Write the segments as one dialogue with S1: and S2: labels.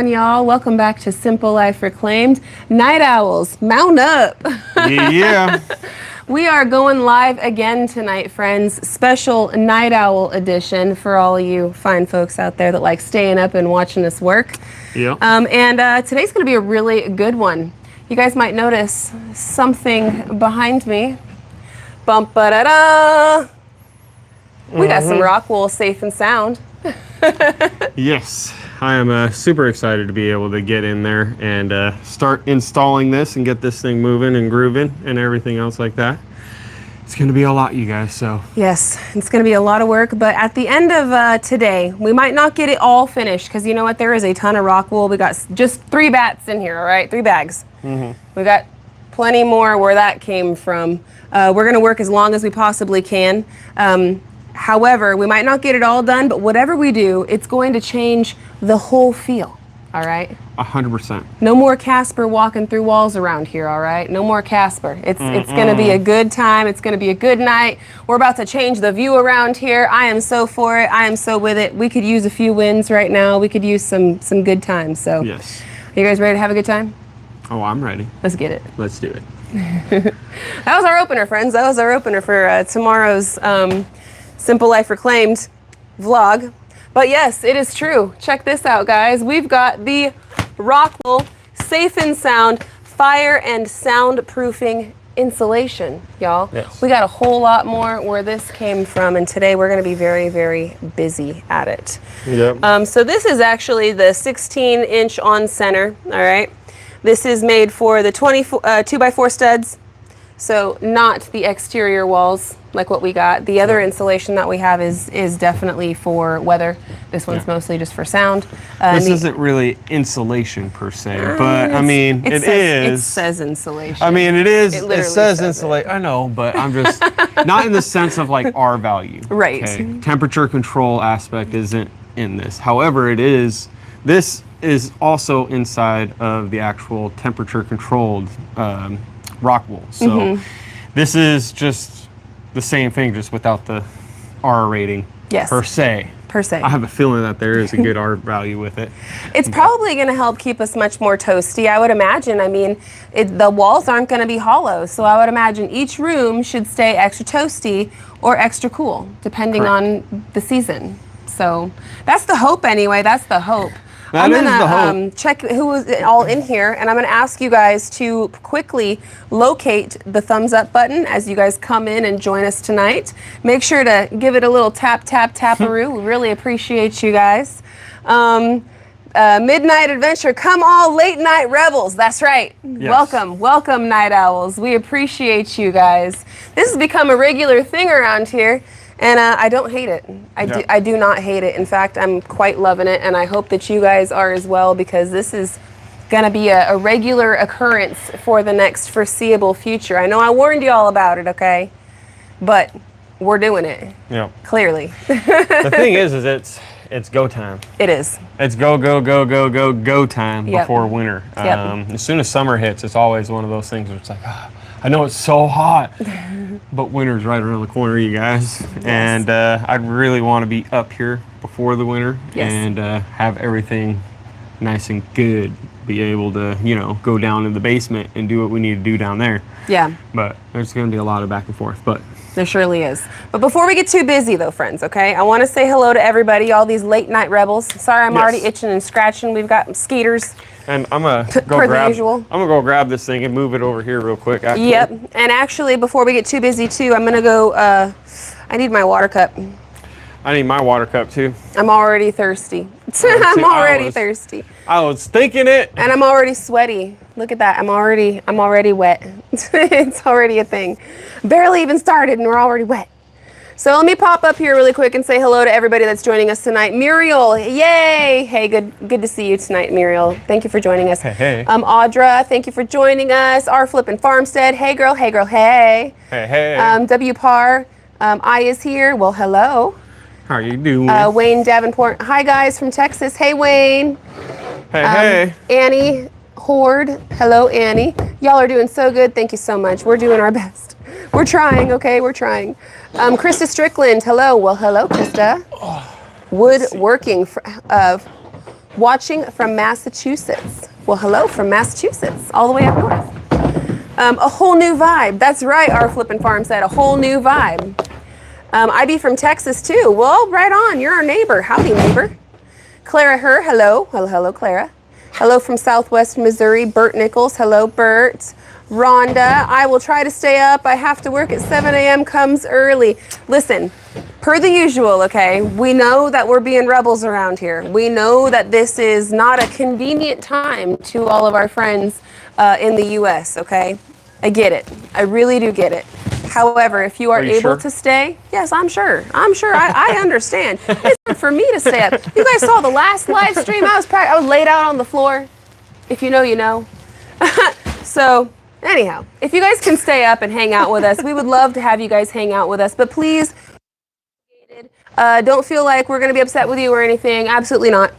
S1: on, y'all? Welcome back to Simple Life Reclaimed. Night owls, mount up.
S2: Yeah.
S1: We are going live again tonight, friends. Special night owl edition for all of you fine folks out there that like staying up and watching us work.
S2: Yeah.
S1: Today's going to be a really good one. You guys might notice something behind me. Bump ba da da. We got some rock wool safe and sound.
S2: Yes, I am super excited to be able to get in there and start installing this and get this thing moving and grooving and everything else like that. It's going to be a lot, you guys, so.
S1: Yes, it's going to be a lot of work, but at the end of today, we might not get it all finished because you know what? There is a ton of rock wool. We got just 3 bats in here, all right? 3 bags. We got plenty more where that came from. We're going to work as long as we possibly can. However, we might not get it all done, but whatever we do, it's going to change the whole feel, all right?
S2: 100%.
S1: No more Casper walking through walls around here, all right? No more Casper. It's going to be a good time. It's going to be a good night. We're about to change the view around here. I am so for it. I am so with it. We could use a few wins right now. We could use some good times. So,
S2: yes.
S1: Are you guys ready to have a good time?
S2: Oh, I'm ready.
S1: Let's get it.
S2: Let's do it.
S1: That was our opener, friends. That was our opener for tomorrow's Simple Life Reclaimed vlog. But yes, it is true. Check this out, guys. We've got the Rockwool Safe and Sound fire and soundproofing insulation, y'all.
S2: Yes.
S1: We got a whole lot more where this came from, and today we're going to be very, very busy at it.
S2: Yep.
S1: So this is actually the 16-inch on center, all right? This is made for the 2x4 studs, so not the exterior walls like what we got. The other insulation that we have is definitely for weather. This one's mostly just for sound.
S2: This isn't really insulation per se, but I mean, it is.
S1: It says insulation.
S2: I mean, it is. It
S1: literally
S2: says insulation. I know, but I'm just not in the sense of like R value.
S1: Right.
S2: Okay? Temperature control aspect isn't in this. However, it is. This is also inside of the actual temperature controlled rock wool. So this is just the same thing, just without the R rating per se. I have a feeling that there is a good R value with it.
S1: It's probably going to help keep us much more toasty, I would imagine. I mean, the walls aren't going to be hollow, so I would imagine each room should stay extra toasty or extra cool, depending on the season. So that's the hope anyway. That's the hope. I'm gonna check who is all in here, and I'm gonna ask you guys to quickly locate the thumbs up button as you guys come in and join us tonight. Make sure to give it a little tap, tap, taparoo. We really appreciate you guys. Midnight Adventure, come all late night rebels. That's right. Yes. Welcome night owls. We appreciate you guys. This has become a regular thing around here. And I don't hate it. I do not hate it. In fact, I'm quite loving it, and I hope that you guys are as well, because this is going to be a regular occurrence for the next foreseeable future. I know I warned you all about it, okay? But we're doing it. Yeah. Clearly.
S2: The thing is it's go time.
S1: It is.
S2: It's go time before winter. As soon as summer hits, it's always one of those things where it's like, I know it's so hot, but winter's right around the corner, you guys. Yes. And I'd really want to be up here before the winter and have everything nice and good. Be able to, go down in the basement and do what we need to do down there. Yeah. But there's going to be a lot of back and forth. But
S1: there surely is. But before we get too busy, though, friends, okay, I want to say hello to everybody, all these late night rebels. Sorry, I'm already itching and scratching. We've got skeeters.
S2: And I'm gonna go grab this thing and move it over here real quick. Actually.
S1: Yep. And actually, before we get too busy, too, I'm gonna go. I need my water cup.
S2: I need my water cup too.
S1: I'm already thirsty. I'm already thirsty.
S2: I was thinking it.
S1: And I'm already sweaty. Look at that. I'm already wet. It's already a thing. Barely even started, and we're already wet. So let me pop up here really quick and say hello to everybody that's joining us tonight. Muriel, yay! Hey, good to see you tonight, Muriel. Thank you for joining us.
S2: Hey.
S1: Audra, thank you for joining us. R. Flippin' Farmstead, hey girl, hey.
S2: Hey.
S1: W. Parr, I is here. Well, hello.
S2: How are you doing?
S1: Wayne Davenport, hi guys from Texas. Hey, Wayne.
S2: Hey.
S1: Annie Horde, hello, Annie. Y'all are doing so good. Thank you so much. We're doing our best. We're trying, okay? We're trying. Krista Strickland, hello. Well, hello, Krista. Woodworking watching from Massachusetts. Well, hello from Massachusetts, all the way up north. A whole new vibe. That's right, our Flippin' Farm said, a whole new vibe. I be from Texas too. Well, right on, you're our neighbor. Howdy, neighbor. Clara Herr, hello. Hello, Clara. Hello from Southwest Missouri, Bert Nichols. Hello, Bert. Rhonda, I will try to stay up. I have to work at 7 a.m. comes early. Listen, per the usual, okay? We know that we're being rebels around here. We know that this is not a convenient time to all of our friends in the U.S., okay? I get it. I really do get it. However, if you are able to stay, yes, I'm sure. I understand. It's hard for me to stay up. You guys saw the last live stream. I was laid out on the floor. If you know, you know. So, anyhow, if you guys can stay up and hang out with us, we would love to have you guys hang out with us. But please, don't feel like we're going to be upset with you or anything. Absolutely not.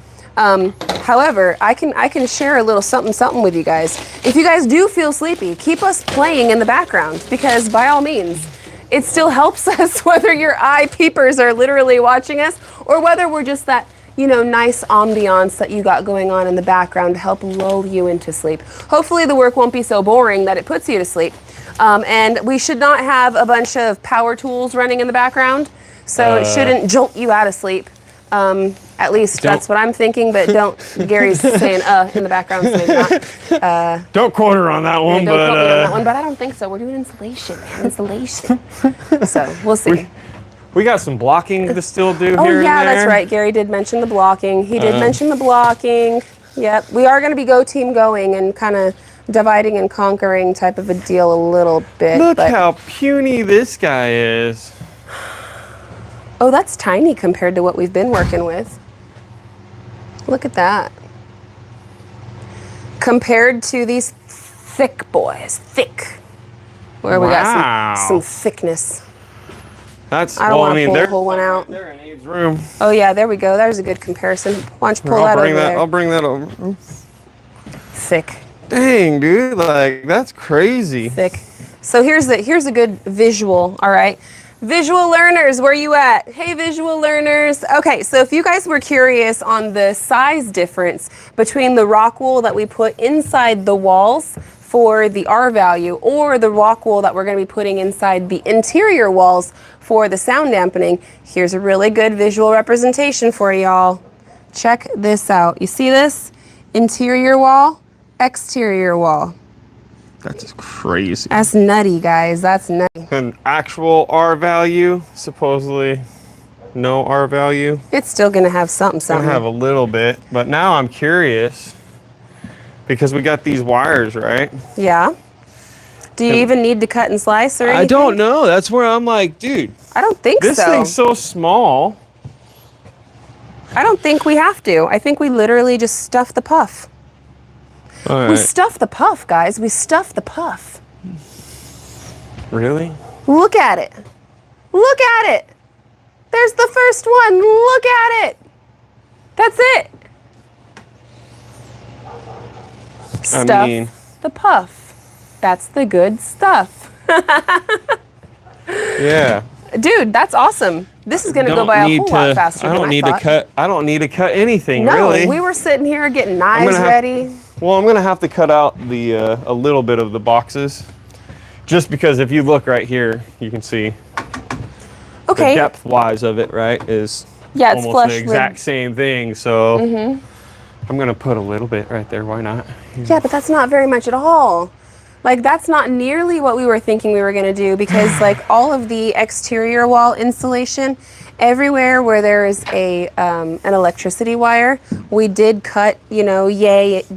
S1: However, I can share a little something with you guys. If you guys do feel sleepy, keep us playing in the background, because by all means, it still helps us whether your eye peepers are literally watching us or whether we're just that, you know, nice ambiance that you got going on in the background to help lull you into sleep. Hopefully the work won't be so boring that it puts you to sleep. And we should not have a bunch of power tools running in the background, so it shouldn't jolt you out of sleep. At least that's what I'm thinking, but don't. Gary's saying in the background, so maybe not.
S2: Don't quote her on that one,
S1: don't quote me on that one, but I don't think so. We're doing insulation, man. Insulation. So we'll see.
S2: We got some blocking to still do
S1: Oh,
S2: here
S1: yeah,
S2: and there.
S1: that's right. Gary did mention the blocking. He did mention the blocking. Yep. We are going to be Go Team Going and kind of dividing and conquering type of a deal a little bit.
S2: Look how puny this guy is.
S1: Oh, that's tiny compared to what we've been working with. Look at that. Compared to these thick boys. Thick. Where we got some thickness.
S2: That's,
S1: I don't want to pull the whole one out.
S2: They're in Abe's room.
S1: Oh, yeah, there we go. There's a good comparison. Why don't you pull that over there?
S2: I'll bring that over.
S1: Thick.
S2: Dang, dude. Like, that's crazy.
S1: Thick. So here's a good visual, all right? Visual learners, where you at? Hey, visual learners. Okay, so if you guys were curious on the size difference between the rock wool that we put inside the walls for the R value or the rock wool that we're going to be putting inside the interior walls for the sound dampening, here's a really good visual representation for y'all. Check this out. You see this? Interior wall, exterior wall.
S2: That's just crazy.
S1: That's nutty, guys. That's nutty.
S2: An actual R value, supposedly no R value.
S1: It's still going to have something.
S2: Gonna have a little bit, but now I'm curious because we got these wires, right?
S1: Yeah. Do you even need to cut and slice or anything?
S2: I don't know. That's where I'm like, dude.
S1: I don't think
S2: this thing's so small.
S1: I don't think we have to. I think we literally just stuff the puff.
S2: All right.
S1: We stuff the puff, guys. We stuff the puff.
S2: Really?
S1: Look at it. Look at it. There's the first one. Look at it. That's it. Stuff the puff. That's the good stuff.
S2: Yeah.
S1: Dude, that's awesome. This is going to go by a whole lot faster than I thought.
S2: I don't need to cut anything,
S1: no,
S2: really.
S1: We were sitting here getting knives ready.
S2: Well, I'm going to have to cut out the a little bit of the boxes. Just because if you look right here, you can see the depth-wise of it, right, is
S1: it's
S2: almost the exact same thing. So I'm going to put a little bit right there. Why not?
S1: Yeah, but that's not very much at all. Like, that's not nearly what we were thinking we were going to do, because like all of the exterior wall insulation, everywhere where there is an electricity wire, we did cut, you know,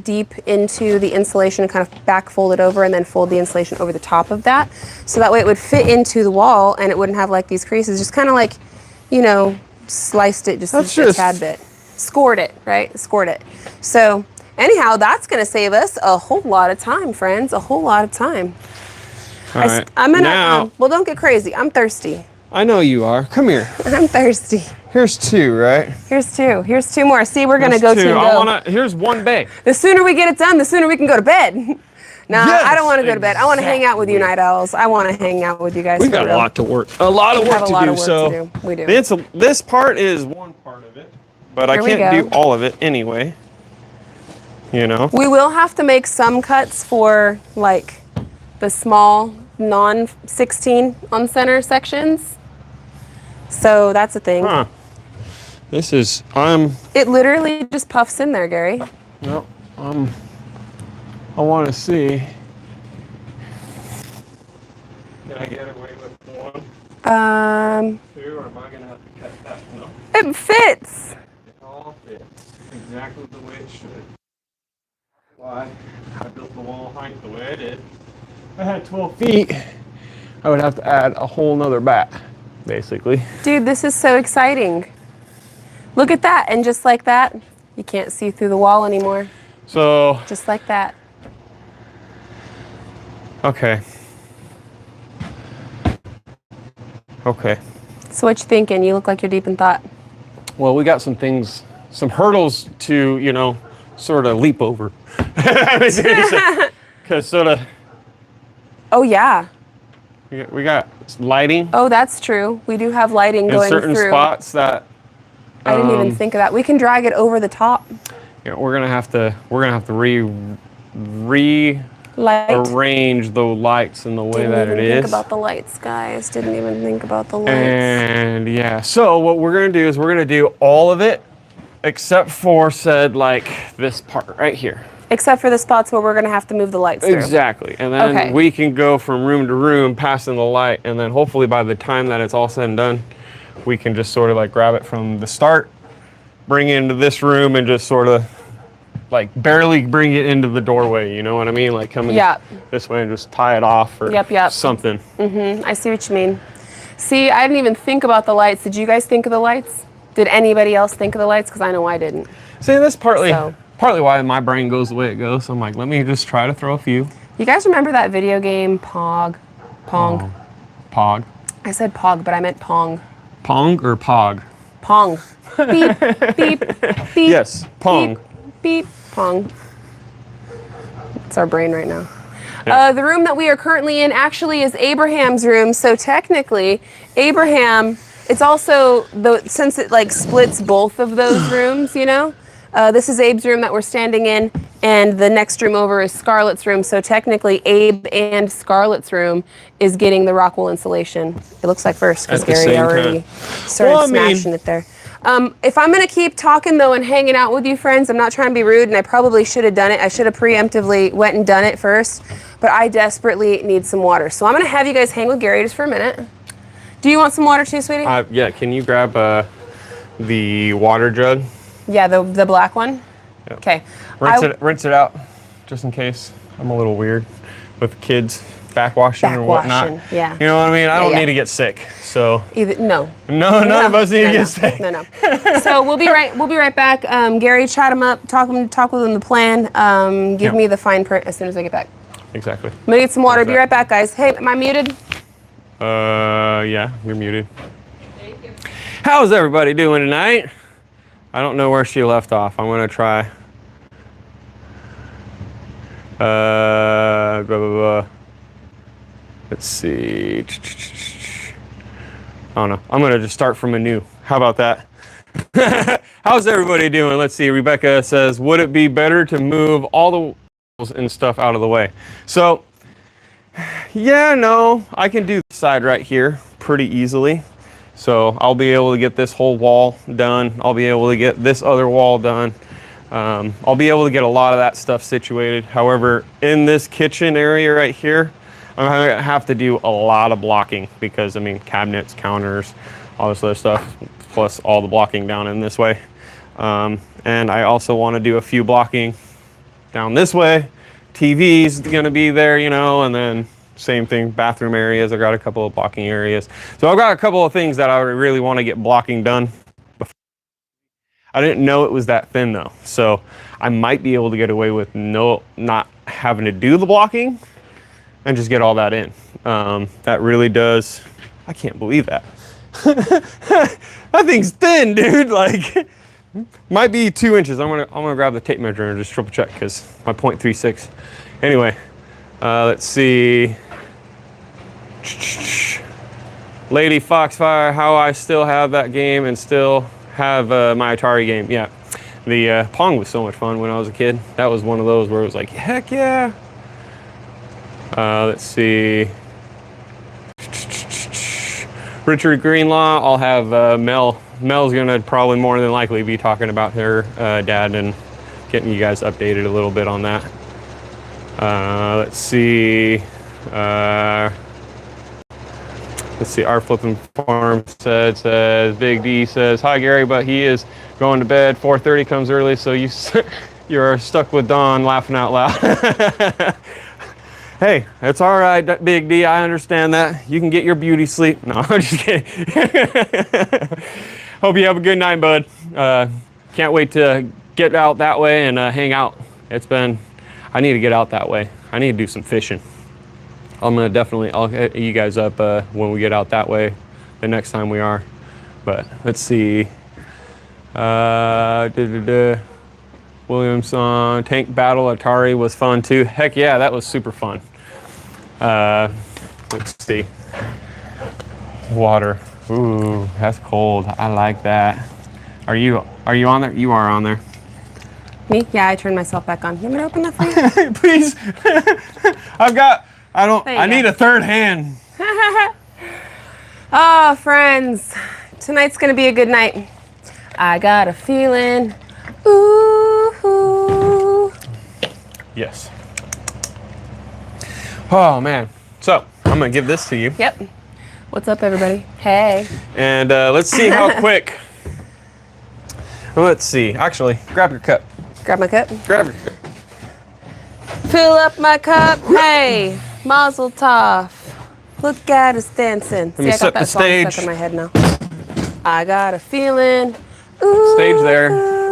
S1: deep into the insulation and kind of back fold it over and then fold the insulation over the top of that. So that way it would fit into the wall and it wouldn't have like these creases. Just kind of like, you know, sliced it just a tad bit. Scored it, right? Scored it. So anyhow, that's going to save us a whole lot of time, friends. A whole lot of time.
S2: All right.
S1: I'm going to, well, don't get crazy. I'm thirsty.
S2: I know you are. Come here.
S1: I'm thirsty.
S2: Here's two, right?
S1: Here's two. Here's two more. See, we're going to go to
S2: here's one bag.
S1: The sooner we get it done, the sooner we can go to bed. No, I don't want to go to bed. I want to hang out with you night owls. I want to hang out with you guys.
S2: We've got a lot to work. A lot of work to do.
S1: We do.
S2: This part is one part of it, but I can't do all of it anyway. you know.
S1: We will have to make some cuts for like the small non-16 on center sections. So that's a thing.
S2: Huh. This is,
S1: It literally just puffs in there, Gary.
S2: no, I want to see. Can I get away with one? Two, or am I going to have to cut that? No.
S1: It fits.
S2: It all fits exactly the way it should. Why I built the wall height the way I did. If I had 12 feet, I would have to add a whole nother bat, basically.
S1: Dude, this is so exciting. Look at that, and just like that, you can't see through the wall anymore.
S2: So,
S1: Just like that.
S2: okay. Okay.
S1: So what you thinking? You look like you're deep in thought.
S2: Well, we got some things, some hurdles to, you know, sort of leap over. Because sort of,
S1: Oh yeah.
S2: we got lighting
S1: Oh, that's true. We do have lighting
S2: in
S1: going
S2: certain
S1: through.
S2: spots that
S1: I didn't even think of that. We can drag it over the top.
S2: yeah, we're gonna have to rearrange
S1: Light.
S2: the lights in the way
S1: Didn't
S2: that
S1: even
S2: it
S1: think
S2: is.
S1: about the lights, guys. Didn't even think about the lights.
S2: And yeah, so what we're gonna do is we're gonna do all of it except for said like this part right here.
S1: Except for the spots where we're gonna have to move the lights through.
S2: Exactly. And then
S1: Okay.
S2: we can go from room to room passing the light, and then hopefully by the time that it's all said and done, we can just sort of like grab it from the start, bring it into this room, and just sort of like barely bring it into the doorway, you know what I mean? Like coming
S1: Yep.
S2: this way and just tie it off or
S1: Yep.
S2: something.
S1: I see what you mean. See, I didn't even think about the lights. Did you guys think of the lights? Did anybody else think of the lights? Because I know I didn't.
S2: See, that's partly
S1: So.
S2: partly why my brain goes the way it goes. So I'm like, let me just try to throw a few.
S1: You guys remember that video game, Pong?
S2: Oh. Pog.
S1: I said Pog, but I meant Pong.
S2: Pong or Pog?
S1: Pong. Beep, beep, beep.
S2: Yes, Pong.
S1: Beep, beep, Pong. It's our brain right now.
S2: Yeah.
S1: The room that we are currently in actually is Abraham's room. So technically, Abraham, it's also, since it like splits both of those rooms, you know? This is Abe's room that we're standing in, and the next room over is Scarlett's room. So technically, Abe and Scarlett's room is getting the Rockwool insulation. It looks like first, because
S2: At the
S1: Gary
S2: same
S1: already
S2: time.
S1: started
S2: Well, I mean-
S1: smashing it there. If I'm going to keep talking, though, and hanging out with you friends, I'm not trying to be rude, and I probably should have done it. I should have preemptively went and done it first, but I desperately need some water. So I'm going to have you guys hang with Gary just for a minute. Do you want some water too, sweetie?
S2: Yeah, can you grab the water jug?
S1: Yeah, the black one?
S2: Yep.
S1: Okay.
S2: Rinse it out, just in case. I'm a little weird with kids backwashing or whatnot.
S1: Backwashing, yeah.
S2: You know what I mean? I don't
S1: yeah.
S2: need to get sick, so.
S1: No.
S2: None of us need to get sick.
S1: No. So we'll be right back. Gary, chat him up, talk with him the plan. Give
S2: Yep.
S1: me the fine print as soon as I get back.
S2: Exactly.
S1: I'm gonna get some water. Be
S2: Perfect.
S1: right back, guys. Hey, am I muted?
S2: Yeah, you're muted. Thank you. How's everybody doing tonight? I don't know where she left off. I'm gonna try. Blah, blah, blah. Let's see. I don't know. I'm gonna just start from anew. How about that? How's everybody doing? Let's see. Rebecca says, would it be better to move all the walls and stuff out of the way? So, yeah, no, I can do this side right here pretty easily. So I'll be able to get this whole wall done. I'll be able to get this other wall done. I'll be able to get a lot of that stuff situated. However, in this kitchen area right here, I'm gonna have to do a lot of blocking because, I mean, cabinets, counters, all this other stuff, plus all the blocking down in this way. And I also want to do a few blocking down this way. TV's gonna be there, you know, and then same thing, bathroom areas. I got a couple of blocking areas. So I've got a couple of things that I really want to get blocking done before. I didn't know it was that thin though. So I might be able to get away with not having to do the blocking and just get all that in. That really does, I can't believe that. That thing's thin, dude. Like, might be 2 inches. I'm gonna grab the tape measure and just triple check because my 0.36. Anyway, let's see. Lady Foxfire, how I still have that game and still have my Atari game. Yeah, The pong was so much fun when I was a kid. That was one of those where it was like, heck yeah. Let's see. Richard Greenlaw, I'll have Mel. Mel's gonna probably more than likely be talking about her dad and getting you guys updated a little bit on that. Let's see. Our Flippin' Farm says, Big D says, hi Gary, but he is going to bed. 4:30 comes early, so you're stuck with Dawn laughing out loud. Hey, it's all right, Big D. I understand that. You can get your beauty sleep. No, I'm just kidding. Hope you have a good night, bud. Can't wait to get out that way and hang out. I need to get out that way. I need to do some fishing. I'll hit you guys up when we get out that way the next time we are. But let's see. Williamson, Tank Battle Atari was fun too. Heck yeah, that was super fun. Let's see. Water. Ooh, that's cold. I like that. Are you on there? You are on there.
S1: Me? Yeah, I turned myself back on. You want me to open that for you?
S2: Please. I need a third hand.
S1: Oh, friends. Tonight's gonna be a good night. I got a feeling. Ooh.
S2: Yes. Oh man. So I'm gonna give this to you.
S1: Yep. What's up, everybody? Hey.
S2: And let's see how quick. Let's see. Actually, grab your cup.
S1: Grab my cup.
S2: Grab your cup.
S1: Fill up my cup. Hey, Mazel Tov. Look at us dancing.
S2: Let me
S1: I got
S2: set
S1: that
S2: the
S1: song
S2: stage.
S1: stuck in my head now. I got a feeling. Ooh.
S2: Stage there.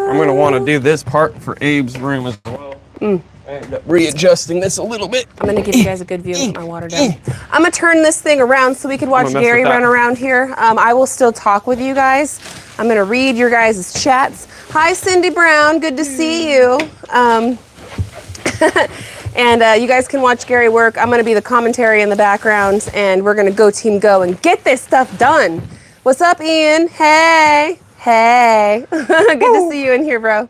S2: I'm gonna want to do this part for Abe's room as well. I end up readjusting this a little bit.
S1: I'm gonna give you guys a good view and put my water down. I'm gonna turn this thing around so we can watch Gary run around here. I will still talk with you guys. I'm gonna read your guys' chats. Hi, Cindy Brown. Good to see you. And you guys can watch Gary work. I'm gonna be the commentary in the background, and we're gonna go team go and get this stuff done. What's up, Ian? Hey. Hey. Good to see you in here, bro.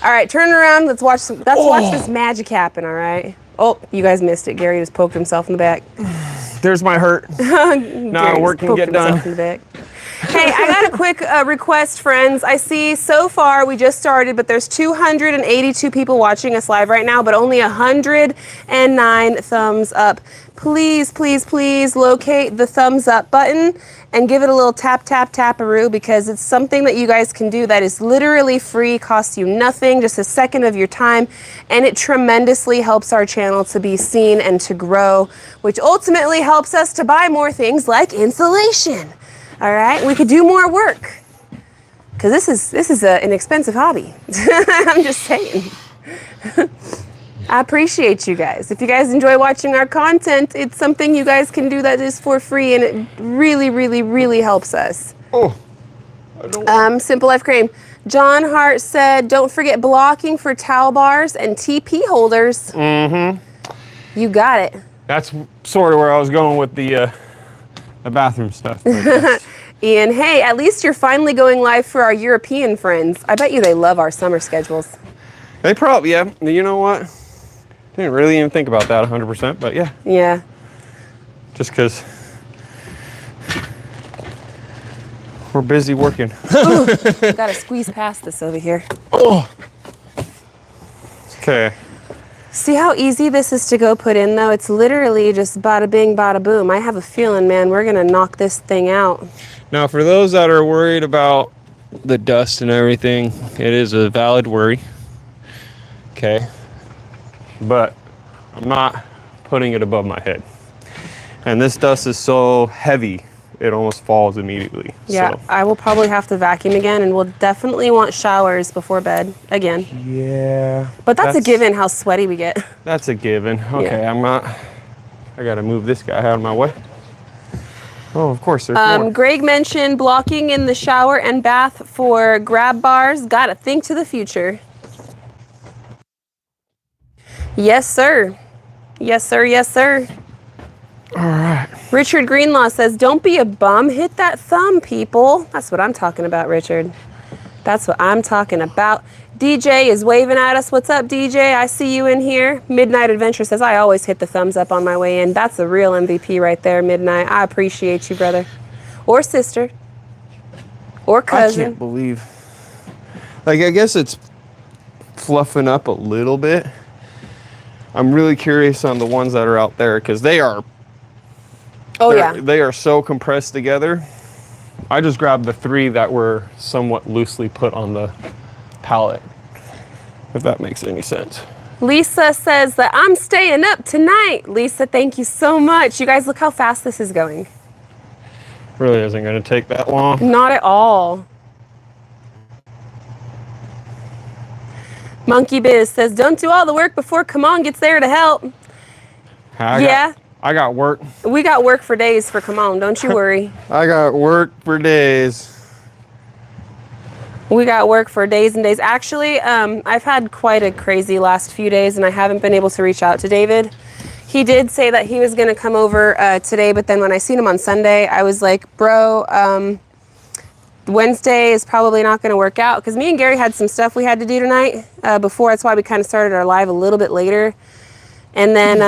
S1: All right, turn around. Let's watch this magic happen, all right? Oh, you guys missed it. Gary just poked himself in the back.
S2: There's my hurt. Now work can get done.
S1: Hey, I got a quick request, friends. I see so far we just started, but there's 282 people watching us live right now, but only 109 thumbs up. Please, please, please locate the thumbs up button and give it a little tap, tap, tap-a-roo, because it's something that you guys can do that is literally free, costs you nothing, just a second of your time, and it tremendously helps our channel to be seen and to grow, which ultimately helps us to buy more things like insulation. All right, we could do more work, because this is an expensive hobby. I'm just saying. I appreciate you guys. If you guys enjoy watching our content, it's something you guys can do that is for free, and it really, really, really helps us.
S2: Oh,
S1: SimpleLifeReclaimed. John Hart said, "Don't forget blocking for towel bars and TP holders." Mm-hmm. You got it.
S2: That's sort of where I was going with the bathroom stuff.
S1: Ian, hey, at least you're finally going live for our European friends. I bet you they love our summer schedules.
S2: They probably, yeah. You know what? Didn't really even think about that 100%, but yeah.
S1: Yeah.
S2: Just because we're busy working.
S1: Ooh, gotta squeeze past this over here.
S2: Oh. Okay.
S1: See how easy this is to go put in, though? It's literally just bada bing, bada boom. I have a feeling, man, we're gonna knock this thing out.
S2: Now, for those that are worried about the dust and everything, it is a valid worry. Okay. But I'm not putting it above my head. And this dust is so heavy, it almost falls immediately.
S1: Yeah,
S2: so.
S1: I will probably have to vacuum again, and we'll definitely want showers before bed again.
S2: Yeah.
S1: But that's a given how sweaty we get.
S2: That's a given. Okay,
S1: Yeah.
S2: I gotta move this guy out of my way. Oh, of course, there's more.
S1: Greg mentioned blocking in the shower and bath for grab bars. Gotta think to the future. Yes, sir. Yes, sir. Yes, sir.
S2: All right.
S1: Richard Greenlaw says, "Don't be a bum. Hit that thumb, people." That's what I'm talking about, Richard. That's what I'm talking about. DJ is waving at us. What's up, DJ? I see you in here. Midnight Adventure says, I always hit the thumbs up on my way in. That's the real MVP right there, Midnight. I appreciate you, brother. Or sister. Or cousin.
S2: I can't believe. Like, I guess it's fluffing up a little bit. I'm really curious on the ones that are out there because they are.
S1: Oh, yeah.
S2: They are so compressed together. I just grabbed the 3 that were somewhat loosely put on the palette, if that makes any sense.
S1: Lisa says that I'm staying up tonight. Lisa, thank you so much. You guys, look how fast this is going.
S2: Really isn't going to take that long.
S1: Not at all. Monkey Biz says, don't do all the work before Come On gets there to help.
S2: I got work.
S1: We got work for days for Come On, don't you worry.
S2: I got work for days.
S1: We got work for days and days. Actually, I've had quite a crazy last few days and I haven't been able to reach out to David. He did say that he was going to come over today, but then when I seen him on Sunday, I was like, bro, Wednesday is probably not going to work out because me and Gary had some stuff we had to do tonight before. That's why we kind of started our live a little bit later. And then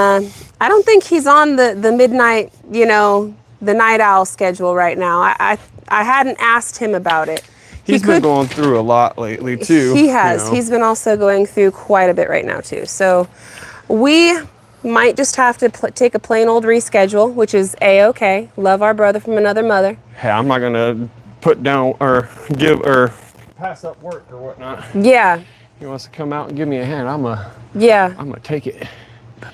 S1: I don't think he's on the midnight, you know, the night owl schedule right now. I hadn't asked him about it.
S2: He's been going through a lot lately too.
S1: He has.
S2: You know.
S1: He's been also going through quite a bit right now too. So we might just have to take a plain old reschedule, which is A-okay. Love our brother from another mother.
S2: Hey, I'm not going to put down or give or pass up work or whatnot.
S1: Yeah.
S2: He wants to come out and give me a hand. I'm gonna take it.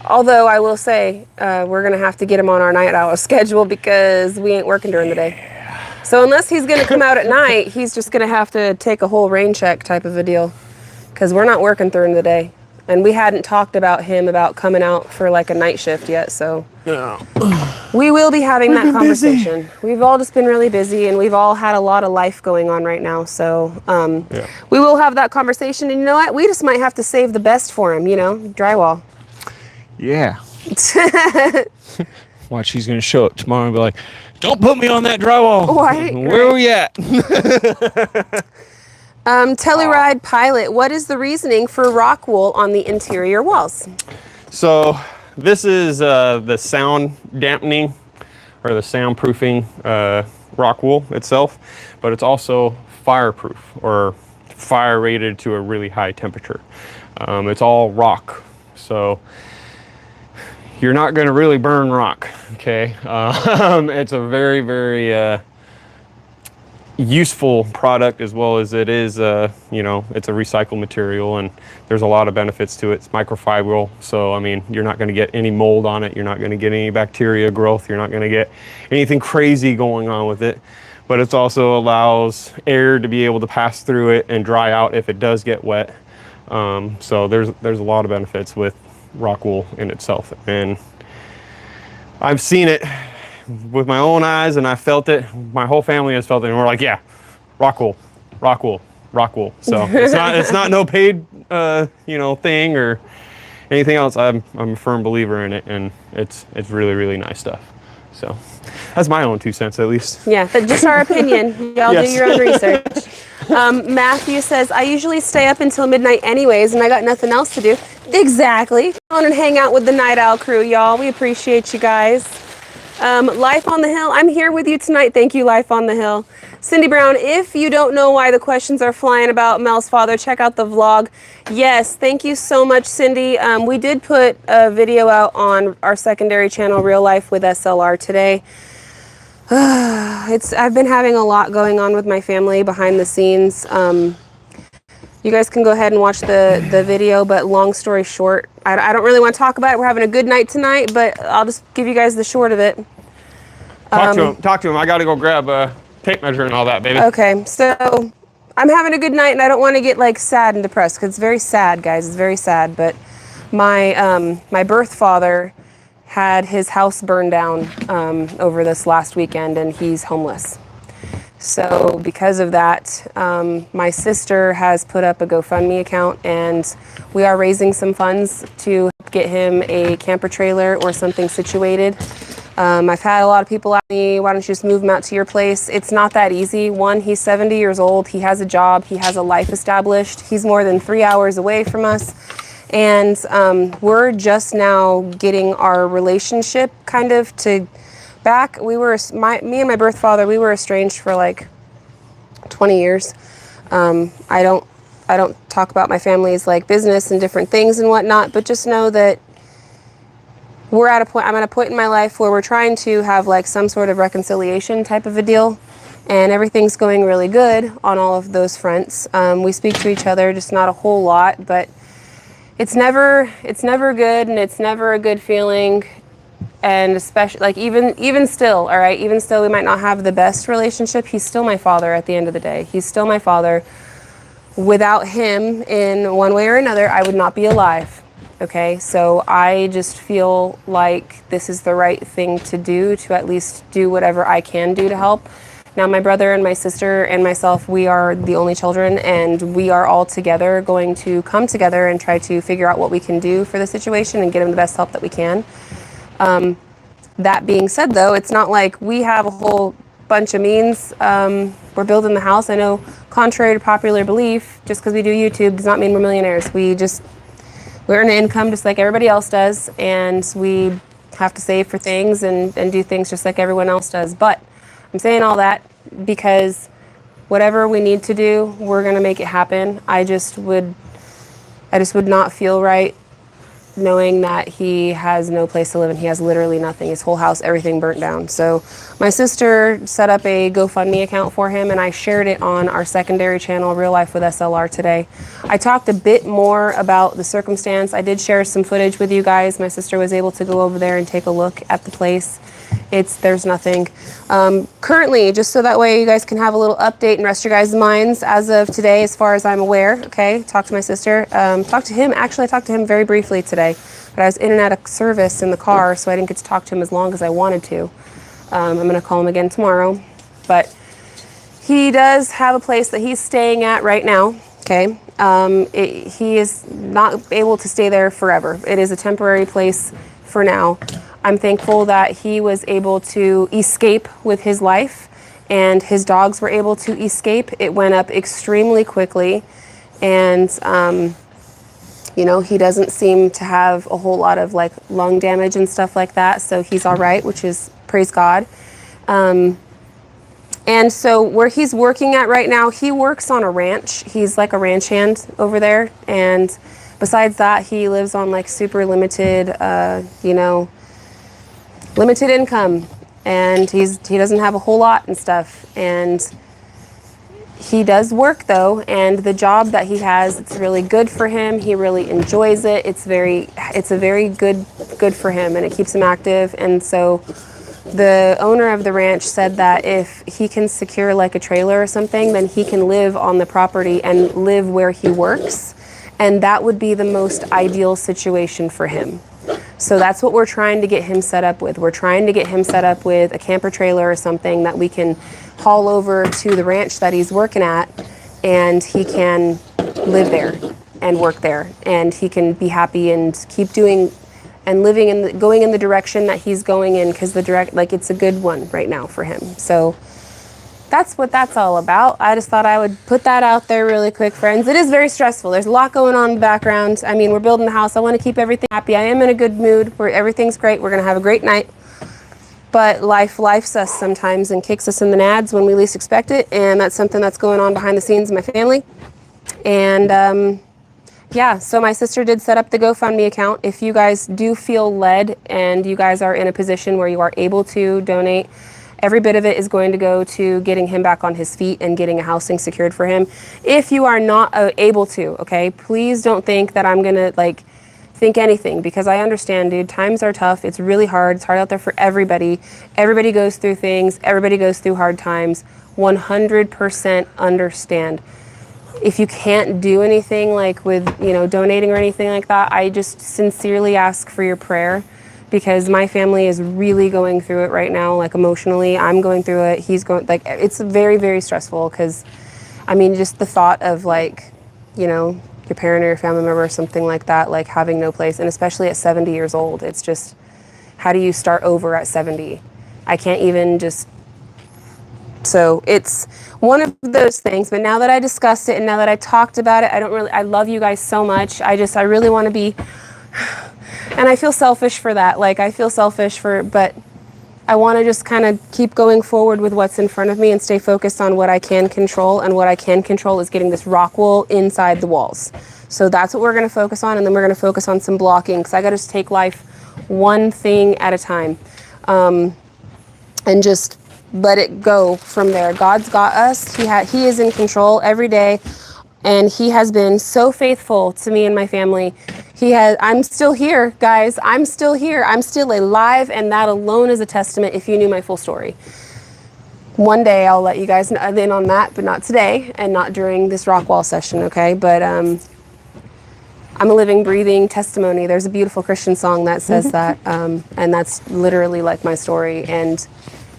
S1: Although I will say we're gonna have to get him on our night owl schedule because we ain't working during the day. So unless he's gonna come out at night, he's just gonna have to take a whole rain check type of a deal because we're not working during the day. And we hadn't talked about him about coming out for like a night shift yet, so we will be having that conversation. Busy. We've all just been really busy and we've all had a lot of life going on right now, so we will have that conversation. And you know what? We just might have to save the best for him, you know, drywall.
S2: Yeah. Watch, he's gonna show up tomorrow and be like, don't put me on that drywall.
S1: Right.
S2: Where are we at?
S1: Telluride Pilot, what is the reasoning for rock wool on the interior walls?
S2: So this is the sound dampening or the soundproofing rock wool itself, but it's also fireproof or fire rated to a really high temperature. It's all rock, so you're not going to really burn rock, okay? It's a very, very useful product as well as it is, you know, it's a recycled material and there's a lot of benefits to it. It's microfibril, so I mean, you're not going to get any mold on it. You're not going to get any bacteria growth. You're not going to get anything crazy going on with it. But it also allows air to be able to pass through it and dry out if it does get wet. So there's a lot of benefits with rock wool in itself, and I've seen it with my own eyes and I felt it. My whole family has felt it and we're like, yeah, rock wool, rock wool, rock wool. So it's not no paid you know, thing or anything else. I'm a firm believer in it, and it's really, really nice stuff. So that's my own 2 cents at least. Yeah,
S1: just our opinion. Y'all do your own research. Matthew says, I usually stay up until midnight anyways, and I got nothing else to do. Exactly. Come on and hang out with the Night Owl crew, y'all. We appreciate you guys. Life on the Hill, I'm here with you tonight. Thank you, Life on the Hill. Cindy Brown, if you don't know why the questions are flying about Mel's father, check out the vlog. Yes, thank you so much, Cindy. We did put a video out on our secondary channel, Real Life with SLR, today. I've been having a lot going on with my family behind the scenes. You guys can go ahead and watch the video, but long story short, I don't really want to talk about it. We're having a good night tonight, but I'll just give you guys the short of it.
S2: Talk to him. I got to go grab a tape measure and all that, baby.
S1: Okay, so I'm having a good night, and I don't want to get like sad and depressed because it's very sad, guys. It's very sad. But my birth father had his house burned down over this last weekend, and he's homeless. So because of that, my sister has put up a GoFundMe account, and we are raising some funds to get him a camper trailer or something situated. I've had a lot of people ask me, why don't you just move him out to your place? It's not that easy. One, he's 70 years old. He has a job. He has a life established. He's more than 3 hours away from us. And we're just now getting our relationship kind of to back. Me and my birth father, we were estranged for like 20 years. I don't talk about my family's like business and different things and whatnot, but just know that I'm at a point in my life where we're trying to have like some sort of reconciliation type of a deal, and everything's going really good on all of those fronts. We speak to each other, just not a whole lot, but it's never good, and it's never a good feeling. And especially like even still, all right, even still, we might not have the best relationship. He's still my father at the end of the day. He's still my father. Without him, in one way or another, I would not be alive. Okay, so I just feel like this is the right thing to do, to at least do whatever I can do to help. Now, my brother and my sister and myself, we are the only children, and we are all together going to come together and try to figure out what we can do for the situation and get him the best help that we can. That being said, though, it's not like we have a whole bunch of means. We're building the house. I know, contrary to popular belief, just because we do YouTube does not mean we're millionaires. We earn an income just like everybody else does, and we have to save for things and do things just like everyone else does. But I'm saying all that because whatever we need to do, we're gonna make it happen. I just would not feel right knowing that he has no place to live and he has literally nothing. His whole house, everything burnt down. So my sister set up a GoFundMe account for him, and I shared it on our secondary channel, Real Life with SLR, today. I talked a bit more about the circumstance. I did share some footage with you guys. My sister was able to go over there and take a look at the place. There's nothing. Currently, just so that way you guys can have a little update and rest your guys' minds, as of today, as far as I'm aware, okay, talk to my sister, talk to him. Actually, I talked to him very briefly today, but I was in and out of service in the car, so I didn't get to talk to him as long as I wanted to. I'm going to call him again tomorrow, but he does have a place that he's staying at right now, okay? He is not able to stay there forever. It is a temporary place for now. I'm thankful that he was able to escape with his life, and his dogs were able to escape. It went up extremely quickly, and you know, he doesn't seem to have a whole lot of like lung damage and stuff like that, so he's all right, which is, praise God. And so where he's working at right now, he works on a ranch. He's like a ranch hand over there, and besides that, he lives on like super limited, you know, limited income, and he doesn't have a whole lot and stuff. And he does work though, and the job that he has, it's really good for him. He really enjoys it. It's a very good for him, and it keeps him active. And so the owner of the ranch said that if he can secure like a trailer or something, then he can live on the property and live where he works, and that would be the most ideal situation for him. So that's what we're trying to get him set up with. We're trying to get him set up with a camper trailer or something that we can haul over to the ranch that he's working at, and he can live there and work there, and he can be happy and keep doing and living in going in the direction that he's going in, because it's a good one right now for him. So that's what that's all about. I just thought I would put that out there really quick, friends. It is very stressful. There's a lot going on in the background. I mean, we're building the house. I want to keep everything happy. I am in a good mood where everything's great. We're going to have a great night. But lifes us sometimes and kicks us in the nads when we least expect it. And that's something that's going on behind the scenes in my family. And yeah, so my sister did set up the GoFundMe account. If you guys do feel led and you guys are in a position where you are able to donate, every bit of it is going to go to getting him back on his feet and getting a housing secured for him. If you are not able to, okay, please don't think that I'm gonna like think anything, because I understand, dude, times are tough. It's really hard. It's hard out there for everybody. Everybody goes through things. Everybody goes through hard times. 100% understand. If you can't do anything like with, you know, donating or anything like that, I just sincerely ask for your prayer, because my family is really going through it right now, like emotionally. I'm going through it. He's going, like, it's very, very stressful, because, I mean, just the thought of, like, you know, your parent or your family member or something like that, like, having no place, and especially at 70 years old, it's just, How do you start over at 70? I can't even just... So it's one of those things, but now that I discussed it and now that I talked about it, I love you guys so much. I really want to be, and I feel selfish for that. Like I feel selfish but I want to just kind of keep going forward with what's in front of me and stay focused on what I can control. And what I can control is getting this rock wool inside the walls. So that's what we're going to focus on. And then we're going to focus on some blocking, because I got to just take life one thing at a time, and just let it go from there. God's got us. He is in control every day, and he has been so faithful to me and my family. I'm still here, guys. I'm still here. I'm still alive, and that alone is a testament if you knew my full story. One day I'll let you guys know in on that, but not today and not during this rock wall session, okay? But I'm a living, breathing testimony. There's a beautiful Christian song that says that, and that's literally like my story. And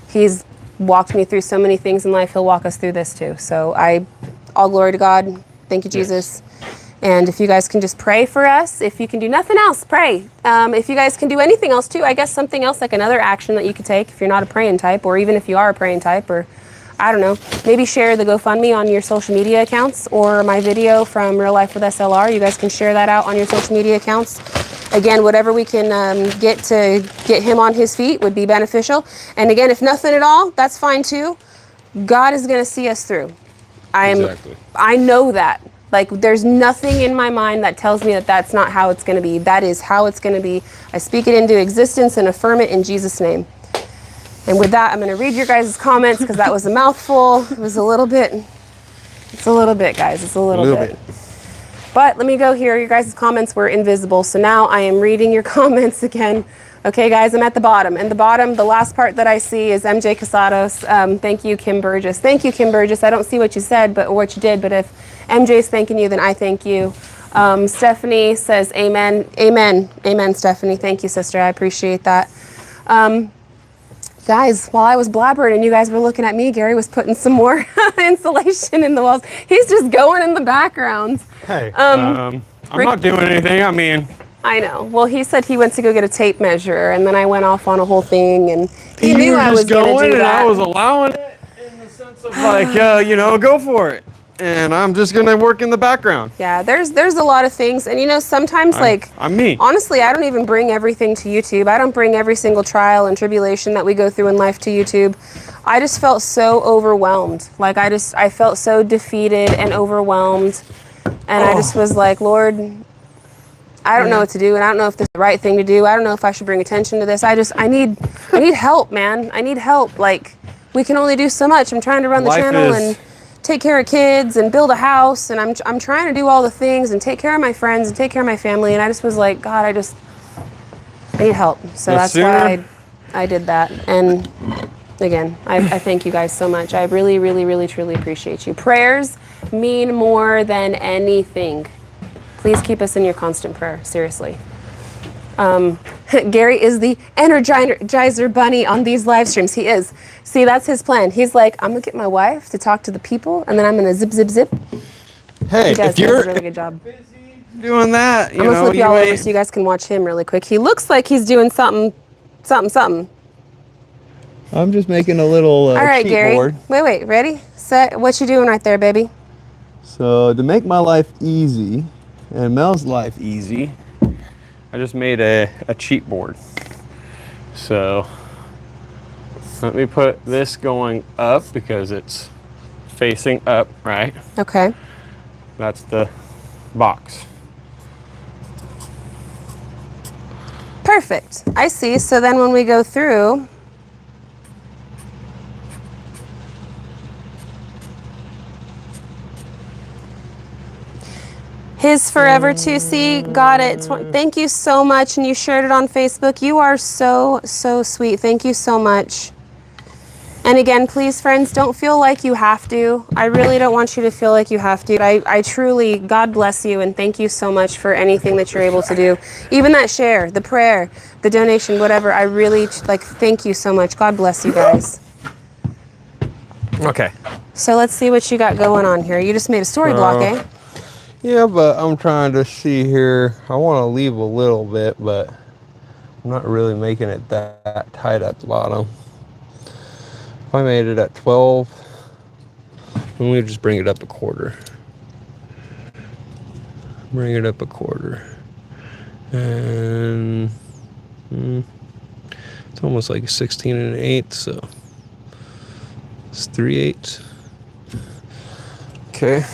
S1: he's walked me through so many things in life. He'll walk us through this too. So all glory to God. Thank you, Jesus. And if you guys can just pray for us, if you can do nothing else, pray. If you guys can do anything else too, I guess something else, like another action that you could take if you're not a praying type, or even if you are a praying type, or I don't know, maybe share the GoFundMe on your social media accounts, or my video from Real Life with SLR. You guys can share that out on your social media accounts. Again, whatever we can get to get him on his feet would be beneficial. And again, if nothing at all, that's fine too. God is going to see us through. I know that. Like, there's nothing in my mind that tells me that that's not how it's going to be. That is how it's going to be. I speak it into existence and affirm it in Jesus' name. And with that, I'm going to read your guys' comments, because that was a mouthful. It was a little bit. It's a little bit, guys. It's a little bit. But let me go here. Your guys' comments were invisible. So now I am reading your comments again. Okay, guys, I'm at the bottom. And the last part that I see is MJ Casados. Thank you, Kim Burgess. Thank you, Kim Burgess. I don't see what you said, or what you did, but if MJ's thanking you, then I thank you. Stephanie says, amen. Amen. Amen, Stephanie. Thank you, sister. I appreciate that. Guys, while I was blabbering and you guys were looking at me, Gary was putting some more insulation in the walls. He's just going in the background.
S2: Hey, I'm not doing anything. I mean,
S1: I know. Well, he said he went to go get a tape measure, and then I went off on a whole thing, and he knew I was going to do that.
S2: And I was allowing it in the sense of like, go for it. And I'm just going to work in the background.
S1: Yeah, there's a lot of things. And, sometimes,
S2: I'm me.
S1: Honestly, I don't even bring everything to YouTube. I don't bring every single trial and tribulation that we go through in life to YouTube. I just felt so overwhelmed. Like, I felt so defeated and overwhelmed. And I just was like, Lord, I don't know what to do. And I don't know if this is the right thing to do. I don't know if I should bring attention to this. I need help, man. I need help. Like, we can only do so much. I'm trying to run the channel and take care of kids and build a house, and I'm trying to do all the things and take care of my friends and take care of my family, and I just was like, God, I need help. So that's why I did that. And again, I thank you guys so much. I really, really, really, truly appreciate you. Prayers mean more than anything. Please keep us in your constant prayer, seriously. Gary is the Energizer Bunny on these live streams. He is. See, that's his plan. He's like, I'm going to get my wife to talk to the people, and then I'm going to zip, zip, zip.
S2: Hey,
S1: if you're a really good job
S2: busy doing that,
S1: I'm going to flip you all over so you guys can watch him really quick. He looks like he's doing something.
S3: I'm just making a little
S1: all right,
S3: cheat
S1: Gary.
S3: board.
S1: Wait. Ready? Set. What you doing right there, baby?
S3: So to make my life easy and Mel's life easy,
S2: I just made a cheat board. So let me put this going up because it's facing up, right?
S1: Okay.
S2: That's the box.
S1: Perfect. I see. So then when we go through, his forever to see, got it. Thank you so much, and you shared it on Facebook. You are so, so sweet. Thank you so much. And again, please, friends, don't feel like you have to. I really don't want you to feel like you have to. I truly, God bless you, and thank you so much for anything that you're able to do. Even that share, the prayer, the donation, whatever. I really, thank you so much. God bless you guys.
S2: Okay.
S1: So let's see what you got going on here. You just made a story block, eh?
S3: yeah, but I'm trying to see here. I want to leave a little bit, but I'm not really making it that tight at the bottom. If I made it at 12, then we just bring it up a quarter. Bring it up a quarter. And it's almost like a 16 and an 8, so it's 3/8. Okay.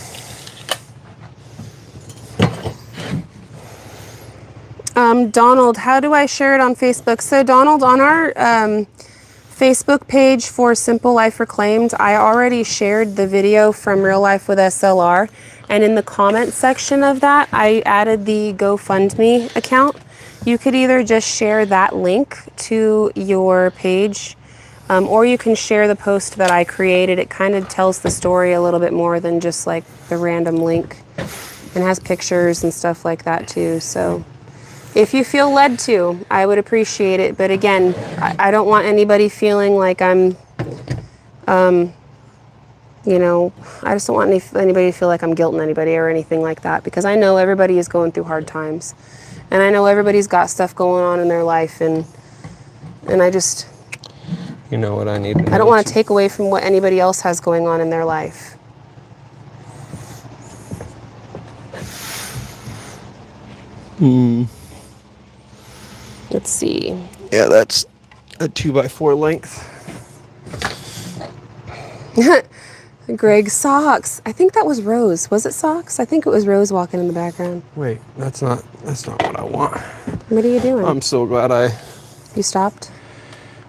S1: Donald, how do I share it on Facebook? So Donald, on our Facebook page for Simple Life Reclaimed, I already shared the video from Real Life with SLR, and in the comment section of that, I added the GoFundMe account. You could either just share that link to your page, or you can share the post that I created. It kind of tells the story a little bit more than just like the random link, and has pictures and stuff like that too. So if you feel led to, I would appreciate it. But again, I don't want anybody feeling like I'm, you know, I just don't want anybody to feel like I'm guilting anybody or anything like that, because I know everybody is going through hard times. And I know everybody's got stuff going on in their life, and I just...
S3: You know what I need to do?
S1: I don't want to take away from what anybody else has going on in their life. Let's see.
S3: Yeah, that's a 2x4 length.
S1: Greg, socks. I think that was Rose. Was it socks? I think it was Rose walking in the background.
S3: Wait, that's not what I want.
S1: What are you doing?
S3: I'm so glad
S1: You stopped?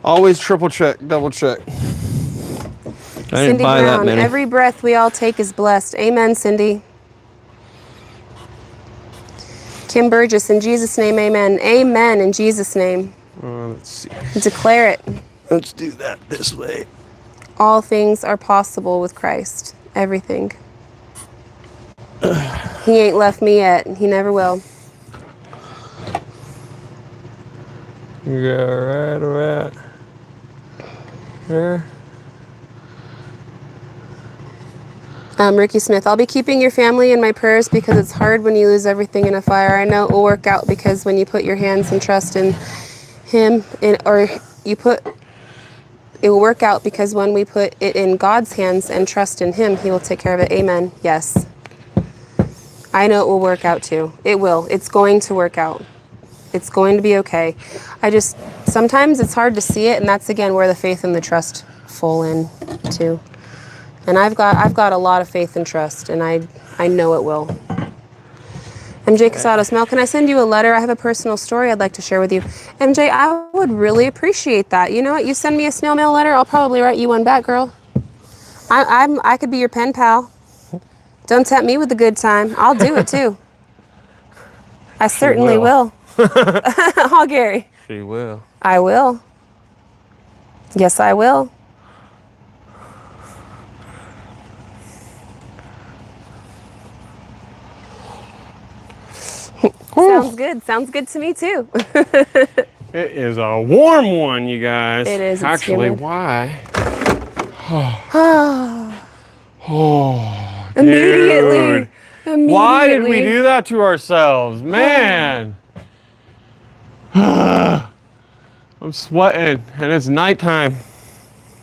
S3: always triple check, double check. I didn't
S1: Cindy
S3: buy that
S1: Brown,
S3: many.
S1: every breath we all take is blessed. Amen, Cindy. Kim Burgess, in Jesus' name, amen. Amen, in Jesus' name.
S3: Let's see.
S1: Declare it.
S3: Let's do that this way.
S1: All things are possible with Christ. Everything. He ain't left me yet. He never will.
S3: Yeah, right there.
S1: Ricky Smith, I'll be keeping your family in my prayers because it's hard when you lose everything in a fire. I know it will work out, because when you put your hands and trust in Him, it will work out, because when we put it in God's hands and trust in Him, He will take care of it. Amen. Yes. I know it will work out too. It will. It's going to work out. It's going to be okay. Sometimes it's hard to see it, and that's again where the faith and the trust fall in too. And I've got a lot of faith and trust, and I know it will. MJ Casados, Mel, can I send you a letter? I have a personal story I'd like to share with you. MJ, I would really appreciate that. You know what? You send me a snail mail letter, I'll probably write you one back, girl. I could be your pen pal. Don't tempt me with a good time. I'll do it too. I certainly will. Oh, Gary.
S3: She will.
S1: I will. Yes, I will. Sounds good. Sounds good to me too.
S2: It is a warm one, you guys.
S1: It is. It's
S2: Actually,
S1: humid.
S2: why?
S1: Immediately.
S2: Dude. Why did we do that to ourselves? Man. I'm sweating, and it's nighttime.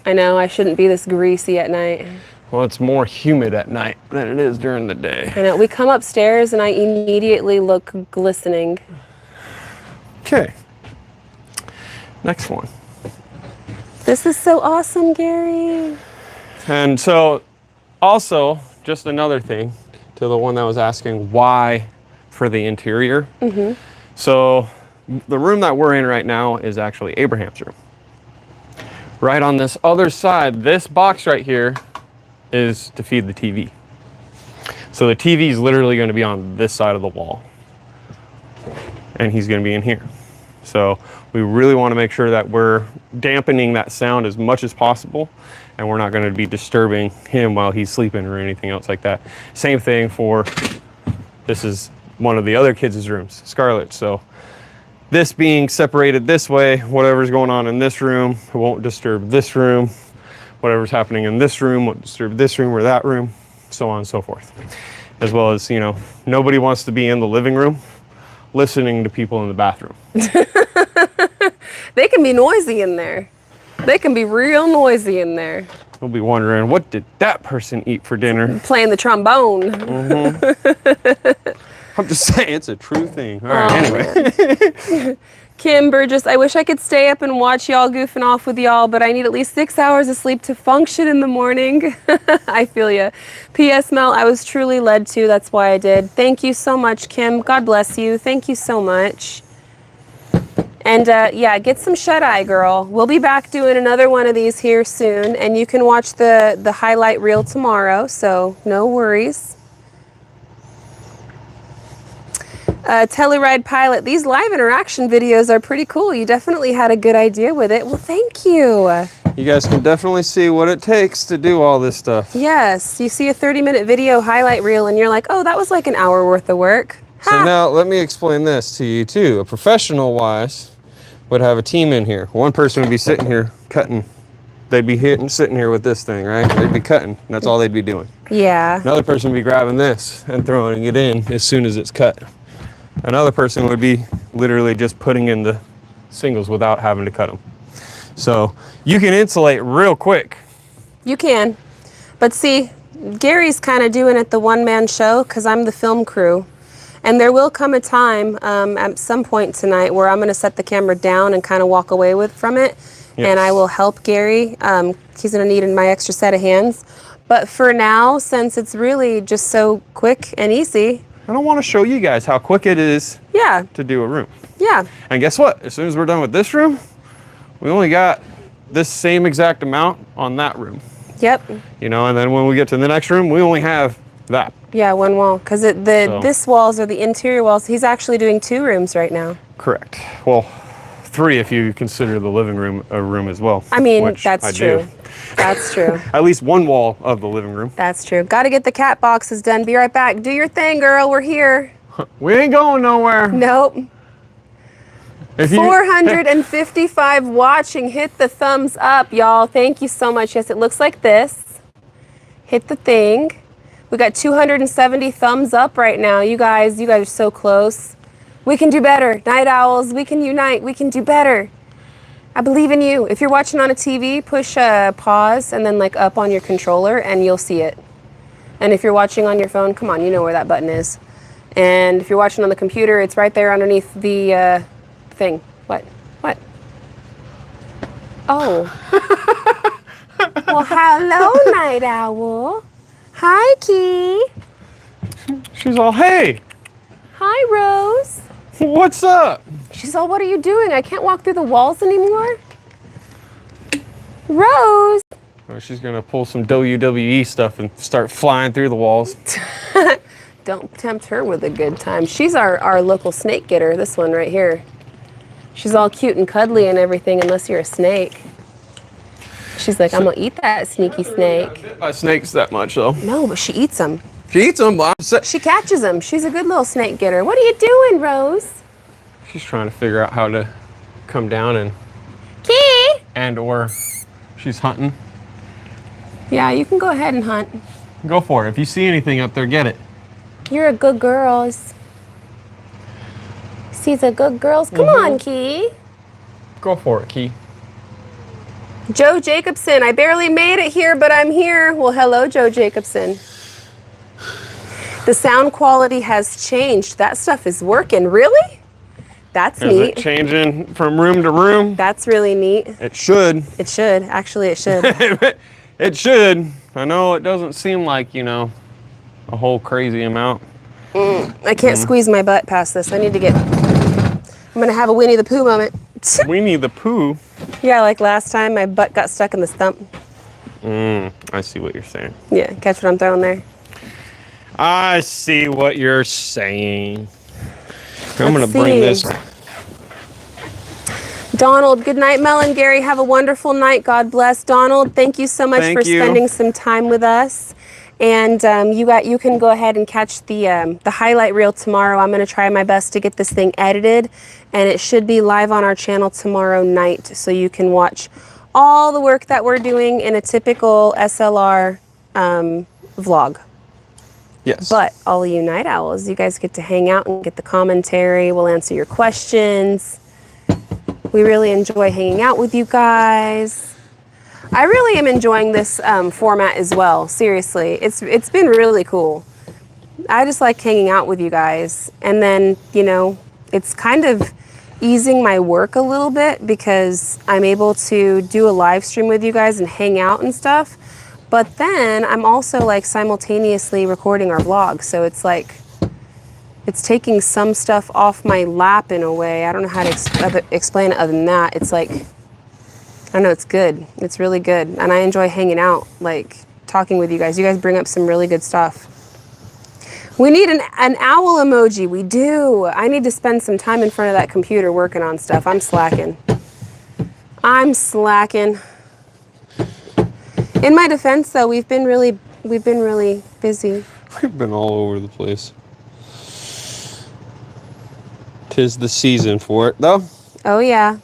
S1: I know, I shouldn't be this greasy at night.
S2: Well, it's more humid at night than it is during the day.
S1: I know. We come upstairs and I immediately look glistening.
S2: Okay. Next one.
S1: This is so awesome, Gary.
S2: And so, also, just another thing to the one that was asking why for the interior. So, the room that we're in right now is actually Abraham's room. Right on this other side, this box right here is to feed the TV. So the TV is literally going to be on this side of the wall, and he's going to be in here. So we really want to make sure that we're dampening that sound as much as possible, and we're not going to be disturbing him while he's sleeping or anything else like that. Same thing for, this is one of the other kids' rooms, Scarlett. So this being separated this way, whatever's going on in this room, it won't disturb this room. Whatever's happening in this room won't disturb this room or that room, so on and so forth. As well as, you know, nobody wants to be in the living room listening to people in the bathroom.
S1: They can be noisy in there. They can be real noisy in there.
S2: We'll be wondering, what did that person eat for dinner?
S1: Playing the trombone.
S2: I'm just saying, it's a true thing. All right, anyway.
S1: Kim Burgess, I wish I could stay up and watch y'all goofing off with y'all, but I need at least 6 hours of sleep to function in the morning. I feel ya. P.S. Mel, I was truly led to. That's why I did. Thank you so much, Kim. God bless you. Thank you so much. And yeah, get some shut-eye, girl. We'll be back doing another one of these here soon, and you can watch the highlight reel tomorrow, so no worries. Telluride Pilot, these live interaction videos are pretty cool. You definitely had a good idea with it. Well, thank you.
S2: You guys can definitely see what it takes to do all this stuff.
S1: Yes, you see a 30-minute video highlight reel, and you're like, oh, that was like an hour worth of work. Ha!
S2: So now let me explain this to you too. A professional-wise would have a team in here. One person would be sitting here cutting. They'd be sitting here with this thing, right? They'd be cutting. That's all they'd be doing.
S1: Yeah.
S2: Another person would be grabbing this and throwing it in as soon as it's cut. Another person would be literally just putting in the singles without having to cut them. So you can insulate real quick.
S1: You can. But see, Gary's kind of doing it the one-man show because I'm the film crew. And there will come a time at some point tonight where I'm going to set the camera down and kind of walk away from it. Yes. And I will help Gary. He's going to need my extra set of hands. But for now, since it's really just so quick and easy,
S2: I don't want to show you guys how quick it is to do a room.
S1: Yeah.
S2: And guess what? As soon as we're done with this room, we only got this same exact amount on that room.
S1: Yep.
S2: You know, and then when we get to the next room, we only have that.
S1: Yeah, one wall. Because this walls are the interior walls. He's actually doing 2 rooms right now.
S2: Correct. Well, 3 if you consider the living room a room as well.
S1: I mean, that's true. That's true.
S2: At least one wall of the living room.
S1: That's true. Got to get the cat boxes done. Be right back. Do your thing, girl. We're here.
S2: We ain't going nowhere.
S1: Nope. 455 watching. Hit the thumbs up, y'all. Thank you so much. Yes, it looks like this. Hit the thing. We got 270 thumbs up right now. You guys are so close. We can do better. Night owls, we can unite. We can do better. I believe in you. If you're watching on a TV, push pause and then like up on your controller and you'll see it. And if you're watching on your phone, come on, you know where that button is. And if you're watching on the computer, it's right there underneath the thing. What? Oh. Well, hello, Night Owl. Hi, Key.
S2: She's all, hey.
S1: Hi, Rose.
S2: What's up?
S1: She's all, what are you doing? I can't walk through the walls anymore. Rose.
S2: Oh, she's going to pull some WWE stuff and start flying through the walls.
S1: Don't tempt her with a good time. She's our local snake getter, this one right here. She's all cute and cuddly and everything unless you're a snake. She's like, I'm going to eat that sneaky snake.
S2: Not bit by snakes that much, though.
S1: No, but she eats them.
S2: She eats them.
S1: She catches them. She's a good little snake getter. What are you doing, Rose?
S2: She's trying to figure out how to come down and...
S1: Key!
S2: And/or she's hunting.
S1: Yeah, you can go ahead and hunt.
S2: Go for it. If you see anything up there, get it.
S1: You're a good girl. She's a good girl. Come on, Key.
S2: Go for it, Key.
S1: Joe Jacobson, I barely made it here, but I'm here. Well, hello, Joe Jacobson. The sound quality has changed. That stuff is working. Really? That's neat.
S2: Is it changing from room to room?
S1: That's really neat.
S2: It should.
S1: It should. Actually, it should.
S2: It should. I know it doesn't seem like, a whole crazy amount.
S1: I can't squeeze my butt past this. I need to get... I'm going to have a Winnie the Pooh moment.
S2: Winnie the Pooh?
S1: Yeah, like last time my butt got stuck in the stump.
S2: I see what you're saying.
S1: Yeah, catch what I'm throwing there?
S2: I see what you're saying. I'm going to bring this.
S1: Donald, good night, Mel and Gary. Have a wonderful night. God bless. Donald, thank you so much for spending some time with us. And you can go ahead and catch the highlight reel tomorrow. I'm going to try my best to get this thing edited, and it should be live on our channel tomorrow night, so you can watch all the work that we're doing in a typical SLR vlog.
S3: Yes.
S1: But all you night owls, you guys get to hang out and get the commentary. We'll answer your questions. We really enjoy hanging out with you guys. I really am enjoying this format as well. Seriously, it's been really cool. I just like hanging out with you guys. And then, you know, it's kind of easing my work a little bit because I'm able to do a live stream with you guys and hang out and stuff. But then I'm also like simultaneously recording our vlog. So it's like, it's taking some stuff off my lap in a way. I don't know how to explain it other than that. It's like, I don't know, it's good. It's really good. And I enjoy hanging out, like talking with you guys. You guys bring up some really good stuff. We need an owl emoji. We do. I need to spend some time in front of that computer working on stuff. I'm slacking. I'm slacking. In my defense, though, we've been really busy.
S3: We've been all over the place. 'Tis the season for it, though.
S1: Oh, yeah.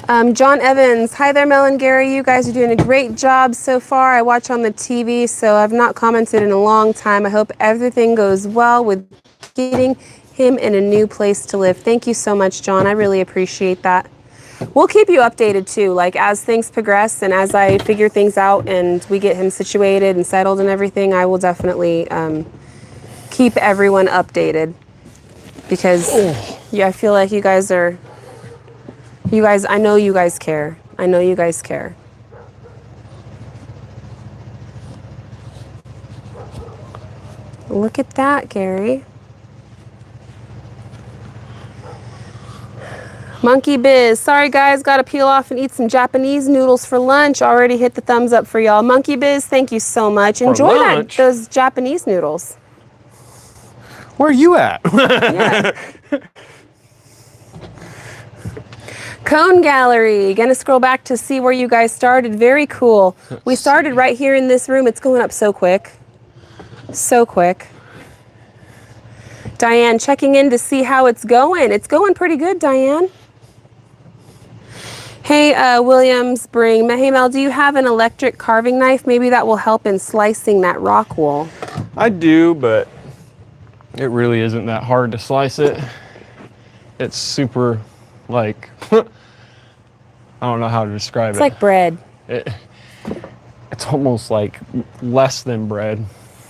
S1: John Evans, hi there, Mel and Gary. You guys are doing a great job so far. I watch on the TV, so I've not commented in a long time. I hope everything goes well with getting him in a new place to live. Thank you so much, John. I really appreciate that. We'll keep you updated too, like as things progress and as I figure things out and we get him situated and settled and everything, I will definitely keep everyone updated because yeah, I feel like you guys, I know you guys care. I know you guys care. Look at that, Gary. Monkey Biz, sorry guys, gotta peel off and eat some Japanese noodles for lunch. Already hit the thumbs up for y'all. Monkey Biz, thank you so much. Enjoy those Japanese noodles.
S2: Where are you at?
S1: Yeah. Cone Gallery, gonna scroll back to see where you guys started. Very cool. We started right here in this room. It's going up so quick. So quick. Diane, checking in to see how it's going. It's going pretty good, Diane. Hey, Williams Bring. Hey, Mel, do you have an electric carving knife? Maybe that will help in slicing that rock wool.
S2: I do, but it really isn't that hard to slice it. It's super, like, I don't know how to describe it.
S1: It's like bread.
S2: It's almost like less than bread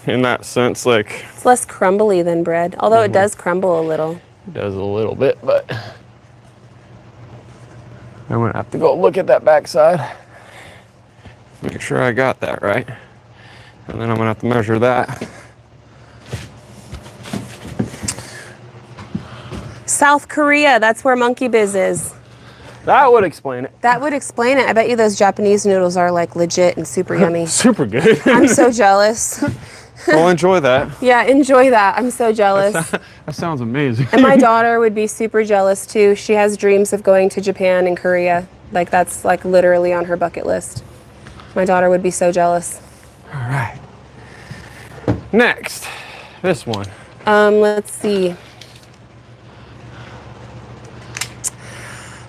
S2: in that sense. Like,
S1: it's less crumbly than bread, although it does crumble a little.
S2: It does a little bit, but I'm gonna have to go look at that backside. Make sure I got that right. And then I'm gonna have to measure that.
S1: South Korea, that's where Monkey Biz is.
S2: That would explain it.
S1: That would explain it. I bet you those Japanese noodles are like legit and super yummy.
S2: Super good.
S1: I'm so jealous.
S2: I'll enjoy that.
S1: Yeah, enjoy that. I'm so jealous.
S2: That sounds amazing.
S1: And my daughter would be super jealous too. She has dreams of going to Japan and Korea. Like that's like literally on her bucket list. My daughter would be so jealous.
S2: All right. Next, this one.
S1: Let's see.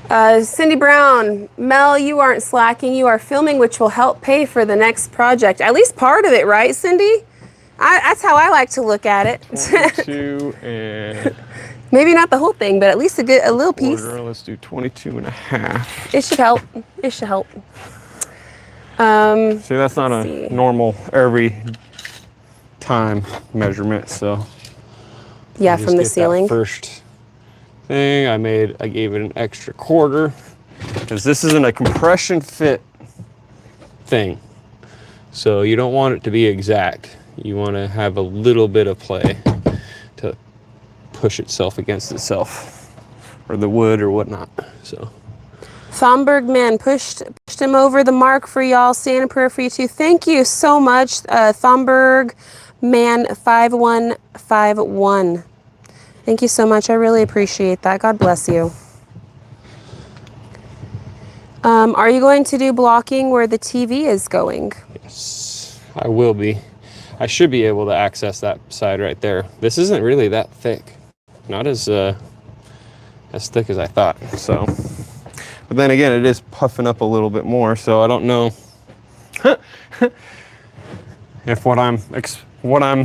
S1: Cindy Brown, Mel, you aren't slacking. You are filming, which will help pay for the next project. At least part of it, right, Cindy? That's how I like to look at it.
S2: 22 and...
S1: Maybe not the whole thing, but at least a little piece.
S2: Let's do 22 and a half.
S1: It should help. It should help.
S2: See, that's not a normal every time measurement, so.
S1: Yeah, from the ceiling.
S2: First thing I gave it an extra quarter because this isn't a compression fit thing. So you don't want it to be exact. You want to have a little bit of play to push itself against itself or the wood or whatnot. So
S1: Thomberg Man pushed him over the mark for y'all. Stand in prayer for you too. Thank you so much, Thomberg Man 5151. Thank you so much. I really appreciate that. God bless you. Are you going to do blocking where the TV is going?
S3: Yes, I will be. I should be able to access that side right there. This isn't really that thick. Not as thick as I thought. So, but then again, it is puffing up a little bit more. So I don't know.
S2: if what I'm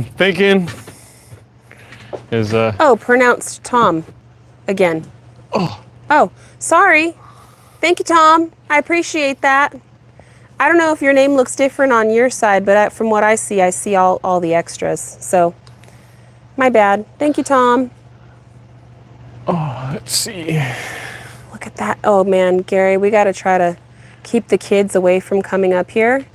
S2: thinking is
S1: Oh, pronounced Tom again. Oh, sorry. Thank you, Tom. I appreciate that. I don't know if your name looks different on your side, but from what I see all the extras. So, my bad. Thank you, Tom.
S2: oh, let's see.
S1: Look at that. Oh, man, Gary, we got to try to keep the kids away from coming up here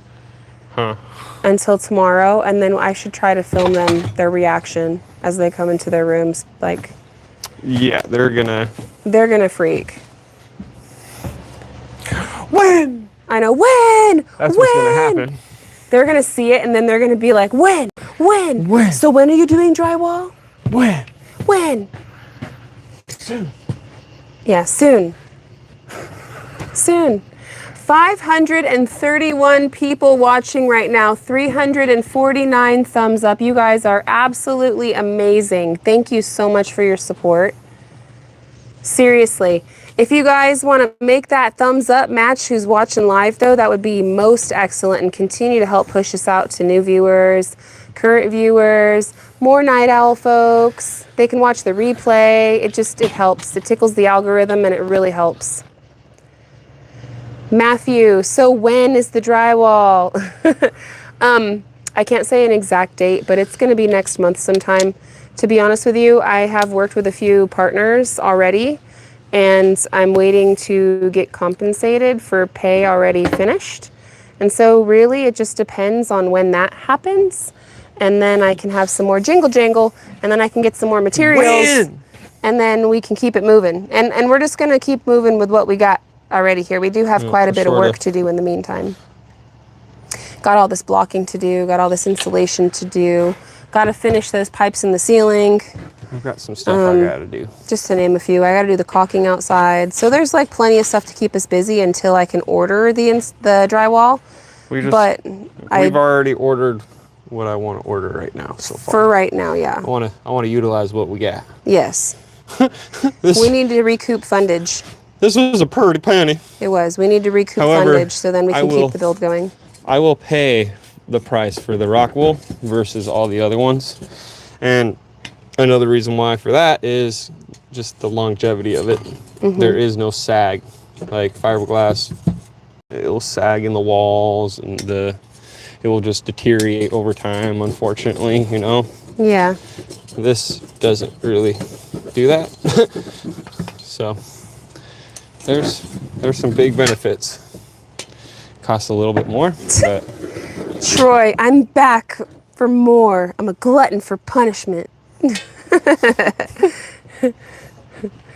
S1: until tomorrow, and then I should try to film them, their reaction as they come into their rooms. Like,
S2: yeah, they're gonna
S1: freak.
S2: When?
S1: I know, when?
S2: That's
S1: when?
S2: what's gonna happen.
S1: They're gonna see it, and then they're gonna be like, when?
S2: When?
S1: So when are you doing drywall?
S2: When?
S1: When?
S2: Soon.
S1: Yeah, soon. Soon. 531 people watching right now, 349 thumbs up. You guys are absolutely amazing. Thank you so much for your support. Seriously. If you guys want to make that thumbs up match who's watching live, though, that would be most excellent and continue to help push us out to new viewers, current viewers, more Night Owl folks. They can watch the replay. It helps. It tickles the algorithm, and it really helps. Matthew, so when is the drywall? I can't say an exact date, but it's going to be next month sometime. To be honest with you, I have worked with a few partners already, and I'm waiting to get compensated for pay already finished. And so really it just depends on when that happens. And then I can have some more jingle jangle, and then I can get some more materials.
S2: When?
S1: And then we can keep it moving. And we're just going to keep moving with what we got already here. We do have quite a bit of work to do in the meantime. Got all this blocking to do, got all this insulation to do, got to finish those pipes in the ceiling.
S3: I've got some stuff I gotta do.
S1: Just to name a few. I got to do the caulking outside. So there's like plenty of stuff to keep us busy until I can order the drywall.
S2: We've already ordered what I want to order right now so far.
S1: For right now, yeah.
S3: I want to utilize what we got.
S1: Yes. We need to recoup fundage.
S3: This was a pretty penny.
S1: It was. We need to recoup fundage so then we can keep the build going.
S3: I will pay the price for the rock wool versus all the other ones. And another reason why for that is just the longevity of it. There is no sag. Like fiberglass, it'll sag in the walls, and it will just deteriorate over time, unfortunately, you know?
S1: Yeah.
S3: This doesn't really do that. So there's some big benefits. Costs a little bit more, but
S1: Troy, I'm back for more. I'm a glutton for punishment.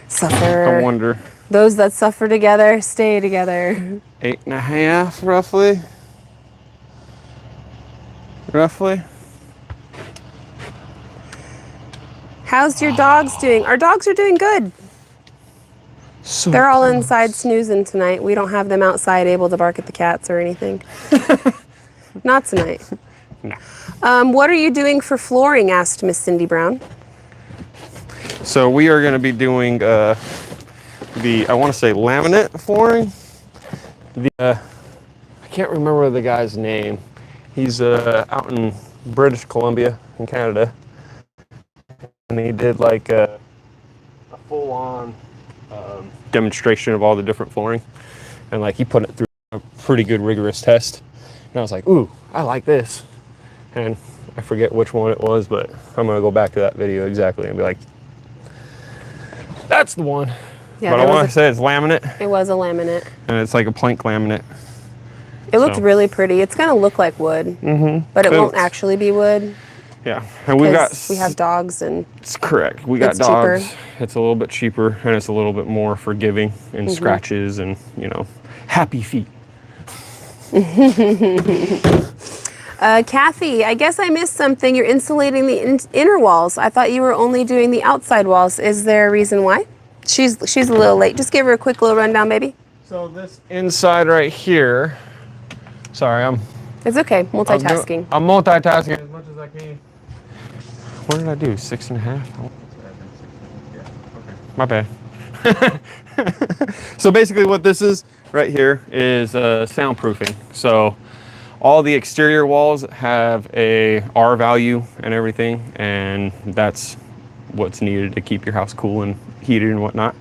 S1: Suffer.
S2: I wonder.
S1: Those that suffer together stay together.
S2: 8.5 roughly.
S1: How's your dogs doing? Our dogs are doing good.
S2: So
S1: They're all inside snoozing tonight. We don't have them outside able to bark at the cats or anything. Not tonight.
S2: No.
S1: What are you doing for flooring? Asked Miss Cindy Brown.
S2: So we are going to be doing I want to say laminate flooring. I can't remember the guy's name. He's out in British Columbia in Canada, and he did like a full-on demonstration of all the different flooring, and like he put it through a pretty good rigorous test. And I was like, ooh, I like this. And I forget which one it was, but I'm gonna go back to that video exactly and be like, that's the one.
S1: Yeah,
S2: but I want to say it's laminate.
S1: It was a laminate.
S2: And it's like a plank laminate.
S1: It looked really pretty. It's gonna look like wood, but it won't actually be wood.
S2: Yeah, and we
S1: have dogs, and
S2: it's correct. We got
S1: it's
S2: dogs.
S1: cheaper.
S2: It's a little bit cheaper, and it's a little bit more forgiving in scratches and happy feet.
S1: Kathy, I guess I missed something. You're insulating the inner walls. I thought you were only doing the outside walls. Is there a reason why? She's a little late. Just give her a quick little rundown, baby.
S2: So this inside right here. Sorry,
S1: It's okay. Multitasking.
S2: I'm multitasking as much as I can. What did I do? 6.5? My bad. So basically what this is right here is soundproofing. So all the exterior walls have a R value and everything, and that's what's needed to keep your house cool and heated and whatnot.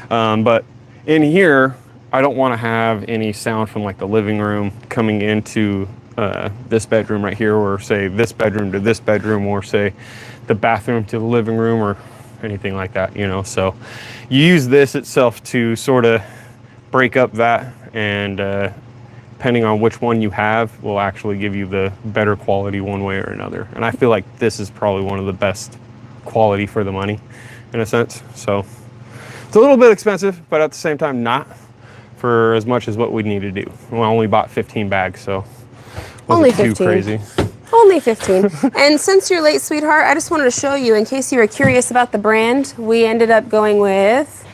S2: But in here, I don't want to have any sound from like the living room coming into this bedroom right here, or say this bedroom to this bedroom, or say the bathroom to the living room, or anything like that, you know. So you use this itself to sort of break up that, and depending on which one you have will actually give you the better quality one way or another. And I feel like this is probably one of the best quality for the money in a sense. So it's a little bit expensive, but at the same time not for as much as what we need to do. We only bought 15 bags, so
S1: only
S2: wasn't
S1: 15.
S2: too crazy.
S1: Only 15. And since you're late, sweetheart, I just wanted to show you, in case you were curious about the brand, we ended up going with,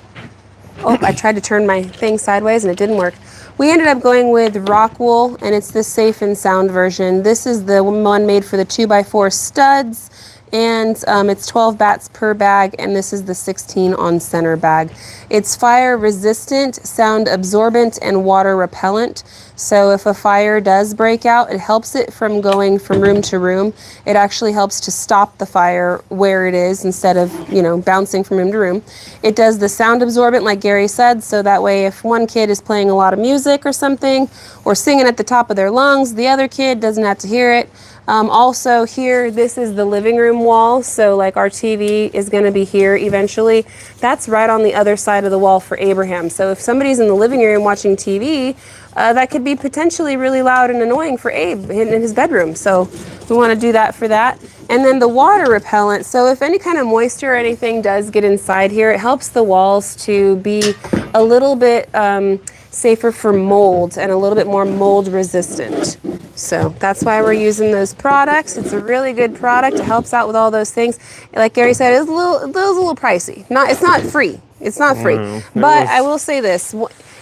S1: oh, I tried to turn my thing sideways and it didn't work. We ended up going with Rockwool, and it's the safe and sound version. This is the one made for the 2x4 studs, and it's 12 bats per bag, and this is the 16 on center bag. It's fire resistant, sound absorbent, and water repellent. So if a fire does break out, it helps it from going from room to room. It actually helps to stop the fire where it is instead of, you know, bouncing from room to room. It does the sound absorbent, like Gary said, so that way if one kid is playing a lot of music or something, or singing at the top of their lungs, the other kid doesn't have to hear it. Also here, this is the living room wall, so like our TV is going to be here eventually. That's right on the other side of the wall for Abraham. So if somebody's in the living room watching TV, that could be potentially really loud and annoying for Abe in his bedroom. So we want to do that for that. And then the water repellent, so if any kind of moisture or anything does get inside here, it helps the walls to be a little bit safer for mold and a little bit more mold resistant. So that's why we're using those products. It's a really good product. It helps out with all those things. Like Gary said, it's a little pricey. It's not free. It's not free. But I will say this.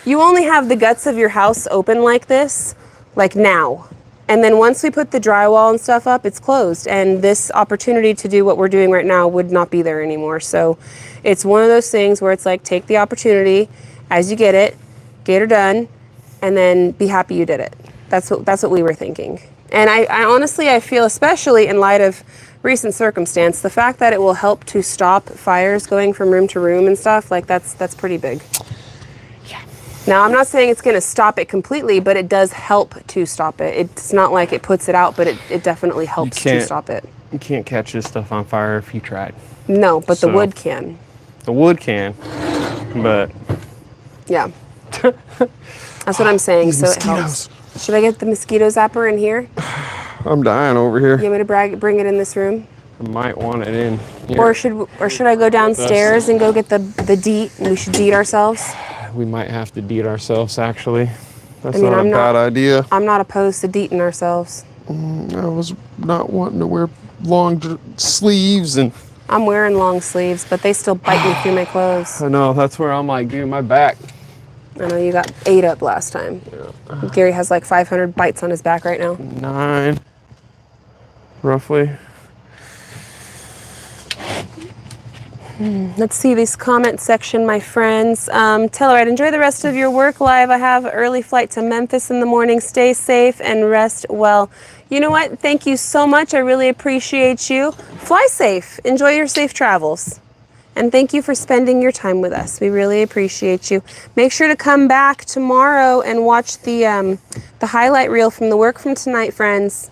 S1: You only have the guts of your house open like this, like now. And then once we put the drywall and stuff up, it's closed. And this opportunity to do what we're doing right now would not be there anymore. So it's one of those things where it's like, take the opportunity as you get her done, and then be happy you did it. That's what we were thinking. And I honestly, I feel, especially in light of recent circumstance, the fact that it will help to stop fires going from room to room and stuff, like that's pretty big. Yeah. Now, I'm not saying it's going to stop it completely, but it does help to stop it. It's not like it puts it out, but it definitely helps to stop it.
S2: You can't catch this stuff on fire if you tried.
S1: No, but the wood can.
S2: The wood can, but...
S1: Yeah. That's what I'm saying, so it helps. Should I get the mosquito zapper in here?
S2: I'm dying over here.
S1: You want me to bring it in this room?
S2: I might want it in here.
S1: Or should I go downstairs and go get the DEET, and we should DEET ourselves?
S2: We might have to DEET ourselves, actually. That's not a bad idea.
S1: I'm not opposed to DEETing ourselves.
S2: I was not wanting to wear long sleeves, and...
S1: I'm wearing long sleeves, but they still bite me through my clothes.
S2: I know, that's where I'm like, dude, my back.
S1: I know you got 8 up last time. Yeah. Gary has like 500 bites on his back right now.
S2: 9, roughly.
S1: Let's see this comment section, my friends. Telluride, enjoy the rest of your work live. I have an early flight to Memphis in the morning. Stay safe and rest well. You know what? Thank you so much. I really appreciate you. Fly safe. Enjoy your safe travels. And thank you for spending your time with us. We really appreciate you. Make sure to come back tomorrow and watch the highlight reel from the work from tonight, friends.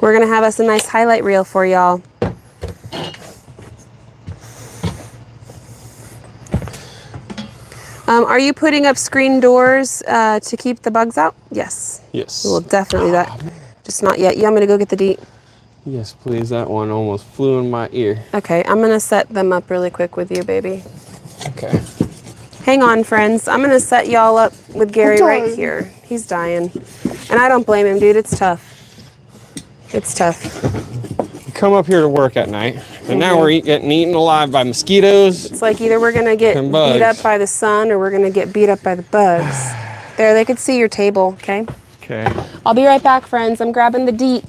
S1: We're gonna have us a nice highlight reel for y'all. Are you putting up screen doors to keep the bugs out? Yes.
S2: Yes.
S1: We'll definitely do that. Just not yet. You want me to go get the DEET?
S2: Yes, please. That one almost flew in my ear.
S1: Okay, I'm gonna set them up really quick with you, baby.
S2: Okay.
S1: Hang on, friends. I'm gonna set y'all up with Gary right here. He's dying. And I don't blame him, dude. It's tough. It's tough.
S2: You come up here to work at night, and now we're getting eaten alive by mosquitoes.
S1: It's like either we're gonna get beat up by the sun or we're gonna get beat up by the bugs. There, they could see your table, okay?
S2: Okay.
S1: I'll be right back, friends. I'm grabbing the DEET.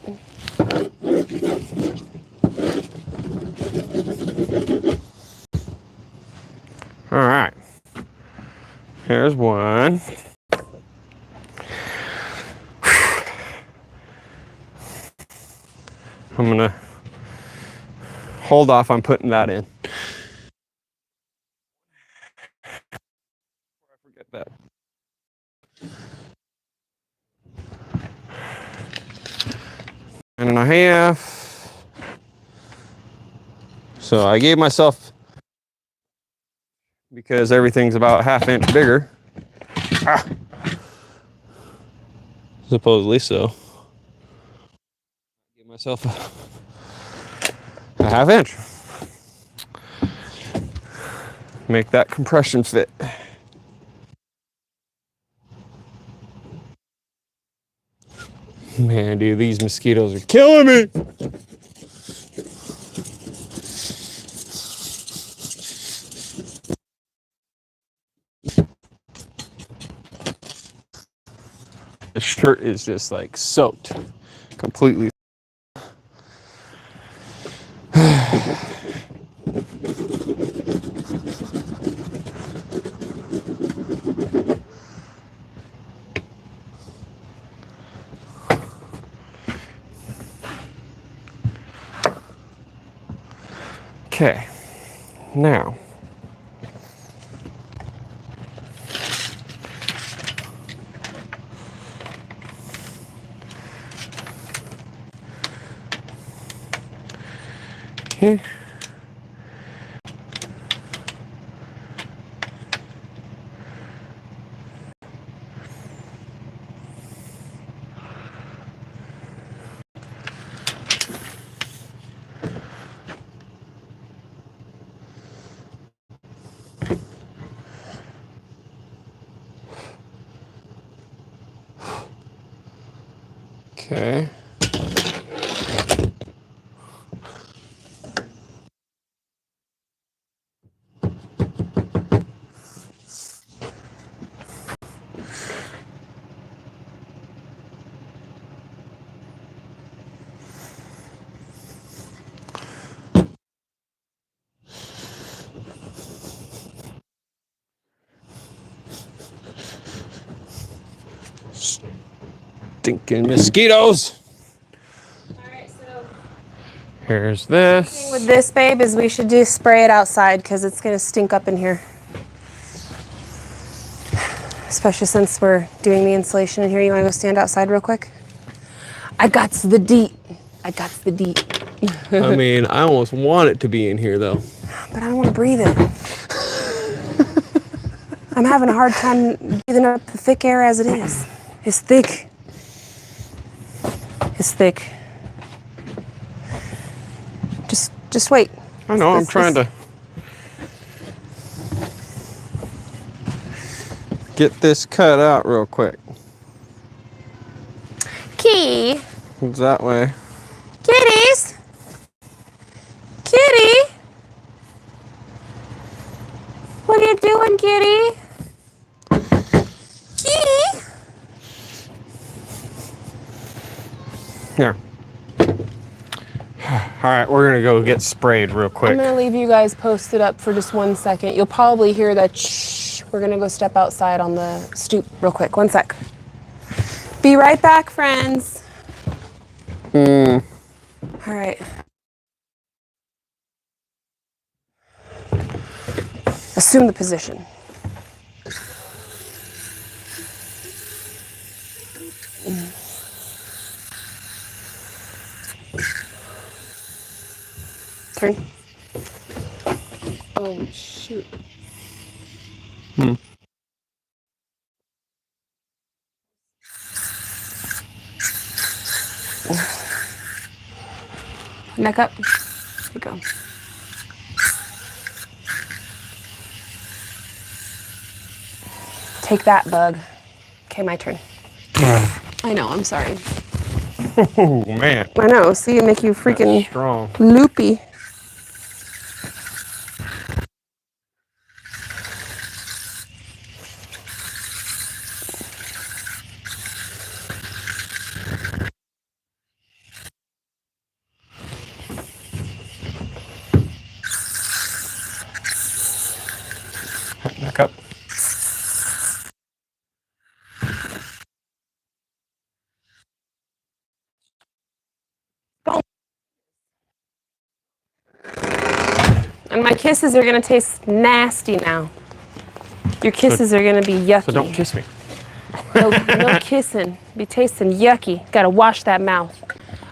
S2: All right. Here's one.
S3: I'm gonna hold off on putting that in. I forget that. And a half. So I gave myself, because everything's about a ½ inch bigger. Ah. Supposedly so. Give myself a ½ inch. Make that compression fit. Man, dude, these mosquitoes are killing me. The shirt is just like soaked completely. Okay, now okay. Okay. Stinking mosquitoes.
S1: Alright, so
S3: Here's
S1: the thing
S3: this.
S1: with this, babe, is we should just spray it outside because it's gonna stink up in here. Especially since we're doing the insulation in here. You wanna go stand outside real quick? I got the deet. I got the deet.
S3: I mean, I almost want it to be in here though.
S1: But I don't want to breathe it. I'm having a hard time breathing up the thick air as it is. It's thick. It's thick. Just wait.
S3: I know, I'm trying to get this cut out real quick.
S1: Key.
S3: It's that way.
S1: Kitties. Kitty. What are you doing, kitty? Kitty.
S3: Here. All right, we're gonna go get sprayed real
S1: I'm
S3: quick.
S1: gonna leave you guys posted up for just 1 second. You'll probably hear that shh. We're gonna go step outside on the stoop real quick. 1 sec. Be right back, friends. All right. Assume the position. Turn. Oh, shoot. Neck up. There you go. Take that, bug. Okay, my turn. I know, I'm sorry.
S3: Oh man,
S1: I know, see, it make you freaking
S3: that's strong.
S1: loopy.
S3: Back up.
S1: My kisses are gonna taste nasty now. Your kisses are gonna be yucky.
S2: So don't kiss me.
S1: No kissing. Be tasting yucky. Gotta wash that mouth.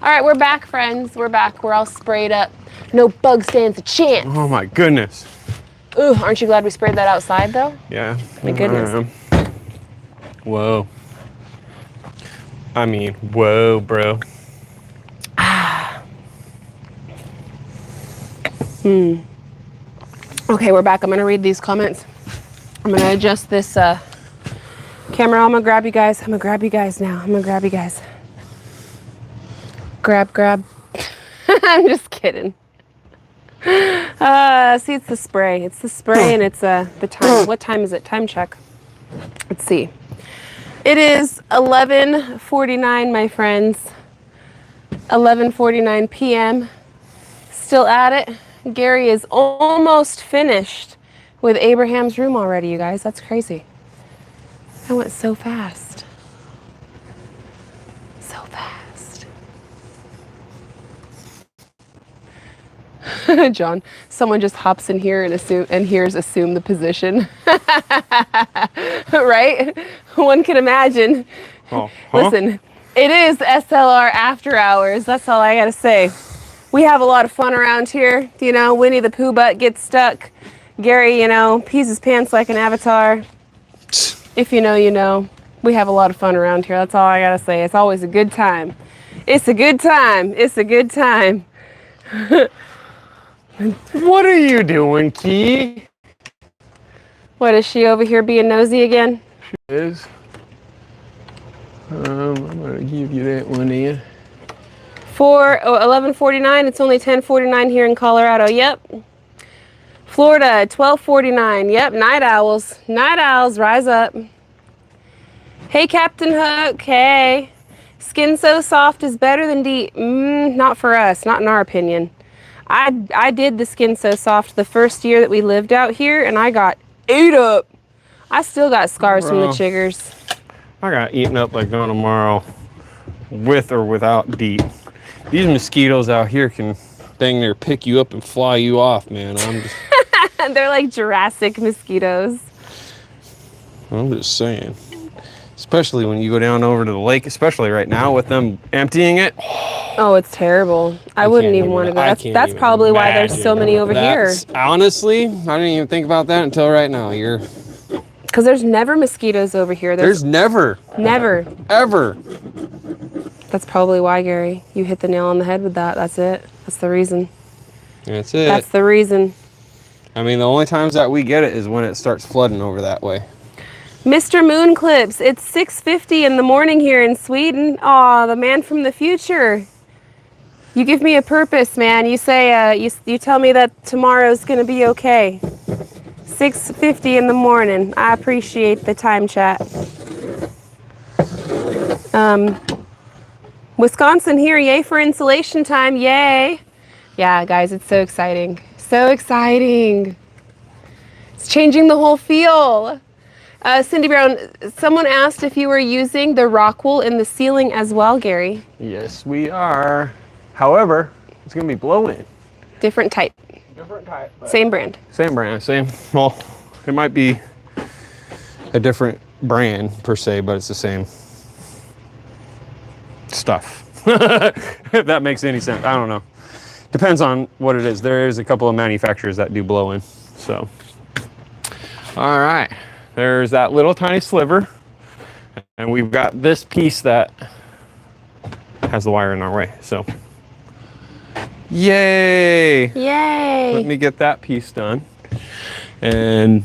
S1: All right, we're back, friends. We're back. We're all sprayed up. No bug stands a chance.
S2: Oh my goodness.
S1: Ooh, aren't you glad we sprayed that outside though?
S2: Yeah.
S1: My goodness.
S2: Whoa. I mean, whoa, bro.
S1: Okay, we're back. I'm gonna read these comments. I'm gonna adjust this camera. I'm gonna grab you guys. I'm gonna grab you guys now. I'm gonna grab you guys. Grab. I'm just kidding. See, it's the spray. It's the spray and it's the time. What time is it? Time check. Let's see. It is 11:49, my friends. 11:49 p.m. Still at it. Gary is almost finished with Abraham's room already, you guys. That's crazy. That went so fast. So fast. John, someone just hops in here and assume the position. Right? One can imagine.
S2: Oh,
S1: Listen, it is SLR after hours. That's all I gotta say. We have a lot of fun around here. You know, Winnie the Pooh butt gets stuck. Gary, you know, pees his pants like an avatar. If you know, you know. We have a lot of fun around here. That's all I gotta say. It's always a good time. It's a good time. It's a good time.
S2: What are you doing, Key?
S1: What, is she over here being nosy again?
S2: She is. I'm gonna give you that one in.
S1: 11:49. It's only 10:49 here in Colorado. Yep. Florida, 12:49. Yep. Night owls. Night owls, rise up. Hey, Captain Hook. Hey. Skin so soft is better than deep. Not for us. Not in our opinion. I did the Skin So Soft the first year that we lived out here, and I got ate up. I still got scars from the chiggers.
S2: I got eaten up like no tomorrow, with or without DEET. These mosquitoes out here can dang near pick you up and fly you off, man. I'm just
S1: They're like Jurassic mosquitoes.
S2: I'm just saying. Especially when you go down over to the lake, especially right now with them emptying it.
S1: Oh, it's terrible. I wouldn't even want to go. That's probably why there's so many over here.
S2: Honestly, I didn't even think about that until right now.
S1: Because there's never mosquitoes over here.
S2: There's never.
S1: Never.
S2: Ever.
S1: That's probably why, Gary. You hit the nail on the head with that. That's it. That's the reason.
S2: That's it.
S1: That's the reason.
S2: I mean, the only times that we get it is when it starts flooding over that way.
S1: Mr. Moon Clips, it's 6:50 in the morning here in Sweden. Aw, the man from the future. You give me a purpose, man. You say, you tell me that tomorrow's gonna be okay. 6:50 in the morning. I appreciate the time chat. Wisconsin here, yay for insulation time, yay. Yeah, guys, it's so exciting. So exciting. It's changing the whole feel. Cindy Brown, someone asked if you were using the rock wool in the ceiling as well, Gary.
S2: Yes, we are. However, it's going to be blow-in.
S1: Different type.
S2: Different type.
S1: Same brand.
S2: Same brand, same. Well, it might be a different brand per se, but it's the same stuff. If that makes any sense. I don't know. Depends on what it is. There is a couple of manufacturers that do blow-in. So, all right. There's that little tiny sliver, and we've got this piece that has the wire in our way. So, yay!
S1: Yay!
S2: Let me get that piece done. And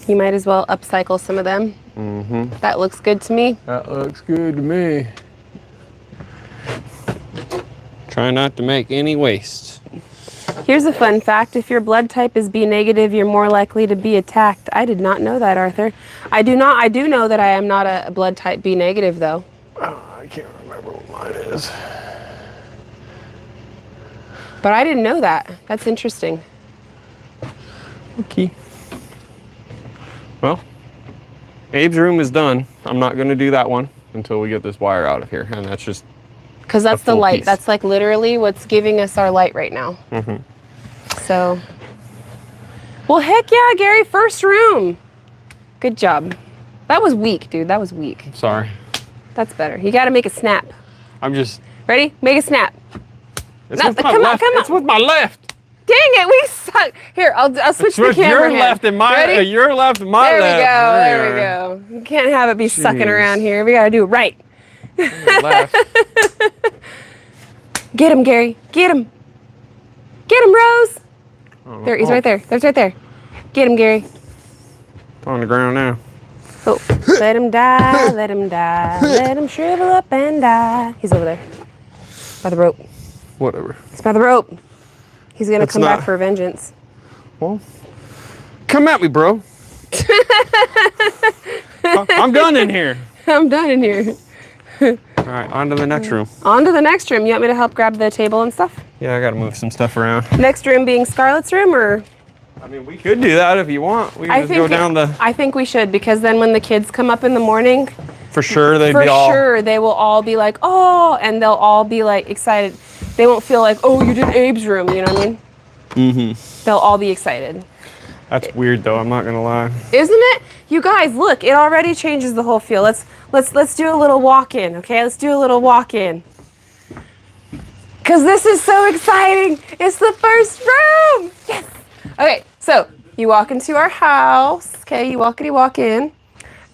S1: you might as well upcycle some of them.
S2: Mm-hmm.
S1: That looks good to me.
S2: That looks good to me. Try not to make any waste.
S1: Here's a fun fact. If your blood type is B negative, you're more likely to be attacked. I did not know that, Arthur. I do know that I am not a blood type B negative, though.
S2: Oh, I can't remember what mine is.
S1: But I didn't know that. That's interesting.
S2: Okay. Well, Abe's room is done. I'm not going to do that one until we get this wire out of here. And that's just
S1: because that's the light.
S2: Piece.
S1: That's like literally what's giving us our light right now.
S2: Mm-hmm.
S1: So, well, heck yeah, Gary, first room. Good job. That was weak, dude. That was weak.
S2: Sorry.
S1: That's better. You got to make a snap.
S2: I'm just.
S1: Ready? Make a snap.
S2: It's with my left. It's with my left.
S1: Dang it, we suck. Here, I'll switch the camera.
S2: Your left and my. Your left and my left.
S1: There we go. You can't have it be sucking around here. We got to do it right.
S2: Left.
S1: Get him, Gary. Get him. Get him, Rose. There, he's right there. There's right there. Get him, Gary.
S2: On the ground now.
S1: Oh, let him die, let him die, let him shrivel up and die. He's over there. By the rope.
S2: Whatever.
S1: He's by the rope. He's going to come back for vengeance.
S2: Well, come at me, bro. I'm done in here.
S1: I'm done in here.
S2: All right, on to the next room.
S1: On to the next room. You want me to help grab the table and stuff?
S2: Yeah, I got to move some stuff around.
S1: Next room being Scarlett's room, or?
S2: I mean, we could do that if you want. We can just go down the...
S1: I think we should, because then when the kids come up in the morning...
S2: For sure, they
S1: will all be like, oh, and they'll all be like excited. They won't feel like, oh, you did Abe's room, you know what I mean? Mm-hmm. They'll all be excited.
S2: That's weird, though. I'm not gonna lie.
S1: Isn't it? You guys, look, it already changes the whole feel. Let's do a little walk-in, okay? Let's do a little walk-in. Because this is so exciting. It's the first room. Yes. Okay, so you walk into our house, okay? You walk in,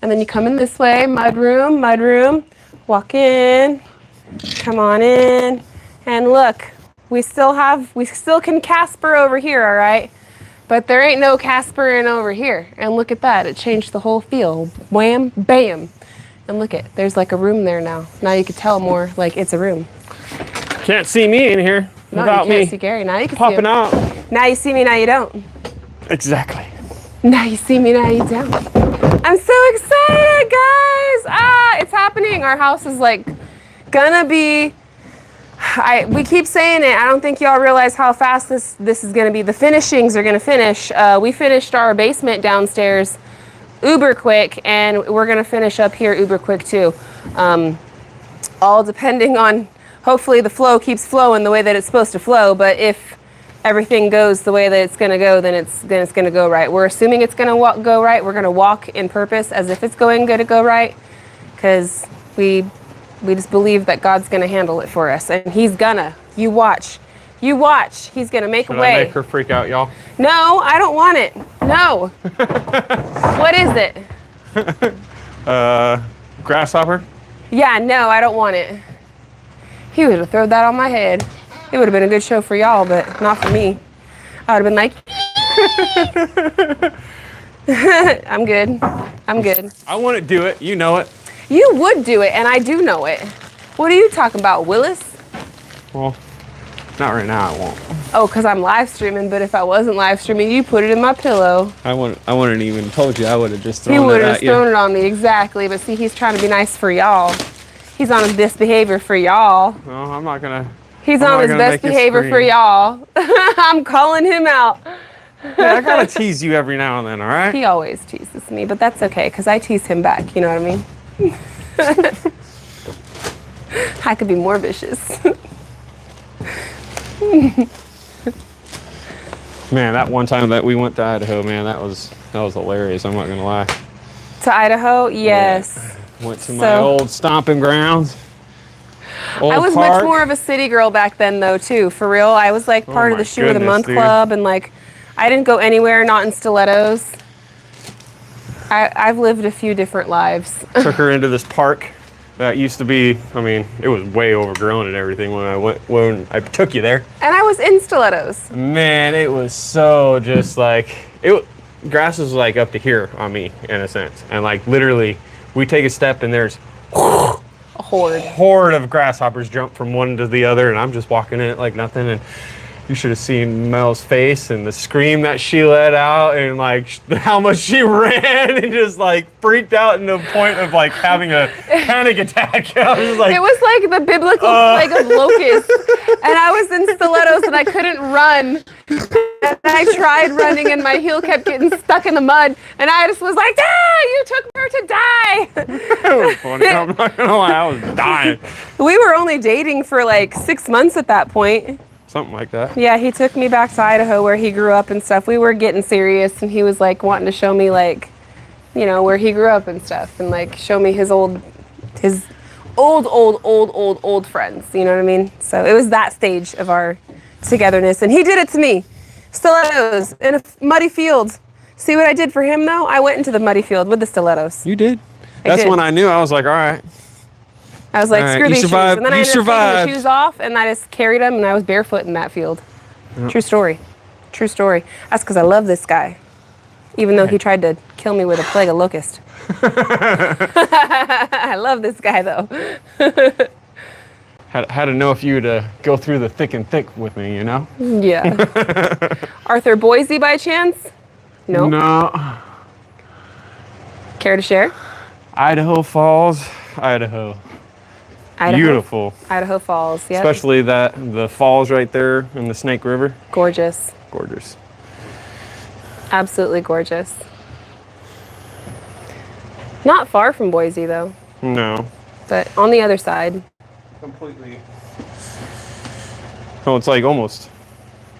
S1: and then you come in this way, mud room, walk in, come on in, and look, we still can Casper over here, all right? But there ain't no Casper in over here. And look at that, it changed the whole feel. Wham, bam. And look it, there's like a room there now. Now you can tell more like it's a room.
S2: Can't see me in here without
S1: you can't
S2: me
S1: see Gary. Now you can
S2: popping
S1: see
S2: out.
S1: Now you see me, now you don't.
S2: Exactly.
S1: Now you see me, now you don't. I'm so excited, guys. It's happening. Our house is like gonna be, we keep saying it. I don't think y'all realize how fast this is gonna be. The finishings are gonna finish. We finished our basement downstairs uber quick, and we're gonna finish up here uber quick too. All depending on, hopefully the flow keeps flowing the way that it's supposed to flow, but if everything goes the way that it's going to go, then it's going to go right. We're assuming it's going to go right. We're going to walk in purpose as if it's going to go right, because we just believe that God's going to handle it for us, and He's gonna. You watch. He's going to make a way.
S2: Should I make her freak out, y'all?
S1: No, I don't want it. No. What is it?
S2: Grasshopper?
S1: Yeah, no, I don't want it. He would have thrown that on my head. It would have been a good show for y'all, but not for me. I would have been like, I'm good.
S2: I want to do it. You know it.
S1: You would do it, and I do know it. What are you talking about, Willis?
S2: Well, not right now, I won't.
S1: Oh, because I'm live streaming, but if I wasn't live streaming, you put it in my pillow.
S2: I wouldn't even told you. I would have just thrown it at you.
S1: He would have thrown it on me, exactly. But see, he's trying to be nice for y'all. He's on his best behavior for y'all.
S2: No, I'm not gonna.
S1: He's on his best behavior for y'all. I'm calling him out.
S2: Yeah, I gotta tease you every now and then, all right?
S1: He always teases me, but that's okay, because I tease him back, you know what I mean? I could be more vicious.
S2: Man, that one time that we went to Idaho, man, that was hilarious, I'm not gonna lie.
S1: To Idaho? Yes.
S2: Yeah. Went to my old stomping grounds.
S1: I was much more of a city girl back then, though, too. For real, I was like part of the Shoe of the Month club, and like, I didn't go anywhere not in stilettos. I've lived a few different lives.
S2: Took her into this park that used to be. I mean, it was way overgrown and everything when I took you there.
S1: And I was in stilettos.
S2: Man, it was so just like grass was like up to here on me in a sense, and like literally, we take a step and there's.
S1: A
S2: horde of grasshoppers jump from one to the other, and I'm just walking in it like nothing. And you should have seen Mel's face and the scream that she let out, and like how much she ran and just like freaked out to the point of like having a panic attack. I was like,
S1: it was like the biblical plague of locusts, and I was in stilettos and I couldn't run. And I tried running, and my heel kept getting stuck in the mud, and I just was like, "Ah, you took her to die."
S2: It was funny. I'm not gonna lie, I was dying.
S1: We were only dating for like 6 months at that point.
S3: Something like that.
S1: Yeah, he took me back to Idaho where he grew up and stuff. We were getting serious, and he was like wanting to show me like, you know, where he grew up and stuff, and like show me his old friends. You know what I mean? So it was that stage of our togetherness, and he did it to me. Stilettos in a muddy field. See what I did for him though? I went into the muddy field with the stilettos.
S3: You did. That's when I knew. I was like, all right.
S1: I was like,
S3: All right,
S1: screw
S3: you
S1: these
S3: survived.
S1: shoes. And then I
S3: You
S1: ended up taking
S3: survived.
S1: the shoes off, and I just carried them, and I was barefoot in that field. Yep. True story. True story. That's because I love this guy, even though he tried to kill me with a plague of locust. I love this guy, though.
S3: Had to know if you would go through the thick and thick with me, you know?
S1: Yeah. Arthur Boise, by chance? Nope.
S3: No.
S1: Care to share?
S3: Idaho Falls, Idaho. Beautiful.
S1: Idaho Falls, yeah.
S3: Especially the falls right there in the Snake River.
S1: Gorgeous.
S3: Gorgeous.
S1: Absolutely gorgeous. Not far from Boise, though.
S3: No.
S1: But on the other side.
S3: Completely. Oh, it's like almost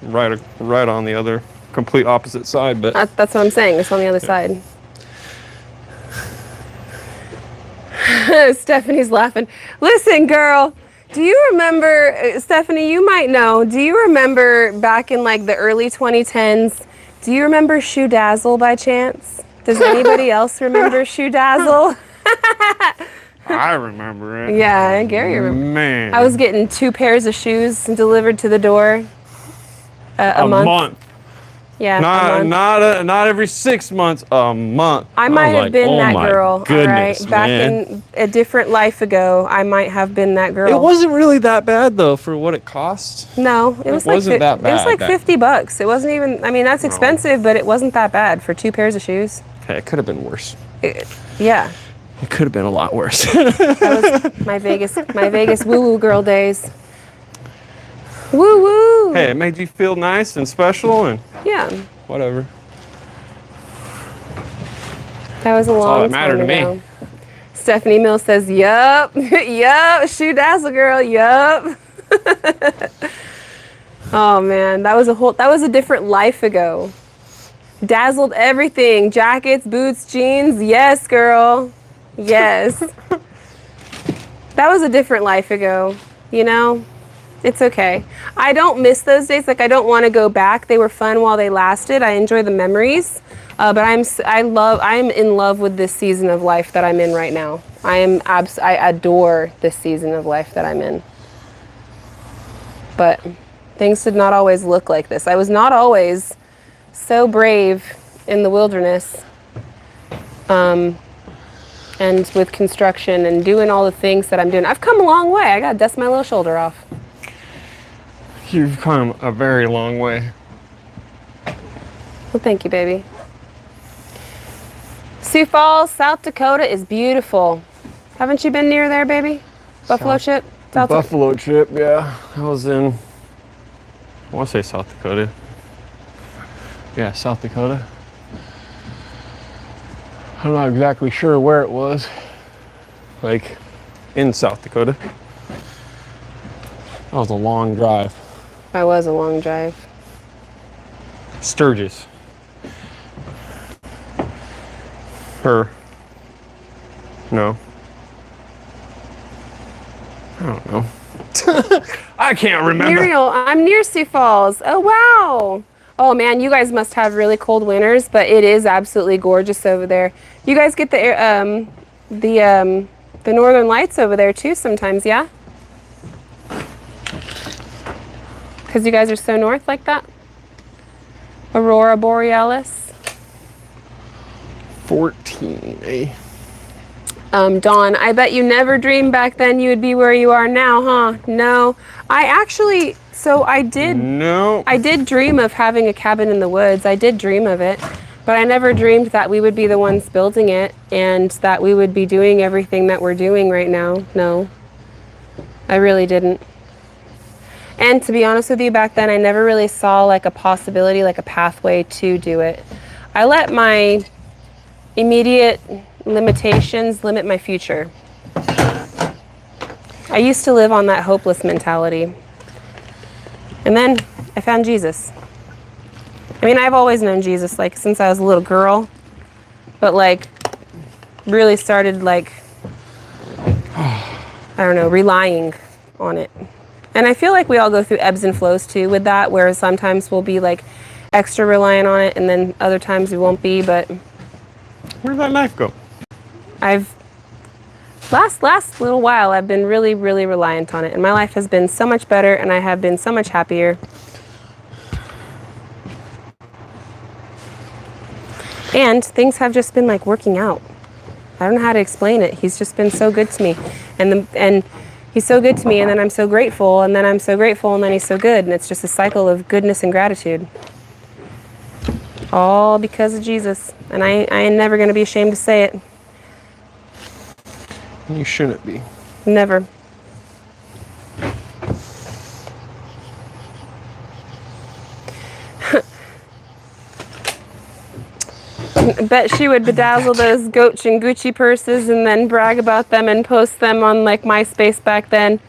S3: right on the other, complete opposite side, but
S1: That's what I'm saying. It's on the other side. Stephanie's laughing. Listen, girl, do you remember, Stephanie, you might know, do you remember back in like the early 2010s, do you remember Shoe Dazzle by chance? Does anybody else remember Shoe Dazzle?
S3: I remember it.
S1: Yeah, Gary remembers.
S3: Man.
S1: I was getting 2 pairs of shoes delivered to the door a month. Yeah, a month.
S3: Not every 6 months, a month.
S1: I might have been that girl.
S3: Goodness,
S1: all right, back in a different life ago, I might have been that girl.
S3: It wasn't really that bad though for what it cost.
S1: No, it
S3: wasn't that bad.
S1: It was like $50. It wasn't even. I mean, that's expensive, but it wasn't that bad for 2 pairs of shoes.
S3: Okay, it could have been worse.
S1: Yeah.
S3: It could have been a lot worse.
S1: That was my Vegas woo-woo girl days. Woo-woo!
S3: Hey, it made you feel nice and special and
S1: Yeah.
S3: whatever.
S1: That was a long
S3: all that
S1: time
S3: mattered to
S1: ago.
S3: me.
S1: Stephanie Mills says, yup, yup, Shoe Dazzle girl, yup. Oh man, that was a different life ago. Dazzled everything, jackets, boots, jeans, yes girl, yes. That was a different life ago, you know? It's okay. I don't miss those days. Like, I don't want to go back. They were fun while they lasted. I enjoy the memories. But I'm in love with this season of life that I'm in right now. I adore this season of life that I'm in. But things did not always look like this. I was not always so brave in the wilderness. And with construction and doing all the things that I'm doing. I've come a long way. I gotta dust my little shoulder off.
S3: You've come a very long way.
S1: Well, thank you, baby. Sioux Falls, South Dakota is beautiful. Haven't you been near there, baby? Buffalo Chip?
S3: Buffalo Chip, yeah. I was in, I want to say South Dakota. Yeah, South Dakota. I'm not exactly sure where it was. Like, in South Dakota. That was a long drive.
S1: That was a long drive.
S3: Sturgis. No. I don't know. I can't remember.
S1: Muriel, I'm near Sioux Falls. Oh, wow. Oh, man, you guys must have really cold winters, but it is absolutely gorgeous over there. You guys get the northern lights over there, too, sometimes, yeah? Because you guys are so north like that? Aurora Borealis?
S3: 14, eh?
S1: Dawn, I bet you never dreamed back then you would be where you are now, huh? No. I did dream of having a cabin in the woods. I did dream of it. But I never dreamed that we would be the ones building it and that we would be doing everything that we're doing right now. No. I really didn't. And to be honest with you, back then I never really saw like a possibility, like a pathway to do it. I let my immediate limitations limit my future. I used to live on that hopeless mentality. And then I found Jesus. I mean, I've always known Jesus, like, since I was a little girl. But, like, really started, like, I don't know, relying on it. And I feel like we all go through ebbs and flows, too, with that, where sometimes we'll be, like, extra reliant on it, and then other times we won't be, but...
S2: Where'd that knife go?
S1: Last little while, I've been really, really reliant on it, and my life has been so much better, and I have been so much happier. And things have just been, like, working out. I don't know how to explain it. He's just been so good to me, and he's so good to me, and then I'm so grateful, and then I'm so grateful, and then he's so good, and it's just a cycle of goodness and gratitude. All because of Jesus, and I ain't never gonna be ashamed to say it.
S3: You shouldn't be.
S1: Never. Bet she would bedazzle those Goach and Gucci purses and then brag about them and post them on, like, MySpace back then.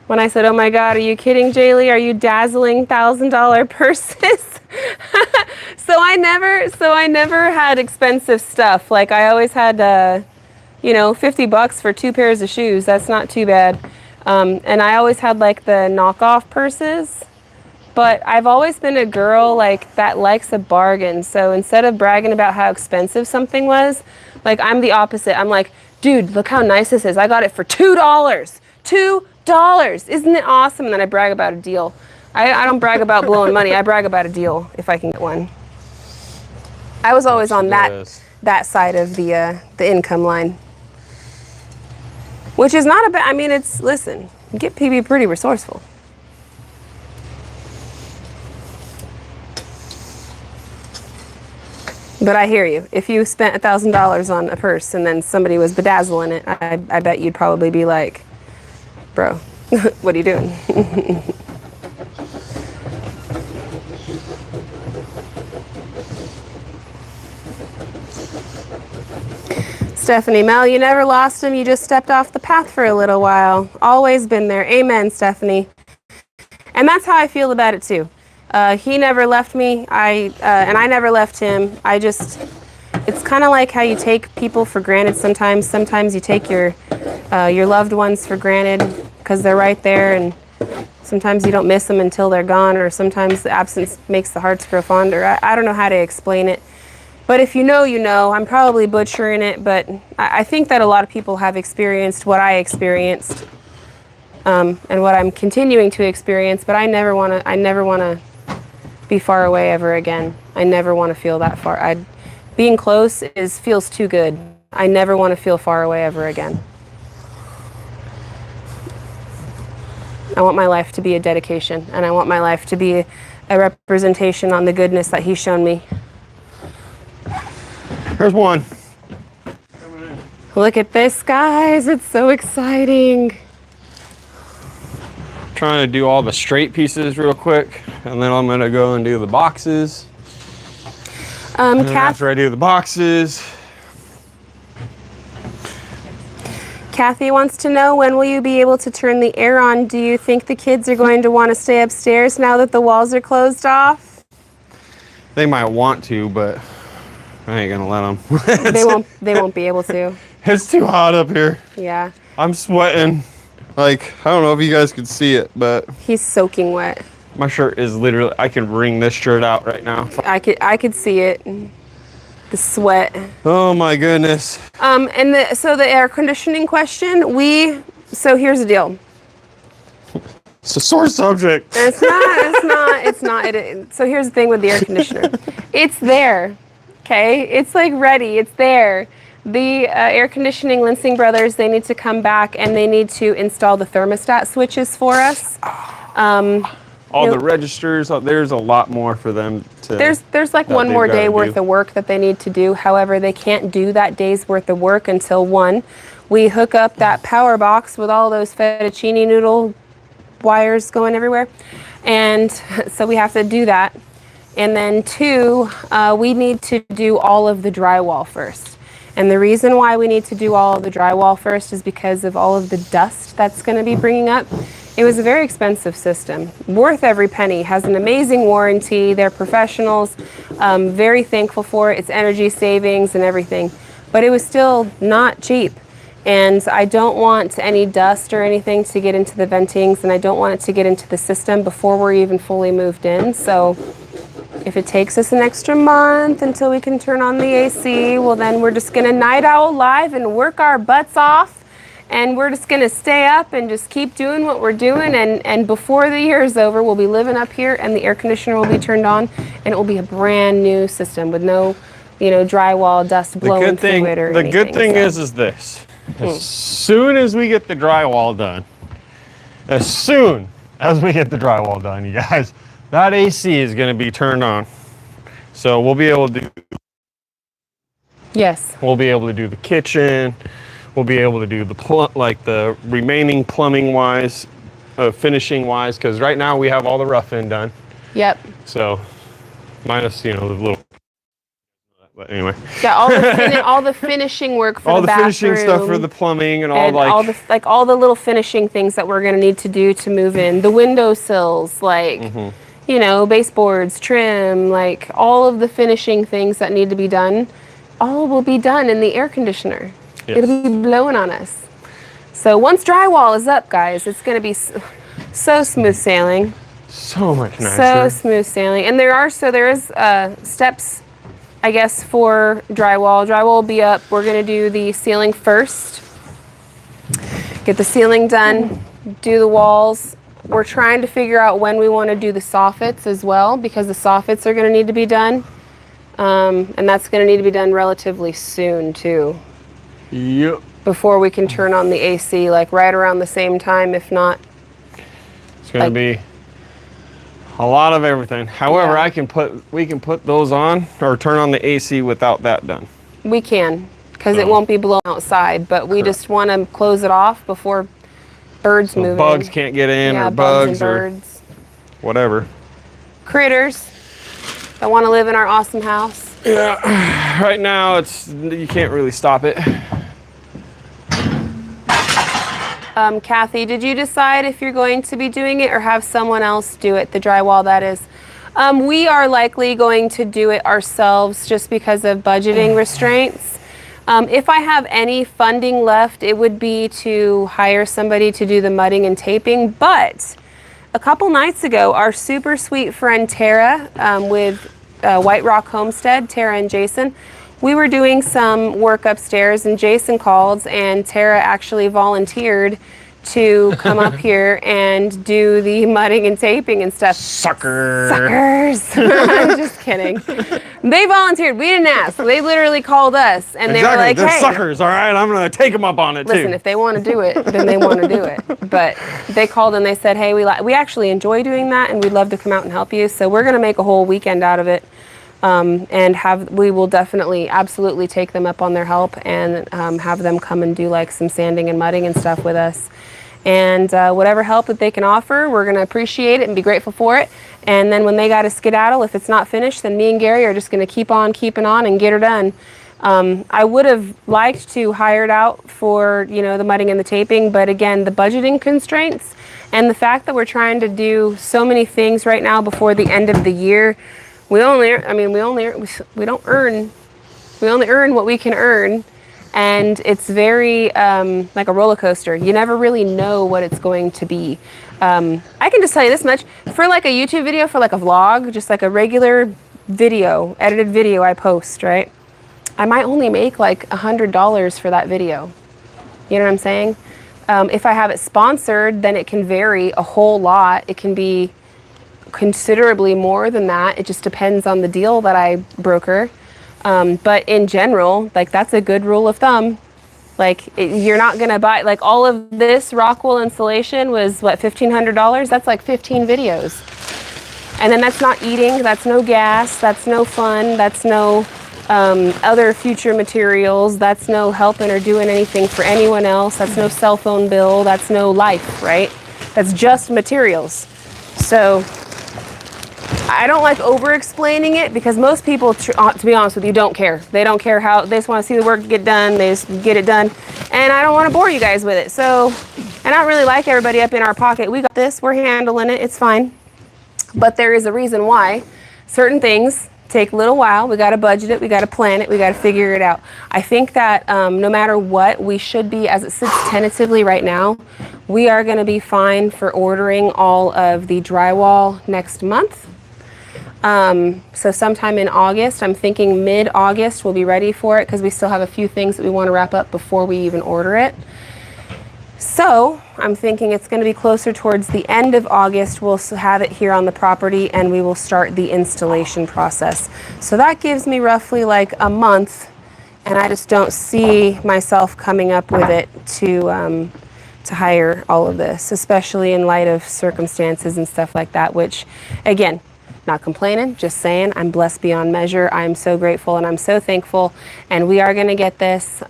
S1: When I said, "Oh my God, are you kidding, Jaylee? Are you dazzling $1,000 purses?" So I never had expensive stuff. Like, I always had, $50 for 2 pairs of shoes. That's not too bad. And I always had, like, the knockoff purses. But I've always been a girl, like, that likes a bargain. So instead of bragging about how expensive something was, like, I'm the opposite. I'm like, dude, look how nice this is. I got it for $2. $2. Isn't it awesome? And then I brag about a deal. I don't brag about blowing money. I brag about a deal if I can get one. I was always on that side of the income line. Which is not a bad, I mean, listen, get PB pretty resourceful. But I hear you. If you spent $1,000 on a purse and then somebody was bedazzling it, I bet you'd probably be like, bro, what are you doing? Stephanie, Mel, you never lost him. You just stepped off the path for a little while. Always been there. Amen, Stephanie. And that's how I feel about it, too. He never left me, and I never left him. It's kind of like how you take people for granted sometimes. Sometimes you take your loved ones for granted because they're right there, and sometimes you don't miss them until they're gone, or sometimes the absence makes the hearts grow fonder. I don't know how to explain it. But if you know, you know. I'm probably butchering it, but I think that a lot of people have experienced what I experienced, and what I'm continuing to experience, but I never want to be far away ever again. I never want to feel that far. Being close feels too good. I never want to feel far away ever again. I want my life to be a dedication, and I want my life to be a representation on the goodness that he's shown me.
S2: There's one.
S1: Look at this, guys. It's so exciting.
S3: Trying to do all the straight pieces real quick, and then I'm gonna go and do the boxes. And after I do the boxes,
S1: Kathy wants to know, when will you be able to turn the air on? Do you think the kids are going to want to stay upstairs now that the walls are closed off?
S3: they might want to, but I ain't gonna let them.
S1: They won't be able to.
S3: It's too hot up here.
S1: Yeah.
S3: I'm sweating. Like, I don't know if you guys could see it, but
S1: He's soaking wet.
S3: my shirt is literally, I can wring this shirt out right now.
S1: I could see it. The sweat.
S3: Oh my goodness.
S1: So the air conditioning question, so here's the deal.
S3: It's a sore subject.
S1: It's not. So here's the thing with the air conditioner. It's there, okay? It's like ready, it's there. The air conditioning Linsing Brothers, they need to come back and they need to install the thermostat switches for us.
S3: All the registers, there's a lot more for them to...
S1: There's like one more day worth of work that they need to do. However, they can't do that day's worth of work until 1. We hook up that power box with all those fettuccine noodle wires going everywhere. And so we have to do that. And then 2, we need to do all of the drywall first. And the reason why we need to do all of the drywall first is because of all of the dust that's going to be bringing up. It was a very expensive system, worth every penny, has an amazing warranty, they're professionals, very thankful for it, it's energy savings and everything, but it was still not cheap. And I don't want any dust or anything to get into the ventings, and I don't want it to get into the system before we're even fully moved in. So if it takes us an extra month until we can turn on the AC, well then we're just gonna night owl live and work our butts off, and we're just gonna stay up and just keep doing what we're doing, and before the year is over, we'll be living up here and the air conditioner will be turned on, and it will be a brand new system with no, you know, drywall dust blowing through it or anything.
S2: The good thing is this. As soon as we get the drywall done, you guys, that AC is going to be turned on. So we'll be able to do.
S1: Yes.
S2: We'll be able to do the kitchen. We'll be able to do the remaining plumbing wise, finishing wise, because right now we have all the rough in done.
S1: Yep.
S2: So minus, you know, the little. But anyway.
S1: Yeah, all the finishing work for
S2: all
S1: the
S2: finishing
S1: bathroom,
S2: stuff for the plumbing and all
S1: all the little finishing things that we're gonna need to do to move in. The windowsills, like you know, baseboards, trim, like all of the finishing things that need to be done, all will be done in the air conditioner. Yes. It'll be blowing on us. So once drywall is up, guys, it's gonna be so smooth sailing.
S2: So much nicer.
S1: So smooth sailing, and there is steps, I guess, for drywall. Drywall will be up. We're gonna do the ceiling first. Get the ceiling done, do the walls. We're trying to figure out when we wanna do the soffits as well, because the soffits are gonna need to be done. And that's gonna need to be done relatively soon too.
S2: Yep.
S3: before we can turn on the AC, like right around the same time, if not.
S2: It's going to be a lot of everything. However, yeah. we can put those on or turn on the AC without that done.
S3: We can, because it won't be blowing outside, but we just want to close it off before birds move in.
S2: Bugs can't get in, or bugs or birds. Whatever.
S3: Critters that want to live in our awesome house.
S2: Yeah, right now you can't really stop it.
S3: Kathy, did you decide if you're going to be doing it or have someone else do it, the drywall that is? We are likely going to do it ourselves just because of budgeting restraints. If I have any funding left, it would be to hire somebody to do the mudding and taping. But a couple nights ago, our super sweet friend Theyre with White Rock Homestead, Theyre and Jason, we were doing some work upstairs and Jason called and Theyre actually volunteered to come up here and do the mudding and taping and stuff. Suckers! I'm just kidding. They volunteered. We didn't ask. They literally called us and they were like,
S2: they're
S3: hey.
S2: Suckers, all right? I'm going to take them up on it,
S3: Listen, if they want to do it, then they want to do it. But they called and they said, hey, we actually enjoy doing that and we'd love to come out and help you. So we're going to make a whole weekend out of it. And we will definitely, absolutely take them up on their help and have them come and do like some sanding and mudding and stuff with us. And whatever help that they can offer, we're going to appreciate it and be grateful for it. And then when they got to skedaddle, if it's not finished, then me and Gary are just going to keep on keeping on and get her done. I would have liked to hire it out for, the mudding and the taping, but again, the budgeting constraints and the fact that we're trying to do so many things right now before the end of the year, we only earn what we can earn, and it's very like a roller coaster. You never really know what it's going to be. I can just tell you this much: for like a YouTube video, for like a vlog, just like a regular video, edited video I post, right? I might only make like $100 for that video. You know what I'm saying? If I have it sponsored, then it can vary a whole lot. It can be considerably more than that. It just depends on the deal that I broker. But in general, like that's a good rule of thumb. Like you're not gonna buy, like all of this rock wool insulation was what, $1,500? That's like 15 videos. And then that's not eating, that's no gas, that's no fun, that's no other future materials, that's no helping or doing anything for anyone else, that's no cell phone bill, that's no life, right? That's just materials. So I don't like over-explaining it because most people, to be honest with you, don't care. They don't care how, they just want to see the work get done, they just get it done. And I don't want to bore you guys with it. So
S1: And I don't really like everybody up in our pocket. We got this, we're handling it, it's fine. But there is a reason why certain things take a little while. We got to budget it, we got to plan it, we got to figure it out. I think that no matter what, we should be, as it sits tentatively right now, we are going to be fine for ordering all of the drywall next month. So sometime in August, I'm thinking mid-August we'll be ready for it, because we still have a few things that we want to wrap up before we even order it. So I'm thinking it's going to be closer towards the end of August. We'll have it here on the property and we will start the installation process. So that gives me roughly like a month, and I just don't see myself coming up with it to hire all of this, especially in light of circumstances and stuff like that, which, again, not complaining, just saying I'm blessed beyond measure. I'm so grateful and I'm so thankful, and we are going to get this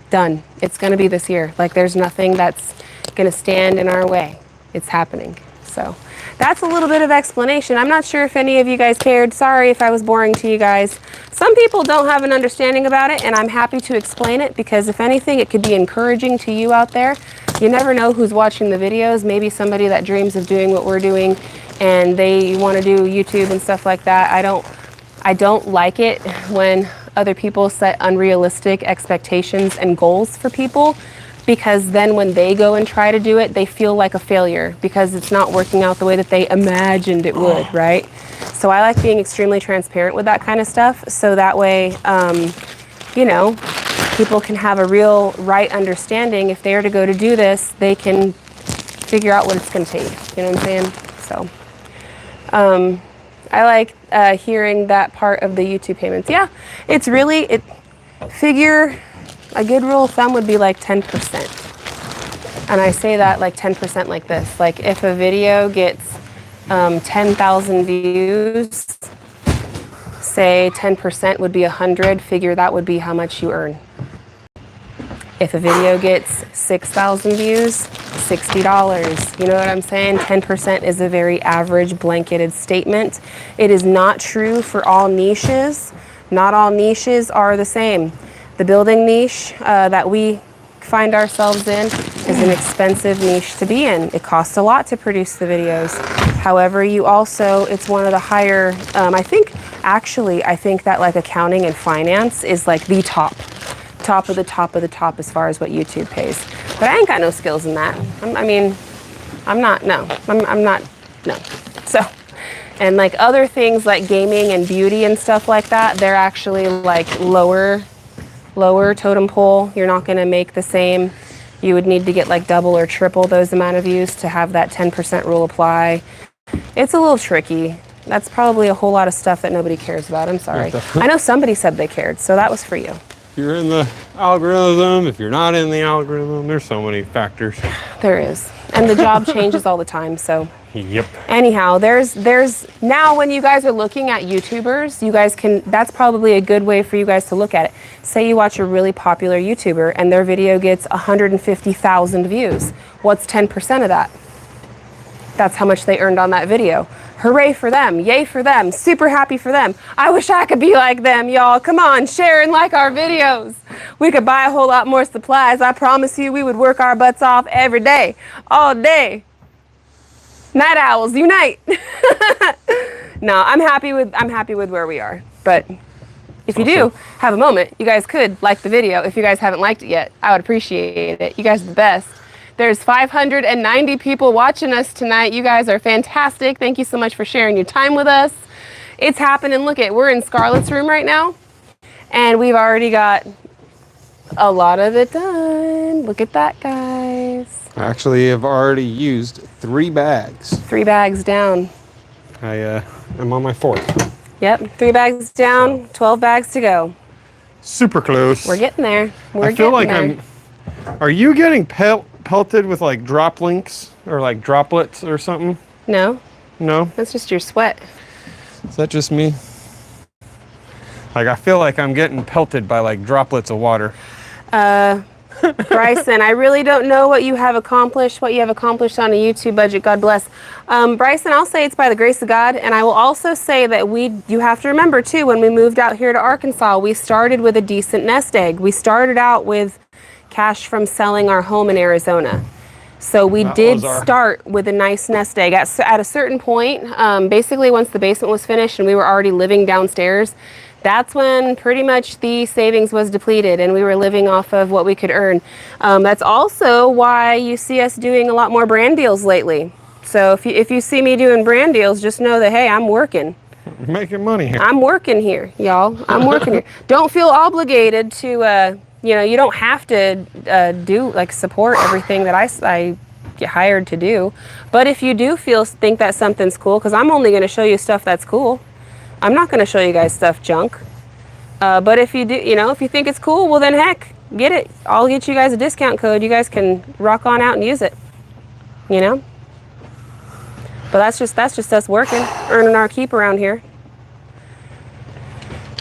S1: done. It's going to be this year. Like, there's nothing that's going to stand in our way. It's happening. So that's a little bit of explanation. I'm not sure if any of you guys cared. Sorry if I was boring to you guys. Some people don't have an understanding about it, and I'm happy to explain it, because if anything, it could be encouraging to you out there. You never know who's watching the videos. Maybe somebody that dreams of doing what we're doing and they want to do YouTube and stuff like that. I don't like it when other people set unrealistic expectations and goals for people, because then when they go and try to do it, they feel like a failure because it's not working out the way that they imagined it would, right? So I like being extremely transparent with that kind of stuff, so that way, you know, people can have a real right understanding. If they are to go to do this, they can figure out what it's going to take. You know what I'm saying? So I like hearing that part of the YouTube payments. Yeah, it's really, figure a good rule of thumb would be like 10%. And I say that like 10% like this. Like, if a video gets 10,000 views, say 10% would be 100, figure that would be how much you earn. If a video gets 6,000 views, $60. You know what I'm saying? 10% is a very average blanketed statement. It is not true for all niches. Not all niches are the same. The building niche that we find ourselves in is an expensive niche to be in. It costs a lot to produce the videos. However, it's one of the higher, I think that like accounting and finance is like the top of the top of the top as far as what YouTube pays. But I ain't got no skills in that. I'm not, no. So, and like other things like gaming and beauty and stuff like that, they're actually like lower totem pole. You're not gonna make the same. You would need to get like double or triple those amount of views to have that 10% rule apply. It's a little tricky. That's probably a whole lot of stuff that nobody cares about. I'm sorry. I know somebody said they cared, so that was for you.
S2: If you're in the algorithm, if you're not in the algorithm, there's so many factors.
S1: There is. And the job changes all the time, so.
S2: Yep.
S1: Anyhow, there's now when you guys are looking at YouTubers, you guys can, that's probably a good way for you guys to look at it. Say you watch a really popular YouTuber and their video gets 150,000 views. What's 10% of that? That's how much they earned on that video. Hooray for them, yay for them, super happy for them. I wish I could be like them, y'all. Come on, share and like our videos. We could buy a whole lot more supplies. I promise you we would work our butts off every day, all day. Night owls, unite. No, I'm happy with where we are. But if you do have a moment, you guys could like the video. If you guys haven't liked it yet, I would appreciate it. You guys are the best. There's 590 people watching us tonight. You guys are fantastic. Thank you so much for sharing your time with us. It's happening. Look we're in Scarlett's room right now, and we've already got a lot of it done. Look at that, guys.
S3: I actually have already used 3 bags.
S1: 3 bags down.
S3: I'm on my 4th.
S1: Yep, 3 bags down, 12 bags to go.
S2: Super close.
S1: We're getting there.
S2: I feel like are you getting pelted with like drop links or like droplets or something?
S1: No.
S2: No?
S1: That's just your sweat.
S3: Is that just me?
S2: Like, I feel like I'm getting pelted by like droplets of water.
S1: Bryson, I really don't know what you have accomplished on a YouTube budget. God bless. Bryson, I'll say it's by the grace of God. And I will also say that you have to remember too, when we moved out here to Arkansas, we started with a decent nest egg. We started out with cash from selling our home in Arizona. So we did start with a nice nest egg. At a certain point, basically once the basement was finished and we were already living downstairs, that's when pretty much the savings was depleted and we were living off of what we could earn. That's also why you see us doing a lot more brand deals lately. So if you see me doing brand deals, just know that, hey, I'm working.
S2: Making money here.
S1: I'm working here, y'all. I'm working here. Don't feel obligated to, you don't have to support everything that I get hired to do. But if you do think that something's cool, because I'm only going to show you stuff that's cool. I'm not going to show you guys stuff junk. But if you do, if you think it's cool, well then heck, get it. I'll get you guys a discount code. You guys can rock on out and use it. But that's just us working, earning our keep around here.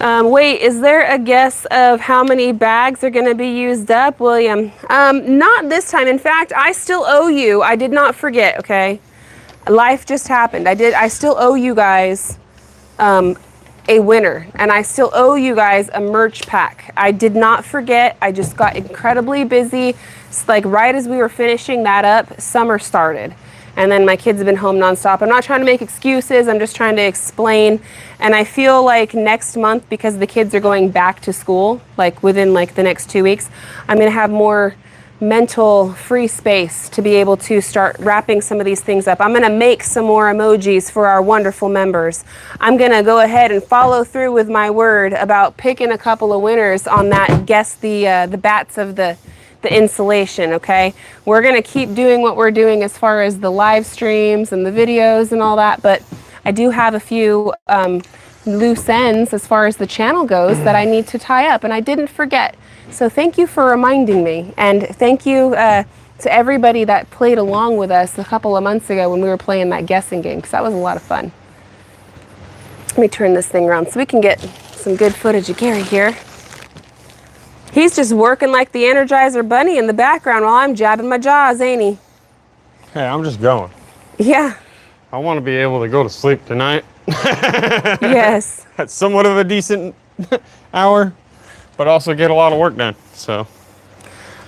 S1: Wait, is there a guess of how many bags are going to be used up, William? Not this time. In fact, I still owe you. I did not forget, okay? Life just happened. I still owe you guys a winner, and I still owe you guys a merch pack. I did not forget. I just got incredibly busy. It's like right as we were finishing that up, summer started. And then my kids have been home nonstop. I'm not trying to make excuses. I'm just trying to explain. And I feel like next month, because the kids are going back to school, like within the next 2 weeks, I'm going to have more mental free space to be able to start wrapping some of these things up. I'm going to make some more emojis for our wonderful members. I'm going to go ahead and follow through with my word about picking a couple of winners on that guess the bats of the insulation, okay? We're going to keep doing what we're doing as far as the live streams and the videos and all that, but I do have a few loose ends as far as the channel goes that I need to tie up, and I didn't forget. So thank you for reminding me, and thank you to everybody that played along with us a couple of months ago when we were playing that guessing game, because that was a lot of fun. Let me turn this thing around so we can get some good footage of Gary here. He's just working like the Energizer Bunny in the background while I'm jabbing my jaws, ain't he?
S2: Hey, I'm just going.
S1: Yeah.
S2: I want to be able to go to sleep tonight.
S1: Yes.
S2: That's somewhat of a decent hour, but also get a lot of work done, so.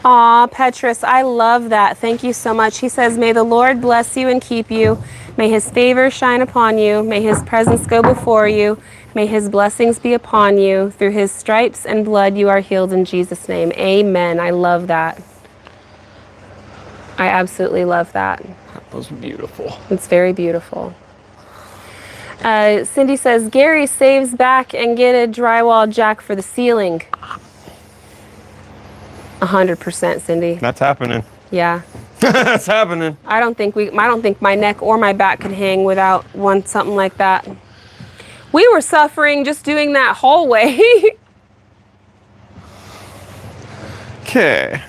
S1: Aw, Petrus, I love that. Thank you so much. He says, may the Lord bless you and keep you. May his favor shine upon you. May his presence go before you. May his blessings be upon you. Through his stripes and blood you are healed in Jesus' name. Amen. I love that. I absolutely love that.
S2: That was beautiful.
S1: It's very beautiful. Cindy says, Gary saves back and get a drywall jack for the ceiling. 100%, Cindy.
S2: That's happening.
S1: Yeah.
S2: That's happening.
S1: I don't think my neck or my back could hang without something like that. We were suffering just doing that hallway.
S2: Okay.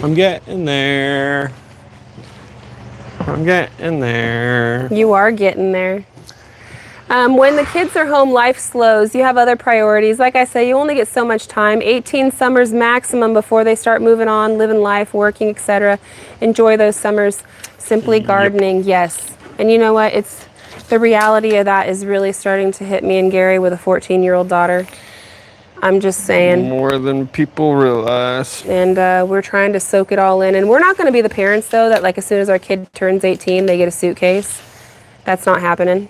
S2: I'm getting there. I'm getting there.
S1: You are getting there. When the kids are home, life slows. You have other priorities. Like I say, you only get so much time. 18 summers maximum before they start moving on, living life, working, etc. Enjoy those summers. Simply gardening, yes. And you know what? It's the reality of that is really starting to hit me and Gary with a 14-year-old daughter. I'm just saying.
S2: More than people realize.
S1: And we're trying to soak it all in. And we're not going to be the parents, though, that like as soon as our kid turns 18, they get a suitcase. That's not happening.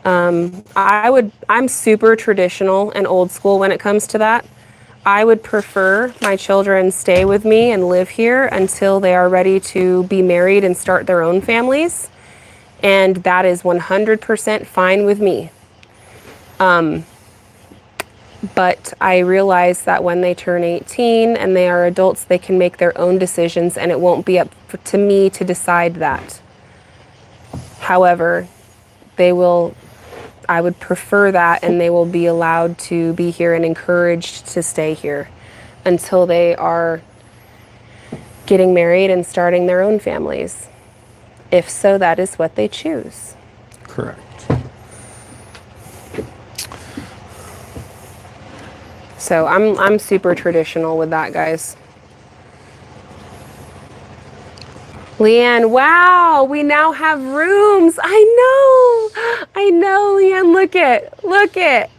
S1: I'm super traditional and old school when it comes to that. I would prefer my children stay with me and live here until they are ready to be married and start their own families. And that is 100% fine with me. But I realize that when they turn 18 and they are adults, they can make their own decisions and it won't be up to me to decide that. However, I would prefer that, and they will be allowed to be here and encouraged to stay here until they are getting married and starting their own families. If so, that is what they choose.
S2: Correct.
S1: So I'm super traditional with that, guys. Leanne, wow, we now have rooms. I know, Leanne, look it.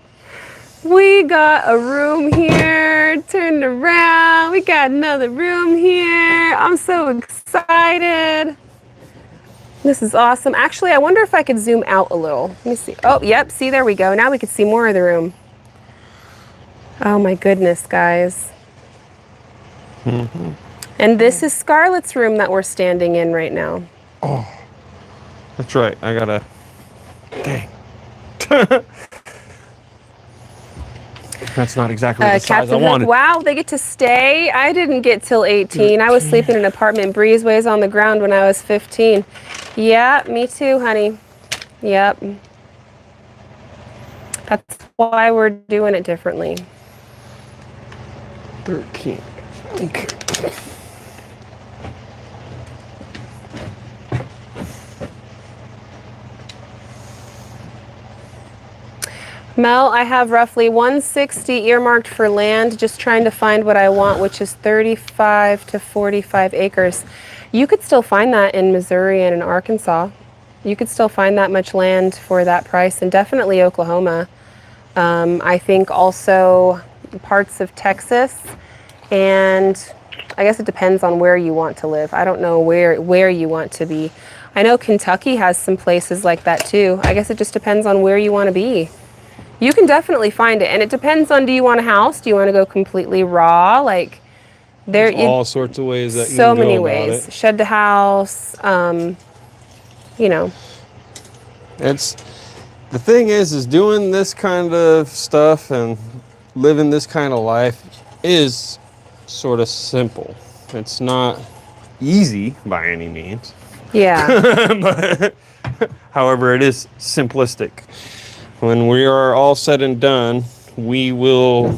S1: We got a room here, turned around. We got another room here. I'm so excited. This is awesome. Actually, I wonder if I could zoom out a little. Let me see. Oh, yep, see, there we go. Now we can see more of the room. Oh my goodness, guys. And this is Scarlett's room that we're standing in right now.
S2: Oh, that's right. I gotta, dang. That's not exactly the size
S1: Captain
S2: I
S1: Hook,
S2: wanted.
S1: wow, they get to stay. I didn't get till 18. I was sleeping in an apartment breezeways on the ground when I was 15. Yeah, me too, honey. Yep. That's why we're doing it differently.
S2: 13. Okay.
S1: Mel, I have roughly 160 earmarked for land, just trying to find what I want, which is 35 to 45 acres. You could still find that in Missouri and in Arkansas. You could still find that much land for that price, and definitely Oklahoma. I think also parts of Texas, and I guess it depends on where you want to live. I don't know where you want to be. I know Kentucky has some places like that too. I guess it just depends on where you want to be. You can definitely find it, and it depends on, do you want a house? Do you want to go completely raw? Like,
S3: there's all sorts of ways that you
S1: so
S3: can go
S1: many
S3: about
S1: ways.
S3: it.
S1: Shed to house, you know.
S3: It's the thing is doing this kind of stuff and living this kind of life is sort of simple. It's not easy by any means.
S1: Yeah.
S3: But, however, it is simplistic. When we are all said and done, we will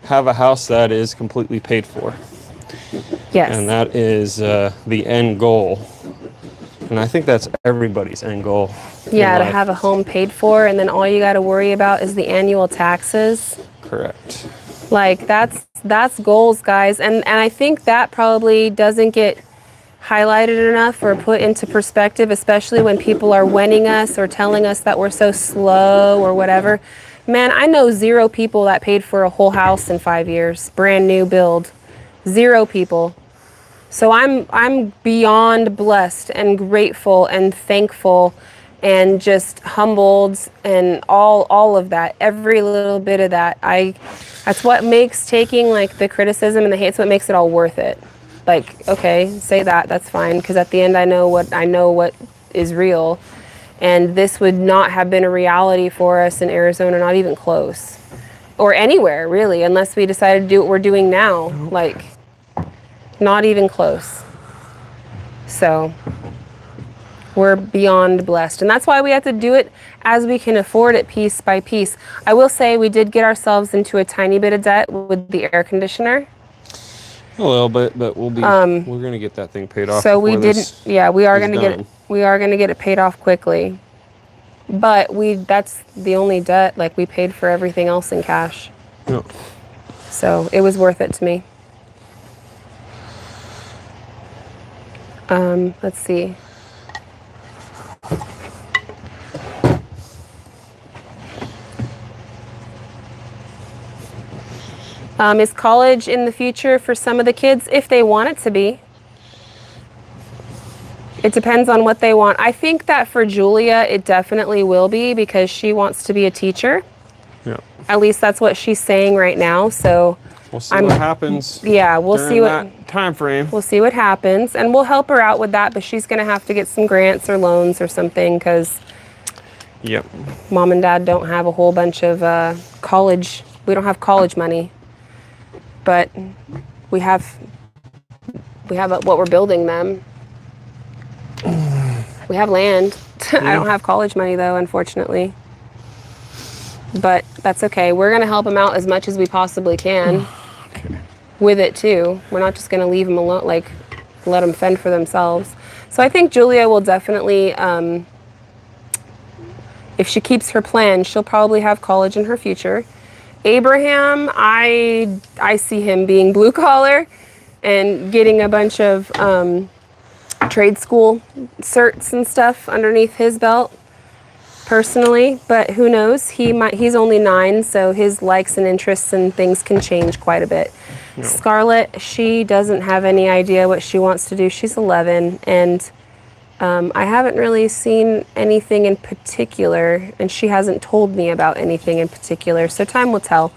S3: have a house that is completely paid for.
S1: Yes.
S3: And that is the end goal. And I think that's everybody's end goal.
S1: Yeah, to have a home paid for, and then all you got to worry about is the annual taxes.
S3: Correct.
S1: Like, that's goals, guys. And I think that probably doesn't get highlighted enough or put into perspective, especially when people are winning us or telling us that we're so slow or whatever. Man, I know 0 people that paid for a whole house in 5 years, brand new build. 0 people. So I'm beyond blessed and grateful and thankful and just humbled and all of that, every little bit of that. That's what makes taking like the criticism and the hate's what makes it all worth it. Like, okay, say that's fine, because at the end I know what is real, and this would not have been a reality for us in Arizona, not even close, or anywhere really, unless we decided to do what we're doing now. Like, not even close. So we're beyond blessed, and that's why we have to do it as we can afford it, piece by piece. I will say we did get ourselves into a tiny bit of debt with the air conditioner.
S3: Well, but we'll be we're gonna get that thing paid off.
S1: So we didn't. Yeah, we are gonna get it. We are gonna get it paid off quickly. But that's the only debt. Like, we paid for everything else in cash.
S3: Yeah.
S1: So it was worth it to me. Let's see. Is college in the future for some of the kids? If they want it to be. It depends on what they want. I think that for Julia, it definitely will be, because she wants to be a teacher.
S3: Yeah.
S1: At least that's what she's saying right now. So
S3: we'll see what happens.
S1: Yeah, we'll see what
S3: that time frame.
S1: We'll see what happens, and we'll help her out with that. But she's gonna have to get some grants or loans or something, because
S3: yep,
S1: Mom and Dad don't have a whole bunch of college. We don't have college money, but we have what we're building them. We have land. I don't have college money though, unfortunately. But that's okay. We're gonna help them out as much as we possibly can.
S2: Okay.
S1: With it too. We're not just gonna leave them alone, like let them fend for themselves. So I think Julia will definitely, if she keeps her plan, she'll probably have college in her future. Abraham, I see him being blue collar and getting a bunch of trade school certs and stuff underneath his belt. personally, but who knows? He's only 9, so his likes and interests and things can change quite a bit. No. Scarlett, she doesn't have any idea what she wants to do. She's 11, and I haven't really seen anything in particular, and she hasn't told me about anything in particular, so time will tell.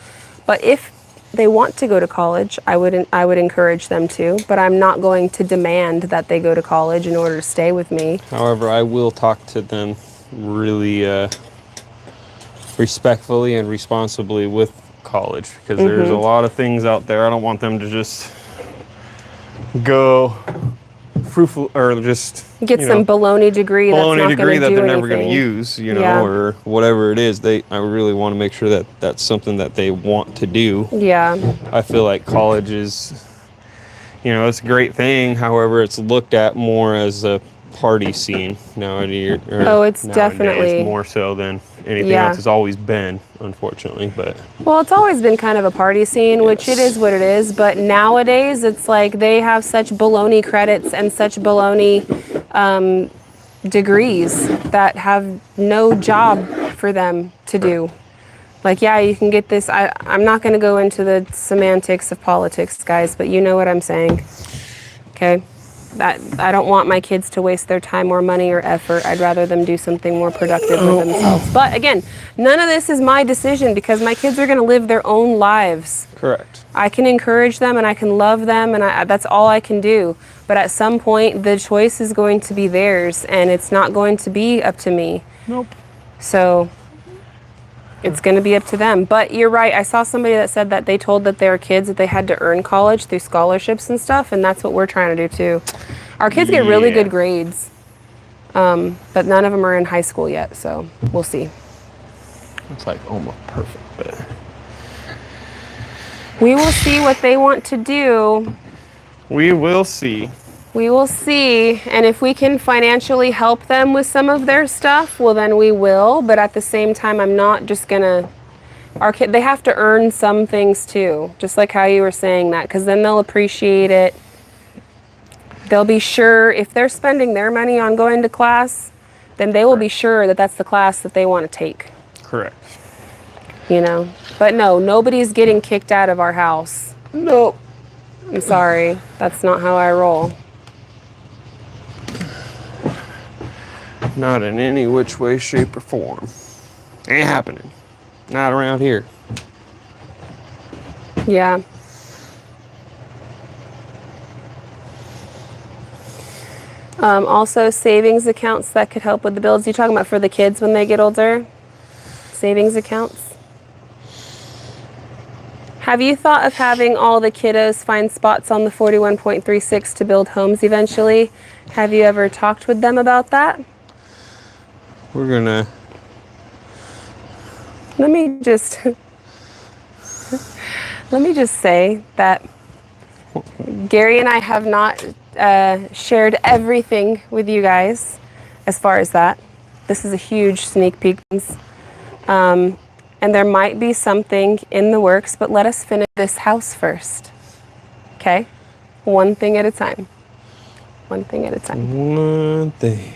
S1: But if they want to go to college, I would encourage them to, but I'm not going to demand that they go to college in order to stay with me.
S3: However, I will talk to them really respectfully and responsibly with college, because there's a lot of things out there. I don't want them to just go fruitful or just
S1: get some baloney degree that's not going to do anything.
S3: That they're never going to use, or whatever it is. I really want to make sure that that's something that they want to do.
S1: Yeah.
S3: I feel like college is, it's a great thing. However, it's looked at more as a party scene nowadays.
S1: It's definitely
S3: more so than anything else. It's always been, unfortunately. But
S1: well, it's always been kind of a party scene, which it is what it is. But nowadays, it's like they have such baloney credits and such baloney degrees that have no job for them to do. Like, yeah, you can get this. I'm not going to go into the semantics of politics, guys, but you know what I'm saying. Okay? I don't want my kids to waste their time or money or effort. I'd rather them do something more productive with themselves. But again, none of this is my decision, because my kids are going to live their own lives.
S3: Correct.
S1: I can encourage them and I can love them, and that's all I can do. But at some point, the choice is going to be theirs, and it's not going to be up to me.
S3: Nope.
S1: So it's going to be up to them. But you're right. I saw somebody that said that they told that their kids that they had to earn college through scholarships and stuff, and that's what we're trying to do too. Our kids get really good grades, but none of them are in high school yet, so we'll see.
S3: It's like almost perfect, but
S1: we will see what they want to do.
S3: We will see.
S1: We will see, and if we can financially help them with some of their stuff, well, then we will. But at the same time, I'm not just gonna. They have to earn some things too, just like how you were saying that, because then they'll appreciate it. They'll be sure if they're spending their money on going to class, then they will be sure that that's the class that they want to take.
S3: Correct.
S1: But no, nobody's getting kicked out of our house.
S3: Nope.
S1: I'm sorry, that's not how I roll.
S3: Not in any which way, shape, or form. Ain't happening. Not around here.
S1: Yeah. Also, savings accounts that could help with the bills. You talking about for the kids when they get older? Savings accounts? Have you thought of having all the kiddos find spots on the 41.36 to build homes eventually? Have you ever talked with them about that?
S3: We're gonna.
S1: Let me just say that Gary and I have not shared everything with you guys as far as that. This is a huge sneak peek. And there might be something in the works, but let us finish this house first. Okay? One thing at a time. One thing at a time.
S3: One thing.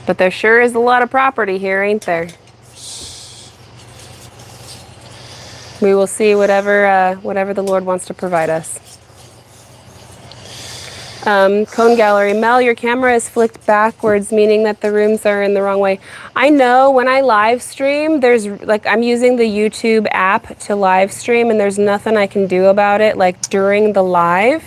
S1: But there sure is a lot of property here, ain't there? We will see whatever the Lord wants to provide us. Cone Gallery. Mel, your camera is flicked backwards, meaning that the rooms are in the wrong way. I know when I live stream, I'm using the YouTube app to live stream, and there's nothing I can do about it, during the live.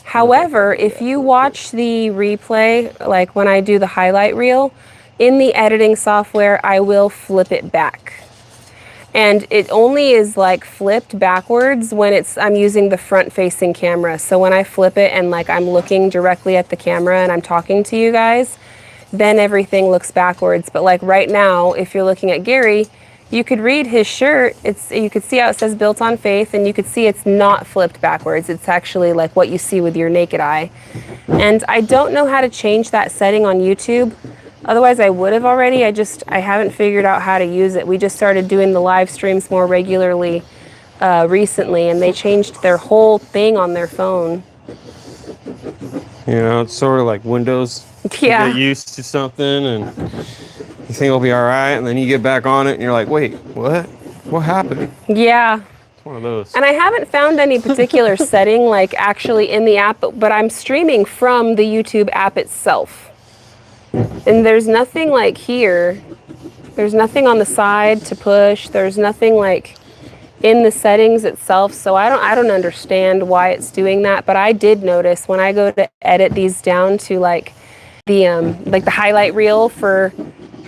S1: However, if you watch the replay, when I do the highlight reel, in the editing software, I will flip it back. And it only is flipped backwards when I'm using the front facing camera. So when I flip it and I'm looking directly at the camera and I'm talking to you guys, then everything looks backwards. But right now, if you're looking at Gary, you could read his shirt. You could see how it says Built on Faith, and you could see it's not flipped backwards. It's actually what you see with your naked eye. And I don't know how to change that setting on YouTube. Otherwise, I would have already. I haven't figured out how to use it. We just started doing the live streams more regularly recently, and they changed their whole thing on their phone.
S3: It's sort of like Windows.
S1: Yeah.
S3: You get used to something and you think it'll be all right, and then you get back on it and you're like, wait, what? What happened?
S1: Yeah.
S3: It's one of those.
S1: And I haven't found any particular setting like actually in the app, but I'm streaming from the YouTube app itself. And there's nothing like here. There's nothing on the side to push. There's nothing like in the settings itself. So I don't understand why it's doing that, but I did notice when I go to edit these down to like the highlight reel for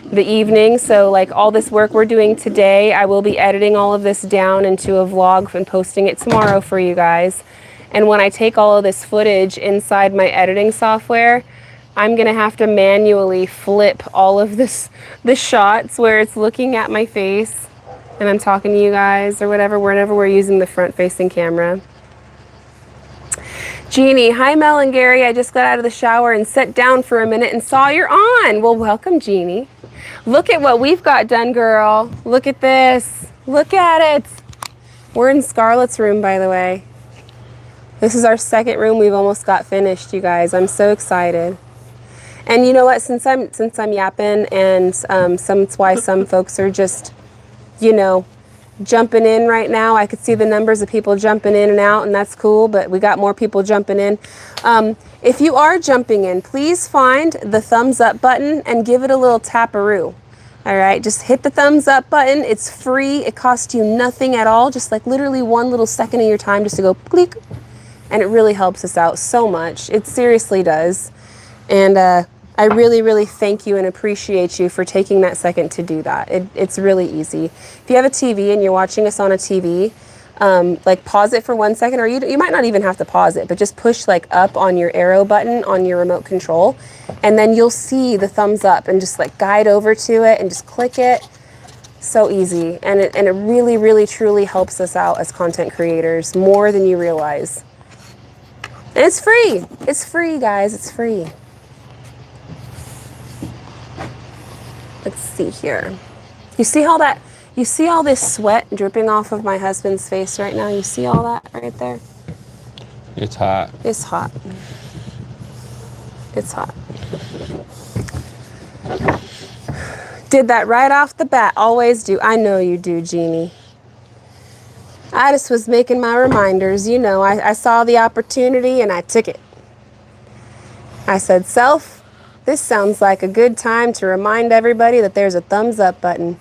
S1: the evening. So like all this work we're doing today, I will be editing all of this down into a vlog and posting it tomorrow for you guys. And when I take all of this footage inside my editing software, I'm gonna have to manually flip all of the shots where it's looking at my face and I'm talking to you guys or whatever, whenever we're using the front facing camera. Jeannie, hi Mel and Gary, I just got out of the shower and sat down for a minute and saw you're on. Well, welcome Jeannie. Look at what we've got done, girl. Look at this. Look at it. We're in Scarlett's room, by the way. This is our second room. We've almost got finished, you guys. I'm so excited. And you know what? Since I'm yapping, and that's why some folks are just, you know, jumping in right now. I could see the numbers of people jumping in and out, and that's cool. But we got more people jumping in. If you are jumping in, please find the thumbs up button and give it a little taparoo. All right, just hit the thumbs up button. It's free. It costs you nothing at all. Just like literally 1 little second of your time just to go click. And it really helps us out so much. It seriously does. And I really, really thank you and appreciate you for taking that second to do that. It's really easy. If you have a TV and you're watching us on a TV, like pause it for 1 second, or you might not even have to pause it, but just push like up on your arrow button on your remote control, and then you'll see the thumbs up and just like guide over to it and just click it. So easy. And it really, really, truly helps us out as content creators more than you realize. And it's free. It's free, guys. It's free. Let's see here. You see all this sweat dripping off of my husband's face right now? You see all that right there?
S3: It's hot.
S1: It's hot. It's hot. Did that right off the bat. Always do. I know you do, Jeannie. I just was making my reminders. You know, I saw the opportunity and I took it. I said, self, this sounds like a good time to remind everybody that there's a thumbs up button.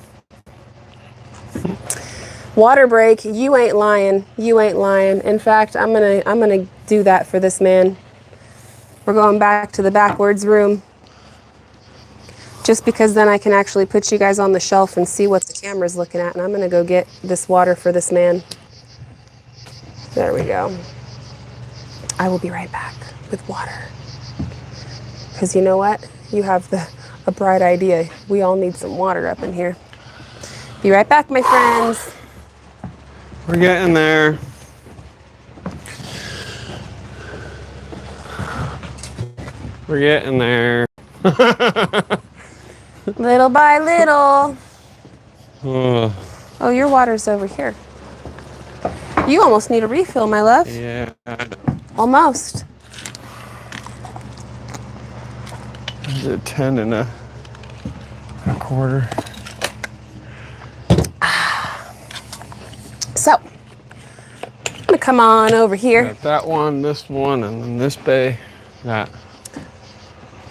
S1: Water break, you ain't lying. You ain't lying. In fact, I'm gonna do that for this man. We're going back to the backwards room. Just because then I can actually put you guys on the shelf and see what the camera's looking at. And I'm gonna go get this water for this man. There we go. I will be right back with water. Because you know what? You have a bright idea. We all need some water up in here. Be right back, my friends.
S3: We're getting there. We're getting there.
S1: Little by little.
S3: Oh,
S1: Oh, your water's over here. You almost need a refill, my love.
S3: yeah.
S1: Almost.
S3: Is it 10 and a quarter?
S1: So, I'm gonna come on over here.
S3: Got that one, this one, and then this bay. That.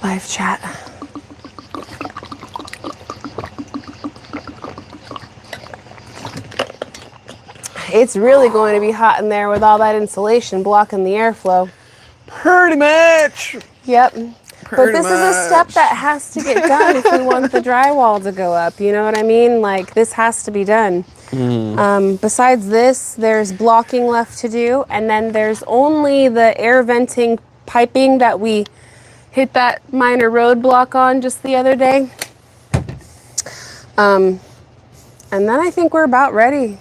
S1: Live chat. It's really going to be hot in there with all that insulation blocking the airflow.
S3: Pretty much.
S1: Yep. But this is a step that has to get done if we want the drywall to go up. You know what I mean? Like, this has to be done. Besides this, there's blocking left to do, and then there's only the air venting piping that we hit that minor roadblock on just the other day. And then I think we're about ready.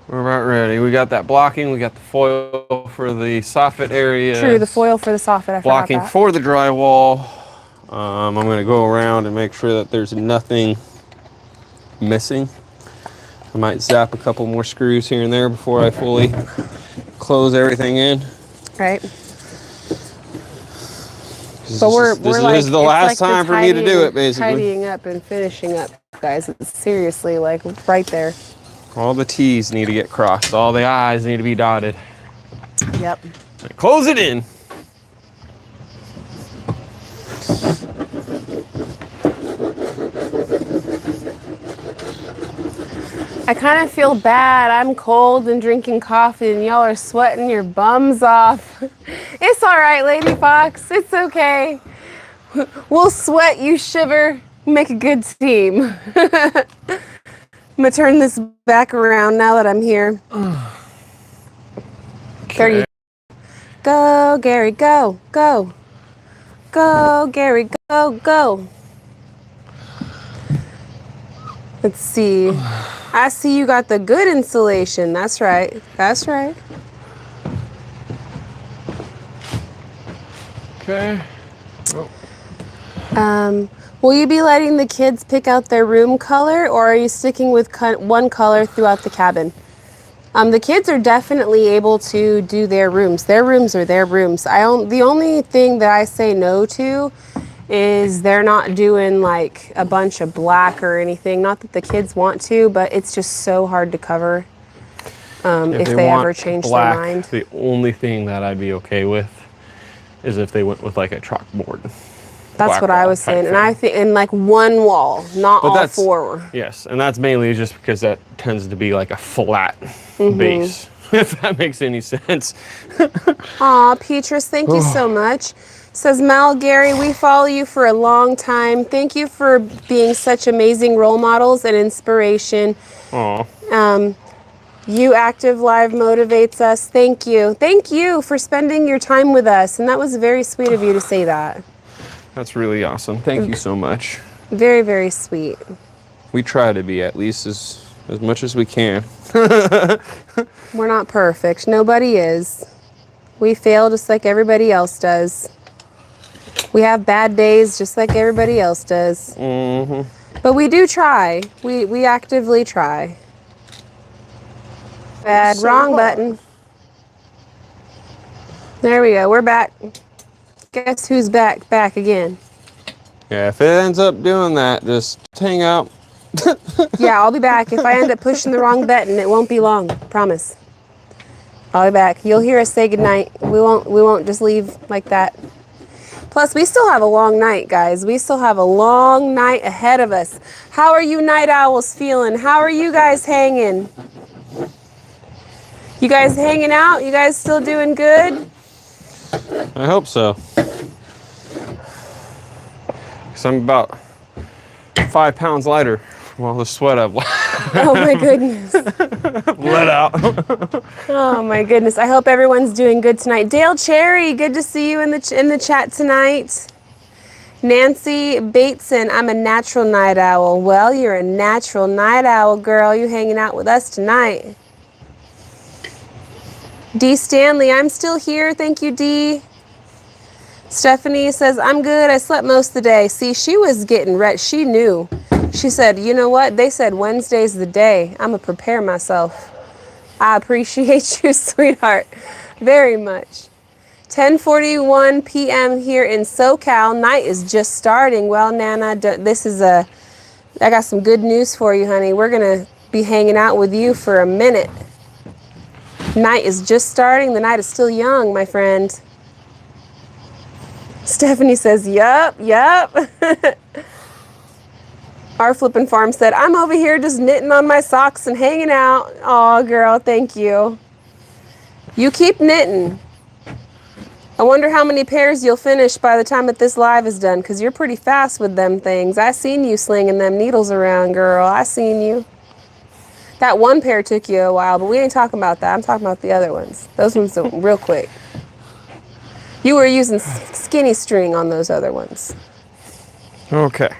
S3: We're about ready. We got that blocking. We got the foil for the soffit area.
S1: True, the foil for the soffit. I
S3: Blocking
S1: forgot that.
S3: for the drywall. I'm going to go around and make sure that there's nothing missing. I might zap a couple more screws here and there before I fully close everything in.
S1: Right. But we're like,
S3: is the last time for me to do it, basically.
S1: Tidying up and finishing up, guys. It's seriously like right there.
S3: All the T's need to get crossed. All the I's need to be dotted.
S1: Yep.
S3: Close it in.
S1: I kind of feel bad. I'm cold and drinking coffee and y'all are sweating your bums off. It's all right, Lady Fox. It's okay. We'll sweat, you shiver. Make a good team. I'm gonna turn this back around now that I'm here. There you go, Gary, go, go. Go, Gary, go, go. Let's see. I see you got the good insulation. That's right. That's right.
S3: Okay.
S1: Will you be letting the kids pick out their room color, or are you sticking with one color throughout the cabin? The kids are definitely able to do their rooms. Their rooms are their rooms. The only thing that I say no to is they're not doing like a bunch of black or anything. Not that the kids want to, but it's just so hard to cover if they ever change their mind.
S3: The only thing that I'd be okay with is if they went with like a chalkboard.
S1: That's what I was saying, and I think in like one wall, not all four.
S3: Yes, and that's mainly just because that tends to be like a flat base, if that makes any sense.
S1: Aw, Petrus, thank you so much. Says Mal, Gary, we follow you for a long time. Thank you for being such amazing role models and inspiration.
S3: Aw.
S1: You Active Live motivates us. Thank you. Thank you for spending your time with us, and that was very sweet of you to say that.
S3: That's really awesome. Thank you so much.
S1: Very, very sweet.
S3: We try to be at least as much as we can.
S1: We're not perfect. Nobody is. We fail just like everybody else does. We have bad days just like everybody else does. But we do try. We actively try. Bad, wrong button. There we go. We're back. Guess who's back? Back again.
S3: Yeah, if it ends up doing that, just hang out.
S1: Yeah, I'll be back. If I end up pushing the wrong button, it won't be long. Promise. I'll be back. You'll hear us say goodnight. We won't just leave like that. Plus, we still have a long night, guys. We still have a long night ahead of us. How are you night owls feeling? How are you guys hanging? You guys hanging out? You guys still doing good?
S3: I hope so. Because I'm about 5 pounds lighter from all the sweat I've
S1: Oh my goodness.
S3: let out.
S1: Oh my goodness. I hope everyone's doing good tonight. Dale Cherry, good to see you in the chat tonight. Nancy Bateson, I'm a natural night owl. Well, you're a natural night owl, girl. You hanging out with us tonight. D. Stanley, I'm still here. Thank you, D. Stephanie says, I'm good. I slept most of the day. See, she was getting ready. She knew. She said, you know what? They said Wednesday's the day. I'm going to prepare myself. I appreciate you, sweetheart, very much. 10:41 p.m. here in SoCal. Night is just starting. Well, Nana, I got some good news for you, honey. We're going to be hanging out with you for a minute. Night is just starting. The night is still young, my friend. Stephanie says, yup. Our Flippin' Farm said, I'm over here just knitting on my socks and hanging out. Aw, girl, thank you. You keep knitting. I wonder how many pairs you'll finish by the time that this live is done, because you're pretty fast with them things. I seen you slinging them needles around, girl. I seen you. That one pair took you a while, but we ain't talking about that. I'm talking about the other ones. Those ones are real quick. You were using skinny string on those other ones.
S3: Okay.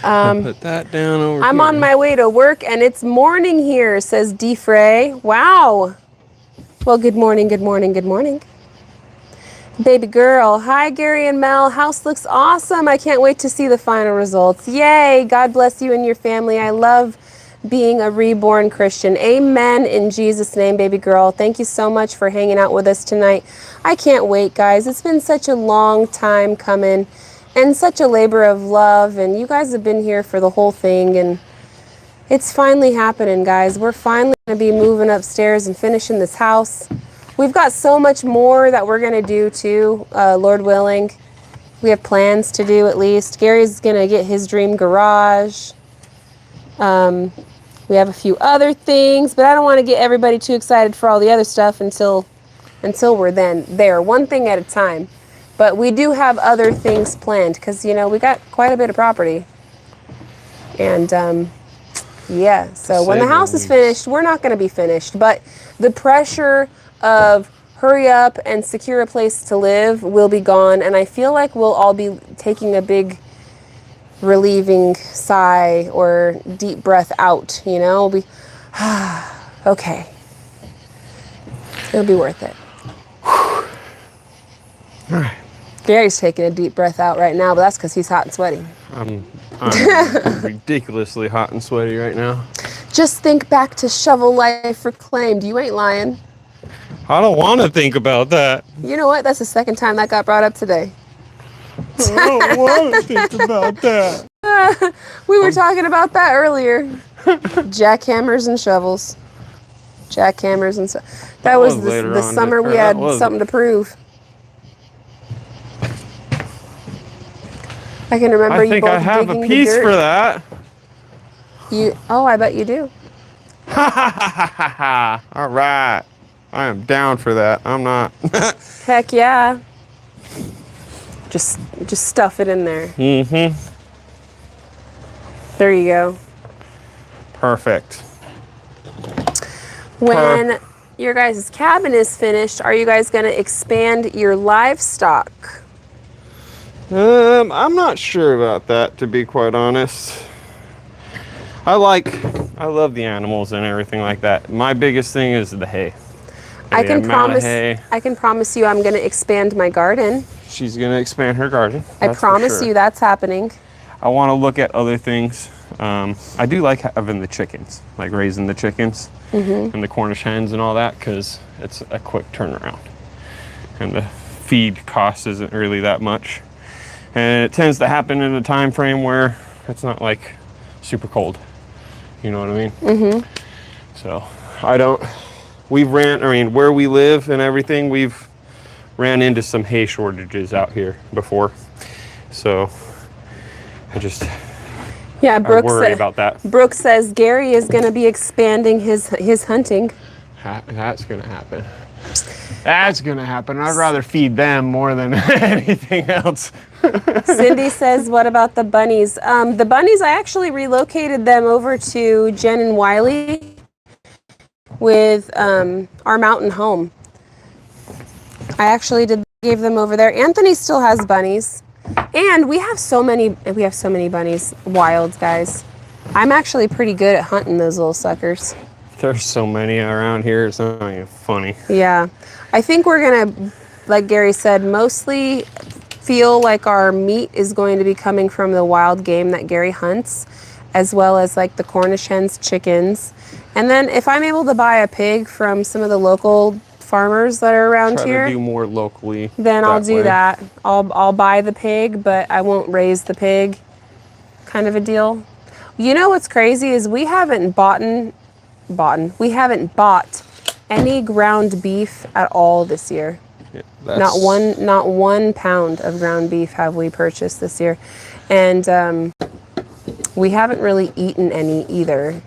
S3: I'll put that down over
S1: I'm
S3: here.
S1: on my way to work, and it's morning here, says Defray. Wow. Well, good morning. Baby girl. Hi, Gary and Mel. House looks awesome. I can't wait to see the final results. Yay. God bless you and your family. I love being a reborn Christian. Amen in Jesus' name, baby girl. Thank you so much for hanging out with us tonight. I can't wait, guys. It's been such a long time coming and such a labor of love, and you guys have been here for the whole thing, and it's finally happening, guys. We're finally going to be moving upstairs and finishing this house. We've got so much more that we're going to do too, Lord willing. We have plans to do at least. Gary's going to get his dream garage. We have a few other things, but I don't want to get everybody too excited for all the other stuff until we're then there, one thing at a time. But we do have other things planned because, you know, we got quite a bit of property. And, yeah, so when the house is finished, we're not going to be finished. But the pressure of hurry up and secure a place to live will be gone. And I feel like we'll all be taking a big relieving sigh or deep breath out, you know? We'll be, okay. It'll be worth it.
S2: All right.
S1: Gary's taking a deep breath out right now, but that's because he's hot and sweaty.
S3: I'm ridiculously hot and sweaty right now.
S1: Just think back to SimpleLifeReclaimed. You ain't lying.
S3: I don't want to think about that.
S1: You know what? That's the second time that got brought up today.
S3: I don't want to think about that.
S1: We were talking about that earlier. Jackhammers and shovels. Jackhammers and stuff. That was the summer we had something to prove. I can remember you both
S3: I think I have a piece for that.
S1: Oh, I bet you do.
S3: Ha ha ha ha ha. All right. I am down for that. I'm not.
S1: Heck yeah. Just stuff it in there.
S3: Mm-hmm.
S1: There you go.
S3: Perfect.
S1: When your guys' cabin is finished, are you guys going to expand your livestock?
S3: I'm not sure about that, to be quite honest. I love the animals and everything like that. My biggest thing is the hay.
S1: I can promise you I'm going to expand my garden.
S3: She's going to expand her garden.
S1: I promise you that's happening.
S3: I want to look at other things. I do like having the chickens, like raising the chickens and the Cornish hens and all that, because it's a quick turnaround. And the feed cost isn't really that much. And it tends to happen in a time frame where it's not like super cold. You know what I mean? Mm-hmm. So where we live and everything, we've ran into some hay shortages out here before. So I worry about that.
S1: Brooke says Gary is going to be expanding his hunting.
S3: That's going to happen. That's going to happen. I'd rather feed them more than anything else.
S1: Cindy says, what about the bunnies? The bunnies, I actually relocated them over to Jen and Wiley with our mountain home. I actually gave them over there. Anthony still has bunnies. And we have so many bunnies, wilds, guys. I'm actually pretty good at hunting those little suckers.
S3: There's so many around here, it's not even funny.
S1: Yeah. I think we're gonna, like Gary said, mostly feel like our meat is going to be coming from the wild game that Gary hunts, as well as like the Cornish hens, chickens. And then if I'm able to buy a pig from some of the local farmers that are around here,
S3: try to do more locally,
S1: then I'll do that. I'll buy the pig, but I won't raise the pig, kind of a deal. You know what's crazy is we haven't bought any ground beef at all this year.
S3: Yeah,
S1: not one pound of ground beef have we purchased this year, and we haven't really eaten any either.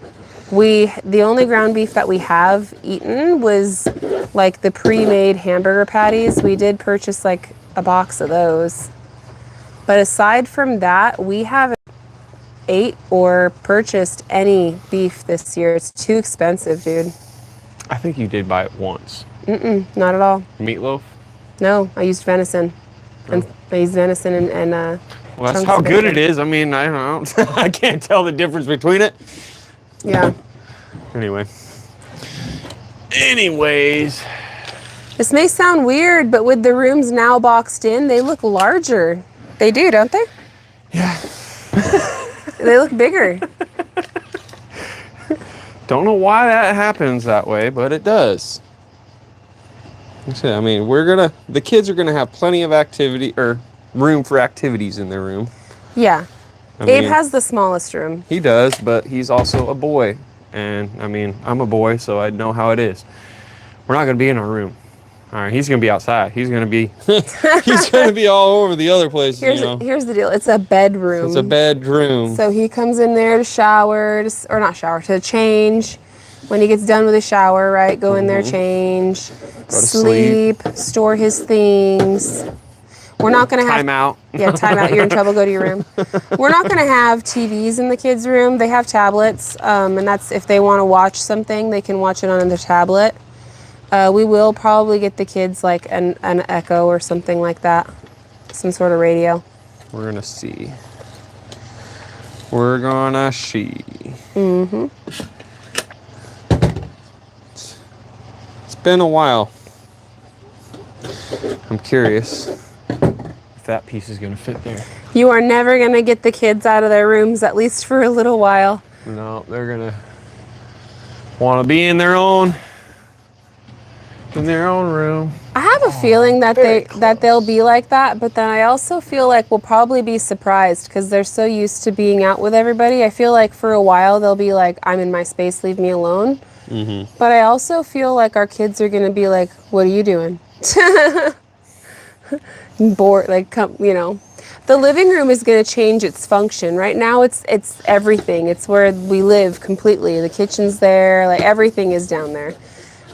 S1: The only ground beef that we have eaten was like the pre-made hamburger patties. We did purchase like a box of those, but aside from that, we haven't ate or purchased any beef this year. It's too expensive, dude.
S3: I think you did buy it once.
S1: Not at all.
S3: Meatloaf?
S1: No, I used venison. And I used venison and
S3: well, that's how good it is. I mean, I don't know. I can't tell the difference between it.
S1: Yeah.
S3: Anyways.
S1: This may sound weird, but with the rooms now boxed in, they look larger. They do, don't they?
S3: Yeah.
S1: They look bigger.
S3: Don't know why that happens that way, but it does. I mean, the kids are gonna have plenty of activity or room for activities in their room.
S1: Yeah.
S3: mean,
S1: Abe has the smallest room.
S3: He does, but he's also a boy. And I mean, I'm a boy, so I know how it is. We're not gonna be in our room. All right, he's gonna be outside. He's gonna be he's gonna be all over the other places.
S1: Here's the deal. It's a bedroom.
S3: It's a bedroom.
S1: So he comes in there to shower, or not shower, to change. When he gets done with his shower, right? Go in there, change, sleep, store his things. We're not gonna have
S3: time out.
S1: Yeah, time out. You're in trouble. Go to your room. We're not gonna have TVs in the kids' room. They have tablets, and that's if they want to watch something, they can watch it on their tablet. We will probably get the kids like an Echo or something like that, some sort of radio.
S3: We're gonna see. We're gonna see.
S1: Mm-hmm.
S3: It's been a while. I'm curious if that piece is gonna fit there.
S1: You are never gonna get the kids out of their rooms, at least for a little while.
S3: No, they're gonna want to be in their own room.
S1: I have a feeling that they'll be like that, but then I also feel like we'll probably be surprised because they're so used to being out with everybody. I feel like for a while they'll be like, I'm in my space, leave me alone. Mm-hmm. But I also feel like our kids are gonna be like, what are you doing? Bored, like, you know. The living room is going to change its function. Right now it's everything. It's where we live completely. The kitchen's there, like everything is down there.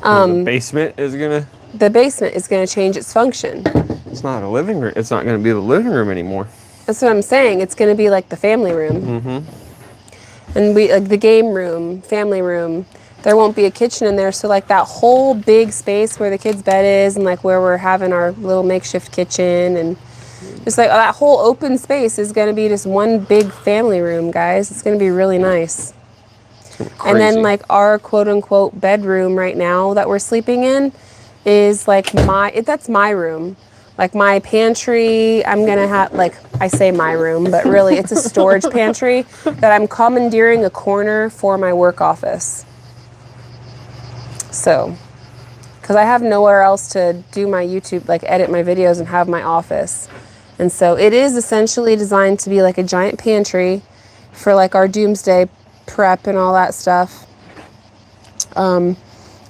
S3: The basement is gonna
S1: change its function.
S3: It's not a living room. It's not gonna be the living room anymore.
S1: That's what I'm saying. It's going to be like the family room. Mm-hmm. And we like the game room, family room. There won't be a kitchen in there, so like that whole big space where the kids' bed is and like where we're having our little makeshift kitchen and just like that whole open space is going to be just one big family room, guys. It's going to be really nice. And then like our quote unquote bedroom right now that we're sleeping in is like that's my room. Like my pantry, I'm going to have, like I say my room, but really it's a storage pantry that I'm commandeering a corner for my work office. So, because I have nowhere else to do my YouTube, like edit my videos and have my office. And so it is essentially designed to be like a giant pantry for like our doomsday prep and all that stuff. And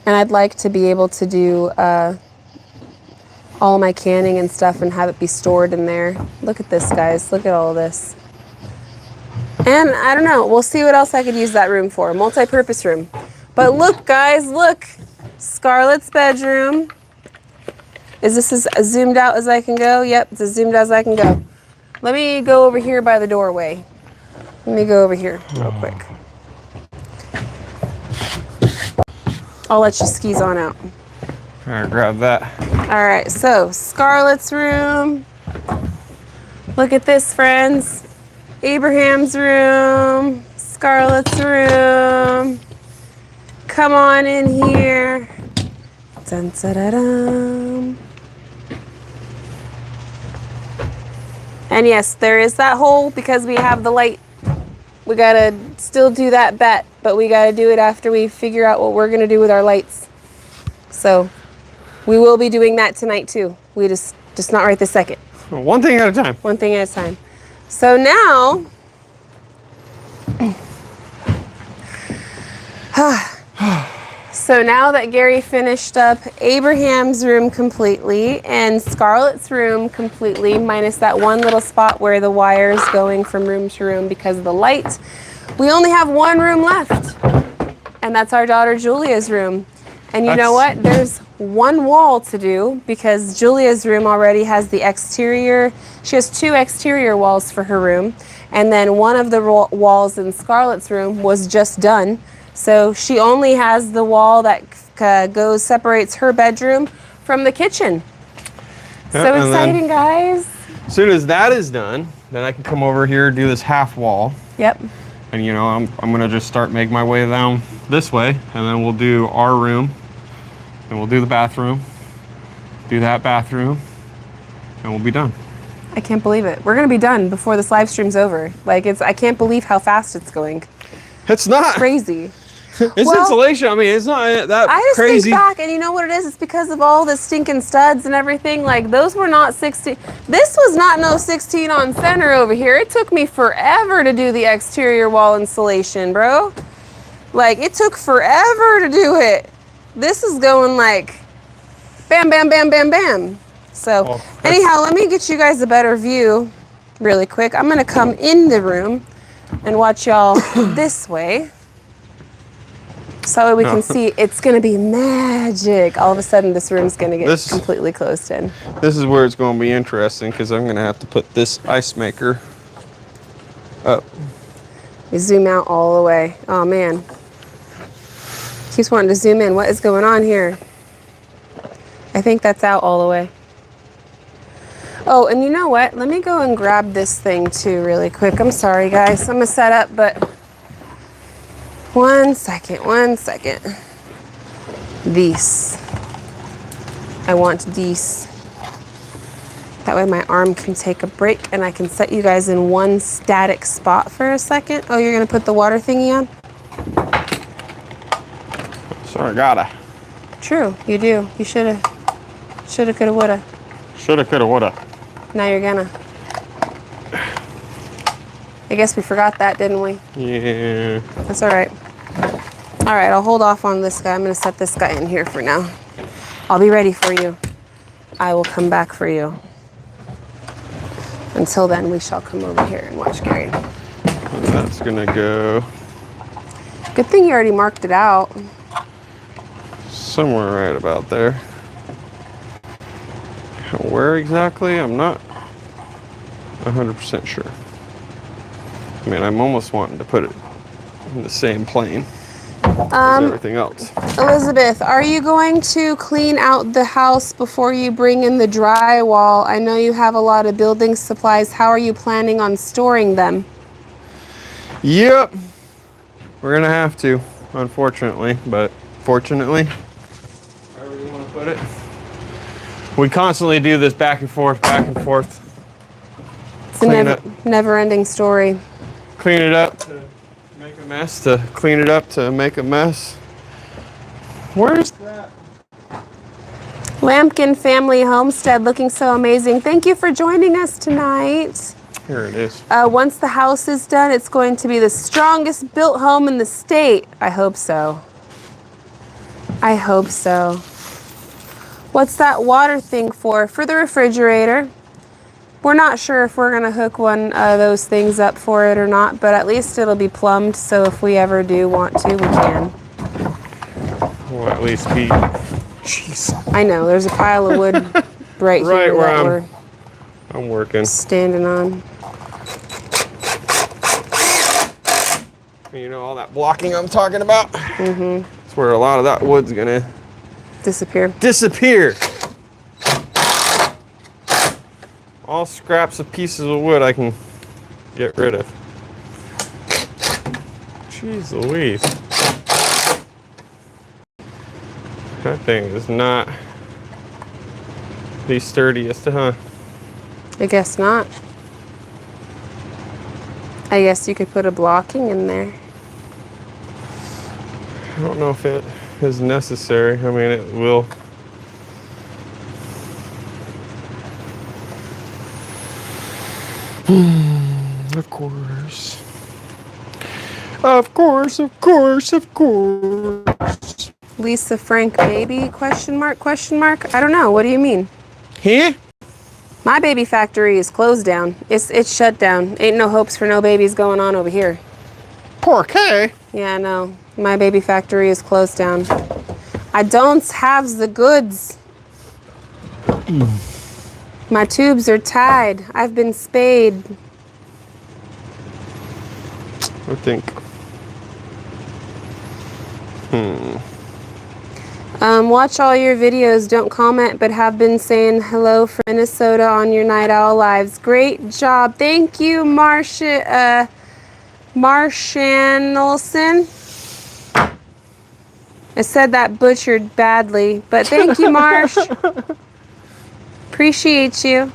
S1: I'd like to be able to do all my canning and stuff and have it be stored in there. Look at this, guys. Look at all of this. And I don't know. We'll see what else I could use that room for. Multi-purpose room. But look, guys, look. Scarlett's bedroom. Is this as zoomed out as I can go? Yep, it's as zoomed out as I can go. Let me go over here by the doorway. Let me go over here real quick. I'll let you skis on out.
S3: All right, grab that.
S1: All right, so Scarlett's room. Look at this, friends. Abraham's room. Scarlett's room. Come on in here. Dun, da, da, dum. And yes, there is that hole because we have the light. We gotta still do that bet, but we gotta do it after we figure out what we're gonna do with our lights. So we will be doing that tonight too. We just not right this second.
S3: One thing at a time.
S1: One thing at a time. So now, so now that Gary finished up Abraham's room completely and Scarlett's room completely, minus that one little spot where the wire's going from room to room because of the light, we only have one room left. And that's our daughter Julia's room. And you know what? There's one wall to do because Julia's room already has the exterior. She has two exterior walls for her room. And then one of the walls in Scarlett's room was just done. So she only has the wall that separates her bedroom from the kitchen. So exciting, guys.
S3: As soon as that is done, then I can come over here, do this half wall.
S1: Yep.
S3: And you know, I'm gonna just start making my way down this way, and then we'll do our room, and we'll do the bathroom, do that bathroom, and we'll be done.
S1: I can't believe it. We're gonna be done before this live stream's over. Like I can't believe how fast it's going.
S3: It's not
S1: crazy.
S2: It's insulation. I mean, it's not that
S1: I just
S2: crazy.
S1: think back, and you know what it is? It's because of all the stinking studs and everything. Like, those were not 16. This was not no 16 on center over here. It took me forever to do the exterior wall insulation, bro. Like, it took forever to do it. This is going like bam, bam, bam, bam, bam. So, anyhow, let me get you guys a better view really quick. I'm going to come in the room and watch y'all this way. So that we can see, it's going to be magic. All of a sudden, this room's going to get completely closed in.
S2: This is where it's going to be interesting because I'm going to have to put this ice maker up.
S1: We zoom out all the way. Oh, man. Keeps wanting to zoom in. What is going on here? I think that's out all the way. Oh, and you know what? Let me go and grab this thing, too, really quick. I'm sorry, guys. I'm going to set up, but... One second. These. I want these. That way my arm can take a break and I can set you guys in one static spot for a second. Oh, you're gonna put the water thingy on?
S2: Sorry, gotta.
S1: True, you do. You shoulda. Shoulda, coulda, woulda.
S2: Shoulda, coulda, woulda.
S1: Now you're gonna. I guess we forgot that, didn't we?
S2: Yeah.
S1: That's all right. All right, I'll hold off on this guy. I'm going to set this guy in here for now. I'll be ready for you. I will come back for you. Until then, we shall come over here and watch Gary.
S2: And that's going to go...
S1: Good thing you already marked it out.
S2: Somewhere right about there. Where exactly? I'm not 100% sure. I mean, I'm almost wanting to put it in the same plane as everything else.
S1: Elizabeth, are you going to clean out the house before you bring in the drywall? I know you have a lot of building supplies. How are you planning on storing them?
S2: Yep. We're going to have to, unfortunately, but fortunately, however you want to put it. We constantly do this back and forth, back and forth.
S1: It's a never-ending story.
S2: Clean it up to make a mess, to clean it up to make a mess. Where's that?
S1: Lampkin Family Homestead, looking so amazing. Thank you for joining us tonight.
S2: Here it is.
S1: Once the house is done, it's going to be the strongest built home in the state. I hope so. I hope so. What's that water thing for? For the refrigerator. We're not sure if we're going to hook one of those things up for it or not, but at least it'll be plumbed, so if we ever do want to, we can.
S2: We'll at least be... Jeez.
S1: I know, there's a pile of wood right here
S2: where I'm working.
S1: Standing on.
S2: You know, all that blocking I'm talking about? Mm-hmm. That's where a lot of that wood's going to... Disappear. All scraps of pieces of wood I can get rid of. Jeez Louise. That thing is not the sturdiest, huh?
S1: I guess not. I guess you could put a blocking in there.
S2: I don't know if it is necessary. I mean, it will. Of course. Of course, of course, of course.
S1: Lisa Frank baby, question mark, question mark? I don't know. What do you mean?
S2: Huh?
S1: My baby factory is closed down. It's shut down. Ain't no hopes for no babies going on over here.
S2: Poor Kay.
S1: Yeah, no. My baby factory is closed down. I don't have the goods. My tubes are tied. I've been spayed.
S2: I think.
S1: Watch all your videos. Don't comment, but have been saying hello from Minnesota on your Night Owl lives. Great job. Thank you, Marshanelson. I said that butchered badly, but thank you, Marsh. Appreciate you.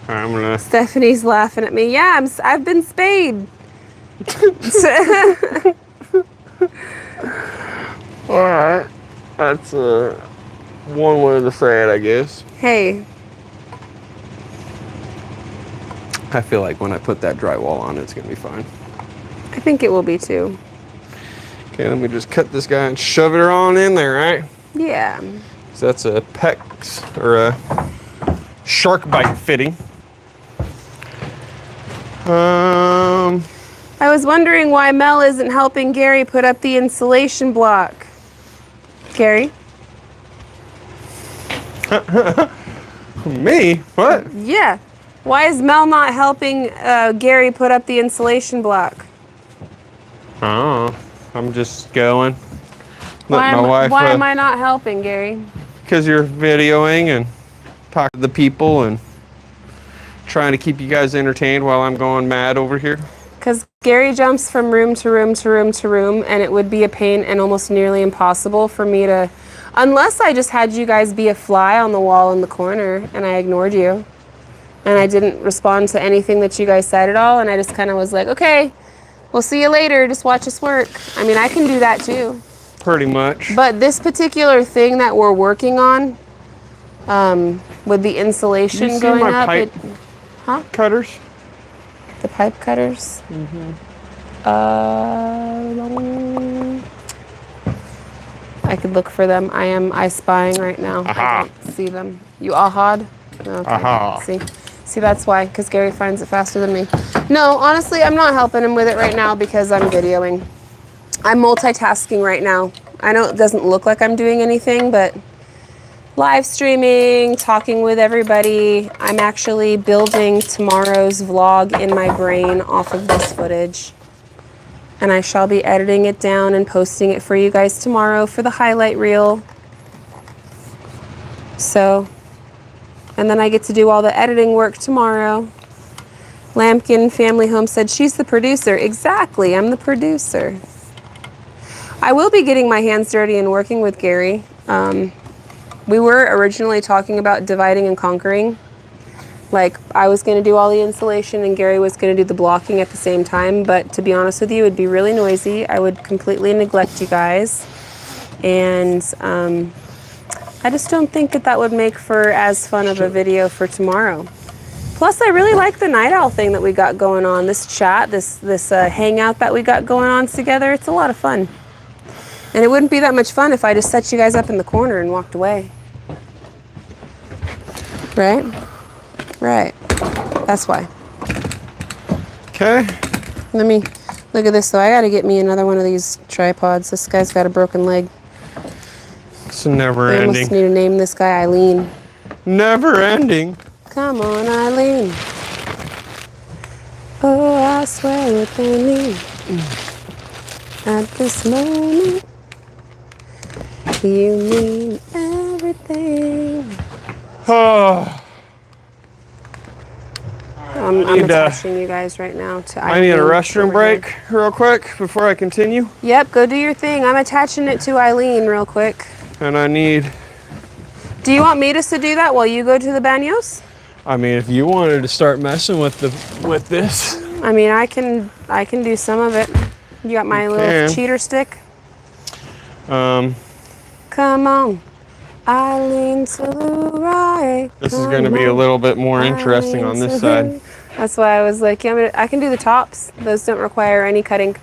S2: I'm gonna.
S1: Stephanie's laughing at me. Yeah, I've been spayed.
S3: All right. That's one way to say it, I guess.
S1: Hey.
S3: I feel like when I put that drywall on, it's gonna be fine.
S1: I think it will be too.
S3: Okay, let me just cut this guy and shove it on in there, right?
S1: Yeah.
S3: So that's a PEX or a shark bite fitting.
S1: I was wondering why Mel isn't helping Gary put up the insulation block. Gary?
S3: Me? What?
S1: Yeah. Why is Mel not helping Gary put up the insulation block?
S3: Oh, I'm just going.
S1: Why am I not helping, Gary?
S3: Because you're videoing and talking to the people and trying to keep you guys entertained while I'm going mad over here.
S1: Because Gary jumps from room to room to room to room, and it would be a pain and almost nearly impossible for me to, unless I just had you guys be a fly on the wall in the corner and I ignored you. And I didn't respond to anything that you guys said at all, and I just kind of was like, okay, we'll see you later, just watch us work. I mean, I can do that too.
S3: Pretty much.
S1: But this particular thing that we're working on, with the insulation going up,
S3: pipe cutters?
S1: The pipe cutters? I could look for them. I spying right now.
S3: Aha.
S1: I don't see them. You aha'd? Okay.
S3: Aha.
S1: See, that's why, because Gary finds it faster than me. No, honestly, I'm not helping him with it right now because I'm videoing. I'm multitasking right now. I know it doesn't look like I'm doing anything, but live streaming, talking with everybody. I'm actually building tomorrow's vlog in my brain off of this footage. And I shall be editing it down and posting it for you guys tomorrow for the highlight reel. So, and then I get to do all the editing work tomorrow. Lampkin Family Home said, she's the producer. Exactly, I'm the producer. I will be getting my hands dirty and working with Gary. We were originally talking about dividing and conquering. Like, I was going to do all the insulation and Gary was going to do the blocking at the same time. But to be honest with you, it would be really noisy. I would completely neglect you guys. And I just don't think that would make for as fun of a video for tomorrow. Plus, I really like the night owl thing that we got going on. This chat, this hangout that we got going on together. It's a lot of fun. And it wouldn't be that much fun if I just set you guys up in the corner and walked away. Right? Right. That's why.
S3: Okay.
S1: Let me look at this though. I gotta get me another one of these tripods. This guy's got a broken leg.
S3: It's never
S1: I
S3: ending.
S1: almost need to name this guy Eileen.
S3: Never ending.
S1: Come on, Eileen. Oh, I swear with Eileen. At this moment, you mean everything.
S3: Oh.
S1: I'm attaching you guys right now to Eileen.
S3: I need a restroom
S1: over
S3: break
S1: here.
S3: real quick before I continue.
S1: Yep, go do your thing. I'm attaching it to Eileen real quick.
S3: And I need...
S1: Do you want me to do that while you go to the baños?
S3: I mean, if you wanted to start messing with this.
S1: I mean, I can do some of it. You got my little cheater stick? Come on. Eileen to the right.
S3: This is going to be a little bit more interesting on this side.
S1: That's why I was like, yeah, I can do the tops. Those don't require any cutting.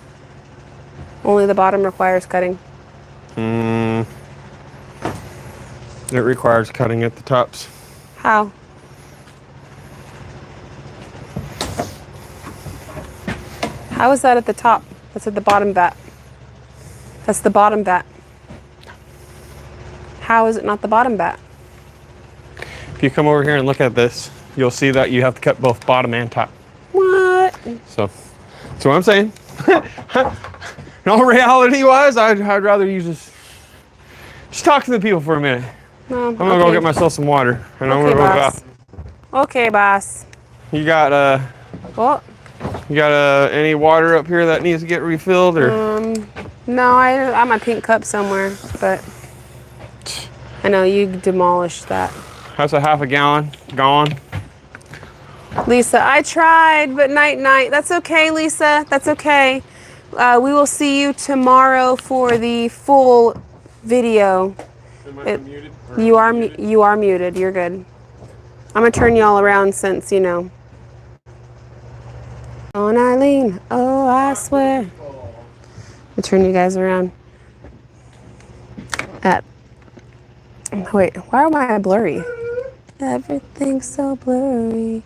S1: Only the bottom requires cutting.
S3: It requires cutting at the tops.
S1: How? How is that at the top? That's at the bottom bat. That's the bottom bat. How is it not the bottom bat?
S3: If you come over here and look at this, you'll see that you have to cut both bottom and top.
S1: What?
S3: So, that's what I'm saying. No, reality-wise, I'd rather you just talk to the people for a minute.
S1: No,
S3: I'm gonna go get myself some water, and I'm gonna go
S1: boss. Okay, boss.
S3: You got
S1: What?
S3: You got any water up here that needs to get refilled, or?
S1: No, I have my pink cup somewhere, but I know you demolished that.
S3: That's a half a gallon gone.
S1: Lisa, I tried, but night. That's okay, Lisa. That's okay. We will see you tomorrow for the full video.
S2: Am I muted?
S1: You are muted. You're good. I'm gonna turn you all around since you know. Oh, Eileen. Oh, I swear. I'll turn you guys around. Wait, why am I blurry? Everything's so blurry.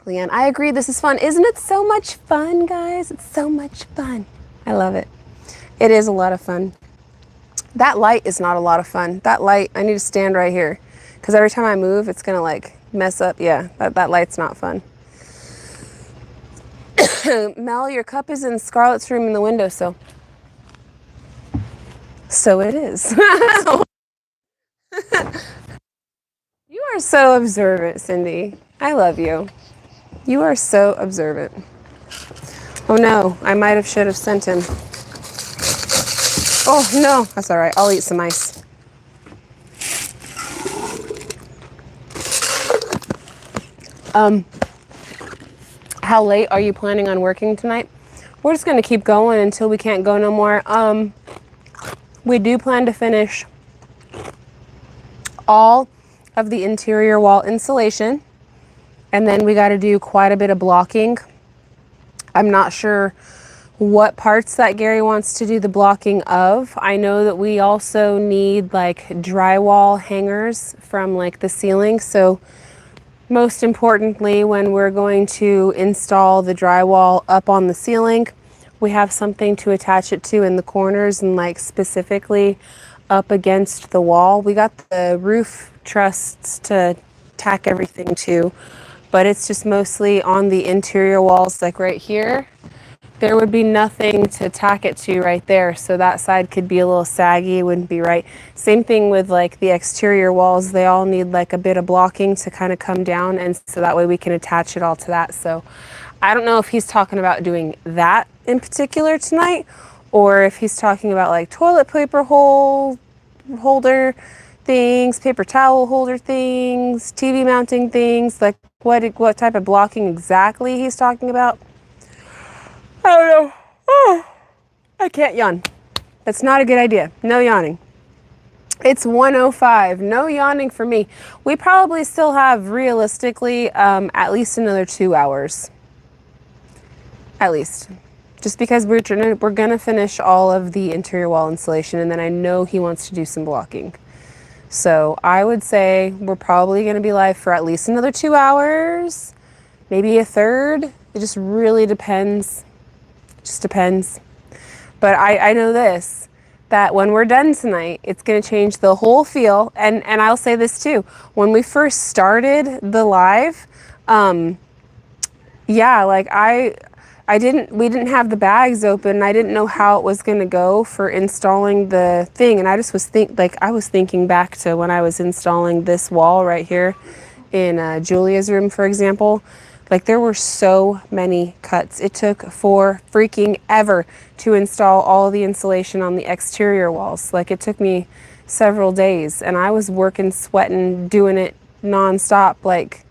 S1: Leanne, I agree. This is fun. Isn't it so much fun, guys? It's so much fun. I love it. It is a lot of fun. That light is not a lot of fun. That light, I need to stand right here. Because every time I move, it's going to like mess up. Yeah, that light's not fun. Mel, your cup is in Scarlett's room in the windowsill. So it is. You are so observant, Cindy. I love you. You are so observant. Oh no, I might have should have sent him. Oh no, that's all right. I'll eat some ice. How late are you planning on working tonight? We're just gonna keep going until we can't go no more. We do plan to finish all of the interior wall insulation, and then we got to do quite a bit of blocking. I'm not sure what parts that Gary wants to do the blocking of. I know that we also need like drywall hangers from like the ceiling. So most importantly, when we're going to install the drywall up on the ceiling, we have something to attach it to in the corners and like specifically up against the wall. We got the roof trusses to tack everything to, but it's just mostly on the interior walls, like right here. There would be nothing to tack it to right there, so that side could be a little saggy, it wouldn't be right. Same thing with like the exterior walls, they all need like a bit of blocking to kind of come down, and so that way we can attach it all to that. So I don't know if he's talking about doing that in particular tonight, or if he's talking about like toilet paper holder things, paper towel holder things, TV mounting things, like what type of blocking exactly he's talking about. I don't know. Oh, I can't yawn. That's not a good idea. No yawning. It's 1:05. No yawning for me. We probably still have realistically at least another 2 hours. At least. Just because we're gonna finish all of the interior wall insulation, and then I know he wants to do some blocking. So I would say we're probably gonna be live for at least another 2 hours, maybe a third. It just really depends. Just depends. But I know this, that when we're done tonight, it's gonna change the whole feel. And I'll say this too, when we first started the live, yeah, like we didn't have the bags open. I didn't know how it was going to go for installing the thing. And I just was I was thinking back to when I was installing this wall right here in Julia's room, for example. Like there were so many cuts. It took for freaking ever to install all the insulation on the exterior walls. Like it took me several days, and I was working, sweating, doing it nonstop. Like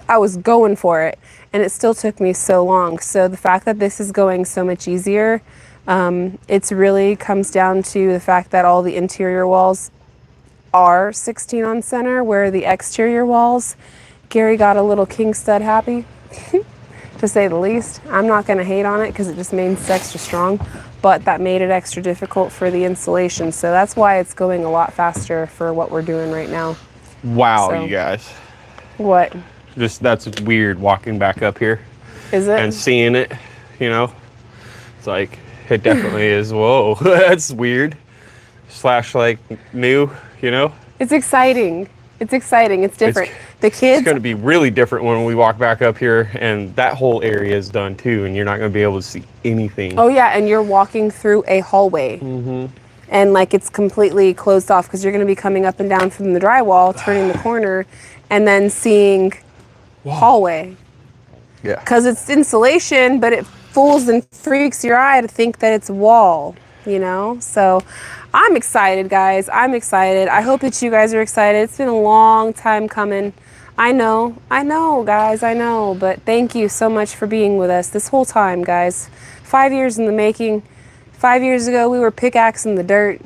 S1: I was going for it, and it still took me so long. So the fact that this is going so much easier, it's really comes down to the fact that all the interior walls are 16 on center, where the exterior walls, Gary got a little king stud happy, to say the least. I'm not going to hate on it because it just made it extra strong, but that made it extra difficult for the insulation. So that's why it's going a lot faster for what we're doing right now.
S2: Wow,
S1: So,
S2: you guys.
S1: What?
S2: Just that's weird walking back up here.
S1: Is it?
S2: And seeing it, you know. It's like, it definitely is, whoa, that's weird. Slash like new, you know.
S1: It's exciting. It's exciting. It's different. The kids.
S2: It's going to be really different when we walk back up here, and that whole area is done too, and you're not going to be able to see anything.
S1: Oh yeah, and you're walking through a hallway. Mm-hmm. And like it's completely closed off because you're going to be coming up and down from the drywall, turning the corner, and then seeing hallway.
S2: Yeah.
S1: Because it's insulation, but it fools and freaks your eye to think that it's wall, you know? So I'm excited, guys. I'm excited. I hope that you guys are excited. It's been a long time coming. I know, guys, I know, but thank you so much for being with us this whole time, guys. 5 years in the making. 5 years ago, we were pickaxing the dirt,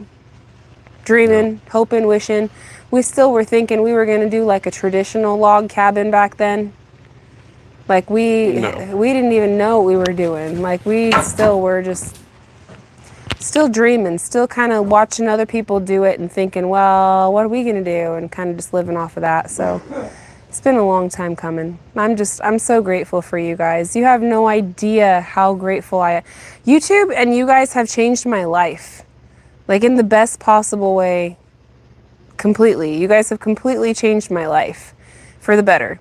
S1: dreaming, hoping, wishing. We still were thinking we were going to do like a traditional log cabin back then. Like we didn't even know what we were doing. Like we still were just still dreaming, still kind of watching other people do it and thinking, well, what are we going to do? And kind of just living off of that. So it's been a long time coming. I'm so grateful for you guys. You have no idea how grateful I am. YouTube and you guys have changed my life. Like in the best possible way. Completely. You guys have completely changed my life for the better.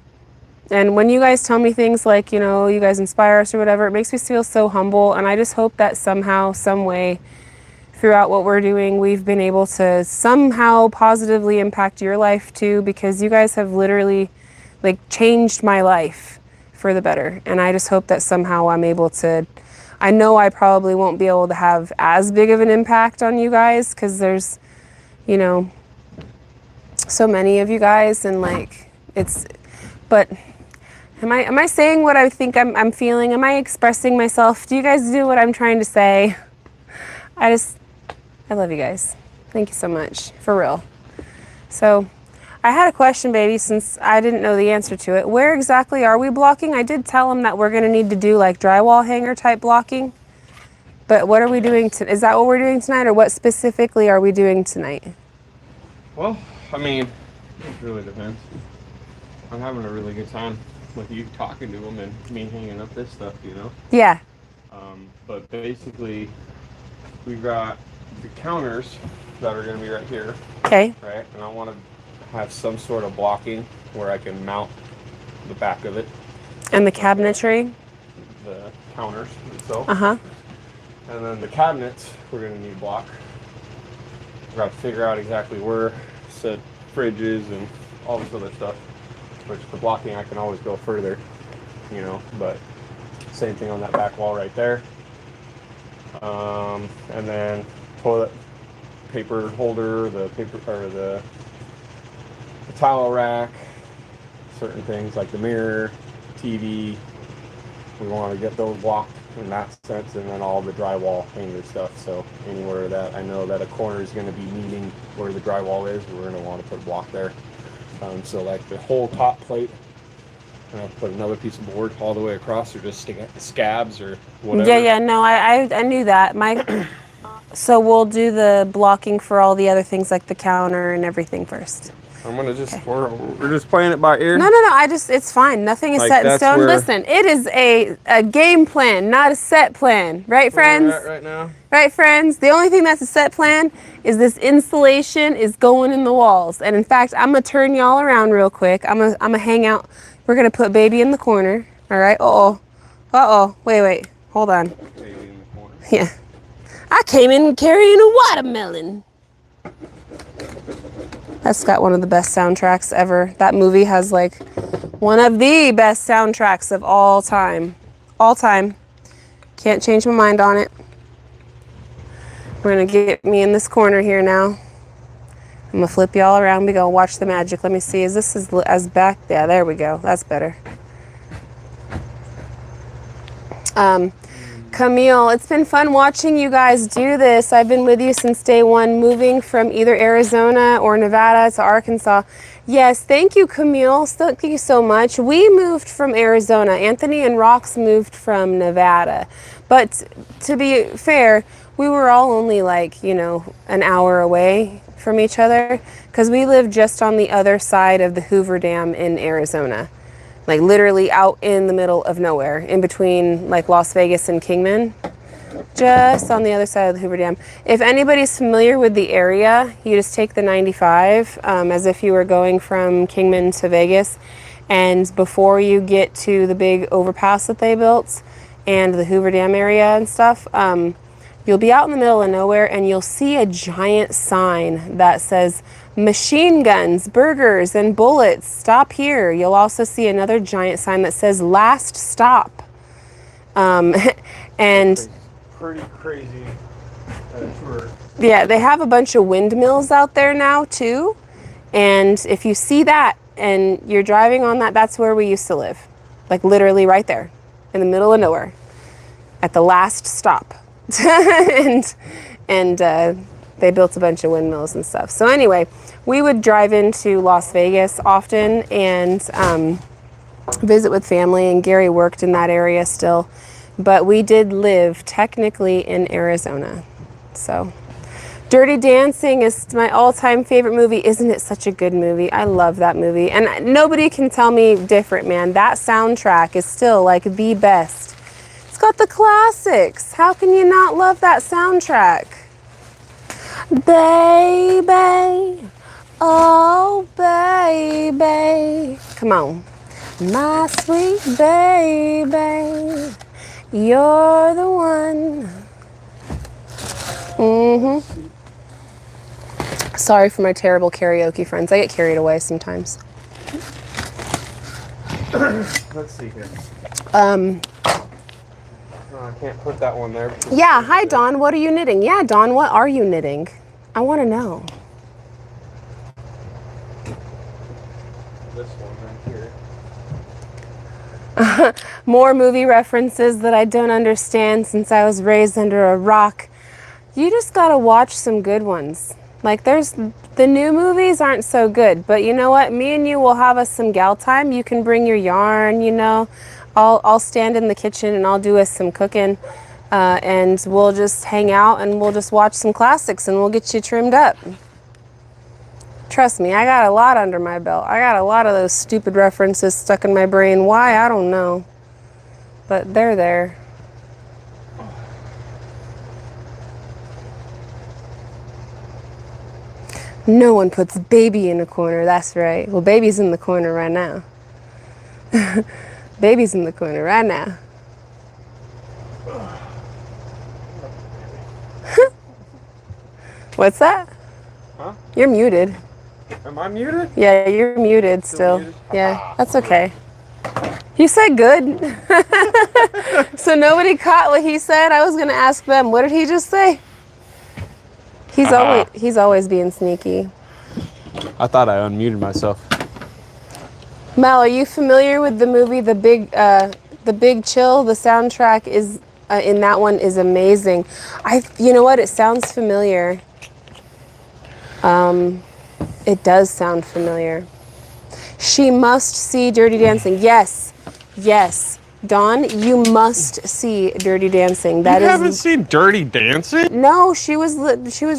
S1: And when you guys tell me things like, you know, you guys inspire us or whatever, it makes me feel so humble. And I just hope that somehow, some way, throughout what we're doing, we've been able to somehow positively impact your life too, because you guys have literally like changed my life for the better. And I just hope that somehow I'm able to, I know I probably won't be able to have as big of an impact on you guys because there's, you know, so many of you guys and like it's, but am I saying what I think I'm feeling? Am I expressing myself? Do you guys do what I'm trying to say? I love you guys. Thank you so much, for real. So I had a question, baby, since I didn't know the answer to it. Where exactly are we blocking? I did tell them that we're gonna need to do like drywall hanger type blocking, but what are we doing? Is that what we're doing tonight or what specifically are we doing tonight?
S2: Well, I mean, it really depends. I'm having a really good time with you talking to them and me hanging up this stuff, you know?
S1: Yeah.
S2: But basically, we've got the counters that are going to be right here.
S1: Okay.
S2: Right? And I want to have some sort of blocking where I can mount the back of it.
S1: And the cabinetry?
S2: The counters itself.
S1: Uh-huh.
S2: And then the cabinets, we're going to need block. We've got to figure out exactly where said fridges and all this other stuff. Which the blocking I can always go further, you know, but same thing on that back wall right there. And then toilet paper holder, the paper or the towel rack, certain things like the mirror, TV. We want to get those blocked in that sense, and then all the drywall hanger stuff. So anywhere that I know that a corner is going to be meeting where the drywall is, we're going to want to put a block there. So like the whole top plate, and I'll put another piece of board all the way across, or just stick at the scabs or whatever.
S1: Yeah, no, I knew that. So we'll do the blocking for all the other things like the counter and everything first.
S2: I'm gonna just we're just playing it by ear.
S1: No, it's fine. Nothing is
S2: Like,
S1: set in
S2: that's
S1: stone.
S2: where-
S1: Listen, it is a game plan, not a set plan, right, friends?
S2: Where we're at right now.
S1: Right, friends? The only thing that's a set plan is this insulation is going in the walls. And in fact, I'm gonna turn y'all around real quick. I'm gonna hang out. We're gonna put baby in the corner. All right. Wait. Hold on.
S2: Baby in the corner.
S1: Yeah. I came in carrying a watermelon. That's got one of the best soundtracks ever. That movie has like one of the best soundtracks of all time. All time. Can't change my mind on it. We're gonna get me in this corner here now. I'm gonna flip y'all around. We go watch the magic. Let me see. Is this as back? Yeah, there we go. That's better. Camille, it's been fun watching you guys do this. I've been with you since day one, moving from either Arizona or Nevada to Arkansas. Yes, thank you, Camille. Thank you so much. We moved from Arizona. Anthony and Rox moved from Nevada. But to be fair, we were all only like, you know, an hour away from each other because we lived just on the other side of the Hoover Dam in Arizona. Like literally out in the middle of nowhere, in between like Las Vegas and Kingman, just on the other side of the Hoover Dam. If anybody's familiar with the area, you just take the 95 as if you were going from Kingman to Vegas. And before you get to the big overpass that they built and the Hoover Dam area and stuff, you'll be out in the middle of nowhere and you'll see a giant sign that says machine guns, burgers, and bullets, stop here. You'll also see another giant sign that says last stop. And
S2: Pretty crazy tour.
S1: yeah, they have a bunch of windmills out there now too. And if you see that and you're driving on that, that's where we used to live. Like literally right there in the middle of nowhere at the last stop. and they built a bunch of windmills and stuff. So anyway, we would drive into Las Vegas often and visit with family, and Gary worked in that area still. But we did live technically in Arizona. So Dirty Dancing is my all-time favorite movie. Isn't it such a good movie? I love that movie. And nobody can tell me different, man. That soundtrack is still like the best. It's got the classics. How can you not love that soundtrack? Baby, oh baby. Come on. My sweet baby, you're the one. Sorry for my terrible karaoke friends. I get carried away sometimes.
S3: Let's see here. I can't put that one there.
S1: Yeah, hi Dawn, what are you knitting? Yeah, Dawn, what are you knitting? I want to know.
S3: This one right here.
S1: More movie references that I don't understand since I was raised under a rock. You just gotta watch some good ones. Like the new movies aren't so good, but you know what? Me and you will have us some gal time. You can bring your yarn, you know. I'll stand in the kitchen and I'll do us some cooking, and we'll just hang out and we'll just watch some classics and we'll get you trimmed up. Trust me, I got a lot under my belt. I got a lot of those stupid references stuck in my brain. Why? I don't know. But they're there. No one puts baby in a corner, that's right. Well, baby's in the corner right now. Baby's in the corner right now. What's that?
S3: Huh?
S1: You're muted.
S3: Am I muted?
S1: Yeah, you're muted still.
S3: Muted?
S1: Yeah, that's okay. You said good. So nobody caught what he said. I was gonna ask them, what did he just say? He's always being sneaky.
S3: I thought I unmuted myself.
S1: Mel, are you familiar with the movie The Big Chill? The soundtrack is in that one is amazing. You know what? It sounds familiar. It does sound familiar. She must see Dirty Dancing. Yes, yes. Dawn, you must see Dirty Dancing.
S2: You haven't seen Dirty Dancing?
S1: No, she was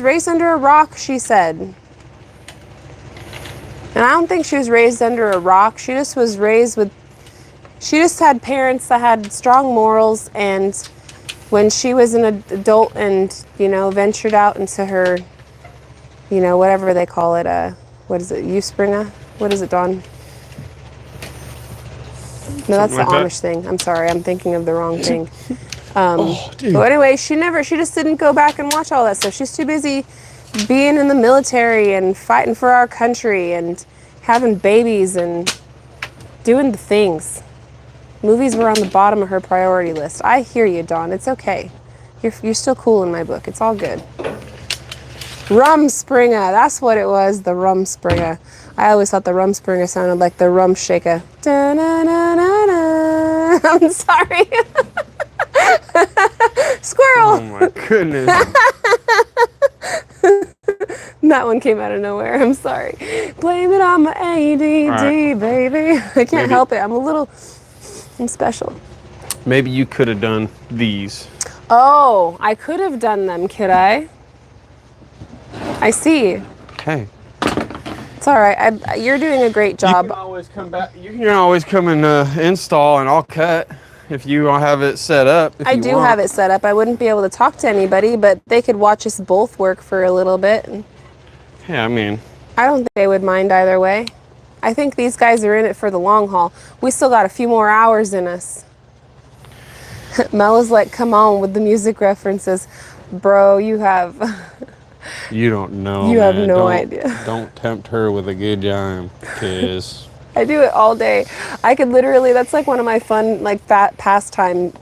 S1: raised under a rock, she said. And I don't think she was raised under a rock. She just was raised with, she just had parents that had strong morals, and when she was an adult and, you know, ventured out into her, you know, whatever they call it, what is it, Uspringer? What is it, Dawn? No, that's the Amish thing. I'm sorry, I'm thinking of the wrong thing. But anyway, she just didn't go back and watch all that stuff. She's too busy being in the military and fighting for our country and having babies and doing the things. Movies were on the bottom of her priority list. I hear you, Dawn. It's okay. You're still cool in my book. It's all good. Rumspringa. That's what it was, the Rumspringa. I always thought the Rumspringa sounded like the rum shaker. Da-na-na-na-na. I'm sorry. Squirrel.
S2: Oh my goodness.
S1: That one came out of nowhere. I'm sorry. Blame it on my ADD, right, baby. I can't help it. I'm special.
S2: Maybe you could have done these.
S1: Oh, I could have done them, could I? I see.
S2: Okay.
S1: It's all right. You're doing a great job.
S2: You can always come back. You can always come and install, and I'll cut if you have it set up.
S1: I do have it set up. I wouldn't be able to talk to anybody, but they could watch us both work for a little bit.
S2: Yeah, I mean,
S1: I don't think they would mind either way. I think these guys are in it for the long haul. We still got a few more hours in us. Mel is like, come on with the music references. Bro, you have...
S2: You don't know.
S1: You have no idea.
S3: Don't tempt her with a good time, cause
S1: I do it all day. I could literally, that's like one of my fun, like, pastime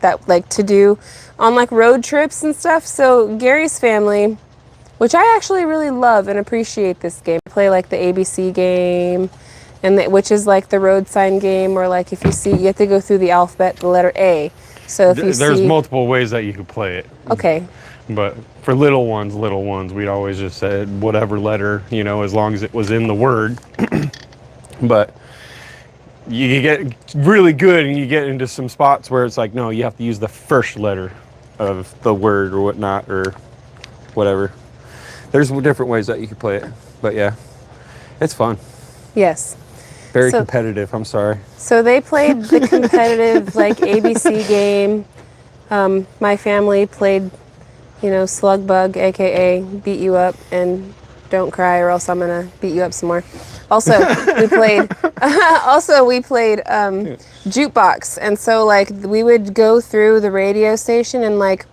S1: that, like, to do on, like, road trips and stuff. So Gary's family, which I actually really love and appreciate this game. I play, like, the ABC game and which is like the road sign game, or like if you see, you have to go through the alphabet, the letter A. So if you
S2: There's
S1: see,
S2: multiple ways that you could play it.
S1: okay,
S2: But for little ones, we'd always just said whatever letter, you know, as long as it was in the word. But you get really good and you get into some spots where it's like, no, you have to use the first letter of the word or whatnot or whatever. There's different ways that you can play it. But yeah, it's fun.
S1: yes.
S2: Very competitive, I'm sorry.
S1: So they played the competitive like ABC game. My family played, you know, Slug Bug, aka beat you up and don't cry or else I'm gonna beat you up some more. Also, we played jukebox, and so like we would go through the radio station and like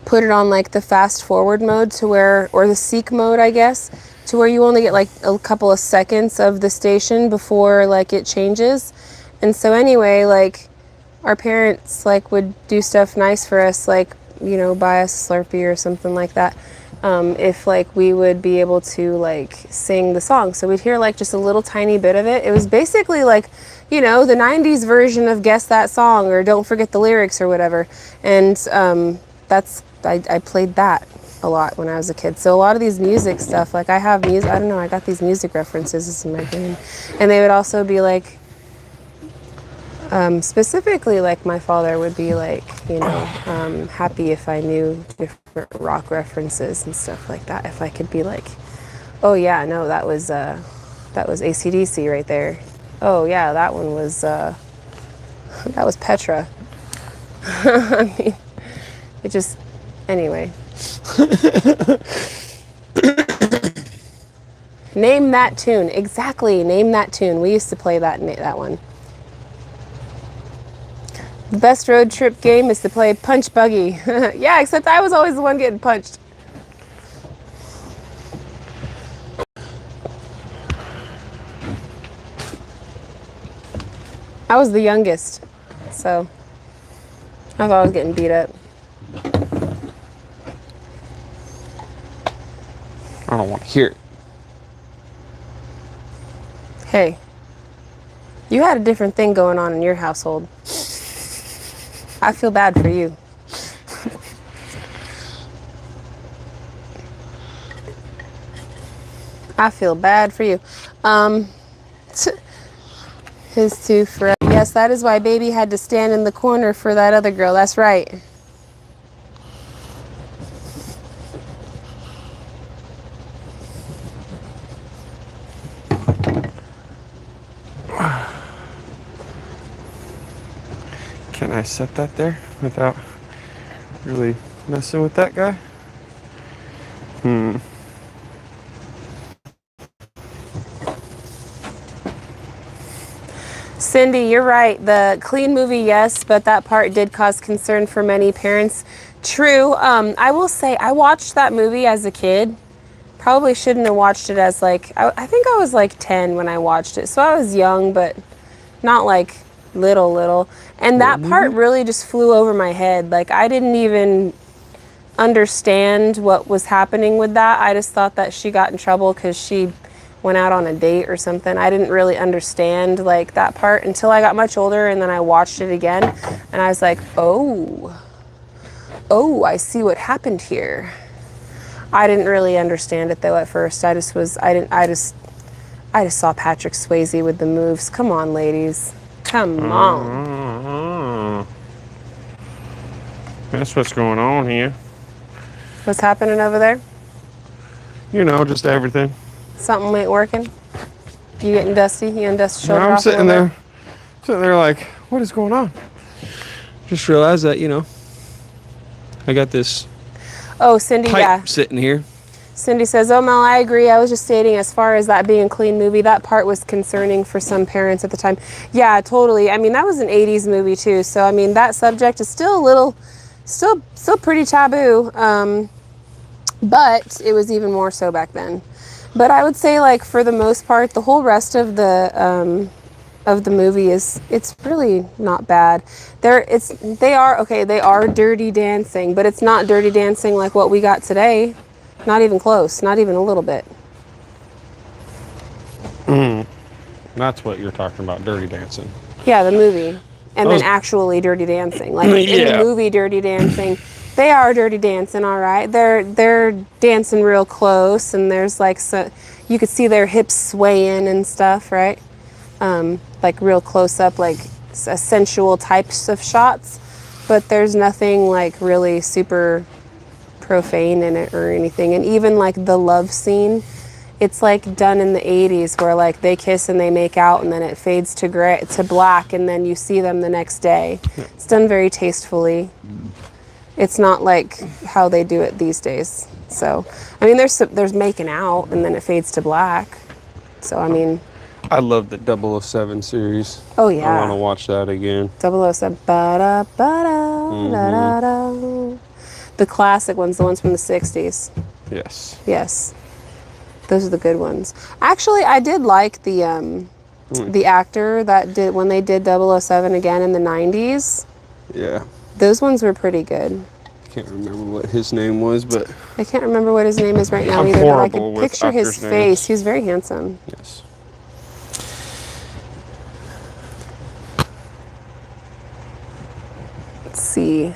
S1: put it on like the fast forward mode to where, or the seek mode, I guess, to where you only get like a couple of seconds of the station before like it changes. And so anyway, like our parents like would do stuff nice for us, like, you know, buy us a Slurpee or something like that, if like we would be able to like sing the song. So we'd hear like just a little tiny bit of it. It was basically like, you know, the 90s version of Guess That Song or Don't Forget the Lyrics or whatever. And I played that a lot when I was a kid. So a lot of these music stuff, like I have music, I don't know, I got these music references in my brain. And they would also be like, specifically like my father would be like, you know, happy if I knew different rock references and stuff like that. If I could be like, oh yeah, no, that was AC/DC right there. Oh yeah, that one was, that was Petra. I mean, it just, anyway. Name that tune. Exactly, name that tune. We used to play that one. The best road trip game is to play Punch Buggy. Yeah, except I was always the one getting punched. I was the youngest, so I was always getting beat up.
S3: I don't want to hear it.
S1: Hey, you had a different thing going on in your household. I feel bad for you. I feel bad for you. His two friends. Yes, that is why baby had to stand in the corner for that other girl. That's right.
S2: Can I set that there without really messing with that guy?
S1: Cindy, you're right. The clean movie, yes, but that part did cause concern for many parents. True. I will say I watched that movie as a kid. Probably shouldn't have watched it as like, I think I was like 10 when I watched it. So I was young, but not like little. And that part really just flew over my head. Like I didn't even understand what was happening with that. I just thought that she got in trouble because she went out on a date or something. I didn't really understand like that part until I got much older, and then I watched it again and I was like, oh, I see what happened here. I didn't really understand it though at first. I just saw Patrick Swayze with the moves. Come on, ladies. Come on.
S2: That's what's going on here.
S1: What's happening over there?
S2: You know, just everything.
S1: Something ain't working? You getting dusty? You and Dusty shoulder
S2: I'm
S1: off
S2: sitting there like, what is going on? Just realized that, you know, I got this
S1: Cindy,
S2: pipe sitting here.
S1: Cindy says, oh, Mel, I agree. I was just stating as far as that being a clean movie, that part was concerning for some parents at the time. Yeah, totally. I mean, that was an 80s movie too. So, I mean, that subject is still pretty taboo. But it was even more so back then. But I would say, like, for the most part, the whole rest of the movie it's really not bad. They are dirty dancing, but it's not dirty dancing like what we got today. Not even close, not even a little bit.
S3: That's what you're talking about, Dirty Dancing.
S1: Yeah, the movie. And
S3: Those-
S1: then actually Dirty Dancing. Like in
S3: Yeah.
S1: the movie Dirty Dancing, they are dirty dancing, all right. They're dancing real close, and there's like you could see their hips swaying and stuff, right? Like real close up, like sensual types of shots. But there's nothing like really super profane in it or anything. And even like the love scene, it's like done in the 80s where like they kiss and they make out and then it fades to black and then you see them the next day. It's done very tastefully. It's not like how they do it these days. So, I mean, there's making out and then it fades to black. So, I mean.
S3: I love the 007 series.
S1: Oh, yeah.
S3: I want to watch that again.
S1: 007. Ba-da, ba-da, da-da-da. The classic ones, the ones from the 60s.
S3: Yes.
S1: Yes. Those are the good ones. Actually, I did like the actor that did when they did 007 again in the 90s.
S3: Yeah.
S1: Those ones were pretty good.
S3: Can't remember what his name was, but
S1: I can't remember what his name is right now
S3: I'm
S1: either, but I
S3: horrible
S1: could
S3: with
S1: picture his
S3: actors' names.
S1: face. He was very handsome.
S3: yes.
S1: Let's see.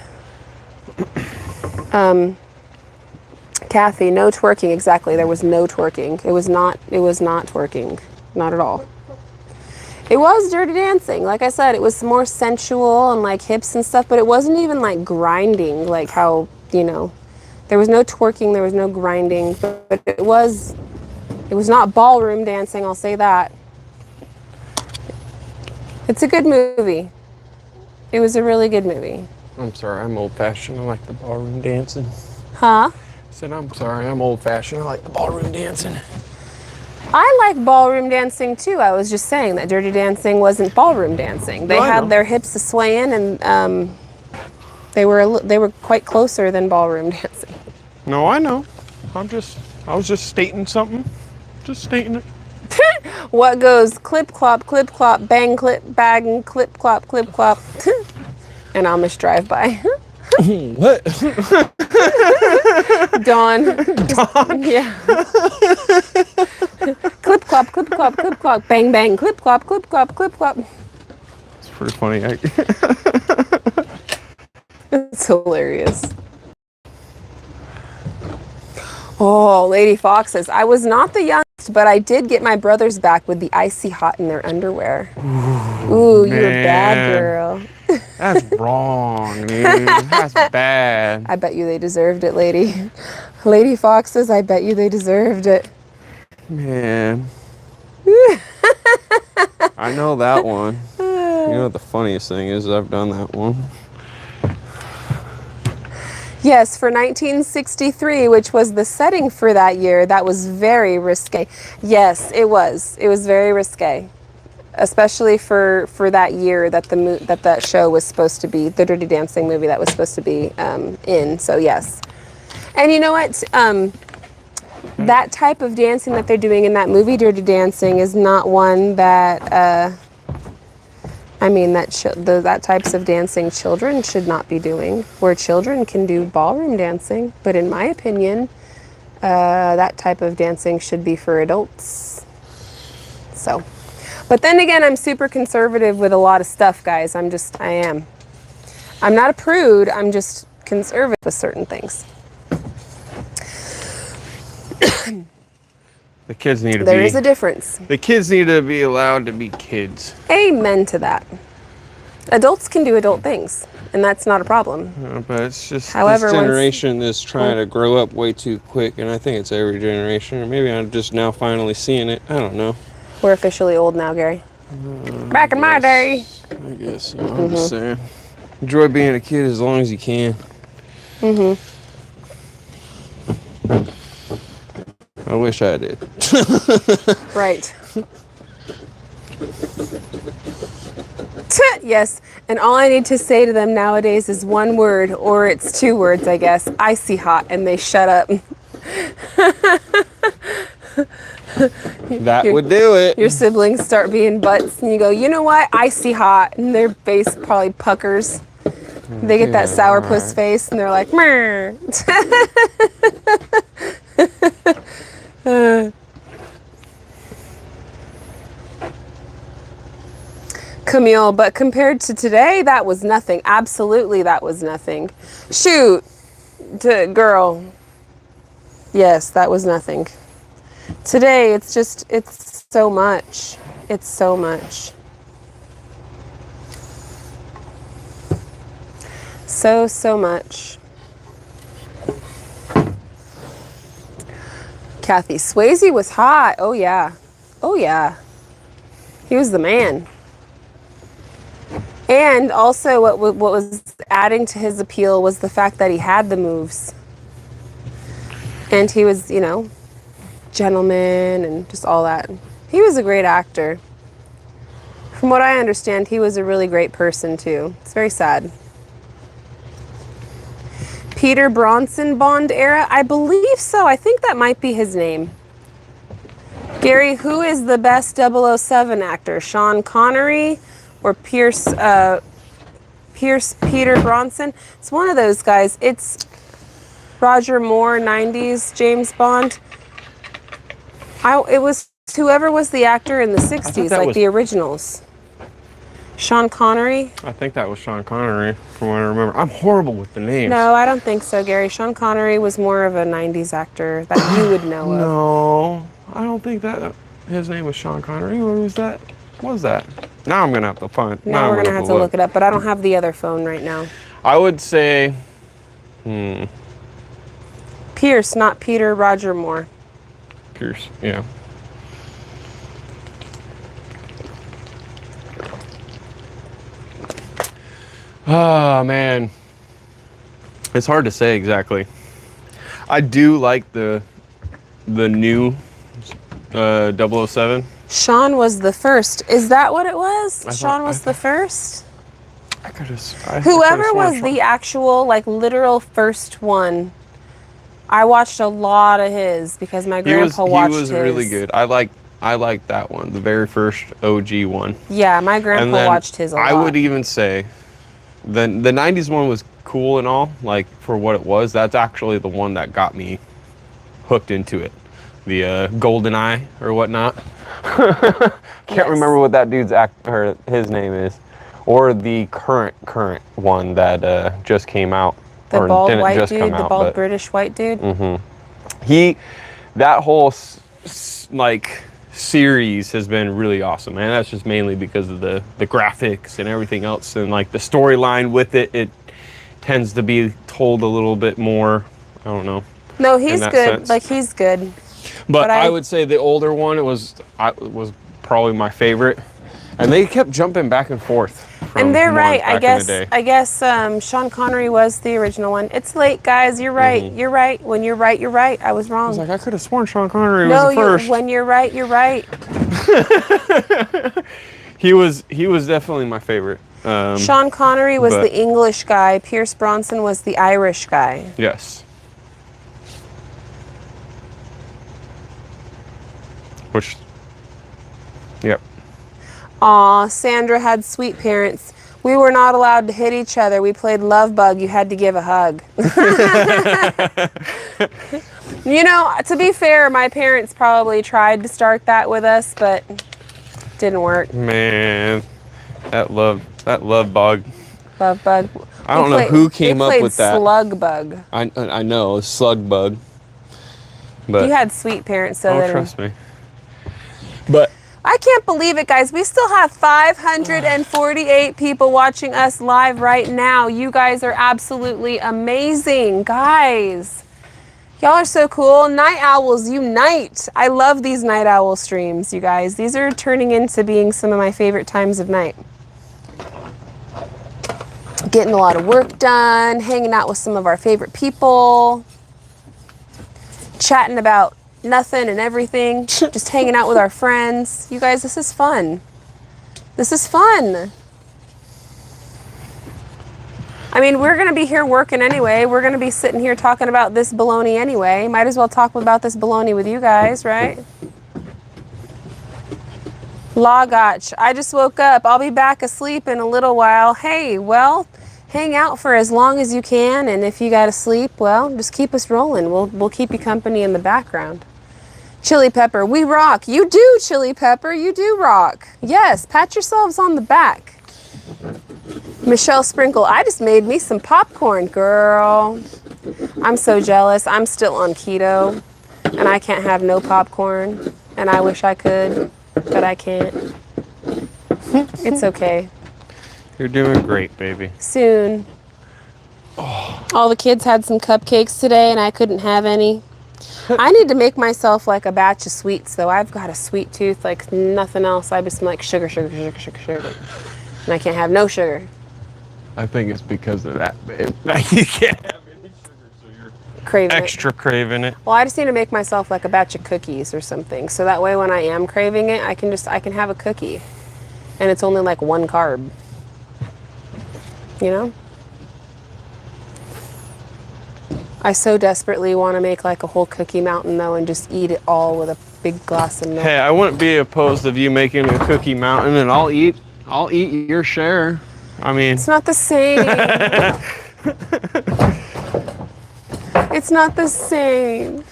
S1: Kathy, no twerking. Exactly. There was no twerking. It was not twerking. Not at all. It was Dirty Dancing. Like I said, it was more sensual and like hips and stuff, but it wasn't even like grinding like how, there was no twerking, there was no grinding, but it was not ballroom dancing, I'll say that. It's a good movie. It was a really good movie.
S3: I'm sorry, I'm old-fashioned. I like the ballroom dancing.
S1: Huh?
S3: I said, I'm sorry, I'm old-fashioned. I like the ballroom dancing.
S1: I like ballroom dancing too. I was just saying that Dirty Dancing wasn't ballroom dancing. They had their hips swaying, and they were quite closer than ballroom dancing.
S3: No, I know. I was just stating something. Just stating it.
S1: What goes clip clop, bang clip bang, clip clop, and Amish drive by.
S3: What?
S1: Dawn. Yeah. Clip clop, bang bang, clip clop.
S3: It's pretty funny.
S1: It's hilarious. Oh, Lady Foxes. I was not the youngest, but I did get my brothers back with the icy hot in their underwear. Ooh, you're a bad girl.
S3: That's wrong, dude. That's bad.
S1: I bet you they deserved it, lady. Lady Foxes, I bet you they deserved it.
S3: Man. I know that one. You know what the funniest thing is? I've done that one.
S1: Yes, for 1963, which was the setting for that year, that was very risque. Yes, it was. It was very risque, especially for that year that that show was supposed to be, the Dirty Dancing movie that was supposed to be in. So yes, and you know what? That type of dancing that they're doing in that movie, Dirty Dancing, is not one that. That types of dancing children should not be doing, where children can do ballroom dancing. But in my opinion, that type of dancing should be for adults. So, but then again, I'm super conservative with a lot of stuff, guys. I am. I'm not a prude. I'm just conservative with certain things.
S3: The kids need to
S1: There is a difference.
S3: The kids need to be allowed to be kids.
S1: Amen to that. Adults can do adult things, and that's not a problem.
S3: But it's just
S1: However,
S3: this generation is trying to grow up way too quick, and I think it's every generation. Or maybe I'm just now finally seeing it. I don't know.
S1: We're officially old now, Gary. Back in my day.
S3: I guess. I'm just saying. Enjoy being a kid as long as you can. I wish I did.
S1: Right. Yes, and all I need to say to them nowadays is one word, or it's two words, I guess. Icy hot, and they shut up.
S3: That would do it.
S1: Your siblings start being butts, and you go, you know what? Icy hot, and their face probably puckers. They get that sourpuss face, and they're like, meh. Camille, but compared to today, that was nothing. Absolutely, that was nothing. Shoot, girl. Yes, that was nothing. Today, it's so much. It's so much. So much. Kathy, Swayze was hot. Oh, yeah. Oh, yeah. He was the man. And also what was adding to his appeal was the fact that he had the moves. And he was, you know, gentleman and just all that. He was a great actor. From what I understand, he was a really great person, too. It's very sad. Peter Bronson Bond era? I believe so. I think that might be his name. Gary, who is the best 007 actor? Sean Connery or Peter Bronson? It's one of those guys. It's Roger Moore, 90s James Bond. It was whoever was the actor in the 60s, like the originals. Sean Connery?
S2: I think that was Sean Connery, from what I remember. I'm horrible with the names.
S1: No, I don't think so, Gary. Sean Connery was more of a 90s actor that you would know of.
S2: No, I don't think that his name was Sean Connery. What was that? What was that? Now I'm going to have to find.
S1: Now we're going to have to look it up, but I don't have the other phone right now.
S2: I would say...
S1: Pierce, not Peter, Roger Moore.
S2: Pierce, yeah. Oh, man. It's hard to say exactly. I do like the new 007.
S1: Sean was the first. Is that what it was? Sean was the first? Whoever was the actual, like, literal first one, I watched a lot of his because my grandpa watched his.
S2: He was really good. I like that one, the very first OG one.
S1: Yeah, my grandpa watched his a lot.
S2: I would even say the 90s one was cool and all, like, for what it was. That's actually the one that got me hooked into it. The Golden Eye or whatnot. Can't remember what that dude's his name is. Or the current one that just came out.
S1: The bald white dude, the bald British white dude?
S2: Mm-hmm. That whole, like, series has been really awesome, man. That's just mainly because of the graphics and everything else. And, like, the storyline with it tends to be told a little bit more, I don't know.
S1: No, he's good. Sense. Like, he's good.
S2: But I would say the older one was probably my favorite. And they kept jumping back and forth.
S1: And they're right. I guess Sean Connery was the original one. It's late, guys. You're right. Mm-hmm. You're right. When you're right, you're right. I was wrong.
S2: I was like, I could have sworn Sean Connery was the first.
S1: When you're right, you're right.
S2: He was definitely my favorite.
S1: Sean Connery was the English guy. Pierce Bronson was the Irish guy.
S2: Yes. Yep.
S1: Aw, Sandra had sweet parents. We were not allowed to hit each other. We played love bug. You had to give a hug. You know, to be fair, my parents probably tried to start that with us, but didn't work.
S2: Man, that love bug.
S1: Love bug.
S2: I don't know who came up with that.
S1: Slug bug.
S2: I know, slug bug. But
S1: you had sweet parents, so
S2: trust me. But
S1: I can't believe it, guys. We still have 548 people watching us live right now. You guys are absolutely amazing, guys. Y'all are so cool. Night owls unite. I love these night owl streams, you guys. These are turning into being some of my favorite times of night. Getting a lot of work done, hanging out with some of our favorite people, chatting about nothing and everything, just hanging out with our friends. You guys, this is fun. This is fun. I mean, we're going to be here working anyway. We're going to be sitting here talking about this baloney anyway. Might as well talk about this baloney with you guys, right? Lagach, I just woke up. I'll be back asleep in a little while. Hey, well, hang out for as long as you can, and if you got to sleep, well, just keep us rolling. We'll keep you company in the background. Chili Pepper, we rock. You do, Chili Pepper, you do rock. Yes, pat yourselves on the back. Michelle Sprinkle, I just made me some popcorn, girl. I'm so jealous. I'm still on keto, and I can't have no popcorn, and I wish I could, but I can't. It's okay.
S2: You're doing great, baby.
S1: Soon. Oh. All the kids had some cupcakes today, and I couldn't have any. I need to make myself like a batch of sweets, though. I've got a sweet tooth like nothing else. I just like sugar. And I can't have no sugar.
S2: I think it's because of that, babe. You can't have any sugar, so you're
S1: craving
S2: extra craving it.
S1: Well, I just need to make myself like a batch of cookies or something. So that way when I am craving it, I can have a cookie. And it's only like 1 carb. You know? I so desperately want to make like a whole cookie mountain though and just eat it all with a big glass of milk.
S2: Hey, I wouldn't be opposed of you making a cookie mountain, and I'll eat your share. I mean,
S1: it's not the same. It's not the same.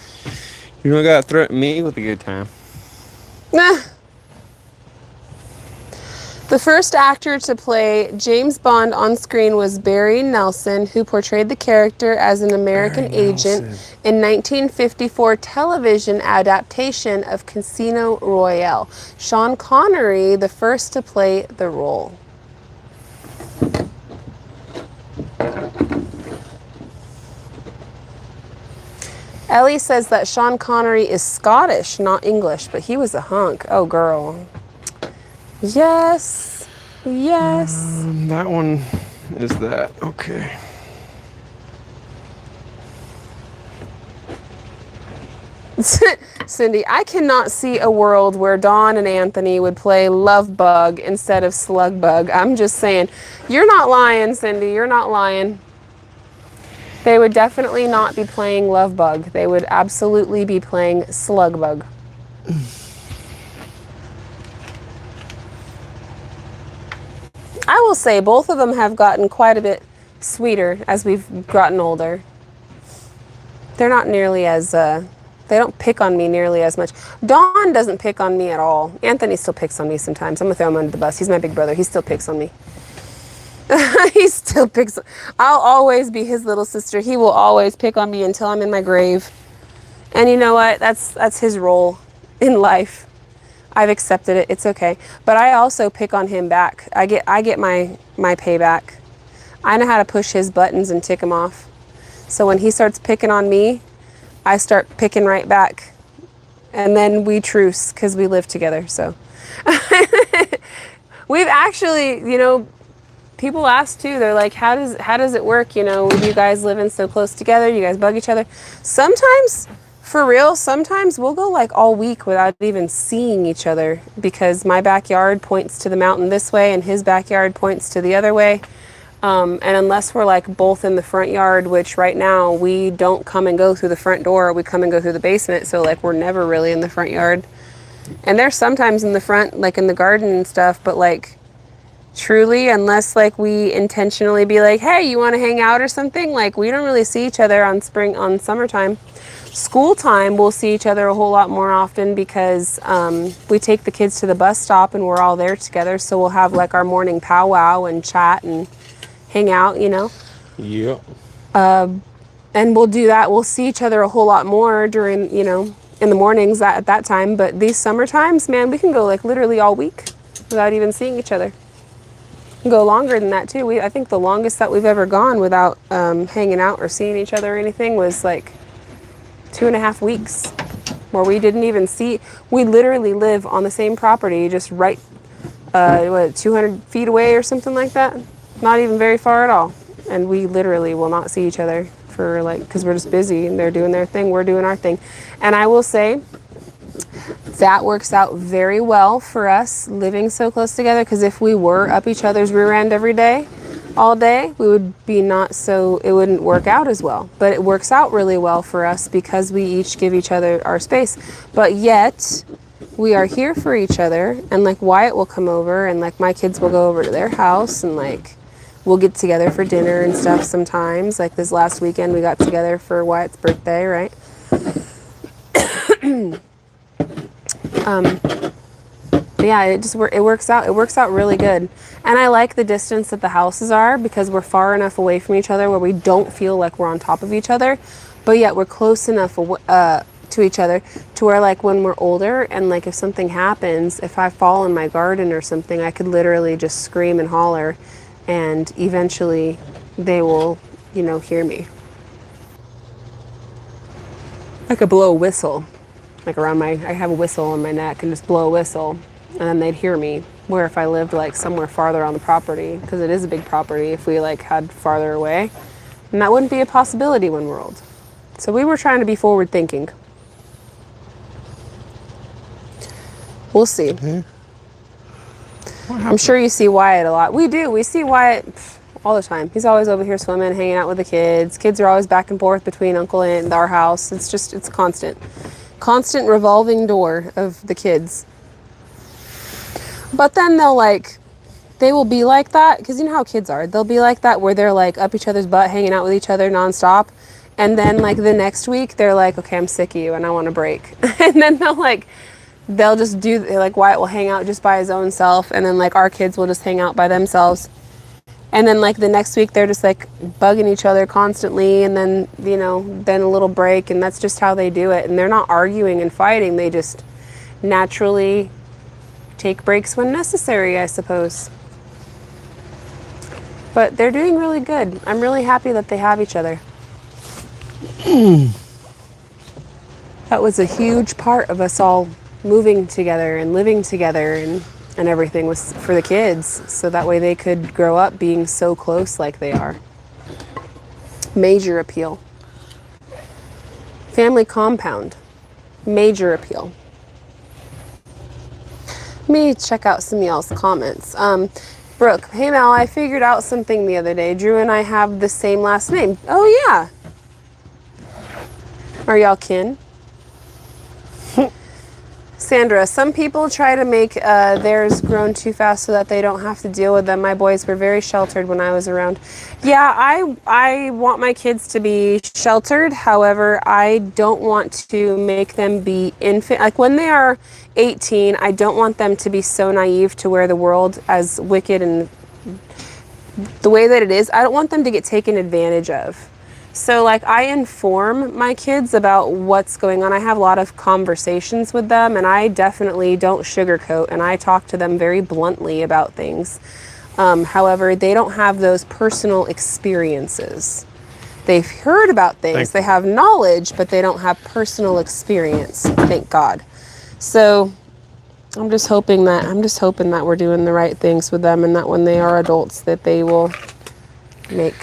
S2: You don't gotta threaten me with a good time.
S1: Nah. The first actor to play James Bond on screen was Barry Nelson, who portrayed the character as an American agent in 1954 television adaptation of Casino Royale. Sean Connery, the first to play the role. Ellie says that Sean Connery is Scottish, not English, but he was a hunk. Oh, girl. Yes. Yes.
S2: That one is that. Okay.
S1: Cindy, I cannot see a world where Dawn and Anthony would play Love Bug instead of Slug Bug. I'm just saying. You're not lying, Cindy. You're not lying. They would definitely not be playing Love Bug. They would absolutely be playing Slug Bug. I will say both of them have gotten quite a bit sweeter as we've gotten older. They're not nearly as, they don't pick on me nearly as much. Dawn doesn't pick on me at all. Anthony still picks on me sometimes. I'm going to throw him under the bus. He's my big brother. He still picks on me. He still picks. I'll always be his little sister. He will always pick on me until I'm in my grave. And you know what? That's his role in life. I've accepted it. It's okay. But I also pick on him back. I get my payback. I know how to push his buttons and tick him off. So when he starts picking on me, I start picking right back. And then we truce because we live together. So we've actually, you know, people ask too. They're like, how does it work? You know, you guys living so close together, you guys bug each other. Sometimes, for real, sometimes we'll go like all week without even seeing each other because my backyard points to the mountain this way and his backyard points to the other way. And unless we're like both in the front yard, which right now we don't come and go through the front door, we come and go through the basement. So like we're never really in the front yard. And they're sometimes in the front, like in the garden and stuff, but like truly, unless like we intentionally be like, hey, you want to hang out or something, like we don't really see each other on summertime. School time, we'll see each other a whole lot more often because we take the kids to the bus stop and we're all there together. So we'll have like our morning powwow and chat and hang out, you know?
S3: Yep.
S1: And we'll do that. We'll see each other a whole lot more during, you know, in the mornings at that time. But these summer times, man, we can go like literally all week without even seeing each other. We can go longer than that too. I think the longest that we've ever gone without hanging out or seeing each other or anything was like 2.5 weeks where we didn't even see. We literally live on the same property, just right, 200 feet away or something like that. Not even very far at all. And we literally will not see each other for like, because we're just busy and they're doing their thing, we're doing our thing. And I will say that works out very well for us living so close together, because if we were up each other's rear end every day, all day, we would be it wouldn't work out as well. But it works out really well for us because we each give each other our space. But yet, we are here for each other, and like Wyatt will come over and like my kids will go over to their house and like we'll get together for dinner and stuff sometimes. Like this last weekend we got together for Wyatt's birthday, right? But yeah, it works out. It works out really good. And I like the distance that the houses are because we're far enough away from each other where we don't feel like we're on top of each other, but yet we're close enough to each other to where, like, when we're older and, like, if something happens, if I fall in my garden or something, I could literally just scream and holler, and eventually they will, you know, hear me. I could blow a whistle, like I have a whistle on my neck and just blow a whistle, and then they'd hear me. Where if I lived, like, somewhere farther on the property, because it is a big property, if we, like, had farther away, and that wouldn't be a possibility when we're old. So we were trying to be forward thinking. We'll see. I'm sure you see Wyatt a lot. We do. We see Wyatt all the time. He's always over here swimming, hanging out with the kids. Kids are always back and forth between Uncle and our house. It's constant. Constant revolving door of the kids. But then they will be like that, because you know how kids are. They'll be like that where they're, like, up each other's butt, hanging out with each other nonstop. And then, like, the next week, they're like, okay, I'm sick of you and I want a break. And then they'll just Wyatt will hang out just by his own self, and then, like, our kids will just hang out by themselves. And then, like, the next week they're just, like, bugging each other constantly, and then, you know, then a little break, and that's just how they do it. And they're not arguing and fighting, they just naturally take breaks when necessary, I suppose. But they're doing really good. I'm really happy that they have each other. That was a huge part of us all moving together and living together, and everything was for the kids, so that way they could grow up being so close like they are. Major appeal. Family compound. Major appeal. Let me check out some of y'all's comments. Brooke, hey Mel, I figured out something the other day. Drew and I have the same last name. Oh yeah. Are y'all kin? Sandra, some people try to make theirs grown too fast so that they don't have to deal with them. My boys were very sheltered when I was around. Yeah, I want my kids to be sheltered. However, I don't want to make them be infant. Like when they are 18, I don't want them to be so naive to where the world, as wicked and the way that it is, I don't want them to get taken advantage of. So, like, I inform my kids about what's going on. I have a lot of conversations with them, and I definitely don't sugarcoat, and I talk to them very bluntly about things. However, they don't have those personal experiences. They've heard about things, they have knowledge, but they don't have personal experience, thank God. So, I'm just hoping that we're doing the right things with them, and that when they are adults, that they will make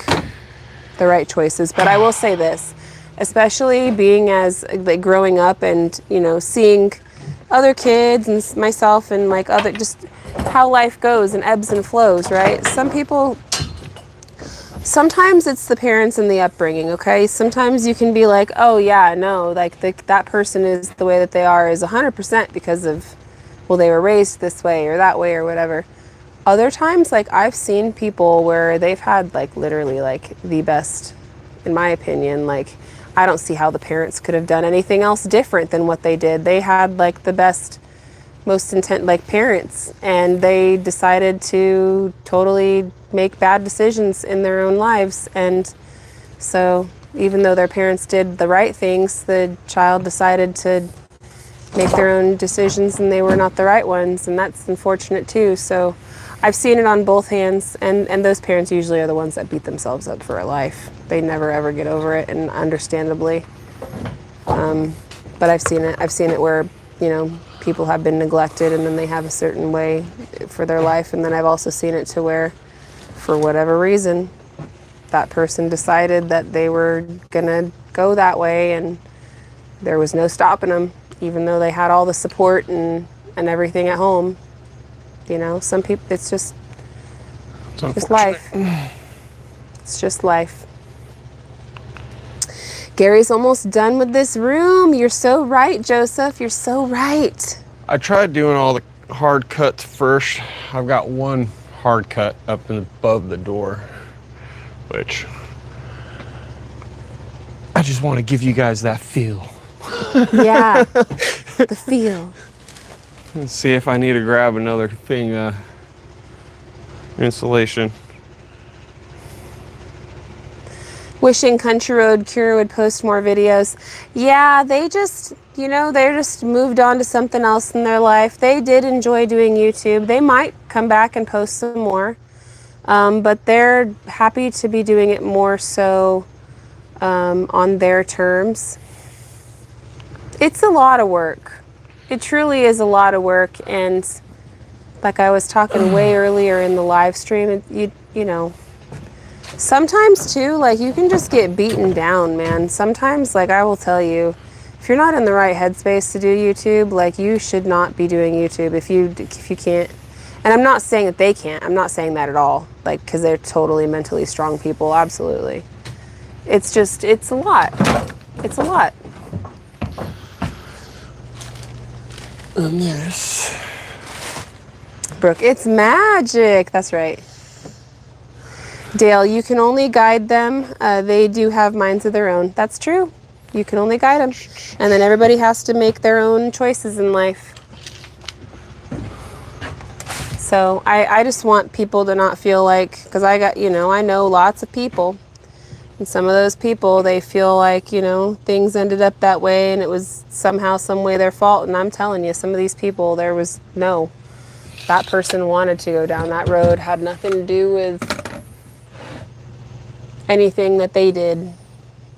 S1: the right choices. But I will say this, especially being as like growing up and, you know, seeing other kids and myself and like other, just how life goes and ebbs and flows, right? Sometimes it's the parents and the upbringing, okay? Sometimes you can be like, oh yeah, no, like that person is the way that they are is 100% because of, well, they were raised this way or that way or whatever. Other times, like, I've seen people where they've had, like, literally, like, the best, in my opinion, like, I don't see how the parents could have done anything else different than what they did. They had, like, the best, most intent, like, parents, and they decided to totally make bad decisions in their own lives. And so, even though their parents did the right things, the child decided to make their own decisions, and they were not the right ones, and that's unfortunate, too. So I've seen it on both hands, and those parents usually are the ones that beat themselves up for a life. They never ever get over it, and understandably. But I've seen it where, you know, people have been neglected and then they have a certain way for their life, and then I've also seen it to where, for whatever reason, that person decided that they were gonna go that way, and there was no stopping them, even though they had all the support and everything at home. You know, some people, it's just life. It's just life. Gary's almost done with this room. You're so right, Joseph. You're so right.
S3: I tried doing all the hard cuts first. I've got one hard cut up and above the door, which I just want to give you guys that feel.
S1: Yeah, the feel.
S2: Let's see if I need to grab another thing, insulation.
S1: Wishing Country Road Cure would post more videos. Yeah, they just, you know, they're just moved on to something else in their life. They did enjoy doing YouTube. They might come back and post some more. But they're happy to be doing it more so on their terms. It's a lot of work. It truly is a lot of work, and like I was talking way earlier in the live stream, you know, sometimes too, like you can just get beaten down, man. Sometimes, like I will tell you, if you're not in the right headspace to do YouTube, like you should not be doing YouTube if you can't. And I'm not saying that they can't. I'm not saying that at all. Like, because they're totally mentally strong people. Absolutely. It's just, it's a lot. It's a lot.
S2: Yes.
S1: Brooke, it's magic. That's right. Dale, you can only guide them. They do have minds of their own. That's true. You can only guide them. And then everybody has to make their own choices in life. So I just want people to not feel like, because I know lots of people, and some of those people, they feel like, you know, things ended up that way and it was somehow, some way their fault. And I'm telling you, some of these people, that person wanted to go down that road, had nothing to do with anything that they did.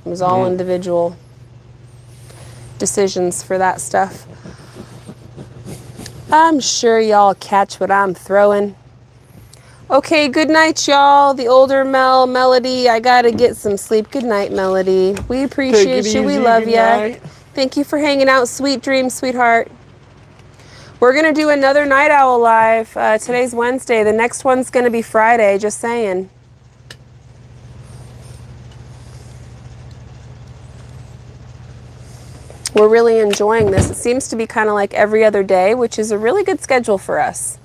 S1: It was all individual decisions for that stuff. I'm sure y'all catch what I'm throwing. Okay, good night, y'all. The older Melody, I gotta get some sleep. Good night, Melody. We appreciate you. We love you. Thank you for hanging out. Sweet dreams, sweetheart. We're gonna do another Night Owl live. Today's Wednesday. The next one's gonna be Friday, just saying. We're really enjoying this. It seems to be kind of like every other day, which is a really good schedule for us.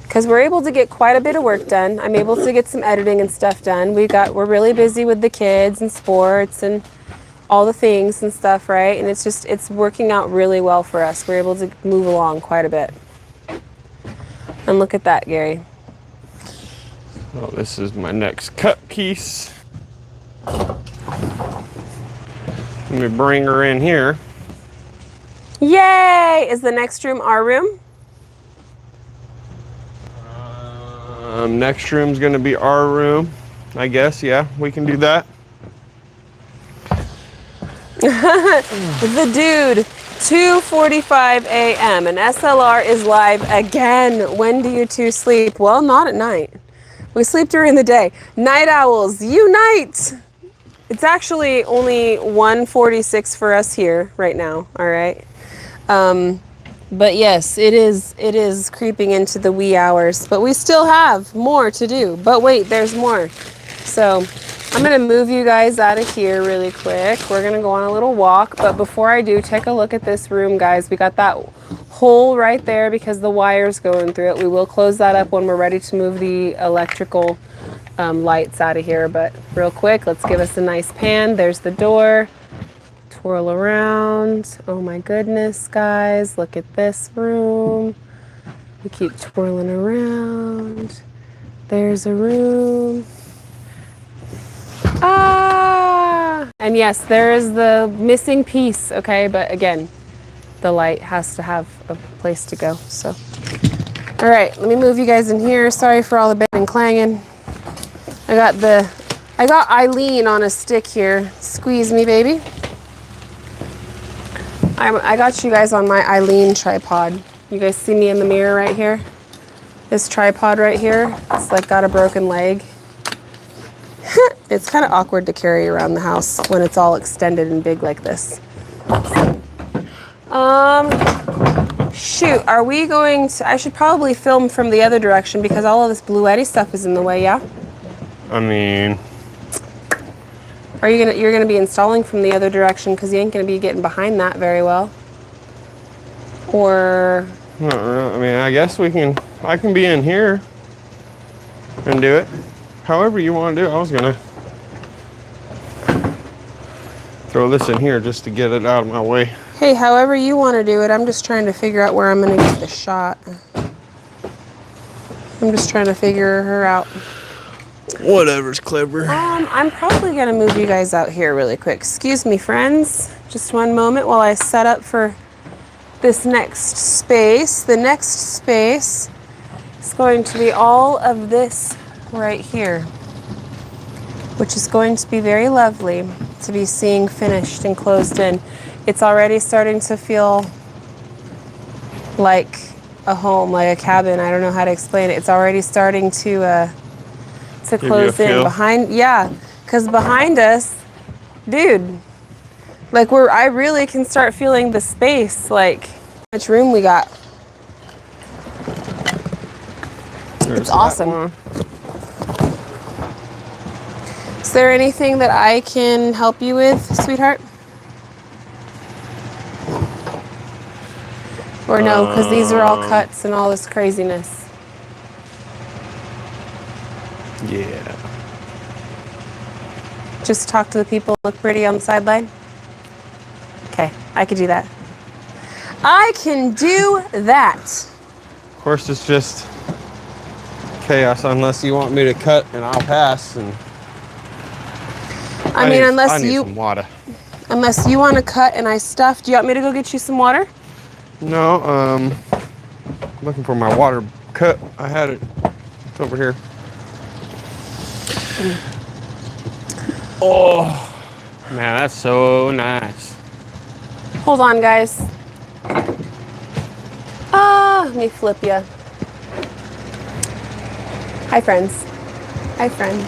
S1: Because we're able to get quite a bit of work done. I'm able to get some editing and stuff done. We're really busy with the kids and sports and all the things and stuff, right? And it's working out really well for us. We're able to move along quite a bit. And look at that, Gary.
S2: Oh, this is my next cut piece. Let me bring her in here.
S1: Yay! Is the next room our room?
S2: Next room's gonna be our room, I guess. Yeah, we can do that.
S1: The dude, 2:45 a.m. and SLR is live again. When do you two sleep? Well, not at night. We sleep during the day. Night owls, unite! It's actually only 1:46 for us here right now, all right? But yes, it is creeping into the wee hours, but we still have more to do. But wait, there's more. So I'm gonna move you guys out of here really quick. We're gonna go on a little walk, but before I do, take a look at this room, guys. We got that hole right there because the wire's going through it. We will close that up when we're ready to move the electrical lights out of here, but real quick, let's give us a nice pan. There's the door. Twirl around. Oh my goodness, guys, look at this room. We keep twirling around. There's a room. Ah! And yes, there is the missing piece, okay? But again, the light has to have a place to go, so. All right, let me move you guys in here. Sorry for all the banging and clanging. I got Eileen on a stick here. Squeeze me, baby. I got you guys on my Eileen tripod. You guys see me in the mirror right here? This tripod right here, it's like got a broken leg. It's kind of awkward to carry around the house when it's all extended and big like this. Shoot, are we going to, I should probably film from the other direction because all of this Blue Eddy stuff is in the way, yeah?
S2: I mean,
S1: you're gonna be installing from the other direction because you ain't gonna be getting behind that very well. Or
S2: not really. I mean, I guess I can be in here and do it. However you want to do it. I was gonna throw this in here just to get it out of my way.
S1: Hey, however you want to do it, I'm just trying to figure out where I'm going to get the shot. I'm just trying to figure her out.
S2: Whatever's clever.
S1: I'm probably going to move you guys out here really quick. Excuse me, friends. Just one moment while I set up for this next space. The next space is going to be all of this right here, which is going to be very lovely to be seeing finished and closed in. It's already starting to feel like a home, like a cabin. I don't know how to explain it. It's already starting to close in behind. Yeah, because behind us, dude, like I really can start feeling the space, like how much room we got. It's awesome. Is there anything that I can help you with, sweetheart? Or no, because these are all cuts and all this craziness.
S2: Yeah.
S1: Just talk to the people, look pretty on the sideline? Okay, I could do that. I can do that.
S3: Of course, it's just chaos unless you want me to cut and I'll pass. And
S1: I mean,
S3: I need some water.
S1: Unless you want to cut and I stuff. Do you want me to go get you some water?
S3: No, I'm looking for my water cup. I had it. It's over here. Oh, man, that's so nice.
S1: Hold on, guys. Let me flip ya. Hi, friends. Hi, friends.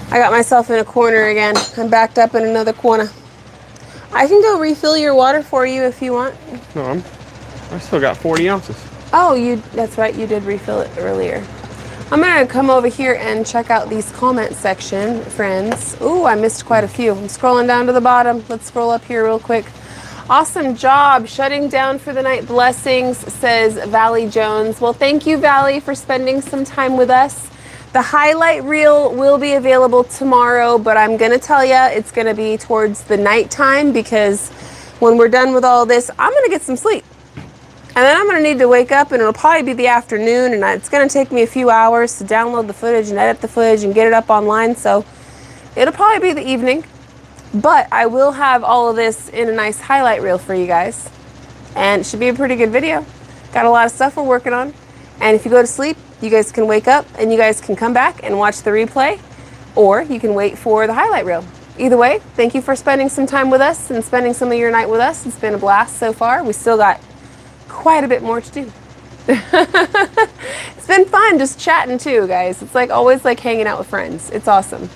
S1: I got myself in a corner again. I'm backed up in another corner. I can go refill your water for you if you want.
S3: No, I still got 40 ounces.
S1: Oh, that's right. You did refill it earlier. I'm going to come over here and check out these comment section, friends. Ooh, I missed quite a few. I'm scrolling down to the bottom. Let's scroll up here real quick. Awesome job shutting down for the night. Blessings, says Valley Jones. Well, thank you, Valley, for spending some time with us. The highlight reel will be available tomorrow, but I'm going to tell you it's going to be towards the nighttime because when we're done with all this, I'm going to get some sleep. And then I'm going to need to wake up, and it'll probably be the afternoon, and it's going to take me a few hours to download the footage and edit the footage and get it up online, so it'll probably be the evening. But I will have all of this in a nice highlight reel for you guys, and it should be a pretty good video. Got a lot of stuff we're working on, and if you go to sleep, you guys can wake up, and you guys can come back and watch the replay, or you can wait for the highlight reel. Either way, thank you for spending some time with us and spending some of your night with us. It's been a blast so far. We still got quite a bit more to do. It's been fun just chatting too, guys. It's like always like hanging out with friends. It's awesome.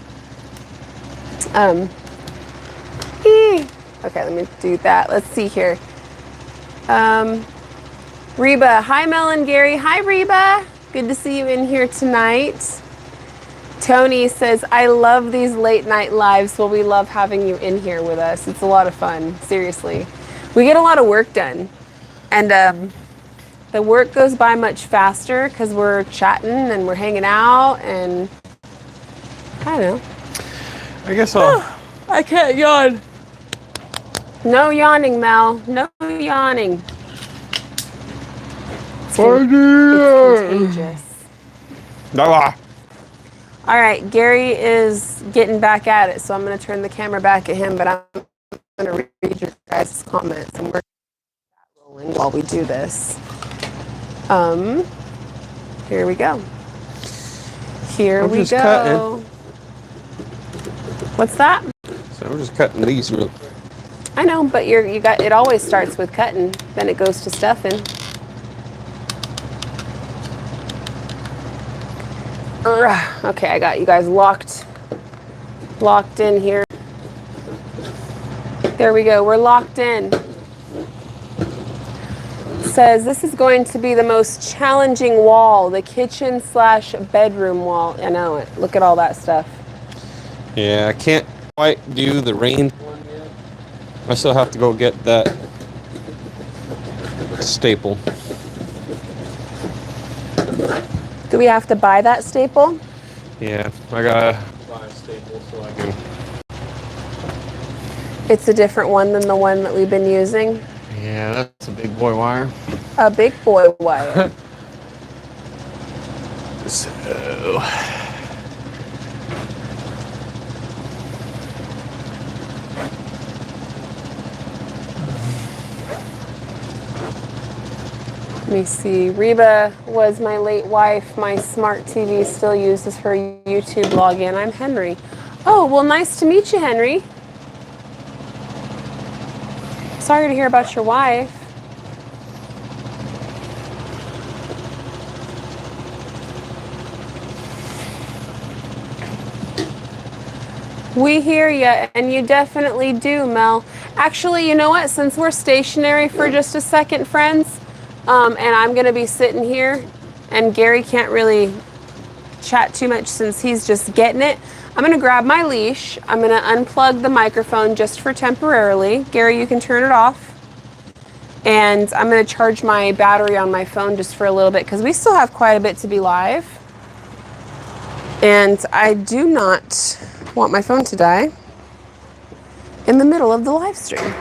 S1: Okay, let me do that. Let's see here. Reba, hi Mel and Gary. Hi Reba. Good to see you in here tonight. Tony says, I love these late night lives. Well, we love having you in here with us. It's a lot of fun, seriously. We get a lot of work done. And the work goes by much faster because we're chatting and we're hanging out and I don't know.
S3: I guess
S1: I can't yawn. No yawning, Mel. No yawning. It's contagious. All right, Gary is getting back at it, so I'm going to turn the camera back at him, but I'm going to read your guys' comments and we're rolling while we do this. Here we go. Here we go.
S3: Cutting.
S1: What's that?
S3: So I'm just cutting these real quick.
S1: I know, but you got it always starts with cutting, then it goes to stuffing. Okay, I got you guys locked in here. There we go, we're locked in. Says this is going to be the most challenging wall, the kitchen / bedroom wall. I know it. Look at all that stuff.
S3: Yeah, I can't quite do the rain one yet. I still have to go get that staple.
S1: Do we have to buy that staple?
S3: Yeah, I gotta buy a staple so I can
S1: It's a different one than the one that we've been using.
S2: Yeah, that's a big boy wire.
S1: A big boy wire.
S2: So,
S1: let me see. Reba was my late wife. My smart TV still uses her YouTube login. I'm Henry. Oh, well, nice to meet you, Henry. Sorry to hear about your wife. We hear you, and you definitely do, Mel. Actually, you know what? Since we're stationary for just a second, friends, and I'm going to be sitting here, and Gary can't really chat too much since he's just getting it, I'm going to grab my leash. I'm going to unplug the microphone just for temporarily. Gary, you can turn it off. And I'm going to charge my battery on my phone just for a little bit because we still have quite a bit to be live. And I do not want my phone to die in the middle of the live stream.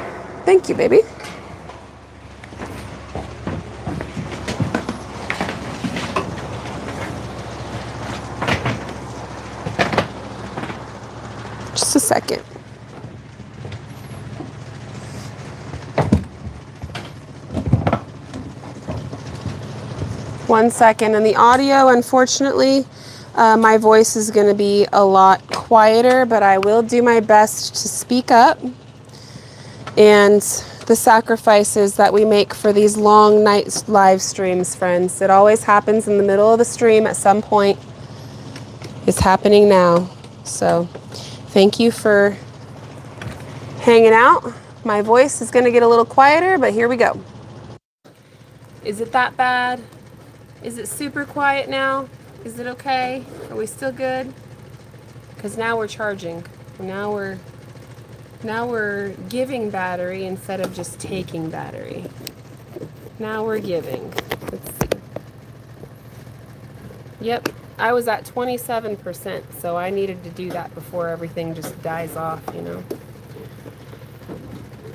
S1: Thank you, baby. Just a second. One second. And the audio, unfortunately, my voice is going to be a lot quieter, but I will do my best to speak up. And the sacrifices that we make for these long night live streams, friends. It always happens in the middle of the stream at some point. It's happening now. So thank you for hanging out. My voice is going to get a little quieter, but here we go. Is it that bad? Is it super quiet now? Is it okay? Are we still good? Because now we're charging. Now we're giving battery instead of just taking battery. Now we're giving. Let's see. Yep, I was at 27%, so I needed to do that before everything just dies off, you know.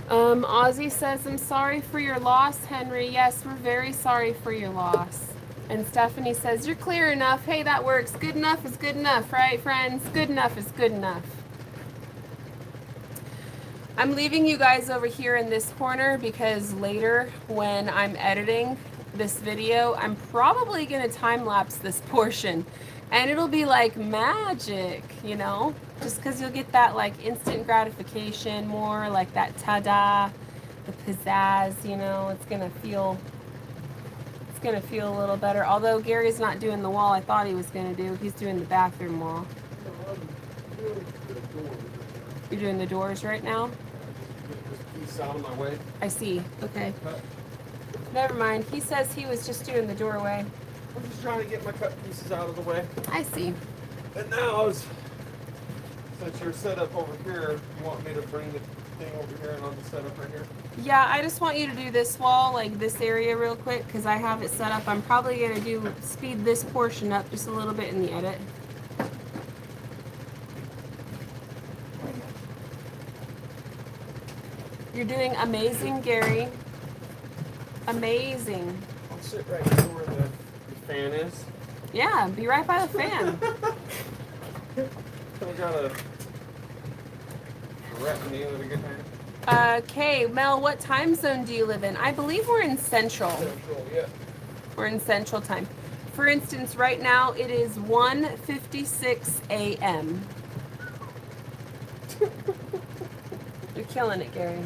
S1: Ozzy says, I'm sorry for your loss, Henry. Yes, we're very sorry for your loss. And Stephanie says, you're clear enough. Hey, that works. Good enough is good enough, right, friends? Good enough is good enough. I'm leaving you guys over here in this corner because later when I'm editing this video, I'm probably going to time-lapse this portion. And it'll be like magic, you know? Just because you'll get that like instant gratification, more like that ta-da, the pizzazz, you know? It's going to feel a little better. Although Gary's not doing the wall I thought he was going to do. He's doing the bathroom wall. You're doing the doors right now?
S2: Out of my way.
S1: I see. Okay. Never mind. He says he was just doing the doorway.
S2: I'm just trying to get my cut pieces out of the way.
S1: I see.
S2: And now, since you're set up over here, you want me to bring the thing over here and I'll just set up right here?
S1: Yeah, I just want you to do this wall, like this area real quick, because I have it set up. I'm probably going to speed this portion up just a little bit in the edit. You're doing amazing, Gary. Amazing.
S2: I'll sit right here where the fan is.
S1: Yeah, be right by the fan.
S2: Still got a rep me with a good hand.
S1: Okay, Mel, what time zone do you live in? I believe we're in Central.
S2: Central, yeah.
S1: We're in Central time. For instance, right now it is 1:56 a.m. You're killing it, Gary.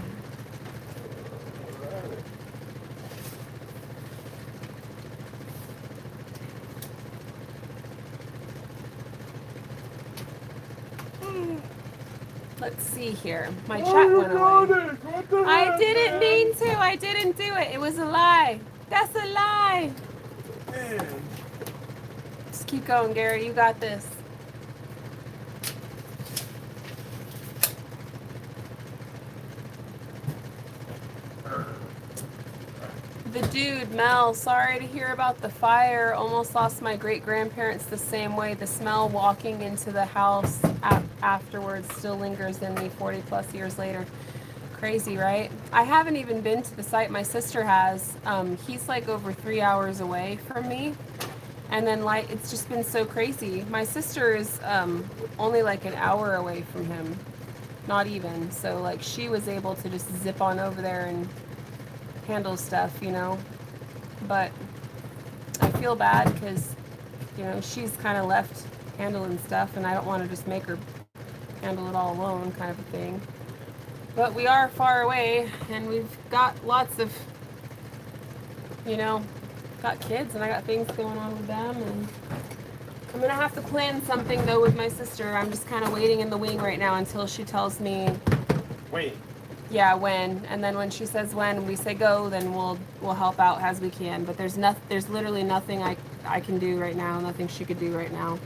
S1: Let's see here. My chat went away. I didn't mean to. I didn't do it. It was a lie. That's a lie.
S2: Man.
S1: Just keep going, Gary. You got this. The dude, Mel, sorry to hear about the fire. Almost lost my great-grandparents the same way. The smell walking into the house afterwards still lingers in me 40 plus years later. Crazy, right? I haven't even been to the site. My sister has. He's like over 3 hours away from me. And then like, it's just been so crazy. My sister is only like an hour away from him. Not even. So like she was able to just zip on over there and handle stuff, you know. But I feel bad because, you know, she's kind of left handling stuff and I don't want to just make her handle it all alone kind of a thing. But we are far away and we've got lots of, you know, got kids and I got things going on with them, and I'm gonna have to plan something though with my sister. I'm just kind of waiting in the wing right now until she tells me.
S2: Wait.
S1: Yeah, when, and then when she says when, we say go, then we'll help out as we can. But there's literally nothing I can do right now, nothing she could do right now.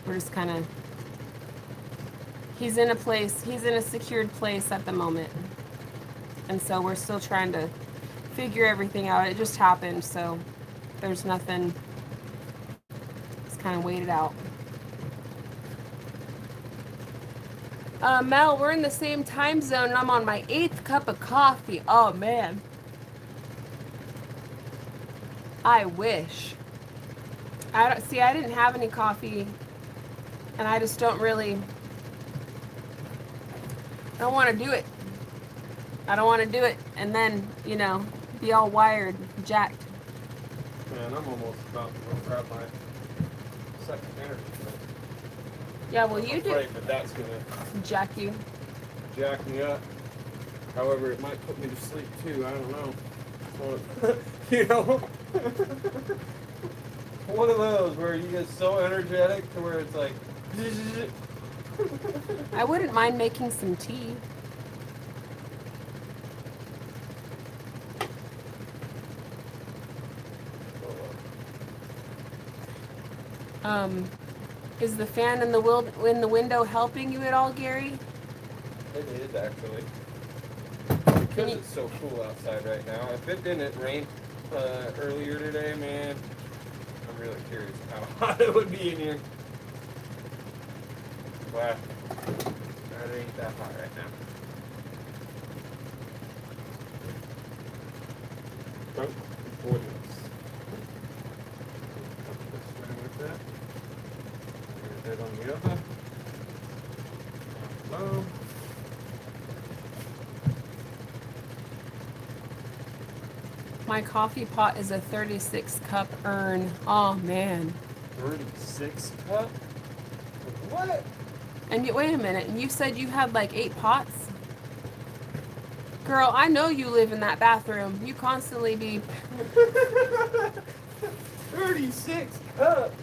S1: We're just kind of. He's in a secured place at the moment, and so we're still trying to figure everything out. It just happened, so there's nothing. Just kind of wait it out. Mel, we're in the same time zone, and I'm on my 8th cup of coffee. Oh, man. I wish. I didn't have any coffee, and I just don't really... I don't want to do it. I don't want to do it, and then, you know, be all wired, jacked.
S2: Man, I'm almost about to go grab my second energy drink.
S1: Yeah, well, you do.
S2: Afraid that that's gonna
S1: Jack you.
S2: jack me up. However, it might put me to sleep too. I don't know. Well, you know, one of those where you get so energetic to where it's like.
S1: I wouldn't mind making some tea. Is the fan in the window helping you at all, Gary?
S2: It is actually. Because it's so cool outside right now. If it didn't rain earlier today, man, I'm really curious how hot it would be in here. Wow. That ain't that hot right now. Oh, goodness. With that. Head on the other. Low.
S1: My coffee pot is a 36 cup urn. Oh man.
S2: 36 cup? What?
S1: And wait a minute, and you said you had like 8 pots? Girl, I know you live in that bathroom. You constantly be
S2: 36 cups.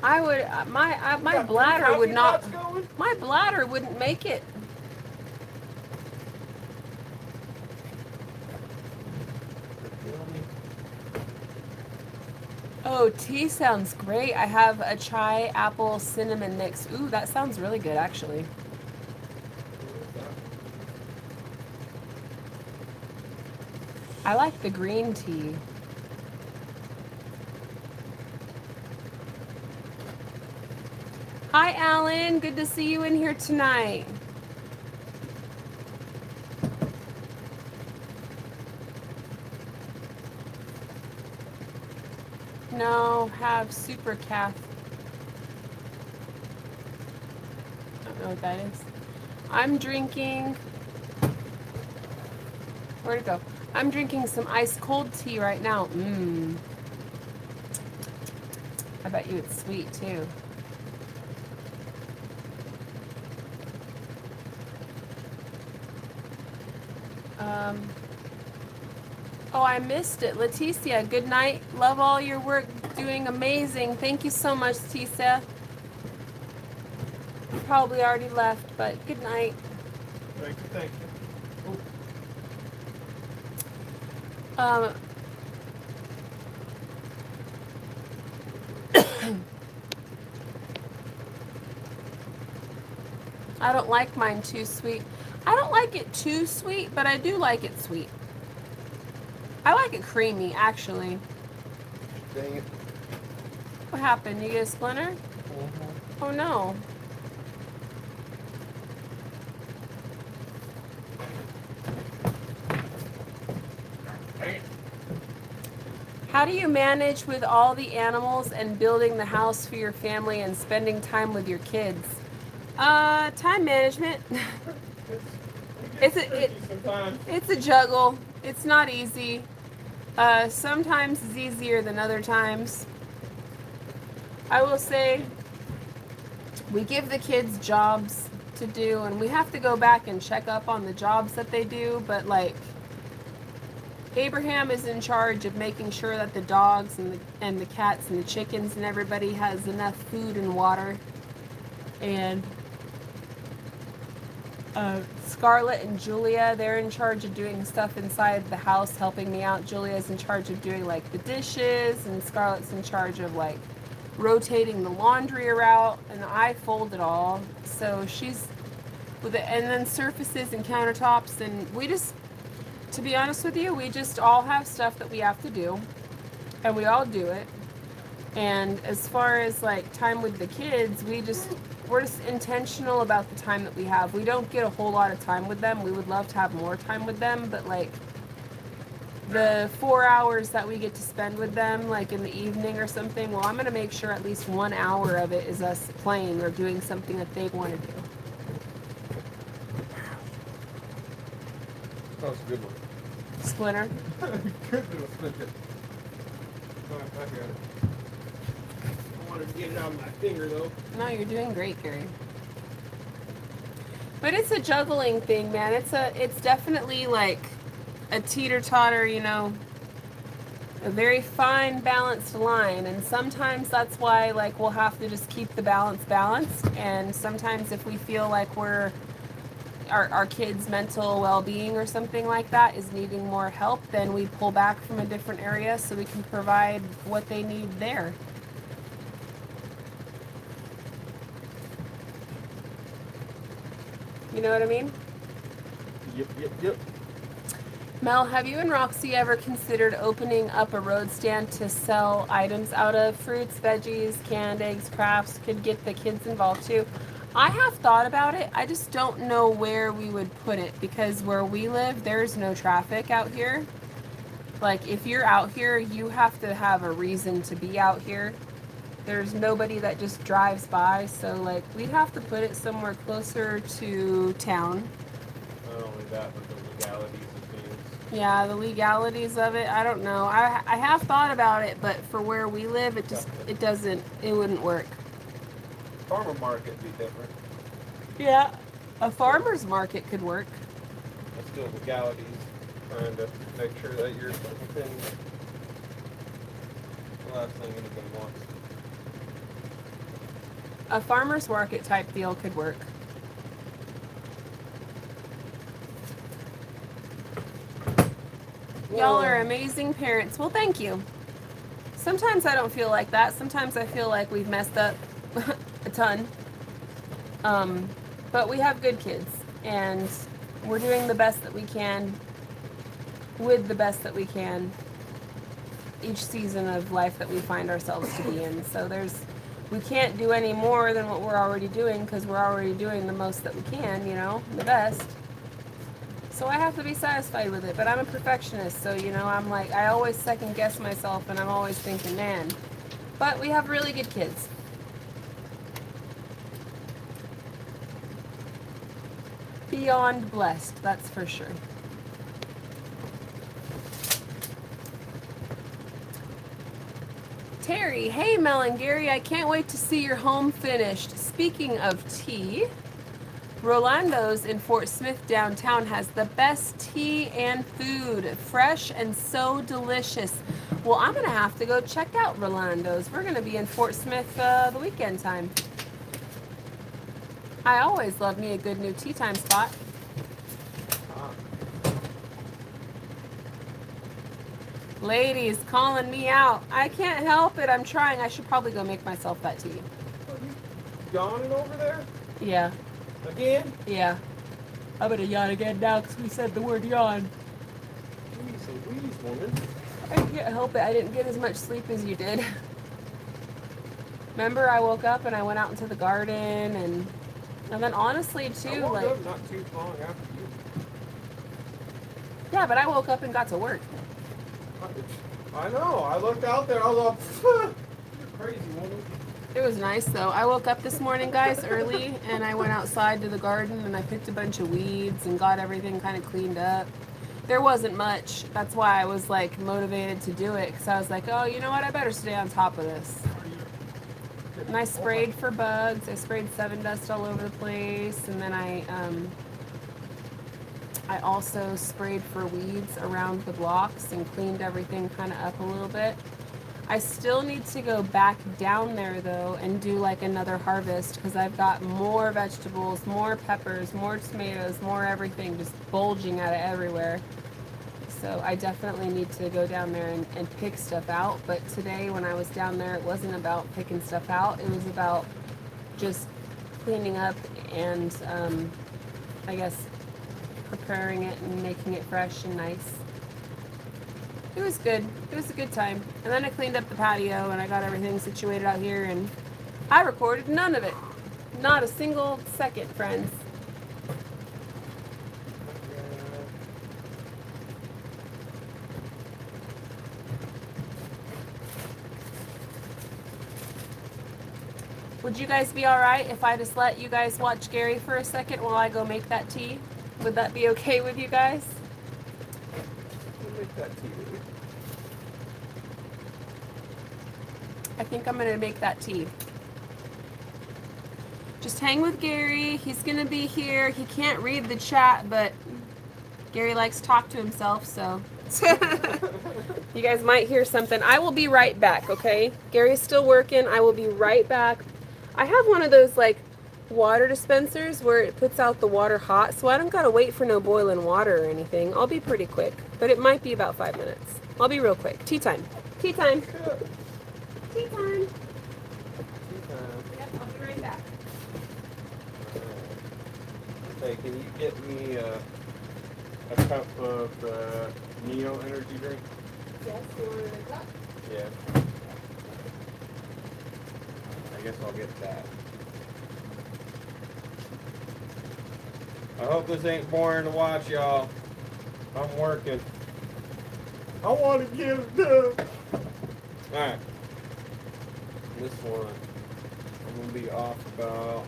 S1: I would my bladder would not. My bladder wouldn't make it. Oh, tea sounds great. I have a chai apple cinnamon mix. Ooh, that sounds really good actually. I like the green tea. Hi, Alan. Good to see you in here tonight. No, have super calf. I don't know what that is. I'm drinking. Where'd it go? I'm drinking some ice cold tea right now. Mmm. I bet you it's sweet too. Oh, I missed it. Leticia, good night. Love all your work. Doing amazing. Thank you so much, Leticia. You probably already left, but good night.
S2: Thank you, thank you.
S1: I don't like mine too sweet. I don't like it too sweet, but I do like it sweet. I like it creamy, actually.
S3: Dang it.
S1: What happened? You get a splinter?
S3: Mm-hmm.
S1: Oh no. How do you manage with all the animals and building the house for your family and spending time with your kids? Time management. It's a juggle. It's not easy. Sometimes it's easier than other times. I will say we give the kids jobs to do, and we have to go back and check up on the jobs that they do, but like Abraham is in charge of making sure that the dogs and the cats and the chickens and everybody has enough food and water. And Scarlett and Julia, they're in charge of doing stuff inside the house, helping me out. Julia's in charge of doing like the dishes, and Scarlett's in charge of like rotating the laundry around, and I fold it all. So she's with it, and then surfaces and countertops, and we just, to be honest with you, we just all have stuff that we have to do, and we all do it. And as far as like time with the kids, we're just intentional about the time that we have. We don't get a whole lot of time with them. We would love to have more time with them, but like the 4 hours that we get to spend with them, like in the evening or something, well, I'm going to make sure at least 1 hour of it is us playing or doing something that they want to do.
S3: That was a good one.
S1: Splinter?
S3: Good little splinter. I got it. I wanted to get it out of my finger, though.
S1: No, you're doing great, Gary. But it's a juggling thing, man. It's definitely like a teeter-totter, you know, a very fine balanced line, and sometimes that's why like we'll have to just keep the balance balanced, and sometimes if we feel like our kids' mental well-being or something like that is needing more help, then we pull back from a different area so we can provide what they need there. You know what I mean?
S3: Yep.
S1: Mel, have you and Roxy ever considered opening up a road stand to sell items out of? Fruits, veggies, canned eggs, crafts, could get the kids involved too. I have thought about it. I just don't know where we would put it, because where we live, there's no traffic out here. Like, if you're out here, you have to have a reason to be out here. There's nobody that just drives by, so like we'd have to put it somewhere closer to town.
S3: Not only that, but the legalities of things.
S1: Yeah, the legalities of it, I don't know. I have thought about it, but for where we live, it wouldn't work.
S3: Farmer market would be different.
S1: Yeah, a farmer's market could work.
S3: That's still legalities, trying to make sure that you're within the last thing anybody wants.
S1: A farmer's market type deal could work. Y'all are amazing parents. Well, thank you. Sometimes I don't feel like that. Sometimes I feel like we've messed up a ton. But we have good kids, and we're doing the best that we can with the best that we can each season of life that we find ourselves to be in. So we can't do any more than what we're already doing, because we're already doing the most that we can, you know, the best. So I have to be satisfied with it, but I'm a perfectionist, so, you know, I'm like, I always second guess myself, and I'm always thinking, man. But we have really good kids. Beyond blessed, that's for sure. Terry, hey Mel and Gary, I can't wait to see your home finished. Speaking of tea, Rolando's in Fort Smith downtown has the best tea and food, fresh and so delicious. Well, I'm gonna have to go check out Rolando's. We're gonna be in Fort Smith the weekend time. I always love me a good new tea time spot. Ladies calling me out. I can't help it. I'm trying. I should probably go make myself that tea.
S3: Are you yawning over there?
S1: Yeah.
S3: Again?
S1: Yeah. I'm gonna yawn again now because we said the word yawn.
S2: Jeez Louise, woman.
S1: I can't help it. I didn't get as much sleep as you did. Remember, I woke up and I went out into the garden, and then honestly too,
S2: I woke up not too long after you.
S1: Yeah, but I woke up and got to work.
S2: I know. I looked out there. I was like, you're crazy, woman.
S1: It was nice though. I woke up this morning, guys, early, and I went outside to the garden and I picked a bunch of weeds and got everything kind of cleaned up. There wasn't much. That's why I was like motivated to do it, because I was like, oh, you know what? I better stay on top of this. And I sprayed for bugs. I sprayed 7 Dust all over the place, and then I also sprayed for weeds around the blocks and cleaned everything kind of up a little bit. I still need to go back down there though and do like another harvest, because I've got more vegetables, more peppers, more tomatoes, more everything just bulging out of everywhere. So I definitely need to go down there and pick stuff out. But today when I was down there, it wasn't about picking stuff out. It was about just cleaning up and I guess preparing it and making it fresh and nice. It was good. It was a good time. And then I cleaned up the patio and I got everything situated out here, and I recorded none of it. Not a single second, friends. Would you guys be alright if I just let you guys watch Gary for a second while I go make that tea? Would that be okay with you guys?
S2: We'll make that tea.
S1: I think I'm gonna make that tea. Just hang with Gary. He's gonna be here. He can't read the chat, but Gary likes to talk to himself, so you guys might hear something. I will be right back, okay? Gary's still working. I will be right back. I have one of those like water dispensers where it puts out the water hot, so I don't gotta wait for no boiling water or anything. I'll be pretty quick, but it might be about 5 minutes. I'll be real quick. Tea time. Tea time. Tea time. Yep, I'll be right back.
S2: Hey, can you get me a cup of Neo energy drink?
S1: Yes, you want a cup?
S2: Yeah. I guess I'll get that. I hope this ain't boring to watch, y'all. I'm working. I want to get it done. Alright. This one, I'm going to be off about...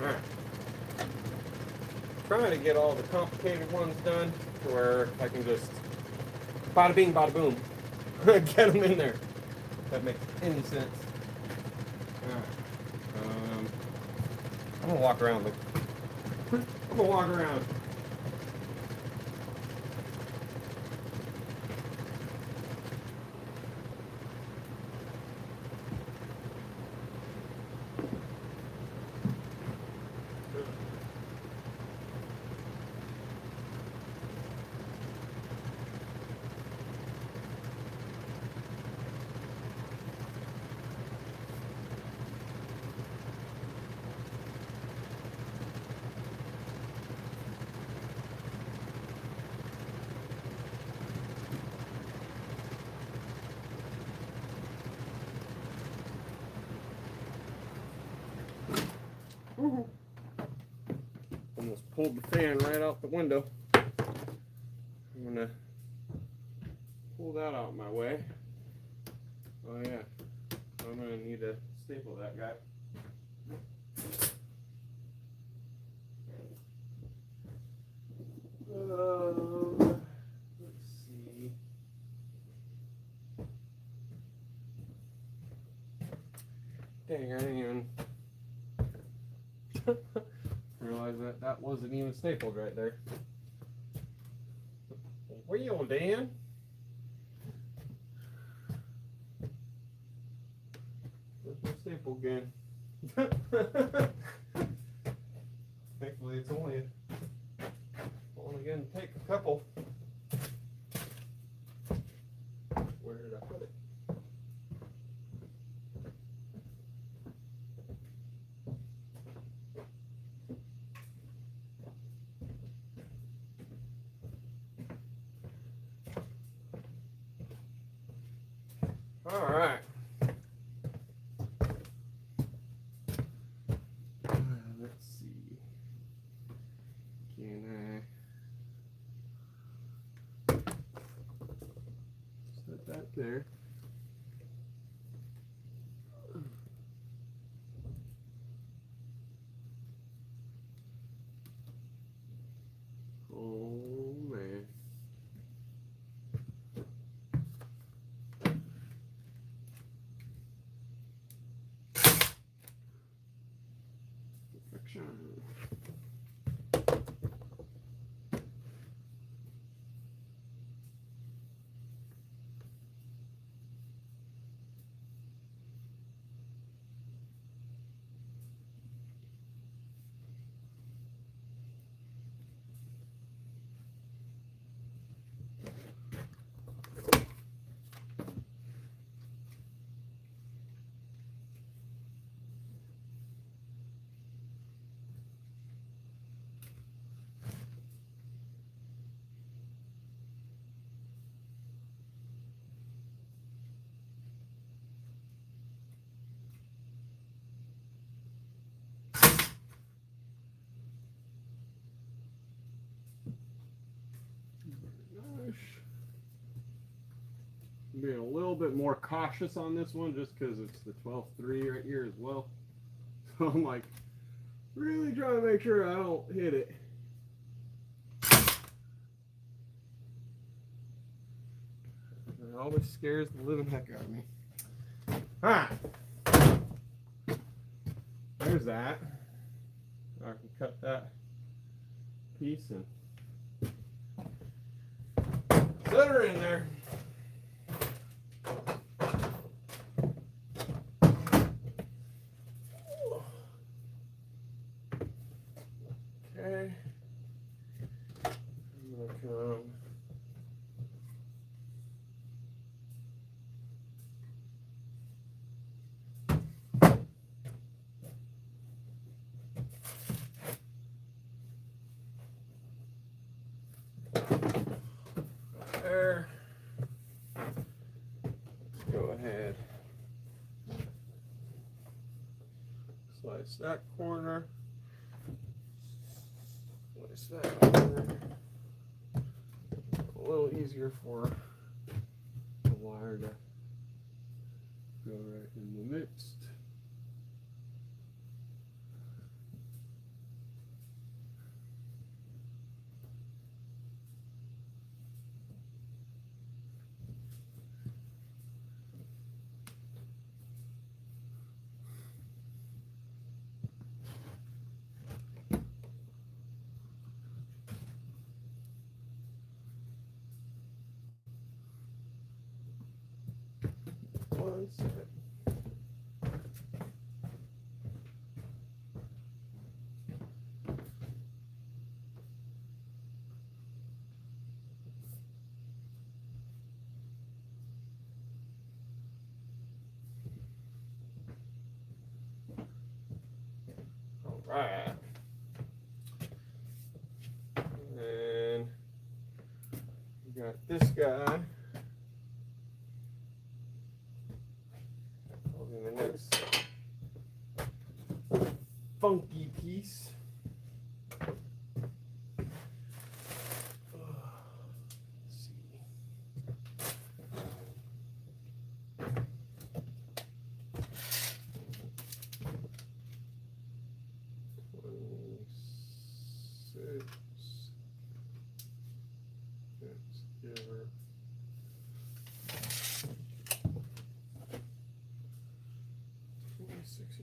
S2: Alright. Trying to get all the complicated ones done to where I can just bada bing, bada boom. Get them in there. If that makes any sense. Alright. I'm gonna walk around. I'm gonna walk around. Almost pulled the fan right out the window. I'm gonna pull that out my way. Oh yeah, I'm gonna need to staple that guy. Dang, I didn't even realize that wasn't even stapled right there. Wheel, Dan. Where's my staple gun? Thankfully, it's only going to take a couple. Where did I put it? All right. Let's see. Can I set that there? Oh man. Perfection. Being a little bit more cautious on this one just because it's the 12-3 right here as well. So I'm like really trying to make sure I don't hit it. It always scares the living heck out of me. Alright. There's that. I can cut that piece and set her in there. Okay. I'm gonna come. There. Let's go ahead. Slice that corner. Slice that corner. A little easier for the wire to go right in the midst. One second. All right. And we got this guy. The next funky piece. Let's see. Let's give her 26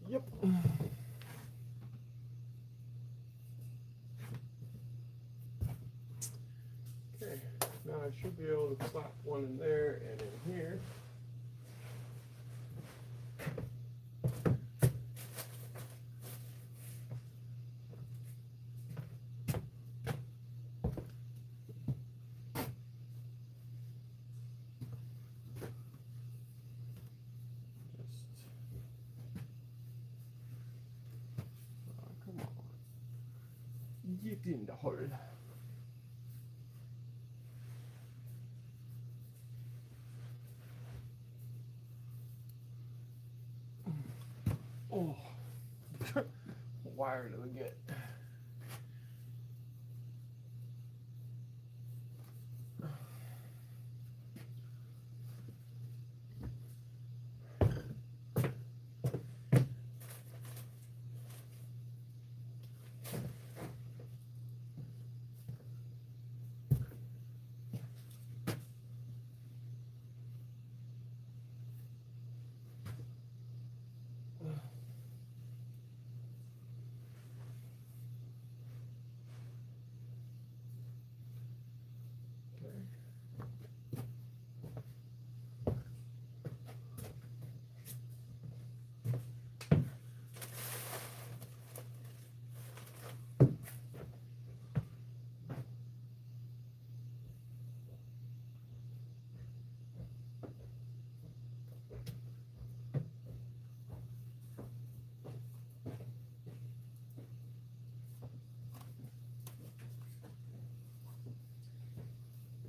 S2: Yep. Okay, now I should be able to slap one in there and in here. Come on. Get in the hole. Oh, what wire do we get?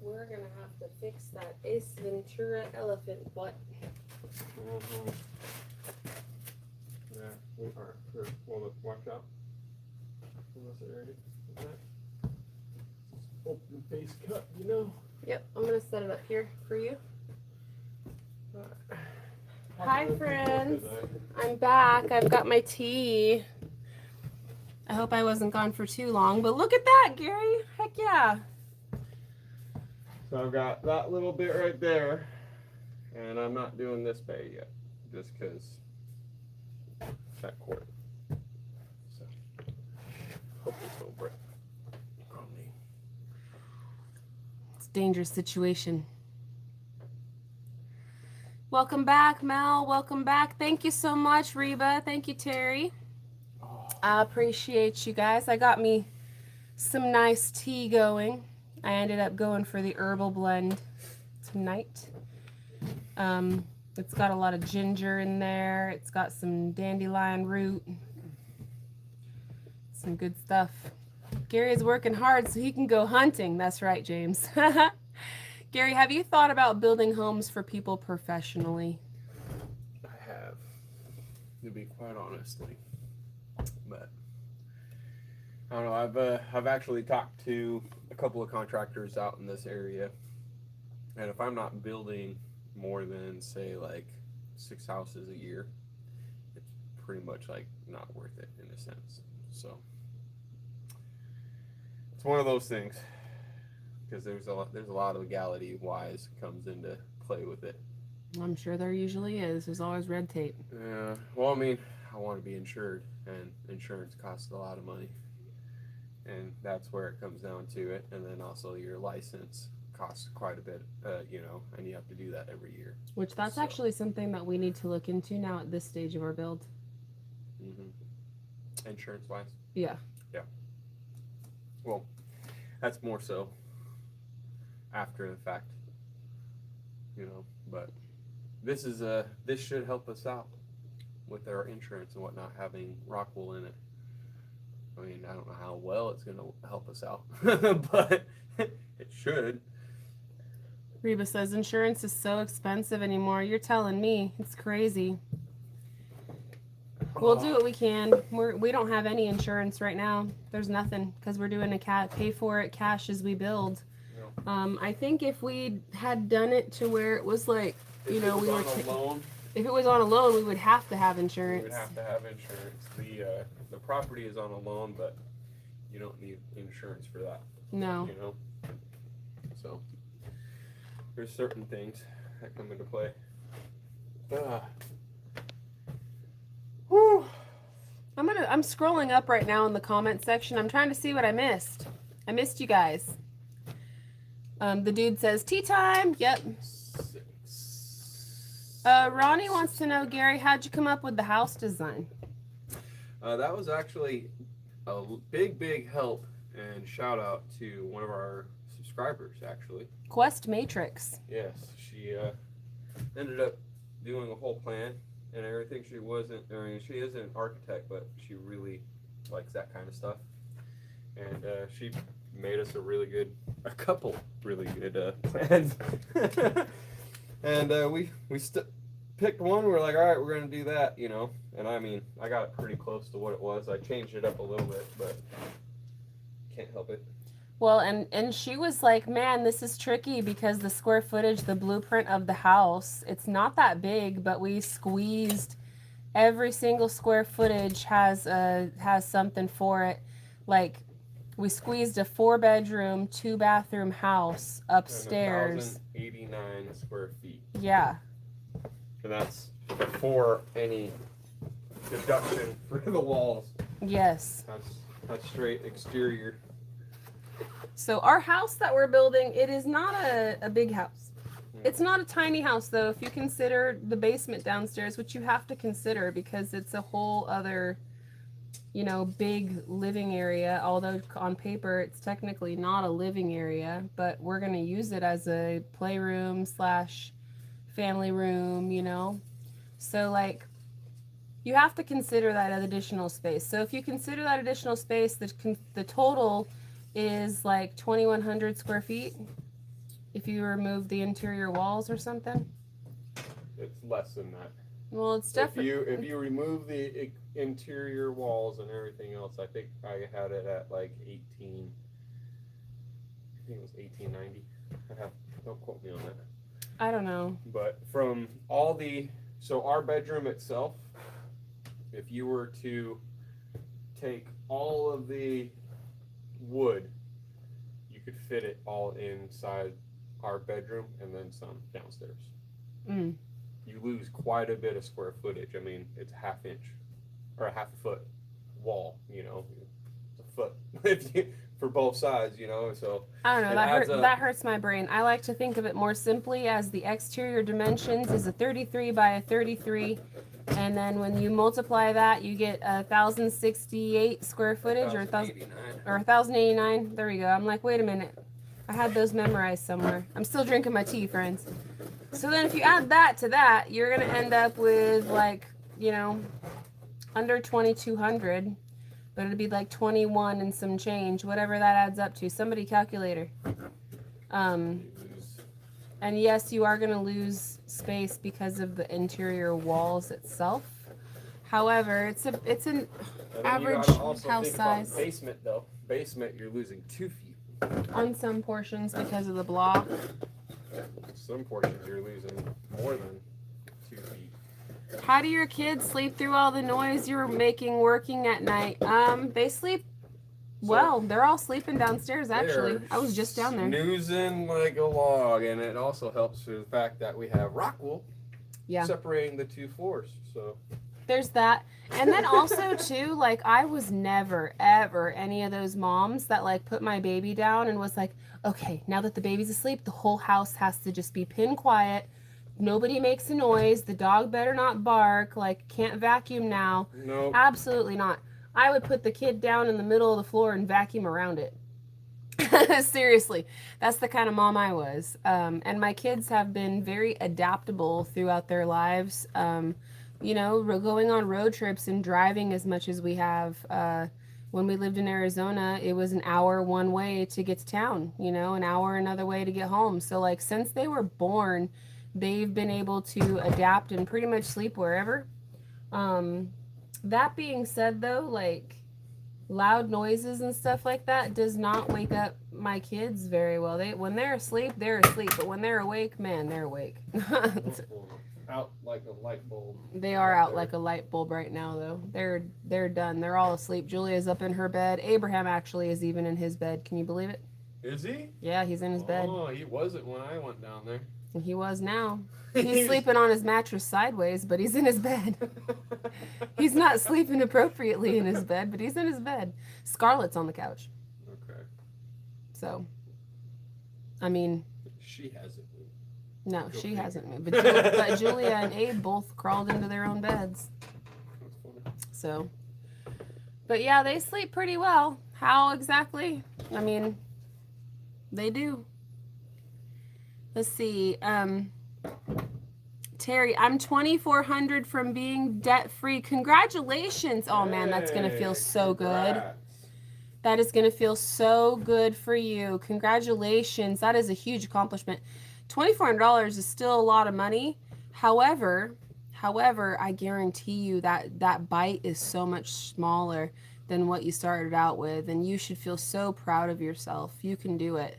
S1: We're gonna have to fix that Ace Ventura elephant butt.
S2: Yeah, we are. Here, hold up, watch out. Unless it ready. Open face cut, you know.
S1: Yep, I'm gonna set it up here for you. Hi friends, I'm back. I've got my tea. I hope I wasn't gone for too long, but look at that, Gary. Heck yeah.
S2: So I've got that little bit right there, and I'm not doing this bay yet, just because that cord. So hope this don't break on me.
S1: It's a dangerous situation. Welcome back, Mel. Welcome back. Thank you so much, Reba. Thank you, Terry. I appreciate you guys. I got me some nice tea going. I ended up going for the herbal blend tonight. It's got a lot of ginger in there. It's got some dandelion root. Some good stuff. Gary's working hard so he can go hunting. That's right, James. Gary, have you thought about building homes for people professionally?
S2: I have, to be quite honestly, but I don't know. I've actually talked to a couple of contractors out in this area, and if I'm not building more than say like 6 houses a year, it's pretty much like not worth it in a sense. So it's one of those things, because there's a lot of legality wise comes into play with it.
S1: I'm sure there usually is. There's always red tape.
S2: Yeah. Well, I mean, I want to be insured, and insurance costs a lot of money, and that's where it comes down to it. And then also your license costs quite a bit, you know, and you have to do that every year.
S1: Which that's actually something that we need to look into now at this stage of our build.
S2: Insurance wise.
S1: Yeah.
S2: Yeah. Well, that's more so after the fact, you know. But this should help us out with our insurance and whatnot, having rock wool in it. I mean, I don't know how well it's going to help us out, but it should.
S1: Reba says insurance is so expensive anymore. You're telling me. It's crazy. We'll do what we can. We don't have any insurance right now. There's nothing, because we're doing a pay for it cash as we build. Yeah. I think if we had done it to where it was like, you know, we were
S2: loan.
S1: If it was on a loan, we would have to have insurance.
S2: We would have to have insurance. The property is on a loan, but you don't need insurance for that.
S1: No.
S2: You know. So there's certain things that come into play. Whew.
S1: I'm scrolling up right now in the comment section. I'm trying to see what I missed. I missed you guys. The dude says tea time. Yep.
S3: 6.
S1: Ronnie wants to know, Gary, how'd you come up with the house design?
S3: That was actually a big help and shout out to one of our subscribers, actually.
S1: Quest Matrix.
S3: Yes, she ended up doing a whole plan and everything. She is an architect, but she really likes that kind of stuff. And she made us a couple really good plans. And we picked one. We're like, all right, we're gonna do that, you know. And I mean, I got it pretty close to what it was. I changed it up a little bit, but can't help it.
S1: Well, and she was like, man, this is tricky because the square footage, the blueprint of the house, it's not that big, but we squeezed every single square footage has something for it. Like, we squeezed a 4-bedroom, 2-bathroom house upstairs.
S3: 1,089 square feet.
S1: Yeah.
S3: And that's before any deduction for the walls.
S1: Yes.
S3: That's straight exterior.
S1: So our house that we're building, it is not a big house. It's not a tiny house, though, if you consider the basement downstairs, which you have to consider because it's a whole other, you know, big living area. Although on paper, it's technically not a living area, but we're going to use it as a playroom / family room, you know. So, like, you have to consider that additional space. So if you consider that additional space, the total is like 2,100 square feet if you remove the interior walls or something.
S3: It's less than that.
S1: Well, it's definitely.
S3: If you remove the interior walls and everything else, I think I had it at like 18. I think it was 1890. Don't quote me on that.
S1: I don't know.
S3: But from so our bedroom itself, if you were to take all of the wood, you could fit it all inside our bedroom and then some downstairs. You lose quite a bit of square footage. I mean, it's a ½ inch or a ½ foot wall, you know. It's a foot for both sides, you know. So
S1: I don't know, that hurts my brain. I like to think of it more simply as the exterior dimensions is a 33 by a 33. And then when you multiply that, you get 1,068 square footage, or 1,089. There we go. I'm like, wait a minute. I had those memorized somewhere. I'm still drinking my tea, friends. So then if you add that to that, you're going to end up with, like, you know, under 2,200. But it'd be like 21 and some change, whatever that adds up to. Somebody calculator. And yes, you are going to lose space because of the interior walls itself. However, it's an average house size.
S3: Basement, though. Basement, you're losing 2 feet.
S1: On some portions because of the block.
S3: Some portions you're losing more than 2 feet.
S1: How do your kids sleep through all the noise you're making working at night? They sleep well. They're all sleeping downstairs, actually. I was just down there.
S3: Snoozing like a log, and it also helps with the fact that we have rock wool separating the 2 floors. So
S1: there's that. And then also, too, like, I was never, ever any of those moms that, like, put my baby down and was like, okay, now that the baby's asleep, the whole house has to just be pin quiet. Nobody makes a noise. The dog better not bark. Like, can't vacuum now.
S3: No.
S1: Absolutely not. I would put the kid down in the middle of the floor and vacuum around it. Seriously, that's the kind of mom I was. And my kids have been very adaptable throughout their lives. You know, going on road trips and driving as much as we have. When we lived in Arizona, it was an hour one way to get to town, you know, an hour another way to get home. So, like, since they were born, they've been able to adapt and pretty much sleep wherever. That being said, though, like, loud noises and stuff like that does not wake up my kids very well. When they're asleep, but when they're awake, man, they're awake.
S3: Out like a light bulb.
S1: They are out like a light bulb right now, though. They're done. They're all asleep. Julia's up in her bed. Abraham actually is even in his bed. Can you believe it?
S3: Is he?
S1: Yeah, he's in his bed.
S3: Oh, he wasn't when I went down there.
S1: And he was now. He's sleeping on his mattress sideways, but he's in his bed. He's not sleeping appropriately in his bed, but he's in his bed. Scarlett's on the couch.
S3: Okay.
S1: So, I mean...
S3: She hasn't moved.
S1: No, she hasn't moved. But Julia and Abe both crawled into their own beds.
S3: That's funny.
S1: So, but yeah, they sleep pretty well. How exactly? I mean, they do. Let's see. Terry, I'm 2,400 from being debt-free. Congratulations. Oh, man, that's going to feel so good. That is going to feel so good for you. Congratulations. That is a huge accomplishment. $2,400 is still a lot of money. However, I guarantee you that bite is so much smaller than what you started out with, and you should feel so proud of yourself. You can do it.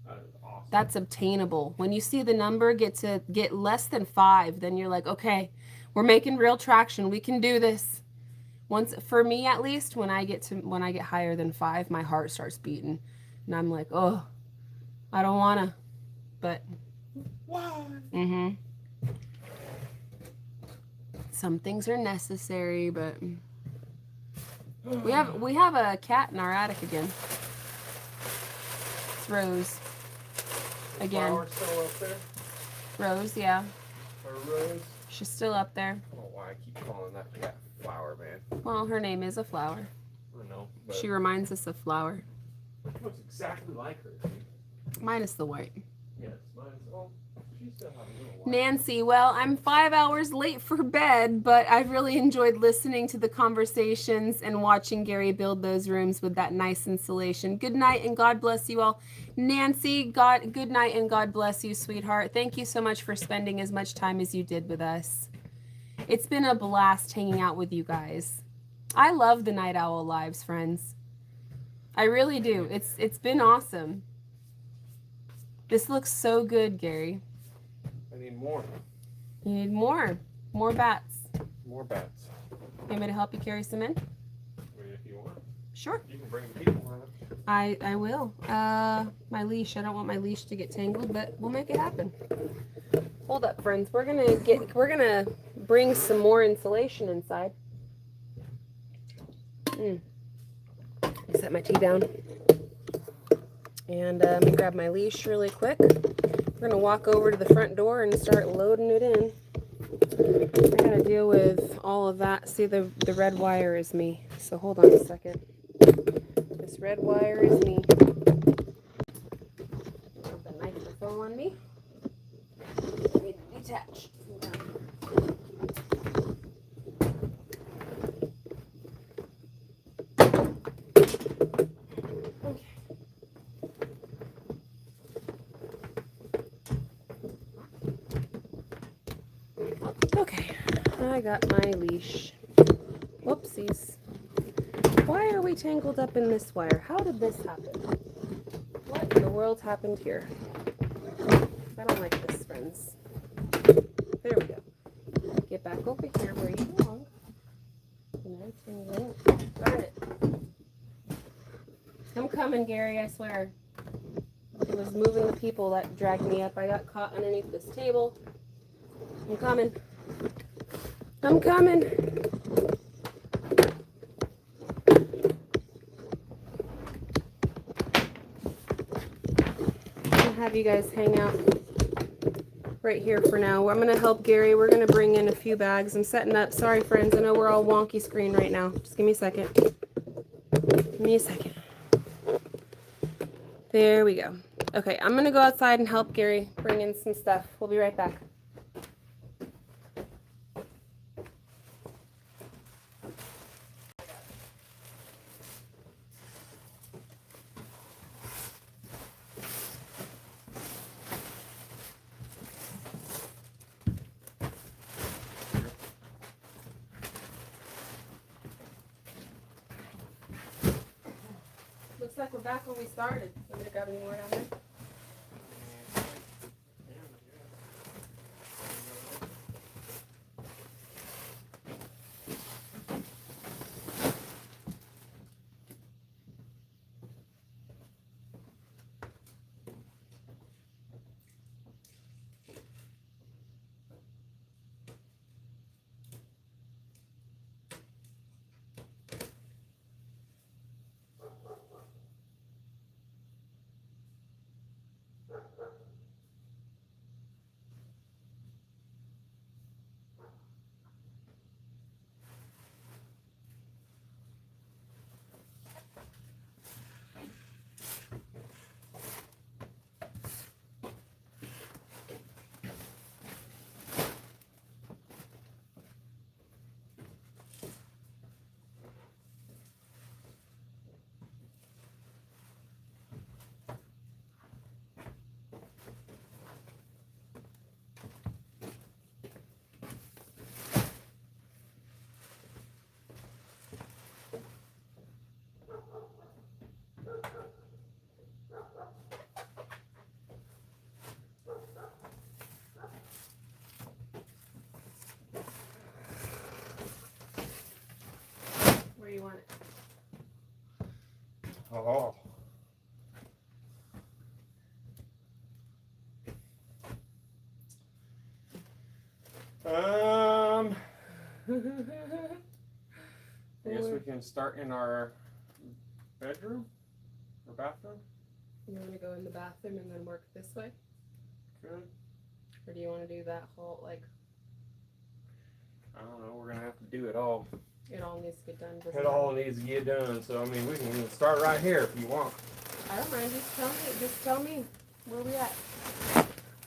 S3: That is awesome.
S1: That's obtainable. When you see the number get less than 5, then you're like, okay, we're making real traction. We can do this. Once, for me at least, when I get higher than 5, my heart starts beating, and I'm like, oh, I don't wanna, but
S3: Why?
S1: Some things are necessary, but we have a cat in our attic again. It's Rose. Again.
S3: Flower still up there?
S1: Rose, yeah.
S3: Or Rose?
S1: She's still up there.
S3: I don't know why I keep calling that cat Flower, man.
S1: Well, her name is a flower.
S3: I know. But
S1: She reminds us of Flower.
S3: it looks exactly like her.
S1: Minus the white.
S3: Yes, mine's. Oh, she still has a little white.
S1: Nancy, well, I'm 5 hours late for bed, but I've really enjoyed listening to the conversations and watching Gary build those rooms with that nice insulation. Good night and God bless you all. Nancy, good night and God bless you, sweetheart. Thank you so much for spending as much time as you did with us. It's been a blast hanging out with you guys. I love the Night Owl Lives, friends. I really do. It's been awesome. This looks so good, Gary.
S3: I need more.
S1: You need more. More bats.
S3: More bats.
S1: You want me to help you carry some in?
S3: If you want.
S1: Sure.
S3: You can bring the people around.
S1: I will. My leash. I don't want my leash to get tangled, but we'll make it happen. Hold up, friends. We're gonna bring some more insulation inside. Set my tea down. And let me grab my leash really quick. We're gonna walk over to the front door and start loading it in. I gotta deal with all of that. See, the red wire is me. So hold on a second. This red wire is me. Have the microphone on me. I need to detach. Okay, I got my leash. Whoopsies. Why are we tangled up in this wire? How did this happen? What in the world happened here? I don't like this, friends. There we go. Get back over here where you belong. No tingling. Darn it. I'm coming, Gary, I swear. It was moving the people that dragged me up. I got caught underneath this table. I'm coming. I'm coming. I'll have you guys hang out right here for now. I'm going to help Gary. We're going to bring in a few bags. I'm setting up. Sorry, friends. I know we're all wonky screen right now. Just give me a second. Give me a second. There we go. Okay, I'm going to go outside and help Gary bring in some stuff. We'll be right back. Looks like we're back when we started. I'm going to grab any more down there.
S2: Oh. I guess we can start in our bedroom or bathroom.
S1: You want to go in the bathroom and then work this way?
S2: Good.
S1: Or do you want to do that whole, like...
S2: I don't know, we're going to have to do it all.
S1: It all needs to get done.
S2: It all needs to get done, so I mean, we can start right here if you want.
S1: I don't mind, just tell me where we at.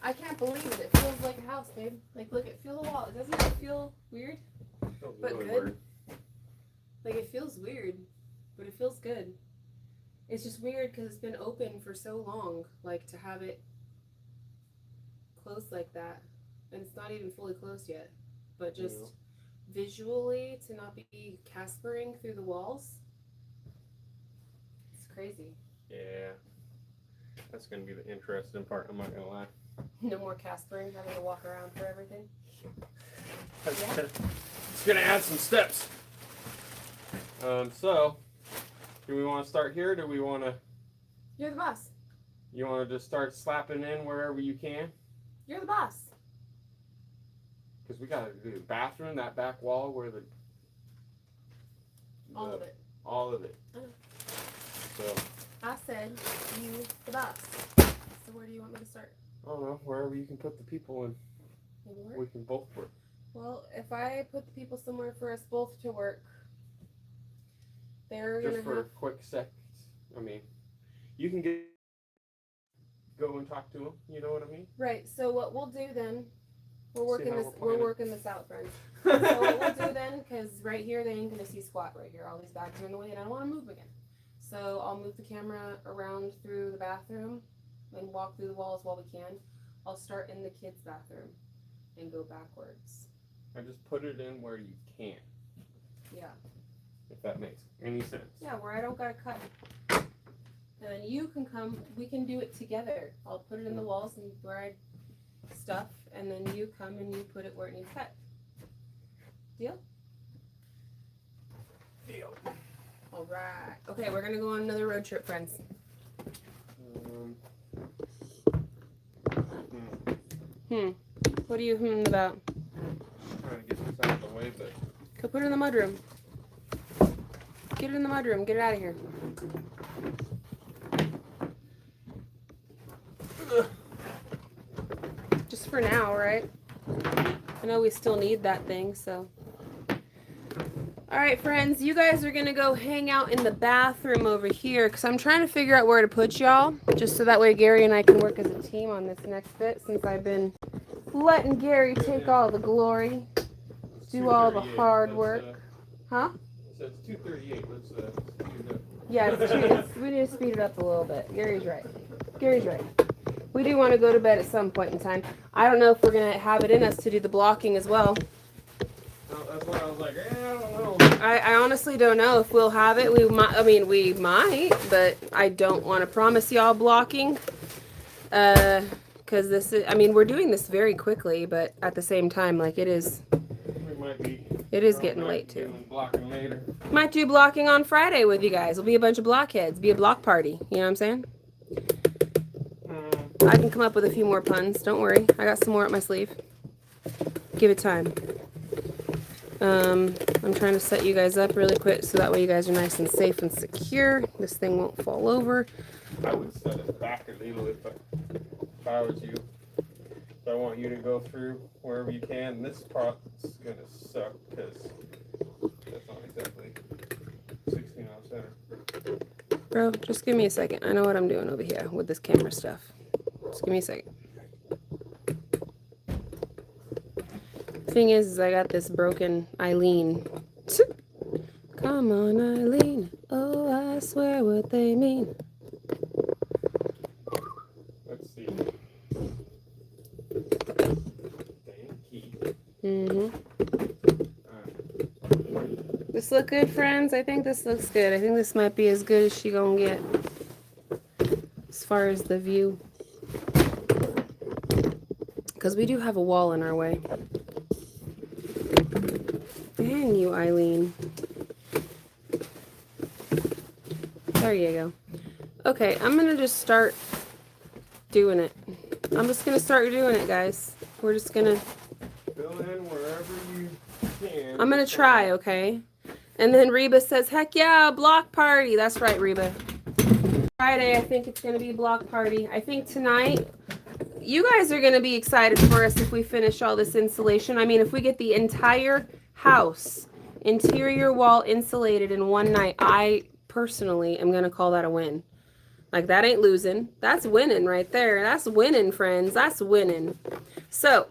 S1: I can't believe it. It feels like a house, babe. Like, look, feel the wall. Doesn't it feel weird?
S2: Feels
S1: But
S2: really
S1: good.
S2: weird.
S1: Like, it feels weird, but it feels good. It's just weird because it's been open for so long, like, to have it closed like that. And it's not even fully closed yet. But just visually, to not be Caspering through the walls, it's crazy.
S2: Yeah. That's going to be the interesting part, I'm not going to lie.
S1: No more Caspering, having to walk around for everything.
S2: It's going to add some steps. So, do we want to start here? Do we want to...
S1: You're the boss.
S2: You want to just start slapping in wherever you can?
S1: You're the boss.
S2: Because we got to do the bathroom, that back wall where the...
S1: All of it.
S2: All of it. So...
S1: I said, you the boss. So where do you want me to start?
S2: I don't know, wherever you can put the people in.
S1: Anywhere?
S2: We can both work.
S1: Well, if I put the people somewhere for us both to work, they're
S2: Just
S1: gonna
S2: for
S1: have...
S2: a quick sec. I mean, you can go and talk to them. You know what I mean?
S1: Right. So what we'll do then, we're working
S2: how
S1: this.
S2: we're
S1: We're working this out, friends. So what we'll do then, because right here they ain't gonna see squat right here. All these bags are in the way, and I don't want to move again. So I'll move the camera around through the bathroom and walk through the walls while we can. I'll start in the kids' bathroom and go backwards.
S2: I just put it in where you can.
S1: Yeah.
S2: If that makes any sense.
S1: Yeah, where I don't gotta cut. And then you can come, we can do it together. I'll put it in the walls and where I stuff, and then you come and you put it where it needs cut. Deal?
S2: Deal.
S1: All right. Okay, we're gonna go on another road trip, friends. What are you about?
S2: Trying to get this out of the way, but
S1: Go put it in the mudroom. Get it in the mudroom. Get it out of here. Just for now, right? I know we still need that thing, so. All right, friends, you guys are gonna go hang out in the bathroom over here because I'm trying to figure out where to put y'all, just so that way Gary and I can work as a team on this next fit, since I've been letting Gary take all the glory, do all the hard work. Huh?
S2: So it's 2:38. Let's speed it up.
S1: Yeah, we need to speed it up a little bit. Gary's right. Gary's right. We do want to go to bed at some point in time. I don't know if we're gonna have it in us to do the blocking as well.
S2: That's why I was like, I don't know.
S1: I honestly don't know if we'll have it. We might. I mean, we might, but I don't want to promise y'all blocking. Because this is. I mean, we're doing this very quickly, but at the same time, like it is.
S2: We might be.
S1: It is getting late too.
S2: Blocking later.
S1: Might do blocking on Friday with you guys. We'll be a bunch of blockheads. Be a block party. You know what I'm saying? I can come up with a few more puns. Don't worry. I got some more up my sleeve. Give it time. I'm trying to set you guys up really quick so that way you guys are nice and safe and secure. This thing won't fall over.
S2: I would set it back a little if I was you. So I want you to go through wherever you can. And this part's going to suck because that's not exactly 16 off center.
S1: Bro, just give me a second. I know what I'm doing over here with this camera stuff. Just give me a second. Thing is I got this broken Eileen. Come on, Eileen. Oh, I swear what they mean.
S2: Let's see.
S1: This look good, friends? I think this looks good. I think this might be as good as she gonna get as far as the view. Because we do have a wall in our way. Dang you, Eileen. There you go. Okay, I'm gonna just start doing it. I'm just gonna start doing it, guys. We're just gonna
S2: fill in wherever you can.
S1: I'm gonna try, okay? And then Reba says, heck yeah, block party. That's right, Reba. Friday, I think it's gonna be a block party. I think tonight, you guys are gonna be excited for us if we finish all this insulation. I mean, if we get the entire house, interior wall insulated in one night, I personally am gonna call that a win. Like, that ain't losing. That's winning right there. That's winning, friends. That's winning. So,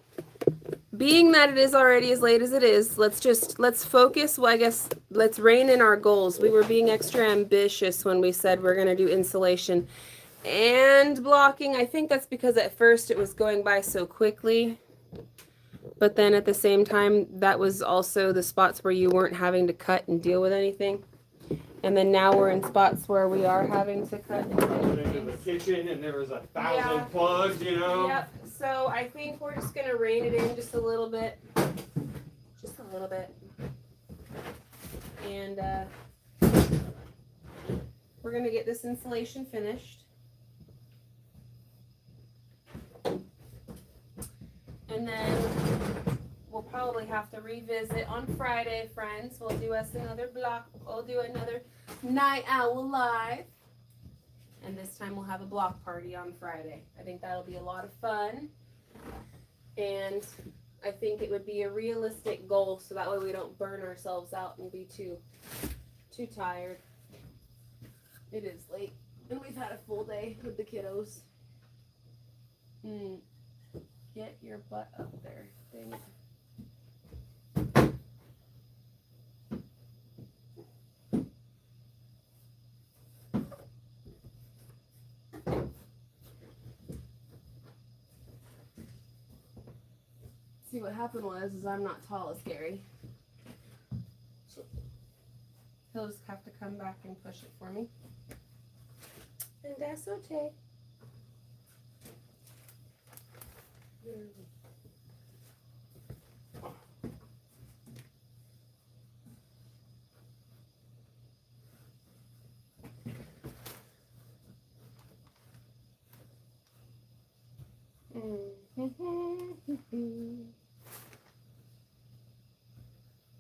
S1: being that it is already as late as it is, let's focus. Well, I guess let's rein in our goals. We were being extra ambitious when we said we're going to do insulation and blocking. I think that's because at first it was going by so quickly. But then at the same time, that was also the spots where you weren't having to cut and deal with anything. And then now we're in spots where we are having to cut and deal with
S2: Into the
S1: things.
S2: kitchen and there was 1,000 plugs, you know?
S1: Yep. So I think we're just going to rein it in just a little bit. Just a little bit. And we're going to get this insulation finished. And then we'll probably have to revisit on Friday, friends. We'll do us another we'll do another Night Owl Live. And this time we'll have a block party on Friday. I think that'll be a lot of fun. And I think it would be a realistic goal so that way we don't burn ourselves out and be too tired. It is late. And we've had a full day with the kiddos. Get your butt up there. Dang it. See, what happened was I'm not tall as Gary. So he'll just have to come back and push it for me. And that's okay.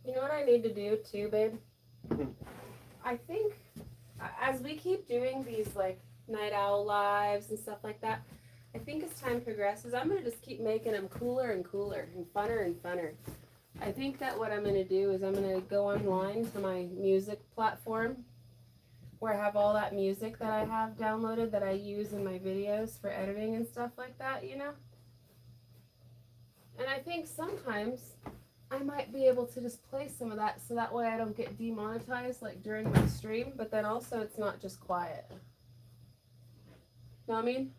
S1: You know what I need to do too, babe? I think as we keep doing these like night owl lives and stuff like that, I think as time progresses, I'm going to just keep making them cooler and cooler and funner and funner. I think that what I'm going to do is I'm going to go online to my music platform where I have all that music that I have downloaded that I use in my videos for editing and stuff like that, you know? And I think sometimes I might be able to just play some of that so that way I don't get demonetized like during my stream, but then also it's not just quiet. Know what I mean?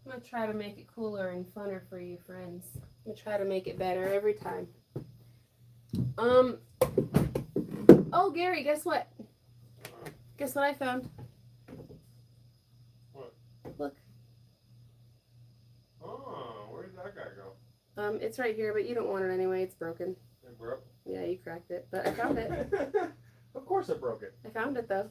S1: I'm going to try to make it cooler and funner for you friends. I'm going to try to make it better every time. Oh, Gary, guess what? Guess what I found?
S2: What?
S1: Look.
S2: Oh, where did that guy go?
S1: It's right here, but you don't want it anyway. It's broken.
S2: It broke?
S1: Yeah, you cracked it, but I found it.
S2: Of course I broke it.
S1: I found it, though.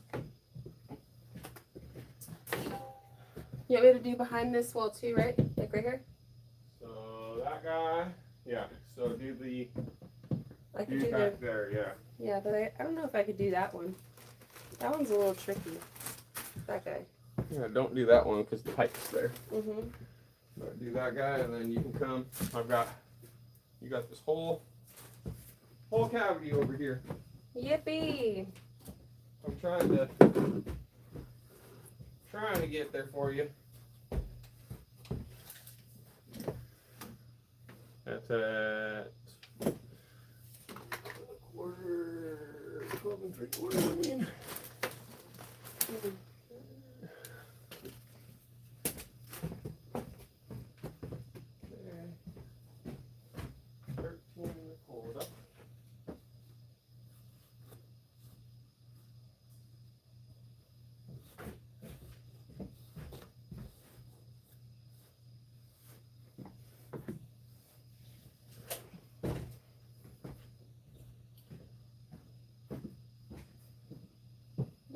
S1: You want me to do behind this wall, too, right? Like right here?
S2: So that guy, yeah. So do the
S1: I could do
S2: back there, yeah.
S1: Yeah, but I don't know if I could do that one. That one's a little tricky. That guy.
S2: Yeah, don't do that one because the pipe's there.
S1: Mm-hmm.
S2: But do that guy, and then you can come. You got this whole cavity over here.
S1: Yippee!
S2: I'm trying to get there for you. That's at 12 3/4, I mean. Okay. 13 hold up.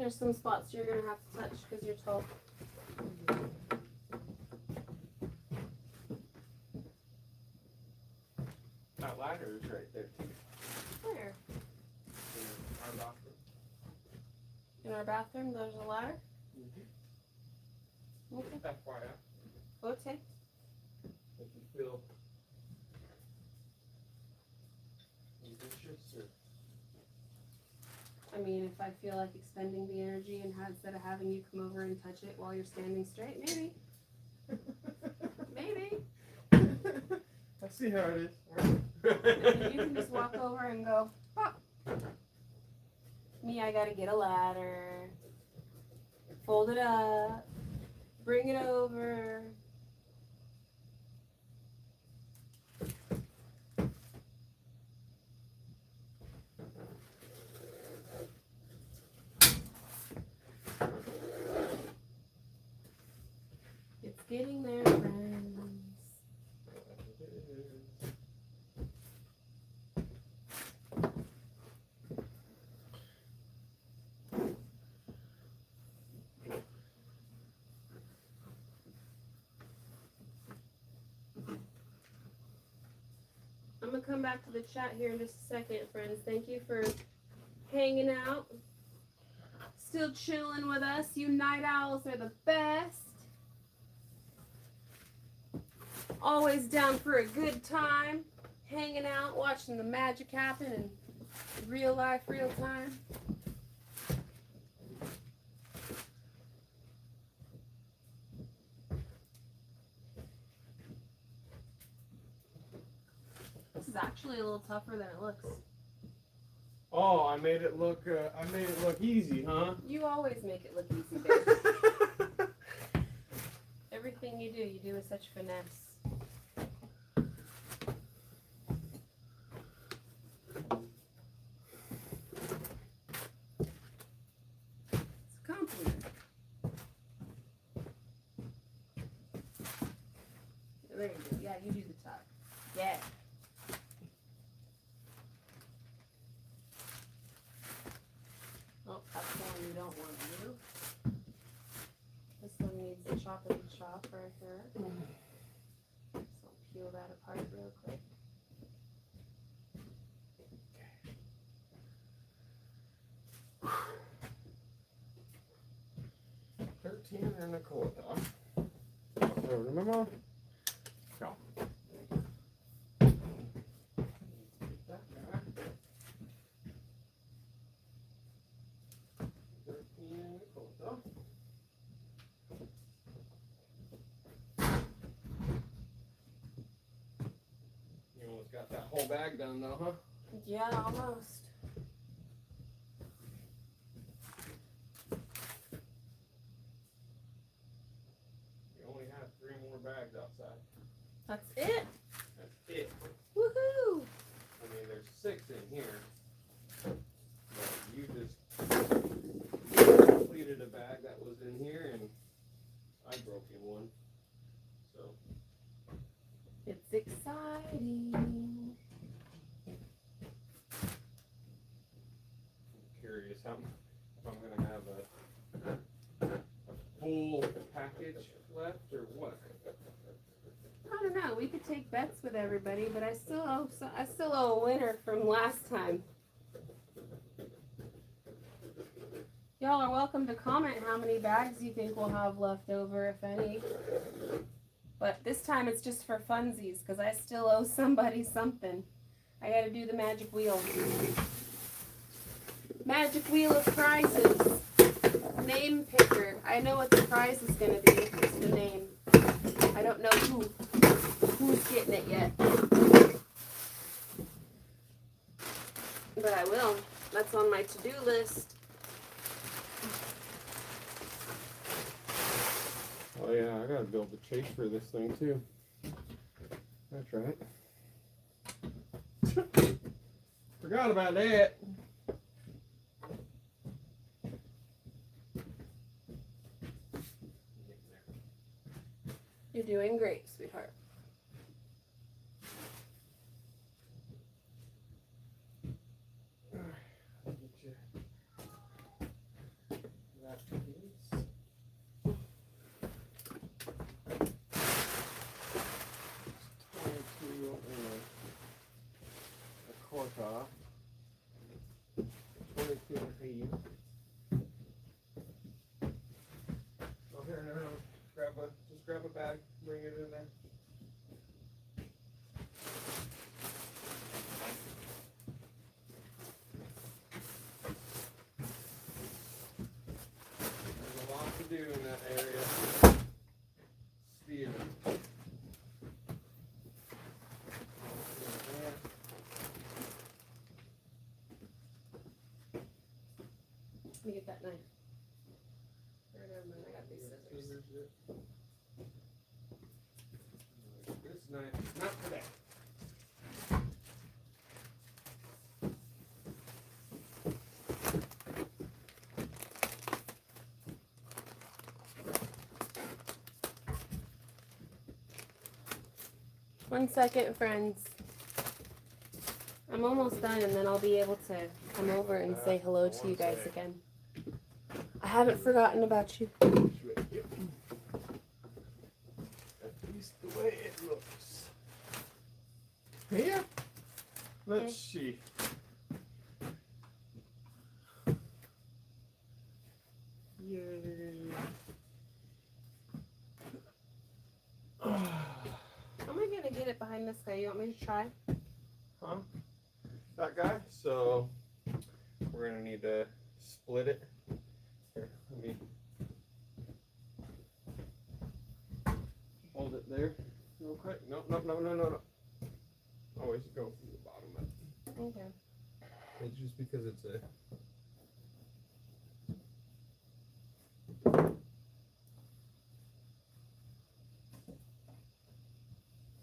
S1: There's some spots you're gonna have to touch because you're tall.
S3: That ladder is right there too.
S1: Where?
S3: In our bathroom.
S1: In our bathroom, there's a ladder?
S3: Mm-hmm.
S1: Okay.
S3: FYI.
S1: Okay.
S3: If you feel ambitious or
S1: I mean, if I feel like expending the energy and instead of having you come over and touch it while you're standing straight, maybe. Maybe.
S3: I see how it is.
S1: And you can just walk over and go, pop. Me, I gotta get a ladder, fold it up, bring it over. It's getting there, friends. I'm gonna come back to the chat here in just a second, friends. Thank you for hanging out. Still chilling with us. You night owls are the best. Always down for a good time. Hanging out, watching the magic happen in real life, real time. This is actually a little tougher than it looks.
S3: Oh, I made it look easy, huh?
S1: You always make it look easy, babe. Everything you do with such finesse. It's a compliment. There you go. Yeah, you do the top. Yeah. Oh, that's the one you don't want to do. This one needs the choppity chop right here. So I'll peel that apart real quick.
S3: 13 and a quarter. Remember? Go. You almost got that whole bag done though, huh?
S1: Yeah, almost.
S3: You only have 3 more bags outside.
S1: That's it.
S3: That's it.
S1: Woohoo!
S3: I mean, there's 6 in here. But you just completed a bag that was in here, and I broke in one. So
S1: It's exciting.
S3: I'm curious if I'm gonna have a full package left or what.
S1: I don't know. We could take bets with everybody, but I still owe a winner from last time. Y'all are welcome to comment how many bags you think we'll have left over, if any. But this time it's just for funsies, because I still owe somebody something. I gotta do the magic wheel. Magic wheel of prizes. Name picker. I know what the prize is gonna be. It's the name. I don't know who's getting it yet. But I will. That's on my to-do list.
S3: Oh yeah, I gotta build the chase for this thing too. That's right. Forgot about that.
S1: You're doing great, sweetheart.
S3: off. 22 and a half. Oh, here, no. Just grab a bag, bring it in there. There's a lot to do in that area. Steel.
S1: Let me get that knife. Or never mind, I got these scissors.
S3: This knife is not for that.
S1: One second, friends. I'm almost done, and then I'll be able to come over and say hello to you guys again. I haven't forgotten about you.
S3: At least the way it looks. Here? Let's see. Yay.
S1: How am I gonna get it behind this guy? You want me to try?
S3: Huh? That guy? So we're gonna need to split it. Here, let me hold it there real quick. No. Always go from the bottom up.
S1: Okay.
S3: It's just because it's a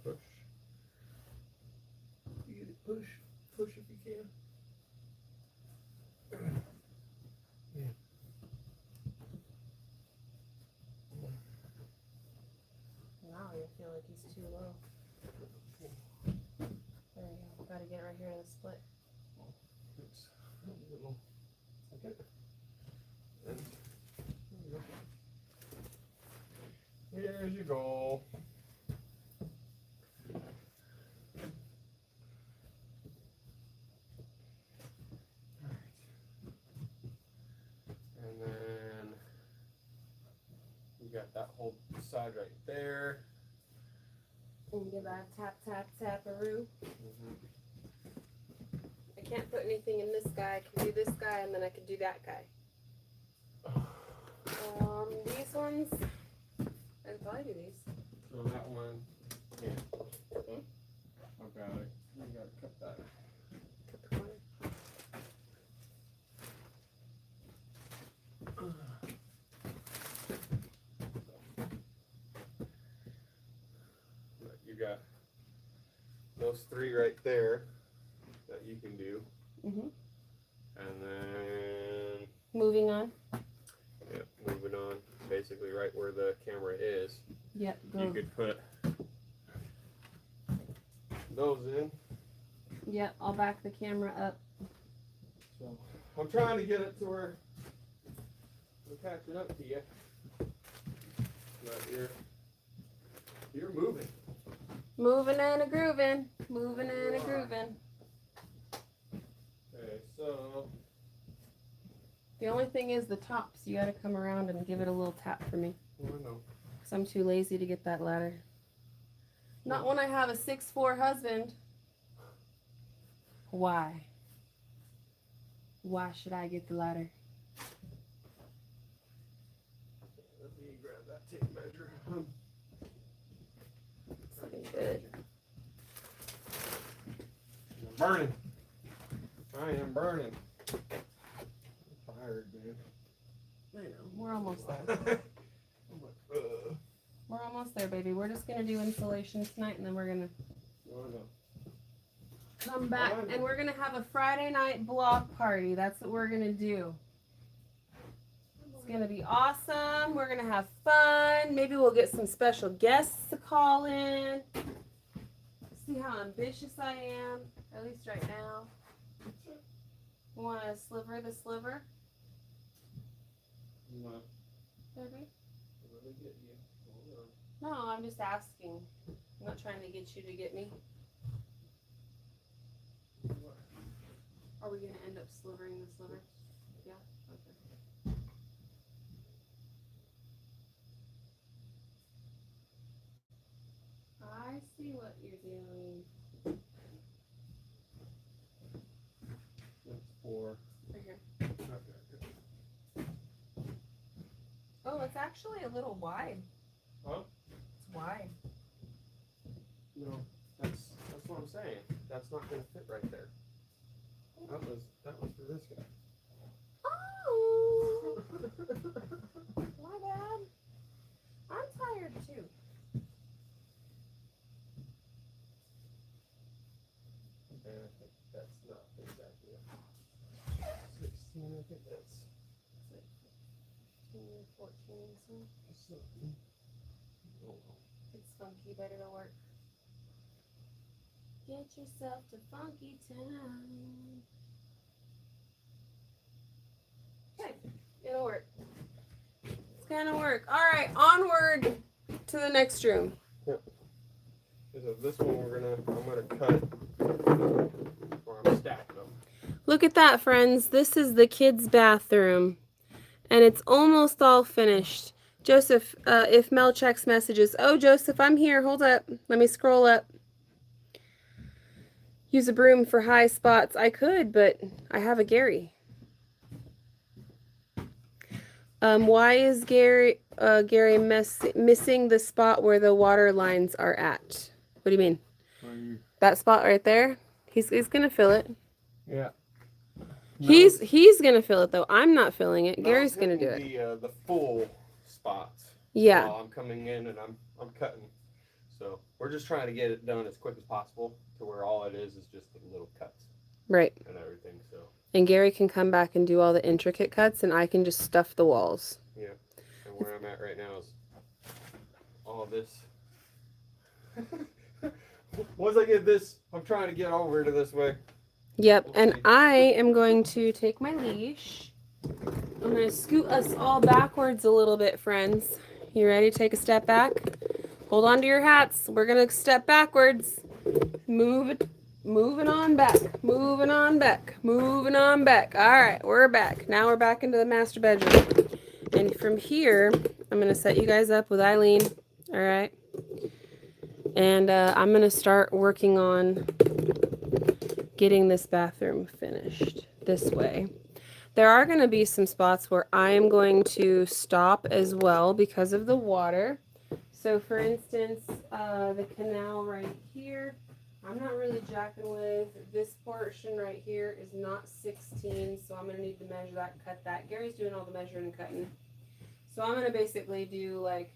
S3: push. You get it, push if you can. Yeah.
S1: Now I feel like he's too low. There you go. Gotta get right here in the split.
S3: It's a little second. And here's your goal. And then you got that whole side right there.
S1: And give that a tap, tap, tap-a-roo. I can't put anything in this guy. I can do this guy, and then I can do that guy. These ones, I could probably do these.
S3: So that one, yeah.
S1: Okay.
S3: I've got it. You gotta cut that.
S1: Cut the corner.
S3: But you got those three right there that you can do. And then
S1: Moving on.
S3: yep, moving on, basically right where the camera is.
S1: Yep,
S3: You
S1: go.
S3: could put those in.
S1: Yep, I'll back the camera up.
S3: So I'm trying to get it to where we're catching up to you. But you're moving.
S1: Moving and a grooving. Moving and a grooving.
S3: Okay, so
S1: The only thing is the tops. You gotta come around and give it a little tap for me.
S3: I know.
S1: Because I'm too lazy to get that ladder. Not when I have a 6'4" husband. Why? Why should I get the ladder?
S3: Let me grab that tape measure.
S1: It's looking good.
S3: I'm burning. I am burning. I'm tired, man.
S1: I know. We're almost there.
S3: I'm like, ugh.
S1: We're almost there, baby. We're just gonna do installation tonight, and then we're gonna
S3: No, no.
S1: come back, and we're gonna have a Friday night block party. That's what we're gonna do. It's gonna be awesome. We're gonna have fun. Maybe we'll get some special guests to call in. See how ambitious I am, at least right now. You want to sliver the sliver,
S3: You want
S1: baby?
S3: to really get you. Hold on.
S1: No, I'm just asking. I'm not trying to get you to get me. we going to end up slivering the sliver? Yeah? Okay. I see what you're doing.
S3: That's 4.
S1: Right here.
S3: Okay.
S1: Oh, it's actually a little wide.
S3: Huh?
S1: It's wide.
S3: No, that's what I'm saying. That's not gonna fit right there. That was for this guy.
S1: Oh! My bad. I'm tired too.
S3: And I think that's not exactly 16. I think that's
S1: 15, 14, so
S3: oh,
S1: it's funky, but it'll work. Get yourself to Funky Town. Okay, it'll work. It's gonna work. All right, onward to the next room.
S3: Yep. So this one I'm gonna cut, or I'm stacking them.
S1: Look at that, friends. This is the kids' bathroom, and it's almost all finished. Joseph, if Mel checks messages. Oh, Joseph, I'm here. Hold up. Let me scroll up. Use a broom for high spots. I could, but I have a Gary. Why is Gary missing the spot where the water lines are at? What do you mean? That spot right there? He's gonna fill it.
S3: Yeah.
S1: He's gonna fill it though. I'm not filling it. Gary's gonna do it.
S3: The full spots.
S1: Yeah.
S3: While I'm coming in and I'm cutting. So we're just trying to get it done as quick as possible to where all it is just the little cuts.
S1: Right.
S3: And everything. So.
S1: And Gary can come back and do all the intricate cuts, and I can just stuff the walls.
S3: Yeah. And where I'm at right now is all this. Once I get this, I'm trying to get over to this way.
S1: Yep, and I am going to take my leash. I'm going to scoot us all backwards a little bit, friends. You ready to take a step back? Hold on to your hats. We're going to step backwards. Moving on back. Moving on back. Moving on back. All right, we're back. Now we're back into the master bedroom. And from here, I'm going to set you guys up with Eileen. All right. And I'm going to start working on getting this bathroom finished this way. There are going to be some spots where I am going to stop as well because of the water. So for instance, the canal right here, I'm not really jacking with. This portion right here is not 16, so I'm going to need to measure that, cut that. Gary's doing all the measuring and cutting. So I'm going to basically do like,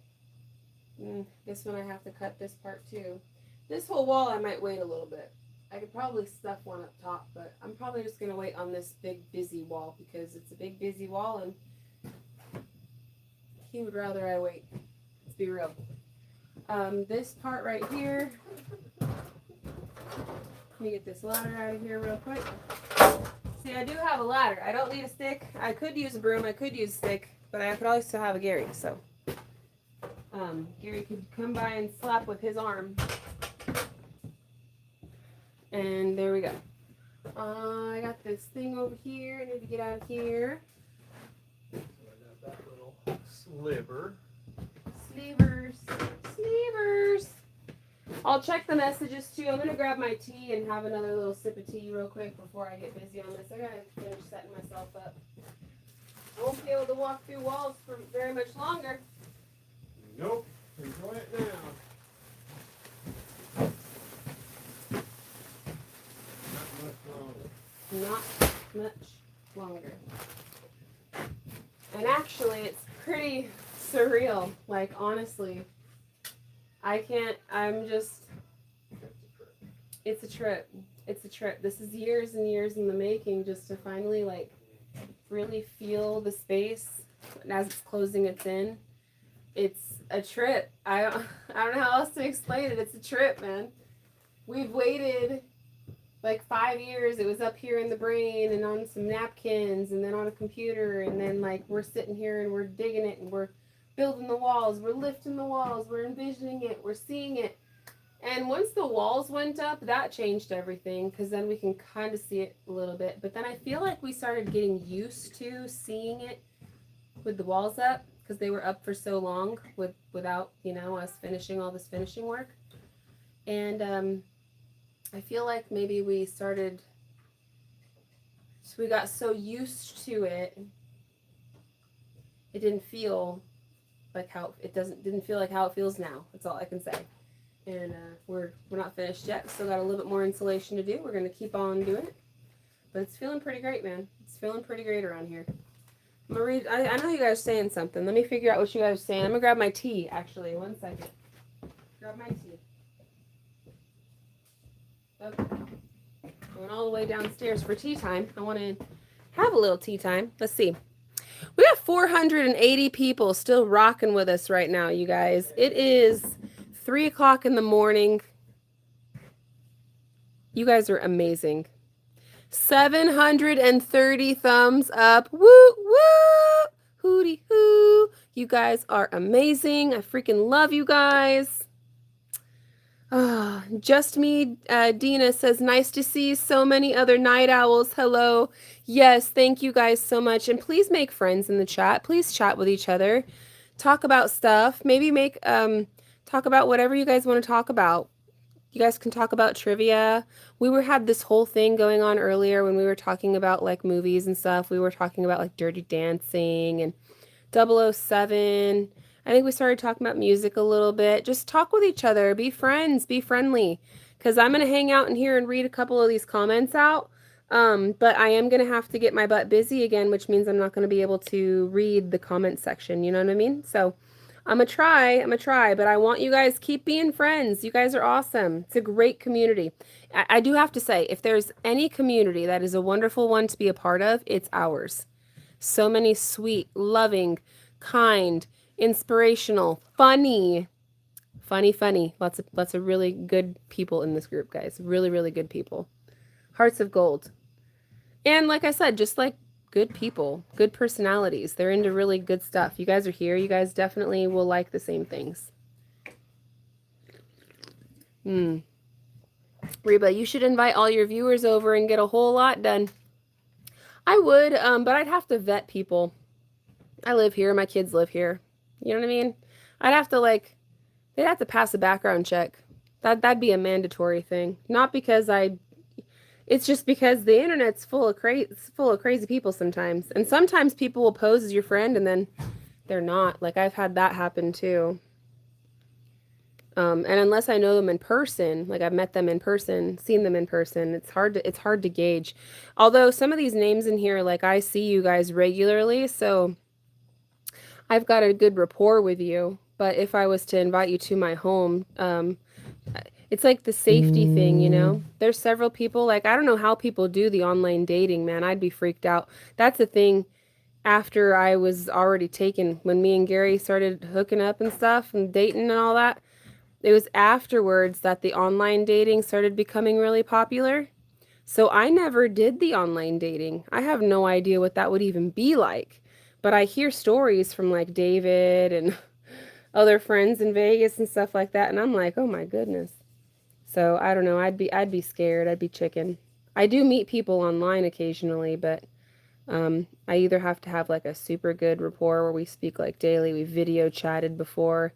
S1: this one I have to cut this part too. This whole wall I might wait a little bit. I could probably stuff one up top, but I'm probably just going to wait on this big busy wall because it's a big busy wall and he would rather I wait. Let's be real. This part right here, let me get this ladder out of here real quick. See, I do have a ladder. I don't need a stick. I could use a broom. I could use a stick, but I could also have a Gary, so Gary could come by and slap with his arm. And there we go. I got this thing over here. I need to get out of here.
S3: So I got that little sliver.
S1: Slivers. Slivers. I'll check the messages too. I'm going to grab my tea and have another little sip of tea real quick before I get busy on this. I got to finish setting myself up. I won't be able to walk through walls for very much longer.
S3: Nope. Enjoy it now.
S1: Not much longer. And actually, it's pretty surreal. Like, honestly, it's a trip. It's a trip. This is years and years in the making just to finally, like, really feel the space as it's closing its in. It's a trip. I don't know how else to explain it. It's a trip, man. We've waited like 5 years. It was up here in the brain and on some napkins and then on a computer, and then like we're sitting here and we're digging it and we're building the walls, we're lifting the walls, we're envisioning it, we're seeing it, And once the walls went up, that changed everything because then we can kind of see it a little bit. But then I feel like we started getting used to seeing it with the walls up because they were up for so long without, you know, us finishing all this finishing work. And I feel like maybe we got so used to it, it didn't feel like how didn't feel like how it feels now. That's all I can say. And we're not finished yet. Still got a little bit more insulation to do. We're gonna keep on doing it, but it's feeling pretty great, man. It's feeling pretty great around here. I'm gonna read. I know you guys are saying something. Let me figure out what you guys are saying. I'm gonna grab my tea. Actually, 1 second. Grab my tea. Okay. Going all the way downstairs for tea time. I want to have a little tea time. Let's see. We have 480 people still rocking with us right now, you guys. It is 3 o'clock in the morning. You guys are amazing. 730 thumbs up. Woo, woo. Hootie hoo. You guys are amazing. I freaking love you guys. Just me, Dina says, nice to see so many other night owls. Hello. Yes, thank you guys so much. And please make friends in the chat. Please chat with each other. Talk about stuff. Maybe talk about whatever you guys want to talk about. You guys can talk about trivia. Had this whole thing going on earlier when we were talking about like movies and stuff. We were talking about like Dirty Dancing and 007. I think we started talking about music a little bit. Just talk with each other. Be friends. Be friendly. Because I'm going to hang out in here and read a couple of these comments out. But I am going to have to get my butt busy again, which means I'm not going to be able to read the comment section. You know what I mean? So I'm going to try. But I want you guys keep being friends. You guys are awesome. It's a great community. I do have to say, if there's any community that is a wonderful one to be a part of, it's ours. So many sweet, loving, kind, inspirational, funny. Lots of really good people in this group, guys. Really, really good people. Hearts of gold. And like I said, just like good people, good personalities. They're into really good stuff. You guys are here. You guys definitely will like the same things. Reba, you should invite all your viewers over and get a whole lot done. I would, but I'd have to vet people. I live here. My kids live here. You know what I mean? I'd have to they'd have to pass a background check. That'd be a mandatory thing. Not because it's just because the internet's full of crazy people sometimes. And sometimes people will pose as your friend and then they're not. Like I've had that happen too. And unless I know them in person, like I've met them in person, seen them in person, it's hard to gauge. Although some of these names in here, like I see you guys regularly, so I've got a good rapport with you. But if I was to invite you to my home, it's like the safety thing, you know? There's several people, like, I don't know how people do the online dating, man. I'd be freaked out. That's the thing after I was already taken, when me and Gary started hooking up and stuff and dating and all that. It was afterwards that the online dating started becoming really popular. So I never did the online dating. I have no idea what that would even be like. But I hear stories from like David and other friends in Vegas and stuff like that. And I'm like, oh my goodness. So I don't know. I'd be scared. I'd be chicken. I do meet people online occasionally, but I either have to have like a super good rapport where we speak like daily. We video chatted before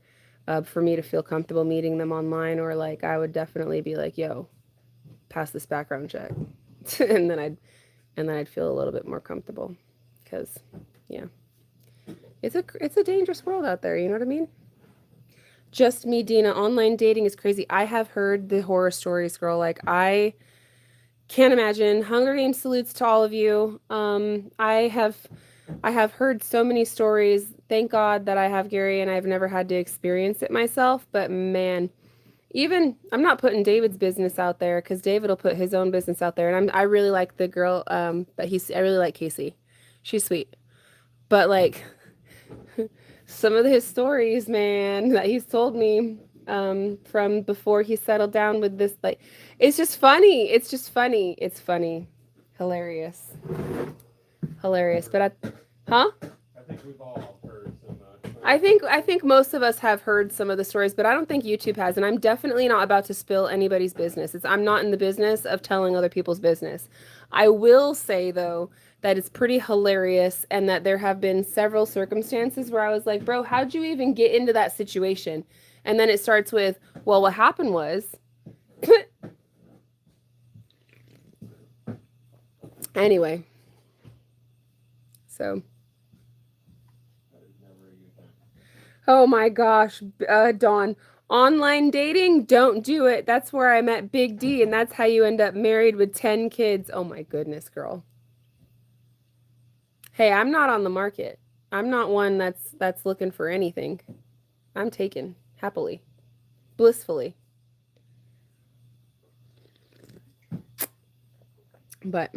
S1: for me to feel comfortable meeting them online, or like I would definitely be like, yo, pass this background check. and then I'd feel a little bit more comfortable because yeah. It's a dangerous world out there, you know what I mean? Just me, Dina. Online dating is crazy. I have heard the horror stories, girl. Like, I can't imagine. Hunger Games salutes to all of you. I have heard so many stories. Thank God that I have Gary and I've never had to experience it myself. But man, I'm not putting David's business out there because David will put his own business out there. And I really like the girl, but I really like Casey. She's sweet. But like some of his stories, man, that he's told me from before he settled down with this, like, it's just funny. It's funny. Hilarious. But I think we've all heard some. I think most of us have heard some of the stories, but I don't think YouTube has, and I'm definitely not about to spill anybody's business. I'm not in the business of telling other people's business. I will say though that it's pretty hilarious and that there have been several circumstances where I was like, "Bro, how'd you even get into that situation?" And then it starts with, "Well, what happened was." Anyway. So oh my gosh, Dawn. Online dating, don't do it. That's where I met Big D, and that's how you end up married with 10 kids. Oh my goodness, girl. Hey, I'm not on the market. I'm not one that's looking for anything. I'm taken happily, blissfully. But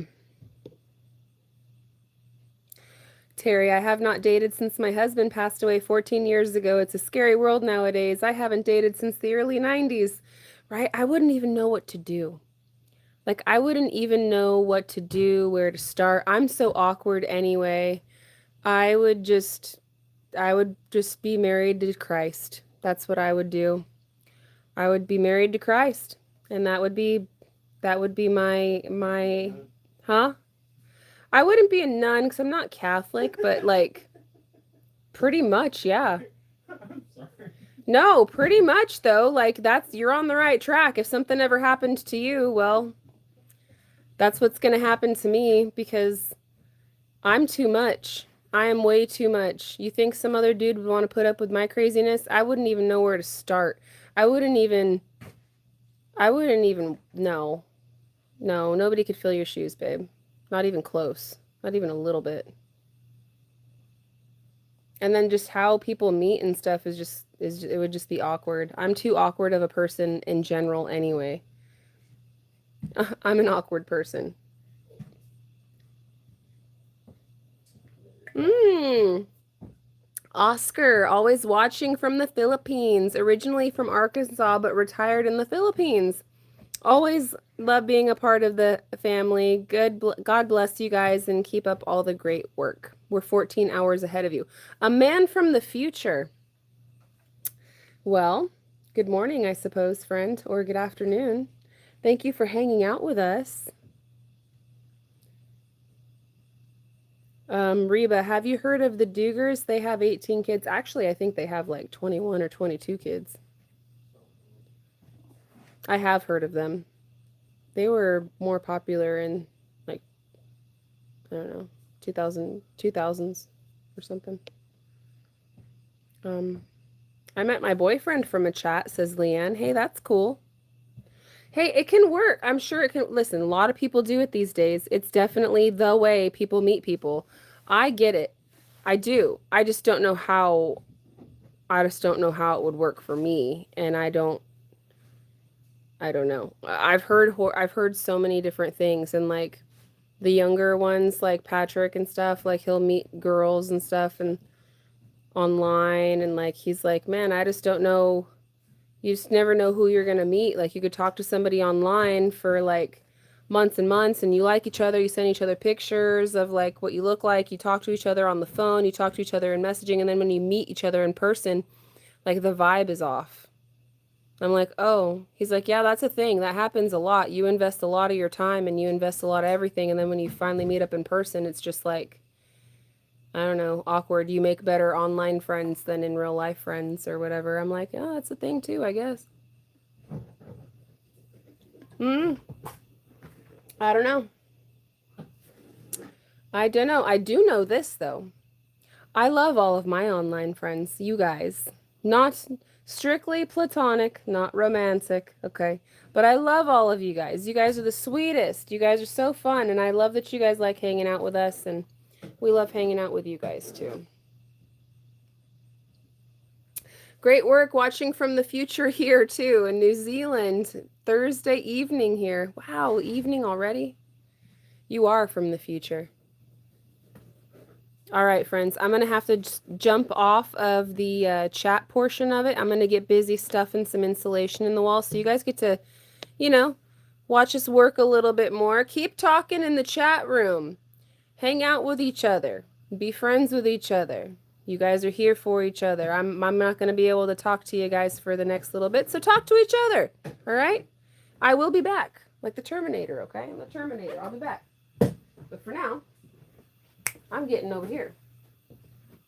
S1: Terry, I have not dated since my husband passed away 14 years ago. It's a scary world nowadays. I haven't dated since the early 90s, right? I wouldn't even know what to do. Like, I wouldn't even know what to do, where to start. I'm so awkward anyway. I would just be married to Christ. That's what I would do. I would be married to Christ, and that would be my huh? I wouldn't be a nun because I'm not Catholic, but like pretty much, yeah.
S2: I'm sorry.
S1: No, pretty much though. Like you're on the right track. If something ever happened to you, well, that's what's going to happen to me because I'm too much. I am way too much. You think some other dude would want to put up with my craziness? I wouldn't even know where to start. I wouldn't even no. No, nobody could fill your shoes, babe. Not even close. Not even a little bit. And then just how people meet and stuff it would just be awkward. I'm too awkward of a person in general anyway. I'm an awkward person. Oscar, always watching from the Philippines. Originally from Arkansas, but retired in the Philippines. Always love being a part of the family. God bless you guys and keep up all the great work. We're 14 hours ahead of you. A man from the future. Well, good morning, I suppose, friend, or good afternoon. Thank you for hanging out with us. Reba, have you heard of the Dugars? They have 18 kids. Actually, I think they have like 21 or 22 kids. I have heard of them. They were more popular in like, I don't know, 2000s or something. I met my boyfriend from a chat, says Leanne. Hey, that's cool. Hey, it can work. I'm sure it can. Listen, a lot of people do it these days. It's definitely the way people meet people. I get it. I do. I just don't know how it would work for me, and I don't know. I've heard so many different things, and like the younger ones like Patrick and stuff, like he'll meet girls and stuff and online, and like he's like, "Man, I just don't know. You just never know who you're going to meet. Like you could talk to somebody online for like months and months and you like each other, you send each other pictures of like what you look like, you talk to each other on the phone, you talk to each other in messaging, and then when you meet each other in person, like the vibe is off." I'm like, "Oh." He's like, "Yeah, that's a thing. That happens a lot. You invest a lot of your time and you invest a lot of everything, and then when you finally meet up in person, it's just like, I don't know, awkward. You make better online friends than in real life friends or whatever." I'm like, "Oh, that's a thing too, I guess." I don't know. I don't know. I do know this though. I love all of my online friends, you guys. Not strictly platonic, not romantic, okay? But I love all of you guys. You guys are the sweetest. You guys are so fun, and I love that you guys like hanging out with us, and we love hanging out with you guys too. Great work watching from the future here too in New Zealand. Thursday evening here. Wow, evening already? You are from the future. All right, friends, I'm going to have to just jump off of the chat portion of it. I'm going to get busy stuffing some insulation in the wall so you guys get to, you know, watch us work a little bit more. Keep talking in the chat room. Hang out with each other. Be friends with each other. You guys are here for each other. I'm not going to be able to talk to you guys for the next little bit, so talk to each other, all right? I will be back, like the Terminator, okay? I'm the Terminator. I'll be back. But for now, I'm getting over here.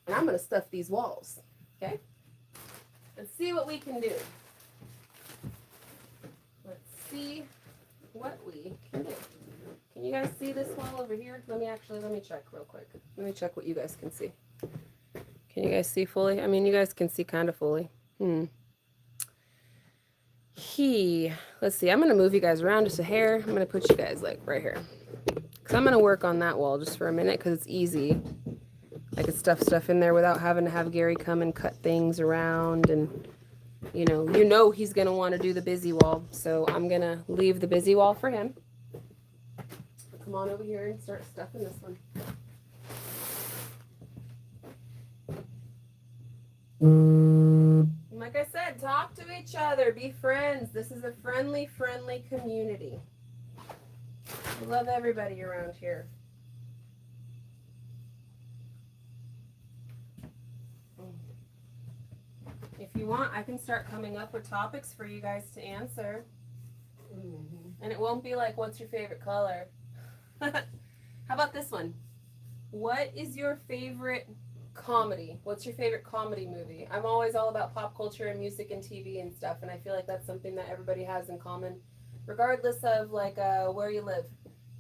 S1: And I'm going to stuff these walls, okay? And see what we can do. Let's see what we can do. Can you guys see this wall over here? Let me check real quick. Let me check what you guys can see. Can you guys see fully? I mean, you guys can see kind of fully. Let's see, I'm going to move you guys around just a hair. I'm going to put you guys like right here. Because I'm going to work on that wall just for a minute because it's easy. I could stuff stuff in there without having to have Gary come and cut things around. And, you know he's going to want to do the busy wall. So I'm going to leave the busy wall for him. Come on over here and start stuffing this one. Like I said, talk to each other. Be friends. This is a friendly community. I love everybody around here. If you want, I can start coming up with topics for you guys to answer. And it won't be like, what's your favorite color? How about this one? What is your favorite comedy? What's your favorite comedy movie? I'm always all about pop culture and music and TV and stuff, and I feel like that's something that everybody has in common, regardless of like where you live,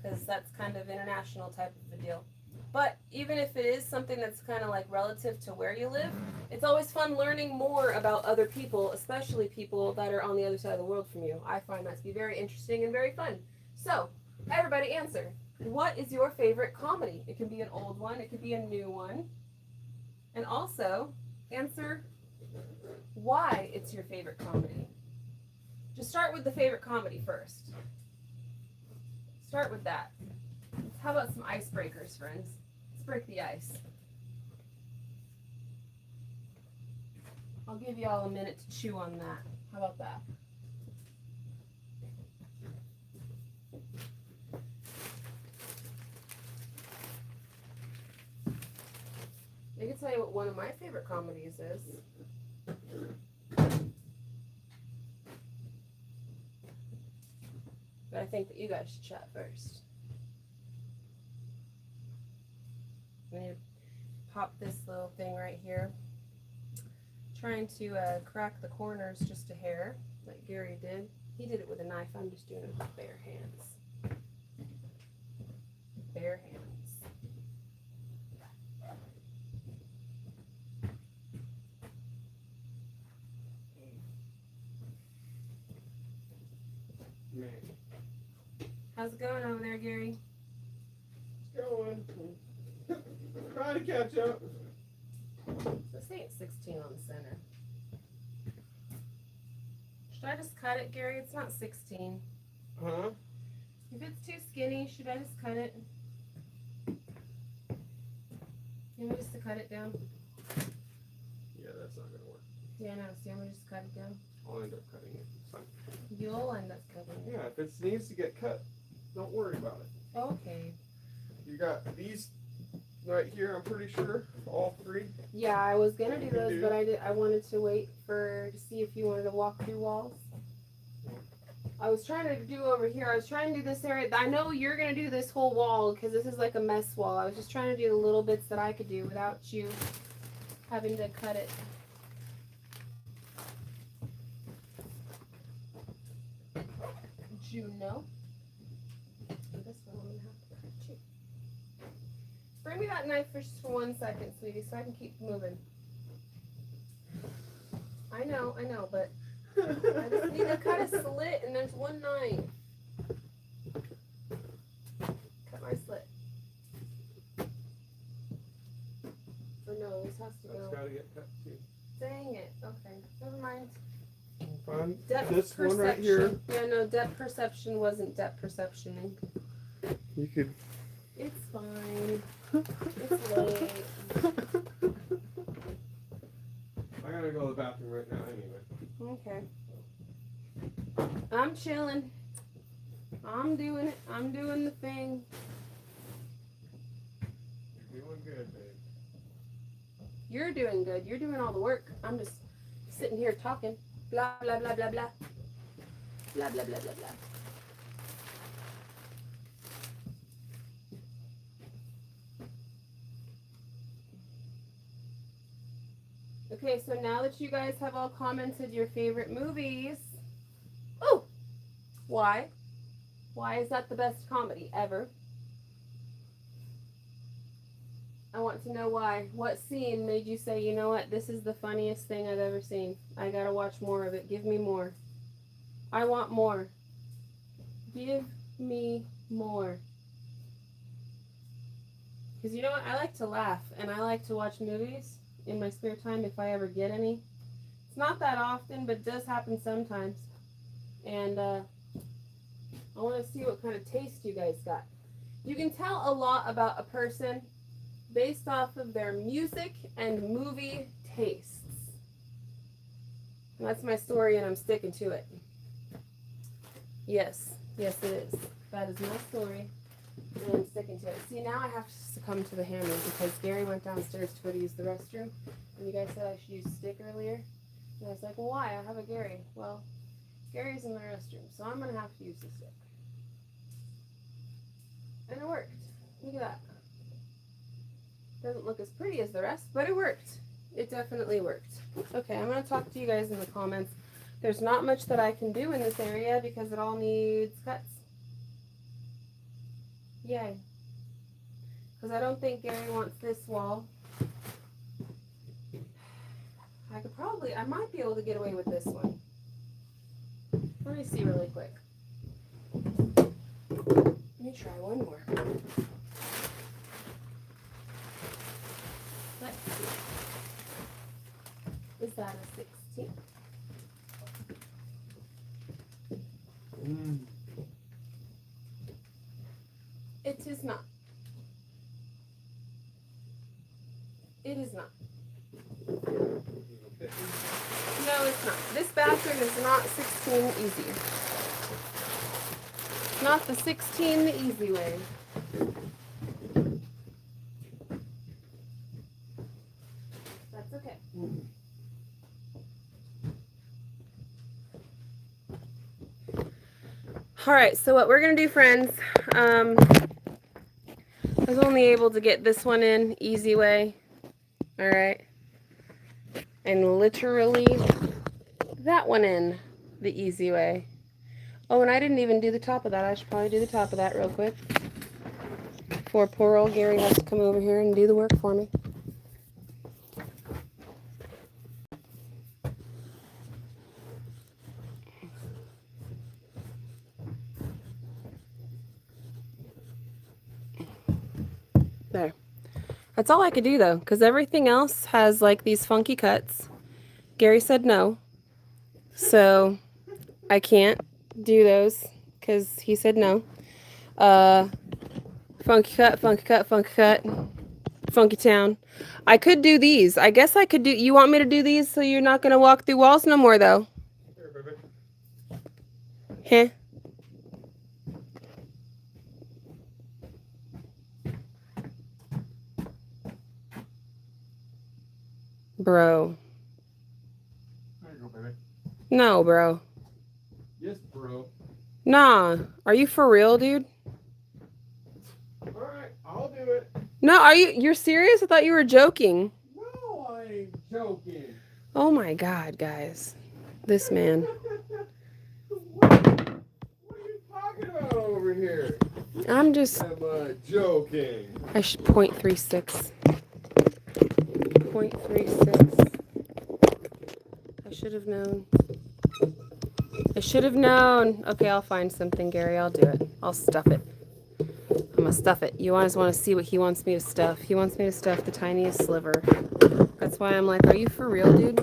S1: because that's kind of international type of a deal. But even if it is something that's kind of like relative to where you live, it's always fun learning more about other people, especially people that are on the other side of the world from you. I find that to be very interesting and very fun. So, everybody answer. What is your favorite comedy? It can be an old one, it could be a new one. And also, answer why it's your favorite comedy. Just start with the favorite comedy first. Start with that. How about some icebreakers, friends? Let's break the ice. I'll give you all a minute to chew on that. How about that? I can tell you what one of my favorite comedies is. But I think that you guys should chat first. I'm going to pop this little thing right here. Trying to crack the corners just a hair, like Gary did. He did it with a knife. I'm just doing it with bare hands. Bare hands.
S2: Man.
S1: How's it going over there, Gary?
S2: It's going. Trying to catch up.
S1: This ain't 16 on the center. Should I just cut it, Gary? It's not 16.
S2: Huh?
S1: If it's too skinny, should I just cut it? You want me just to cut it down?
S2: Yeah, that's not gonna work.
S1: Yeah, no. So you want me to just cut it down?
S2: I'll end up cutting it. It's fine.
S1: You'll end up cutting it.
S2: Yeah, if it needs to get cut, don't worry about it.
S1: Okay.
S2: You got these right here, I'm pretty sure. All three.
S1: Yeah, I was gonna do those, but I wanted to wait to see if you wanted to walk through walls. I was trying to do over here. I was trying to do this area. I know you're gonna do this whole wall because this is like a mess wall. I was just trying to do the little bits that I could do without you having to cut it. Juno. This one I'm gonna have to cut too. Bring me that knife for just 1 second, sweetie, so I can keep moving. I know, but I just need to cut a slit, and there's one knife. Cut my slit. Or no, this has to go.
S2: That's gotta get cut too.
S1: Dang it. Okay, never mind.
S2: Fine.
S1: Depth
S2: This
S1: perception.
S2: one right here.
S1: Yeah, no, depth perception wasn't depth perceptioning.
S2: You could.
S1: It's fine. It's late.
S2: I gotta go to the bathroom right now anyway.
S1: Okay. I'm chilling. I'm doing it. I'm doing the thing.
S2: You're doing good, babe.
S1: You're doing good. You're doing all the work. I'm just sitting here talking. Blah, blah, blah, blah, blah. Blah, blah, blah, blah, blah. Okay, so now that you guys have all commented your favorite movies. Oh! Why? Why is that the best comedy ever? I want to know why. What scene made you say, you know what, this is the funniest thing I've ever seen. I gotta watch more of it. Give me more. I want more. Give me more. Because you know what, I like to laugh and I like to watch movies in my spare time if I ever get any. It's not that often, but it does happen sometimes. And I want to see what kind of taste you guys got. You can tell a lot about a person based off of their music and movie tastes. And that's my story and I'm sticking to it. Yes, yes it is. That is my story and I'm sticking to it. See, now I have to succumb to the hammer because Gary went downstairs to go to use the restroom and you guys said I should use a stick earlier. And I was like, well, why? I have a Gary. Well, Gary's in the restroom, so I'm going to have to use the stick. And it worked. Look at that. Doesn't look as pretty as the rest, but it worked. It definitely worked. Okay, I'm going to talk to you guys in the comments. There's not much that I can do in this area because it all needs cuts. Yay. Because I don't think Gary wants this wall. I might be able to get away with this one. Let me see really quick. Let me try one more. Let's see. Is that a 16? It is not. It is not. No, it's not. This bathroom is not 16 easy. Not the 16 the easy way. That's okay. Alright, so what we're going to do, friends, I was only able to get this one in easy way. Alright. And literally that one in the easy way. Oh, and I didn't even do the top of that. I should probably do the top of that real quick. Before poor old Gary has to come over here and do the work for me. There. That's all I could do though, because everything else has like these funky cuts. Gary said no. So I can't do those because he said no. Funky cut, funky cut, funky cut, funky town. I could do these. I guess I could do. You want me to do these so you're not going to walk through walls no more though?
S3: Here,
S1: Huh? Bro.
S3: There you go, baby.
S1: No, bro.
S3: Yes, bro.
S1: Nah. Are you for real, dude?
S3: Alright, I'll do it.
S1: No, you're serious? I thought you were joking.
S3: No, I ain't joking.
S1: Oh my God, guys. This man.
S3: What are you talking about over here?
S1: I'm just...
S3: Am I joking?
S1: I should 0.36. 0.36. I should have known. I should have known. Okay, I'll find something, Gary. I'll do it. I'll stuff it. I'm gonna stuff it. You always want to see what he wants me to stuff. He wants me to stuff the tiniest sliver. That's why I'm like, are you for real, dude?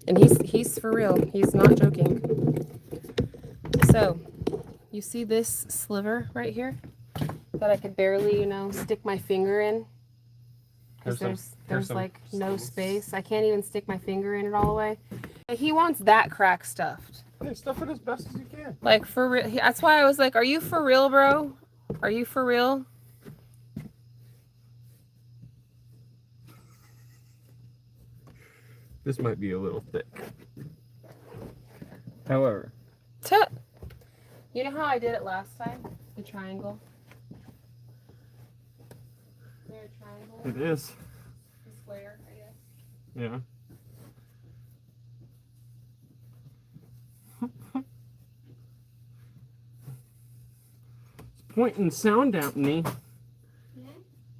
S1: And he's for real. He's not joking. So, you see this sliver right here? That I could barely, you know, stick my finger in. Because there's like no space. I can't even stick my finger in it all the way. He wants that crack stuffed.
S3: Hey, stuff it as best as you can.
S1: Like for real. That's why I was like, are you for real, bro? Are you for real?
S2: This might be a little thick. However,
S1: you know how I did it last time? The triangle. There, triangle.
S2: it is.
S1: The square, I guess.
S2: Yeah. It's point in sound dampening.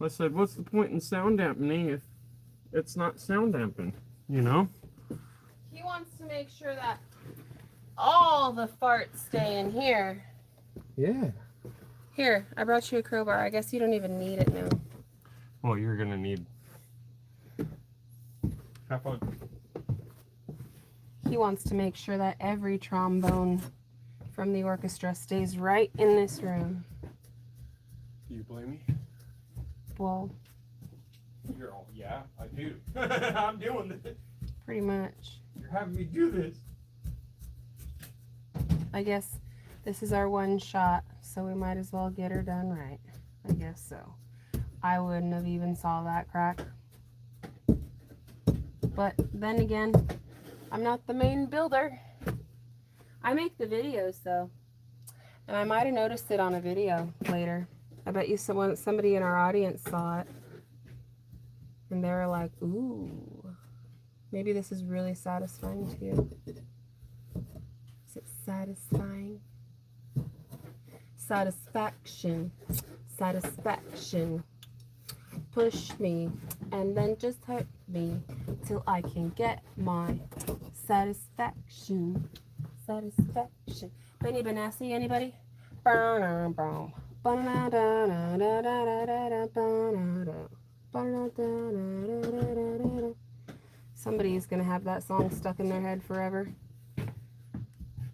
S2: I said, what's the point in sound dampening if it's not sound dampened? You know?
S1: He wants to make sure that all the farts stay in here.
S2: Yeah.
S1: Here, I brought you a crowbar. I guess you don't even need it now.
S2: Well, you're gonna need. Have fun.
S1: He wants to make sure that every trombone from the orchestra stays right in this room.
S2: Do you blame me?
S1: Well,
S2: You're all, yeah, I do. I'm doing this.
S1: pretty much.
S2: You're having me do this.
S1: I guess this is our one shot, so we might as well get her done right. I guess so. I wouldn't have even saw that crack. But then again, I'm not the main builder. I make the videos though. And I might have noticed it on a video later. I bet you somebody in our audience saw it. And they were like, ooh, maybe this is really satisfying to you. Is it satisfying? Satisfaction. Satisfaction. Push me and then just hurt me till I can get my satisfaction. Satisfaction. Benny Benassi, anybody? Somebody's gonna have that song stuck in their head forever.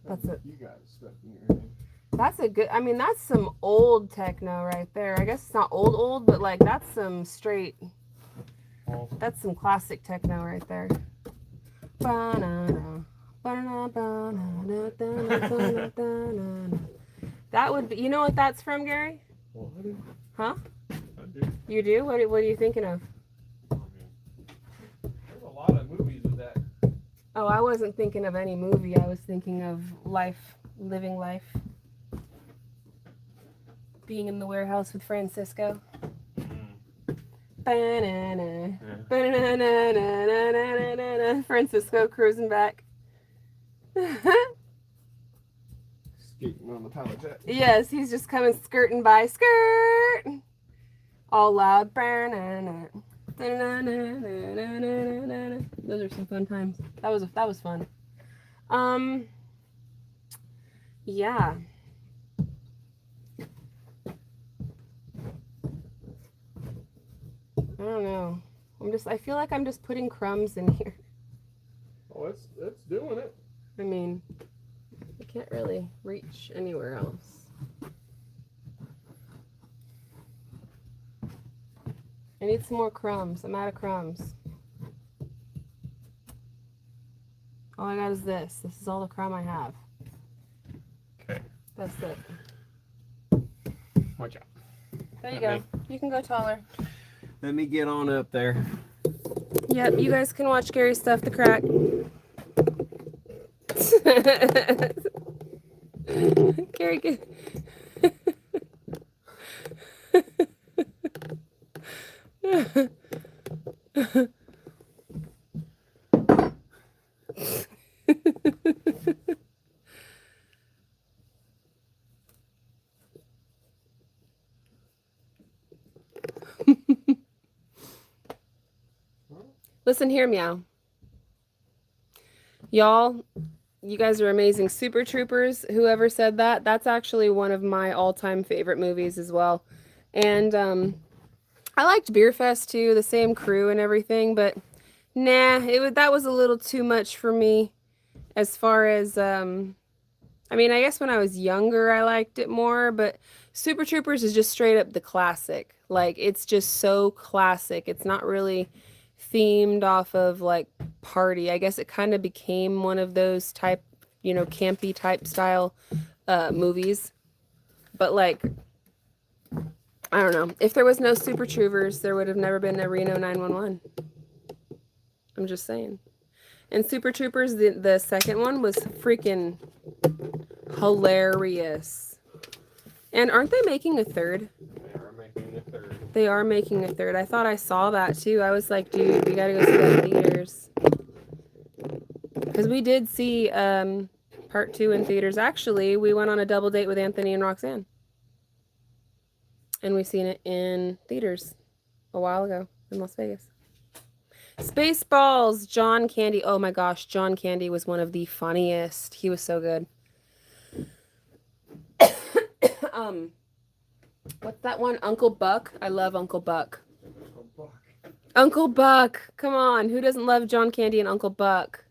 S1: That's it.
S2: You got it stuck in your head.
S1: That's a good, I mean, that's some old techno right there. I guess it's not old, but like that's some straight, that's some classic techno right there. That would be, you know what that's from, Gary?
S2: Well, I do.
S1: Huh?
S2: I do.
S1: You do? What are you thinking of?
S2: There's a lot of movies with that.
S1: Oh, I wasn't thinking of any movie. I was thinking of life, living life. Being in the warehouse with Francisco. Francisco cruising back.
S2: Skating on the pallet jack.
S1: Yes, he's just coming skirting by. Skirt! All loud. Those are some fun times. That was fun. Yeah. I don't know. I feel like I'm just putting crumbs in here.
S2: Oh, it's doing it.
S1: I mean, I can't really reach anywhere else. I need some more crumbs. I'm out of crumbs. All I got is this. This is all the crumb I have.
S2: Okay.
S1: That's it.
S2: Watch out.
S1: There you go. You can go taller.
S2: Let me get on up there.
S1: Yep, you guys can watch Gary stuff the crack. Gary, get... Listen here, meow. Y'all, you guys are amazing. Super Troopers, whoever said that, that's actually one of my all-time favorite movies as well. And I liked Beer Fest too, the same crew and everything, but nah, that was a little too much for me as far as I mean, I guess when I was younger I liked it more, but Super Troopers is just straight up the classic. Like, it's just so classic. It's not really themed off of like party. I guess it kind of became one of those type, you know, campy type style movies. But like, I don't know. If there was no Super Troopers, there would have never been a Reno 911. I'm just saying. And Super Troopers, the second one was freaking hilarious. And aren't they making a third?
S3: They are making a third.
S1: They are making a third. I thought I saw that too. I was like, dude, we gotta go see that in theaters. Because we did see part 2 in theaters. Actually, we went on a double date with Anthony and Roxanne. And we seen it in theaters a while ago in Las Vegas. Spaceballs, John Candy. Oh my gosh, John Candy was one of the funniest. He was so good. What's that one? Uncle Buck. I love Uncle Buck. Uncle Buck. Come on. Who doesn't love John Candy and Uncle Buck?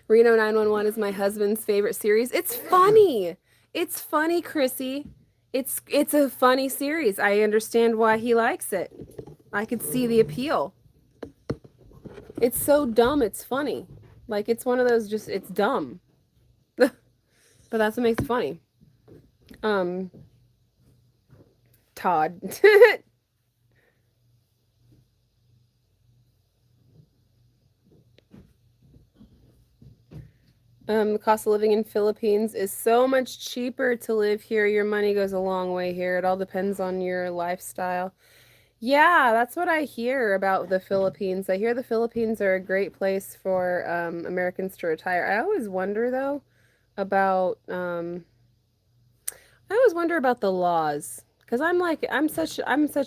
S1: Reno 911 is my husband's favorite series. It's funny. It's funny, Chrissy. It's a funny series. I understand why he likes it. I could see the appeal. It's so dumb, it's funny. Like, it's one of those just, it's dumb. But that's what makes it funny. Todd. The cost of living in Philippines is so much cheaper to live here. Your money goes a long way here. It all depends on your lifestyle. Yeah, that's what I hear about the Philippines. I hear the Philippines are a great place for Americans to retire. I always wonder though about the laws, because I'm such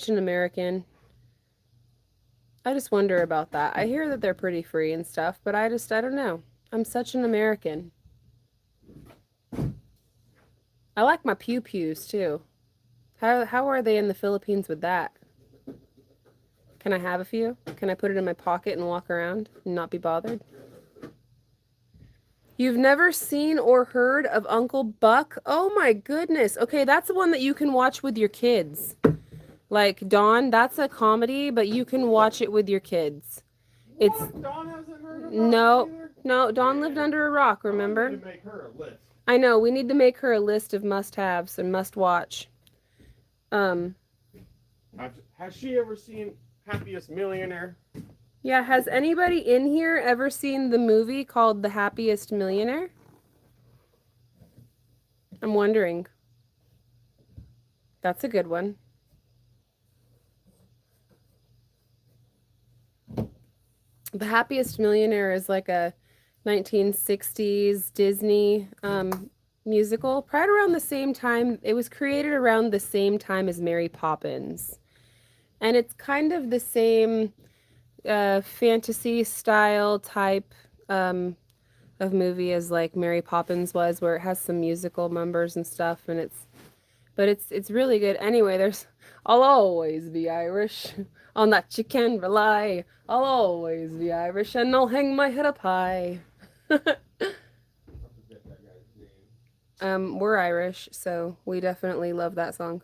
S1: an American. I just wonder about that. I hear that they're pretty free and stuff, but I don't know. I'm such an American. I like my pew-pews too. How are they in the Philippines with that? Can I have a few? Can I put it in my pocket and walk around and not be bothered? You've never seen or heard of Uncle Buck? Oh my goodness. Okay, that's the one that you can watch with your kids. Like Dawn, that's a comedy, but you can watch it with your kids. It's
S3: Dawn hasn't heard of
S1: no, Dawn lived under a rock, remember?
S3: I need to make her a list.
S1: I know, we need to make her a list of must-haves and must-watch.
S3: Has she ever seen Happiest Millionaire?
S1: Yeah, has anybody in here ever seen the movie called The Happiest Millionaire? I'm wondering. That's a good one. The Happiest Millionaire is like a 1960s Disney musical. Right around the same time, it was created around the same time as Mary Poppins. And it's kind of the same fantasy style type of movie as like Mary Poppins was, where it has some musical numbers and stuff, and it's really good. Anyway, I'll always be Irish. On that you can rely. I'll always be Irish, and I'll hang my head up high. We're Irish, so we definitely love that song.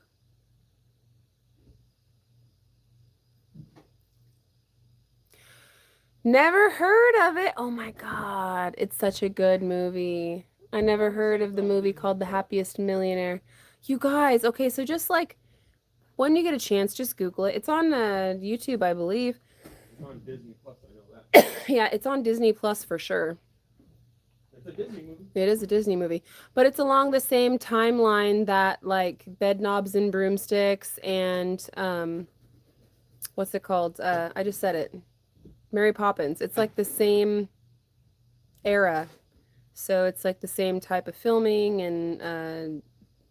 S1: Never heard of it. Oh my God. It's such a good movie. I never heard of the movie called The Happiest Millionaire. You guys, okay, so just like when you get a chance, just Google it. It's on YouTube, I believe.
S3: It's on Disney Plus, I know that.
S1: Yeah, it's on Disney Plus for sure.
S3: It's a Disney movie.
S1: It is a Disney movie. But it's along the same timeline that like Bed Knobs and Broomsticks and what's it called? I just said it. Mary Poppins. It's like the same era. So it's like the same type of filming and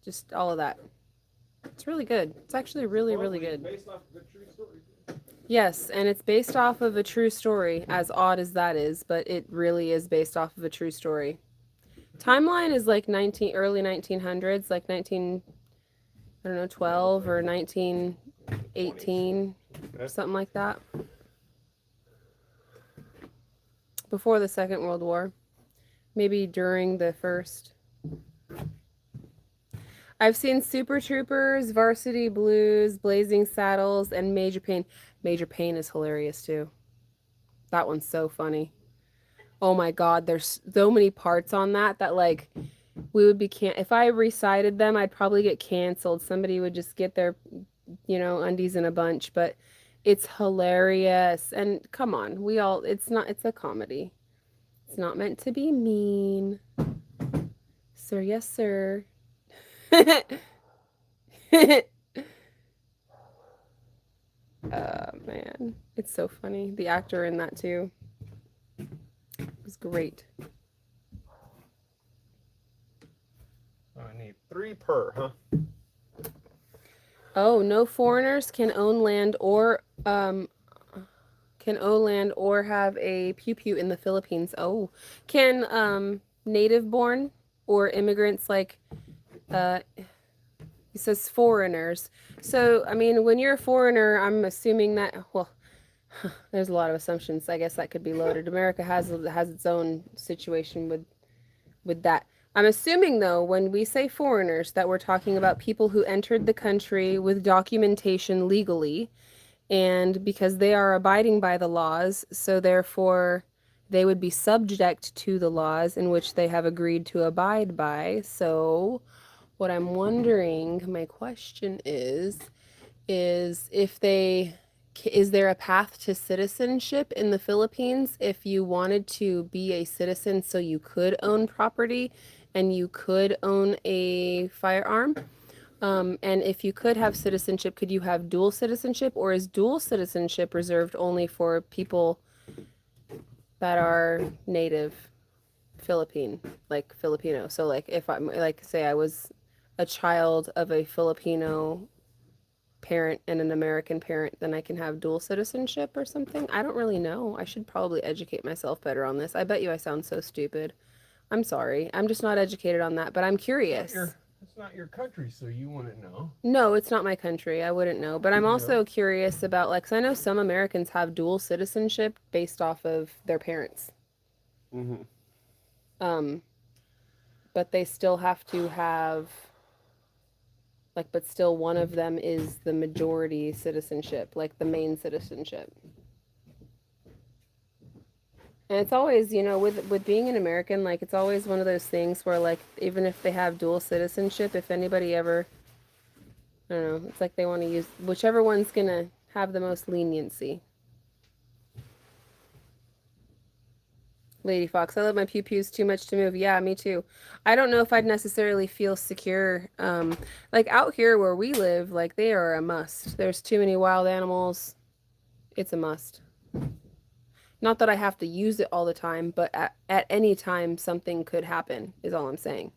S1: just all of that. It's really good. It's actually really, really good.
S3: Based off of a true story.
S1: Yes, and it's based off of a true story, as odd as that is, but it really is based off of a true story. Timeline is like early 1900s, like 12 or 1918, or something like that. Before the Second World War. Maybe during the First. I've seen Super Troopers, Varsity Blues, Blazing Saddles, and Major Payne. Major Payne is hilarious too. That one's so funny. Oh my God, there's so many parts on that like we would be if I recited them, I'd probably get canceled. Somebody would just get their, undies in a bunch. But It's hilarious. And come on, it's a comedy. It's not meant to be mean. Sir, yes, sir. Man, it's so funny. The actor in that too was great.
S3: I need 3 per, huh?
S1: Oh, no foreigners can own land or have a pew-pew in the Philippines. Oh, can native-born or immigrants like he says foreigners. So, I mean, when you're a foreigner, I'm assuming that, well, there's a lot of assumptions. I guess that could be loaded. America has its own situation with that. I'm assuming, though, when we say foreigners, that we're talking about people who entered the country with documentation legally, and because they are abiding by the laws, so therefore they would be subject to the laws in which they have agreed to abide by. So what I'm wondering, my question is if is there a path to citizenship in the Philippines if you wanted to be a citizen so you could own property and you could own a firearm? And if you could have citizenship, could you have dual citizenship, or is dual citizenship reserved only for people that are native Filipino? So like if I'm like say I was a child of a Filipino parent and an American parent, then I can have dual citizenship or something. I don't really know. I should probably educate myself better on this. I bet you I sound so stupid. I'm sorry. I'm just not educated on that, but I'm curious.
S3: It's not your country, so you wouldn't know.
S1: No, it's not my country. I wouldn't know. But I'm also curious about, like, 'cause I know some Americans have dual citizenship based off of their parents.
S3: Mm-hmm.
S1: But they still have to have, like, but still one of them is the majority citizenship, like the main citizenship. And it's always, with being an American, like, it's always one of those things where, like, even if they have dual citizenship, if anybody ever, I don't know, it's like they want to use whichever one's gonna have the most leniency. Lady Fox, I love my pew-pews too much to move. Yeah, me too. I don't know if I'd necessarily feel secure. Like out here where we live, like they are a must. There's too many wild animals. It's a must. Not that I have to use it all the time, but at any time something could happen, is all I'm saying.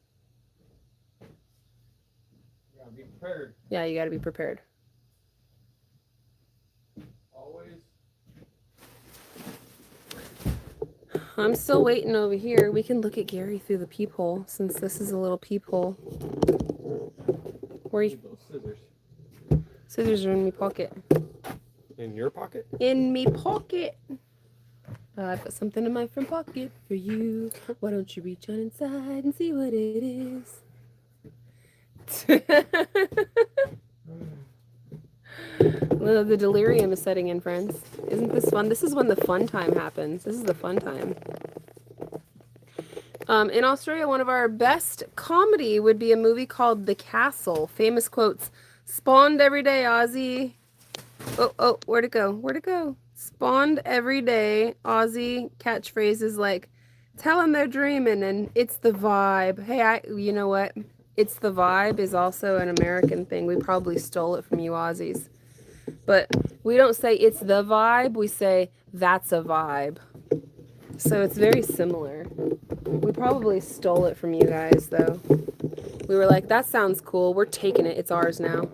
S3: You gotta be prepared.
S1: Yeah, you gotta be prepared.
S3: Always.
S1: I'm still waiting over here. We can look at Gary through the peephole, since this is a little peephole. Where you?
S3: Those scissors.
S1: Scissors are in me pocket.
S3: In your pocket?
S1: In me pocket. I put something in my front pocket for you. Why don't you reach on inside and see what it is? Well, the delirium is setting in, friends. Isn't this fun? This is when the fun time happens. This is the fun time. In Australia, one of our best comedy would be a movie called The Castle. Famous quotes. Spawned every day, Aussie. Oh, where'd it go? Where'd it go? Spawned every day, Aussie catchphrases like, tell them they're dreaming and it's the vibe. Hey, you know what? It's the vibe is also an American thing. We probably stole it from you Aussies. But we don't say it's the vibe, we say that's a vibe. So it's very similar. We probably stole it from you guys, though. We were like, that sounds cool. We're taking it. It's ours now.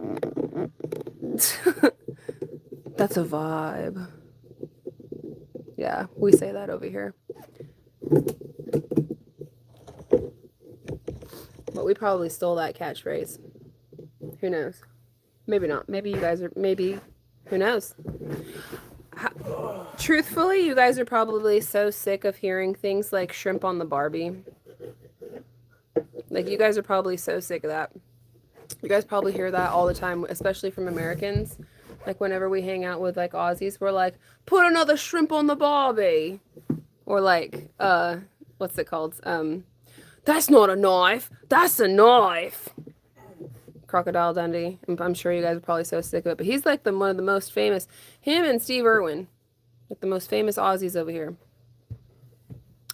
S1: That's a vibe. Yeah, we say that over here. But we probably stole that catchphrase. Who knows? Maybe not. Maybe you guys are, who knows? Truthfully, you guys are probably so sick of hearing things like shrimp on the Barbie. Like, you guys are probably so sick of that. You guys probably hear that all the time, especially from Americans. Like, whenever we hang out with, like, Aussies, we're like, put another shrimp on the Barbie. Or, like, what's it called? That's not a knife. That's a knife. Crocodile Dundee. I'm sure you guys are probably so sick of it, but he's like one of the most famous. Him and Steve Irwin, like the most famous Aussies over here.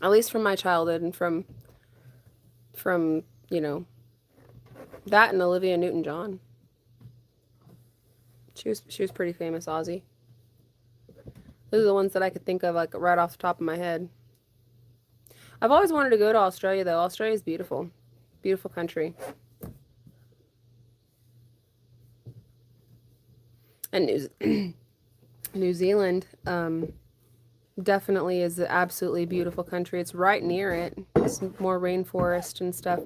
S1: At least from my childhood and from you know, that and Olivia Newton-John. She was pretty famous Aussie. Those are the ones that I could think of like right off the top of my head. I've always wanted to go to Australia though. Australia is beautiful. Beautiful country. And New Zealand definitely is an absolutely beautiful country. It's right near it. It's more rainforest and stuff.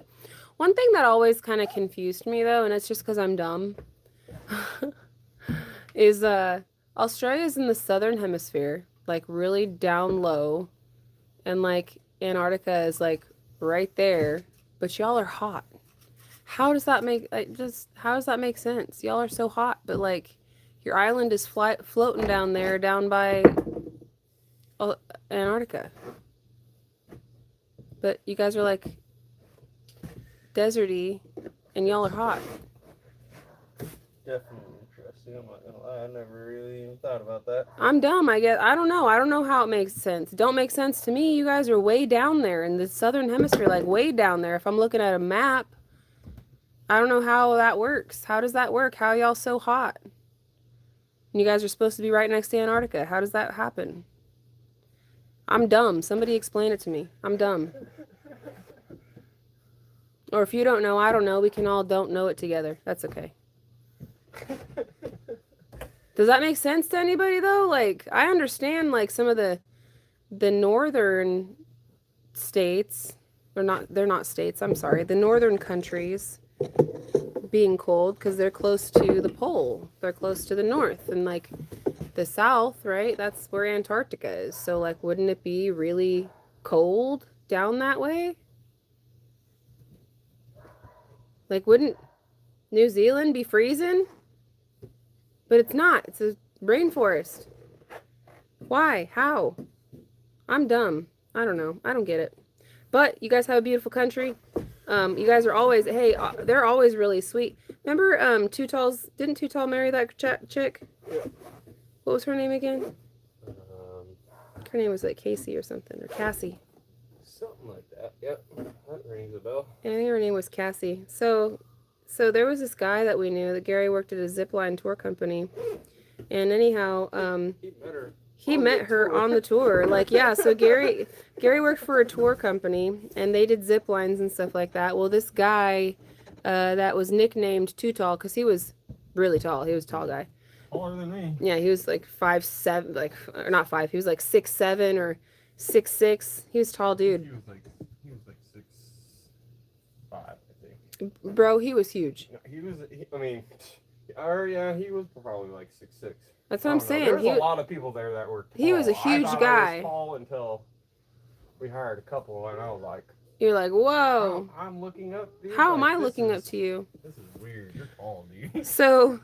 S1: One thing that always kind of confused me though, and it's just because I'm dumb, is Australia's in the southern hemisphere, like really down low, and like Antarctica is like right there, but y'all are hot. How does that make how does that make sense? Y'all are so hot, but like your island is floating down there, down by Antarctica. But you guys are like deserty, and y'all are hot.
S3: Definitely interesting. I'm not gonna lie, I never really even thought about that.
S1: I'm dumb, I guess. I don't know. I don't know how it makes sense. It don't make sense to me. You guys are way down there in the southern hemisphere, like way down there. If I'm looking at a map, I don't know how that works. How does that work? How are y'all so hot? And you guys are supposed to be right next to Antarctica. How does that happen? I'm dumb. Somebody explain it to me. I'm dumb. Or if you don't know, I don't know. We can all don't know it together. That's okay. Does that make sense to anybody though? Like, I understand like some of the northern states, or not, they're not states, I'm sorry, the northern countries being cold because they're close to the pole. They're close to the north, and like the south, right? That's where Antarctica is. So like, wouldn't it be really cold down that way? Like, wouldn't New Zealand be freezing? But it's not. It's a rainforest. Why? How? I'm dumb. I don't know. I don't get it. But you guys have a beautiful country. You guys are always, hey, they're always really sweet. Remember Too Tall's, didn't Too Tall marry that chick? What was her name again? Her name was like Casey or something, or Cassie.
S3: Something like that. Yep, that rings a bell.
S1: I think her name was Cassie. So there was this guy that we knew that Gary worked at a zipline tour company, and anyhow, he met her on the tour. Like, yeah, so Gary worked for a tour company, and they did zip lines and stuff like that. Well, this guy that was nicknamed Too Tall because he was really tall. He was a tall guy.
S2: Taller than me.
S1: Yeah, he was like 5'7", like, or not 5. He was like 6'7" or 6'6". He was a tall dude.
S2: He was like 6'5", I think.
S1: Bro, he was huge.
S3: He was probably like 6'6".
S1: That's what I'm saying.
S3: There was a lot of people there that were tall.
S1: He was a huge guy.
S3: I was tall until we hired a couple, and I was like,
S1: you're like, whoa.
S3: I'm looking up. Dude.
S1: How am
S3: like,
S1: I looking up to you?
S3: This is weird. You're tall, dude.
S1: So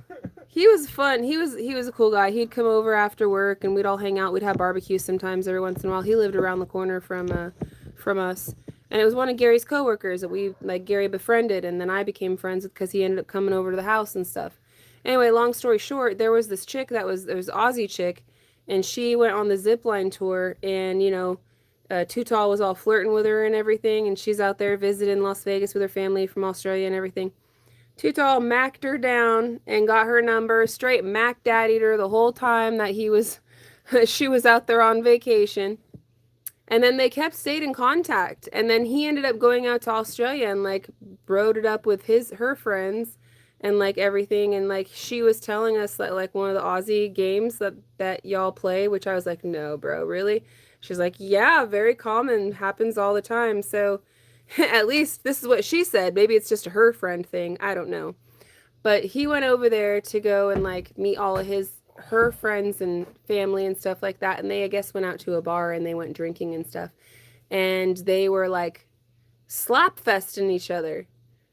S1: he was fun. He was a cool guy. He'd come over after work, and we'd all hang out. We'd have barbecue sometimes every once in a while. He lived around the corner from us. And it was one of Gary's coworkers that Gary befriended, and then I became friends with because he ended up coming over to the house and stuff. Anyway, long story short, there was this chick there was Aussie chick, and she went on the zipline tour, and Too Tall was all flirting with her and everything, and she's out there visiting Las Vegas with her family from Australia and everything. Too Tall macked her down and got her number, straight mac daddied her the whole time that she was out there on vacation. And then they stayed in contact. And then he ended up going out to Australia and like broed it up with her friends and like everything. And like she was telling us that like one of the Aussie games that y'all play, which I was like, no, bro, really? She's like, yeah, very common, happens all the time. So at least this is what she said. Maybe it's just a her friend thing. I don't know. But he went over there to go and like meet all of her friends and family and stuff like that, and they I guess went out to a bar and they went drinking and stuff, and they were like slap festing each other,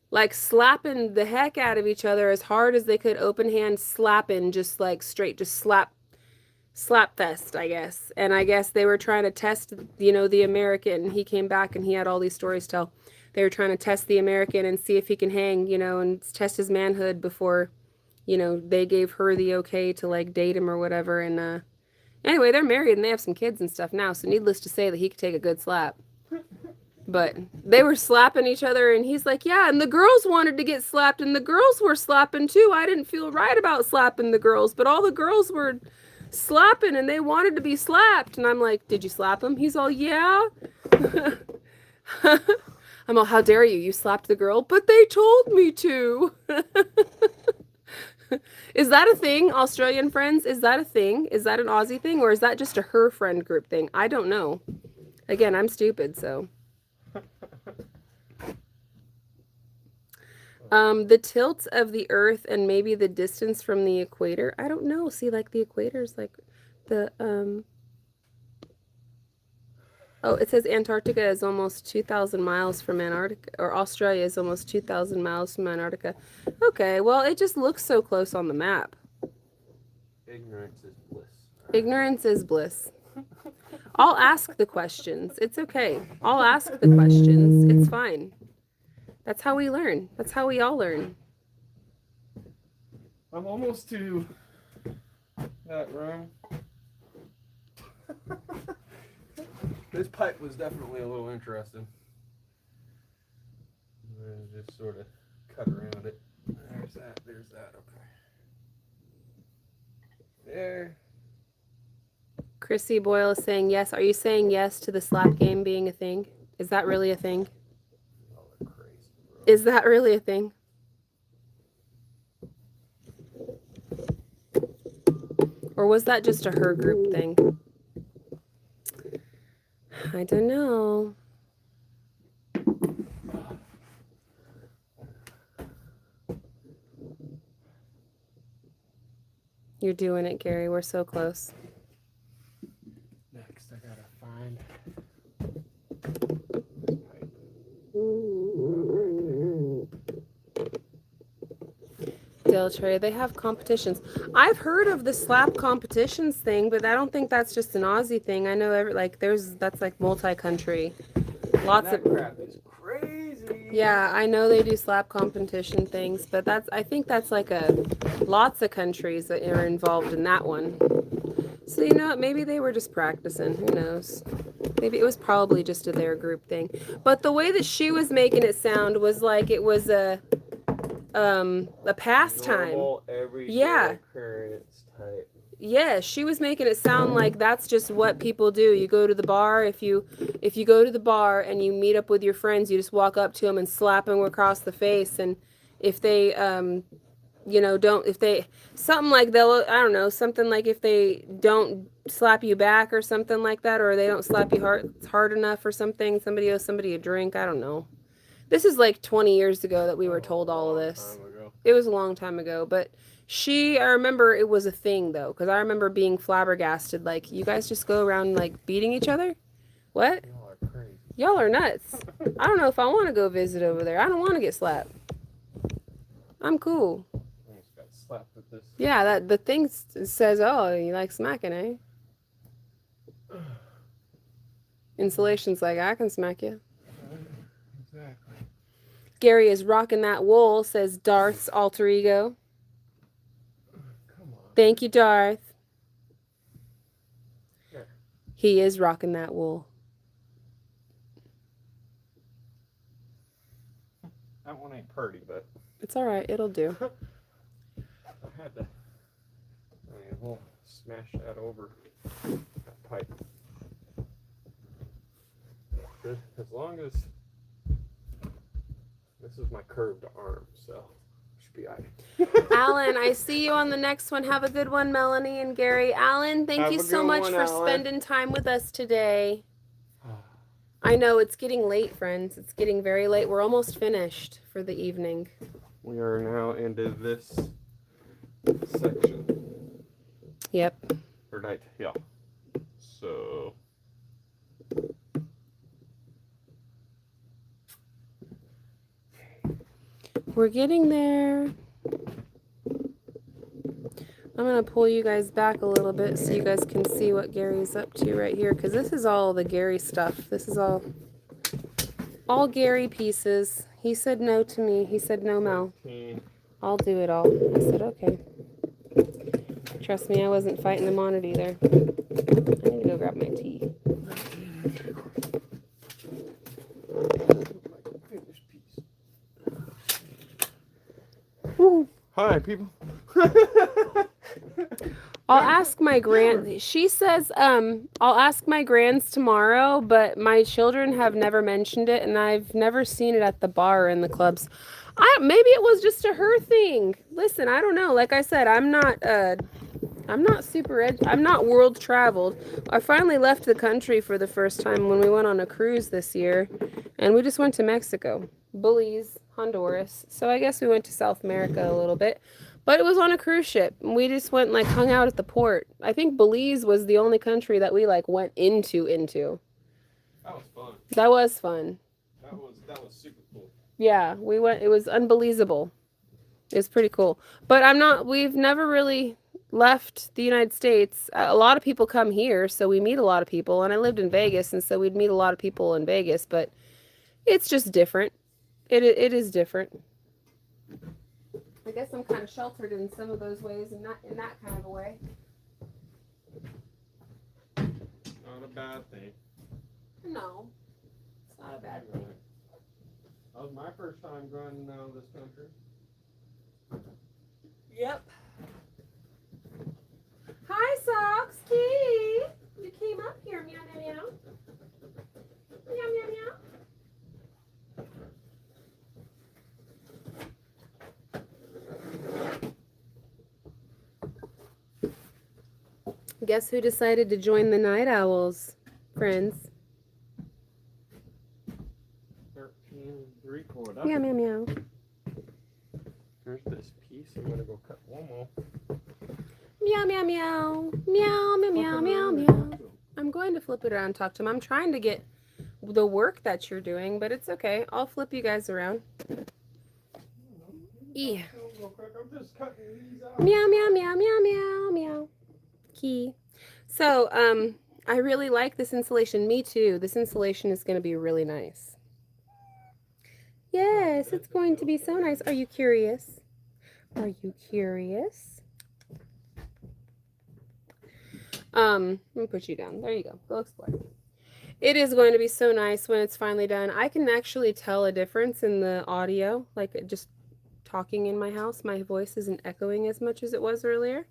S1: like slapping the heck out of each other as hard as they could, open hand slapping, just like straight, just slap fest, I guess. And I guess they were trying to test the American. He came back and he had all these stories to tell. they were trying to test the American and see if he can hang, you know, and test his manhood before, you know, they gave her the okay to like date him or whatever. And anyway, they're married and they have some kids and stuff now. So needless to say that he could take a good slap. But they were slapping each other and he's like, yeah, and the girls wanted to get slapped and the girls were slapping too. I didn't feel right about slapping the girls, but all the girls were slapping and they wanted to be slapped. And I'm like, did you slap him? He's all, yeah. I'm all, how dare you? You slapped the girl, but they told me to. Is that a thing, Australian friends? Is that a thing? Is that an Aussie thing? Or is that just a her friend group thing? I don't know. Again, I'm stupid, so. The tilt of the Earth and maybe the distance from the equator. I don't know. See, like the equator is like the, oh, it says Antarctica is almost 2,000 miles from Antarctica, or Australia is almost 2,000 miles from Antarctica. Okay, well, it just looks so close on the map.
S3: Ignorance is bliss.
S1: Ignorance is bliss. I'll ask the questions. It's okay. I'll ask the questions. It's fine. That's how we learn. That's how we all learn.
S2: I'm almost to that room. This pipe was definitely a little interesting. Just sort of cut around it. There's that, okay. There.
S1: Chrissy Boyle is saying yes. Are you saying yes to the slap game being a thing? Is that really a thing? Is that really a thing? Or was that just a her group thing? I don't know. You're doing it, Gary. We're so close.
S2: Next, I gotta find.
S1: Deltrey, they have competitions. I've heard of the slap competitions thing, but I don't think that's just an Aussie thing. I know that's like multi-country. Lots of
S2: crap is crazy.
S1: Yeah, I know they do slap competition things, but I think that's like lots of countries that are involved in that one. So you know what, maybe they were just practicing, who knows? Maybe it was probably just a their group thing. But the way that she was making it sound was like it was a pastime.
S3: Normal, everyday occurrence type.
S1: Yeah, she was making it sound like that's just what people do. You go to the bar, if you go to the bar and you meet up with your friends, you just walk up to them and slap them across the face, and if they something like something like if they don't slap you back or something like that, or they don't slap you hard enough or something, somebody owes somebody a drink, I don't know. This is like 20 years ago that we were told all of this. It was a long time ago, but I remember it was a thing though, because I remember being flabbergasted, like, you guys just go around like beating each other? What?
S3: Y'all are crazy.
S1: Y'all are nuts. I don't know if I want to go visit over there. I don't want to get slapped. I'm cool.
S3: I almost got slapped with this.
S1: Yeah, the thing says, oh, you like smacking, eh? Insulation's like, I can smack you.
S2: Exactly.
S1: Gary is rocking that wool, says Darth's alter ego.
S2: Come on.
S1: Thank you, Darth.
S2: Yeah.
S1: He is rocking that wool.
S3: That one ain't pretty, but
S1: It's all right. It'll do.
S3: I had to. We'll smash that over that pipe. Good. As long as this is my curved arm, so should be alright.
S1: Alan, I see you on the next one. Have a good one, Melanie and Gary. Alan, thank you so much for spending time with us today. I know it's getting late, friends. It's getting very late. We're almost finished for the evening.
S3: We are now into this section.
S1: Yep.
S3: Or night, yeah. So.
S1: We're getting there. I'm going to pull you guys back a little bit so you guys can see what Gary's up to right here, because this is all the Gary stuff. This is all All Gary pieces. He said no to me. He said no, Mel. I'll do it all. I said okay. Trust me, I wasn't fighting him on it either. I need to go grab my tea.
S2: Woo. Hi, people.
S1: I'll ask my she says, I'll ask my grands tomorrow, but my children have never mentioned it, and I've never seen it at the bar or in the clubs. Maybe it was just a her thing. Listen, I don't know. Like I said, I'm not I'm not world traveled. I finally left the country for the first time when we went on a cruise this year, and we just went to Mexico, Belize, Honduras. So I guess we went to South America a little bit. But it was on a cruise ship. We just went like hung out at the port. I think Belize was the only country that we like went into.
S3: That was fun.
S1: That was fun.
S3: That was super cool.
S1: Yeah, we went. It was unbelievable. It's pretty cool. But we've never really left the United States. A lot of people come here, so we meet a lot of people. And I lived in Vegas, and so we'd meet a lot of people in Vegas, but it's just different. It is different. I guess I'm kind of sheltered in some of those ways and not in that kind of a way.
S3: Not a bad thing.
S1: No, it's not a bad thing.
S3: That was my first time grinding out of this country.
S1: Yep. Hi, Socks. Kitty. You came up here. Meow, meow, meow. Meow, meow, meow. Guess who decided to join the night owls, friends?
S3: 13 3/4.
S1: Meow, meow, meow.
S3: Here's this piece. I'm gonna go cut one more.
S1: Meow, meow, meow. Meow, meow, meow, meow, meow. I'm going to flip it around and talk to him. I'm trying to get the work that you're doing, but it's okay. I'll flip you guys around. Yeah.
S3: I'm just cutting these out.
S1: Meow, meow, meow, meow, meow, meow. Key. So, I really like this insulation. Me too. This insulation is going to be really nice. Yes, it's going to be so nice. Are you curious? Are you curious? Let me put you down. There you go. Go explore. It is going to be so nice when it's finally done. I can actually tell a difference in the audio, like just talking in my house. My voice isn't echoing as much as it was earlier.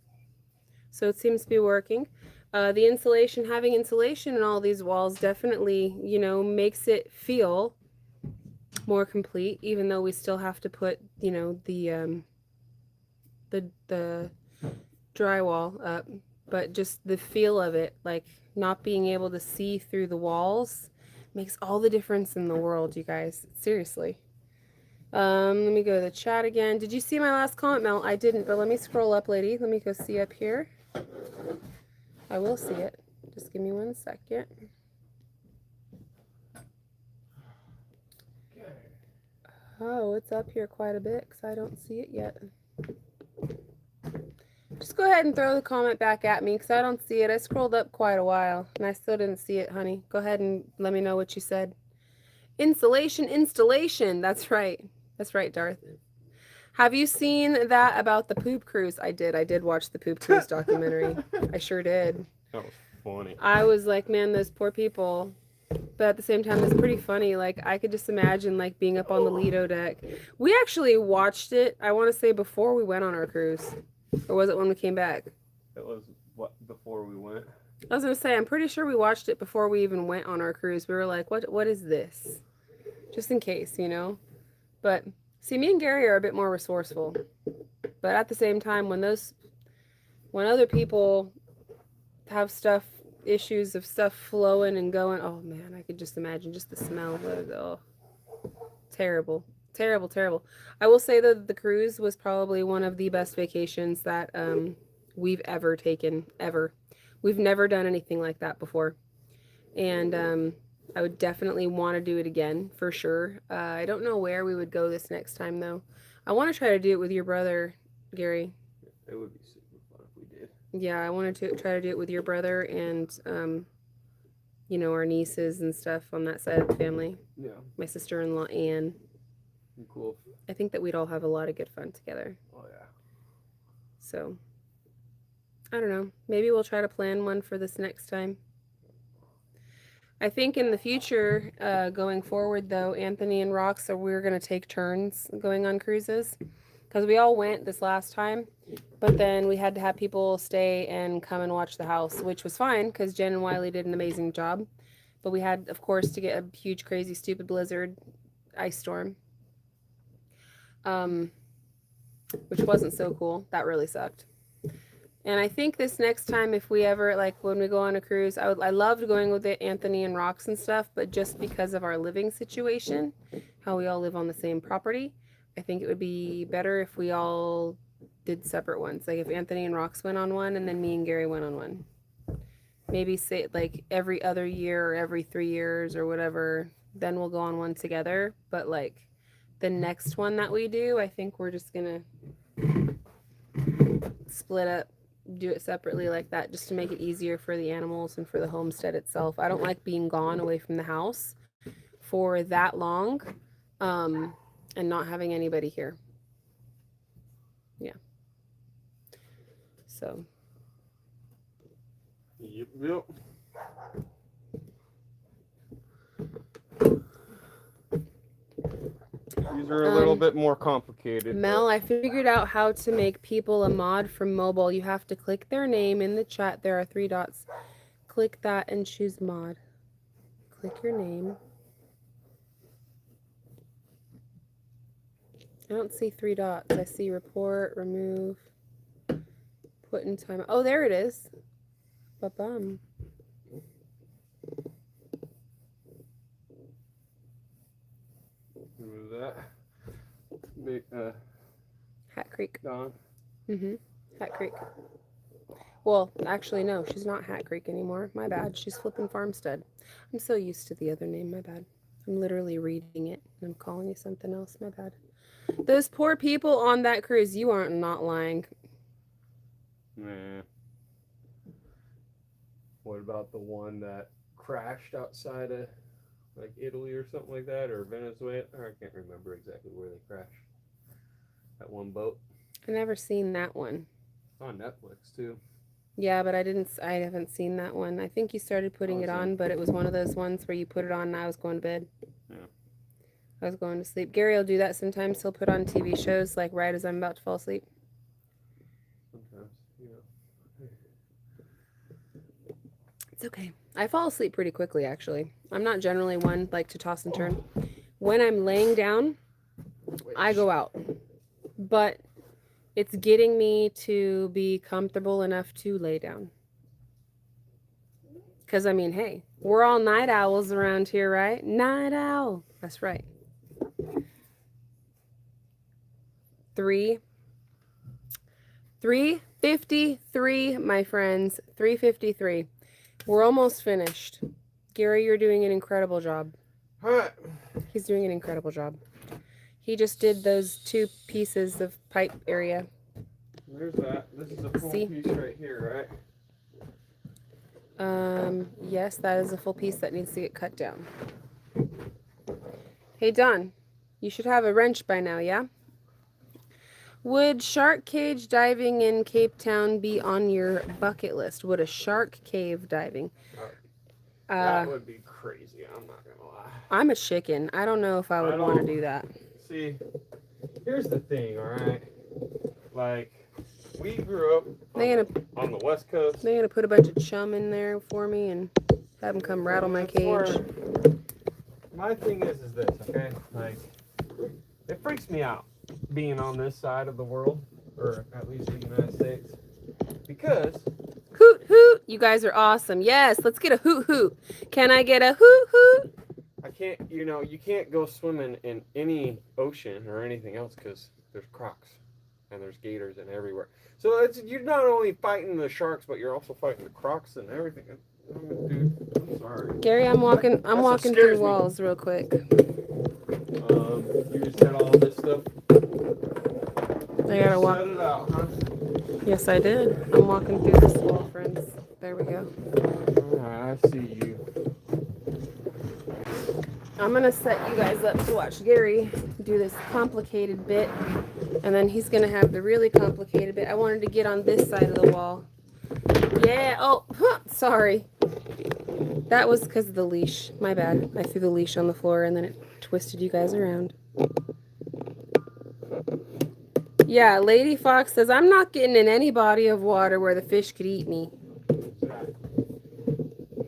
S1: So it seems to be working. The insulation, having insulation in all these walls definitely, makes it feel more complete, even though we still have to put, the drywall up. But just the feel of it, like not being able to see through the walls, makes all the difference in the world, you guys. Seriously. Let me go to the chat again. Did you see my last comment, Mel? I didn't, but let me scroll up, lady. Let me go see up here. I will see it. Just give me 1 second. Oh, it's up here quite a bit because I don't see it yet. Just go ahead and throw the comment back at me because I don't see it. I scrolled up quite a while and I still didn't see it, honey. Go ahead and let me know what you said. Insulation, installation. That's right. That's right, Darth. Have you seen that about the poop cruise? I did. I did watch the poop cruise documentary. I sure did.
S3: That was funny.
S1: I was like, man, those poor people. But at the same time, it's pretty funny. Like, I could just imagine, like, being up on the Lido deck. We actually watched it, I want to say, before we went on our cruise. Or was it when we came back?
S3: It was before we went.
S1: I was going to say, I'm pretty sure we watched it before we even went on our cruise. We were like, what is this? Just in case, But, see, me and Gary are a bit more resourceful. But at the same time, when other people have issues of stuff flowing and going, oh man, I could just imagine just the smell of it. Oh, terrible. Terrible, terrible. I will say that the cruise was probably one of the best vacations that we've ever taken, ever. We've never done anything like that before. And I would definitely want to do it again, for sure. I don't know where we would go this next time, though. I want to try to do it with your brother, Gary.
S3: It would be super fun if we did.
S1: Yeah, I wanted to try to do it with your brother and you know, our nieces and stuff on that side of the family.
S2: Yeah.
S1: My sister-in-law, Anne.
S2: Cool.
S1: I think that we'd all have a lot of good fun together.
S2: Oh, yeah.
S1: So, I don't know. Maybe we'll try to plan one for this next time. I think in the future, going forward, though, Anthony and Rox, we're going to take turns going on cruises. Because we all went this last time, but then we had to have people stay and come and watch the house, which was fine because Jen and Wiley did an amazing job. But we had, of course, to get a huge, crazy, stupid blizzard ice storm. Which wasn't so cool. That really sucked. And I think this next time, if we ever, like when we go on a cruise, I loved going with Anthony and Rox and stuff, but just because of our living situation, how we all live on the same property, I think it would be better if we all did separate ones. Like if Anthony and Rox went on one and then me and Gary went on one. Maybe say like every other year or every 3 years or whatever, then we'll go on one together. But like the next one that we do, I think we're just gonna split up, do it separately like that, just to make it easier for the animals and for the homestead itself. I don't like being gone away from the house for that long, and not having anybody here. Yeah. So.
S2: Yep. These are a little bit more complicated.
S1: Mel, I figured out how to make people a mod from mobile. You have to click their name in the chat. There are 3 dots. Click that and choose mod. Click your name. I don't see 3 dots. I see report, remove, put in time. Oh, there it is. Ba-bum.
S2: Remove that.
S1: Hat Creek.
S2: Don.
S1: Hat Creek. Well, actually, no. She's not Hat Creek anymore. My bad. She's flipping Farmstead. I'm so used to the other name. My bad. I'm literally reading it and I'm calling you something else. My bad. Those poor people on that cruise. You aren't not lying.
S2: Nah. What about the one that crashed outside of like Italy or something like that, or Venezuela? I can't remember exactly where they crashed. That one boat.
S1: I've never seen that one.
S2: It's on Netflix too.
S1: Yeah, but I haven't seen that one. I think you started putting it on, but it was one of those ones where you put it on and I was going to bed.
S2: Yeah.
S1: I was going to sleep. Gary will do that sometimes. He'll put on TV shows like right as I'm about to fall asleep.
S2: Sometimes,
S1: It's okay. I fall asleep pretty quickly, actually. I'm not generally one like to toss and turn. When I'm laying down, I go out. But it's getting me to be comfortable enough to lay down. Because, I mean, hey, we're all night owls around here, right? Night owl. That's right. 3:53, my friends. 3:53. We're almost finished. Gary, you're doing an incredible job.
S2: Alright.
S1: He's doing an incredible job. He just did those 2 pieces of pipe area.
S2: There's that. This is a full piece right here, right?
S1: Yes, that is a full piece that needs to get cut down. Hey, Don, you should have a wrench by now, yeah? Would shark cage diving in Cape Town be on your bucket list? Would a shark cave diving?
S2: That would be crazy, I'm not gonna lie.
S1: I'm a chicken. I don't know if I would want to do that.
S2: See, here's the thing, alright? Like, we grew up on the West Coast.
S1: They're gonna put a bunch of chum in there for me and have them come rattle my cage.
S2: My thing is this, okay? Like, it freaks me out being on this side of the world, or at least the United States, because
S1: hoot hoot, you guys are awesome. Yes, let's get a hoot hoot. Can I get a hoot hoot?
S2: I can't, you can't go swimming in any ocean or anything else because there's crocs and there's gators and everywhere. So you're not only fighting the sharks, but you're also fighting the crocs and everything. Dude, I'm sorry.
S1: Gary, I'm walking through walls real quick.
S2: You just had all this stuff.
S1: I gotta walk.
S2: Set it out, huh?
S1: Yes, I did. I'm walking through this wall, friends. There we go.
S2: Alright, I see you.
S1: I'm gonna set you guys up to watch Gary do this complicated bit, and then he's gonna have the really complicated bit. I wanted to get on this side of the wall. Yeah, oh, sorry. That was because of the leash. My bad. I threw the leash on the floor and then it twisted you guys around. Yeah, Lady Fox says, I'm not getting in any body of water where the fish could eat me.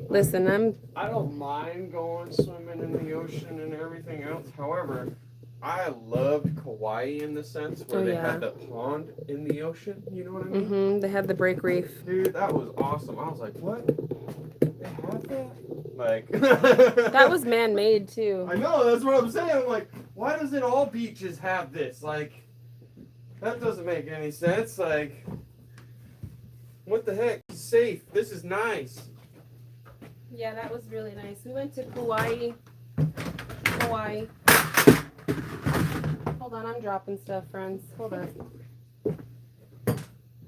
S1: Listen,
S2: I don't mind going swimming in the ocean and everything else. However, I loved Kauai in the sense where they had the pond in the ocean. You know what I mean?
S1: Mm-hmm. They had the break reef.
S2: Dude, that was awesome. I was like, what? They have that? Like...
S1: That was man-made, too.
S2: I know, that's what I'm saying. I'm like, why doesn't all beaches have this? Like, that doesn't make any sense. Like, what the heck? It's safe. This is nice.
S1: Yeah, that was really nice. We went to Kauai. Hold on, I'm dropping stuff, friends. Hold on.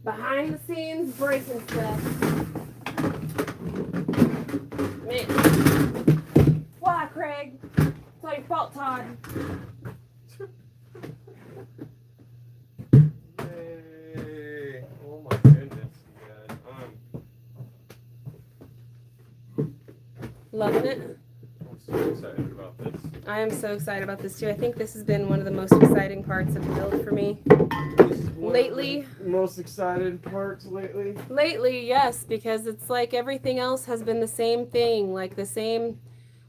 S1: Behind the scenes, breaking stuff. Man. Why, Craig? It's all your fault, Todd.
S2: Yay. Oh my goodness, you guys.
S1: Loving it.
S2: I'm so excited about this.
S1: I am so excited about this too. I think this has been one of the most exciting parts of the build for me. Lately,
S2: most excited parts lately.
S1: Lately, yes, because it's like everything else has been the same thing, like the same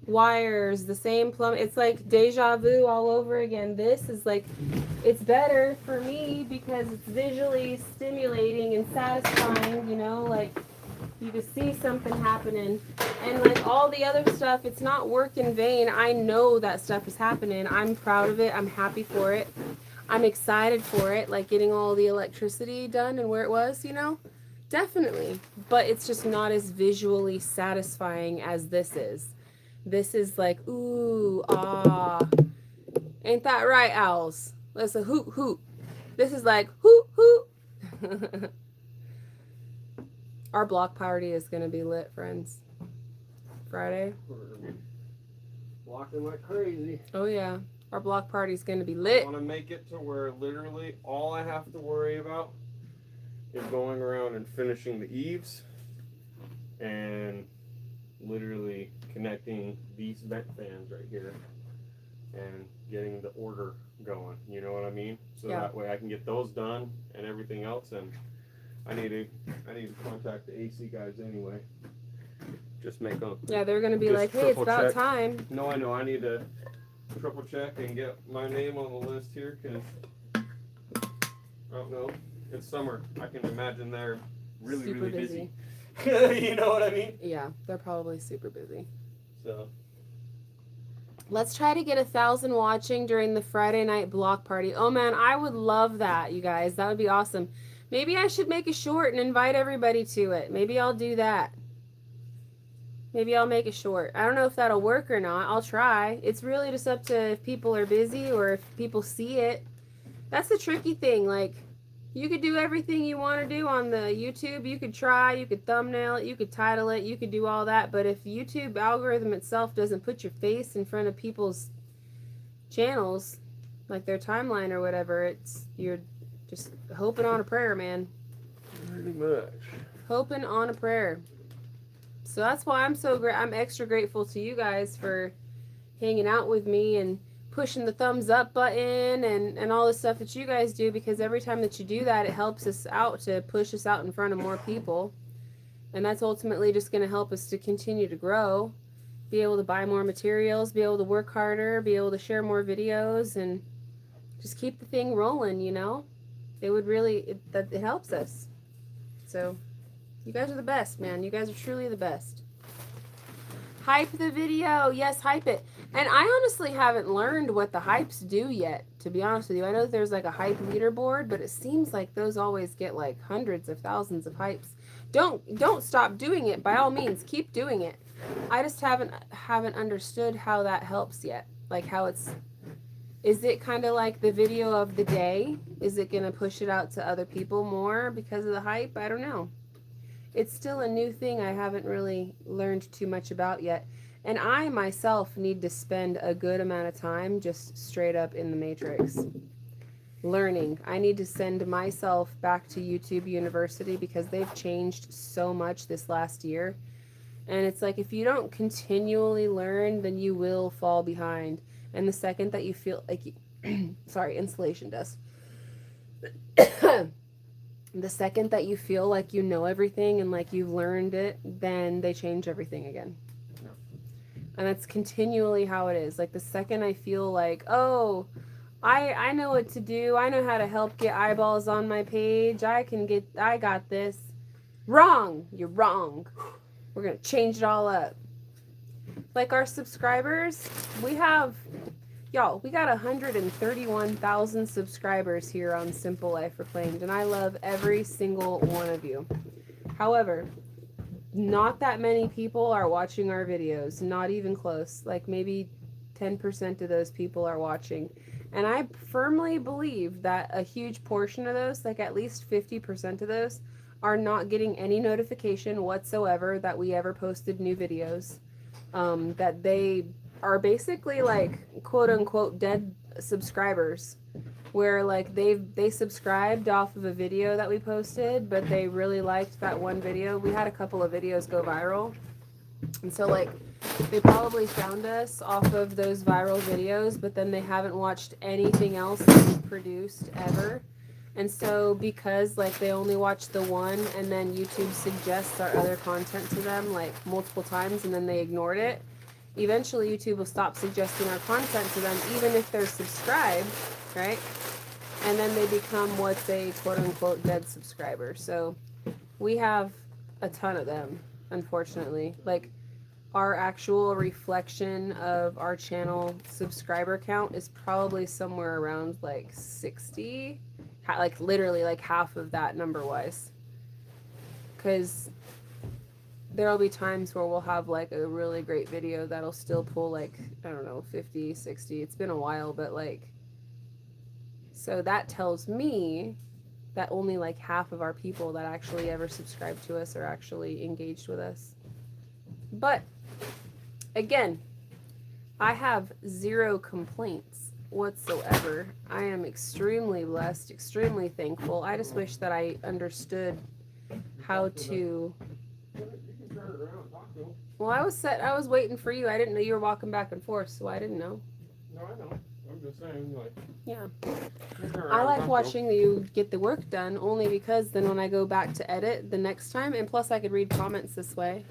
S1: wires, the same plumb. It's like deja vu all over again. This is like, it's better for me because it's visually stimulating and satisfying, you know, like you can see something happening. And like all the other stuff, it's not work in vain. I know that stuff is happening. I'm proud of it. I'm happy for it. I'm excited for it, like getting all the electricity done and where it was, you know? Definitely. But it's just not as visually satisfying as this is. This is like, ooh, ah. Ain't that right, owls? Let's a hoot, hoot. This is like, hoot, hoot. Our block party is going to be lit, friends. Friday.
S2: Blocking like crazy.
S1: Oh, yeah. Our block party is going to be lit.
S2: I want to make it to where literally all I have to worry about is going around and finishing the eaves and literally connecting these vent fans right here and getting the order going. You know what I mean? So that way I can get those done and everything else. And I need to contact the AC guys anyway. Just make them.
S1: Yeah, they're going to be like, hey, it's about time.
S2: No, I know. I need to triple check and get my name on the list here because I don't know. It's summer. I can imagine they're really,
S1: super
S2: really busy.
S1: busy.
S2: You know what I mean?
S1: Yeah, they're probably super busy.
S2: So
S1: let's try to get 1,000 watching during the Friday night block party. Oh man, I would love that, you guys. That would be awesome. Maybe I should make a short and invite everybody to it. Maybe I'll do that. Maybe I'll make it short. I don't know if that'll work or not. I'll try. It's really just up to if people are busy or if people see it. That's the tricky thing. Like, you could do everything you want to do on the YouTube. You could try, you could thumbnail it, you could title it, you could do all that. But if YouTube algorithm itself doesn't put your face in front of people's channels, like their timeline or whatever, you're just hoping on a prayer, man.
S2: pretty much.
S1: Hoping on a prayer. So that's why I'm extra grateful to you guys for hanging out with me and pushing the thumbs up button and all the stuff that you guys do, because every time that you do that, it helps us out to push us out in front of more people. And that's ultimately just going to help us to continue to grow, be able to buy more materials, be able to work harder, be able to share more videos, and just keep the thing rolling, you know? It would really, it helps us. So you guys are the best, man. You guys are truly the best. Hype the video. Yes, hype it. And I honestly haven't learned what the hypes do yet, to be honest with you. I know there's like a hype leaderboard, but it seems like those always get like hundreds of thousands of hypes. Don't stop doing it. By all means, keep doing it. I just haven't understood how that helps yet. Like how is it kind of like the video of the day? Is it going to push it out to other people more because of the hype? I don't know. It's still a new thing I haven't really learned too much about yet. And I myself need to spend a good amount of time just straight up in the matrix learning. I need to send myself back to YouTube University because they've changed so much this last year. And it's like, if you don't continually learn, then you will fall behind. And the second that you feel like you, sorry, insulation dust. The second that you feel like you know everything and like you've learned it, then they change everything again. And that's continually how it is. Like the second I feel like, oh, I know what to do. I know how to help get eyeballs on my page. I got this. Wrong. You're wrong. We're going to change it all up. Like our subscribers, we got 131,000 subscribers here on Simple Life Reclaimed, and I love every single one of you. However, not that many people are watching our videos, not even close. Like maybe 10% of those people are watching. And I firmly believe that a huge portion of those, like at least 50% of those, are not getting any notification whatsoever that we ever posted new videos. That they are basically like quote unquote dead subscribers, where like they subscribed off of a video that we posted, but they really liked that one video. We had a couple of videos go viral, and so like they probably found us off of those viral videos, but then they haven't watched anything else that we've produced ever. And so because like they only watch the one, and then YouTube suggests our other content to them like multiple times, and then they ignored it, eventually YouTube will stop suggesting our content to them even if they're subscribed, right? And then they become what's a quote-unquote dead subscriber. So we have a ton of them, unfortunately. Like our actual reflection of our channel subscriber count is probably somewhere around like 60, like literally like half of that number-wise. Because there'll be times where we'll have like a really great video that'll still pull like, I don't know, 50, 60. It's been a while, but like, so that tells me that only like half of our people that actually ever subscribe to us are actually engaged with us. But again, I have zero complaints whatsoever. I am extremely blessed, extremely thankful. I just wish that I understood how to. Well, I was waiting for you. I didn't know you were walking back and forth, so I didn't know.
S3: No, I know. I'm just saying, like.
S1: Yeah. I like watching you get the work done only because then when I go back to edit the next time, and plus I could read comments this way.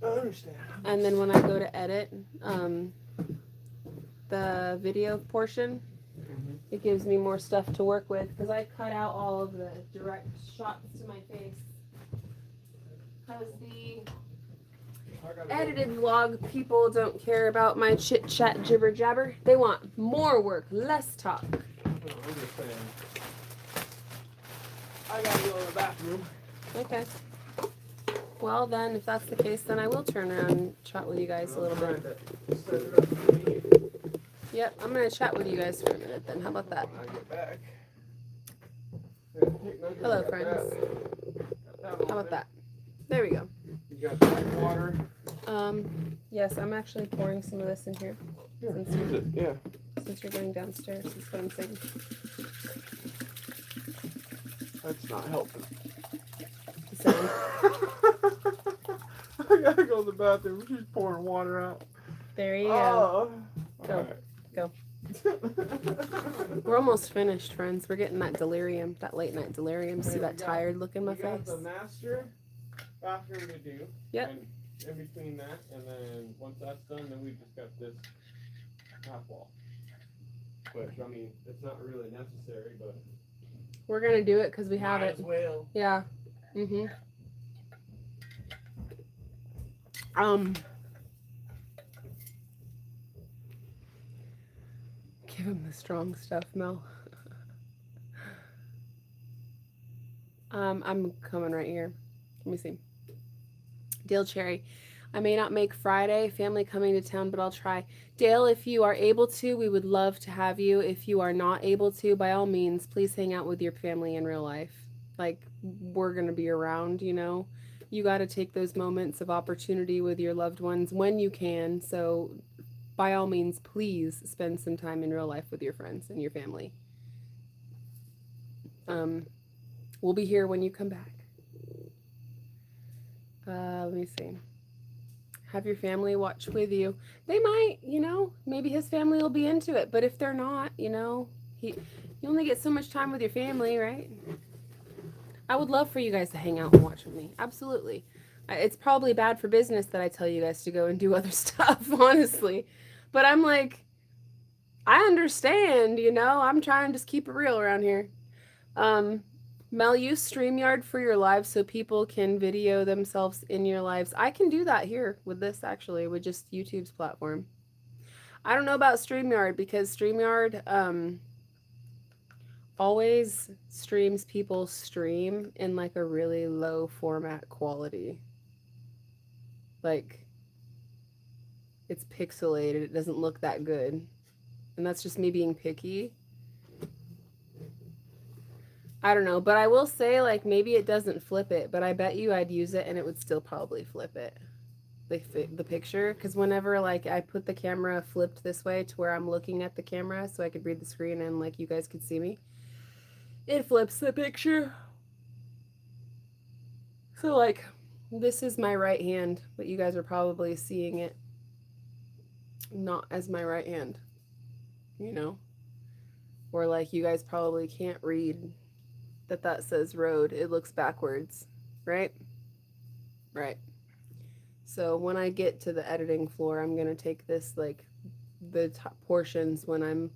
S3: I understand.
S1: And then when I go to edit the video portion, it gives me more stuff to work with because I cut out all of the direct shots to my face. Because the edited vlog people don't care about my chit chat jibber jabber. They want more work, less talk.
S3: I'm just saying. I gotta go to the bathroom.
S1: Okay. Well then, if that's the case, then I will turn around and chat with you guys a little bit. Yep, I'm gonna chat with you guys for a minute then. How about that?
S3: When I get back.
S1: Hello, friends. How about that? There we go.
S3: You got that water?
S1: Yes, I'm actually pouring some of this in here. Since you're going downstairs, is what I'm saying.
S3: That's not helping.
S1: So,
S3: I gotta go to the bathroom. She's pouring water out.
S1: there you go. Go.
S3: Right.
S1: Go. We're almost finished, friends. We're getting that delirium, that late night delirium. See that tired look in my
S3: We got
S1: face?
S3: the master bathroom to do.
S1: Yep.
S3: And in between that, and then once that's done, then we've just got this half wall. Which, I mean, it's not really necessary, but
S1: We're gonna do it because we have
S3: might
S1: it.
S3: as well.
S1: Yeah. Mhm. Give him the strong stuff, Mel. I'm coming right here. Let me see. Dale Cherry. I may not make Friday, family coming to town, but I'll try. Dale, if you are able to, we would love to have you. If you are not able to, by all means, please hang out with your family in real life. Like, we're going to be around, you know. you got to take those moments of opportunity with your loved ones when you can. So by all means, please spend some time in real life with your friends and your family. We'll be here when you come back. Let me see. Have your family watch with you. They might, you know, maybe his family will be into it. But if they're not, you know, you only get so much time with your family, right? I would love for you guys to hang out and watch with me. Absolutely. It's probably bad for business that I tell you guys to go and do other stuff, honestly. But I'm like, I understand, you know. I'm trying to just keep it real around here. Mel, use StreamYard for your lives so people can video themselves in your lives. I can do that here with this, actually, with just YouTube's platform. I don't know about StreamYard because StreamYard always streams people's stream in like a really low format quality. Like, it's pixelated. It doesn't look that good. And that's just me being picky. I don't know, but I will say, like, maybe it doesn't flip it, but I bet you I'd use it and it would still probably flip it, the picture, because whenever, like, I put the camera flipped this way to where I'm looking at the camera so I could read the screen and, like, you guys could see me, it flips the picture. So, like, this is my right hand, but you guys are probably seeing it not as my right hand, you know? Or, like, you guys probably can't read that says road. It looks backwards, right? Right. So when I get to the editing floor, I'm going to take this, like, the top portions when I'm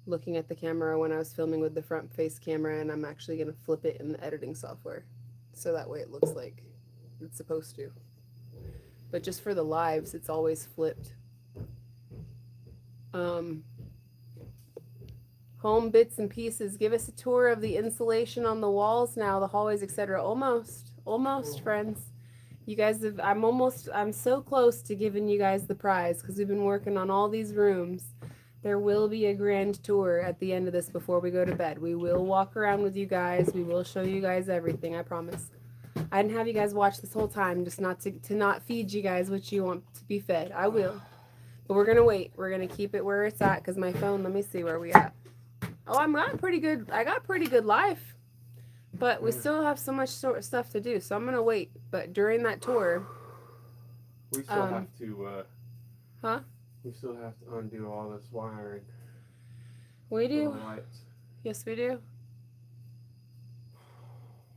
S1: looking at the camera when I was filming with the front face camera, and I'm actually going to flip it in the editing software. So that way it looks like it's supposed to. But just for the lives, it's always flipped. Home bits and pieces. Give us a tour of the insulation on the walls now, the hallways, etc. Almost, friends. You guys have, I'm so close to giving you guys the prize because we've been working on all these rooms. There will be a grand tour at the end of this before we go to bed. We will walk around with you guys. We will show you guys everything, I promise. I didn't have you guys watch this whole time just not to not feed you guys what you want to be fed. I will. But we're going to wait. We're going to keep it where it's at because my phone, let me see where we at. Oh, I got pretty good life, but we still have so much stuff to do, so I'm gonna wait. But during that tour,
S2: we still have to. We still have to undo all this wiring.
S1: We do.
S2: Lights.
S1: Yes, we do.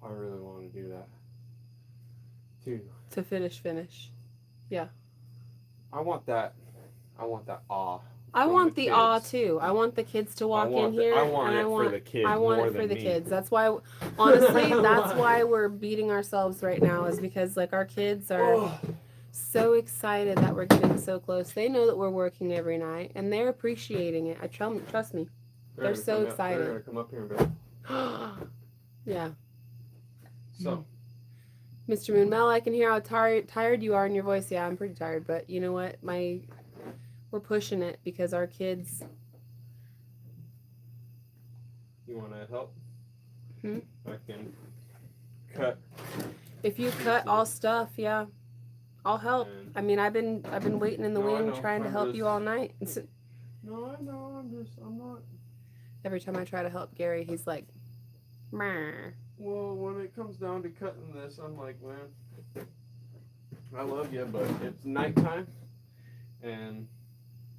S2: I really want to do that. Too.
S1: To finish. Yeah.
S2: I want that awe.
S1: I want the awe too. I want the kids to walk in here.
S2: I want it for the kids.
S1: I want it for the kids. That's why, honestly, that's why we're beating ourselves right now, is because, like, our kids are so excited that we're getting so close. They know that we're working every night, and they're appreciating it. Trust me. They're so excited.
S2: They're gonna come up here and go.
S1: Yeah.
S2: So.
S1: Mr. Moon, Mel, I can hear how tired you are in your voice. Yeah, I'm pretty tired, but you know what? We're pushing it because our kids.
S2: You want to help? I can cut.
S1: If you cut all stuff, yeah, I'll help. I mean, I've been waiting in the wing trying to help you all night.
S2: No, I know. I'm not.
S1: Every time I try to help Gary, he's like, "Meh."
S2: Well, when it comes down to cutting this, I'm like, man, I love you, but it's nighttime, and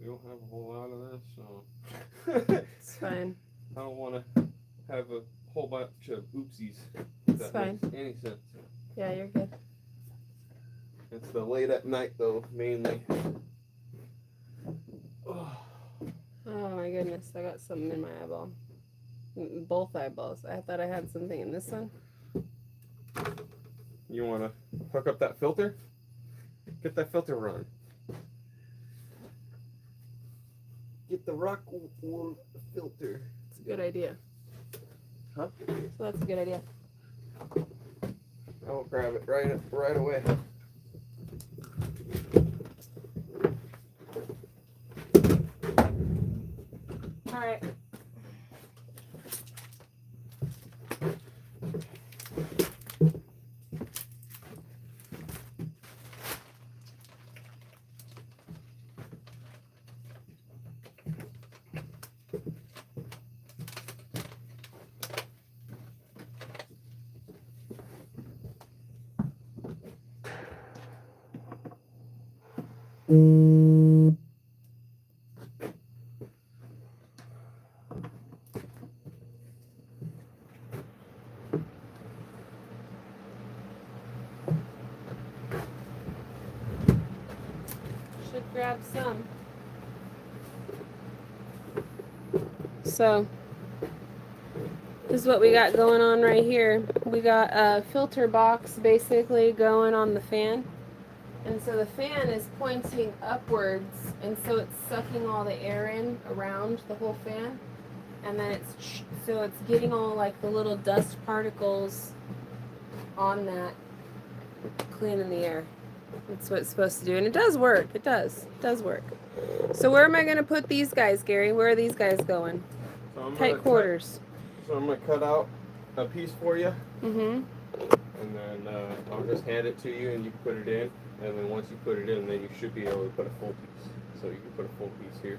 S2: we don't have a whole lot of this, so
S1: it's fine.
S2: I don't want to have a whole bunch of oopsies. If
S1: It's
S2: that
S1: fine.
S2: makes any sense.
S1: Yeah, you're good.
S2: It's the late at night, though, mainly.
S1: Oh my goodness, I got something in my eyeball. Both eyeballs. I thought I had something in this one.
S2: You want to hook up that filter? Get that filter running. Get the rock wool filter.
S1: It's a good idea.
S2: Huh?
S1: So that's a good idea.
S2: I'll grab it right away.
S1: All right. Should grab some. So, this is what we got going on right here. We got a filter box basically going on the fan. And so the fan is pointing upwards, and so it's sucking all the air in around the whole fan. And then it's getting all like the little dust particles on that, cleaning the air. That's what it's supposed to do, and it does work. It does work. So where am I going to put these guys, Gary? Where are these guys going?
S3: So
S1: Tight quarters.
S3: So I'm gonna cut out a piece for you.
S1: Mm-hmm.
S3: And then I'll just hand it to you, and you can put it in. And then once you put it in, then you should be able to put a full piece. So you can put a full piece here.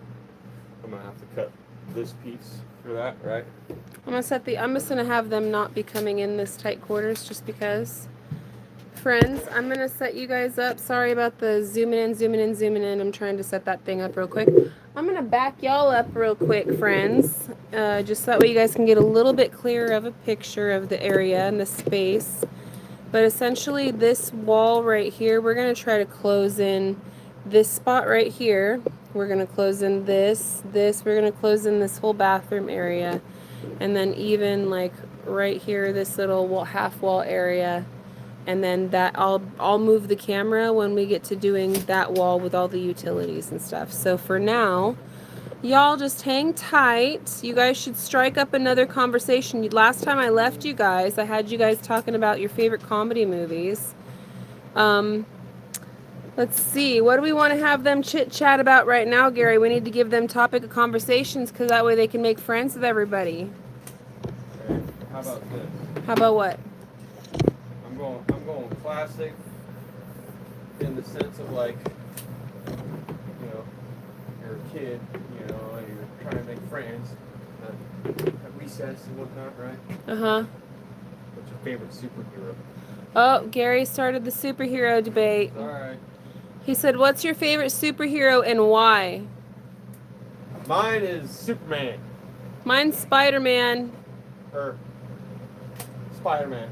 S3: I'm gonna have to cut this piece for that, right?
S1: I'm just gonna have them not be coming in this tight quarters just because. Friends, I'm gonna set you guys up. Sorry about the zooming in. I'm trying to set that thing up real quick. I'm gonna back y'all up real quick, friends. Just so that way you guys can get a little bit clearer of a picture of the area and the space. But essentially this wall right here, we're going to try to close in this spot right here. We're going to close in this. We're going to close in this whole bathroom area. And then even like right here, this little half wall area. And then that I'll move the camera when we get to doing that wall with all the utilities and stuff. So for now, y'all just hang tight. You guys should strike up another conversation. Last time I left you guys, I had you guys talking about your favorite comedy movies. Let's see. What do we want to have them chit-chat about right now, Gary? We need to give them topic of conversations because that way they can make friends with everybody.
S3: Okay. How about this?
S1: How about what?
S3: I'm going classic in the sense of like, you know, you're a kid, you know, and you're trying to make friends at recess and whatnot, right?
S1: Uh-huh.
S3: What's your favorite superhero?
S1: Oh, Gary started the superhero debate.
S3: All right.
S1: He said, what's your favorite superhero and why?
S3: Mine is Superman.
S1: Mine's Spider-Man.
S3: Or Spider-Man.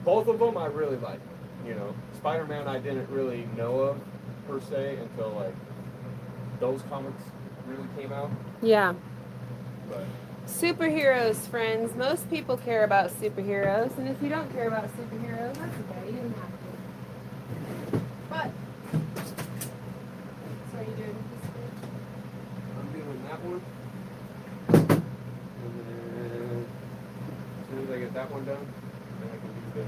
S3: Both of them I really like. You know, Spider-Man I didn't really know of per se until like those comics really came out.
S1: Yeah.
S3: But
S1: Superheroes, friends. Most people care about superheroes, and if you don't care about superheroes, that's okay. You don't have to. But so are you doing this one?
S3: I'm doing that one. And then as soon as I get that one done, then I can do the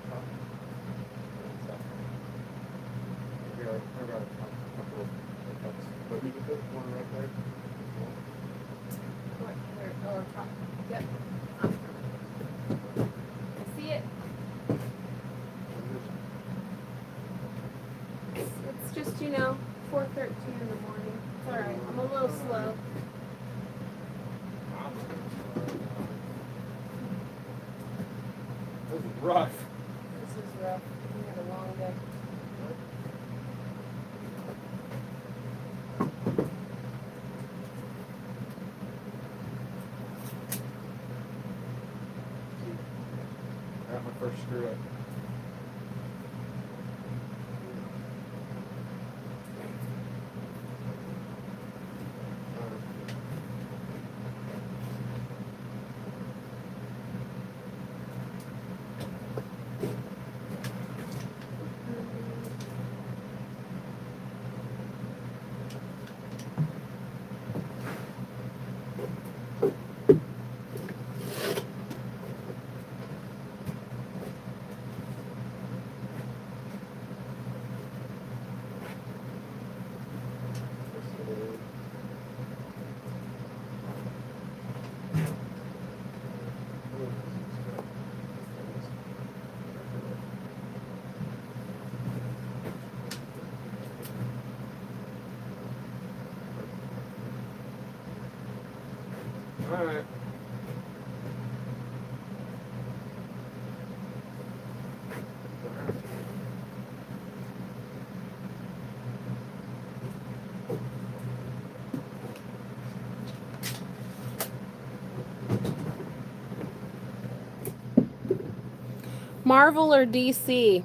S3: top. Here, I got a couple of cuts. But we can put one right there.
S1: What? Where? Oh, top. Yep. I see it. It's just, 4:13 in the morning. It's alright. I'm a little slow.
S3: This is rough.
S1: This is rough. We had a long day.
S3: I got my first screw up.
S1: Marvel or DC?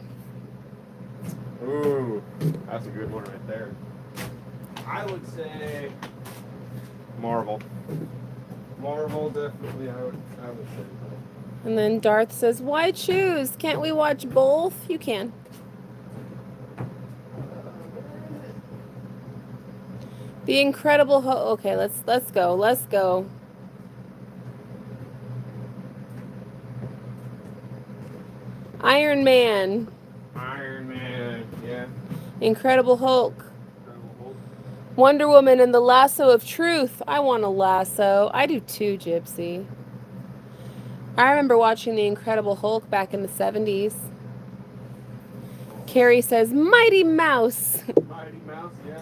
S2: Ooh, that's a good one right there. I would say Marvel. Marvel, definitely, I would say that.
S1: And then Darth says, why choose? Can't we watch both? You can. The Incredible Hulk. Okay, let's go. Let's go. Iron Man.
S2: Iron Man, yeah.
S1: Incredible Hulk.
S2: Incredible Hulk.
S1: Wonder Woman and the Lasso of Truth. I want a lasso. I do too, Gypsy. I remember watching The Incredible Hulk back in the 70s. Carrie says, Mighty Mouse.
S2: Mighty Mouse, yeah.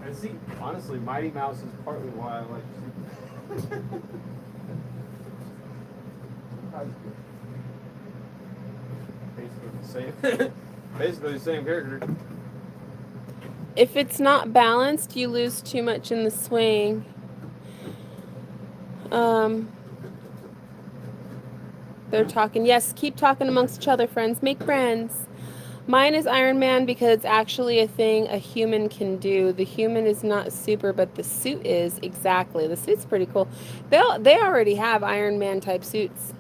S2: And see, honestly, Mighty Mouse is partly why I like basically the same character.
S1: If it's not balanced, you lose too much in the swing. They're talking. Yes, keep talking amongst each other, friends. Make friends. Mine is Iron Man because it's actually a thing a human can do. The human is not super, but the suit is. Exactly. The suit's pretty cool. They already have Iron Man type suits.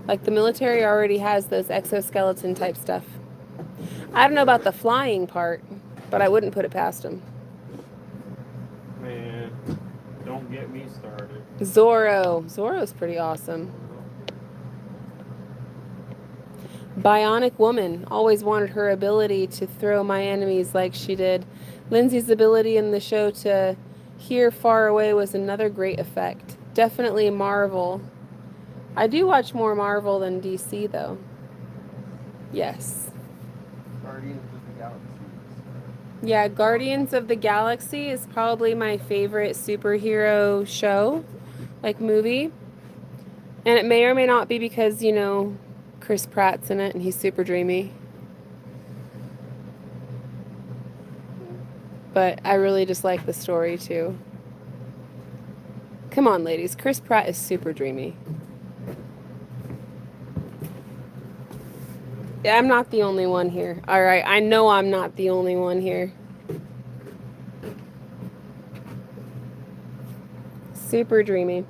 S1: Like the military already has those exoskeleton type stuff. I don't know about the flying part, but I wouldn't put it past them.
S2: Man, don't get me started.
S1: Zorro. Zorro's pretty awesome. Bionic Woman. Always wanted her ability to throw my enemies like she did. Lindsay's ability in the show to hear far away was another great effect. Definitely Marvel. I do watch more Marvel than DC, though. Yes.
S2: Guardians of the Galaxy.
S1: Yeah, Guardians of the Galaxy is probably my favorite superhero show, like movie. And it may or may not be because, you know, Chris Pratt's in it and he's super dreamy. But I really just like the story too. Come on, ladies. Chris Pratt is super dreamy. Yeah, I'm not the only one here. All right, I know I'm not the only one here. Super dreamy.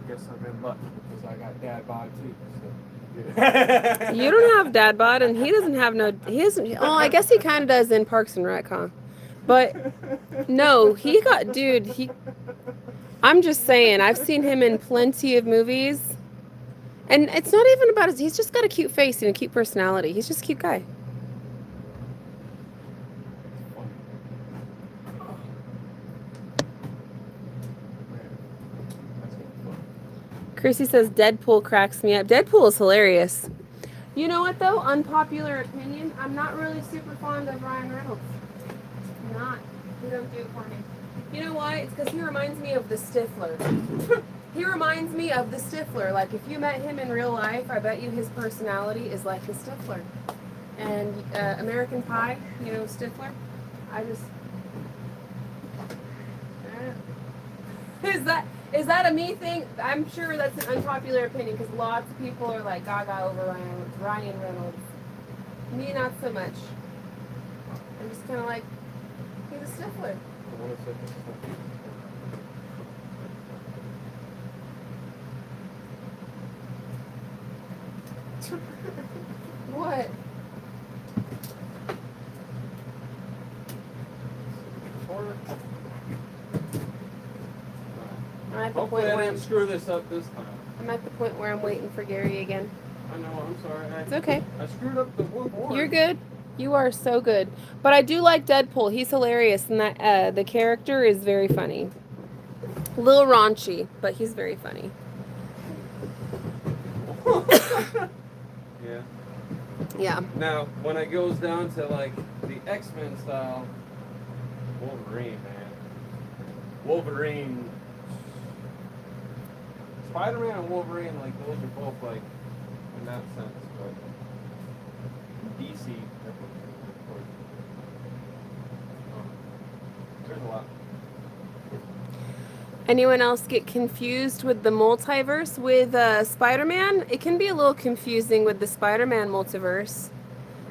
S2: Guess I'm in luck because I got dad bod too. So.
S1: You don't have dad bod, and he doesn't have no. He doesn't. Oh, I guess he kind of does in Parks and Rec, huh? But no, he got, dude. I'm just saying, I've seen him in plenty of movies, and it's not even about his. He's just got a cute face and a cute personality. He's just a cute guy. Chrissy says Deadpool cracks me up. Deadpool is hilarious. You know what though? Unpopular opinion. I'm not really super fond of Ryan Reynolds. I'm not. He don't do it for me. You know why? It's because he reminds me of the Stifler. He reminds me of the Stifler. Like if you met him in real life, I bet you his personality is like the Stifler. And American Pie, you know Stifler. I just. Is that a me thing? I'm sure that's an unpopular opinion because lots of people are like gaga over Ryan Reynolds. Me, not so much. I'm just kind of like, he's a Stifler. What? I'm at the point
S2: Hopefully I
S1: where
S2: didn't screw this up this time.
S1: I'm at the point where I'm waiting for Gary again.
S2: I know, I'm sorry.
S1: It's okay.
S2: I screwed up the one board.
S1: You're good. You are so good. But I do like Deadpool. He's hilarious, and that the character is very funny. A little raunchy, but he's very funny.
S2: Yeah.
S1: Yeah.
S2: Now, when it goes down to like the X-Men style, Wolverine, man. Wolverine. Spider-Man and Wolverine, like those are both like in that sense, but DC.
S1: Anyone else get confused with the multiverse with Spider-Man? It can be a little confusing with the Spider-Man multiverse,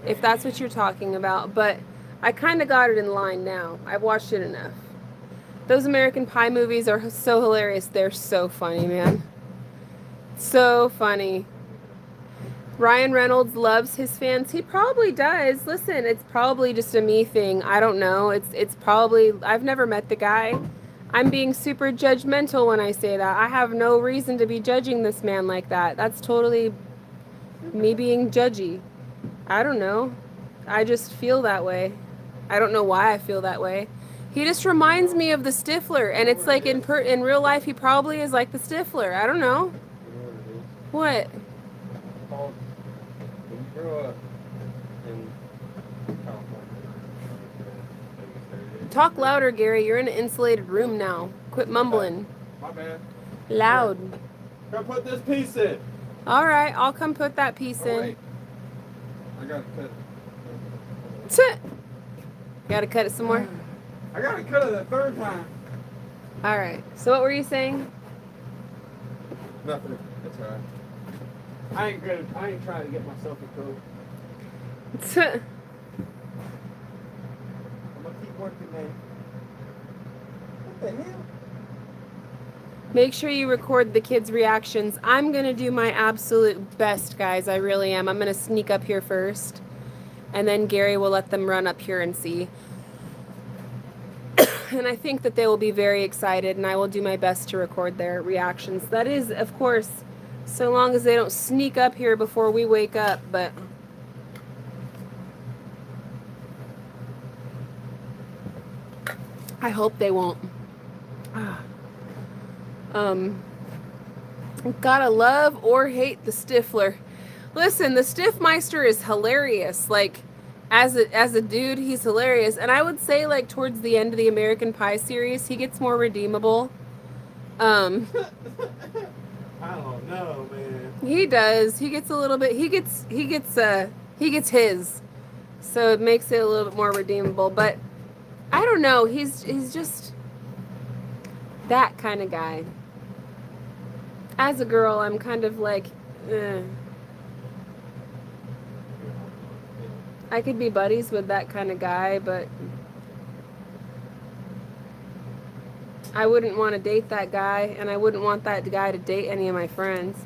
S1: if that's what you're talking about, but I kind of got it in line now. I've watched it enough. Those American Pie movies are so hilarious. They're so funny, man. So funny. Ryan Reynolds loves his fans. He probably does. Listen, it's probably just a me thing. I don't know. It's probably, I've never met the guy. I'm being super judgmental when I say that. I have no reason to be judging this man like that. That's totally me being judgy. I don't know. I just feel that way. I don't know why I feel that way. He just reminds me of the Stifler, and it's like in real life he probably is like the Stifler. I don't know. What?
S3: When you grow up in California.
S1: Talk louder, Gary. You're in an insulated room now. Quit mumbling.
S3: My bad.
S1: Loud.
S3: Come put this piece in.
S1: All right, I'll come put that piece in.
S3: Wait. I gotta cut
S1: it. Gotta cut it some more?
S3: I gotta cut it the third time.
S1: All right. So what were you saying?
S3: Nothing. That's all right. I ain't trying to get myself a coat. I'm gonna keep working, man. What the hell?
S1: Make sure you record the kids' reactions. I'm going to do my absolute best, guys. I really am. I'm going to sneak up here first. And then Gary will let them run up here and see. And I think that they will be very excited, and I will do my best to record their reactions. That is, of course, so long as they don't sneak up here before we wake up, but... I hope they won't. Gotta love or hate the Stifler. Listen, the Stiffmeister is hilarious. Like, as a dude, he's hilarious. And I would say, like, towards the end of the American Pie series, he gets more redeemable.
S3: I don't know, man.
S1: He does. He gets a little bit. He gets his. So it makes it a little bit more redeemable. But I don't know. He's just that kind of guy. As a girl, I'm kind of like, I could be buddies with that kind of guy, but I wouldn't want to date that guy, and I wouldn't want that guy to date any of my friends.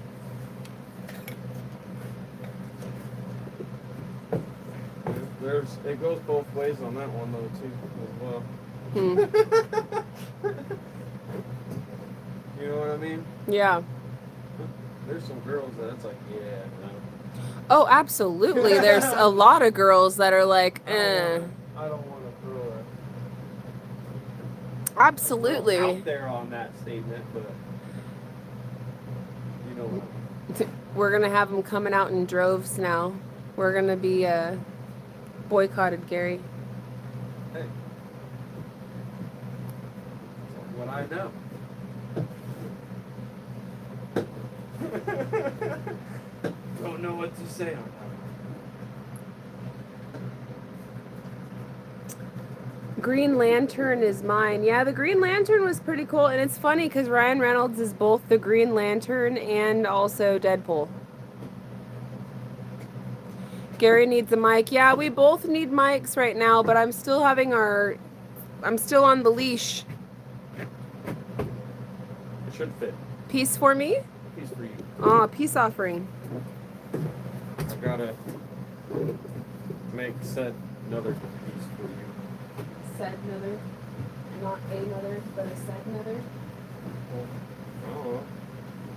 S3: It goes both ways on that one though too, as well. You know what I mean?
S1: Yeah.
S3: There's some girls that it's like, yeah, no.
S1: Oh, absolutely. There's a lot of girls that are like,
S3: I don't want to throw it.
S1: Absolutely.
S3: Out there on that statement, but you know what?
S1: We're going to have them coming out in droves now. We're going to be boycotted, Gary.
S3: Hey. That's what I know. Don't know what to say on that.
S1: Green Lantern is mine. Yeah, the Green Lantern was pretty cool, and it's funny because Ryan Reynolds is both the Green Lantern and also Deadpool. Gary needs a mic. Yeah, we both need mics right now, but I'm still on the leash.
S3: It should fit.
S1: Peace for me?
S3: Peace for you.
S1: Oh, peace offering.
S3: I gotta make said another piece for you.
S1: Said another. Not another, but a said another.
S3: I don't know.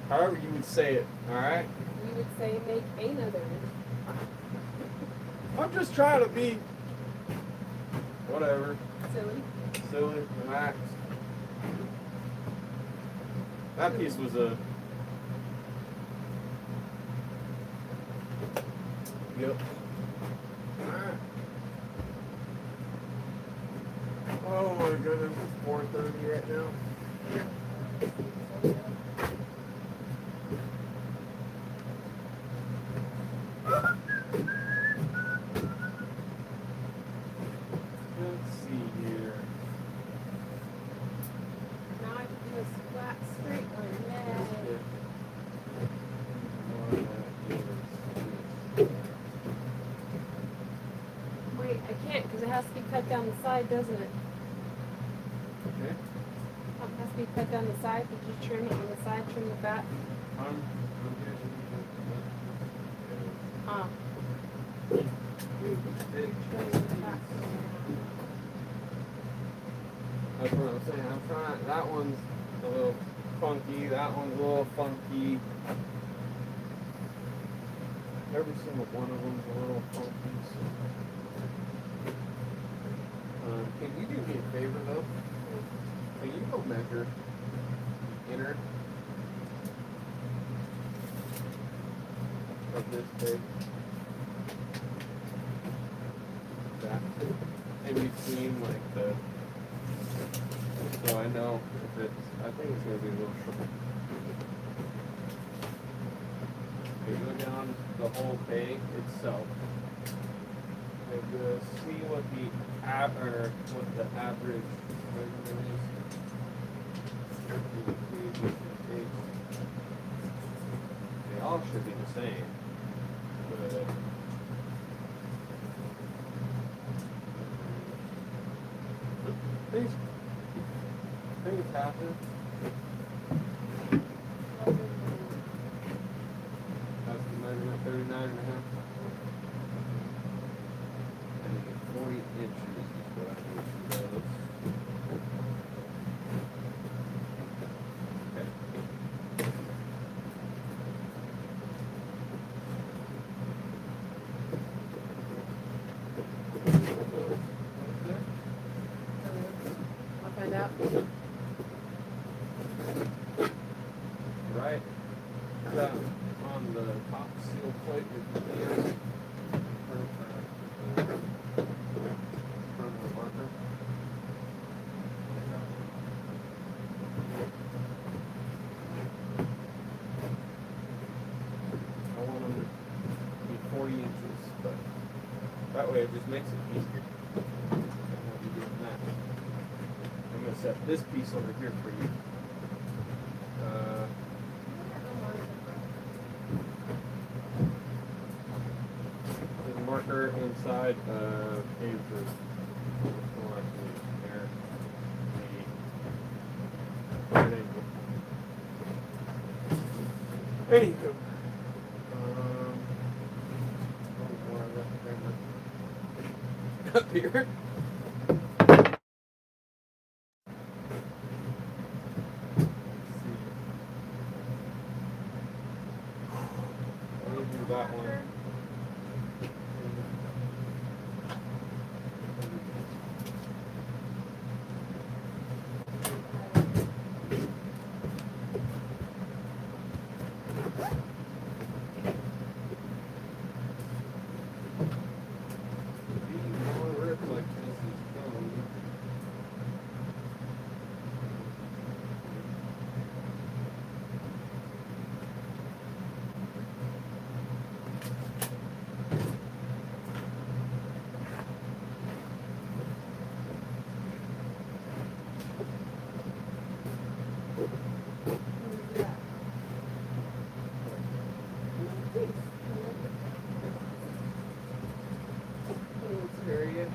S3: However you would say it, alright?
S1: We would say make another.
S3: I'm just trying to be whatever. Silly, relax. That piece was a yep. Alright. Oh my goodness, it's 4:30 right now. Let's see here.
S1: Now I can do this. I can't because it has to be cut down the side, doesn't it?
S2: Okay.
S1: It has to be cut down the side. Did you trim it on the side, trim the fat?
S2: That's what I'm saying. I'm trying. That one's a little funky. That one's a little funky. Every single one of them's a little funky. So. Can you do me a favor though? Can you go measure the inner of this pig? That in between, like the. So I know if it's. I think it's gonna be a little short. You go down the whole peg itself and see what the average measurement is. They all should be the same, but I think it's happening. That's the measurement, 39 and a half. I think 40 inches is what I need to know. Okay.
S1: I'll find out.
S2: Right. On the top seal plate with the ears. Front of the marker. I want them to be 40 inches, but that way it just makes it easier. I won't be doing that. I'm going to set this piece over here for you. There's a marker inside page for anywho. Up here. That one. Area.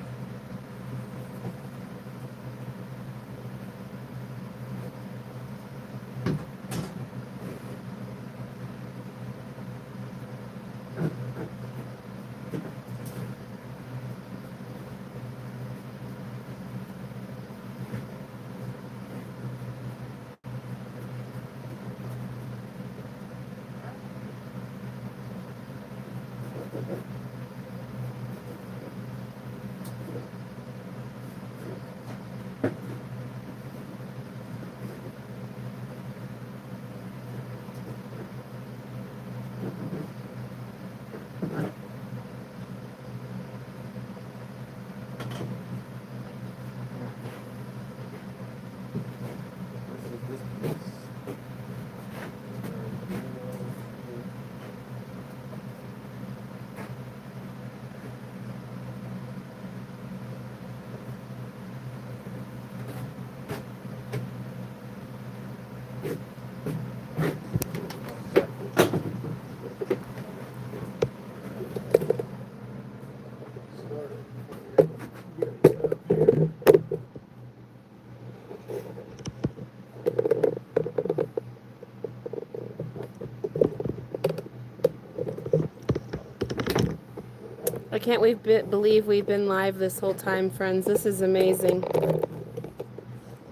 S1: can't believe we've been live this whole time, friends. This is amazing.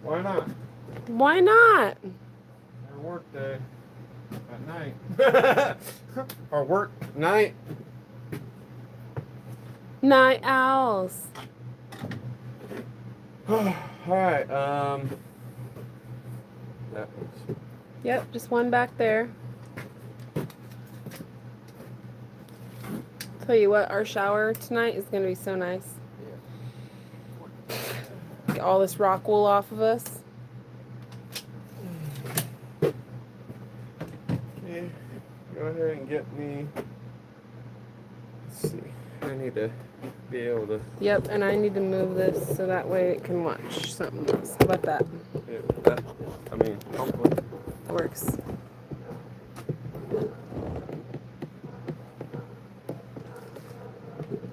S2: Why not?
S1: Why not?
S2: Our work day at night. Our work night.
S1: Night owls.
S2: All right. That was.
S1: Yep, just one back there. Tell you what, our shower tonight is going to be so nice. Get all this rock wool off of us.
S2: Okay, go ahead and get me. Let's see. I need to be able to.
S1: Yep, and I need to move this so that way it can watch something else. How about that?
S2: Yeah, I mean, hopefully.
S1: Works.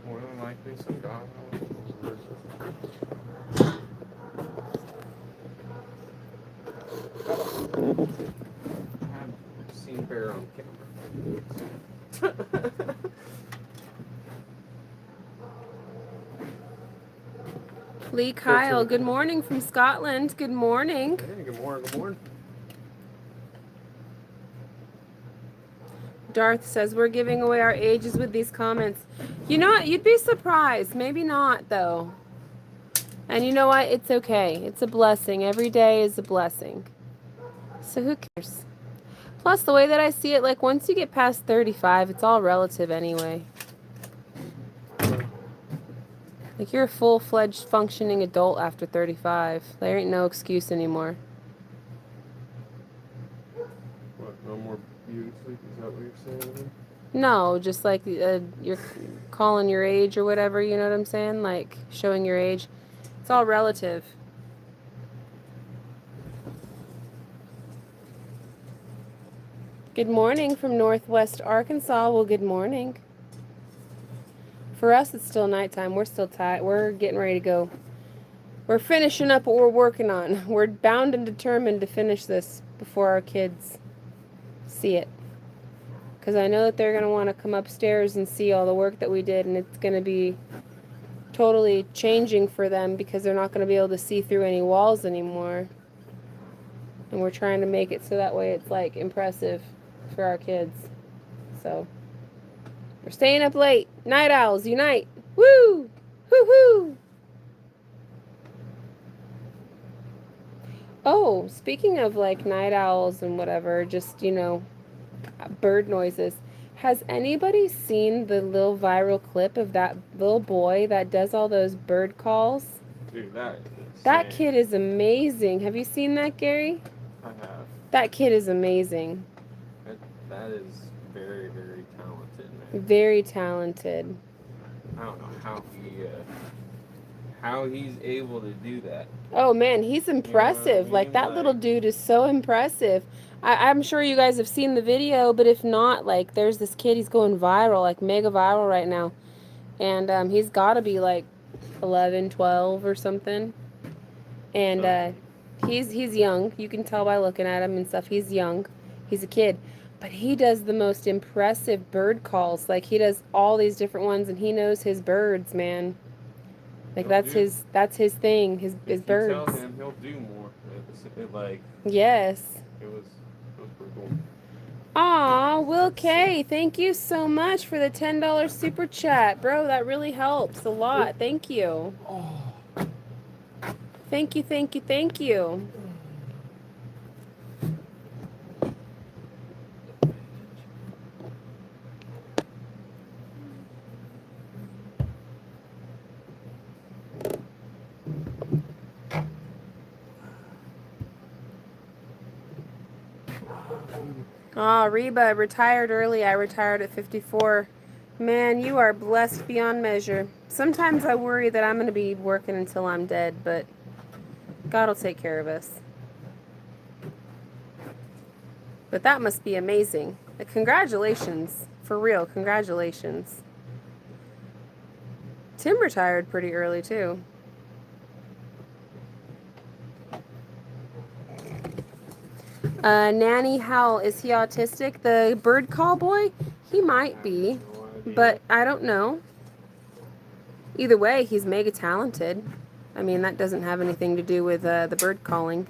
S2: More than likely, some dog. I've seen bear on camera.
S1: Lee Kyle, good morning from Scotland. Good morning.
S2: Hey, good morning, good morning.
S1: Darth says we're giving away our ages with these comments. You know what? You'd be surprised. Maybe not, though. And you know what? It's okay. It's a blessing. Every day is a blessing. So who cares? Plus, the way that I see it, like, once you get past 35, it's all relative anyway. Like, you're a full-fledged functioning adult after 35. There ain't no excuse anymore.
S2: What, no more beauty sleep? Is that what you're saying?
S1: No, just like you're calling your age or whatever, you know what I'm saying? Like, showing your age. It's all relative. Good morning from Northwest Arkansas. Well, good morning. For us, it's still nighttime. We're still tired. We're getting ready to go. We're finishing up what we're working on. We're bound and determined to finish this before our kids see it. Because I know that they're going to want to come upstairs and see all the work that we did, and it's going to be totally changing for them because they're not going to be able to see through any walls anymore. And we're trying to make it so that way it's, like, impressive for our kids. So we're staying up late. Night owls unite. Woo! Woo-hoo! Oh, speaking of like night owls and whatever, just, you know, bird noises. Has anybody seen the little viral clip of that little boy that does all those bird calls?
S2: Dude, that is
S1: That kid is amazing. Have you seen that, Gary?
S2: I have.
S1: That kid is amazing.
S2: That is very, very talented, man.
S1: Very talented.
S2: I don't know how he's able to do that.
S1: Oh man, he's impressive.
S2: You know what I mean?
S1: Like that little dude is so impressive. I'm sure you guys have seen the video, but if not, like there's this kid, he's going viral, like mega viral right now. And he's got to be like 11, 12 or something. And he's young. You can tell by looking at him and stuff. He's young. He's a kid. But he does the most impressive bird calls. Like he does all these different ones and he knows his birds, man. Like that's his thing, his birds.
S2: If you tell him, he'll do more.
S1: Yes.
S2: It was pretty cool.
S1: Aw, Will K, thank you so much for the $10 super chat. Bro, that really helps a lot. Thank you. Thank you, thank you, thank you. Aw, Reba, retired early. I retired at 54. Man, you are blessed beyond measure. Sometimes I worry that I'm going to be working until I'm dead, but God will take care of us. But that must be amazing. Congratulations. For real, congratulations. Tim retired pretty early, too. Nanny Howell, is he autistic? The bird call boy? He might be, but I don't know. Either way, he's mega talented. I mean, that doesn't have anything to do with the bird calling.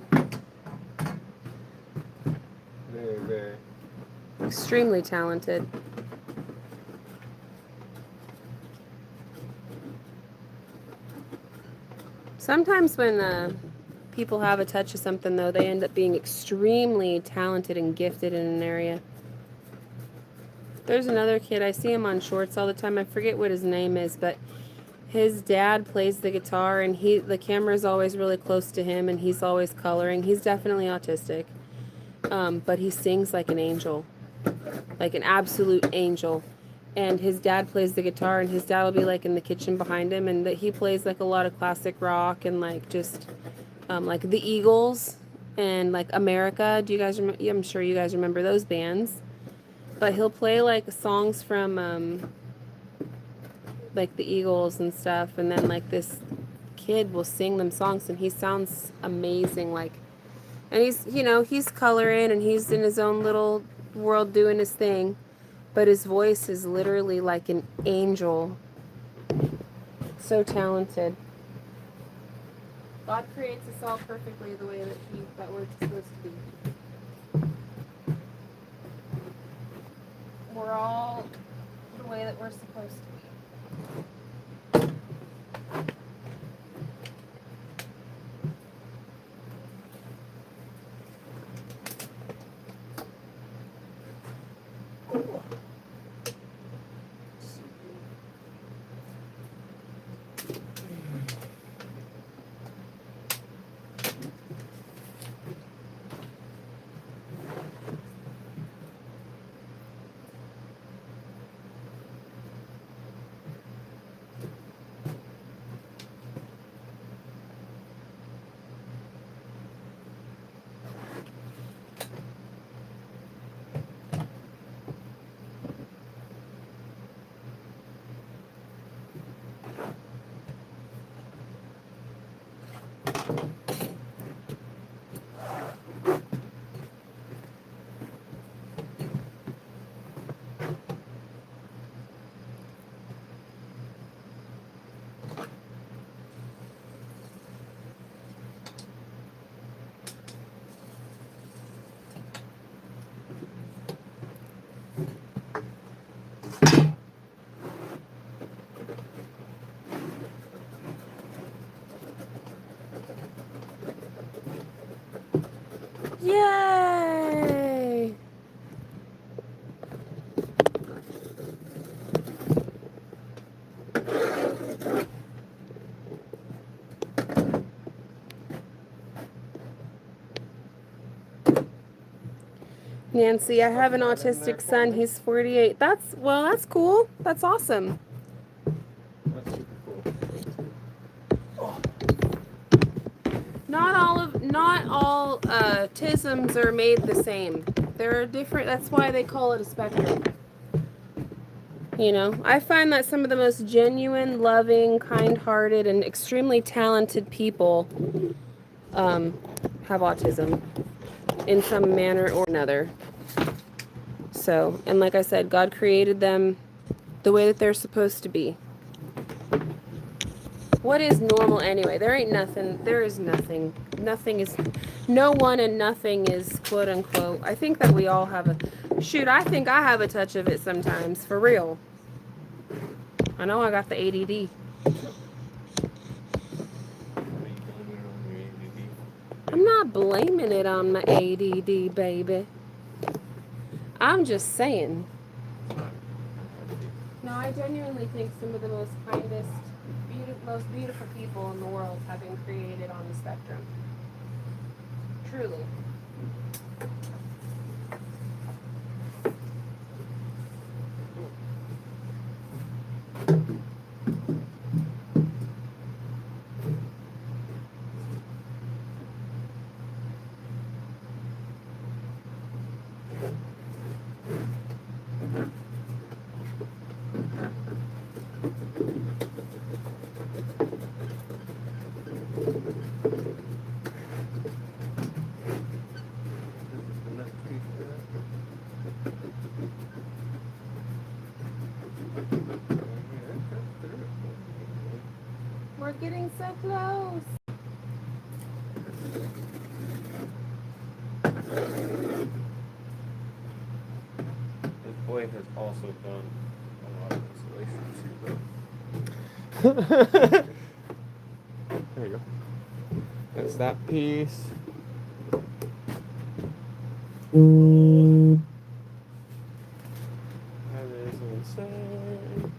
S3: Very, very.
S1: Extremely talented. Sometimes when people have a touch of something, though, they end up being extremely talented and gifted in an area. There's another kid, I see him on shorts all the time. I forget what his name is, but his dad plays the guitar, and the camera's always really close to him, and he's always coloring. He's definitely autistic, but he sings like an angel, like an absolute angel. And his dad plays the guitar, and his dad will be like in the kitchen behind him, and he plays like a lot of classic rock and like just like the Eagles and like America. Do you guys remember? I'm sure you guys remember those bands. But he'll play like songs from like the Eagles and stuff, and then like this kid will sing them songs, and he sounds amazing. Like, and he's, you know, he's coloring and he's in his own little world doing his thing, but his voice is literally like an angel. So talented. God creates us all perfectly the way that we're supposed to be. We're all the way that we're supposed to be. Yay! Nancy, I have an autistic son. He's 48. That's cool. That's awesome.
S3: That's super cool.
S1: Not all autisms are made the same. There are different. That's why they call it a spectrum. You know, I find that some of the most genuine, loving, kind-hearted, and extremely talented people have autism in some manner or another. So, and like I said, God created them the way that they're supposed to be. What is normal anyway? There ain't nothing. There is nothing. Nothing is. No one and nothing is quote unquote. I think that we all have a. Shoot, I think I have a touch of it sometimes. For real. I know I got the ADD. I'm not blaming it on my ADD, baby. I'm just saying. No, I genuinely think some of the most kindest, most beautiful people in the world have been created on the spectrum. Truly. We're getting so close.
S2: This boy has also done a lot of installation too, though. There you go. That's that piece. That is insane.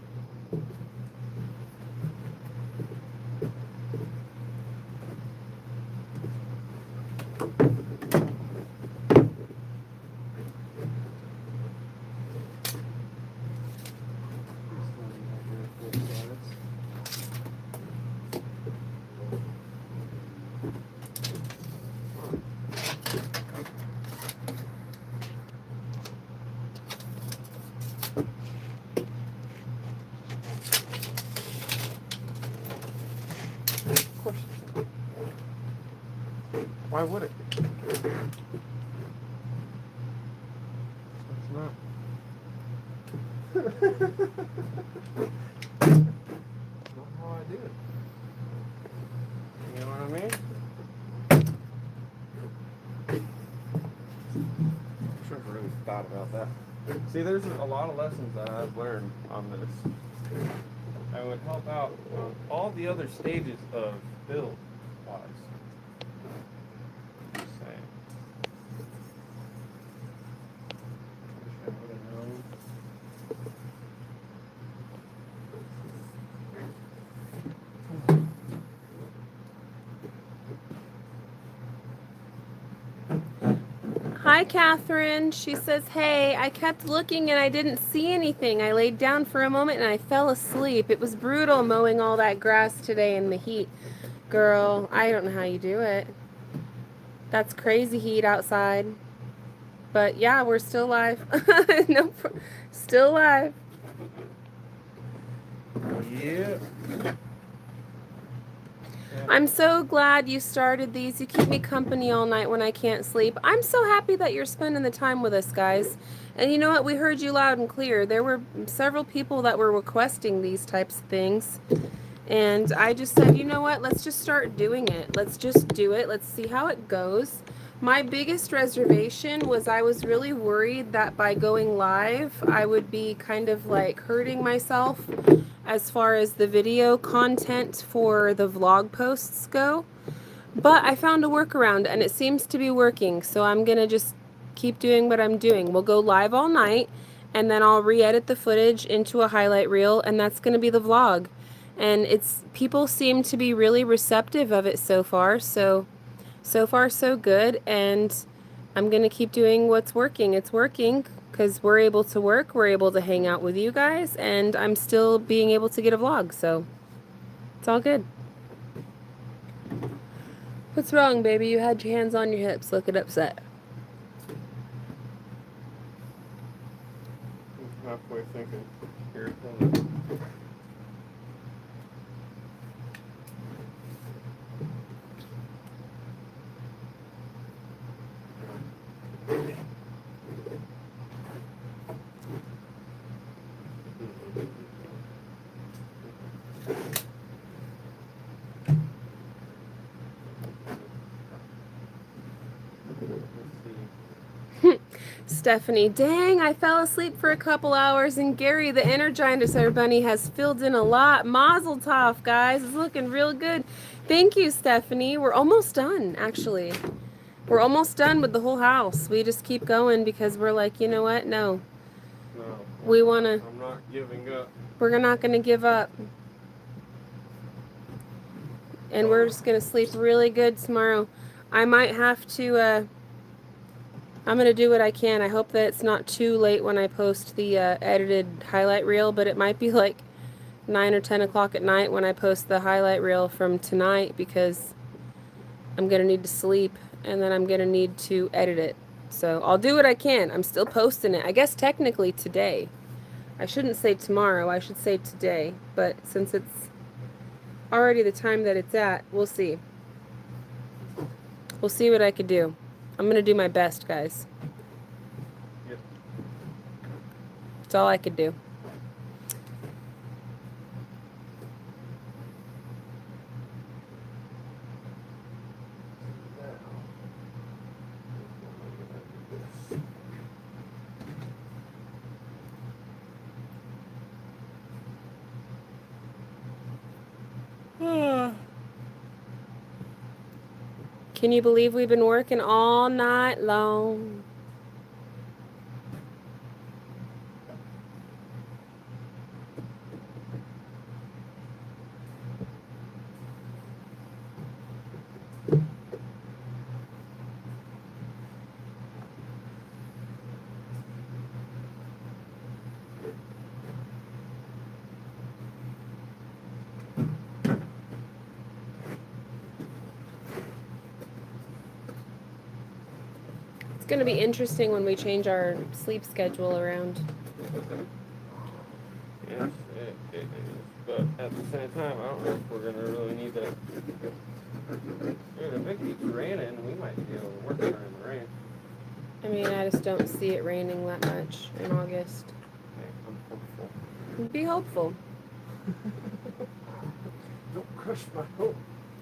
S2: Of course. Why would it? It's not. That's not how I do it. You know what I mean? I should have really thought about that. See, there's a lot of lessons that I've learned on this. I would help out on all the other stages of build wise. Just saying. Wish I would have known.
S1: Hi, Catherine. She says, hey, I kept looking and I didn't see anything. I laid down for a moment and I fell asleep. It was brutal mowing all that grass today in the heat. Girl, I don't know how you do it. That's crazy heat outside. But yeah, we're still alive. No, still alive.
S2: Yeah.
S1: I'm so glad you started these. You keep me company all night when I can't sleep. I'm so happy that you're spending the time with us, guys. And you know what? We heard you loud and clear. There were several people that were requesting these types of things. And I just said, you know what? Let's just start doing it. Let's just do it. Let's see how it goes. My biggest reservation was I was really worried that by going live, I would be kind of like hurting myself as far as the video content for the vlog posts go. But I found a workaround and it seems to be working. So I'm going to just keep doing what I'm doing. We'll go live all night and then I'll re-edit the footage into a highlight reel and that's going to be the vlog. And people seem to be really receptive of it so far. So far so good, and I'm gonna keep doing what's working. It's working because we're able to work, we're able to hang out with you guys, and I'm still being able to get a vlog, so it's all good. What's wrong, baby? You had your hands on your hips looking upset.
S2: I'm halfway thinking, here it comes.
S1: Stephanie, dang, I fell asleep for a couple hours, and Gary, the Energizer Bunny, has filled in a lot. Mazel tov, guys. It's looking real good. Thank you, Stephanie. We're almost done, actually. We're almost done with the whole house. We just keep going because we're like, you know what? No.
S2: No.
S1: We want to...
S2: I'm not giving up.
S1: We're not going to give up. And we're just going to sleep really good tomorrow. I might have to... I'm going to do what I can. I hope that it's not too late when I post the edited highlight reel, but it might be like 9 or 10 o'clock at night when I post the highlight reel from tonight because I'm going to need to sleep and then I'm going to need to edit it. So I'll do what I can. I'm still posting it. I guess technically today. I shouldn't say tomorrow. I should say today. But since it's already the time that it's at, we'll see. We'll see what I could do. I'm going to do my best, guys.
S2: Yep.
S1: That's all I could do. Can you believe we've been working all night long? It's going to be interesting when we change our sleep schedule around.
S3: Yes, it is. But at the same time, I don't know if we're going to really need to. If it keeps raining, we might be able to work during the rain.
S1: I mean, I just don't see it raining that much in August.
S3: Okay, I'm hopeful.
S1: Be hopeful.
S3: Don't crush my hope.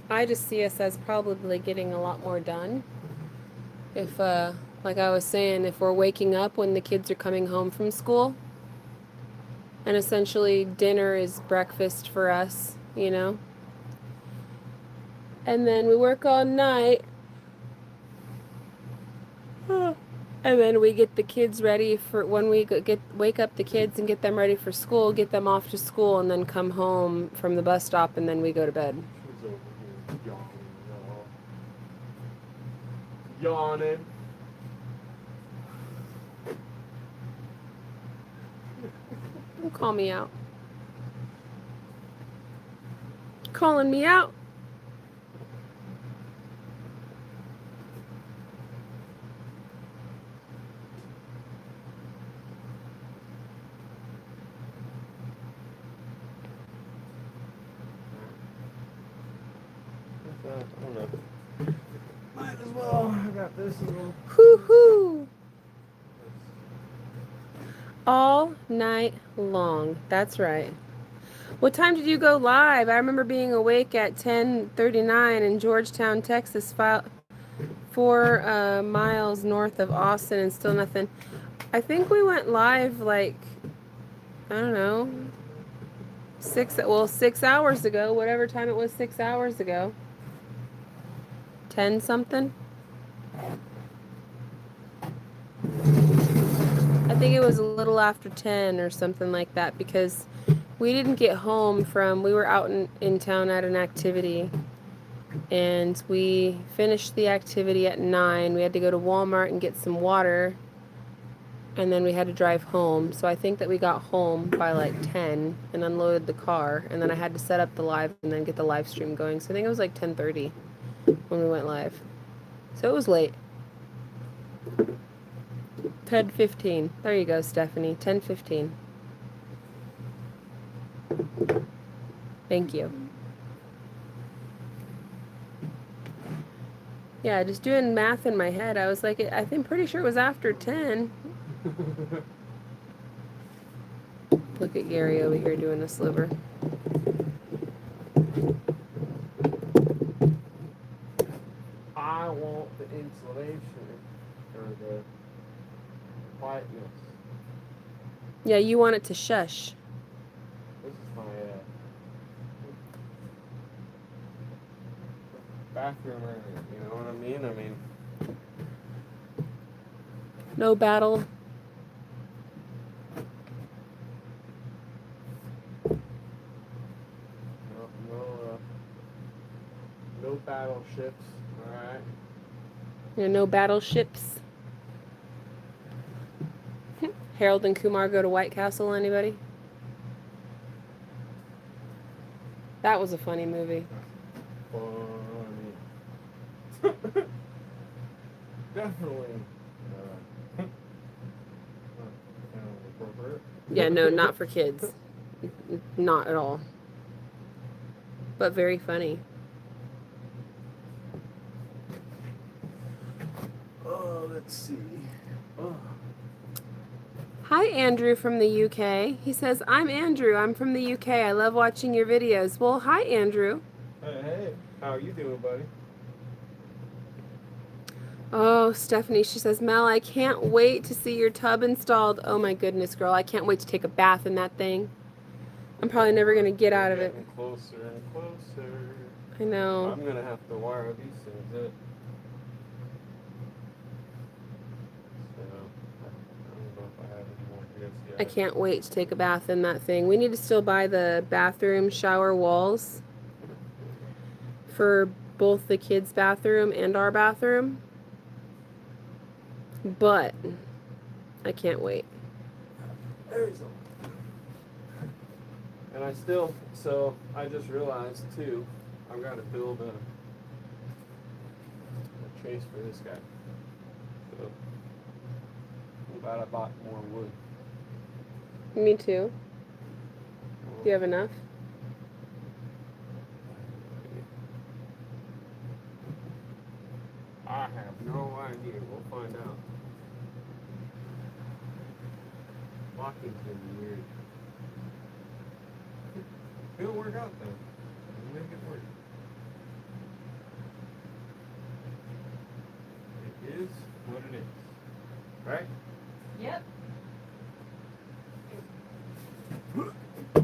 S1: I just see us as probably getting a lot more done. If, like I was saying, if we're waking up when the kids are coming home from school, and essentially dinner is breakfast for us, you know? And then we work all night. And then we get the kids ready for when we wake up the kids and get them ready for school, get them off to school, and then come home from the bus stop, and then we go to bed.
S3: She's over here yawning.
S1: Don't call me out. Calling me out.
S3: I don't know. Might as well. I got this little.
S1: Hoo-hoo. All night long. That's right. What time did you go live? I remember being awake at 10:39 in Georgetown, Texas, 4 miles north of Austin, and still nothing. I think we went live like, I don't know, 6 hours ago, whatever time it was 6 hours ago. 10 something. I think it was a little after 10 or something like that, because we didn't get home we were out in town at an activity, and we finished the activity at 9. We had to go to Walmart and get some water, and then we had to drive home. So I think that we got home by like 10 and unloaded the car, and then I had to set up the live and then get the live stream going. So I think it was like 10:30 when we went live. So it was late. 10:15. There you go, Stephanie. 10:15. Thank you. Yeah, just doing math in my head. I was like, I'm pretty sure it was after 10. Look at Gary over here doing a sliver.
S3: I want the insulation or the quietness.
S1: Yeah, you want it to shush.
S3: This is my bathroom area, you know what I mean?
S1: No battle.
S3: No battleships, alright?
S1: Yeah, no battleships. Harold and Kumar go to White Castle, anybody? That was a funny movie.
S3: Funny. Definitely. Appropriate.
S1: Yeah, no, not for kids. Not at all. But very funny.
S3: Oh, let's see. Oh.
S1: Hi, Andrew from the UK. He says, I'm Andrew. I'm from the UK. I love watching your videos. Well, hi, Andrew.
S3: Hey, how are you doing, buddy?
S1: Oh, Stephanie, she says, Mel, I can't wait to see your tub installed. Oh, my goodness, girl. I can't wait to take a bath in that thing. I'm probably never going to get out of it.
S3: Getting closer and closer.
S1: I know.
S3: I'm going to have to wire these things up.
S1: I can't wait to take a bath in that thing. We need to still buy the bathroom shower walls for both the kids' bathroom and our bathroom. But I can't wait.
S3: And I just realized too, I've got to build a chase for this guy. So I'm glad I bought more wood.
S1: Me too. Do you have enough?
S3: I have no idea. We'll find out. Walking's gonna be weird. It'll work out though. We'll make it work. It is what it is. Right?
S1: Yep.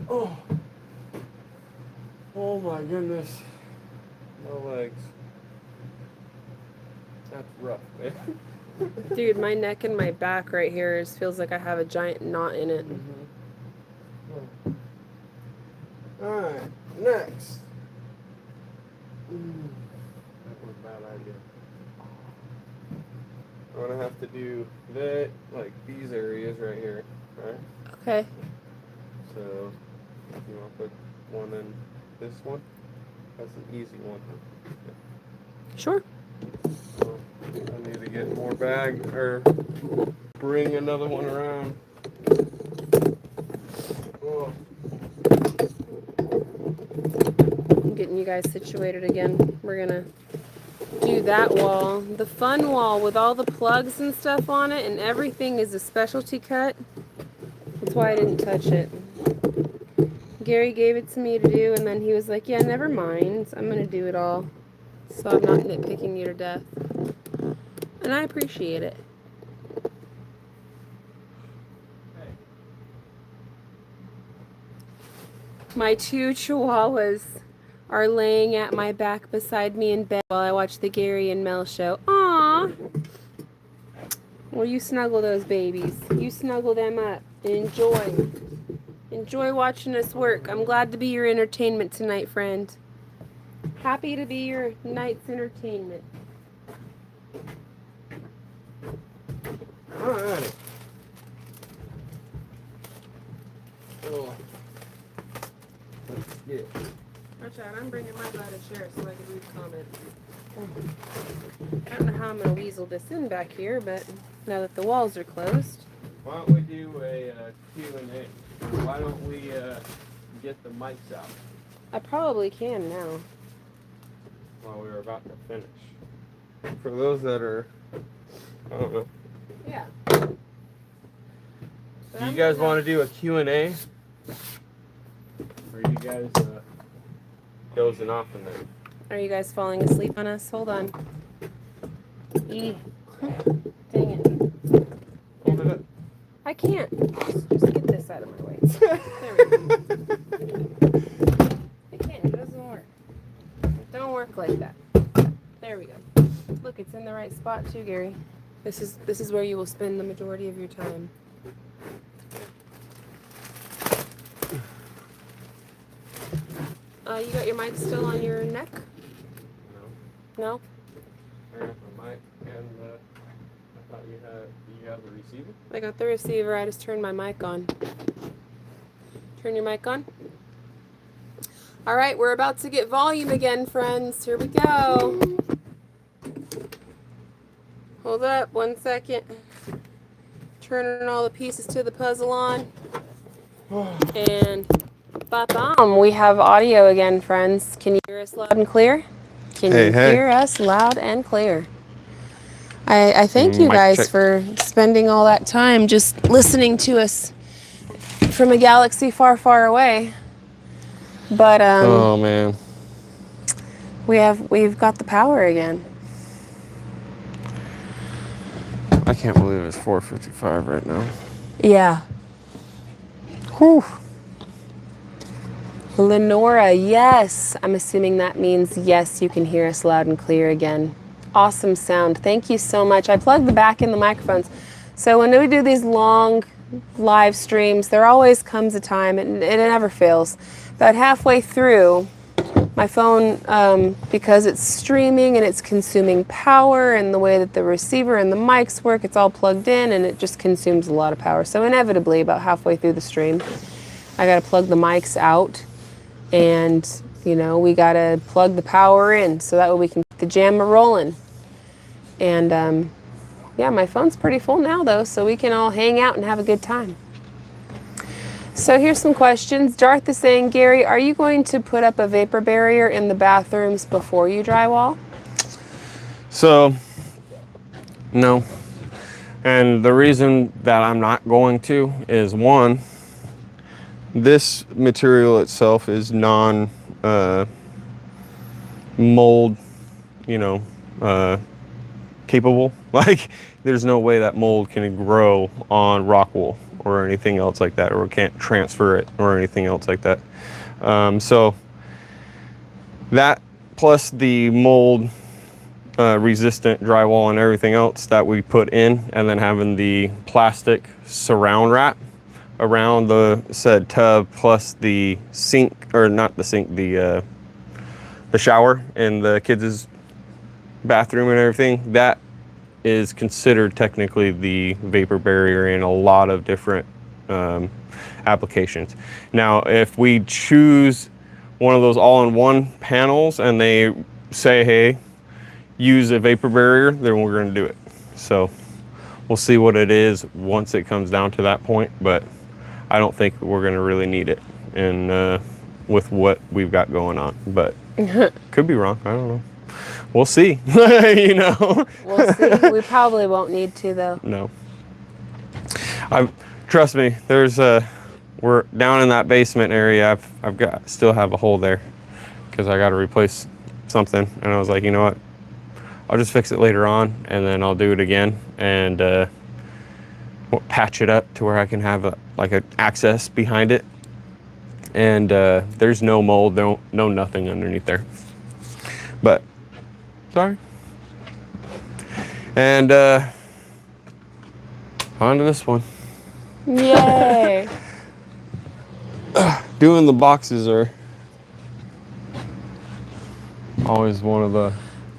S3: Oh. Oh my goodness. No legs. That's rough, man.
S1: Dude, my neck and my back right here feels like I have a giant knot in it.
S3: Alright, next. That was a bad idea. I'm gonna have to do that, like these areas right here, right?
S1: Okay.
S3: So, you want to put one in this one? That's an easy one.
S1: Sure.
S3: So, I need to get more bag, or bring another one around. Oh.
S1: I'm getting you guys situated again. We're gonna do that wall. The fun wall with all the plugs and stuff on it, and everything is a specialty cut. That's why I didn't touch it. Gary gave it to me to do, and then he was like, yeah, never mind. I'm gonna do it all. So I'm not nitpicking you to death. And I appreciate it. My two chihuahuas are laying at my back beside me in bed while I watch the Gary and Mel show. Aww. Well, you snuggle those babies. You snuggle them up and enjoy. Enjoy watching us work. I'm glad to be your entertainment tonight, friend. Happy to be your night's entertainment.
S3: Alright. Oh. Let's get.
S1: Watch out, I'm bringing my butt a chair so I can read comments. I don't know how I'm going to weasel this in back here, but now that the walls are closed.
S3: Why don't we do a Q&A? Why don't we get the mics out
S1: I probably can now.
S3: while we're about to finish? For those that are, I don't know.
S1: Yeah.
S3: Do you guys want to do a Q&A? Or are you guys dozing off in there?
S1: Are you guys falling asleep on us? Hold on. Dang it.
S3: Hold it up.
S1: I can't. Just get this out of my way. There we go. I can't. It doesn't work. Don't work like that. There we go. Look, it's in the right spot too, Gary. This is where you will spend the majority of your time. You got your mic still on your neck?
S3: No.
S1: No?
S3: I got my mic and I thought you have the receiver?
S1: I got the receiver. I just turned my mic on. Turn your mic on. All right, we're about to get volume again, friends. Here we go. Hold up 1 second. Turning all the pieces to the puzzle on. And ba-bam, we have audio again, friends. Can you hear us loud and clear? Can you hear us loud and clear? I thank you guys for spending all that time just listening to us from a galaxy far, far away. But
S3: oh man,
S1: we've got the power again.
S3: I can't believe it's 4:55 right now.
S1: Yeah. Whew. Lenora, yes. I'm assuming that means yes, you can hear us loud and clear again. Awesome sound. Thank you so much. I plugged the back in the microphones. So when we do these long live streams, there always comes a time, and it never fails, that halfway through, my phone, because it's streaming and it's consuming power, and the way that the receiver and the mics work, it's all plugged in, and it just consumes a lot of power. So inevitably, about halfway through the stream, I gotta plug the mics out, and you know, we gotta plug the power in, so that way we can keep the jammer rolling. And yeah, my phone's pretty full now though, so we can all hang out and have a good time. So here's some questions. Darth is saying, Gary, are you going to put up a vapor barrier in the bathrooms before you drywall?
S2: So, no. And the reason that I'm not going to is, one, this material itself is non mold, you know, capable. Like, there's no way that mold can grow on rock wool or anything else like that, or can't transfer it or anything else like that. So that plus the mold resistant drywall and everything else that we put in, and then having the plastic surround wrap around the said tub, plus the sink, or not the sink, the shower in the kids' bathroom and everything, that is considered technically the vapor barrier in a lot of different applications. Now, if we choose one of those all-in-one panels and they say, hey, use a vapor barrier, then we're going to do it. So we'll see what it is once it comes down to that point, but I don't think we're going to really need it in with what we've got going on, but could be wrong. I don't know. We'll see. You know.
S1: We'll see. We probably won't need to though.
S2: No. Trust me. There's we're down in that basement area. I've got still have a hole there because I got to replace something, and I was like, you know what? I'll just fix it later on, and then I'll do it again and patch it up to where I can have like an access behind it. And there's no mold, no nothing underneath there. But sorry. And on to this one.
S1: Yay.
S2: Doing the boxes are always one of the...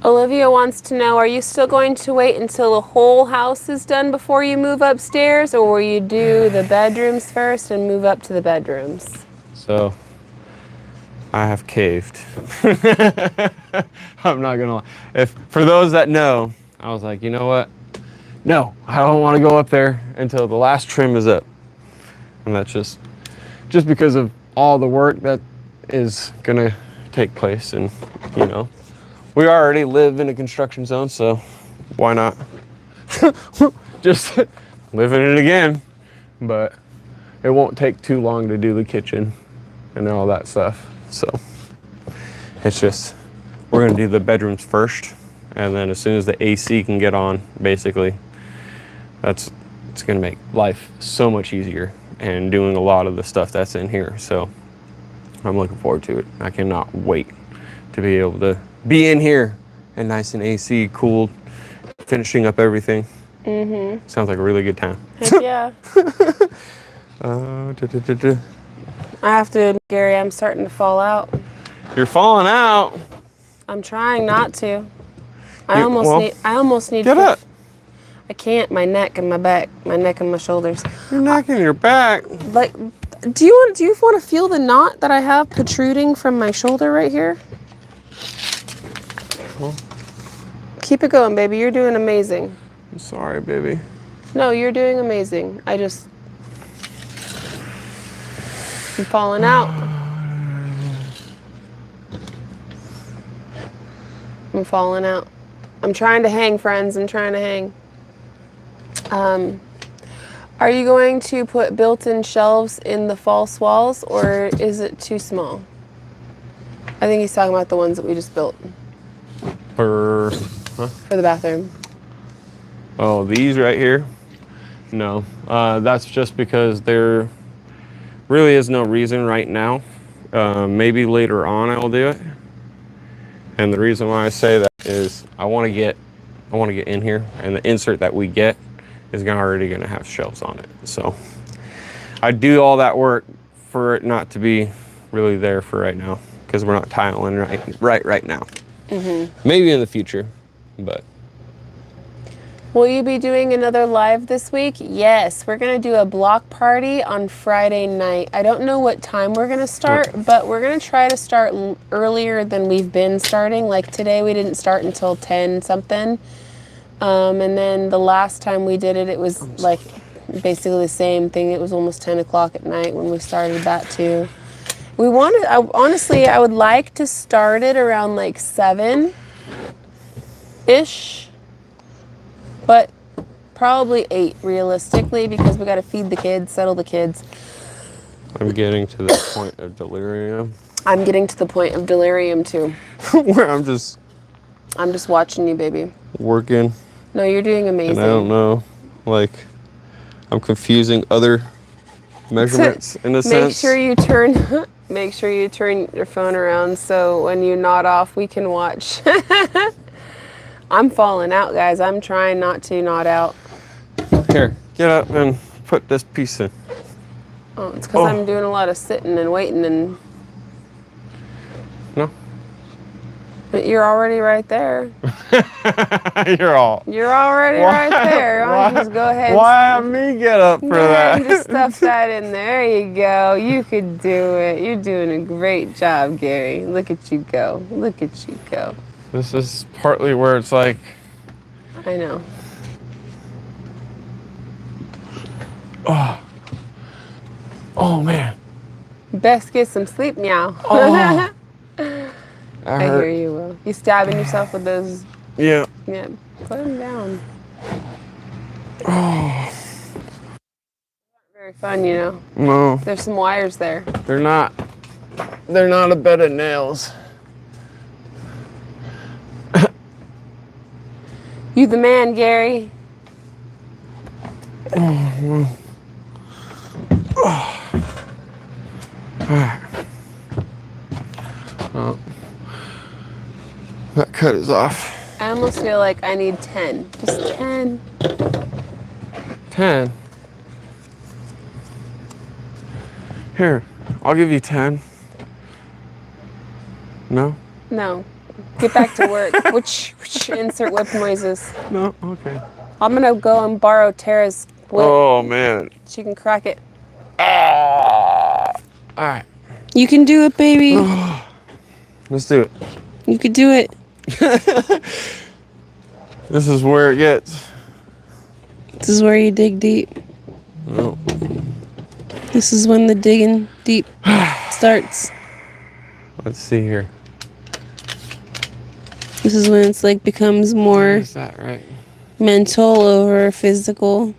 S1: Olivia wants to know, are you still going to wait until the whole house is done before you move upstairs, or will you do the bedrooms first and move up to the bedrooms?
S2: So I have caved. I'm not gonna lie. For those that know, I was like, you know what? No, I don't want to go up there until the last trim is up. And that's just because of all the work that is gonna take place. And you know, we already live in a construction zone, so why not just live in it again? But it won't take too long to do the kitchen and all that stuff. So it's just, we're gonna do the bedrooms first, and then as soon as the AC can get on, basically, it's gonna make life so much easier and doing a lot of the stuff that's in here. So I'm looking forward to it. I cannot wait to be able to be in here and nice and AC cooled, finishing up everything. Mm-hmm. Sounds like a really good time.
S1: Heck yeah. I have to admit, Gary, I'm starting to fall out.
S2: You're falling out.
S1: I'm trying not to. I almost need.
S2: Get up.
S1: I can't. My neck and my back. My neck and my shoulders.
S2: Your neck and your back.
S1: Like, do you want to feel the knot that I have protruding from my shoulder right here?
S2: Well,
S1: keep it going, baby. You're doing amazing.
S2: I'm sorry, baby.
S1: No, you're doing amazing. I'm falling out. I'm falling out. I'm trying to hang, friends. I'm trying to hang. Are you going to put built-in shelves in the false walls, or is it too small? I think he's talking about the ones that we just built.
S2: For
S1: the bathroom.
S2: Oh, these right here? No. That's just because there really is no reason right now. Maybe later on I'll do it. And the reason why I say that is I want to get in here, and the insert that we get is already going to have shelves on it. So
S3: I do all that work for it not to be really there for right now, because we're not tiling right now. Maybe in the future, but.
S1: Will you be doing another live this week? Yes, we're gonna do a block party on Friday night. I don't know what time we're gonna start, but we're gonna try to start earlier than we've been starting. Like today we didn't start until 10 something. And then the last time we did it, it was like basically the same thing. It was almost 10 o'clock at night when we started that too. We wanted, honestly, I would like to start it around like 7-ish. But probably 8 realistically, because we got to feed the kids, settle the kids.
S3: I'm getting to the point of delirium.
S1: I'm getting to the point of delirium too.
S3: Where I'm just
S1: watching you, baby.
S3: Working.
S1: No, you're doing amazing.
S3: And I don't know, like, I'm confusing other measurements in a sense.
S1: Make sure you turn your phone around so when you nod off, we can watch. I'm falling out, guys. I'm trying not to nod out.
S3: Here, get up and put this piece in.
S1: Oh, it's because I'm doing a lot of sitting and waiting and...
S3: No.
S1: But you're already right there.
S3: You're
S1: already right there. Why don't you just go ahead
S3: Why have me get up for that?
S1: Just stuff that in there. There you go. You could do it. You're doing a great job, Gary. Look at you go. Look at you go.
S3: This is partly where it's like...
S1: I know.
S3: Oh man.
S1: Best get some sleep now.
S3: Oh.
S1: I hear you, Will. You stabbing yourself with those?
S3: Yeah.
S1: Yeah. Put them down.
S3: Oh.
S1: Very fun, you know.
S3: No.
S1: There's some wires there.
S3: They're not a bed of nails.
S1: You the man, Gary.
S3: Oh. Alright. Oh. That cut is off.
S1: I almost feel like I need 10. Just 10.
S3: 10? Here, I'll give you 10. No?
S1: No. Get back to work. Which insert whip noises.
S3: No? Okay.
S1: I'm gonna go and borrow Tara's whip.
S3: Oh, man.
S1: She can crack it.
S3: Alright.
S1: You can do it, baby.
S3: Let's do it.
S1: You could do it.
S3: This is where it gets.
S1: This is where you dig deep.
S3: Oh.
S1: This is when the digging deep starts.
S3: Let's see here.
S1: This is when it's like becomes more
S3: Is that right?
S1: mental over physical.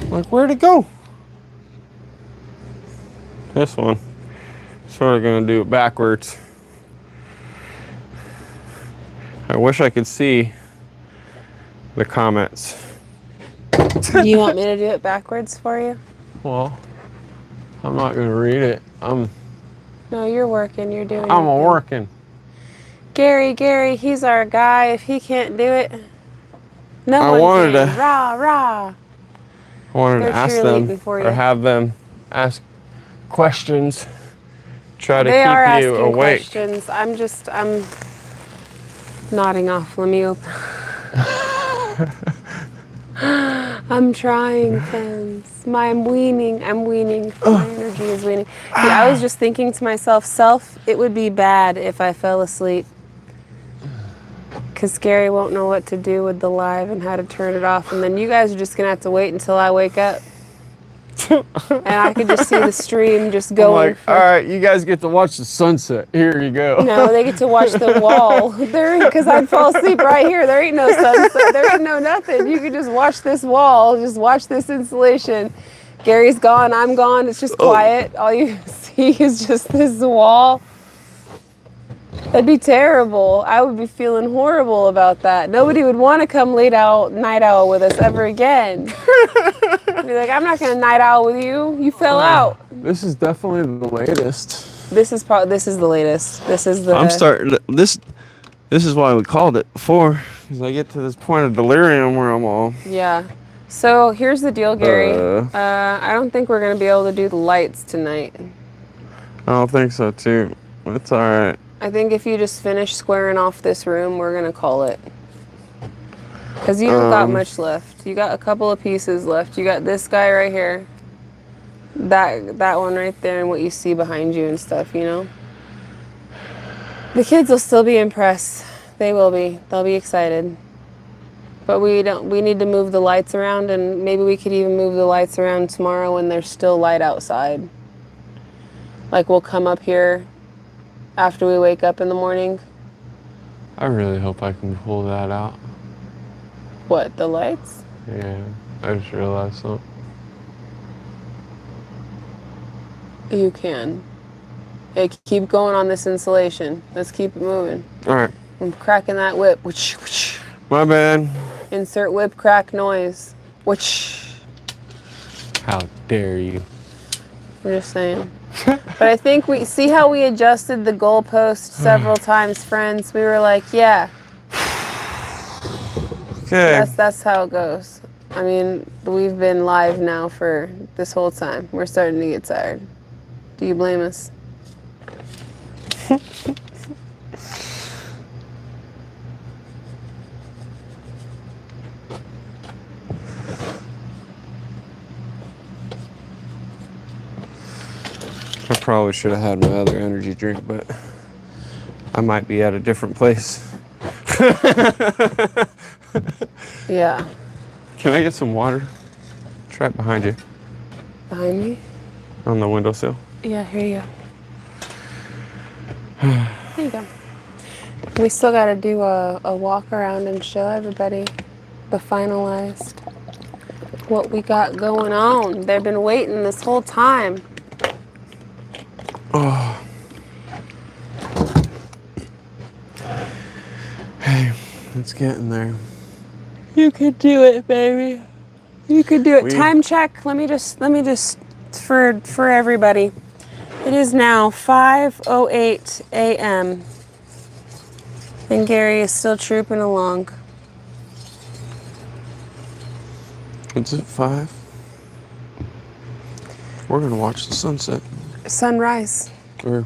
S3: Like, where'd it go? This one. Sort of gonna do it backwards. I wish I could see the comments.
S1: Do you want me to do it backwards for you?
S3: Well, I'm not gonna read it.
S1: No, you're working. You're doing.
S3: I'm working.
S1: Gary, he's our guy. If he can't do it, no one can. Rah, rah.
S3: I wanted
S1: They're
S3: to ask
S1: cheerleading
S3: them
S1: for you.
S3: or have them ask questions. Try to
S1: They are
S3: keep you
S1: asking
S3: awake.
S1: questions. I'm nodding off. Let me open. I'm trying, friends. I'm weaning. My energy is weaning. Yeah, I was just thinking to myself, it would be bad if I fell asleep. Because Gary won't know what to do with the live and how to turn it off. And then you guys are just going to have to wait until I wake up. And I could just see the stream just going.
S3: I'm like, all right, you guys get to watch the sunset. Here you go.
S1: No, they get to watch the wall. Because I'd fall asleep right here. There ain't no sunset. There ain't no nothing. You can just watch this wall. Just watch this installation. Gary's gone. I'm gone. It's just quiet. All you see is just this wall. That'd be terrible. I would be feeling horrible about that. Nobody would want to come night owl with us ever again. Be like, I'm not gonna night owl with you. You fell out.
S2: This is definitely the latest.
S1: This is the latest. This is the.
S2: I'm starting this. This is why we called it before, because I get to this point of delirium where I'm all.
S1: Yeah. So here's the deal, Gary. I don't think we're gonna be able to do the lights tonight.
S2: I don't think so too. It's all right.
S1: I think if you just finish squaring off this room, we're gonna call it. Cause you don't got much left. You got a couple of pieces left. You got this guy right here. That one right there, and what you see behind you and stuff. You know. The kids will still be impressed. They will be. They'll be excited. But we need to move the lights around, and maybe we could even move the lights around tomorrow when there's still light outside. Like we'll come up here after we wake up in the morning.
S2: I really hope I can pull that out.
S1: What, the lights?
S2: Yeah, I just realized something.
S1: You can. Hey, keep going on this insulation. Let's keep it moving.
S2: All right.
S1: I'm cracking that whip.
S2: My bad.
S1: Insert whip crack noise.
S2: How dare you?
S1: I'm just saying. But I think we see how we adjusted the goalpost several times, friends. We were like, yeah.
S2: Okay.
S1: That's how it goes. I mean, we've been live now for this whole time. We're starting to get tired. Do you blame us?
S2: I probably should have had my other energy drink, but I might be at a different place.
S1: Yeah.
S2: Can I get some water? It's right behind you.
S1: Behind me?
S2: On the windowsill.
S1: Yeah, here you go. There you go. We still got to do a walk around and show everybody the finalized what we got going on. They've been waiting this whole time.
S2: Oh. Hey, it's getting there.
S1: You could do it, baby. You could do it. Time check. Let me just for everybody. It is now 5:08 a.m. and Gary is still trooping along.
S2: It's at 5. We're gonna watch the sunset.
S1: Sunrise.
S2: Or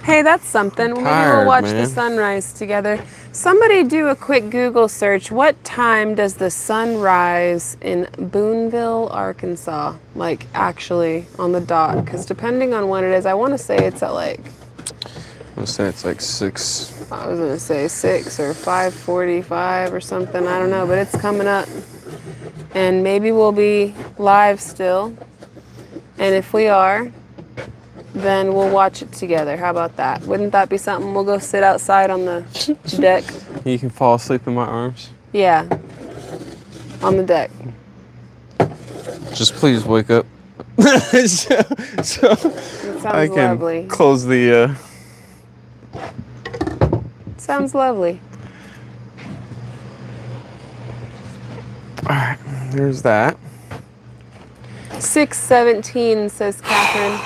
S1: Hey, that's something. Maybe we'll watch the sunrise together. Somebody do a quick Google search. What time does the sun rise in Booneville, Arkansas? Like, actually, on the dot. Because depending on when it is, I want to say it's at like...
S2: I was say it's like 6.
S1: I was going to say 6 or 5:45 or something. I don't know, but it's coming up. And maybe we'll be live still. And if we are, then we'll watch it together. How about that? Wouldn't that be something? We'll go sit outside on the deck.
S2: You can fall asleep in my arms.
S1: Yeah. On the deck.
S2: Just please wake up. so
S1: It sounds
S2: I can
S1: lovely.
S2: close the
S1: Sounds lovely.
S2: Alright, there's that.
S1: 6:17 says Catherine.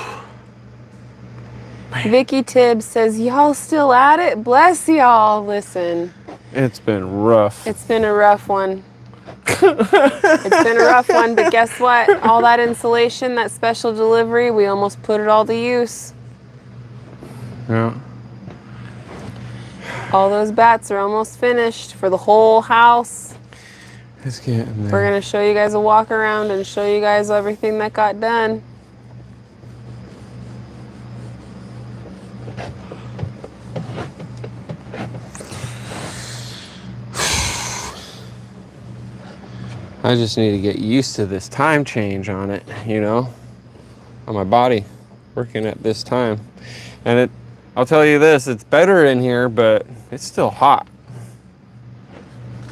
S1: Vicky Tibbs says, y'all still at it? Bless y'all. Listen.
S2: It's been rough.
S1: It's been a rough one. It's been a rough one, but guess what? All that insulation, that special delivery, we almost put it all to use.
S2: Yeah.
S1: All those bats are almost finished for the whole house.
S2: It's getting there.
S1: We're going to show you guys a walk around and show you guys everything that got done.
S2: I just need to get used to this time change on it, you know, on my body working at this time. And I'll tell you this, it's better in here, but it's still hot.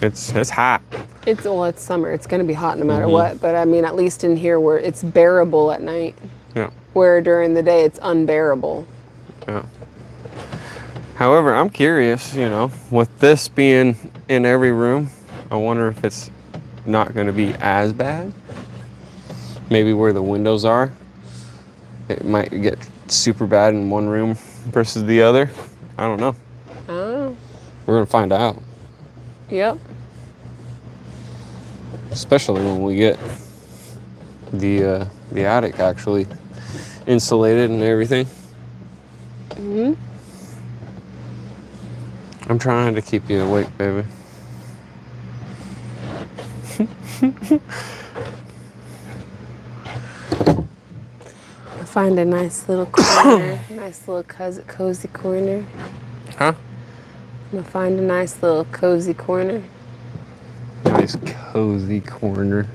S2: It's hot.
S1: It's summer. It's going to be hot no matter what. But I mean, at least in here where it's bearable at night.
S2: Yeah.
S1: Where during the day it's unbearable.
S2: Yeah.
S3: However, I'm curious, you know, with this being in every room, I wonder if it's not going to be as bad. Maybe where the windows are, it might get super bad in one room versus the other. I don't know.
S1: Oh.
S3: We're going to find out.
S1: Yep.
S3: Especially when we get the attic actually insulated and everything.
S1: Mm-hmm.
S3: I'm trying to keep you awake, baby.
S1: Find a nice little corner, nice little cozy corner.
S3: Huh?
S1: I'm gonna find a nice little cozy corner.
S3: Nice cozy corner.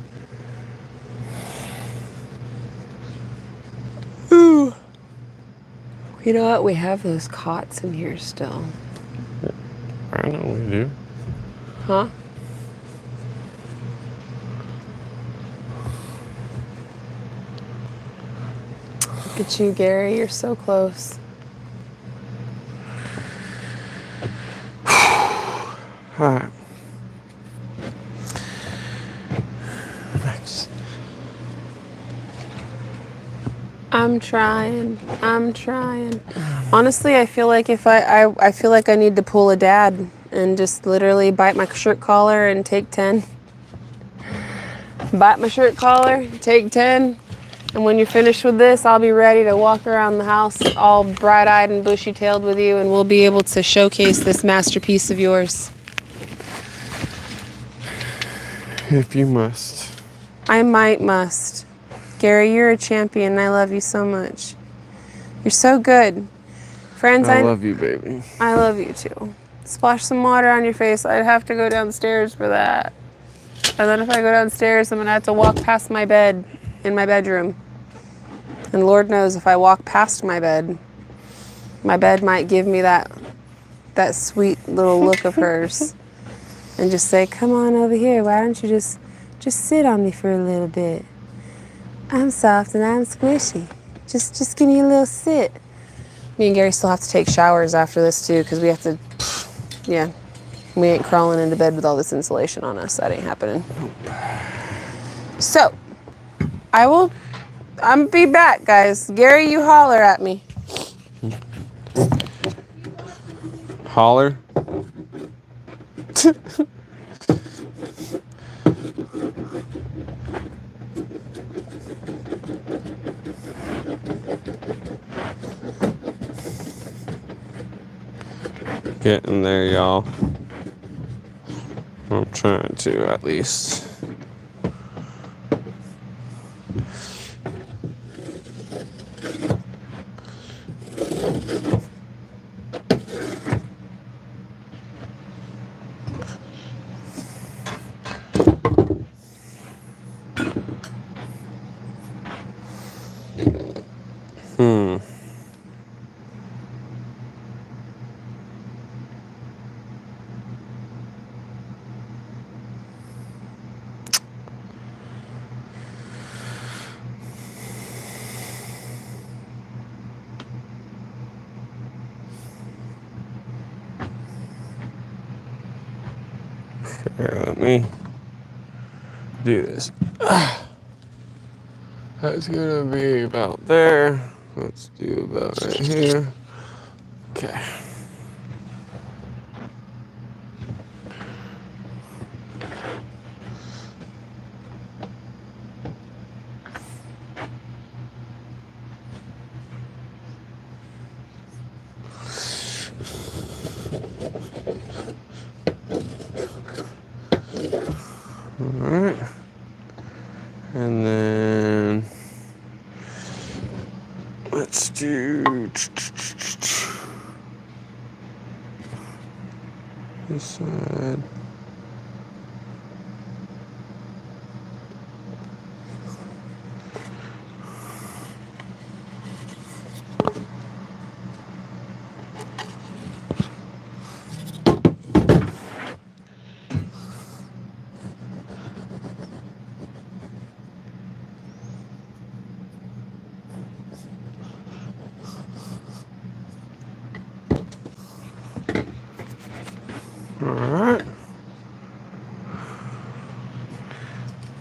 S1: Ooh. You know what? We have those cots in here still.
S3: I know we do.
S1: Huh? Look at you, Gary. You're so close.
S3: All right. Next.
S1: I'm trying. Honestly, I feel like if I feel like I need to pull a dad and just literally bite my shirt collar and take 10. Bite my shirt collar, take 10. And when you're finished with this, I'll be ready to walk around the house all bright-eyed and bushy-tailed with you, and we'll be able to showcase this masterpiece of yours.
S3: If you must.
S1: I must. Gary, you're a champion, and I love you so much. You're so good. Friends,
S3: I love you, baby.
S1: I love you too. Splash some water on your face. I'd have to go downstairs for that. And then if I go downstairs, I'm gonna have to walk past my bed in my bedroom. And Lord knows if I walk past my bed might give me that sweet little look of hers and just say, come on over here. Why don't you just sit on me for a little bit? I'm soft and I'm squishy. Just give me a little sit. Me and Gary still have to take showers after this too, because we have to, yeah. We ain't crawling into bed with all this insulation on us. That ain't happening. So, I'm be back, guys. Gary, you holler at me.
S3: Holler. Getting there, y'all. I'm trying to, at least. Here, let me do this. That's gonna be about there. Let's do about right here. Okay. Alright. And then let's do this side.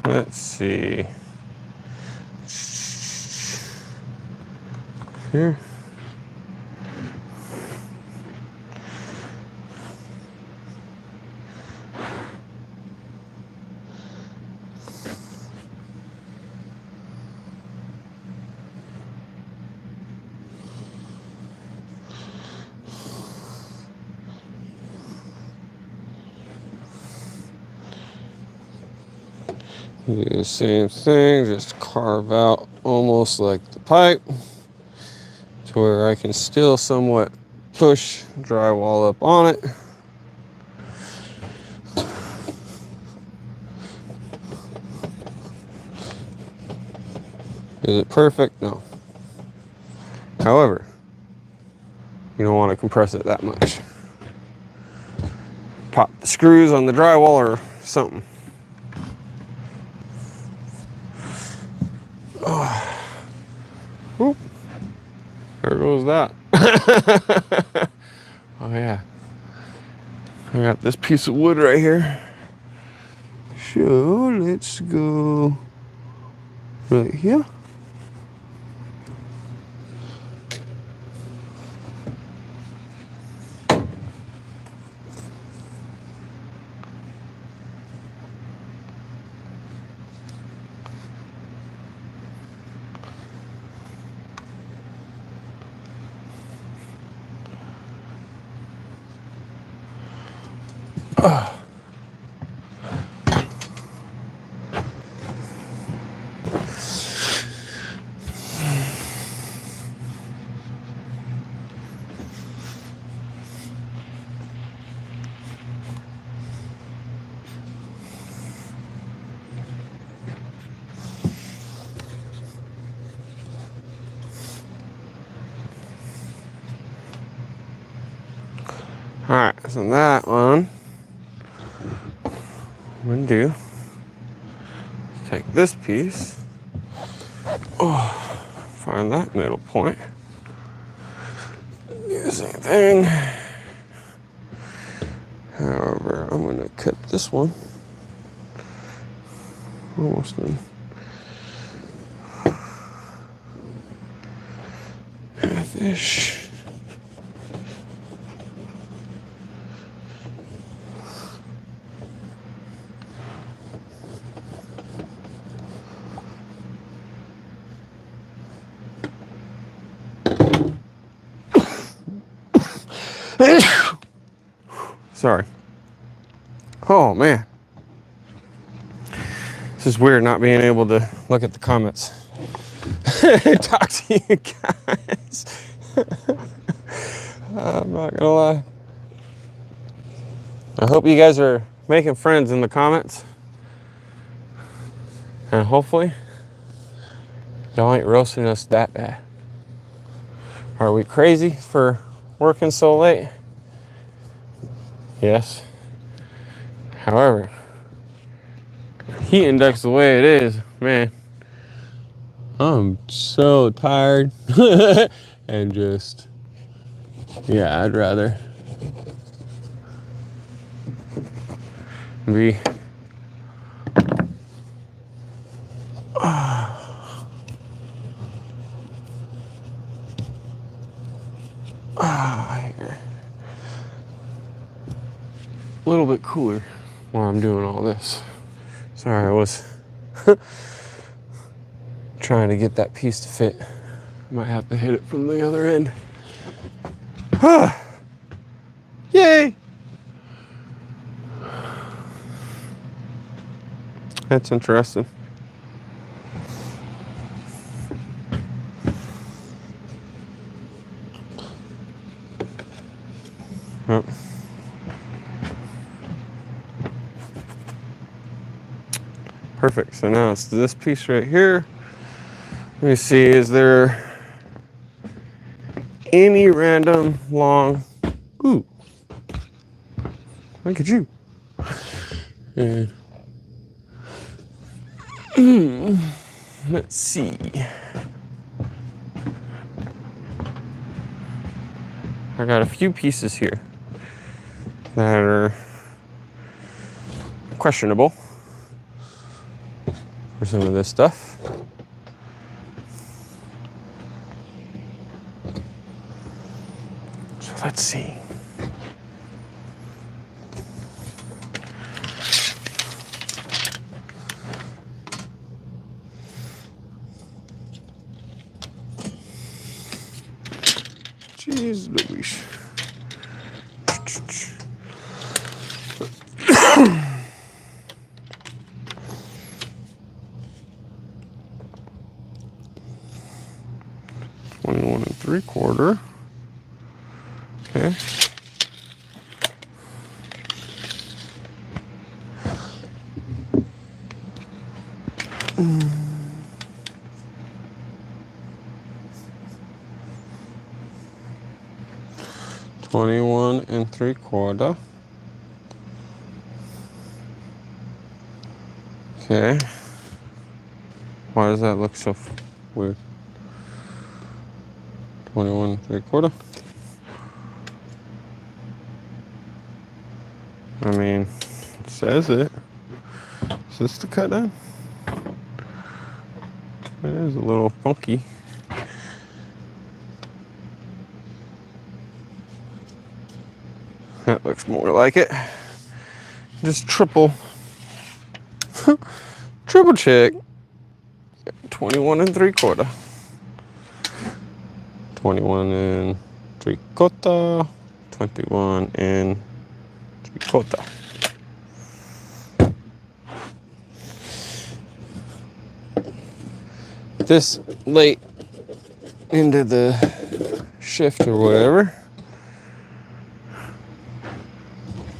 S3: Let's see. Here. Do the same thing, just carve out almost like the pipe to where I can still somewhat push drywall up on it. Is it perfect? No. However, you don't want to compress it that much. Pop the screws on the drywall or something. Oop. There goes that. Oh yeah. I got this piece of wood right here. So let's go right here. Alright, so that one I'm gonna do, take this piece, find that middle point, do the same thing. However, I'm gonna cut this one almost in half-ish. Sorry. Oh man. This is weird not being able to look at the comments. Talk to you guys. I'm not gonna lie. I hope you guys are making friends in the comments. And hopefully y'all ain't roasting us that bad. Are we crazy for working so late? Yes. However, heat index the way it is, man, I'm so tired. And just, yeah, I'd rather be here. A little bit cooler while I'm doing all this. Sorry, I was trying to get that piece to fit. Might have to hit it from the other end. Yay! That's interesting. Yep. Perfect. So now it's this piece right here. Let me see, is there any random long, ooh, look at you. And let's see. I got a few pieces here that are questionable. for some of this stuff. So let's see. Jeez Louise. 21 3/4. Okay. Mm. 21 3/4. Okay. Why does that look so weird? 21 3/4. I mean, it says it. Is this the cut down? It is a little funky. That looks more like it. Just triple check. 21 3/4. 21 3/4. 21 3/4. This late into the shift or whatever,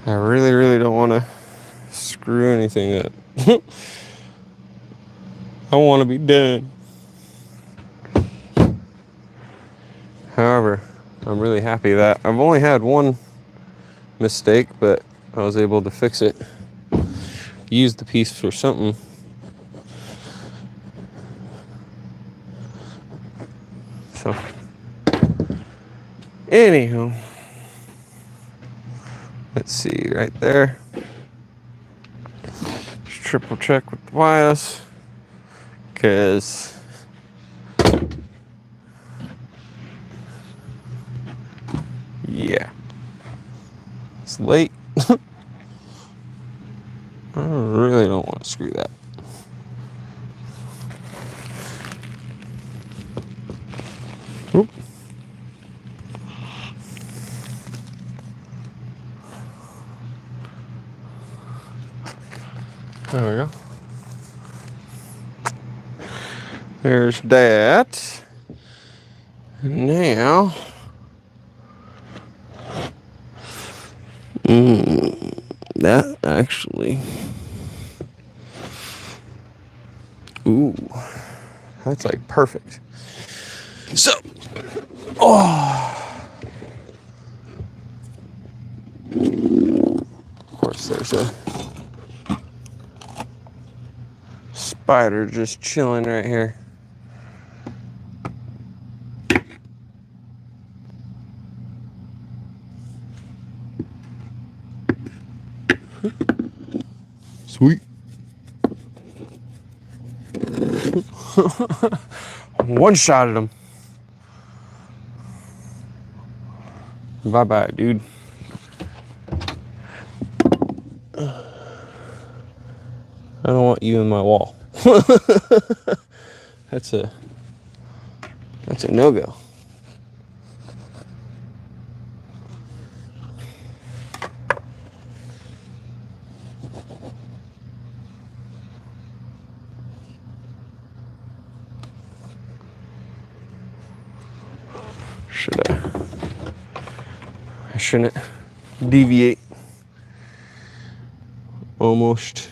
S3: I really don't want to screw anything up. I want to be done. However, I'm really happy that I've only had one mistake, but I was able to fix it. Use the piece for something. So, anywho, let's see right there. Just triple check with the wires, because yeah, it's late. I really don't want to screw that. Oop. There we go. There's that. Now, that actually, ooh, that's like perfect. So, of course, there's a spider just chilling right here. Sweet. One shot at him. Bye-bye, dude. I don't want you in my wall. That's a no-go. I shouldn't deviate. Almost.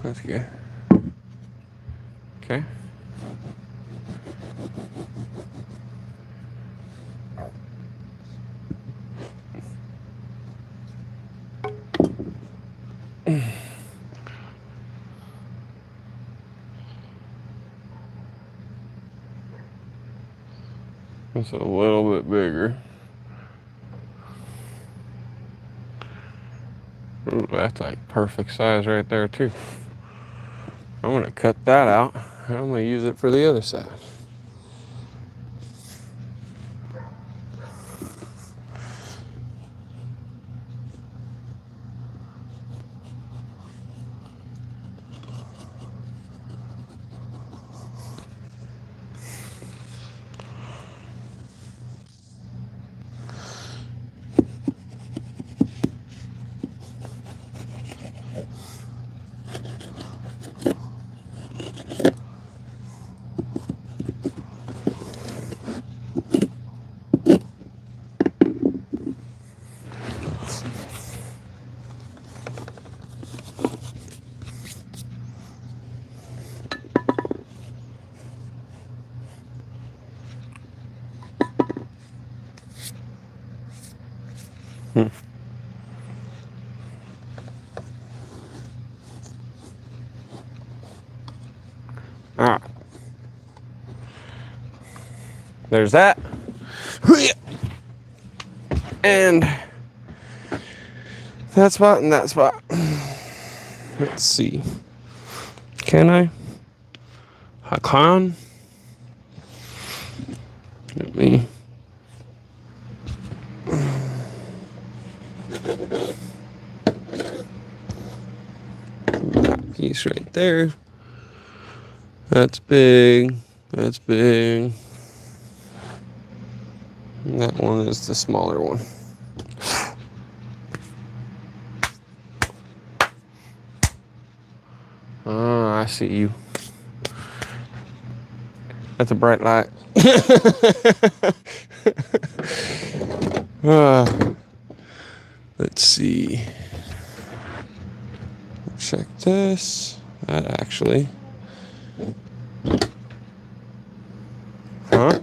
S3: That's good. Okay.
S2: It's a little bit bigger. Ooh, that's like perfect size right there too. I'm gonna cut that out and I'm gonna use it for the other side. All right. There's that. And that spot and that spot. Let's see. Can I? I can. Let me. That piece right there. That's big. That's big. And that one is the smaller one. Oh, I see you. That's a bright light. Let's see. Check this. That actually. Huh?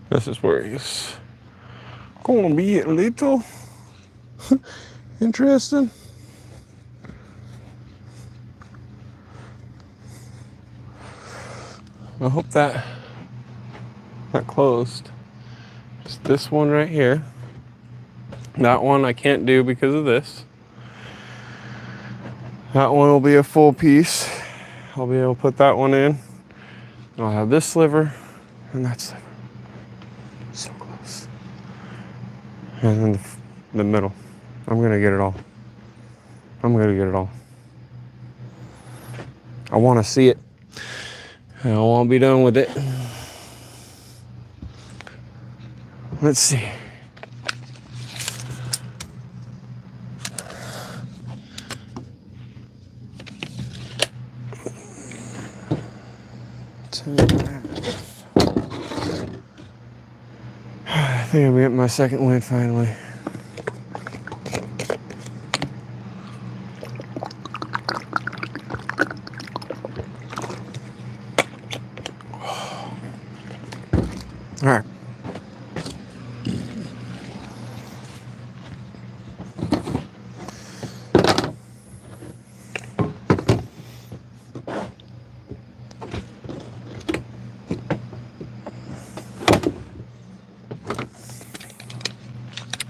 S2: This is where he's gonna be a little interesting. I hope that closed. It's this one right here. That one I can't do because of this. That one will be a full piece. I'll be able to put that one in. I'll have this sliver and that sliver. So close. And then the middle. I'm gonna get it all. I'm gonna get it all. I wanna see it. I don't wanna be done with it. Let's see. I think I'm getting my second win finally. All right.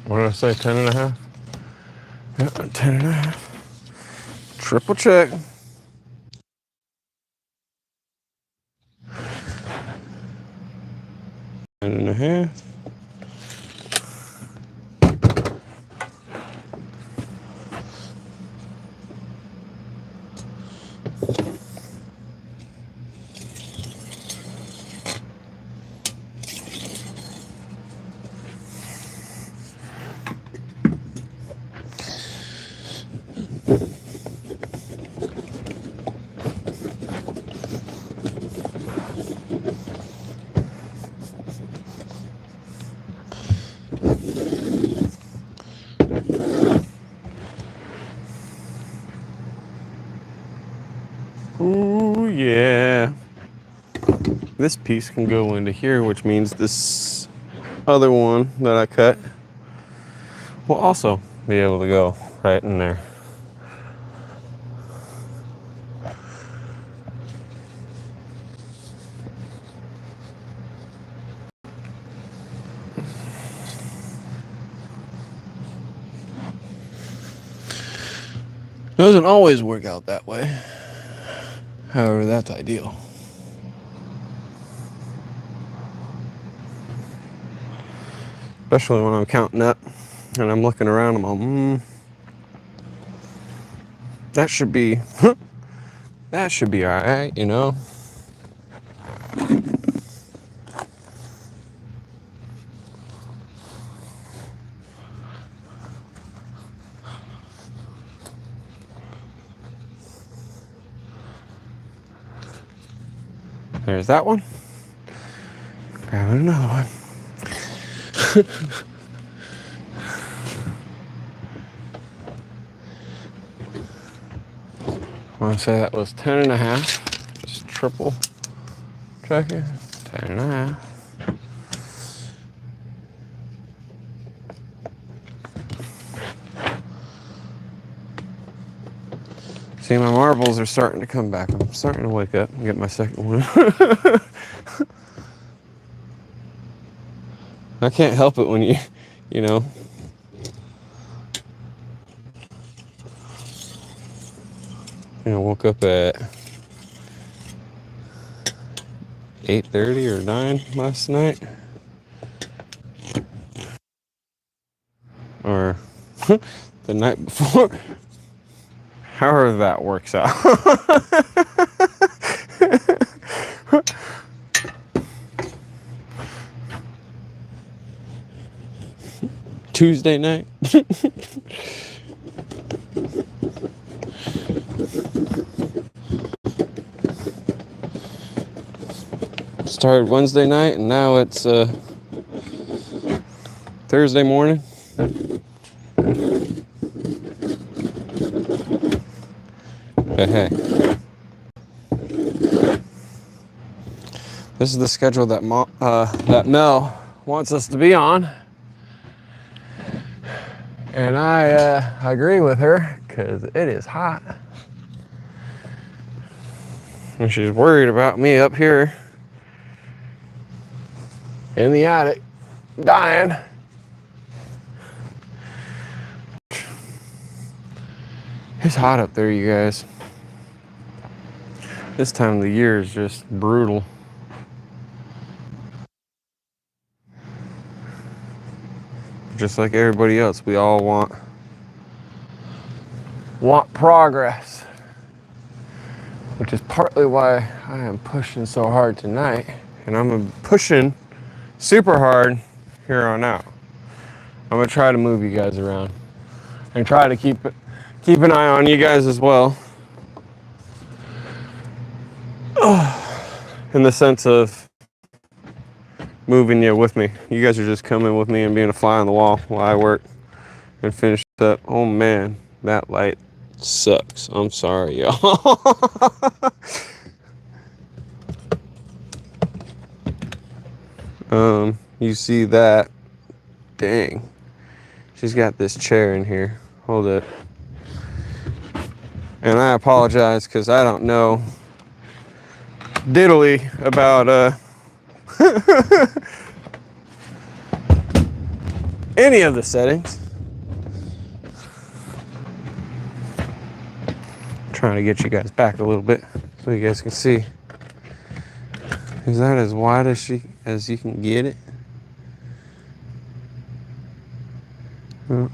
S2: What did I say, 10 and a half? Yeah, 10 and a half. Triple check. 10 and a half.
S3: Ooh, yeah. This piece can go into here, which means this other one that I cut will also be able to go right in there. Doesn't always work out that way. However, that's ideal. Especially when I'm counting up and I'm looking around, I'm all, that should be, that should be all right, you know? There's that one. Grabbing another one. I want to say that was 10.5. Just triple check it. 10.5. See, my marbles are starting to come back. I'm starting to wake up and get my second one. I can't help it when you know. Woke up at 8:30 or 9 last night. Or the night before. However that works out. Tuesday night. Started Wednesday night and now it's Thursday morning. But hey, this is the schedule that that Mel wants us to be on, and I agree with her because it is hot, and she's worried about me up here in the attic dying. It's hot up there, you guys. This time of the year is just brutal. Just like everybody else, we all want progress, which is partly why I am pushing so hard tonight, and I'm pushing super hard here on out. I'm gonna try to move you guys around and try to keep an eye on you guys as well. In the sense of moving you with me. You guys are just coming with me and being a fly on the wall while I work and finish up. Oh man, that light sucks. I'm sorry, y'all. You see that? Dang. She's got this chair in here. Hold it. And I apologize because I don't know diddly about any of the settings. I'm trying to get you guys back a little bit so you guys can see. Is that as wide as you can get it? Oh.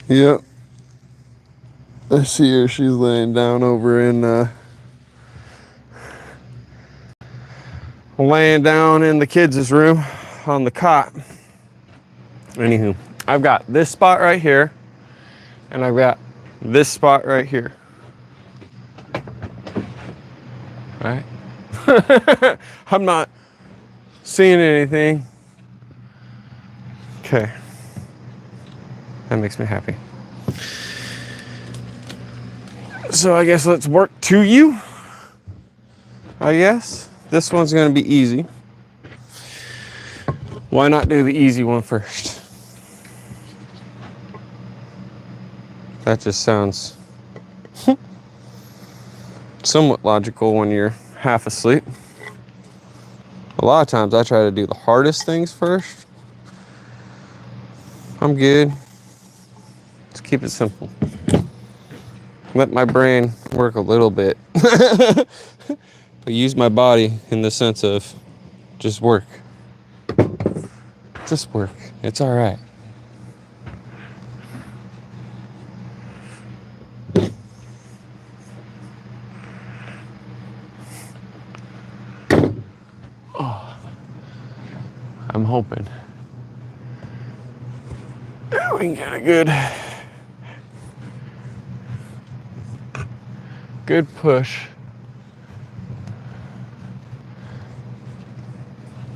S3: Yep. I see her. She's laying down over in the kids' room on the cot. Anywho, I've got this spot right here, and I've got this spot right here. Right? I'm not seeing anything. Okay. That makes me happy. So I guess let's work to you. I guess this one's gonna be easy. Why not do the easy one first? That just sounds somewhat logical when you're half asleep. A lot of times I try to do the hardest things first. I'm good. Let's keep it simple. Let my brain work a little bit. But use my body in the sense of just work. Just work. It's all right. Oh, I'm hoping we can get a good push.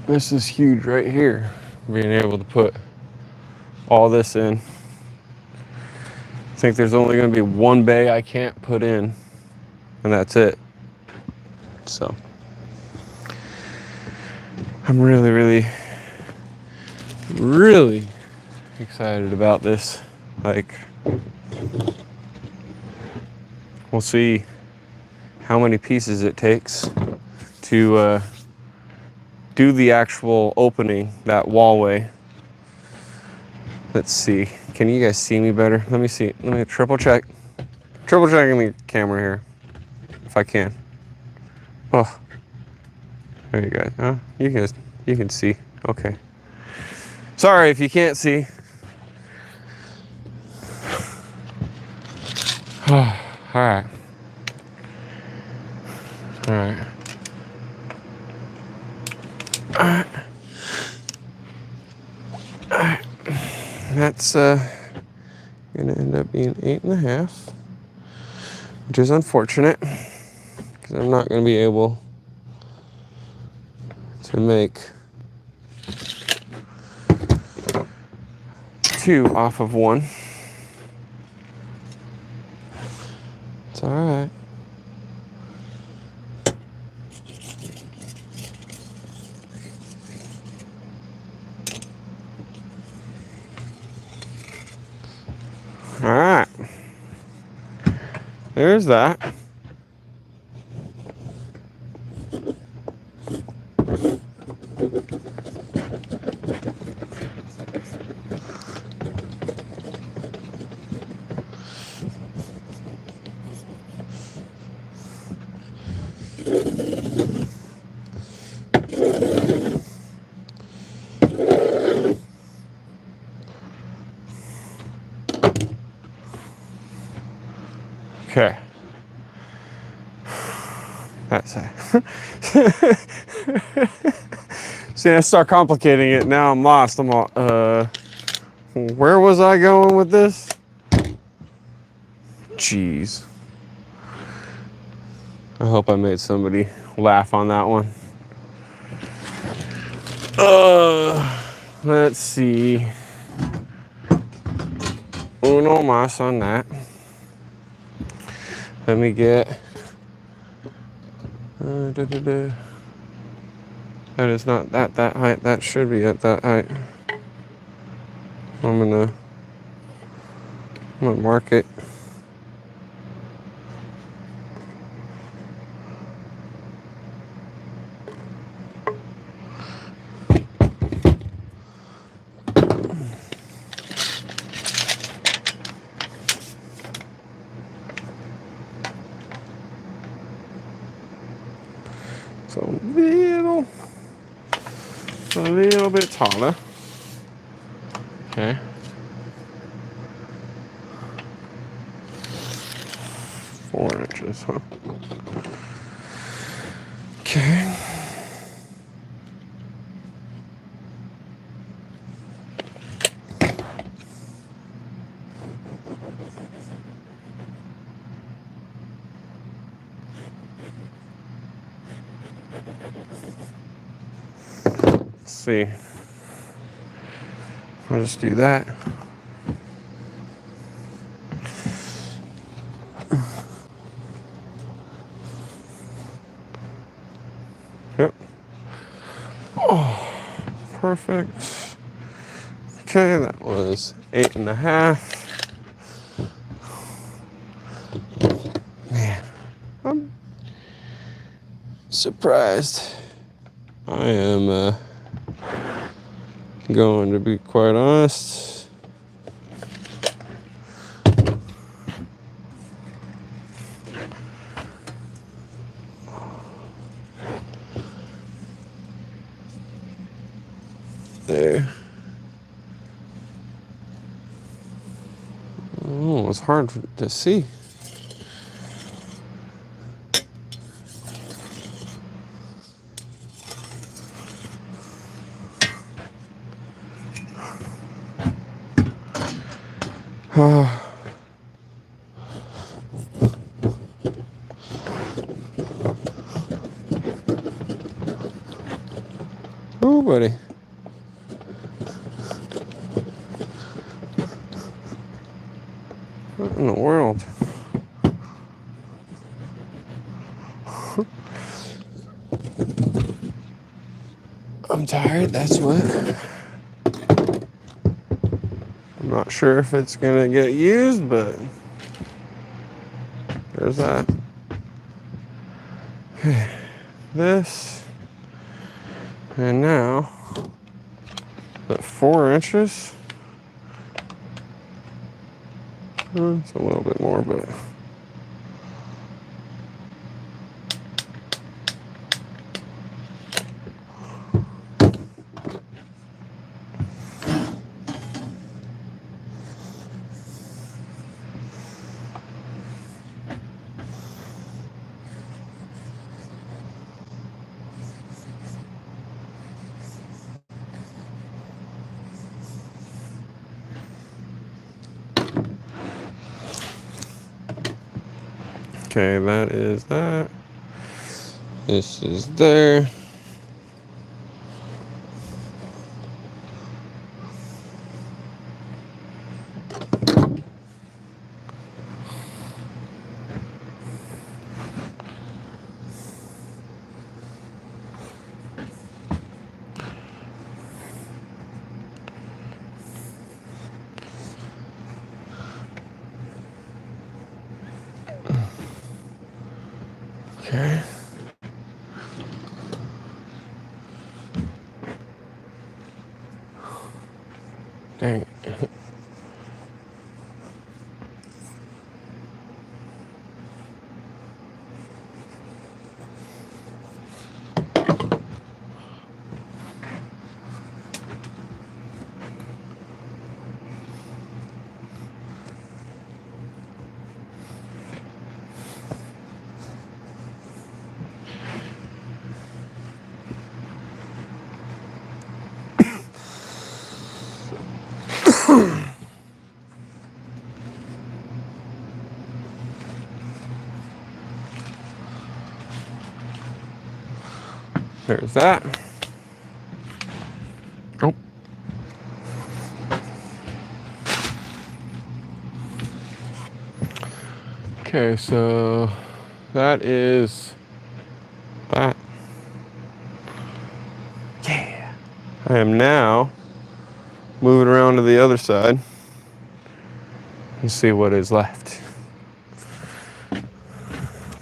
S3: This is huge right here, being able to put all this in. I think there's only going to be one bay I can't put in, and that's it. So I'm really excited about this. Like, we'll see how many pieces it takes to do the actual opening, that wallway. Let's see. Can you guys see me better? Let me see. Let me triple check. Triple checking the camera here, if I can. Oh, there you go. Oh, you can see. Okay. Sorry if you can't see. All right. All right. All right. That's gonna end up being 8.5, which is unfortunate because I'm not gonna be able to make 2 off of 1. It's all right. All right. There's that. Okay. That's it. See, I start complicating it. Now I'm lost. I'm all, where was I going with this? Jeez. I hope I made somebody laugh on that one. Let's see. Uno más on that. Let me get. That is not that height. That should be at that height. I'm gonna mark it. So a little bit taller. Okay. 4 inches, huh? Okay. Let's see. I'll just do that. perfect. Okay, that was 8.5. Man, I'm surprised. I am going to be quite honest. There. Oh, it's hard to see. Oh, buddy. What in the world? I'm tired, that's what. I'm not sure if it's gonna get used, but there's that. This. And now, at 4 inches. It's a little bit more, but. Okay, that is that. This is there. Okay. Dang it. There's that. Oh. Okay, so that is that. Yeah. I am now moving around to the other side and see what is left.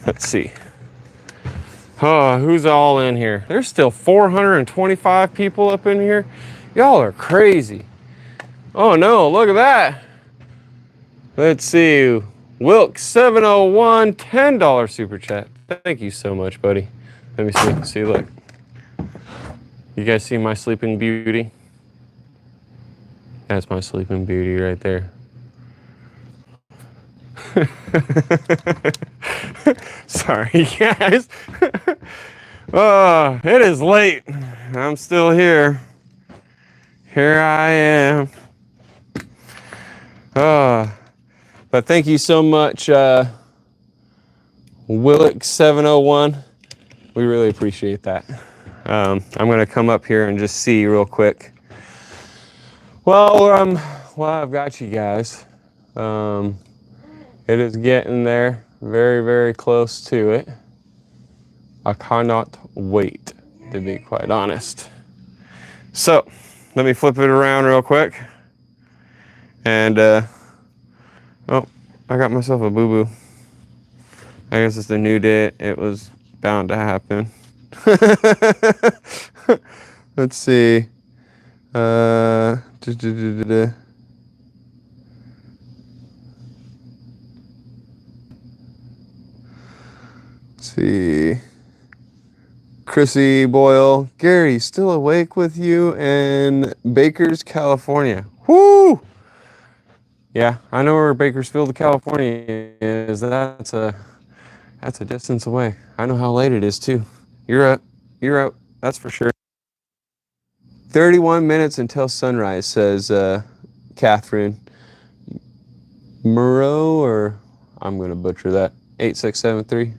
S3: Let's see. Oh, who's all in here? There's still 425 people up in here. Y'all are crazy. Oh no, look at that. Let's see. Wilk 701, $10 super chat. Thank you so much, buddy. Let me see. See, look. You guys see my sleeping beauty? That's my sleeping beauty right there. Sorry, guys. Oh, it is late. I'm still here. Here I am. But thank you so much, Willick701. We really appreciate that. I'm going to come up here and just see real quick. Well, I've got you guys. It is getting there, very, very close to it. I cannot wait, to be quite honest.
S2: So let me flip it around real quick. And, oh, I got myself a boo-boo. I guess it's a new day. It was bound to happen. Let's see. Let's see. Chrissy Boyle, Gary, still awake with you in Bakers, California. Woo! Yeah, I know where Bakersfield, California is. That's a distance away. I know how late it is too. You're up. You're up. That's for sure. 31 minutes until sunrise, says Catherine Murrow, or I'm gonna butcher that. 8673.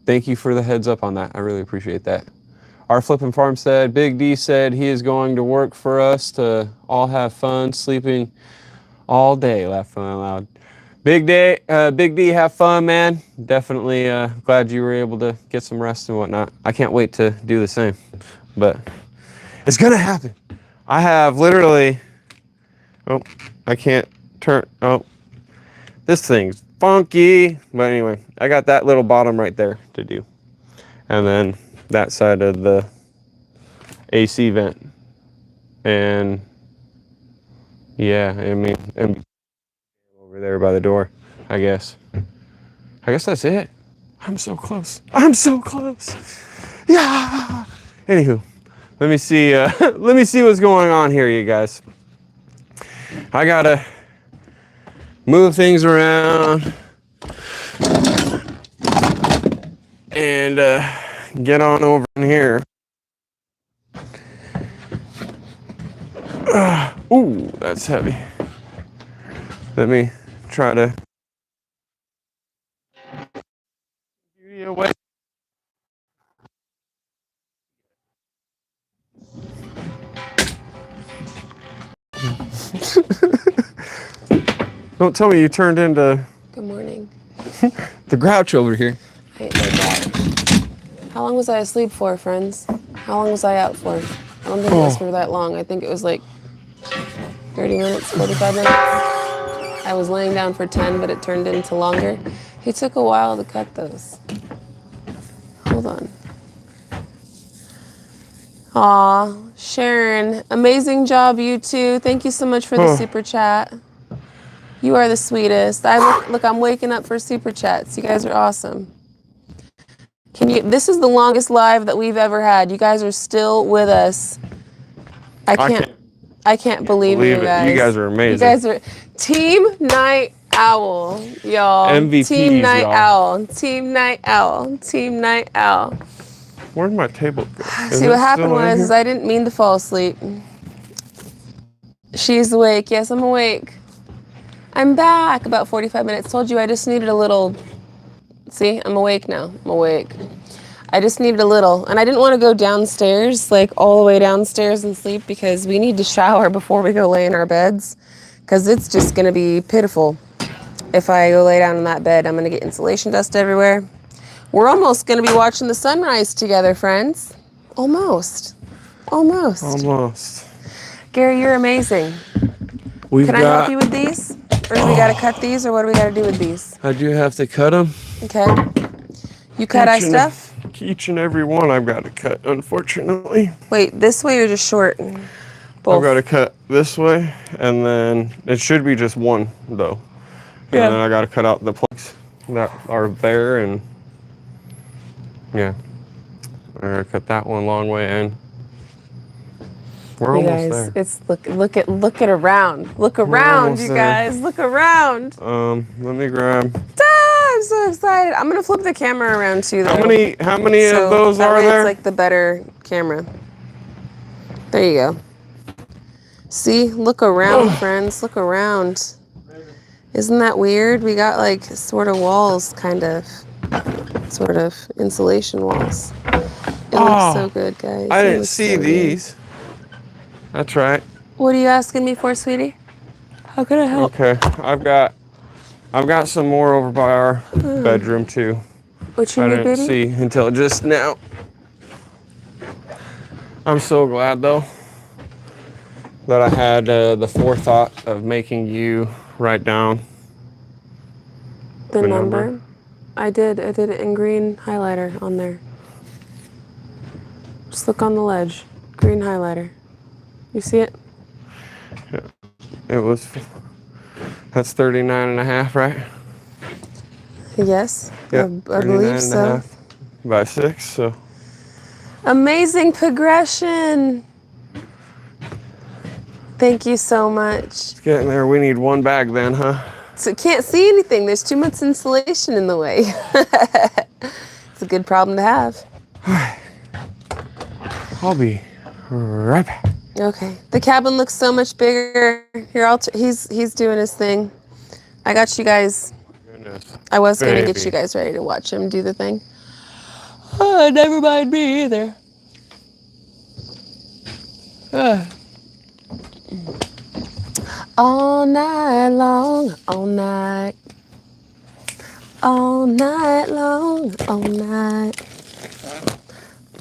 S2: Thank you for the heads up on that. I really appreciate that. Our Flippin' Farm said, Big D said he is going to work for us to all have fun, sleeping all day. Laughing out loud. Big D, have fun, man. Definitely glad you were able to get some rest and whatnot. I can't wait to do the same, but it's gonna happen. I have literally, oh, I can't turn, oh, this thing's funky. But anyway, I got that little bottom right there to do. And then that side of the AC vent. And yeah, I mean, and over there by the door, I guess. I guess that's it. I'm so close. I'm so close. Yeah. Anywho, let me see what's going on here, you guys. I gotta move things around and get on over in here. Ooh, that's heavy. Let me try to beauty away. Don't tell me you turned into
S1: Good morning.
S2: the Grouch over here.
S1: I ate my dad. How long was I asleep for, friends? How long was I out for? I don't think it was for that long. I think it was like 30 minutes, 45 minutes. I was laying down for 10, but it turned into longer. He took a while to cut those. Hold on. Aw, Sharon, amazing job, you two. Thank you so much for the super chat. You are the sweetest. Look, I'm waking up for super chats. You guys are awesome. This is the longest live that we've ever had. You guys are still with us. I can't believe you guys.
S2: You guys are amazing.
S1: You guys are Team Night Owl, y'all.
S2: MVPs,
S1: Team Night
S2: y'all.
S1: Owl. Team Night Owl. Team Night Owl.
S2: Where'd my table go?
S1: See, what happened was I didn't mean to fall asleep. She's awake. Yes, I'm awake. I'm back. About 45 minutes. Told you I just needed a little. See, I'm awake now. I'm awake. I just needed a little. And I didn't want to go downstairs, like all the way downstairs and sleep, because we need to shower before we go lay in our beds. Because it's just going to be pitiful. If I go lay down in that bed, I'm going to get insulation dust everywhere. We're almost going to be watching the sunrise together, friends. Almost. Almost.
S2: Almost.
S1: Gary, you're amazing. Can I help you with these? Or do we got to cut these, or what do we got to do with these?
S2: I do have to cut them.
S1: Okay. You cut our stuff?
S2: Each and every one I've got to cut, unfortunately.
S1: Wait, this way or just short? Both.
S2: I've got to cut this way, and then it should be just one, though.
S1: Yeah.
S2: And then I got to cut out the planks that are there, and yeah. I got to cut that one long way in. We're almost there.
S1: It's look at around. Look around, you guys. Look around.
S2: Let me grab.
S1: I'm so excited. I'm gonna flip the camera around too, though.
S2: How many of those
S1: that
S2: are
S1: way
S2: there?
S1: It's like the better camera. There you go. See, look around, friends. Look around. Isn't that weird? We got like sort of walls, sort of insulation walls. It looks so good, guys.
S2: I didn't see these. That's right.
S1: What are you asking me for, sweetie? How can I help?
S2: Okay, I've got some more over by our bedroom too.
S1: What you
S2: I
S1: need,
S2: didn't
S1: baby?
S2: see until just now. I'm so glad though.
S3: that I had the forethought of making you write down
S1: The number? I did it in green highlighter on there. Just look on the ledge. Green highlighter. You see it?
S3: Yeah. It was, that's 39 and a half, right?
S1: Yes,
S3: Yep,
S1: I believe so.
S3: half by 6, so.
S1: Amazing progression. Thank you so much.
S3: It's getting there. We need 1 bag then, huh?
S1: So can't see anything. There's too much insulation in the way. It's a good problem to have.
S3: I'll be right back.
S1: Okay. The cabin looks so much bigger. Here, he's doing his thing. I got you guys.
S3: Goodness.
S1: I was going to get
S3: Baby.
S1: you guys ready to watch him do the thing. Oh, never mind me either. All night long, all night. All night long, all night.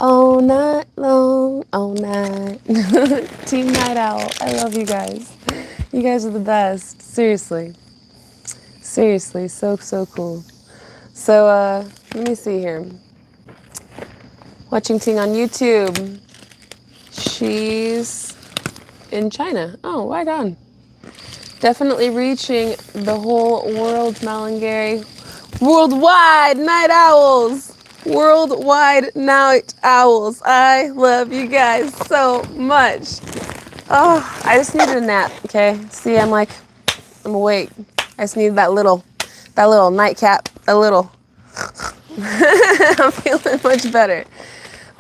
S1: All night long, all night. Team Night Owl, I love you guys. You guys are the best, seriously. Seriously, so cool. So, let me see here. Watching Ting on YouTube. She's in China. Oh, right on. Definitely reaching the whole world, Malangary. Worldwide night owls. Worldwide night owls. I love you guys so much. Oh, I just needed a nap, okay? See, I'm awake. I just needed that little nightcap, I'm feeling much better.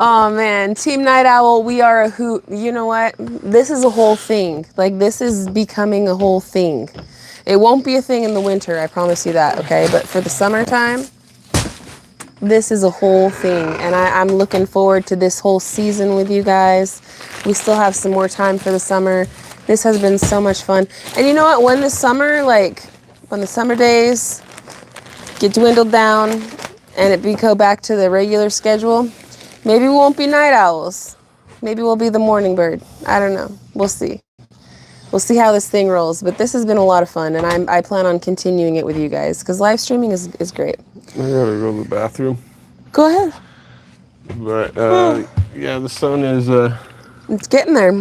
S1: Oh man, Team Night Owl, we are a hoot. You know what? This is a whole thing. Like, this is becoming a whole thing. It won't be a thing in the winter, I promise you that, okay? But for the summertime, this is a whole thing. And I'm looking forward to this whole season with you guys. We still have some more time for the summer. This has been so much fun. And you know what? When the summer days get dwindled down and go back to the regular schedule, maybe we won't be night owls. Maybe we'll be the morning bird. I don't know. We'll see. We'll see how this thing rolls. But this has been a lot of fun, and I plan on continuing it with you guys because live streaming is great.
S3: I gotta go to the bathroom.
S1: Go ahead.
S3: But yeah, the sun is
S1: It's getting there.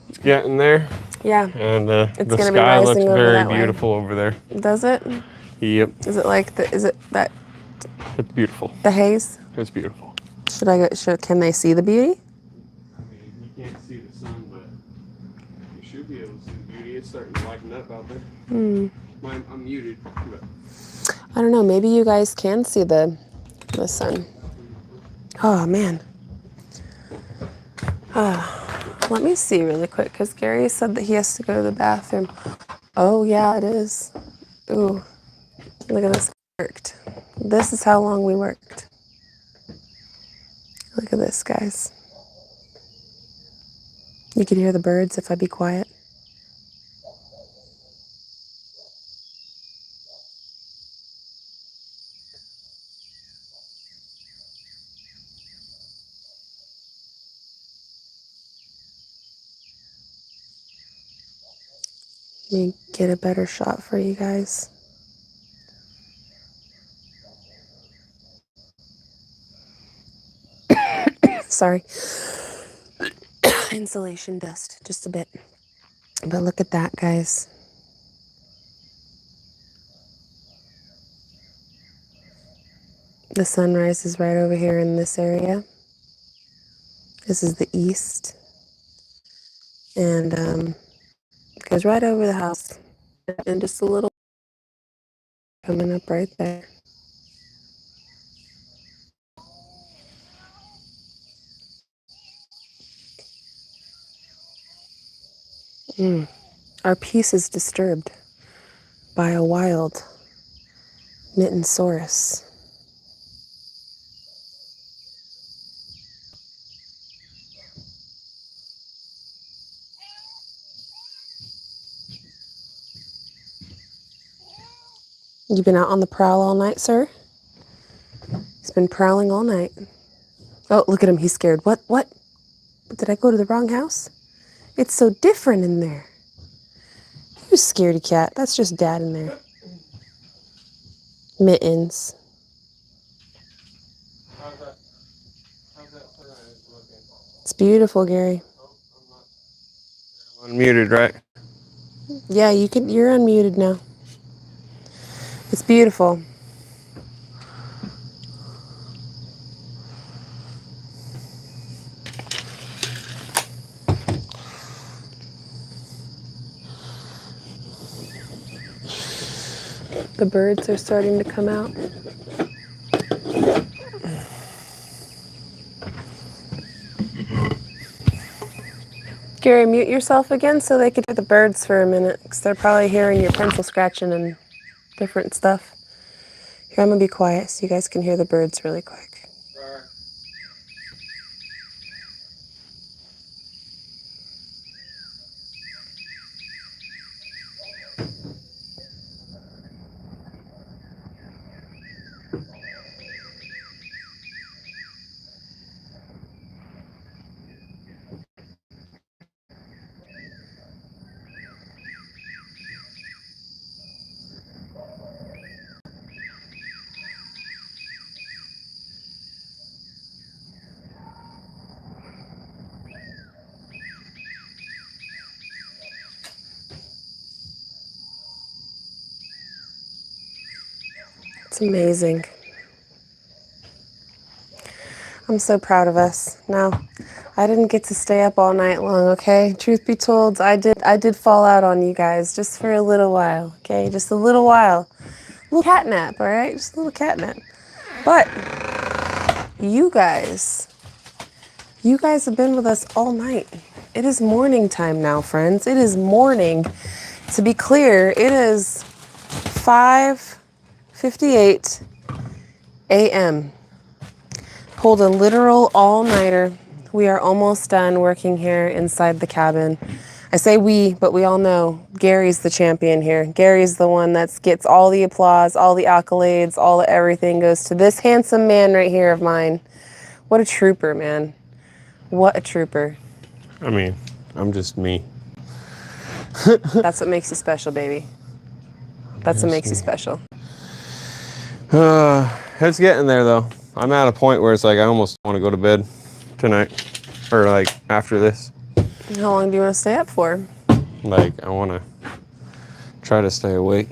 S3: it's getting there.
S1: Yeah.
S3: And the
S1: gonna be
S3: sky looks
S1: rising over
S3: very
S1: that way.
S3: beautiful over there.
S1: Does it?
S3: Yep.
S1: Is it like is it that
S3: It's beautiful.
S1: the haze?
S3: It's beautiful.
S1: Can they see the beauty?
S3: I mean, you can't see the sun, but you should be able to see the beauty. It's starting to lighten up out there. I'm muted, but
S1: I don't know. Maybe you guys can see the sun. Oh man. Let me see really quick because Gary said that he has to go to the bathroom. Oh yeah, it is. Ooh, look at this. Worked. This is how long we worked. Look at this, guys. You could hear the birds if I be quiet. Let me get a better shot for you guys. Sorry. Insulation dust, just a bit. But look at that, guys. The sunrise is right over here in this area. This is the east. And it goes right over the house. And just a little coming up right there. Our peace is disturbed by a wild Nittensaurus. You've been out on the prowl all night, sir? He's been prowling all night. Oh, look at him. He's scared. What? Did I go to the wrong house? It's so different in there. You scaredy cat. That's just Dad in there. Mittens.
S3: How's that looking?
S1: It's beautiful, Gary.
S3: Unmuted, right?
S1: Yeah, you're unmuted now. It's beautiful. The birds are starting to come out. Gary, mute yourself again so they could hear the birds for a minute, because they're probably hearing your pencil scratching and different stuff. Here, I'm going to be quiet so you guys can hear the birds really quick. It's amazing. I'm so proud of us. Now, I didn't get to stay up all night long, okay? Truth be told, I did fall out on you guys just for a little while, okay? Just a little while. A little cat nap, all right? Just a little cat nap. But you guys have been with us all night. It is morning time now, friends. It is morning. To be clear, it is 5:58 a.m. Pulled a literal all-nighter. We are almost done working here inside the cabin. I say we, but we all know Gary's the champion here. Gary's the one that gets all the applause, all the accolades, all the everything goes to this handsome man right here of mine. What a trooper, man. What a trooper.
S3: I mean, I'm just me.
S1: That's what makes you special, baby. That's what makes you special.
S3: It's getting there, though. I'm at a point where it's like I almost want to go to bed tonight. Or, like, after this.
S1: How long do you want to stay up for?
S3: Like, I want to try to stay awake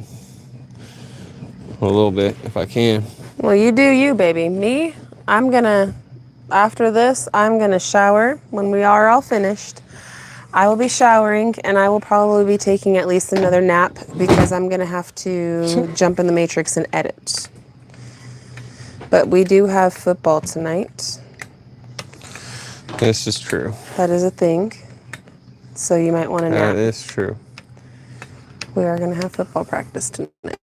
S3: a little bit if I can.
S1: Well, you do you, baby. Me, after this, I'm going to shower when we are all finished. I will be showering, and I will probably be taking at least another nap because I'm going to have to jump in the Matrix and edit. But we do have football tonight.
S3: This is true.
S1: That is a thing. So you might want to nap.
S3: That is true.
S1: We are going to have football practice tonight.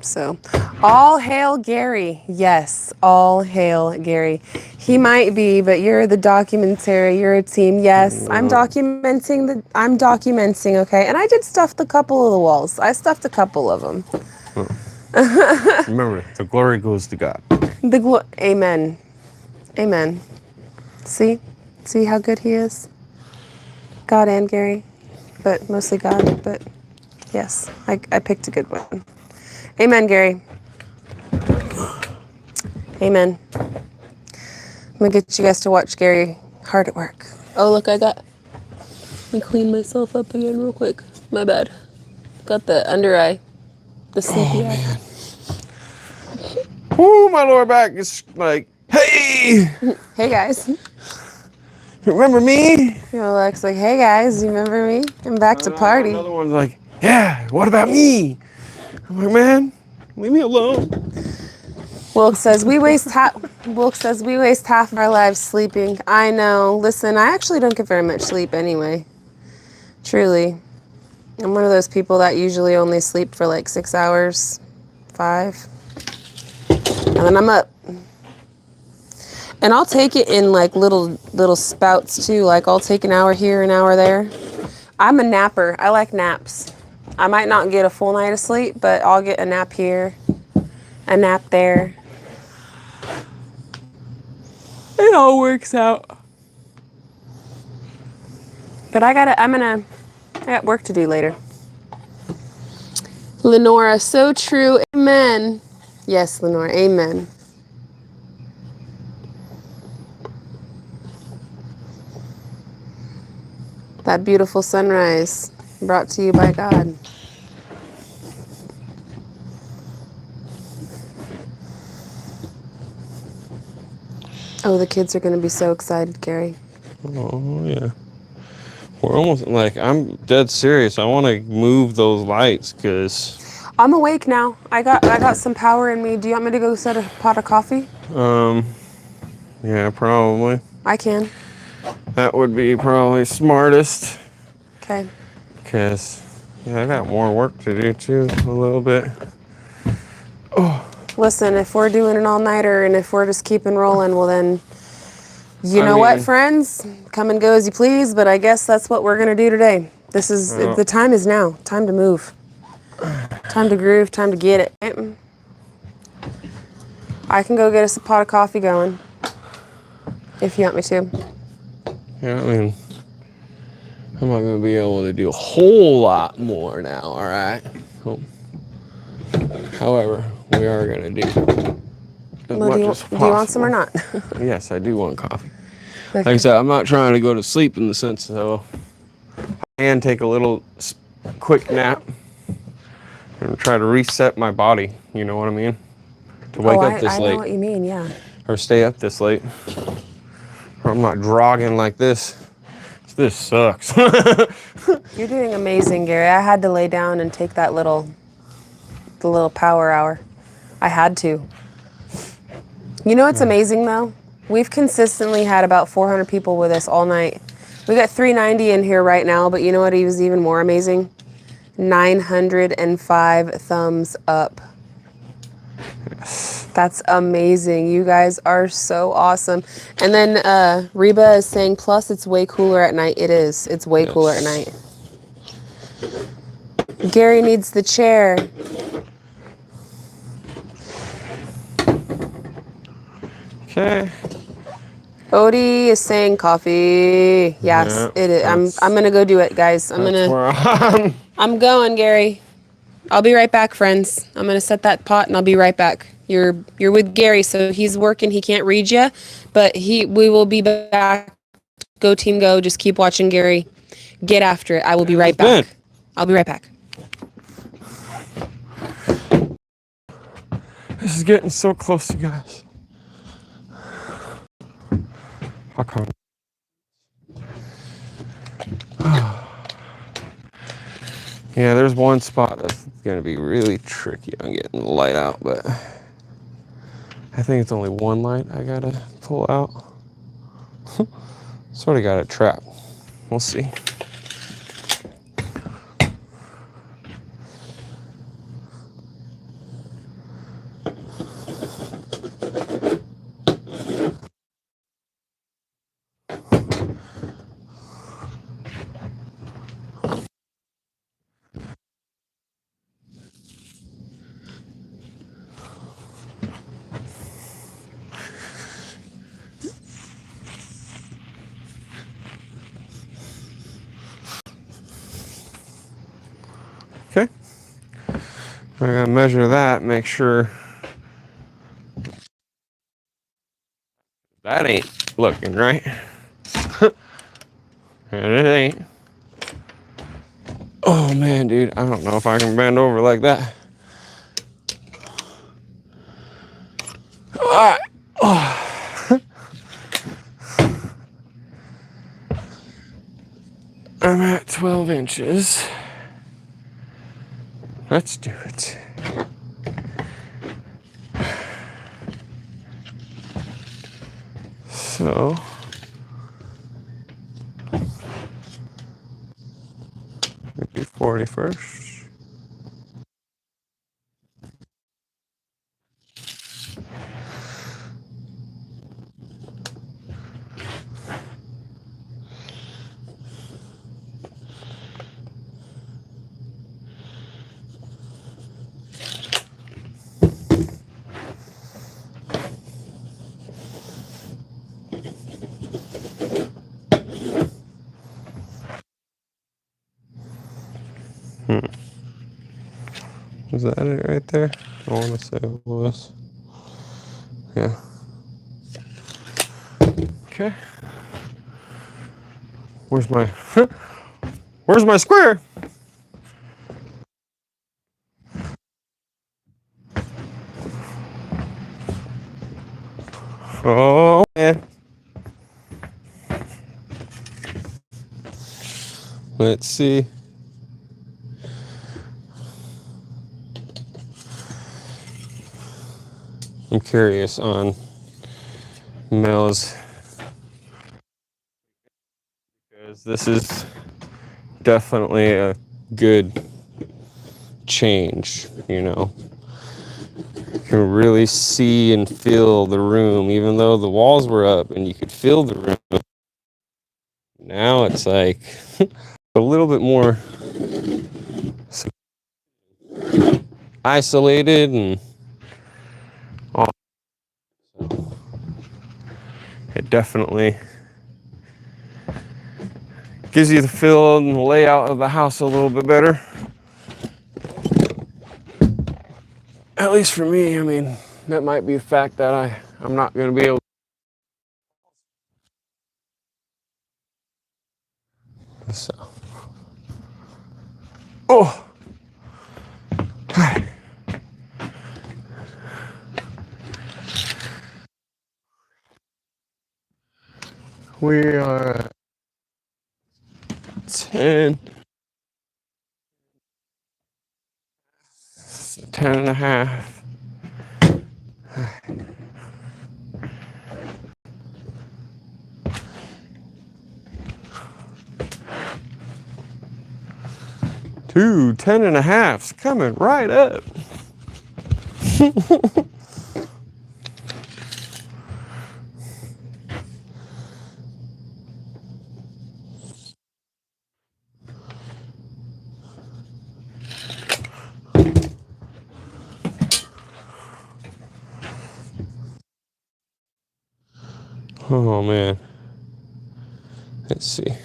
S1: So, all hail Gary. Yes, all hail Gary. He might be, but you're the documentary. You're a team. Yes, I'm documenting, okay? And I did stuff a couple of the walls. I stuffed a couple of them.
S3: Remember, the glory goes to God.
S1: Amen. Amen. See how good he is? God and Gary, but mostly God, but yes, I picked a good one. Amen, Gary. Amen. I'm gonna get you guys to watch Gary hard at work. Oh, look, let me clean myself up again real quick. My bad. Got the under eye, the sleepy eye.
S3: Man. Woo, my lower back is like, hey!
S1: Hey, guys.
S3: Remember me?
S1: Alex like, hey, guys, you remember me? I'm back to party.
S3: Another one's like, yeah, what about me? I'm like, man, leave me alone.
S1: Wilk says we waste half of our lives sleeping. I know. Listen, I actually don't get very much sleep anyway. Truly. I'm one of those people that usually only sleep for like 6 hours, 5. And then I'm up. And I'll take it in like little spouts too. Like I'll take an hour here, an hour there. I'm a napper. I like naps. I might not get a full night of sleep, but I'll get a nap here, a nap there. It all works out. But I got work to do later. Lenora, so true. Amen. Yes, Lenora, amen. That beautiful sunrise brought to you by God. Oh, the kids are going to be so excited, Gary.
S3: Oh, yeah. We're almost, like, I'm dead serious. I want to move those lights because...
S1: I'm awake now. I got some power in me. Do you want me to go set a pot of coffee?
S3: Yeah, probably.
S1: I can.
S3: That would be probably smartest.
S1: Okay.
S3: Because, yeah, I got more work to do, too, a little bit. Oh.
S1: Listen, if we're doing an all-nighter and if we're just keeping rolling, well then, you know what, friends? Come and go as you please, but I guess that's what we're going to do today. This is, the time is now. Time to move. Time to groove, time to get it. I can go get us a pot of coffee going, if you want me to.
S3: Yeah, I mean, I'm not going to be able to do a whole lot more now, all right? Oh. However, we are going to do as much as possible.
S1: Do you want some or not?
S3: Yes, I do want coffee.
S1: Okay.
S3: Like I said, I'm not trying to go to sleep in the sense, so I can take a little quick nap and try to reset my body, you know what I mean? To wake up this late.
S1: I know what you mean, yeah.
S3: Or stay up this late. Or I'm not drogging like this. This sucks.
S1: You're doing amazing, Gary. I had to lay down and take the little power hour. I had to. You know what's amazing though? We've consistently had about 400 people with us all night. We got 390 in here right now, but you know what was even more amazing? 905 thumbs up. That's amazing. You guys are so awesome. And then Reba is saying, plus it's way cooler at night. It is. It's way cooler at night. Gary needs the chair.
S3: Okay.
S1: Odie is saying coffee. Yes,
S3: Yeah,
S1: it is. I'm gonna go do it, guys. I'm going, Gary. I'll be right back, friends. I'm gonna set that pot and I'll be right back. You're with Gary, so he's working. He can't read you, but we will be back. Go team, go! Just keep watching Gary. Get after it. I will be right back. I'll be right back.
S3: This is getting so close, you guys. How come? Yeah, there's one spot that's gonna be really tricky on getting the light out, but I think it's only one light I gotta pull out. Sort of got it trapped. We'll see. Okay. I gotta measure that, make sure that ain't looking right. And it ain't. Oh man, dude, I don't know if I can bend over like that. Alright. Oh. I'm at 12 inches. Let's do it. So, maybe 40 first. Was that it right there? I want to say it was. Yeah. Okay. Where's my where's my square? Oh man. Let's see. I'm curious on Mel's, because this is definitely a good change, you know. You can really see and feel the room, even though the walls were up and you could feel the room. Now it's like a little bit more isolated and all. It definitely gives you the feel and the layout of the house a little bit better. At least for me, I mean, that might be the fact that I'm not going to be able to. So. Oh. We are at 10 and a half. Two 10 and a halfs coming right up. Oh man. Let's see.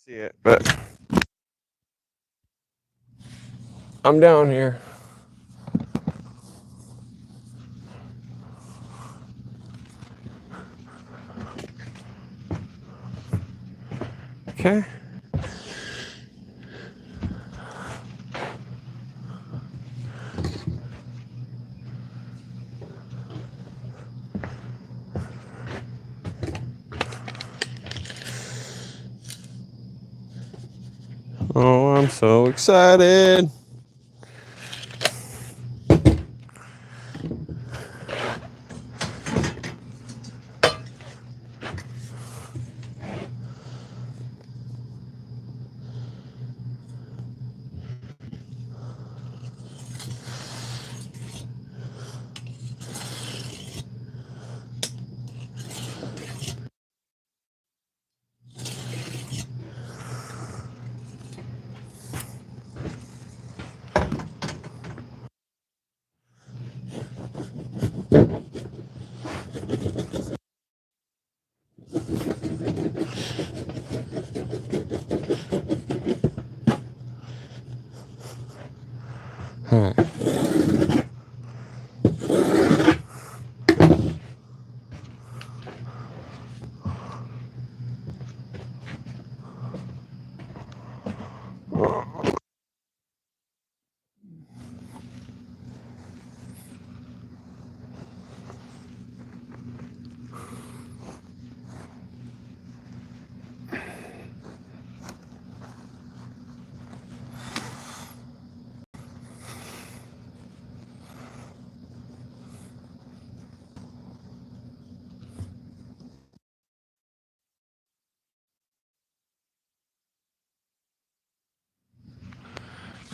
S3: See it, but I'm down here. Okay. Oh, I'm so excited.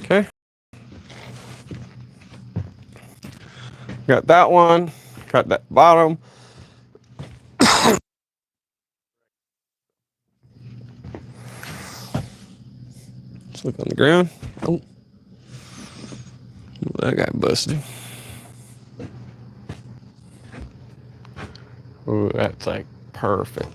S3: Okay. Got that one. Got that bottom. Let's look on the ground. Oh. That got busted. Ooh, that's like perfect.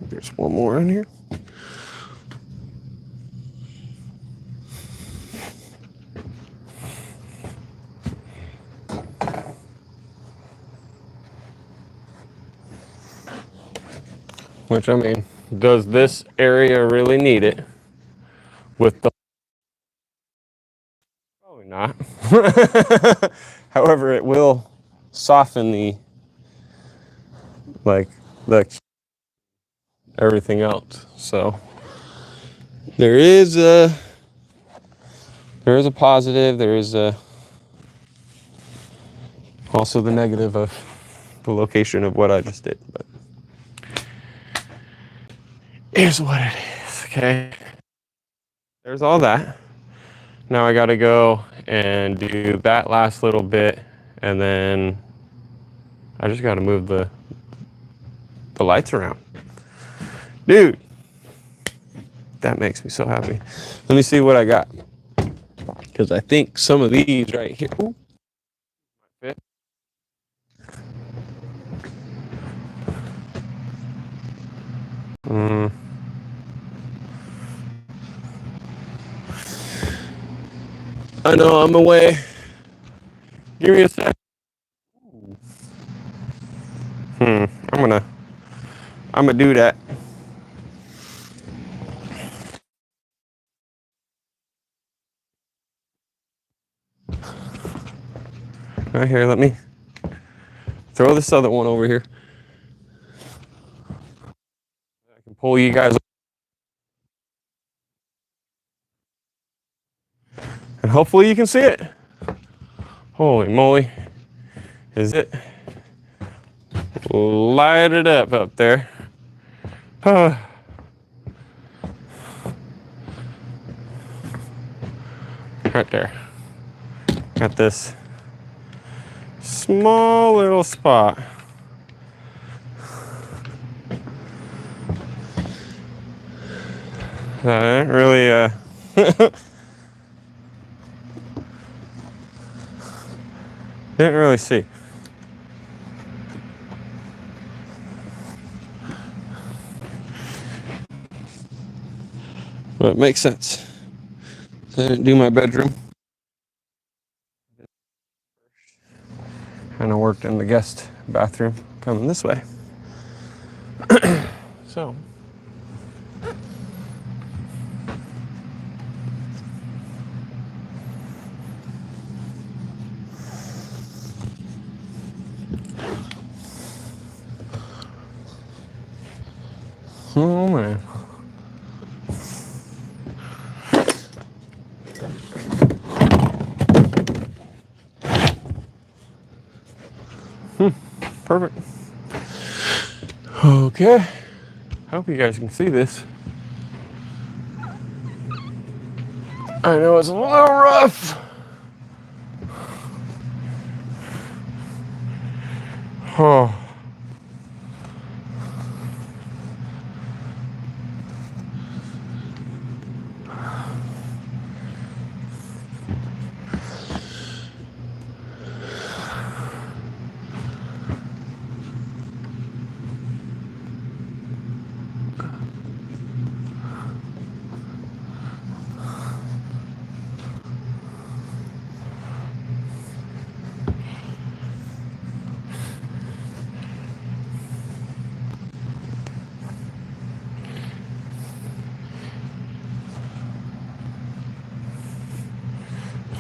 S3: There's one more in here. Which, I mean, does this area really need it? With the... Probably not. However, it will soften the, like, the everything else. So there is a positive. There is also the negative of the location of what I just did. But here's what it is. Okay. There's all that. Now I got to go and do that last little bit, and then I just got to move the lights around. Dude, that makes me so happy. Let me see what I got, because I think some of these right here might fit. I know I'm away. Give me a sec. I'm gonna do that. Right here, let me throw this other one over here. I can pull you guys, and hopefully you can see it. Holy moly, is it lighted up there? Right there. Got this small little spot. I didn't really didn't really see. But it makes sense. So I didn't do my bedroom. And I worked in the guest bathroom coming this way. So. Oh man. Perfect. Okay. Hope you guys can see this. I know it's a little rough. Oh.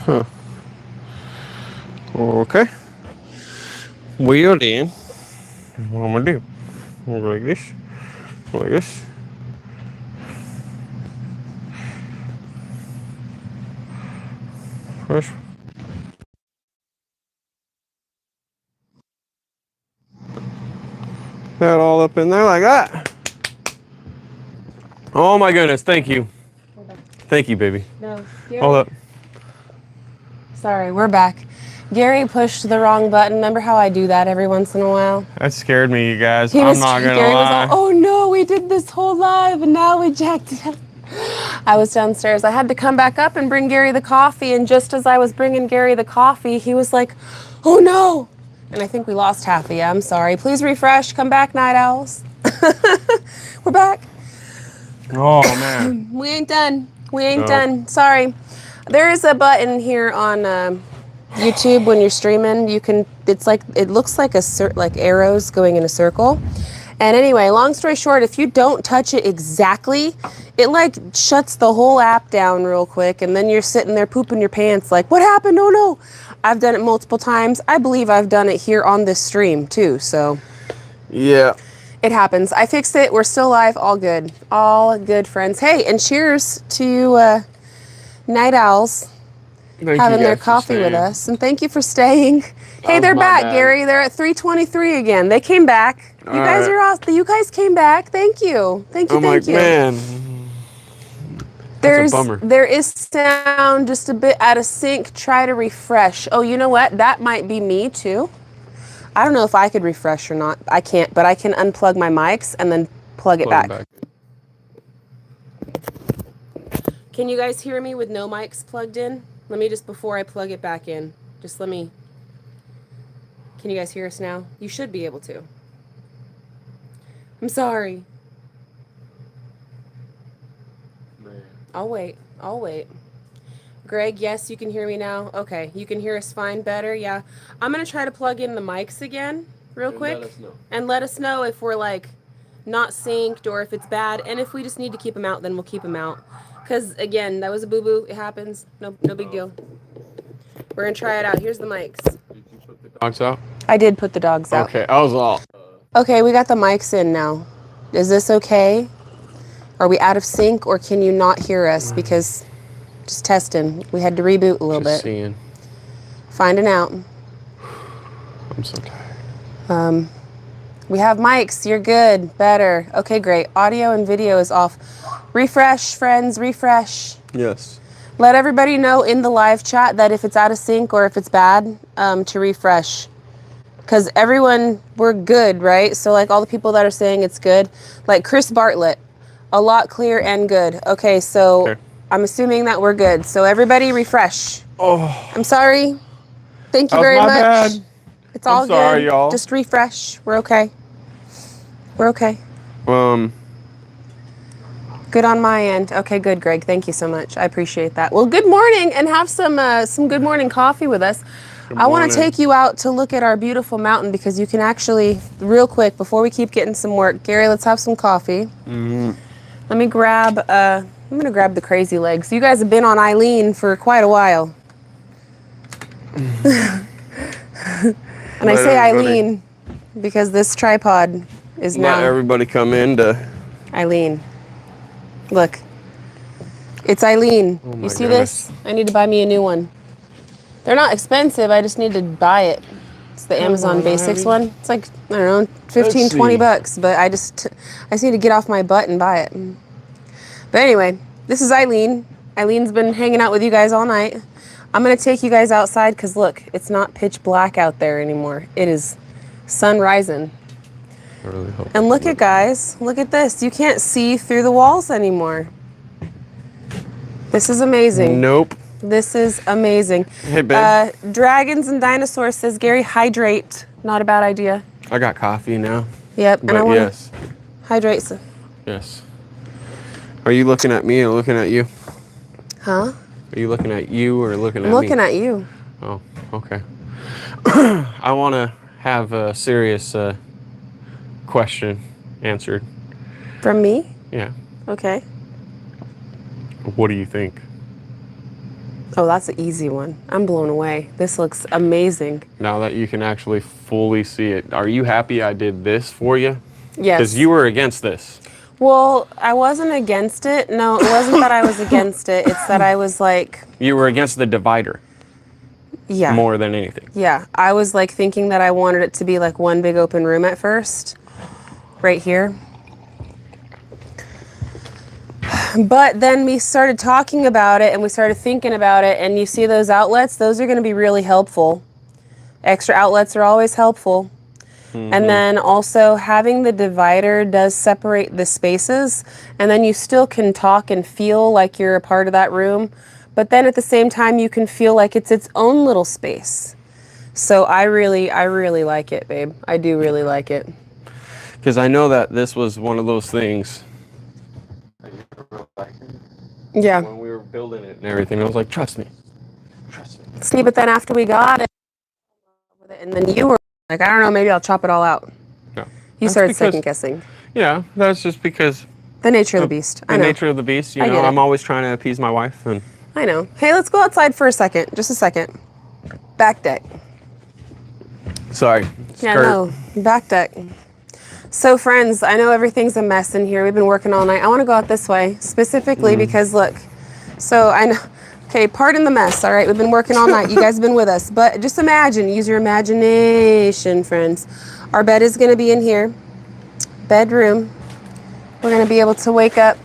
S3: Huh. Okay. Well then, what I'm gonna do? I'm gonna go like this, like this. Push. That all up in there like that. Oh my goodness, thank you. Thank you, baby.
S1: No.
S3: Hold up.
S1: Sorry, we're back. Gary pushed the wrong button. Remember how I do that every once in a while?
S2: That scared me, you guys. I'm not gonna
S1: Gary
S2: lie.
S1: was all, oh no, we did this whole live and now we jacked it up. I was downstairs. I had to come back up and bring Gary the coffee, and just as I was bringing Gary the coffee, he was like, oh no. And I think we lost half of you. I'm sorry. Please refresh. Come back, night owls. We're back.
S2: Oh man.
S1: We ain't done. We ain't
S2: No.
S1: done. Sorry. There is a button here on YouTube when you're streaming. You can. It's like it looks like like arrows going in a circle. And anyway, long story short, if you don't touch it exactly, it like shuts the whole app down real quick, and then you're sitting there pooping your pants like, what happened? Oh no. I've done it multiple times. I believe I've done it here on this stream too. So
S3: Yeah.
S1: it happens. I fixed it. We're still live. All good. All good, friends. Hey, and cheers to you, night owls, having their coffee with us. And thank you for staying. Hey, they're back, Gary. They're at 323 again. They came back. You guys are awesome. You guys came back. Thank you. Thank you. Thank you.
S3: Man. That's a bummer.
S1: There is sound just a bit out of sync. Try to refresh. Oh, you know what? That might be me too. I don't know if I could refresh or not. I can't, but I can unplug my mics and then plug it back. Can you guys hear me with no mics plugged in? Let me just, before I plug it back in, just let me, can you guys hear us now? You should be able to. I'm sorry. I'll wait. I'll wait. Greg, yes, you can hear me now. Okay, you can hear us fine, better, yeah. I'm gonna try to plug in the mics again real quick. And let us know if we're like not synced or if it's bad. And if we just need to keep them out, then we'll keep them out. Because again, that was a boo-boo. It happens. No big deal. We're gonna try it out. Here's the mics.
S3: Did you put the dogs out?
S1: I did put the dogs out.
S3: Okay, I was all.
S1: Okay, we got the mics in now. Is this okay? Are we out of sync, or can you not hear us? Because just testing. We had to reboot a little bit.
S3: Seeing.
S1: Finding out.
S3: I'm so tired.
S1: We have mics. You're good. Better. Okay, great. Audio and video is off. Refresh, friends. Refresh.
S3: Yes.
S1: Let everybody know in the live chat that if it's out of sync or if it's bad, to refresh. Because everyone, we're good, right? So like all the people that are saying it's good, like Chris Bartlett, a lot clear and good. Okay, so
S3: Okay.
S1: I'm assuming that we're good. So everybody refresh.
S3: Oh.
S1: I'm sorry. Thank you
S3: That was
S1: very
S3: my
S1: much.
S3: bad.
S1: It's all
S3: I'm sorry,
S1: good.
S3: y'all.
S1: Just refresh. We're okay. We're okay. Good on my end. Okay, good, Greg. Thank you so much. I appreciate that. Well, good morning, and have some good morning coffee with us. I want to take you out to look at our beautiful mountain because you can actually, real quick, before we keep getting some work, Gary, let's have some coffee.
S3: Mm-hmm.
S1: Let me grab, I'm going to grab the crazy legs. You guys have been on Eileen for quite a while. And I say Eileen because this tripod is now
S3: Not everybody come in to.
S1: Eileen. Look, it's Eileen.
S3: Oh my
S1: You see
S3: goodness.
S1: this? I need to buy me a new one. They're not expensive. I just need to buy it. It's the Amazon Basics one. It's like, I don't know, 15, 20 bucks. But I just need to get off my butt and buy it. But anyway, this is Eileen. Eileen's been hanging out with you guys all night. I'm going to take you guys outside because, look, it's not pitch black out there anymore. It is sun rising.
S3: I really hope.
S1: And look at guys, look at this. You can't see through the walls anymore. This is amazing.
S3: Nope.
S1: This is amazing.
S3: Hey, babe.
S1: Dragons and Dinosaurs says, Gary, hydrate. Not a bad idea.
S3: I got coffee now.
S1: Yep,
S3: But
S1: and I want to
S3: yes.
S1: hydrate.
S3: Yes. Are you looking at me or looking at you?
S1: Huh?
S3: Are you looking at you or looking at
S1: I'm
S3: me?
S1: looking at you.
S3: Oh, okay. I want to have a serious question answered.
S1: From me?
S3: Yeah.
S1: Okay.
S3: What do you think?
S1: Oh, that's an easy one. I'm blown away. This looks amazing.
S2: Now that you can actually fully see it, are you happy I did this for you?
S1: Yes.
S2: Because you were against this.
S1: Well, I wasn't against it. No, it wasn't that I was against it. It's that I was like...
S2: You were against the divider.
S1: Yeah.
S2: More than anything.
S1: Yeah. I was like thinking that I wanted it to be like one big open room at first. Right here. But then we started talking about it and we started thinking about it, and you see those outlets, those are going to be really helpful. Extra outlets are always helpful. And then also having the divider does separate the spaces, and then you still can talk and feel like you're a part of that room, but then at the same time you can feel like it's its own little space. So I really like it, babe. I do really like it.
S2: Because I know that this was one of those things.
S1: Yeah.
S2: When we were building it and everything, I was like, trust me. Trust me.
S1: See, but then after we got it, and then you were like, I don't know, maybe I'll chop it all out.
S2: No.
S1: You started second guessing.
S2: Yeah, that's just because
S1: the nature of the beast.
S2: The nature of the beast. You know, I'm always trying to appease my wife. And
S1: I know. Hey, let's go outside for a second. Just a second. Back deck.
S2: Sorry.
S1: Yeah, no. Back deck. So friends, I know everything's a mess in here. We've been working all night. I want to go out this way specifically because look. So I know. Okay, pardon the mess. All right, we've been working all night. You guys have been with us, but just imagine. Use your imagination, friends. Our bed is going to be in here. Bedroom. We're going to be able to wake up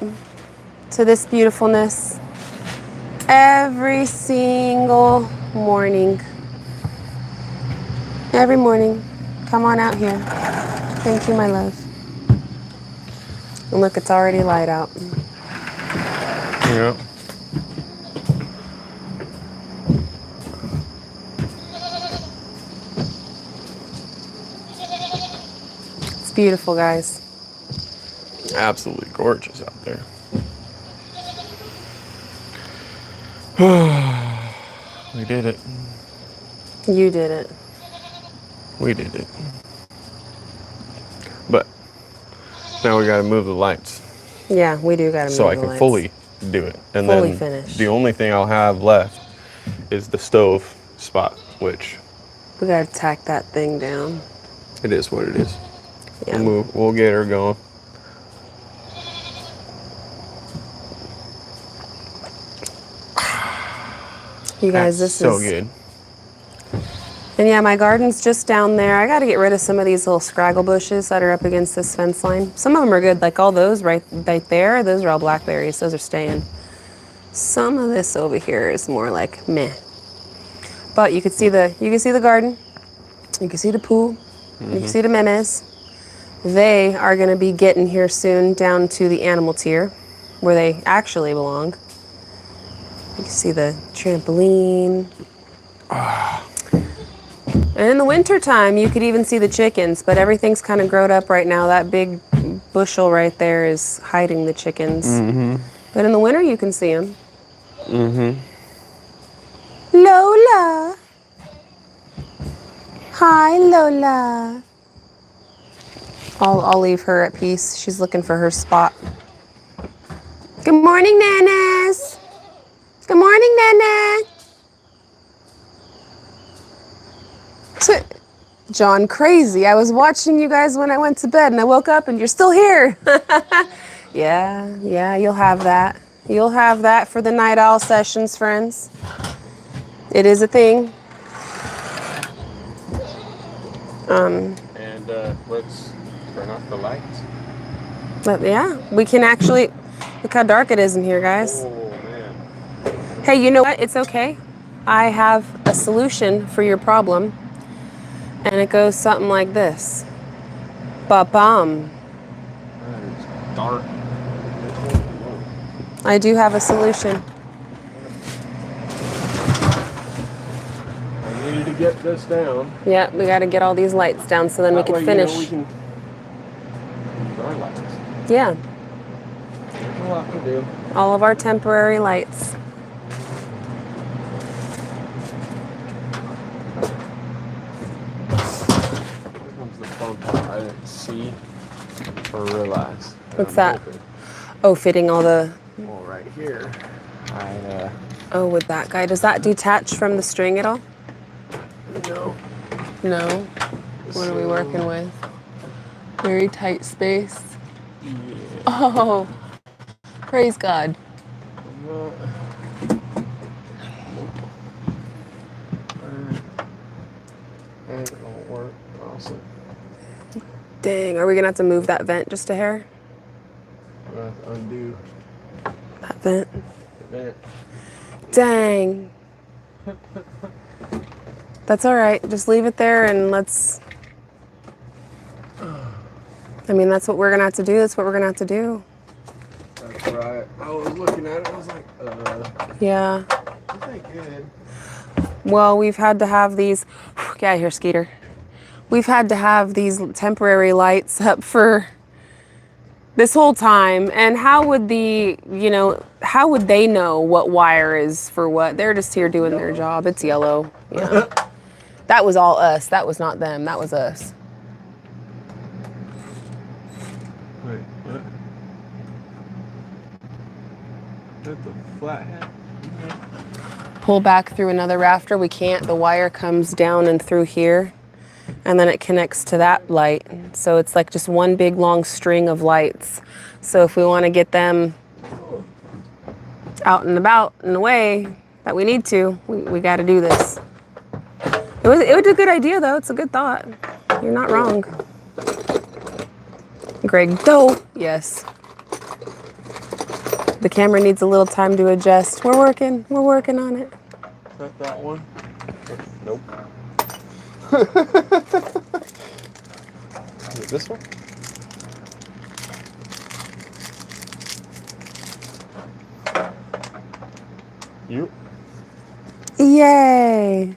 S1: to this beautifulness every single morning. Every morning. Come on out here. Thank you, my love. And look, it's already light out.
S2: yeah.
S1: It's beautiful, guys.
S2: Absolutely gorgeous out there. We did it.
S1: You did it.
S2: We did it. But now we got to move the lights.
S1: Yeah, we do got to move the lights.
S2: So I can fully do it. And
S1: fully
S2: then
S1: finish.
S2: The only thing I'll have left is the stove spot, which...
S1: We got to tack that thing down.
S2: It is what it is.
S1: Yeah.
S2: We'll get her going.
S1: You guys, this
S2: so
S1: is
S2: so good.
S1: And yeah, my garden's just down there. I got to get rid of some of these little scraggle bushes that are up against this fence line. Some of them are good, like all those right there. Those are all blackberries. Those are staying. Some of this over here is more like meh. But you can see the garden. You can see the pool. You can see the memes. They are going to be getting here soon down to the animal tier, where they actually belong. You can see the trampoline. And in the wintertime, you could even see the chickens, but everything's kind of grown up right now. That big bushel right there is hiding the chickens. But in the winter, you can see them. Lola. Hi, Lola. I'll leave her at peace. She's looking for her spot. Good morning, Nanas. Good morning, Nana. John, crazy. I was watching you guys when I went to bed and I woke up and you're still here. Yeah, you'll have that. You'll have that for the night owl sessions, friends. It is a thing.
S2: And let's turn off the lights.
S1: But yeah, we can actually, look how dark it is in here, guys.
S2: Oh, man.
S1: Hey, you know what? It's okay. I have a solution for your problem. And it goes something like this. Ba-bum.
S2: That is dark.
S1: I do have a solution.
S2: I need to get this down.
S1: Yeah, we got to get all these lights down so then we can finish.
S2: We can use our lights.
S1: Yeah.
S2: There's a lot to do.
S1: All of our temporary lights.
S2: Here comes the fun part I didn't see or realize.
S1: What's that? Oh, fitting all the...
S2: Well, right here, I
S1: Oh, with that guy. Does that detach from the string at all?
S2: No.
S1: No. What are we working with? Very tight space.
S2: Yeah.
S1: Oh, praise God.
S2: It won't work. Awesome.
S1: Dang, are we gonna have to move that vent just a hair?
S2: Undo
S1: That vent.
S2: the vent.
S1: Dang. That's all right. Just leave it there and let's. I mean, that's what we're gonna have to do. That's what we're gonna have to do.
S2: That's right. I was looking at it. I was like,
S1: Yeah.
S2: this ain't good.
S1: Well, we've had to have these. Get out of here, Skeeter. We've had to have these temporary lights up for this whole time. And how would how would they know what wire is for what? They're just here doing their job. It's yellow. Yeah. That was all us. That was not them. That was us.
S2: Wait, what? That's a flathead.
S1: Pull back through another rafter. We can't. The wire comes down and through here. And then it connects to that light. So it's like just one big long string of lights. So if we want to get them out and about in the way that we need to, we got to do this. It was a good idea though. It's a good thought. You're not wrong. Greg, go. Yes. The camera needs a little time to adjust. We're working on it.
S2: Is that one? Nope.
S3: Is it this one?
S2: You?
S1: Yay.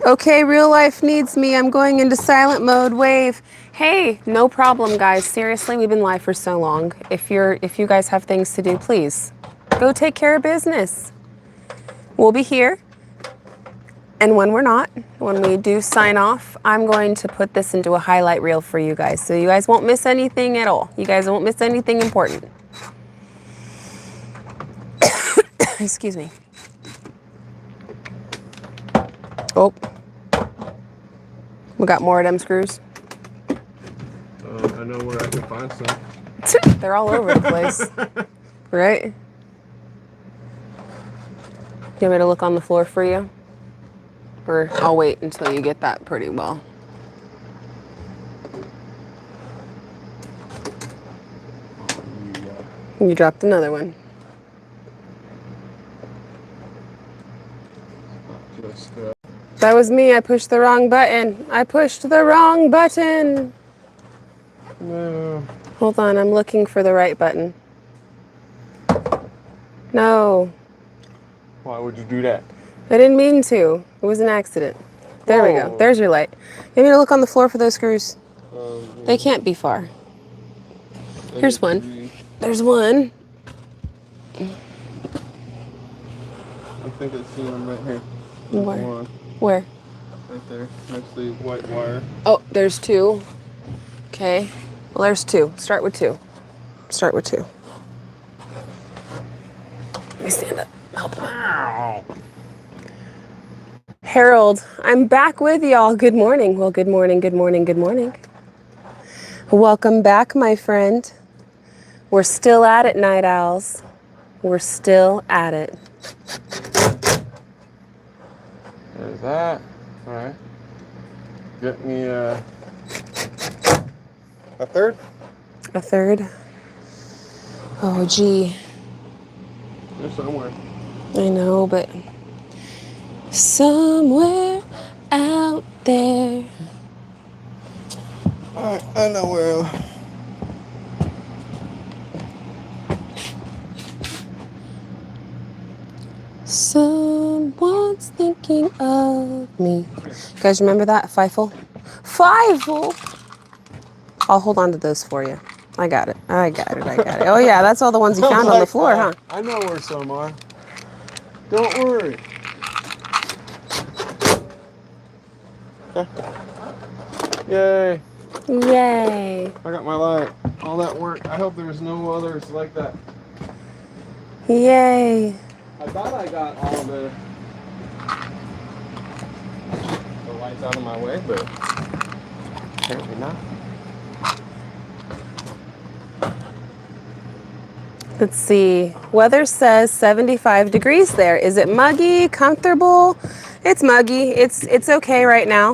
S1: Okay, real life needs me. I'm going into silent mode. Wave. Hey, no problem, guys. Seriously, we've been live for so long. If you guys have things to do, please go take care of business. We'll be here. And when we're not, when we do sign off, I'm going to put this into a highlight reel for you guys. So you guys won't miss anything at all. You guys won't miss anything important. Excuse me. Oh. We got more of them screws.
S2: I know where I can find some.
S1: They're all over the place. Right? You want me to look on the floor for you? Or I'll wait until you get that pretty well. You dropped another one. That was me. I pushed the wrong button. I pushed the wrong button.
S2: No.
S1: Hold on. I'm looking for the right button. No.
S2: Why would you do that?
S1: I didn't mean to. It was an accident. There we go. There's your light. You want me to look on the floor for those screws? They can't be far. Here's one. There's one.
S2: I think I've seen them right here.
S1: Where? Where?
S2: Right there, next to the white wire.
S1: Oh, there's two. Okay. Well, there's two. Start with two. Start with two. Let me stand up. Help him out. Harold, I'm back with y'all. Good morning. Well, good morning, good morning, good morning. Welcome back, my friend. We're still at it, Night Owls. We're still at it.
S2: There's that. All right. Get me a third?
S1: A third? Oh, gee.
S2: They're somewhere.
S1: I know, but somewhere out there.
S2: All right, I know where.
S1: Someone's thinking of me. You guys remember that? Fifle? Fifle! I'll hold on to those for you. I got it. I got it. I got it. Oh, yeah, that's all the ones you found on the floor, huh?
S2: I know where some are. Don't worry. Okay. Yay.
S1: Yay.
S2: I got my light. All that work. I hope there's no others like that.
S1: Yay.
S3: I thought I got all the lights out of my way, but apparently not.
S1: Let's see. Weather says 75 degrees there. Is it muggy, comfortable? It's muggy. It's okay right now.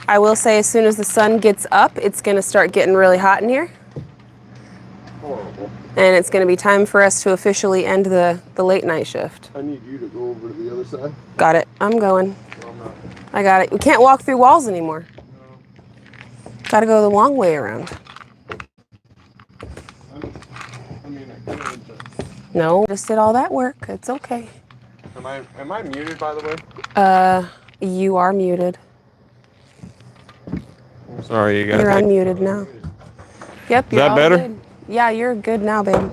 S1: I will say as soon as the sun gets up, it's going to start getting really hot in here.
S3: Horrible.
S1: And it's going to be time for us to officially end the late night shift.
S3: I need you to go over to the other side.
S1: Got it. I'm going.
S3: No, I'm not.
S1: I got it. We can't walk through walls anymore.
S3: No.
S1: Got to go the long way around.
S3: I mean, I could, but...
S1: No, just did all that work. It's okay.
S3: Am I muted, by the way?
S1: You are muted.
S3: I'm sorry, you guys.
S1: You're unmuted now. Yep. You're
S3: that
S1: all
S3: better?
S1: Good. Yeah, you're good now, babe.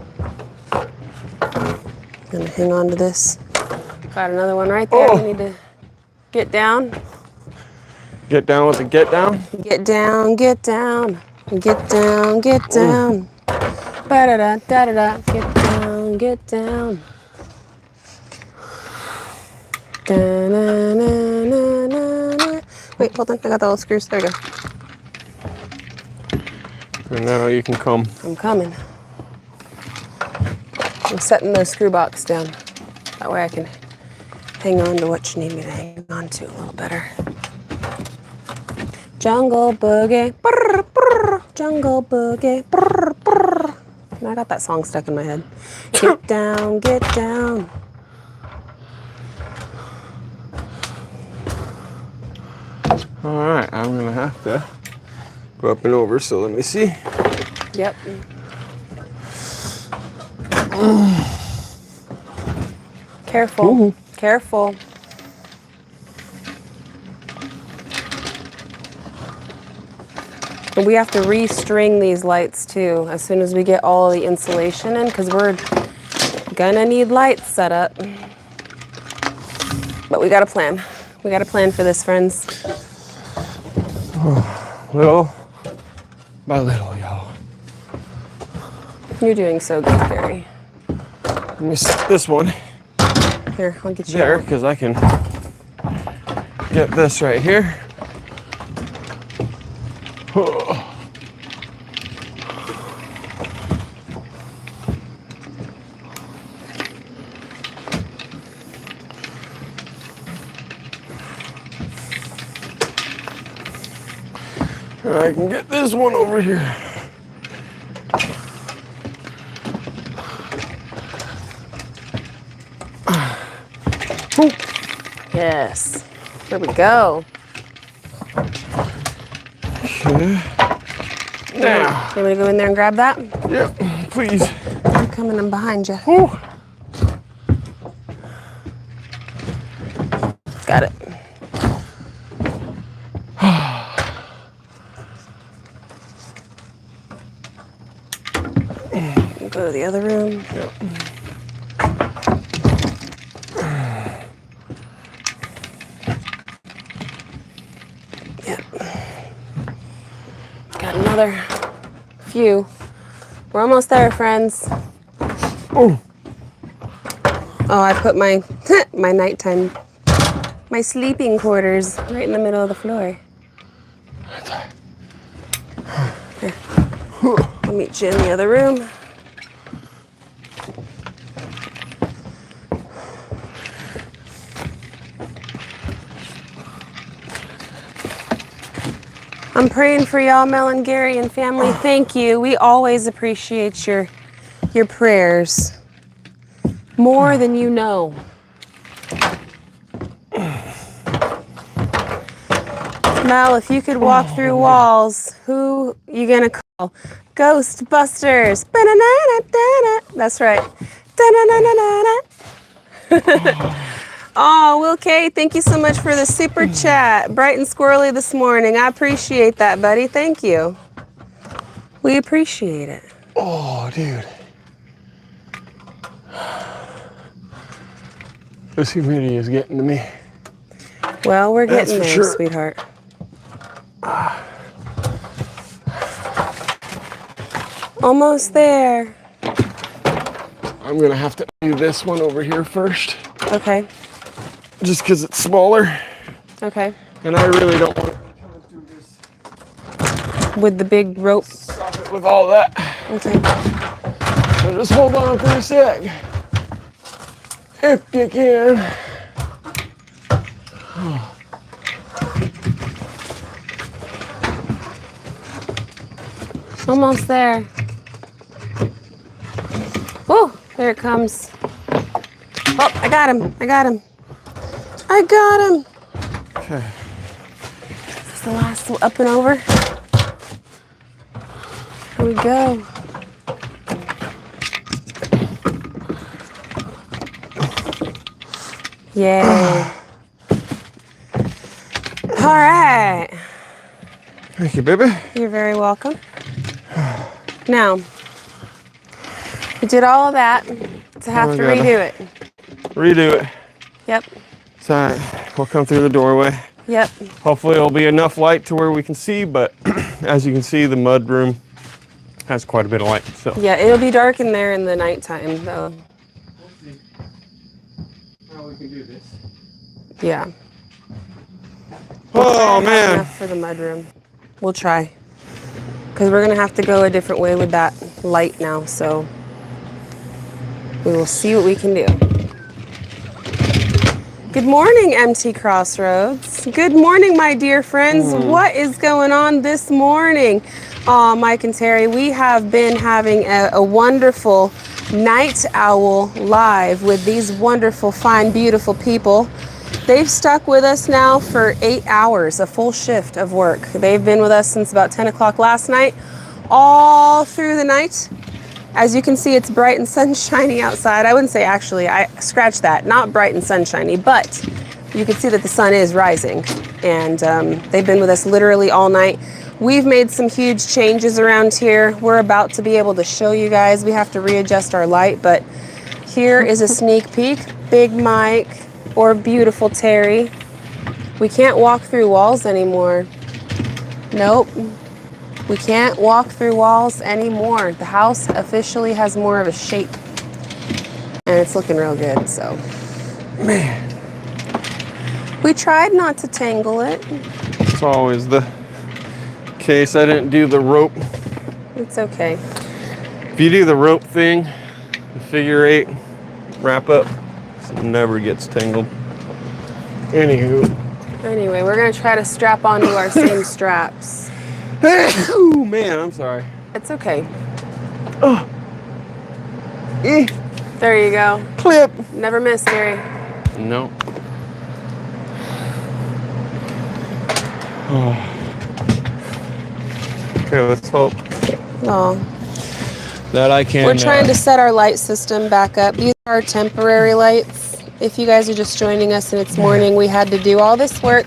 S1: Gonna hang on to this. Got another one right there.
S3: Oh.
S1: We need to get down.
S3: Get down with the get down?
S1: Get down, get down. Get down, get down. Ba-da-da, da-da-da. Get down, get down. Da-na-na-na-na-na. Wait, hold on. I got the little screws. There we go.
S3: And now you can come.
S1: I'm coming. I'm setting the screw box down. That way I can hang on to what you need me to hang on to a little better. Jungle boogie. Brr, brr, jungle boogie. Brr, brr. I got that song stuck in my head. Get down, get down.
S3: All right, I'm gonna have to go up and over, so let me see.
S1: Yep. Careful.
S3: Ooh.
S1: Careful. But we have to restring these lights too as soon as we get all the insulation in, because we're gonna need lights set up. But we got a plan. We got a plan for this, friends.
S3: Little by little, y'all.
S1: You're doing so good, Gary.
S3: Let me set this one
S1: Here, I'll get you
S3: there,
S1: out.
S3: because I can get this right here. And I can get this one over here.
S1: Yes. There we go.
S3: Okay. Now.
S1: You want me to go in there and grab that?
S3: Yep, please.
S1: I'm coming in behind you.
S3: Whew.
S1: Got it. Go to the other room.
S3: Yep.
S1: Yep. Got another few. We're almost there, friends.
S3: Oh.
S1: Oh, I put my my nighttime, my sleeping quarters right in the middle of the floor. Here. I'll meet you in the other room. I'm praying for y'all, Mel and Gary and family. Thank you. We always appreciate your prayers. More than you know. Mel, if you could walk through walls, who you gonna call? Ghostbusters. Ba-na-na-na-na-na. That's right. Da-na-na-na-na-na. Oh, Will K, thank you so much for the super chat. Bright and squirrely this morning. I appreciate that, buddy. Thank you. We appreciate it.
S3: Oh, dude. This humidity is getting to me.
S1: Well, we're
S3: That's
S1: getting
S3: for
S1: there,
S3: sure.
S1: sweetheart. Almost there.
S2: I'm gonna have to do this one over here first.
S1: Okay.
S2: Just because it's smaller.
S1: Okay.
S2: And I really don't want to come through this.
S1: With the big rope.
S2: Stop it with all that.
S1: Okay.
S2: So just hold on for a sec. If you can.
S1: Almost there. Whoa, there it comes. Oh, I got him. I got him. I got him.
S2: Okay.
S1: This is the last one. Up and over. Here we go. Yay. All right.
S2: Thank you, baby.
S1: You're very welcome. Now, we did all of that to have to redo it.
S2: Redo it.
S1: Yep.
S2: It's all right. We'll come through the doorway.
S1: Yep.
S2: Hopefully it'll be enough light to where we can see, but as you can see, the mud room has quite a bit of light. So
S1: Yeah, it'll be dark in there in the nighttime, though.
S2: we'll see how we can do this.
S1: Yeah.
S2: Oh, man.
S1: Enough for the mudroom. We'll try. Because we're going to have to go a different way with that light now, so we will see what we can do. Good morning, MT Crossroads. Good morning, my dear friends. What is going on this morning? Mike and Terry, we have been having a wonderful night owl live with these wonderful, fine, beautiful people. They've stuck with us now for 8 hours, a full shift of work. They've been with us since about 10 o'clock last night, all through the night. As you can see, it's bright and sunshiny outside. I wouldn't say actually, I scratched that, not bright and sunshiny, but you can see that the sun is rising. And they've been with us literally all night. We've made some huge changes around here. We're about to be able to show you guys. We have to readjust our light, but here is a sneak peek. Big Mike or beautiful Terry. We can't walk through walls anymore. Nope. We can't walk through walls anymore. The house officially has more of a shape. And it's looking real good, so.
S2: Man.
S1: We tried not to tangle it.
S2: It's always the case. I didn't do the rope.
S1: It's okay.
S2: If you do the rope thing, the figure 8 wrap up, it never gets tangled. Anywho.
S1: Anyway, we're gonna try to strap onto our same straps.
S2: Oh man, I'm sorry.
S1: It's okay.
S2: Oh.
S1: There you go.
S2: Clip.
S1: Never miss, Gary.
S2: No. Oh. Okay, let's hope
S1: Oh.
S2: that I can.
S1: We're trying to set our light system back up. These are our temporary lights. If you guys are just joining us and it's morning, we had to do all this work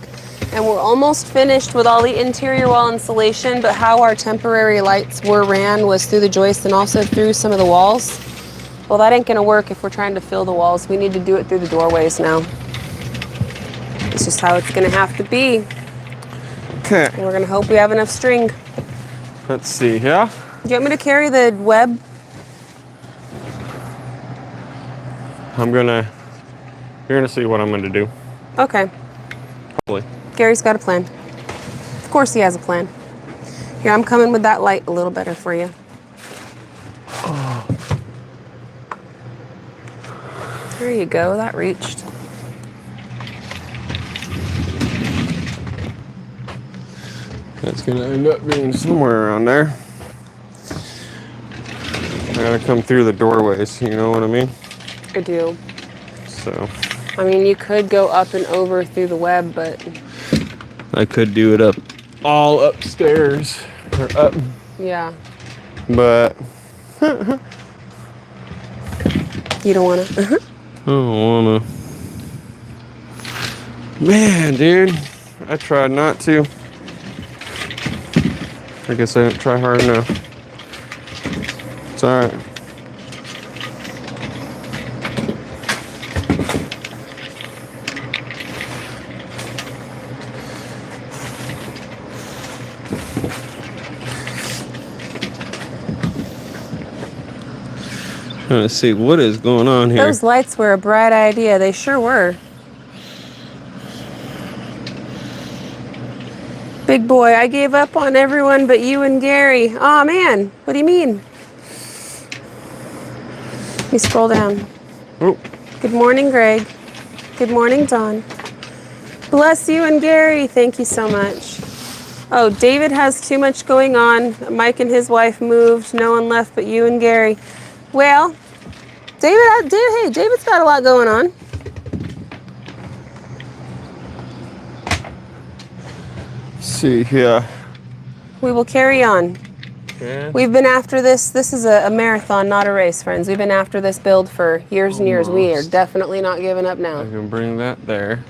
S1: and we're almost finished with all the interior wall insulation, but how our temporary lights were ran was through the joists and also through some of the walls. Well, that ain't gonna work if we're trying to fill the walls. We need to do it through the doorways now. It's just how it's gonna have to be.
S2: Okay.
S1: And we're gonna hope we have enough string.
S2: Let's see, yeah?
S1: Do you want me to carry the web?
S2: You're gonna see what I'm gonna do.
S1: Okay.
S2: Hopefully.
S1: Gary's got a plan. Of course he has a plan. Here, I'm coming with that light a little better for you.
S2: Oh.
S1: There you go, that reached.
S2: That's gonna end up being somewhere around there. I gotta come through the doorways, you know what I mean?
S1: I do.
S2: So.
S1: I mean, you could go up and over through the web, but...
S2: I could do it all upstairs, or up,
S1: Yeah.
S2: but
S1: You don't want to?
S2: I don't wanna. Man, dude, I tried not to. I guess I didn't try hard enough. It's alright.
S3: Trying to see what is going on here.
S1: Those lights were a bright idea. They sure were. Big boy, I gave up on everyone but you and Gary. Aw, man. What do you mean? Let me scroll down.
S3: Oh.
S1: Good morning, Greg. Good morning, Dawn. Bless you and Gary. Thank you so much. Oh, David has too much going on. Mike and his wife moved. No one left but you and Gary. Well, David's got a lot going on.
S3: Let's see, yeah.
S1: We will carry on.
S3: Yeah.
S1: We've been after this. This is a marathon, not a race, friends. We've been after this build for years and years. We are definitely not giving up now.
S3: I can bring that there.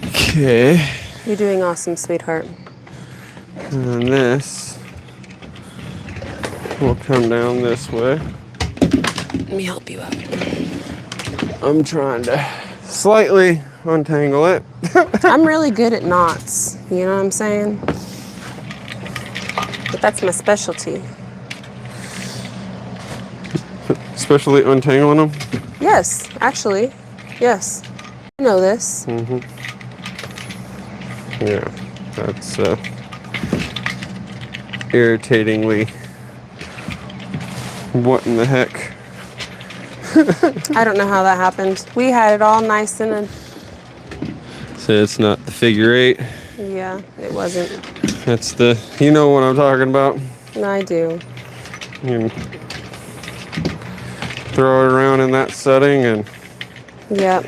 S3: Okay.
S1: You're doing awesome, sweetheart.
S3: And then this will come down this way.
S1: Let me help you out.
S3: I'm trying to slightly untangle it.
S1: I'm really good at knots. You know what I'm saying? But that's my specialty.
S3: Especially untangling them?
S1: Yes, actually. Yes. You know this.
S3: Mm-hmm. Yeah, that's irritatingly. What in the heck?
S1: I don't know how that happened. We had it all nice and
S3: So it's not the figure 8.
S1: yeah, it wasn't.
S3: That's the, you know what I'm talking about.
S1: I do.
S3: You can throw it around in that setting and
S1: Yep.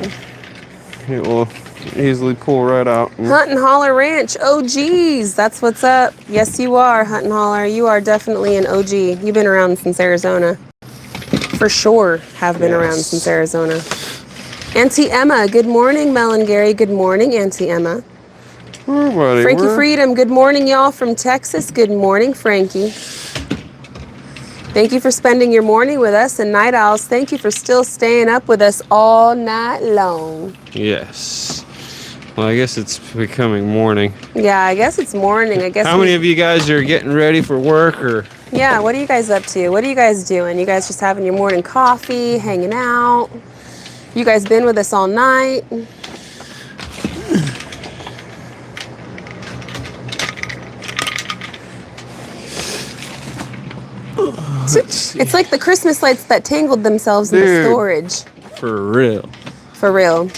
S3: it will easily pull right out.
S1: Hunt and Holler Ranch. Oh, geez. That's what's up. Yes, you are, Hunt and Holler. You are definitely an OG. You've been around since Arizona. For sure have been around since Arizona. Auntie Emma. Good morning, Mel and Gary. Good morning, Auntie Emma. Frankie Freedom. Good morning, y'all from Texas. Good morning, Frankie. Thank you for spending your morning with us. And Night Owls, thank you for still staying up with us all night long.
S3: Yes. Well, I guess it's becoming morning.
S1: Yeah, I guess it's morning. I guess.
S3: How many of you guys are getting ready for work or?
S1: Yeah, what are you guys up to? What are you guys doing? You guys just having your morning coffee, hanging out? You guys been with us all night? It's like the Christmas lights that tangled themselves in the storage.
S3: For real.
S1: For real.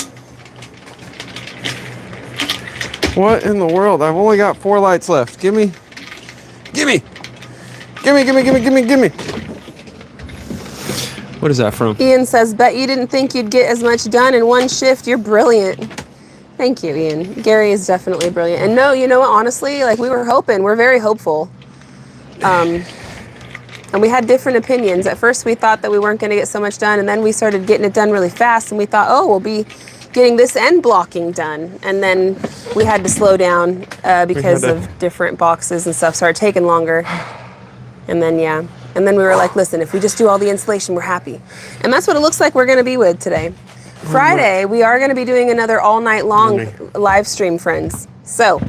S3: What in the world? I've only got 4 lights left. Gimme. What is that from?
S1: Ian says, bet you didn't think you'd get as much done in one shift. You're brilliant. Thank you, Ian. Gary is definitely brilliant. And no, you know what, honestly, like we were hoping, we're very hopeful. And we had different opinions. At first we thought that we weren't gonna get so much done, and then we started getting it done really fast, and we thought, oh, we'll be getting this end blocking done. And then we had to slow down because of different boxes and stuff started taking longer. And then, yeah. And then we were like, listen, if we just do all the installation, we're happy. And that's what it looks like we're gonna be with today. Friday, we are gonna be doing another all night long live stream, friends. So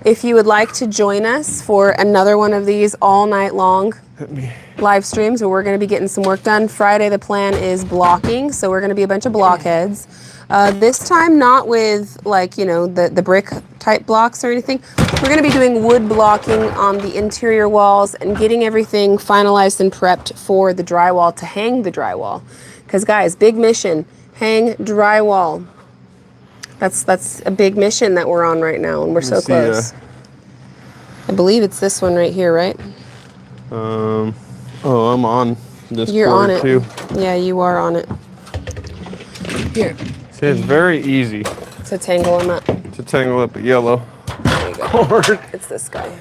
S1: if you would like to join us for another one of these all night long live streams where we're gonna be getting some work done. Friday, the plan is blocking. So we're gonna be a bunch of blockheads. This time, not with like, you know, the brick type blocks or anything. We're gonna be doing wood blocking on the interior walls and getting everything finalized and prepped for the drywall to hang the drywall. Because guys, big mission, hang drywall. That's a big mission that we're on right now, and we're so close. I believe it's this one right here, right?
S3: Oh, I'm on this
S1: You're on it
S3: too.
S1: Yeah, you are on it. Here.
S3: See, it's very easy
S1: To tangle them up.
S3: to tangle up a yellow
S1: There you go.
S3: cord.
S1: It's this guy.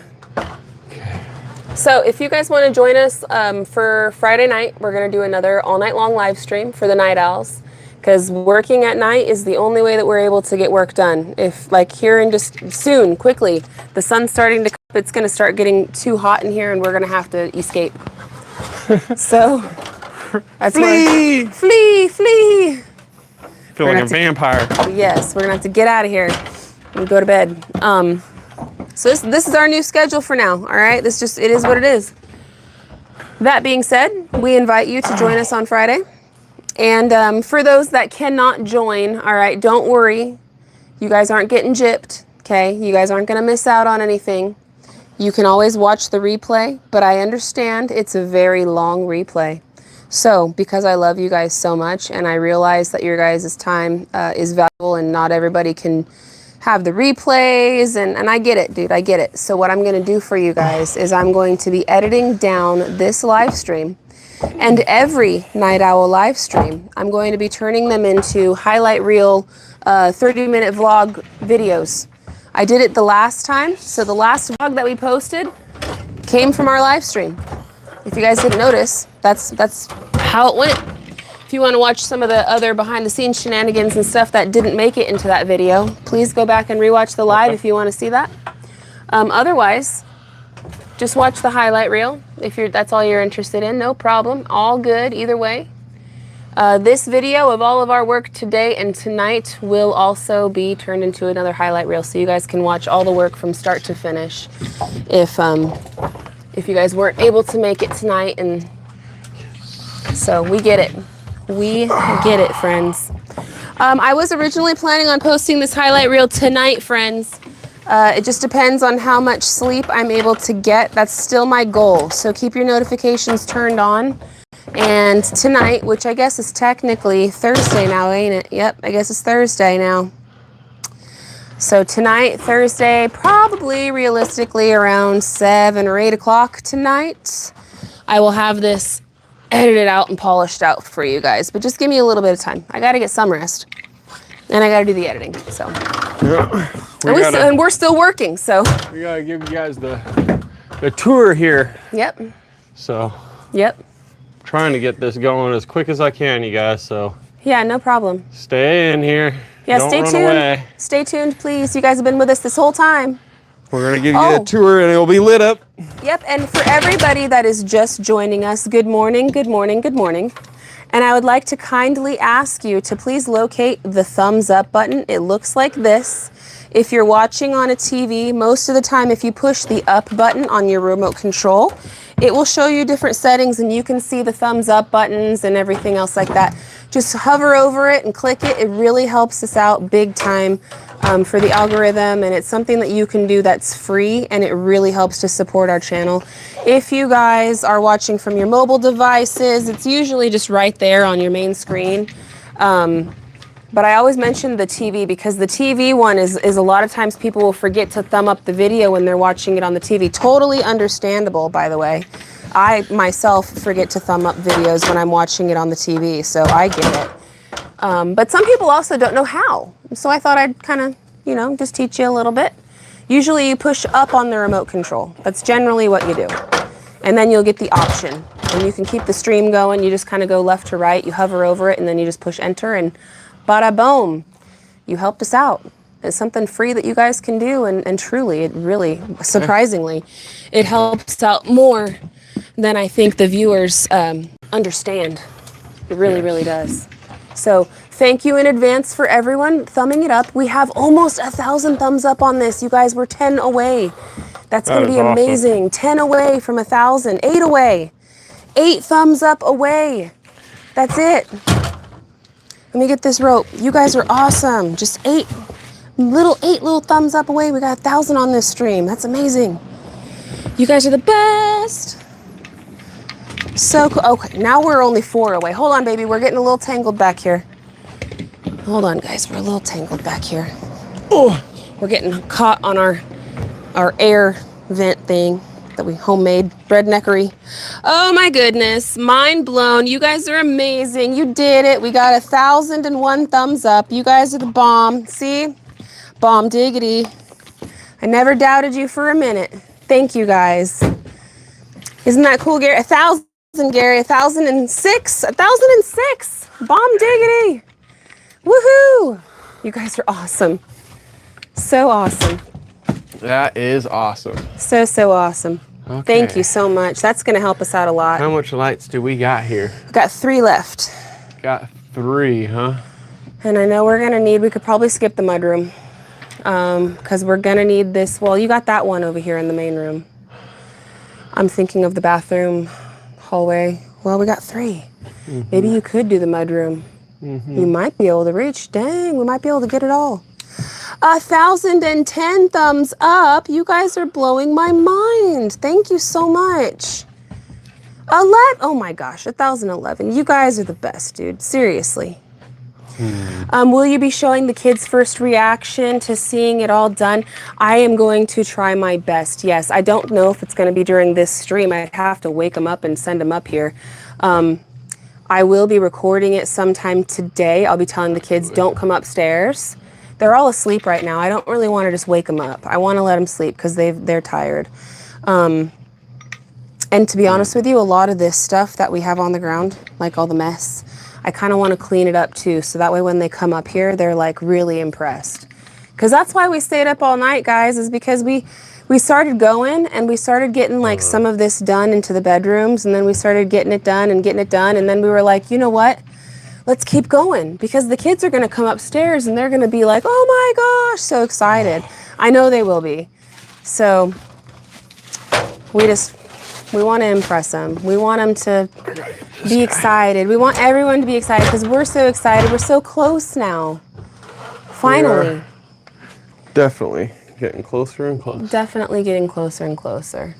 S1: So if you guys want to join us for Friday night, we're going to do another all night long live stream for the Night Owls. Because working at night is the only way that we're able to get work done. If like here in just soon, quickly, the sun's starting to come, it's going to start getting too hot in here and we're going to have to escape. So that's
S3: Flee!
S1: Flee! Flee!
S3: Feel like a vampire.
S1: Yes, we're gonna have to get out of here and go to bed. So this is our new schedule for now, all right? It is what it is. That being said, we invite you to join us on Friday. And for those that cannot join, all right, don't worry. You guys aren't getting gypped, okay? You guys aren't going to miss out on anything. You can always watch the replay, but I understand it's a very long replay. So, because I love you guys so much and I realize that your guys' time is valuable and not everybody can have the replays, and I get it, dude, I get it. So what I'm going to do for you guys is I'm going to be editing down this live stream, and every Night Owl live stream, I'm going to be turning them into highlight reel 30-minute vlog videos. I did it the last time, so the last vlog that we posted came from our live stream. If you guys didn't notice, that's how it went. If you want to watch some of the other behind-the-scenes shenanigans and stuff that didn't make it into that video, please go back and rewatch the live if you want to see that. Otherwise, just watch the highlight reel if that's all you're interested in. No problem. All good either way. This video of all of our work today and tonight will also be turned into another highlight reel, so you guys can watch all the work from start to finish. If you guys weren't able to make it tonight, and so we get it. We get it, friends. I was originally planning on posting this highlight reel tonight, friends. It just depends on how much sleep I'm able to get. That's still my goal. So keep your notifications turned on. And tonight, which I guess is technically Thursday now, ain't it? Yep, I guess it's Thursday now. So tonight, Thursday, probably realistically around 7 or 8 o'clock tonight, I will have this edited out and polished out for you guys. But just give me a little bit of time. I got to get some rest. And I got to do the editing, so.
S3: Yeah,
S1: and we're still working, so.
S3: We got to give you guys the tour here.
S1: Yep.
S3: So.
S1: Yep.
S3: Trying to get this going as quick as I can, you guys, so.
S1: Yeah, no problem.
S3: Stay in here.
S1: Yeah,
S3: Don't
S1: stay
S3: run
S1: tuned.
S3: Away.
S1: Stay tuned, please. You guys have been with us this whole time.
S3: We're going to give you a tour and it'll be lit up.
S1: Yep, and for everybody that is just joining us, good morning, good morning, good morning. And I would like to kindly ask you to please locate the thumbs up button. It looks like this. If you're watching on a TV, most of the time if you push the up button on your remote control, it will show you different settings and you can see the thumbs up buttons and everything else like that. Just hover over it and click it. It really helps us out big time for the algorithm, and it's something that you can do that's free, and it really helps to support our channel. If you guys are watching from your mobile devices, it's usually just right there on your main screen. But I always mention the TV because the TV one is a lot of times people will forget to thumb up the video when they're watching it on the TV. Totally understandable, by the way. I myself forget to thumb up videos when I'm watching it on the TV, so I get it. But some people also don't know how. So I thought I'd kind of, just teach you a little bit. Usually you push up on the remote control. That's generally what you do. And then you'll get the option. And you can keep the stream going. You just kind of go left to right. You hover over it, and then you just push enter, and bada boom. You helped us out. It's something free that you guys can do, and truly, it really, surprisingly, it helps out more than I think the viewers understand. It really, really does. So thank you in advance for everyone thumbing it up. We have almost 1,000 thumbs up on this. You guys were 10 away. That's going to be amazing. Awesome. 10 away from 1,000. 8 away. 8 thumbs up away. That's it. Let me get this rope. You guys are awesome. Just 8 little thumbs up away. We got 1,000 on this stream. That's amazing. You guys are the best. So cool. Okay, now we're only 4 away. Hold on, baby. We're getting a little tangled back here. Hold on, guys. We're a little tangled back here. Oh, we're getting caught on our air vent thing that we homemade redneckery. Oh my goodness, mind blown. You guys are amazing. You did it. We got 1,001 thumbs up. You guys are the bomb. See? Bomb diggity. I never doubted you for a minute. Thank you, guys. Isn't that cool, Gary? 1,000, Gary. 1,006. 1,006. Bomb diggity. Woohoo! You guys are awesome. So awesome.
S3: That is awesome.
S1: So awesome.
S3: Okay.
S1: Thank you so much. That's going to help us out a lot.
S3: How much lights do we got here?
S1: We've got 3 left.
S3: Got 3, huh?
S1: And I know we could probably skip the mudroom. because we're gonna need this. Well, you got that one over here in the main room. I'm thinking of the bathroom, hallway. Well, we got 3. Maybe you could do the mudroom. You might be able to reach. Dang, we might be able to get it all. 1,010 thumbs up. You guys are blowing my mind. Thank you so much. 11. Oh my gosh, 1,011. You guys are the best, dude. Seriously. Will you be showing the kids' first reaction to seeing it all done? I am going to try my best. Yes, I don't know if it's going to be during this stream. I'd have to wake them up and send them up here. I will be recording it sometime today. I'll be telling the kids, don't come upstairs. They're all asleep right now. I don't really want to just wake them up. I want to let them sleep because they're tired. And to be honest with you, a lot of this stuff that we have on the ground, like all the mess, I kind of want to clean it up too, so that way when they come up here, they're like really impressed. Because that's why we stayed up all night, guys, is because we started going and we started getting like some of this done into the bedrooms, and then we started getting it done, and then we were like, you know what? Let's keep going, because the kids are going to come upstairs and they're going to be like, oh my gosh, so excited. I know they will be. So we want to impress them. We want them to be excited. We want everyone to be excited because we're so excited. We're so close now. Finally.
S3: Definitely getting closer and closer.
S1: Definitely getting closer and closer.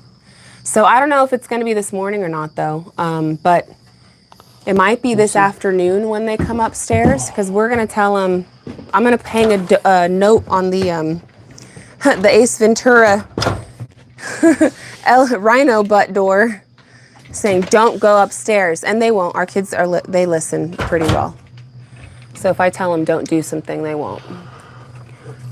S1: So I don't know if it's going to be this morning or not, though. But it might be this afternoon when they come upstairs, because we're going to tell them, I'm going to hang a note on the Ace Ventura Rhino butt door saying, don't go upstairs. And they won't. Our kids, they listen pretty well. So if I tell them don't do something, they won't.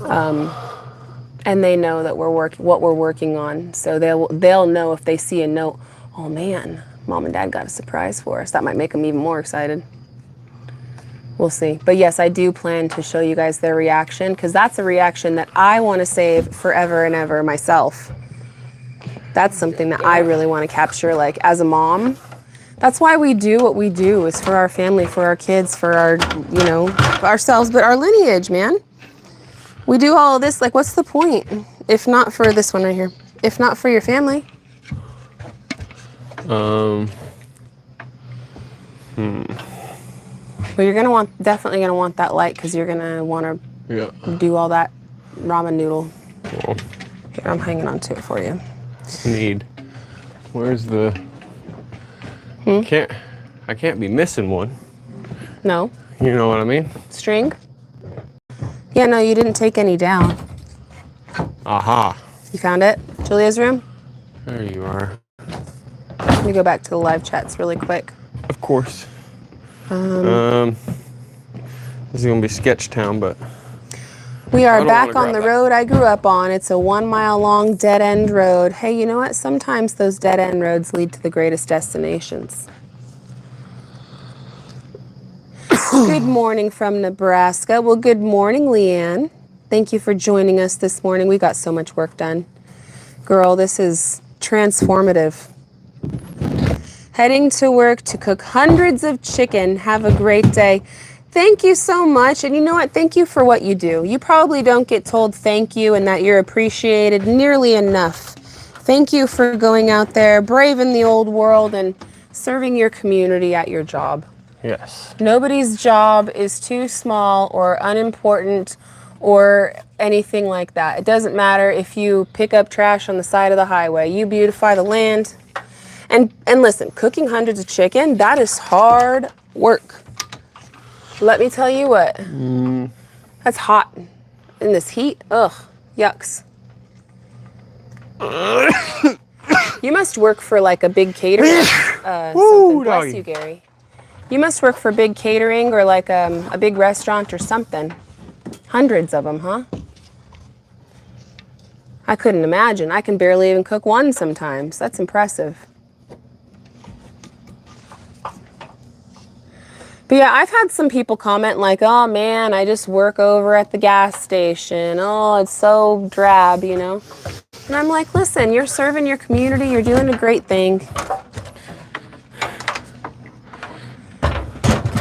S1: And they know that what we're working on. So they'll know if they see a note, oh man, Mom and Dad got a surprise for us. That might make them even more excited. We'll see. But yes, I do plan to show you guys their reaction, because that's a reaction that I want to save forever and ever myself. That's something that I really want to capture, like as a mom. That's why we do what we do, is for our family, for our kids, for our, ourselves, but our lineage, man. We do all of this, like, what's the point? If not for this one right here. If not for your family. Well, you're definitely gonna want that light, because you're gonna want to do all that ramen noodle.
S3: Cool.
S1: Here, I'm hanging on to it for you.
S3: Where's the? I can't be missing one.
S1: No.
S3: You know what I mean?
S1: String? Yeah, no, you didn't take any down.
S3: Aha.
S1: You found it? Julia's room?
S3: There you are.
S1: Let me go back to the live chats really quick.
S3: Of course. This is gonna be sketch town, but
S1: we are back on the road I grew up on. It's a 1 mile long dead end road. Hey, you know what? Sometimes those dead end roads lead to the greatest destinations. Good morning from Nebraska. Well, good morning, Leanne. Thank you for joining us this morning. We got so much work done. Girl, this is transformative. Heading to work to cook hundreds of chicken. Have a great day. Thank you so much. And you know what? Thank you for what you do. You probably don't get told thank you and that you're appreciated nearly enough. Thank you for going out there, braving the old world, and serving your community at your job.
S3: yes.
S1: Nobody's job is too small or unimportant or anything like that. It doesn't matter if you pick up trash on the side of the highway. You beautify the land. And listen, cooking hundreds of chicken, that is hard work. Let me tell you what. That's hot. In this heat, ugh, yucks. You must work for like a big catering. Something. Bless you, Gary. You must work for big catering or like a big restaurant or something. Hundreds of them, huh? I couldn't imagine. I can barely even cook one sometimes. That's impressive. But yeah, I've had some people comment like, oh man, I just work over at the gas station. Oh, it's so drab, you know? And I'm like, listen, you're serving your community. You're doing a great thing.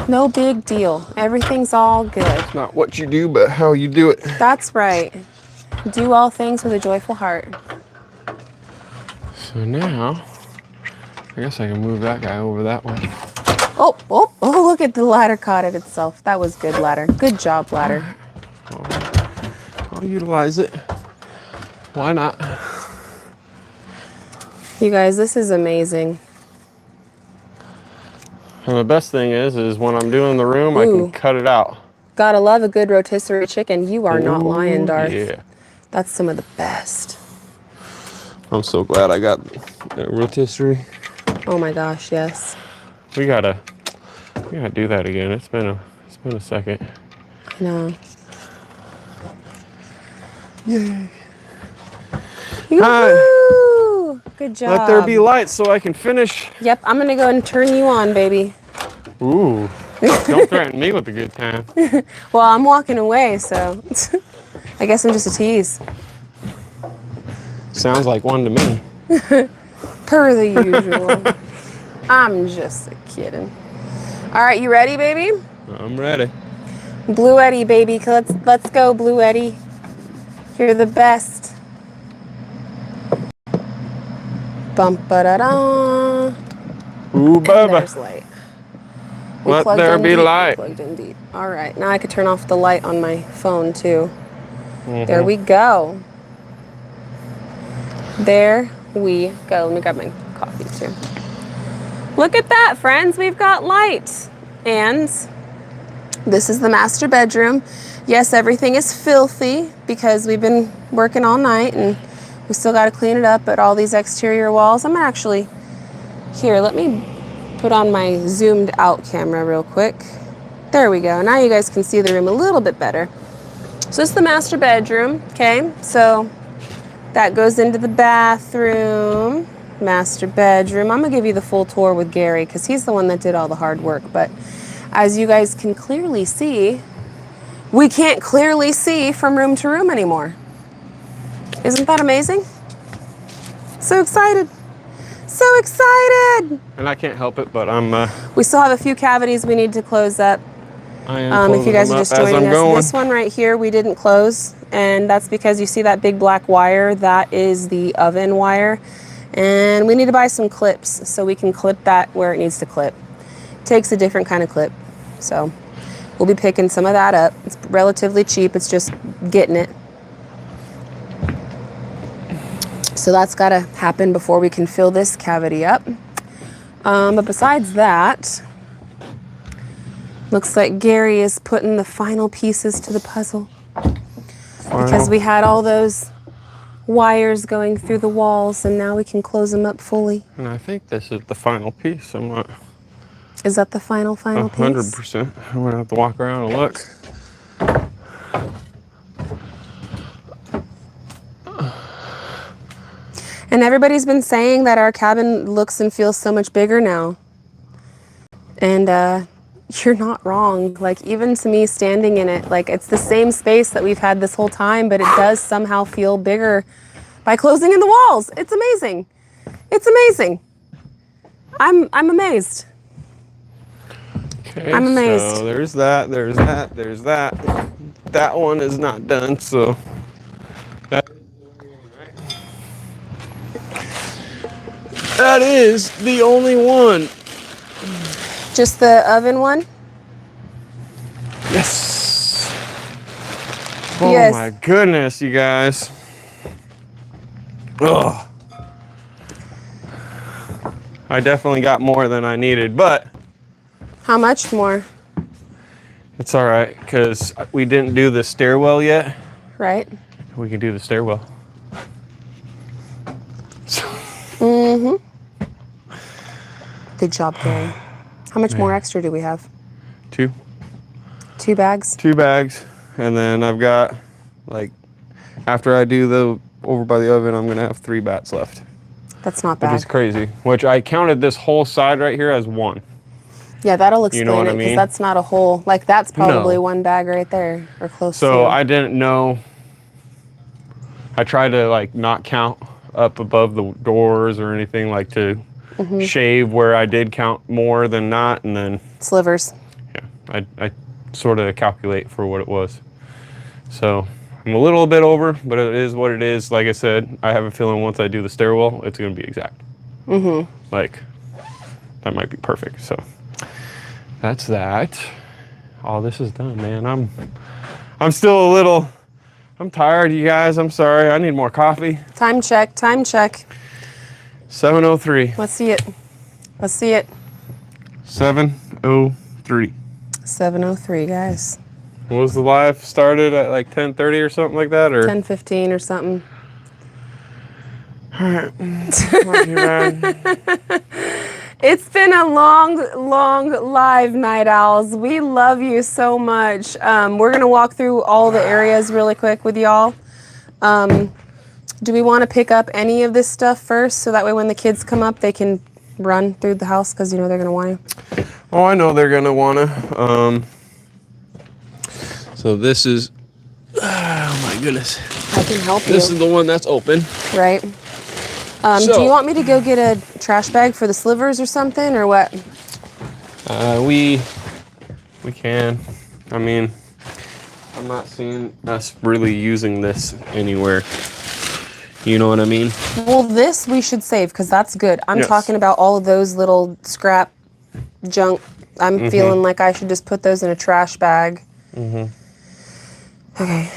S1: No big deal. Everything's all good.
S3: It's not what you do, but how you do it.
S1: That's right. Do all things with a joyful heart.
S2: So now, I guess I can move that guy over that way.
S1: Oh, oh, oh, look at the ladder caught it itself. That was good, ladder. Good job, ladder.
S2: I'll utilize it. Why not?
S1: You guys, this is amazing.
S2: And the best thing is when I'm doing the room, I
S1: Ooh.
S2: can cut it out.
S1: Gotta love a good rotisserie chicken. You are not
S2: Ooh,
S1: lying, Darth.
S2: Yeah.
S1: That's some of the best.
S2: I'm so glad I got that rotisserie.
S1: Oh my gosh, yes.
S2: We gotta do that again. It's been a second.
S1: I know.
S2: Yay.
S1: Yoo-hoo! Good job.
S2: Let there be light so I can finish.
S1: Yep, I'm gonna go and turn you on, baby.
S2: Ooh. Don't threaten me with a good time.
S1: Well, I'm walking away, so I guess I'm just a tease.
S2: Sounds like one to me.
S1: Per the usual. I'm just kidding. All right, you ready, baby?
S2: I'm ready.
S1: Blue Eddie, baby. Let's go, Blue Eddie. You're the best. Bum ba da da.
S2: Ooh, Bubba.
S1: There's light. We
S2: Let
S1: plugged
S2: there
S1: in
S2: be
S1: deep,
S2: light.
S1: Plugged in deep. All right, now I could turn off the light on my phone too. There we go. There we go. Let me grab my coffee too. Look at that, friends. We've got light. And this is the master bedroom. Yes, everything is filthy because we've been working all night and we still got to clean it up, but all these exterior walls, I'm actually, here, let me put on my zoomed out camera real quick. There we go. Now you guys can see the room a little bit better. So this is the master bedroom, okay? So that goes into the bathroom, master bedroom. I'm gonna give you the full tour with Gary because he's the one that did all the hard work. But as you guys can clearly see, we can't clearly see from room to room anymore. Isn't that amazing? So excited. So excited.
S2: And I can't help it, but
S1: We still have a few cavities we need to close up.
S2: I am
S1: If you guys are just joining us,
S2: going.
S1: this one right here we didn't close, and that's because you see that big black wire, that is the oven wire, and we need to buy some clips so we can clip that where it needs to clip. Takes a different kind of clip, so we'll be picking some of that up. It's relatively cheap, it's just getting it. So that's got to happen before we can fill this cavity up. But besides that, looks like Gary is putting the final pieces to the puzzle. Because we had all those wires going through the walls and now we can close them up fully.
S2: And I think this is the final piece. I'm not
S1: Is that the final piece?
S2: 100%. I'm gonna have to walk around and look.
S1: And everybody's been saying that our cabin looks and feels so much bigger now. And you're not wrong. Like, even to me standing in it, like, it's the same space that we've had this whole time, but it does somehow feel bigger by closing in the walls. It's amazing. It's amazing. I'm amazed.
S2: Okay,
S1: I'm amazed.
S2: So there's that, there's that, there's that. That one is not done, so that is the only one.
S1: Just the oven one?
S2: Yes. Oh
S1: Yes.
S2: my goodness, you guys. Ugh. I definitely got more than I needed, but
S1: How much more?
S2: it's all right because we didn't do the stairwell yet.
S1: Right?
S2: We can do the stairwell.
S1: Mm-hmm. Good job, Gary. How much more extra do we have?
S2: Two
S1: 2 bags?
S2: bags, and then I've got, like, after I do the over by the oven, I'm gonna have 3 bats left,
S1: That's not
S2: which
S1: bad.
S2: is crazy. Which I counted this whole side right here as one.
S1: Yeah, that'll explain
S2: what
S1: it
S2: I
S1: because
S2: mean?
S1: that's not a whole, like, that's probably
S2: No.
S1: 1 bag right there or close to.
S2: So I didn't know. I tried to, like, not count up above the doors or anything, like to shave where I did count more than not, and then
S1: Slivers.
S2: yeah, I sort of calculate for what it was. So I'm a little bit over, but it is what it is. Like I said, I have a feeling once I do the stairwell, it's going to be exact. Like, that might be perfect. So that's that. All this is done, man. I'm still a little, I'm tired, you guys. I'm sorry. I need more coffee.
S1: Time check. Time check.
S2: 7:03.
S1: Let's see it. Let's see it.
S2: 7:03.
S1: 7:03, guys.
S2: What was the live started at like 10:30 or something like that, or
S1: 10:15 or something.
S2: All right. Not too bad.
S1: It's been a long live, Night Owls. We love you so much. We're gonna walk through all the areas really quick with y'all. Do we want to pick up any of this stuff first, so that way when the kids come up, they can run through the house, because you know they're gonna want to.
S2: Oh, I know they're gonna wanna. So this is, oh my goodness.
S1: I can help you.
S2: This is the one that's open.
S1: Right. Do you want me to go get a trash bag for the slivers or something, or what?
S2: We can. I mean, I'm not seeing us really using this anywhere. You know what I mean?
S1: Well, this we should save, because that's good. I'm talking about all of those little scrap junk. I'm feeling like I should just put those in a trash bag. Okay.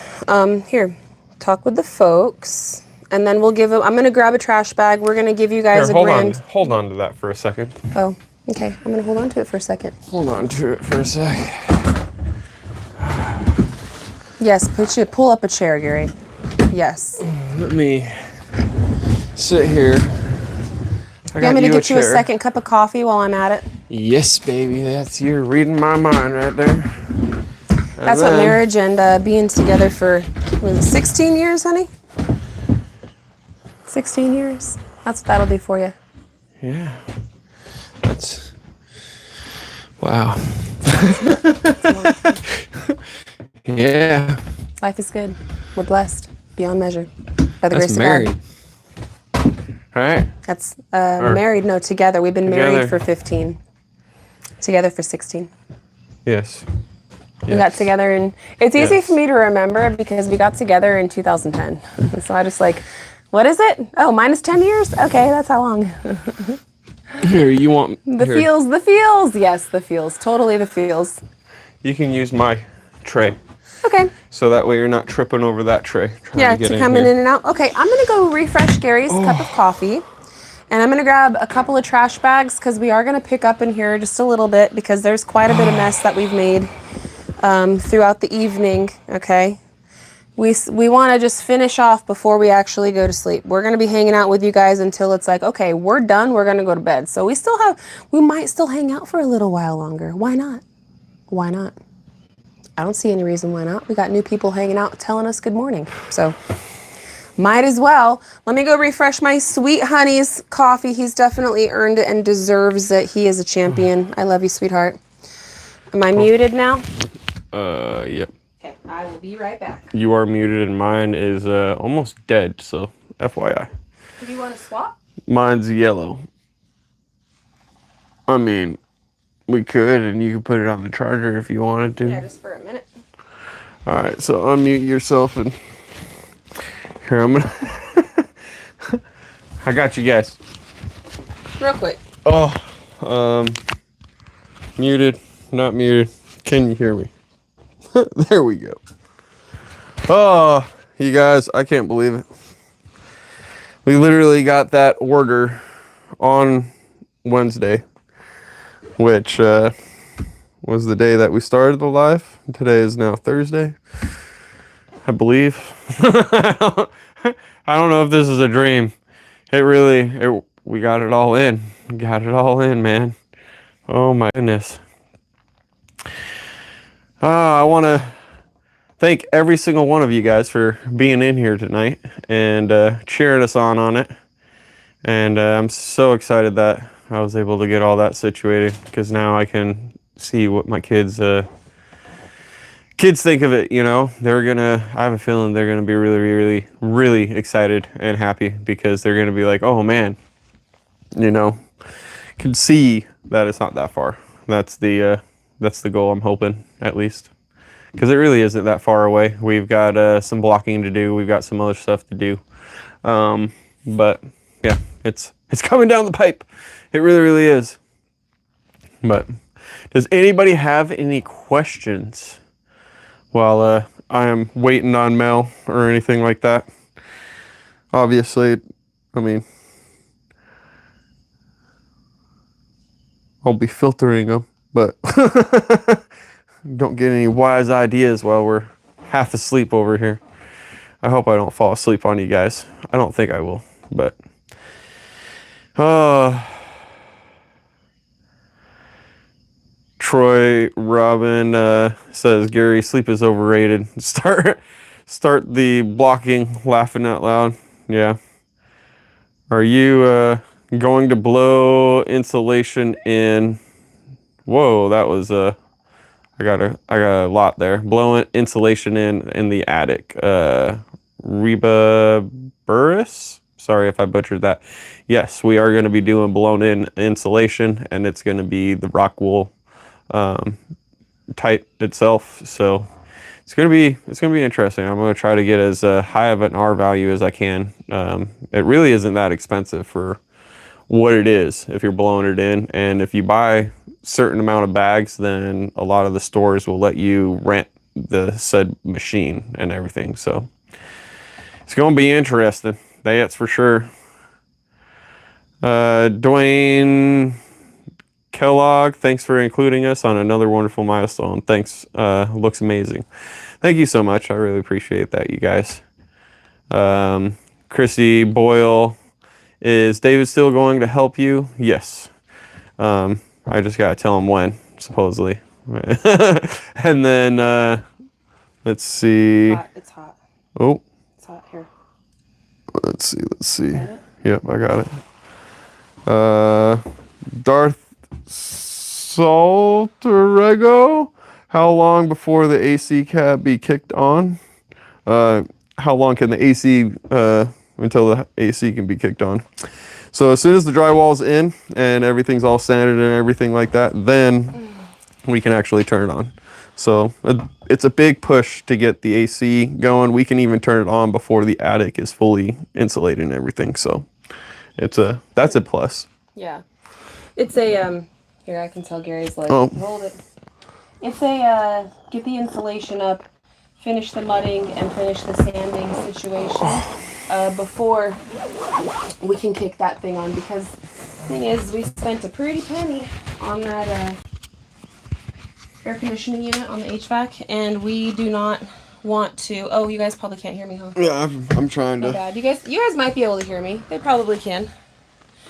S1: Here, talk with the folks, and then we'll give them. I'm gonna grab a trash bag. We're gonna give you guys a grand.
S2: Hold on to that for a second.
S1: Oh, okay. I'm gonna hold on to it for a second.
S2: Hold on to it for a sec.
S1: Yes, pull up a chair, Gary. Yes.
S2: Let me sit here.
S1: You want me to get you a second cup of coffee while I'm at it?
S2: Yes, baby. You're reading my mind right there.
S1: That's what marriage and being together for, was it 16 years, honey? 16 years. That's what that'll do for you.
S2: Yeah. That's, wow. Yeah.
S1: Life is good. We're blessed beyond measure by the grace of
S2: married.
S1: God.
S2: Right?
S1: That's married. No, together. We've been married for 15. Together for 16.
S2: Yes.
S1: We got together, and it's easy for me to remember because we got together in 2010. So I just like, what is it? Oh, minus 10 years? Okay, that's how long.
S2: Here, you want
S1: the feels, the feels. Yes, the feels. Totally the feels.
S2: You can use my tray.
S1: Okay.
S2: So that way you're not tripping over that tray.
S1: Yeah, to come in and out. Okay, I'm going to go refresh Gary's cup of coffee. And I'm going to grab a couple of trash bags, because we are going to pick up in here just a little bit, because there's quite a bit of mess that we've made throughout the evening, okay? We want to just finish off before we actually go to sleep. We're going to be hanging out with you guys until it's like, okay, we're done, we're going to go to bed. So we might still hang out for a little while longer. Why not? Why not? I don't see any reason why not. We got new people hanging out telling us good morning. So might as well. Let me go refresh my sweet honey's coffee. He's definitely earned it and deserves it. He is a champion. I love you, sweetheart. Am I muted now?
S2: Yep.
S1: Okay, I will be right back.
S2: You are muted and mine is almost dead, so FYI.
S1: Do you want to swap?
S2: Mine's yellow. I mean, we could, and you could put it on the charger if you wanted to.
S1: Yeah, just for a minute.
S2: All right, so unmute yourself, and here I'm gonna. I got you guys.
S1: Real quick.
S2: Oh, muted, not muted. Can you hear me? There we go. Oh, you guys, I can't believe it. We literally got that order on Wednesday, which was the day that we started the live. Today is now Thursday, I believe. I don't know if this is a dream. We got it all in. Got it all in, man. Oh my goodness. I want to thank every single one of you guys for being in here tonight and cheering us on it. And I'm so excited that I was able to get all that situated, because now I can see what my kids think of it. You know, I have a feeling they're gonna be really, really, really excited and happy, because they're gonna be like, oh man, you know, can see that it's not that far. That's the goal, I'm hoping, at least. because it really isn't that far away. We've got some blocking to do. We've got some other stuff to do. But yeah, it's coming down the pipe. It really, really is. But does anybody have any questions while I am waiting on mail or anything like that? Obviously, I mean, I'll be filtering them, but don't get any wise ideas while we're half asleep over here. I hope I don't fall asleep on you guys. I don't think I will, but Troy Robin says Gary, sleep is overrated. Start the blocking, laughing out loud. Yeah. Are you going to blow insulation in? Whoa, that was I got a lot there. Blowing insulation in the attic. Reba Burris. Sorry if I butchered that. Yes, we are going to be doing blown in insulation, and it's going to be the rock wool type itself. So it's gonna be interesting. I'm gonna try to get as high of an R value as I can. It really isn't that expensive for what it is if you're blowing it in, and if you buy certain amount of bags, then a lot of the stores will let you rent the said machine and everything. So it's gonna be interesting. That's for sure. Dwayne Kellogg, thanks for including us on another wonderful milestone. Thanks. Looks amazing. Thank you so much. I really appreciate that, you guys. Chrissy Boyle, is David still going to help you? Yes. I just got to tell him when, supposedly. And then, let's see.
S1: It's hot.
S2: Oh.
S1: It's hot here.
S2: Let's see. Yep, I got it. Darth Salterego, how long before the AC cab be kicked on? How long can the AC, until the AC can be kicked on? So as soon as the drywall's in and everything's all sanded and everything like that, then we can actually turn it on. So it's a big push to get the AC going. We can even turn it on before the attic is fully insulated and everything. So that's a plus.
S1: Yeah. It's a, here I can tell Gary's like, hold it. It's a, get the insulation up, finish the mudding, and finish the sanding situation before we can kick that thing on. Because the thing is, we spent a pretty penny on that air conditioning unit on the HVAC, and we do not want to. Oh, you guys probably can't hear me, huh?
S2: Yeah, I'm trying to.
S1: My bad. You guys might be able to hear me. They probably can.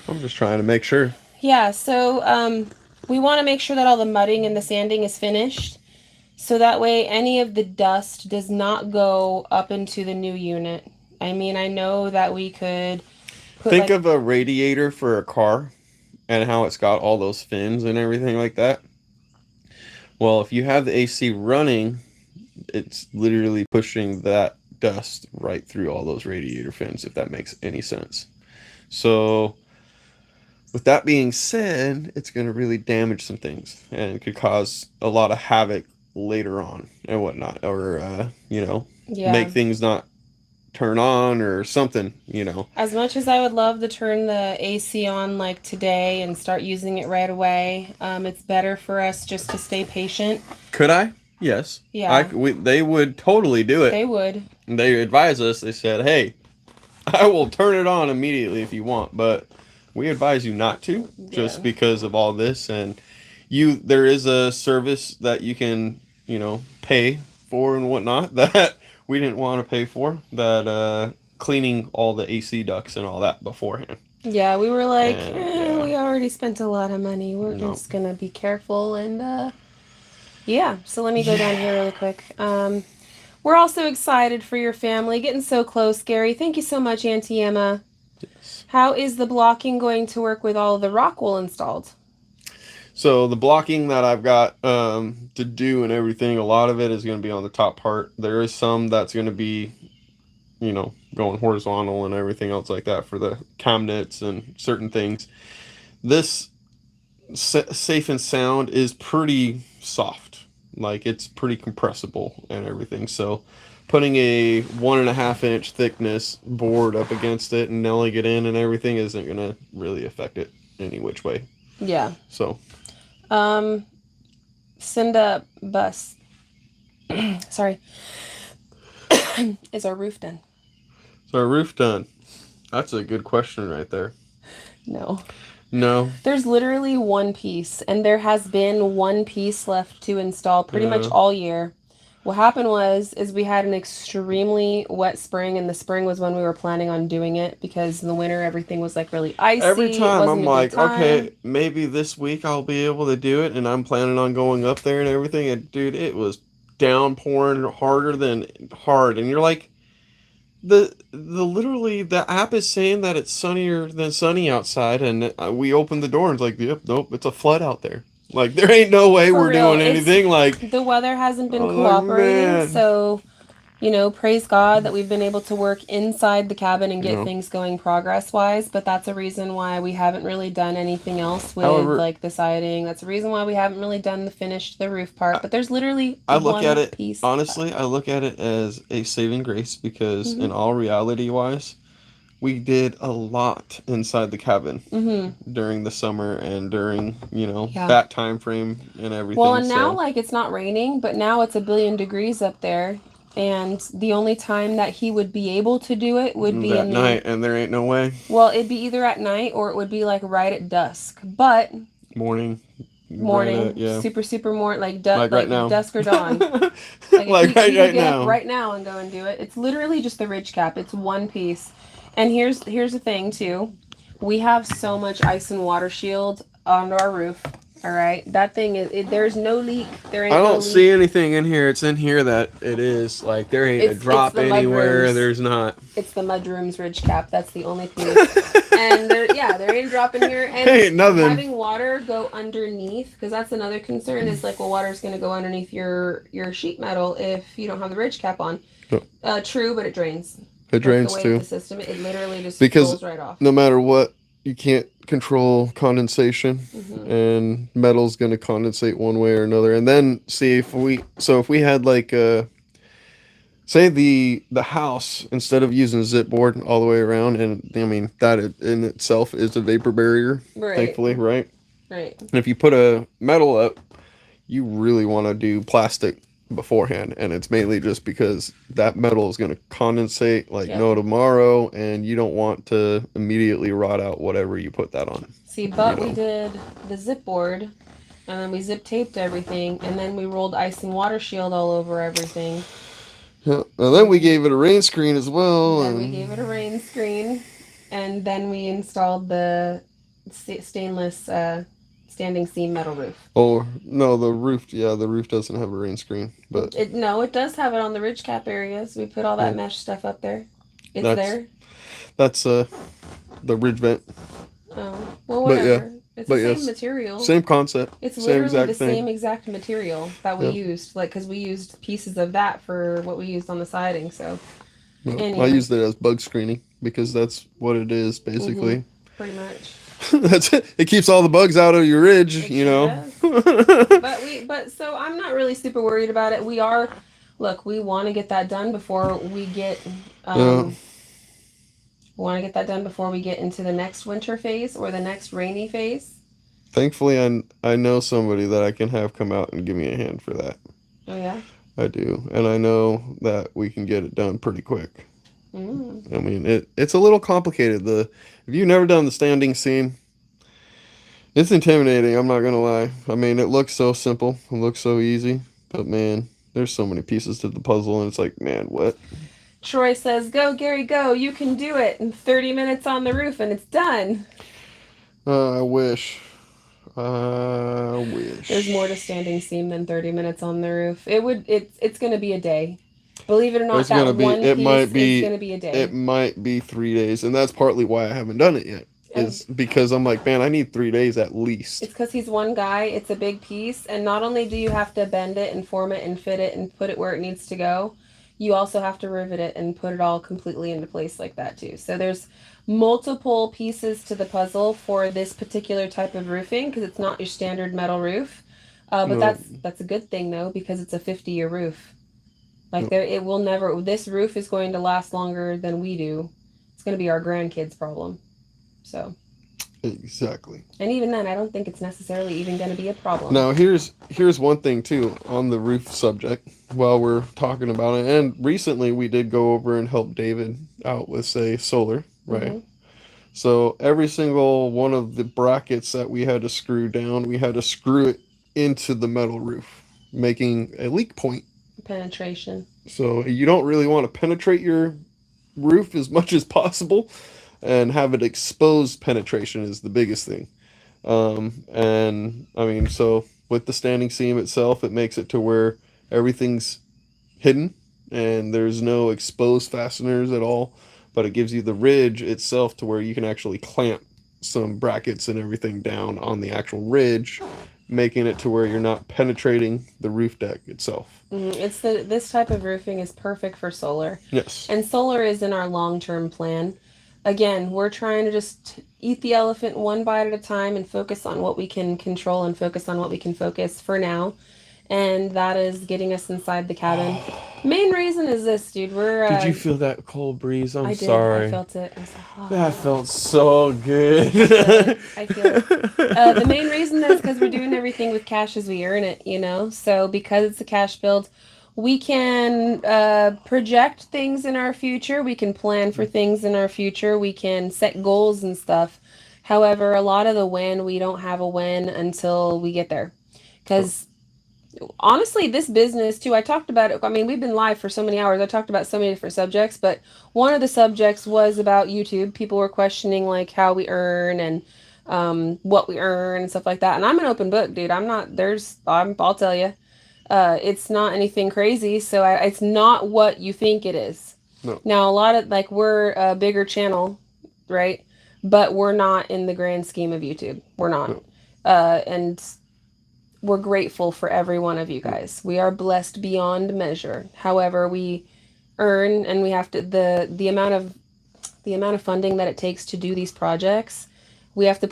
S2: I'm just trying to make sure.
S1: Yeah, so we want to make sure that all the mudding and the sanding is finished, so that way any of the dust does not go up into the new unit. I mean, I know that we could
S2: think of a radiator for a car and how it's got all those fins and everything like that. Well, if you have the AC running, it's literally pushing that dust right through all those radiator fins, if that makes any sense. So with that being said, it's going to really damage some things and could cause a lot of havoc later on and whatnot, or make things not turn on or something,
S1: As much as I would love to turn the AC on like today and start using it right away, it's better for us just to stay patient.
S2: Could I? Yes.
S1: Yeah.
S2: They would totally do it.
S1: They would.
S2: They advised us. They said, hey, I will turn it on immediately if you want, but we advise you not to, just because of all this. And there is a service that you can, pay for and whatnot that we didn't want to pay for, that cleaning all the AC ducts and all that beforehand.
S1: Yeah, we were like, we already spent a lot of money. We're just going to be careful. And so let me go down here really quick. We're also excited for your family. Getting so close, Gary. Thank you so much, Auntie Emma.
S2: Yes.
S1: How is the blocking going to work with all of the rock wool installed?
S2: So the blocking that I've got to do and everything, a lot of it is going to be on the top part. There is some that's going to be, going horizontal and everything else like that for the cabinets and certain things. This Safe and Sound is pretty soft.
S4: Like, it's pretty compressible and everything. So putting a 1.5 inch thickness board up against it and nailing it in and everything isn't gonna really affect it any which way.
S1: Yeah.
S4: So
S1: Cinda Bus. Sorry. Is our roof done?
S4: So our roof done. That's a good question right there.
S1: No.
S4: No.
S1: There's literally one piece, and there has been one piece left to install pretty much all year. What happened is we had an extremely wet spring, and the spring was when we were planning on doing it because in the winter everything was like really icy.
S4: Every time I'm like, okay,
S1: time.
S4: maybe this week I'll be able to do it, and I'm planning on going up there and everything. And dude, it was downpouring harder than hard, and you're like, the literally the app is saying that it's sunnier than sunny outside, and we opened the door and it's like, yep, nope, it's a flood out there. Like, there ain't no way
S1: For
S4: we're
S1: real,
S4: doing anything. Like,
S1: the weather hasn't been
S4: oh,
S1: cooperating,
S4: man.
S1: so praise God that we've been able to work inside the cabin and get things going progress-wise, but that's a reason why we haven't really done anything else with like the siding. That's a reason why we haven't really done the roof part, but there's literally
S4: I look
S1: one
S4: at it,
S1: piece
S4: honestly,
S1: left.
S4: I look at it as a saving grace because in all reality-wise, we did a lot inside the cabin during the summer and during, that time frame and everything.
S1: Well, and now, like, it's not raining, but now it's 1,000,000,000 degrees up there. And the only time that he would be able to do it would be
S4: at night, and there ain't no way.
S1: Well, it'd be either at night or it would be like right at dusk. But
S4: morning,
S1: super morning, like
S4: right now.
S1: dusk or dawn.
S4: Like
S1: he
S4: right
S1: get
S4: now.
S1: Up right now and go and do it. It's literally just the ridge cap. It's one piece. And here's the thing too. We have so much ice and water shield on our roof. All right, that thing is. There's no leak. There ain't.
S4: I don't
S1: no
S4: see anything in here. It's in here that it is like there ain't a drop anywhere. There's not.
S1: It's the mudroom's ridge cap. That's the only piece. And there ain't a drop in here. And
S4: ain't nothing.
S1: Having water go underneath, because that's another concern. Is like, well, water's going to go underneath your sheet metal if you don't have the ridge cap on.
S4: No.
S1: True, but it drains.
S4: It drains too.
S1: The system, it literally just
S4: rolls
S1: right off.
S4: No matter what, you can't control condensation, and metal's going to condensate one way or another. And then see if we had like say the house, instead of using a zip board all the way around, and I mean that in itself is a vapor barrier, thankfully, right?
S1: Right.
S4: And if you put a metal up, you really want to do plastic beforehand, and it's mainly just because that metal is going to condensate like no tomorrow, and you don't want to immediately rot out whatever you put that on.
S1: See, but we did the zip board, and then we zip taped everything, and then we rolled ice and water shield all over everything.
S4: Yeah, and then we gave it a rain screen as well.
S1: Then we gave it a rain screen, and then we installed the stainless standing seam metal roof.
S4: Oh no, the roof doesn't have a rain screen, but
S1: it does have it on the ridge cap areas. We put all that mesh stuff up there. There.
S4: That's the ridge vent.
S1: Oh well, whatever. It's the same material.
S4: Same concept.
S1: It's literally the same exact material that we used, like, because we used pieces of that for what we used on the siding. So
S4: I used it as bug screening because that's what it is basically.
S1: Pretty much.
S4: That's it. It keeps all the bugs out of your ridge,
S1: But so I'm not really super worried about it. We want to get that done before we get we want to get that done before we get into the next winter phase or the next rainy phase.
S4: Thankfully, I know somebody that I can have come out and give me a hand for that.
S1: Oh yeah?
S4: I do. And I know that we can get it done pretty quick. I mean, it's a little complicated. If you've never done the standing seam, it's intimidating, I'm not gonna lie. I mean, it looks so simple, it looks so easy, but man, there's so many pieces to the puzzle, and it's like, man, what?
S1: Troy says, "Go, Gary, go! You can do it in 30 minutes on the roof, and it's done."
S4: I wish. There's
S1: more to standing seam than 30 minutes on the roof. It's gonna be a day. Believe it or not, it's gonna be a day.
S4: It might be 3 days, and that's partly why I haven't done it yet. Is because I'm like, man, I need 3 days at least.
S1: It's because he's one guy. It's a big piece, and not only do you have to bend it and form it and fit it and put it where it needs to go, you also have to rivet it and put it all completely into place like that too. So there's multiple pieces to the puzzle for this particular type of roofing because it's not your standard metal roof. But
S4: No.
S1: that's a good thing though, because it's a 50-year roof. Like it will never. This roof is going to last longer than we do. It's going to be our grandkids' problem. So.
S4: Exactly.
S1: And even then, I don't think it's necessarily even going to be a problem.
S4: Now here's one thing too on the roof subject while we're talking about it. And recently we did go over and help David out with say solar, right?
S1: Mm-hmm.
S4: So every single one of the brackets that we had to screw down, we had to screw it into the metal roof, making a leak point.
S1: Penetration.
S4: So you don't really want to penetrate your roof as much as possible, and have it exposed penetration is the biggest thing. And I mean, so with the standing seam itself, it makes it to where everything's hidden and there's no exposed fasteners at all, but it gives you the ridge itself to where you can actually clamp some brackets and everything down on the actual ridge, making it to where you're not penetrating the roof deck itself.
S1: It's this type of roofing is perfect for solar.
S4: Yes.
S1: And solar is in our long-term plan. Again, we're trying to just eat the elephant one bite at a time and focus on what we can control and focus on what we can focus for now. And that is getting us inside the cabin. Main reason is this, dude.
S3: Did you feel that cold breeze?
S1: I
S3: sorry.
S1: I felt it. I was like, oh.
S3: That felt so good.
S1: I feel it. The main reason is because we're doing everything with cash as we earn it, you know? So because it's a cash build, we can project things in our future. We can plan for things in our future. We can set goals and stuff. However, a lot of the when, we don't have a when until we get there. Because honestly, this business too, I talked about it. I mean, we've been live for so many hours. I talked about so many different subjects, but one of the subjects was about YouTube. People were questioning like how we earn and what we earn and stuff like that. And I'm an open book, dude. I'll tell you, it's not anything crazy. So it's not what you think it is.
S4: No.
S1: Now, a lot of like, we're a bigger channel, right? But we're not in the grand scheme of YouTube. We're not.
S4: No.
S1: And we're grateful for every one of you guys. We are blessed beyond measure. However, we earn and we have to the amount of funding that it takes to do these projects. We have to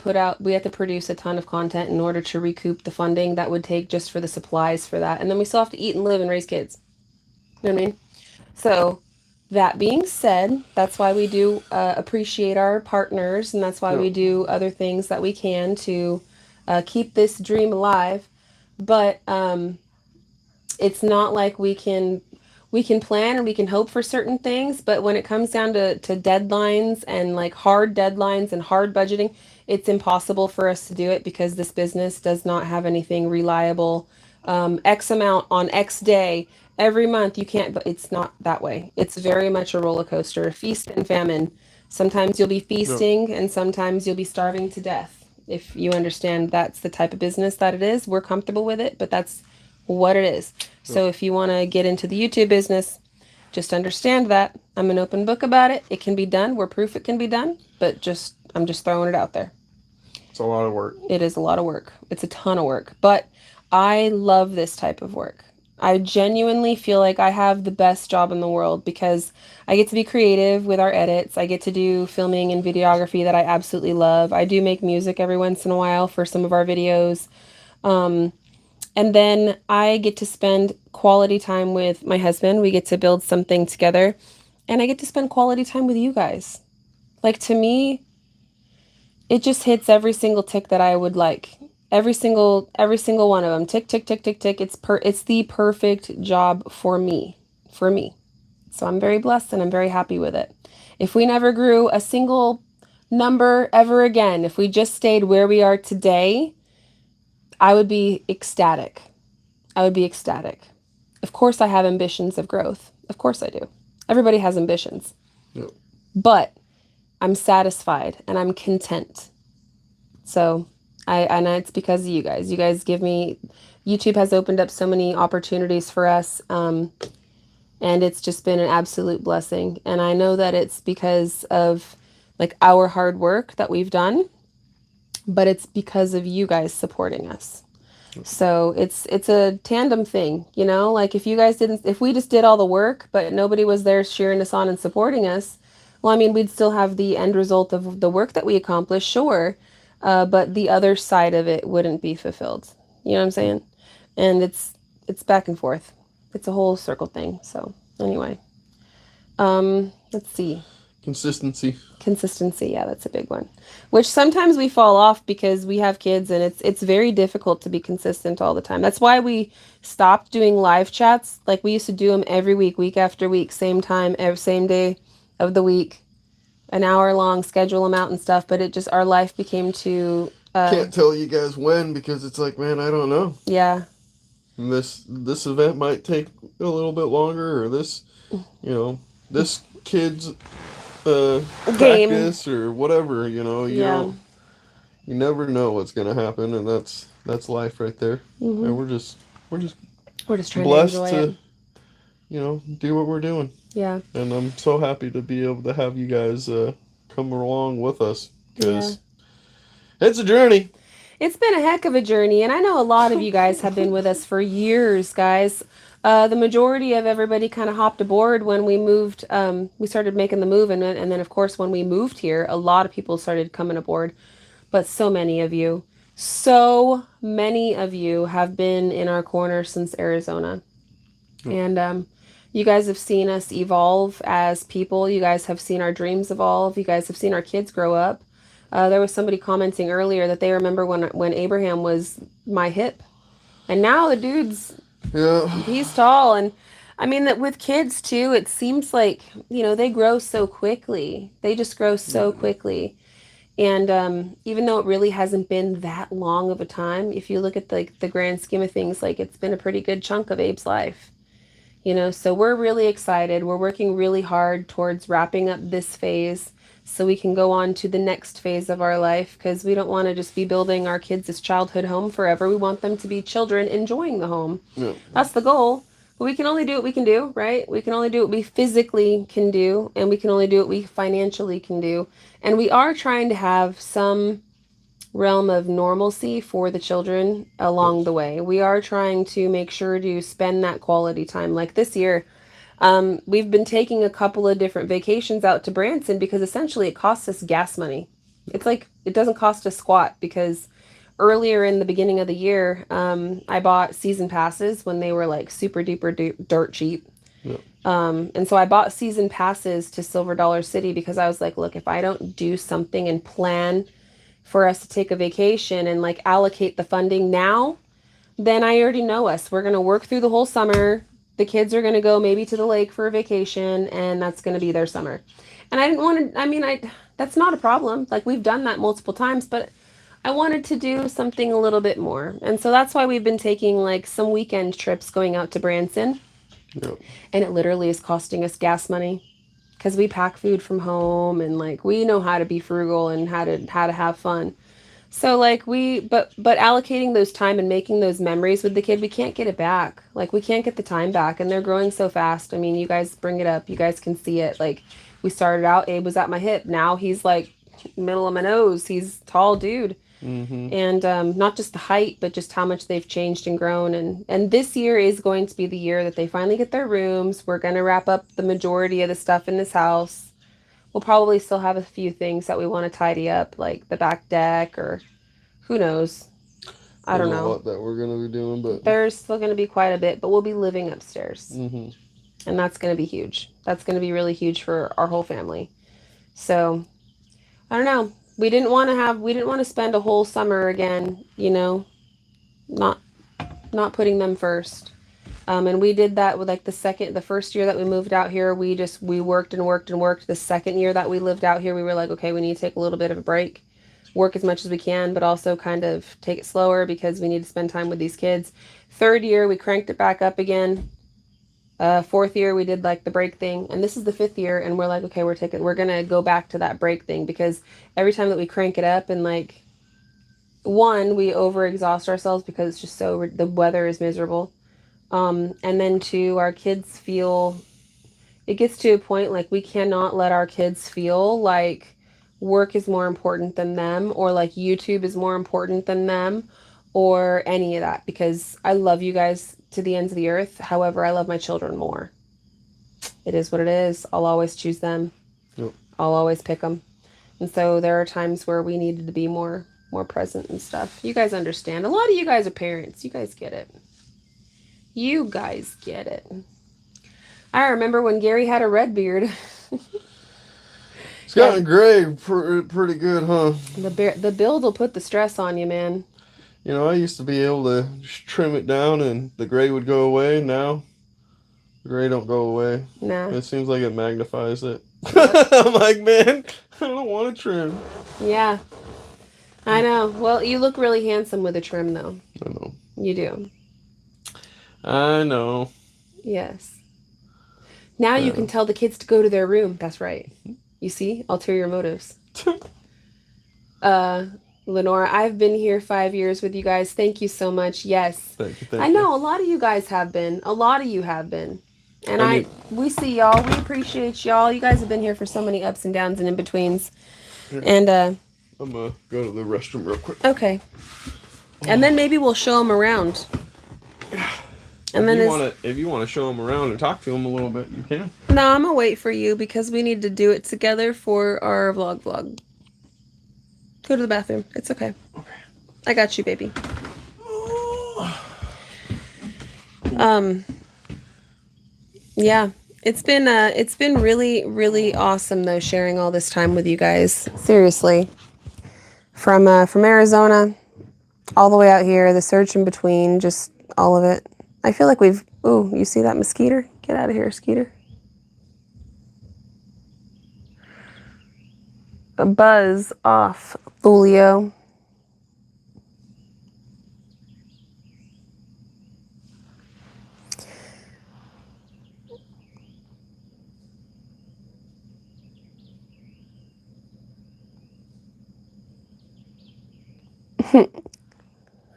S1: produce a ton of content in order to recoup the funding that would take just for the supplies for that. And then we still have to eat and live and raise kids. You know what I mean? So that being said, that's why we do appreciate our partners, and that's why we do other things that we can to keep this dream alive. But it's not like we can plan and we can hope for certain things, but when it comes down to deadlines and like hard deadlines and hard budgeting, it's impossible for us to do it because this business does not have anything reliable. X amount on X day every month, you can't, but it's not that way. It's very much a roller coaster, feast and famine. Sometimes you'll be feasting and sometimes you'll be starving to death. If you understand that's the type of business that it is, we're comfortable with it, but that's what it is. So if you want to get into the YouTube business, just understand that I'm an open book about it. It can be done. We're proof it can be done, but I'm just throwing it out there.
S4: It's a lot of work.
S1: It is a lot of work. It's a ton of work, but I love this type of work. I genuinely feel like I have the best job in the world because I get to be creative with our edits. I get to do filming and videography that I absolutely love. I do make music every once in a while for some of our videos. And then I get to spend quality time with my husband. We get to build something together. And I get to spend quality time with you guys. Like, to me, it just hits every single tick that I would like. Every single one of them. Tick, tick, tick, tick, tick. It's the perfect job for me. So I'm very blessed and I'm very happy with it. If we never grew a single number ever again, if we just stayed where we are today, I would be ecstatic. Of course I have ambitions of growth. Of course I do. Everybody has ambitions.
S4: Yep.
S1: But I'm satisfied and I'm content. So and it's because of you guys. You guys give me, YouTube has opened up so many opportunities for us. And it's just been an absolute blessing. And I know that it's because of like our hard work that we've done, but it's because of you guys supporting us. So it's a tandem thing, you know, like if we just did all the work, but nobody was there cheering us on and supporting us, well, I mean, we'd still have the end result of the work that we accomplished, sure. But the other side of it wouldn't be fulfilled. You know what I'm saying? And it's back and forth. It's a whole circle thing. So anyway, let's see. Consistency, yeah, that's a big one. Which sometimes we fall off because we have kids, and it's very difficult to be consistent all the time. That's why we stopped doing live chats. Like, we used to do them every week, week after week, same time, same day of the week, an hour long, schedule them out and stuff. But it just, our life became too.
S4: Can't tell you guys when, because it's like, man, I don't know.
S1: Yeah.
S4: And this event might take a little bit longer, or this kid's practice or whatever. You never know what's gonna happen, and that's life right there. And we're just
S1: trying
S4: blessed
S1: to enjoy it.
S4: Do what we're doing.
S1: Yeah.
S4: And I'm so happy to be able to have you guys come along with us, because it's a journey.
S1: It's been a heck of a journey, and I know a lot of you guys have been with us for years, guys. The majority of everybody kind of hopped aboard when we moved. We started making the move, and then, of course, when we moved here, a lot of people started coming aboard. But so many of you have been in our corner since Arizona. And you guys have seen us evolve as people. You guys have seen our dreams evolve. You guys have seen our kids grow up. There was somebody commenting earlier that they remember when Abraham was my hip. And now the dude's, he's tall. And I mean, that with kids too, it seems like, they grow so quickly. They just grow so quickly. And even though it really hasn't been that long of a time, if you look at the grand scheme of things, like, it's been a pretty good chunk of Abe's life. So we're really excited. We're working really hard towards wrapping up this phase so we can go on to the next phase of our life, because we don't want to just be building our kids' childhood home forever. We want them to be children enjoying the home.
S4: Yeah.
S1: That's the goal. But we can only do what we can do, right? We can only do what we physically can do, and we can only do what we financially can do. And we are trying to have some realm of normalcy for the children along the way. We are trying to make sure to spend that quality time. Like this year, we've been taking a couple of different vacations out to Branson because essentially it costs us gas money. It's like, it doesn't cost us squat, because earlier in the beginning of the year, I bought season passes when they were like super duper dirt cheap.
S4: Yeah.
S1: And so I bought season passes to Silver Dollar City because I was like, look, if I don't do something and plan for us to take a vacation and like allocate the funding now, then I already know us. We're going to work through the whole summer. The kids are going to go maybe to the lake for a vacation, and that's going to be their summer. And I didn't want to, that's not a problem. Like, we've done that multiple times, but I wanted to do something a little bit more. And so that's why we've been taking like some weekend trips going out to Branson.
S4: Yep. And
S1: it literally is costing us gas money, because we pack food from home, and like, we know how to be frugal and how to have fun. So like, but allocating those time and making those memories with the kid, we can't get it back. Like, we can't get the time back, and they're growing so fast. I mean, you guys bring it up. You guys can see it. Like, we started out, Abe was at my hip. Now he's like middle of my nose. He's a tall dude.
S4: Mm-hmm.
S1: And not just the height, but just how much they've changed and grown. And this year is going to be the year that they finally get their rooms. We're going to wrap up the majority of the stuff in this house. We'll probably still have a few things that we want to tidy up, like the back deck, or who knows. I don't know
S4: what that we're going to be doing, but
S1: there's still going to be quite a bit, but we'll be living upstairs.
S4: Mm-hmm.
S1: And that's going to be huge. That's going to be really huge for our whole family. So I don't know. We didn't want to spend a whole summer again, not putting them first. And we did that with like the first year that we moved out here, we worked and worked and worked. The second year that we lived out here, we were like, okay, we need to take a little bit of a break, work as much as we can, but also kind of take it slower because we need to spend time with these kids. Third year, we cranked it back up again. Fourth year, we did like the break thing, and this is the fifth year, and we're like, okay, we're gonna go back to that break thing, because every time that we crank it up, and like, one, we overexhaust ourselves because it's just the weather is miserable. And then two, our kids it gets to a point like we cannot let our kids feel like work is more important than them, or like YouTube is more important than them, or any of that, because I love you guys to the ends of the earth. However, I love my children more. It is what it is. I'll always choose them.
S4: Yep.
S1: I'll always pick them. And so there are times where we needed to be more present and stuff. You guys understand. A lot of you guys are parents. You guys get it. You guys get it. I remember when Gary had a red beard.
S4: It's gotten gray pretty good, huh?
S1: The build will put the stress on you, man.
S4: You know, I used to be able to just trim it down and the gray would go away. Now, the gray don't go away.
S1: Nah.
S4: It seems like it magnifies it. I'm like, man, I don't want to trim.
S1: Yeah. I know. Well, you look really handsome with a trim, though.
S4: I know.
S1: You do.
S4: I know.
S1: Yes. Now you can tell the kids to go to their room. That's right. You see? Ulterior motives. Lenora, I've been here 5 years with you guys. Thank you so much. Yes.
S4: Thank you.
S1: I know a lot of you guys have been. A lot of you have been. And we see y'all. We appreciate y'all. You guys have been here for so many ups and downs and in-betweens. And
S4: I'm gonna go to the restroom real quick.
S1: Okay. And then maybe we'll show them around. And then
S4: if you want to show them around and talk to them a little bit, you can.
S1: No, I'm gonna wait for you because we need to do it together for our vlog. Go to the bathroom. It's okay.
S4: Okay.
S1: I got you, baby. Yeah. It's been really, really awesome though, sharing all this time with you guys. Seriously. From Arizona all the way out here, the search in between, just all of it. I feel like ooh, you see that mosquito? Get out of here, skeeter. A buzz off, Julio.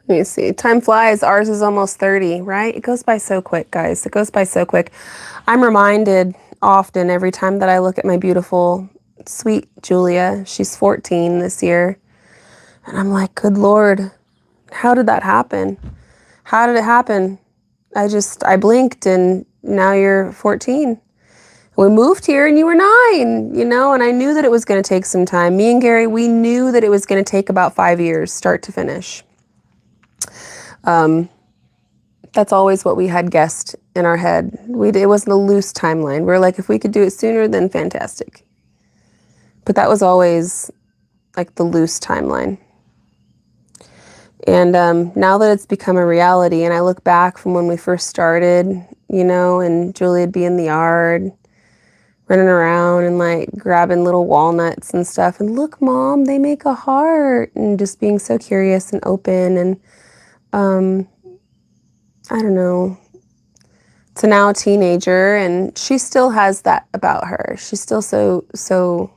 S1: Let me see. Time flies. Ours is almost 30, right? It goes by so quick, guys. It goes by so quick. I'm reminded often every time that I look at my beautiful, sweet Julia. She's 14 this year. And I'm like, good Lord, how did that happen? How did it happen? I blinked and now you're 14. We moved here and you were 9, and I knew that it was going to take some time. Me and Gary, we knew that it was going to take about 5 years, start to finish. That's always what we had guessed in our head. It wasn't a loose timeline. We're like, if we could do it sooner, then fantastic. But that was always like the loose timeline. And now that it's become a reality, and I look back from when we first started, and Julia'd be in the yard, running around and like grabbing little walnuts and stuff. And look, Mom, they make a heart. And just being so curious and open. And I don't know, to now a teenager, and she still has that about her. She's still so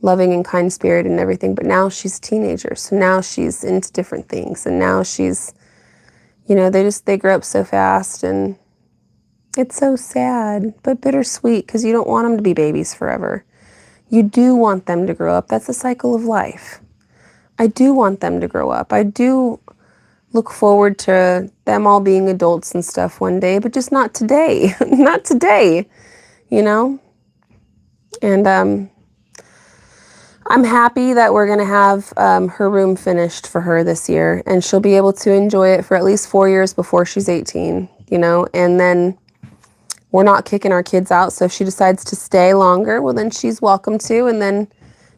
S1: loving and kind-spirited and everything, but now she's a teenager, so now she's into different things, and now she's, they grow up so fast, and it's so sad, but bittersweet, because you don't want them to be babies forever. You do want them to grow up. That's the cycle of life. I do want them to grow up. I do look forward to them all being adults and stuff one day, but just not today. Not today, And I'm happy that we're going to have her room finished for her this year, and she'll be able to enjoy it for at least 4 years before she's 18, and then we're not kicking our kids out. So if she decides to stay longer, well, then she's welcome to. And then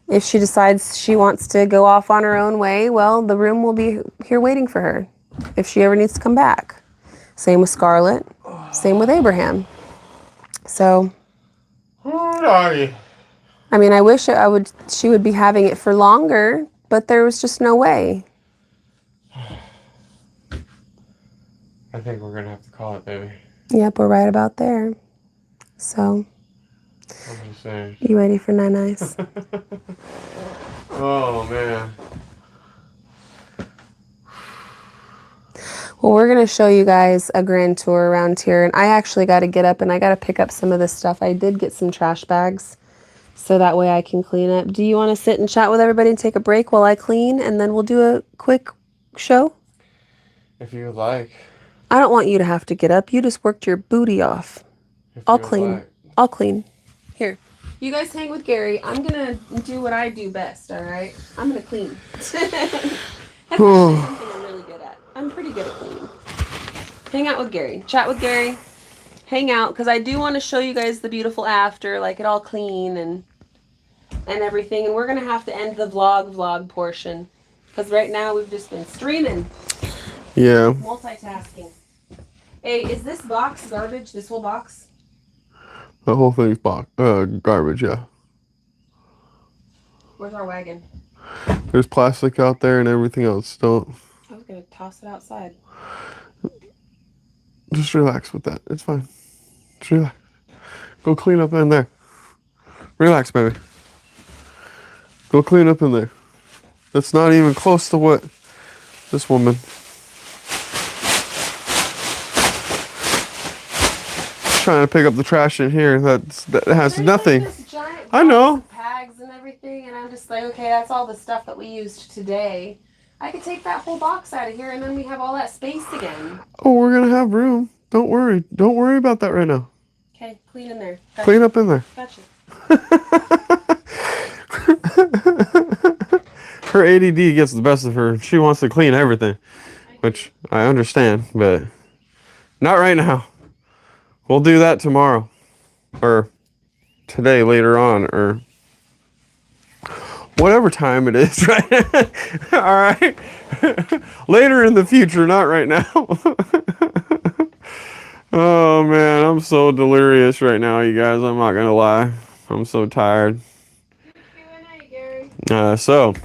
S1: if she decides she wants to go off on her own way, well, the room will be here waiting for her if she ever needs to come back. Same with Scarlett. Same with Abraham. So, I mean, I wish she would be having it for longer, but there was just no way.
S3: I think we're going to have to call it, baby.
S1: Yep, we're right about there. So,
S3: I'm just saying.
S1: You ready for Nine Eyes?
S3: Oh, man.
S1: Well, we're going to show you guys a grand tour around here, and I actually got to get up and I got to pick up some of this stuff. I did get some trash bags, so that way I can clean up. Do you want to sit and chat with everybody and take a break while I clean, and then we'll do a quick show?
S3: If you would like.
S1: I don't want you to have to get up. You just worked your booty off. I'll clean.
S3: Like.
S1: I'll clean. Here. You guys hang with Gary. I'm going to do what I do best, all right? I'm going to clean. That's actually something I'm really good at. I'm pretty good at cleaning. Hang out with Gary. Chat with Gary. Hang out, because I do want to show you guys the beautiful after, like it all clean and everything. And we're going to have to end the vlog portion, because right now we've just been streaming.
S4: Yeah.
S1: Multitasking. Hey, is this box garbage? This whole box?
S4: The whole thing's garbage, yeah.
S1: Where's our wagon?
S4: There's plastic out there and everything else. Don't.
S1: I was going to toss it outside.
S4: Just relax with that. It's fine. Just relax. Go clean up in there. Relax, baby. Go clean up in there. That's not even close to what this woman. Trying to pick up the trash in here that has nothing.
S1: Like this giant
S4: I know.
S1: box of Bags and everything, and I'm just like, okay, that's all the stuff that we used today. I could take that whole box out of here, and then we have all that space again.
S4: Oh, we're gonna have room. Don't worry. Don't worry about that right now.
S1: Okay, clean in there. Gotcha.
S4: Clean up in there.
S1: Gotcha.
S4: Her ADD gets the best of her. She wants to clean everything, which I understand, but not right now. We'll do that tomorrow, or today later on, or whatever time it is, right? All right. Later in the future, not right now. Oh man, I'm so delirious right now, you guys. I'm not gonna lie. I'm so tired. So,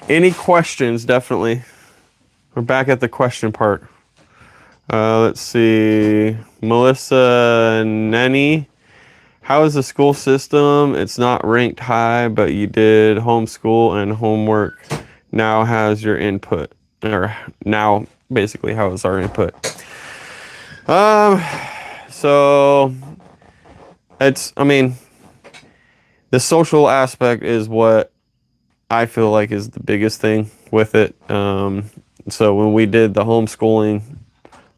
S4: any questions? Definitely. We're back at the question part. Let's see. Melissa Nenny. How is the school system? It's not ranked high, but you did homeschool and homework. Now has your input. Or now, basically, how is our input? So, I mean, the social aspect is what I feel like is the biggest thing with it. So when we did the homeschooling,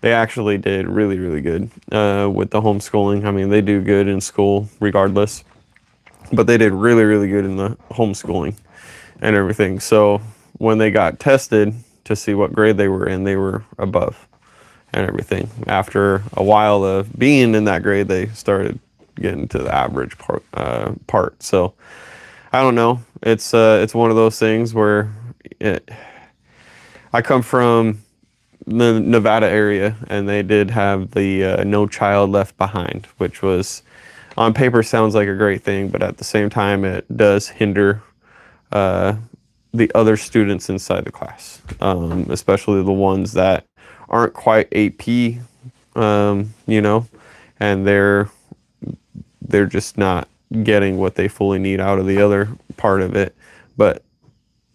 S4: they actually did really, really good with the homeschooling. I mean, they do good in school regardless, but they did really, really good in the homeschooling and everything. So when they got tested to see what grade they were in, they were above and everything. After a while of being in that grade, they started getting to the average part. So I don't know. It's one of those things where I come from the Nevada area, and they did have the No Child Left Behind, which was on paper sounds like a great thing, but at the same time it does hinder the other students inside the class, especially the ones that aren't quite AP, you know, and they're just not getting what they fully need out of the other part of it, but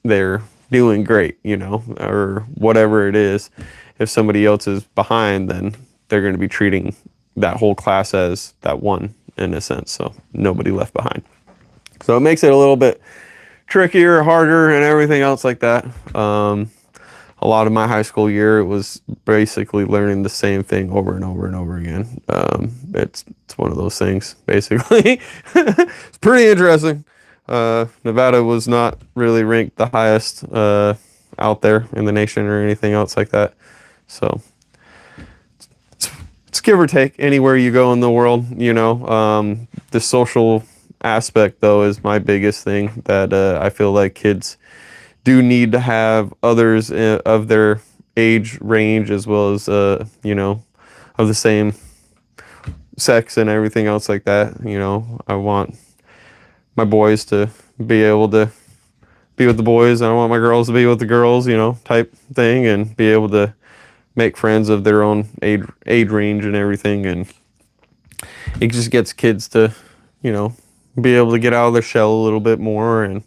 S4: they're doing great, you know, or whatever it is. If somebody else is behind, then they're going to be treating that whole class as that one in a sense. So nobody left behind. So it makes it a little bit trickier, harder, and everything else like that. A lot of my high school year, it was basically learning the same thing over and over and over again. It's one of those things, basically. It's pretty interesting. Nevada was not really ranked the highest out there in the nation or anything else like that. So it's give or take anywhere you go in the world, you know. The social aspect, though, is my biggest thing that I feel like kids do need to have others of their age range, as well as, you know, of the same sex and everything else like that. You know, I want my boys to be able to be with the boys, and I want my girls to be with the girls, you know, type thing, and be able to make friends of their own age range and everything. And it just gets kids to, you know, be able to get out of their shell a little bit more, and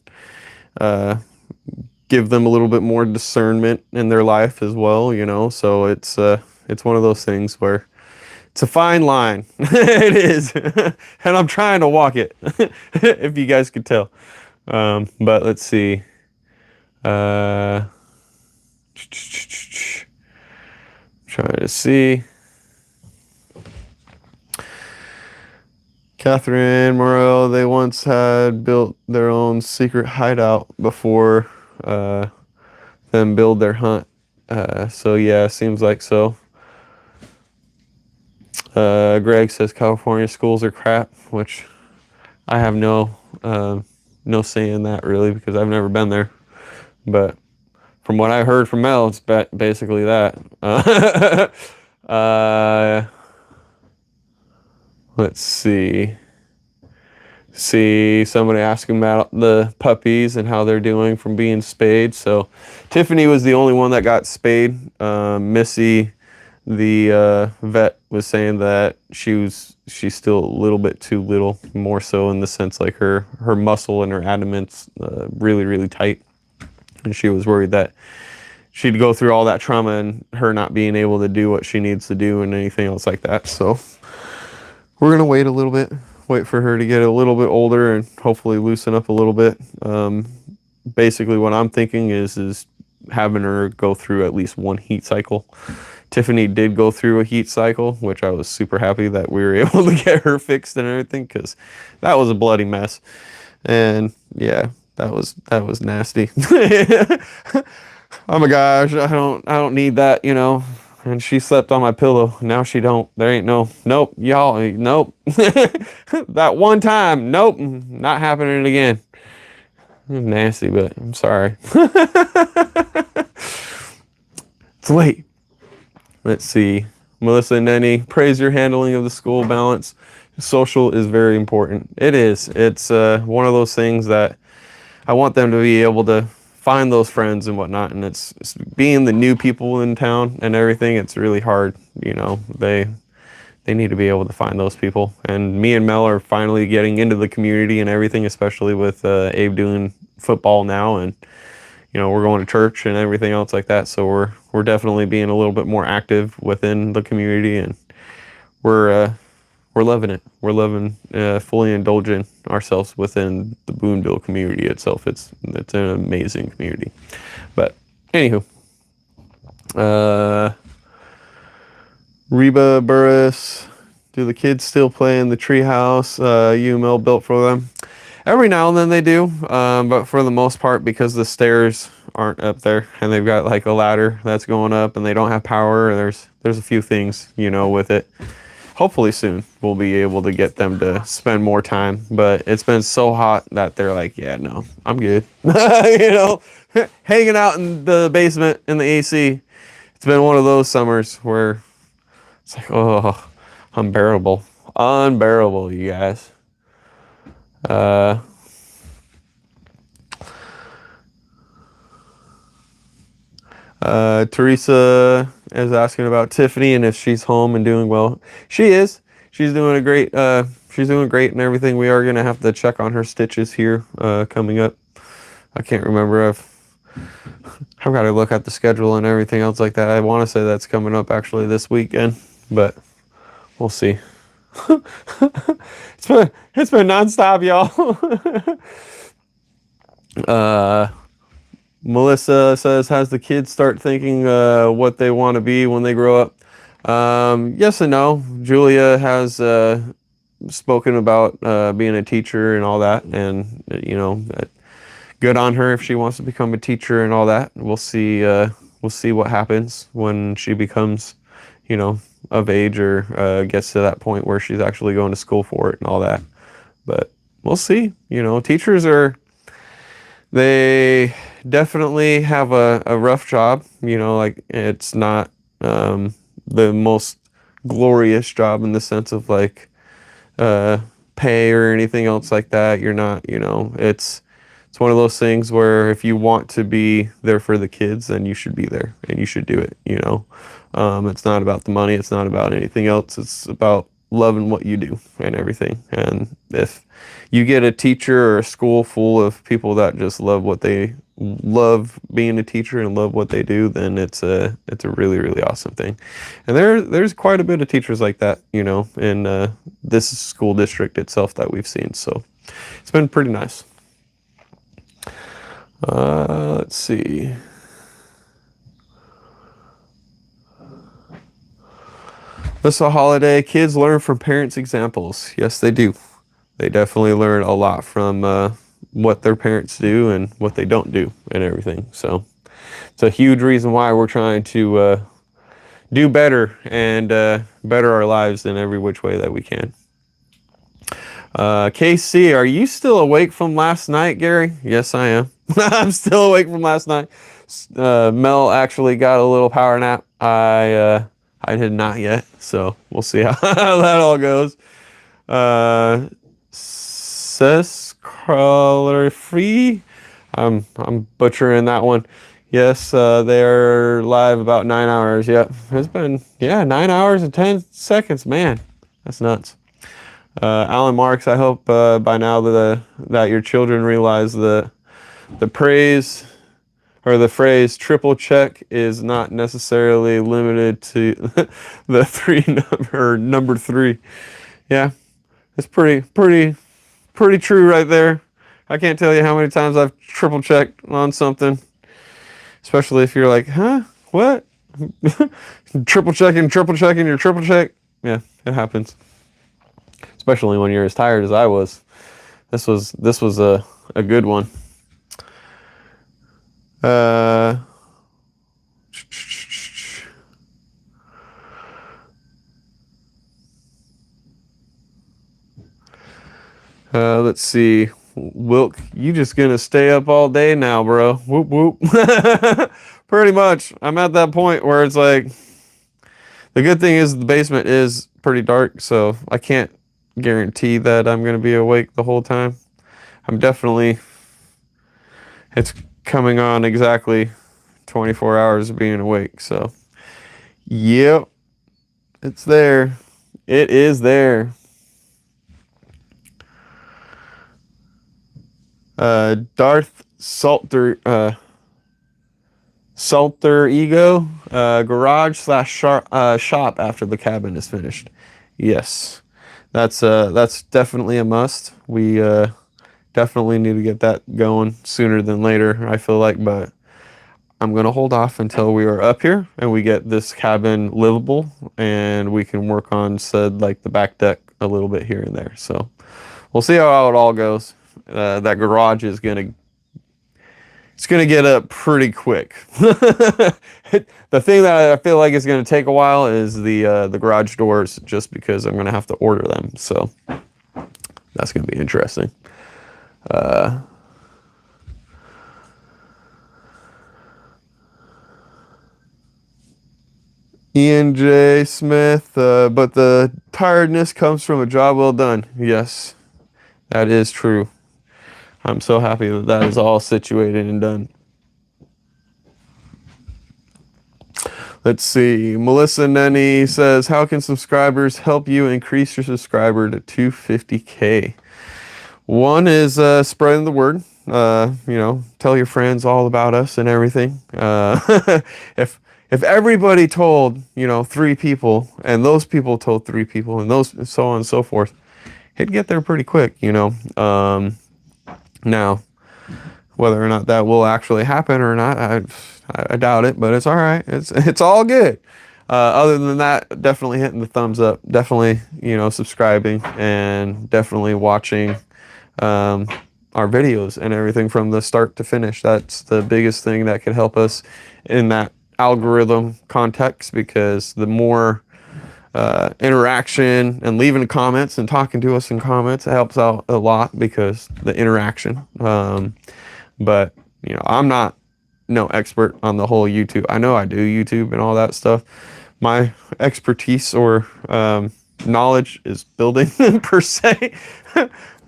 S4: give them a little bit more discernment in their life as well, you know. So it's one of those things where it's a fine line. It is. And I'm trying to walk it, if you guys could tell. But let's see. Trying to see. Catherine Morel, they once had built their own secret hideout before them build their hunt. So yeah, seems like so.
S3: Greg says California schools are crap, which I have no say in that really because I've never been there. But from what I heard from Mel, it's basically that. Let's see. Somebody asking about the puppies and how they're doing from being spayed. So Tiffany was the only one that got spayed. Missy, the vet, was saying that she's still a little bit too little, more so in the sense like her muscle and her adamant's really tight, and she was worried that she'd go through all that trauma and her not being able to do what she needs to do and anything else like that. So we're gonna wait a little bit, wait for her to get a little bit older and hopefully loosen up a little bit. Basically what I'm thinking is having her go through at least one heat cycle. Tiffany did go through a heat cycle, which I was super happy that we were able to get her fixed and everything, because that was a bloody mess. And yeah, that was nasty. Oh my gosh, I don't need that, you know. And she slept on my pillow. Now she don't. There ain't nope, y'all, nope. That one time, nope, not happening again. Nasty, but I'm sorry. It's late. Let's see. Melissa and Nenny, praise your handling of the school balance. Social is very important. It is. It's one of those things that I want them to be able to find those friends and whatnot. And it's being the new people in town and everything. It's really hard. You know, they need to be able to find those people. And me and Mel are finally getting into the community and everything, especially with Abe doing football now, and you know, we're going to church and everything else like that. So we're definitely being a little bit more active within the community, and we're loving it. We're loving fully indulging ourselves within the Booneville community itself. It's an amazing community. But anywho, Reba Burris, do the kids still play in the treehouse UML built for them? Every now and then they do, but for the most part, because the stairs aren't up there and they've got like a ladder that's going up and they don't have power, there's a few things, you know, with it. Hopefully soon we'll be able to get them to spend more time, but it's been so hot that they're like, yeah, no, I'm good. You know, hanging out in the basement in the AC. It's been one of those summers where it's like, oh, unbearable, you guys. Teresa is asking about Tiffany and if she's home and doing well. She is. She's doing great and everything. We are gonna have to check on her stitches here coming up. I can't remember. I've got to look at the schedule and everything else like that. I want to say that's coming up actually this weekend, but we'll see. It's been nonstop, y'all. Melissa says, has the kids start thinking what they want to be when they grow up? Yes and no. Julia has spoken about being a teacher and all that, and you know, good on her if she wants to become a teacher and all that. We'll see what happens when she becomes, you know, of age or gets to that point where she's actually going to school for it and all that. But we'll see. You know, teachers they definitely have a rough job. You know, like it's not the most glorious job in the sense of like pay or anything else like that. You're not, you know, it's one of those things where if you want to be there for the kids, then you should be there and you should do it, you know. It's not about the money. It's not about anything else. It's about loving what you do and everything. And if you get a teacher or a school full of people that just love what they love being a teacher and love what they do, then it's a really, really awesome thing. And there's quite a bit of teachers like that, you know, in this school district itself that we've seen. So it's been pretty nice. Let's see. This holiday, kids learn from parents' examples. Yes, they do. They definitely learn a lot from what their parents do and what they don't do and everything. So it's a huge reason why we're trying to
S2: do better and better our lives in every which way that we can. KC, are you still awake from last night, Gary? Yes, I am. I'm still awake from last night. Mel actually got a little power nap. I did not yet, so we'll see how that all goes. Says color free. I'm butchering that one. Yes, they're live about 9 hours. Yep, it's been 9 hours and 10 seconds. Man, that's nuts. Alan Marks, I hope by now that your children realize the praise or the phrase triple check is not necessarily limited to the number 3. Yeah, it's pretty true right there. I can't tell you how many times I've triple checked on something, especially if you're like, huh, what? triple checking your triple check. Yeah, it happens. Especially when you're as tired as I was. This was a good one. Let's see. Wilk, you just gonna stay up all day now, bro. Whoop whoop. Pretty much. I'm at that point where it's like, the good thing is the basement is pretty dark, so I can't guarantee that I'm going to be awake the whole time. It's coming on exactly 24 hours of being awake, so yep, it's there. It is there. Darth Salter Ego, garage / shop after the cabin is finished. Yes, that's definitely a must. We definitely need to get that going sooner than later, I feel like, but I'm gonna hold off until we are up here and we get this cabin livable and we can work on said like the back deck a little bit here and there. So we'll see how it all goes. That garage is gonna get up pretty quick. The thing that I feel like is going to take a while is the garage doors, just because I'm going to have to order them. So that's going to be interesting. Ian J. Smith, but the tiredness comes from a job well done. Yes, that is true. I'm so happy that is all situated and done. Let's see. Melissa Nenny says, how can subscribers help you increase your subscriber to 250K? One is spreading the word. Tell your friends all about us and everything. If everybody told, 3 people, and those people told 3 people, and those so on and so forth, it'd get there pretty quick, Now, whether or not that will actually happen or not, I doubt it, but it's all right. It's all good. Other than that, definitely hitting the thumbs up, definitely, subscribing, and definitely watching our videos and everything from the start to finish. That's the biggest thing that could help us in that algorithm context, because the more interaction and leaving comments and talking to us in comments, it helps out a lot, because the interaction. But I'm not no expert on the whole YouTube. I know I do YouTube and all that stuff. My expertise or knowledge is building per se.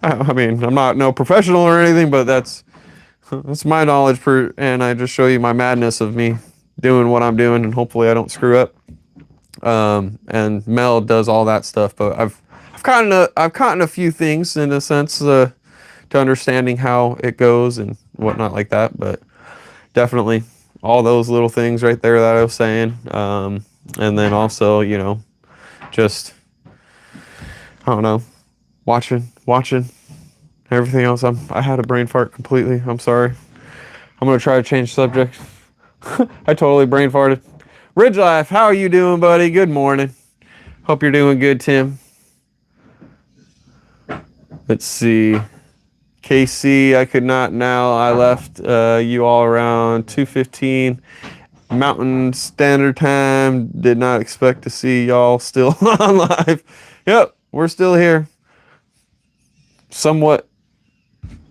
S2: I mean, I'm not no professional or anything, but that's my knowledge and I just show you my madness of me doing what I'm doing, and hopefully I don't screw up. And Mel does all that stuff, but I've gotten a few things in a sense to understanding how it goes and whatnot like that, but definitely all those little things right there that I was saying. And then also, just, I don't know, watching everything else. I had a brain fart completely. I'm sorry. I'm going to try to change subject. I totally brain farted. Ridge Life, how are you doing, buddy? Good morning. Hope you're doing good, Tim. Let's see. KC, I could not now. I left you all around 2:15.
S4: Mountain Standard Time. Did not expect to see y'all still on live. Yep, we're still here. Somewhat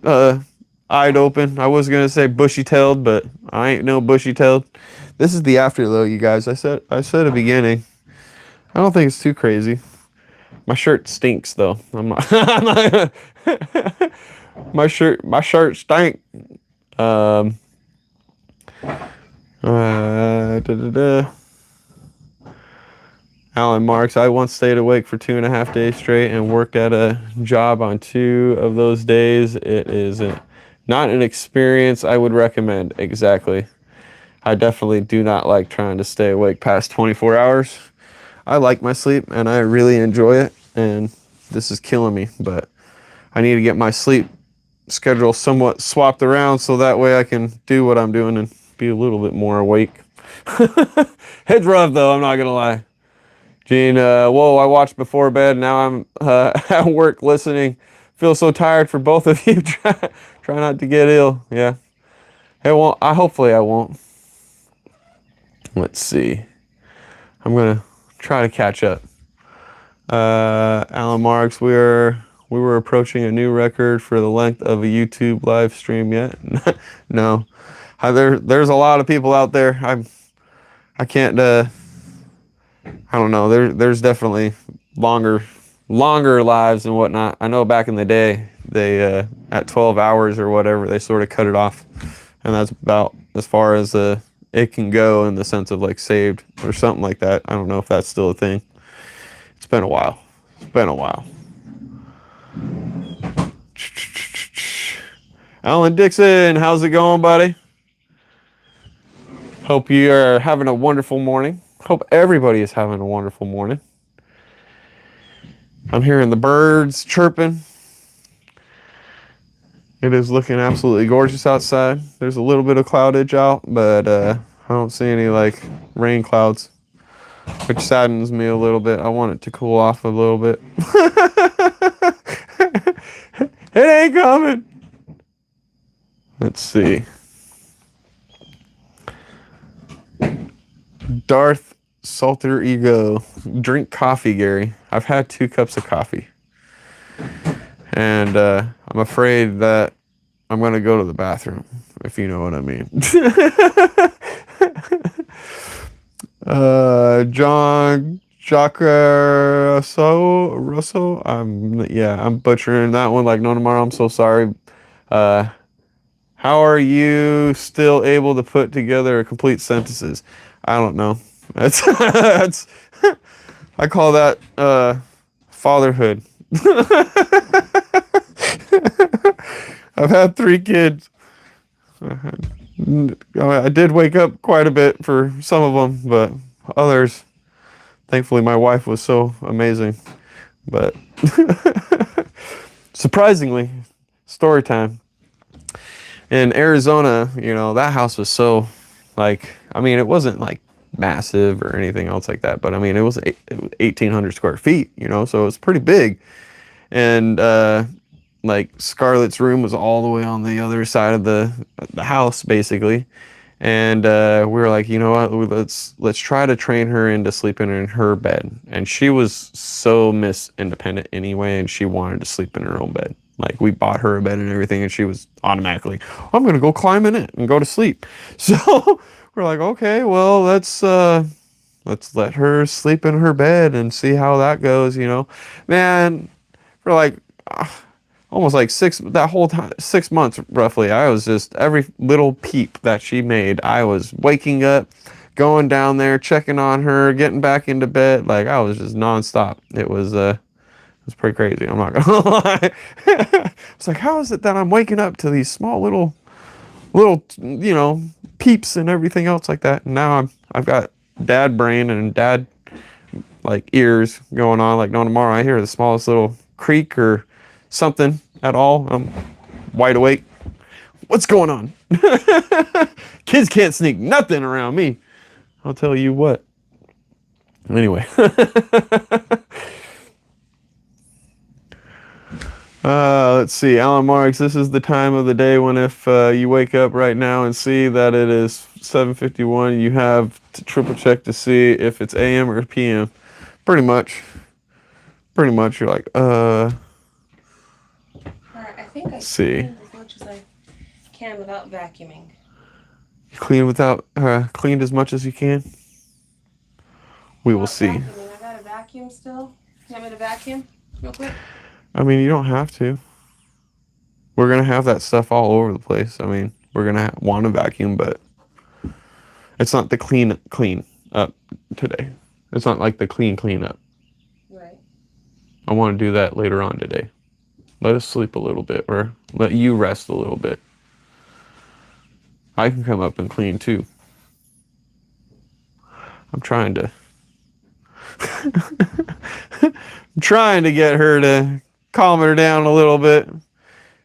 S4: eyed open. I was gonna say bushy-tailed, but I ain't no bushy-tailed. This is the after though, you guys. I said at the beginning. I don't think it's too crazy. My shirt stinks though. I'm not, my shirt stink. Da, da, da. Alan Marks, I once stayed awake for 2.5 days straight and worked at a job on 2 of those days. It is not an experience I would recommend. Exactly. I definitely do not like trying to stay awake past 24 hours. I like my sleep and I really enjoy it, and this is killing me, but I need to get my sleep schedule somewhat swapped around so that way I can do what I'm doing and be a little bit more awake. Head's rough though, I'm not gonna lie. Gene, whoa, I watched before bed, now I'm at work listening. Feel so tired for both of you. Try not to get ill. Yeah. Hopefully I won't. Let's see. I'm gonna try to catch up. Alan Marks, we were approaching a new record for the length of a YouTube live stream yet. No. There's a lot of people out there. I can't I don't know. There's definitely longer lives and whatnot. I know back in the day they at 12 hours or whatever they sort of cut it off, and that's about as far as it can go in the sense of like saved or something like that. I don't know if that's still a thing. It's been a while. Alan Dixon, how's it going, buddy? Hope you are having a wonderful morning. Hope everybody is having a wonderful morning. I'm hearing the birds chirping. It is looking absolutely gorgeous outside. There's a little bit of cloudage out, but I don't see any like rain clouds, which saddens me a little bit. I want it to cool off a little bit. It ain't coming. Let's see. Darth Salter Ego. Drink coffee, Gary. I've had 2 cups of coffee. And I'm afraid that I'm going to go to the bathroom, if you know what I mean. John Russo. I'm butchering that one like no tomorrow. I'm so sorry. How are you still able to put together complete sentences? I don't know. That's I call that fatherhood. I've had 3 kids. I did wake up quite a bit for some of them, but others, thankfully my wife was so amazing. But surprisingly, story time. In Arizona, that house was so, it wasn't like massive or anything else like that, but it was 1,800 square feet, so it was pretty big. And Scarlett's room was all the way on the other side of the house, basically. And we were like, you know what, let's try to train her into sleeping in her bed. And she was so independent anyway, and she wanted to sleep in her own bed. Like, we bought her a bed and everything, and she was automatically, I'm gonna go climb in it and go to sleep. So we're like, okay, well, let's let her sleep in her bed and see how that goes. Man, for like almost like 6 months roughly, I was just, every little peep that she made, I was waking up, going down there, checking on her, getting back into bed. Like, I was just nonstop. It was pretty crazy, I'm not gonna lie. It's like, how is it that I'm waking up to these small little peeps and everything else like that? And now I've got dad brain and dad ears going on like no tomorrow. I hear the smallest little creak or something at all, I'm wide awake. What's going on? Kids can't sneak nothing around me, I'll tell you what. Anyway. Let's see, Alan Marks, this is the time of the day when if you wake up right now and see that it is 7:51. You have to triple check to see if it's AM or PM. Pretty much. You're like,
S1: All right, I think I
S4: see.
S1: cleaned as much as I can without vacuuming.
S4: Cleaned as much as you can. We will see.
S1: Vacuuming. I got a vacuum still. You want me to vacuum real quick?
S4: I mean, you don't have to. We're gonna have that stuff all over the place. I mean, we're gonna want to vacuum, but it's not the clean up today. It's not like the clean up.
S1: Right.
S4: I want to do that later on today. Let us sleep a little bit, or let you rest a little bit. I can come up and clean too. I'm trying to get her to calm her down a little bit.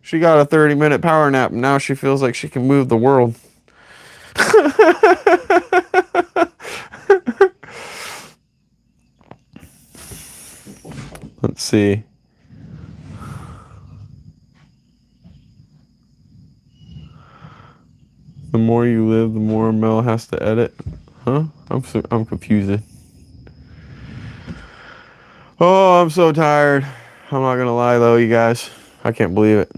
S4: She got a 30-minute power nap and now she feels like she can move the world. Let's see. The more you live, the more Mel has to edit. Huh? I'm confused. Oh, I'm so tired. I'm not gonna lie though, you guys. I can't believe it.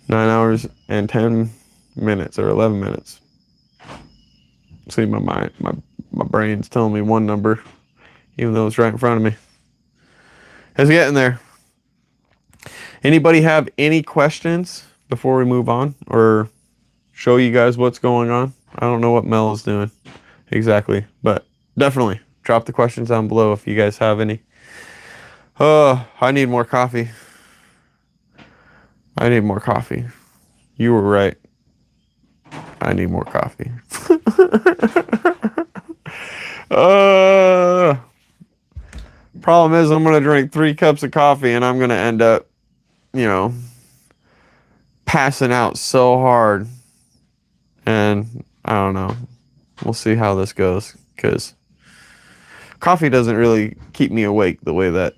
S4: 9 hours and 10 minutes or 11 minutes. See, my brain's telling me one number, even though it's right in front of me. It's getting there. Anybody have any questions before we move on, or show you guys what's going on? I don't know what Mel is doing exactly, but definitely drop the questions down below if you guys have any. Oh, I need more coffee. You were right. I need more coffee. Problem is, I'm going to drink 3 cups of coffee and I'm going to end up, passing out so hard. And I don't know. We'll see how this goes, because coffee doesn't really keep me awake the way that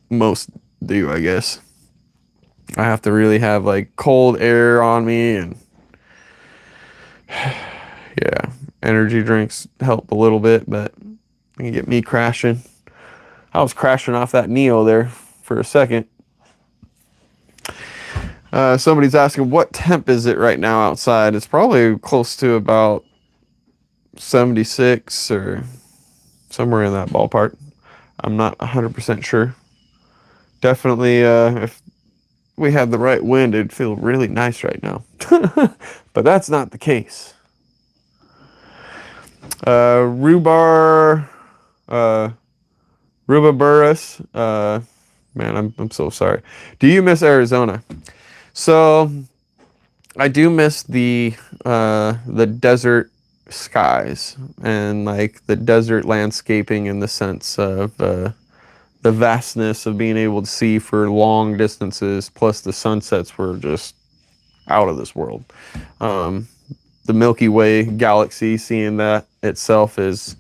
S4: most do, I guess. I have to really have like cold air on me, and yeah, energy drinks help a little bit, but they can get me crashing. I was crashing off that Neo there for a second. Somebody's asking, what temp is it right now outside? It's probably close to about 76 or somewhere in that ballpark. I'm not 100% sure. Definitely, if we had the right wind, it'd feel really nice right now. But that's not the case. Rubaburus, man, I'm so sorry. Do you miss Arizona? So I do miss the desert skies and like the desert landscaping, in the sense of the vastness of being able to see for long distances, plus the sunsets were just out of this world. The Milky Way galaxy, seeing that itself is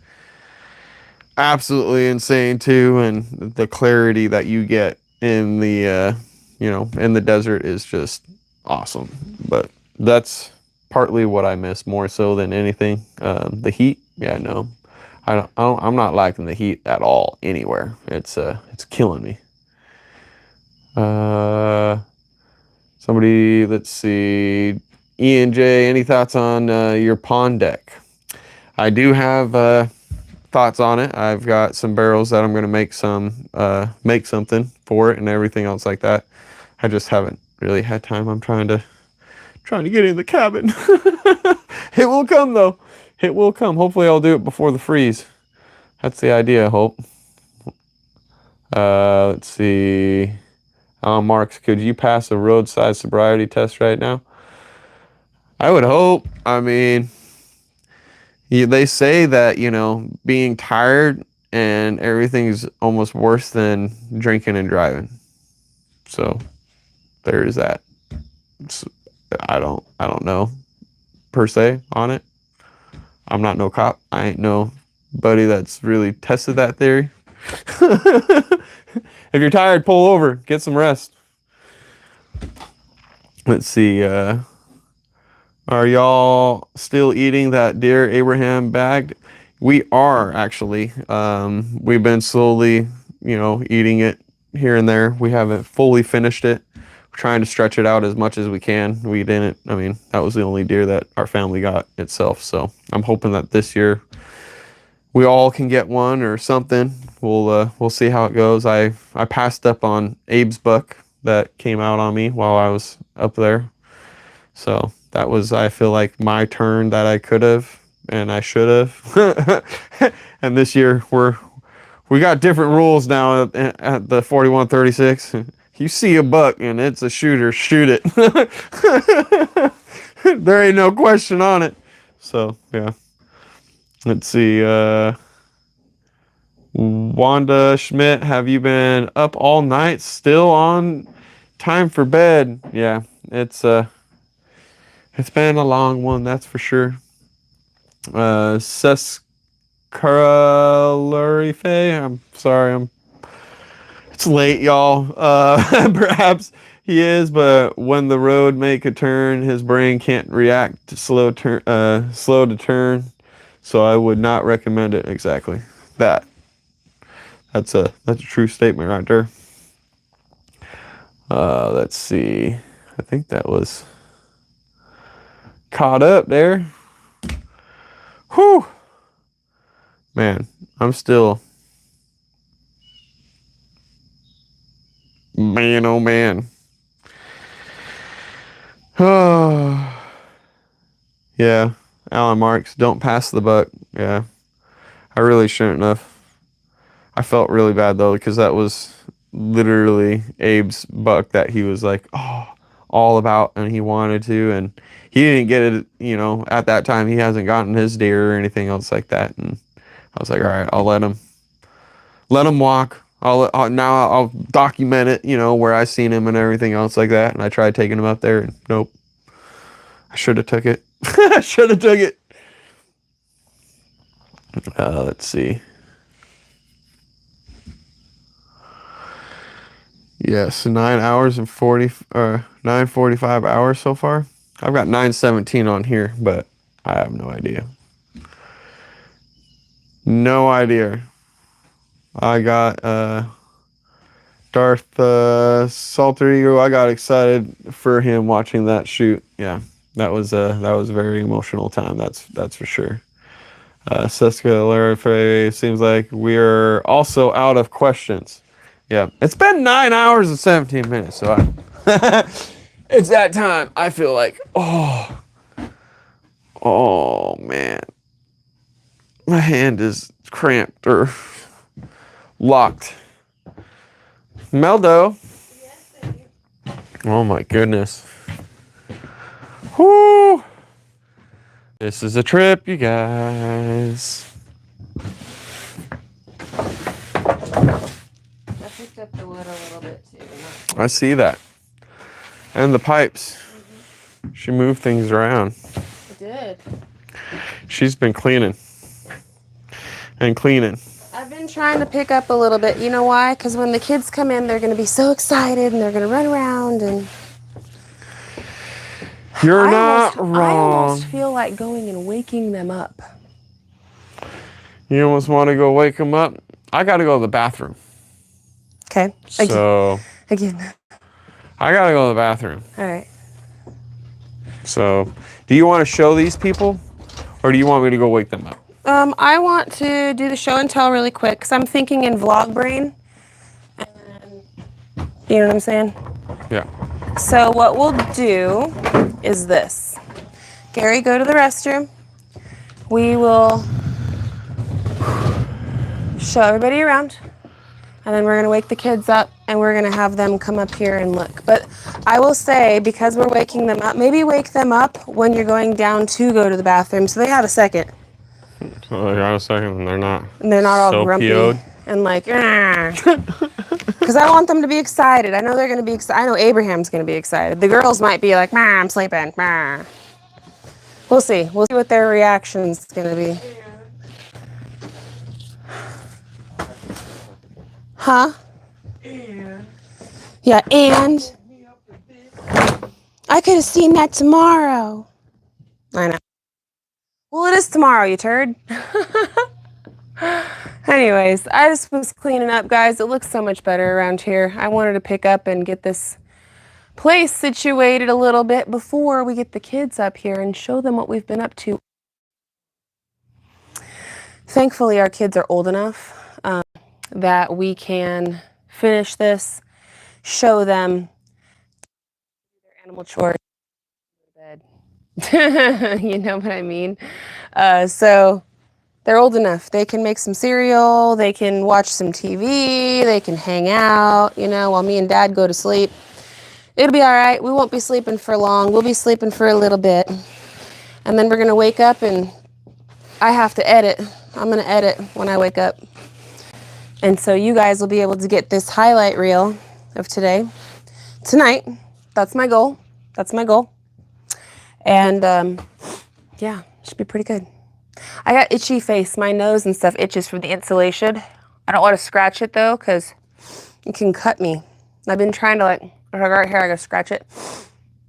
S4: absolutely insane too, and the clarity that you get in the in the desert is just awesome. But that's partly what I miss more so than anything. The heat, yeah, no, I'm not liking the heat at all anywhere. It's killing me. Somebody, let's see, E&J, any thoughts on your pond deck? I do have thoughts on it. I've got some barrels that I'm going to make something for it and everything else like that. I just haven't really had time. I'm trying to get in the cabin. It will come though. It will come. Hopefully I'll do it before the freeze. That's the idea, I hope. Let's see. Marks, could you pass a roadside sobriety test right now? I would hope. I mean, they say that, being tired and everything's almost worse than drinking and driving. So there is that. I don't know per se on it. I'm not no cop. I ain't nobody that's really tested that theory. If you're tired, pull over, get some rest. Let's see. Are y'all still eating that Dear Abraham bag? We are actually. We've been slowly, eating it here and there. We haven't fully finished it. We're trying to stretch it out as much as we can. We didn't. I mean, that was the only deer that our family got itself. So I'm hoping that this year we all can get one or something. We'll see how it goes. I passed up on Abe's buck that came out on me while I was up there. So that was, I feel like, my turn that I could have and I should have. And this year we got different rules now at the 4136. You see a buck and it's a shooter, shoot it. There ain't no question on it. So yeah. Let's see. Wanda Schmidt, have you been up all night? Still on time for bed? Yeah, it's been a long one, that's for sure. Sescaralurife, I'm sorry, it's late, y'all. Perhaps he is, but when the road make a turn, his brain can't react to slow to turn. So I would not recommend it. Exactly. That's a true statement right there. Let's see. I think that was caught up there. Whew. Man, I'm still. Man, oh man. Oh. Yeah. Alan Marks, don't pass the buck. Yeah. I really shouldn't have. I felt really bad though, because that was literally Abe's buck that he was like, all about, and he wanted to, and he didn't get it, at that time. He hasn't gotten his deer or anything else like that. And I was like, all right, I'll let him walk. I'll document it, where I seen him and everything else like that. And I tried taking him up there, and nope. I should have took it. I should have took it. Let's see. Yes, 9 hours and 9:45 hours so far. I've got 9:17 on here, but I have no idea. No idea. I got Darth Salter Eagle. I got excited for him watching that shoot. Yeah, that was a very emotional time. That's for sure. Seska seems like we're also out of questions. Yeah, it's been 9 hours and 17 minutes, so it's that time. I feel like, oh man, my hand is cramped or locked. Meldo. Oh my goodness. Whoo! This is a trip, you guys.
S1: Up the wood a little bit too.
S2: I see that. And the pipes. Mm-hmm. She moved things around.
S1: I did.
S2: She's been cleaning. And cleaning.
S1: I've been trying to pick up a little bit. You know why? Because when the kids come in, they're going to be so excited and they're going to run around and...
S2: You're not wrong.
S1: I almost feel like going and waking them up.
S2: You almost want to go wake them up? I got to go to the bathroom.
S1: Okay. Again.
S2: I gotta go to the bathroom.
S1: All right.
S2: So, do you want to show these people, or do you want me to go wake them up?
S1: I want to do the show and tell really quick, because I'm thinking in vlog brain. And you know what I'm saying?
S2: Yeah.
S1: So what we'll do is this. Gary, go to the restroom. We will show everybody around. And then we're going to wake the kids up and we're going to have them come up here and look. But I will say, because we're waking them up, maybe wake them up when you're going down to go to the bathroom so they have a second.
S2: Oh, they got a second and they're not.
S1: And they're not all
S2: so
S1: grumpy
S2: PO'd.
S1: And like, because I want them to be excited. I know they're going to be excited. I know Abraham's going to be excited. The girls might be like, I'm sleeping. We'll see. We'll see what their reaction's going to be. Huh? Yeah, and I could have seen that tomorrow. I know. Well, it is tomorrow, you turd. Anyways, I just was cleaning up, guys. It looks so much better around here. I wanted to pick up and get this place situated a little bit before we get the kids up here and show them what we've been up to. Thankfully, our kids are old enough that we can finish this, show them their animal chores, bed. You know what I mean? So they're old enough. They can make some cereal, they can watch some TV, they can hang out, you know, while me and Dad go to sleep. It'll be all right. We won't be sleeping for long. We'll be sleeping for a little bit. And then we're going to wake up and I have to edit. I'm going to edit when I wake up. And so you guys will be able to get this highlight reel of tonight. That's my goal. That's my goal. And yeah, should be pretty good. I got itchy face. My nose and stuff itches from the insulation. I don't want to scratch it though, because it can cut me. I've been trying to like, right here, I gotta scratch it.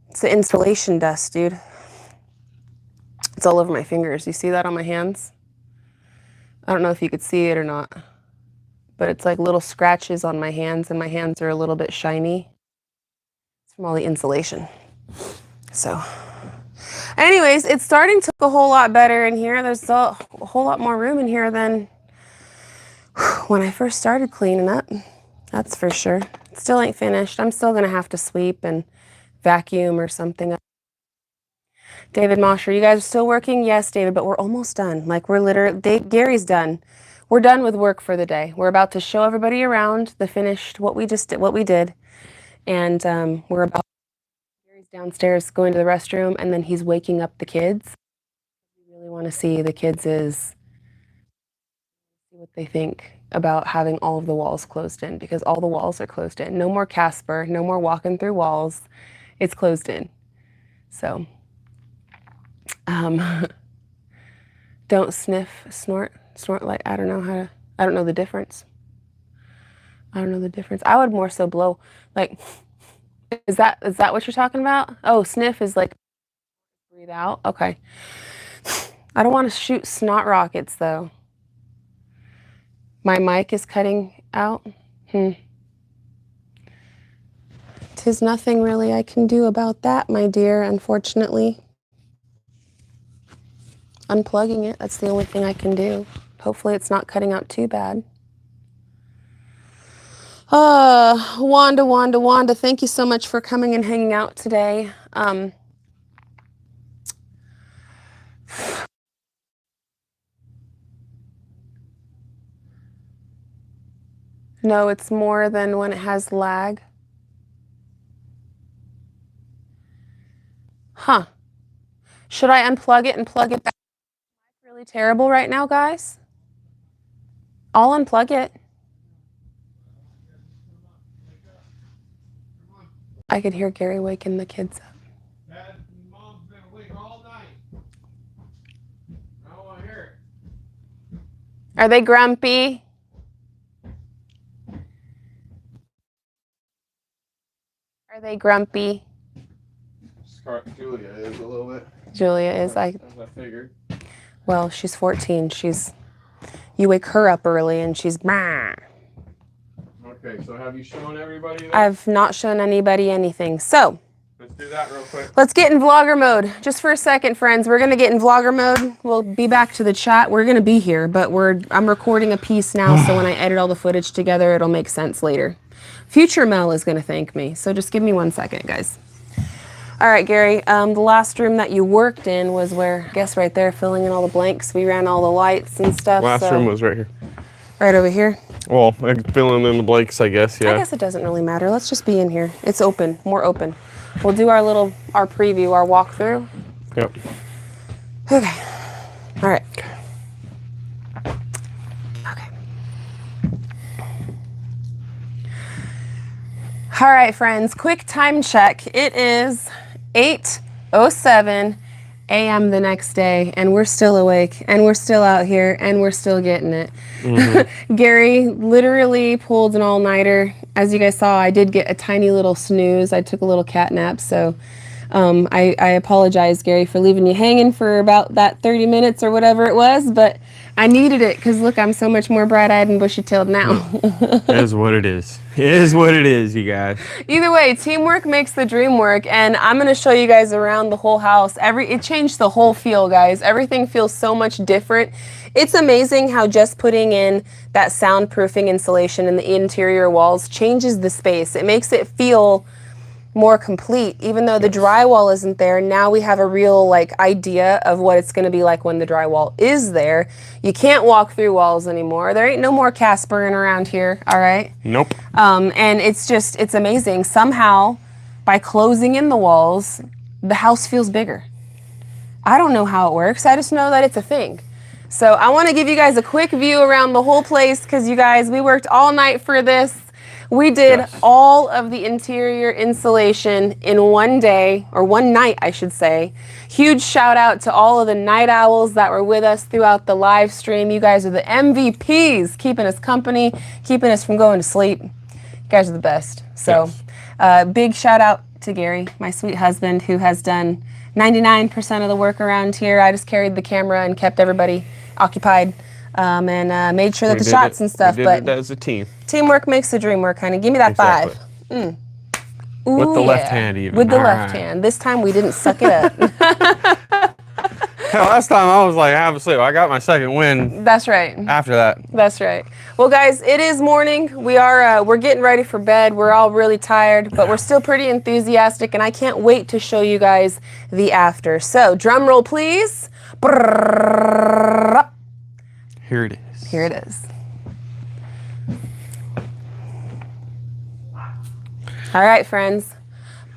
S1: It's the insulation dust, dude. It's all over my fingers. You see that on my hands? I don't know if you could see it or not, but it's like little scratches on my hands, and my hands are a little bit shiny. It's from all the insulation. So, anyways, it's starting to look a whole lot better in here. There's a whole lot more room in here than when I first started cleaning up. That's for sure. Still ain't finished. I'm still gonna have to sweep and vacuum or something. David Mosher, you guys are still working? Yes, David, but we're almost done. Like we're literally, Gary's done. We're done with work for the day. We're about to show everybody around the finished, what we did. And we're about, Gary's downstairs going to the restroom, and then he's waking up the kids. We really want to see the kids see what they think about having all of the walls closed in, because all the walls are closed in. No more Casper, no more walking through walls. It's closed in. So, don't sniff, snort like, I don't know the difference. I would more so blow, like, is that what you're talking about? Oh, sniff is like breathe out. Okay. I don't want to shoot snot rockets though. My mic is cutting out. 'Tis nothing really I can do about that, my dear, unfortunately. Unplugging it, that's the only thing I can do. Hopefully it's not cutting out too bad. Wanda, thank you so much for coming and hanging out today. No, it's more than when it has lag. Huh. Should I unplug it and plug it back? It's really terrible right now, guys. I'll unplug it. I could hear Gary waking the kids up.
S2: Dad, Mom's been awake all night. I don't want to hear it.
S1: Are they grumpy? Are they grumpy?
S4: Julia is a little bit.
S1: Julia is.
S4: As I figured.
S1: Well, she's 14. You wake her up early and she's.
S2: Okay, so have you shown everybody that?
S1: I've not shown anybody anything. So
S2: Let's do that real quick.
S1: let's get in vlogger mode. Just for a second, friends. We're gonna get in vlogger mode. We'll be back to the chat. We're gonna be here, but I'm recording a piece now, so when I edit all the footage together, it'll make sense later. Future Mel is gonna thank me, so just give me 1 second, guys. All right, Gary, the last room that you worked in was where, I guess right there, filling in all the blanks. We ran all the lights and stuff.
S2: Last room was right here.
S1: Right over here?
S2: Well, filling in the blanks, I guess, yeah.
S1: I guess it doesn't really matter. Let's just be in here. It's open, more open. We'll do our preview, our walkthrough.
S2: Yep.
S1: Okay. All right. Okay. All right, friends, quick time check. It is 8:07 a.m. the next day, and we're still awake, and we're still out here, and we're still getting it. Mm-hmm. Gary literally pulled an all-nighter. As you guys saw, I did get a tiny little snooze. I took a little cat nap, so I apologize, Gary, for leaving you hanging for about that 30 minutes or whatever it was, but I needed it because look, I'm so much more bright-eyed and bushy-tailed now.
S2: It is what it is. It is what it is, you guys.
S1: Either way, teamwork makes the dream work, and I'm going to show you guys around the whole house. It changed the whole feel, guys. Everything feels so much different. It's amazing how just putting in that soundproofing insulation in the interior walls changes the space. It makes it feel more complete. Even though the drywall isn't there, now we have a real like idea of what it's going to be like when the drywall is there. You can't walk through walls anymore. There ain't no more Caspering around here, all right?
S2: Nope.
S1: And it's amazing. Somehow, by closing in the walls, the house feels bigger. I don't know how it works. I just know that it's a thing. So I want to give you guys a quick view around the whole place because you guys, we worked all night for this. We did all of the interior insulation in one day, or one night, I should say. Huge shout out to all of the night owls that were with us throughout the live stream. You guys are the MVPs, keeping us company, keeping us from going to sleep. You guys are the best. So big shout out to Gary, my sweet husband, who has done 99% of the work around here. I just carried the camera and kept everybody occupied. And made sure that the shots and stuff.
S2: We did it as a team.
S1: Teamwork makes the dream work, honey. Give me that
S2: Exactly.
S1: 5. Ooh,
S2: With the left hand even.
S1: With the
S2: All
S1: left
S2: right.
S1: hand. This time we didn't suck it up.
S2: Hell, last time I was like half asleep. I got my second win
S1: That's right.
S2: after that.
S1: That's right. Well, guys, it is morning. We're getting ready for bed. We're all really tired, but we're still pretty enthusiastic, and I can't wait to show you guys the after. So, drum roll, please.
S2: Here it is.
S1: Here it is. All right, friends.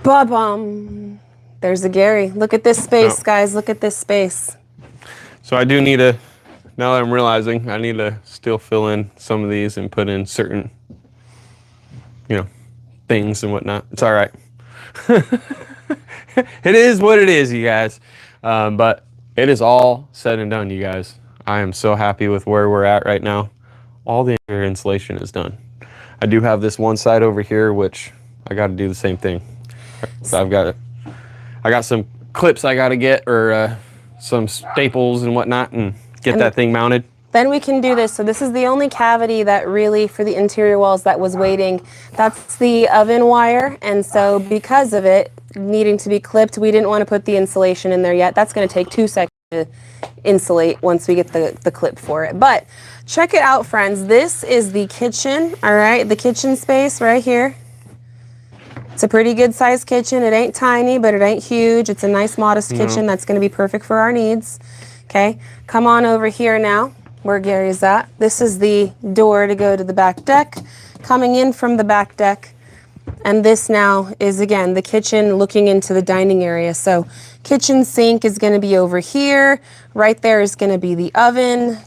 S1: Ba-bum. There's a Gary. Look at this space, guys. Look at this space.
S2: So I do need to, now that I'm realizing, I need to still fill in some of these and put in certain, things and whatnot. It's all right. It is what it is, you guys. But it is all said and done, you guys. I am so happy with where we're at right now. All the interior insulation is done. I do have this one side over here, which I got to do the same thing. So I got some clips I got to get, or some staples and whatnot, and get that thing mounted.
S1: Then we can do this. So this is the only cavity that really, for the interior walls, that was waiting. That's the oven wire. And so because of it needing to be clipped, we didn't want to put the insulation in there yet. That's going to take 2 seconds to insulate once we get the clip for it. But check it out, friends. This is the kitchen, all right? The kitchen space right here. It's a pretty good sized kitchen. It ain't tiny, but it ain't huge. It's a nice, modest kitchen that's going to be perfect for our needs. Okay, come on over here now, where Gary's at. This is the door to go to the back deck. Coming in from the back deck. And this now is, again, the kitchen looking into the dining area. So kitchen sink is going to be over here. Right there is going to be the oven.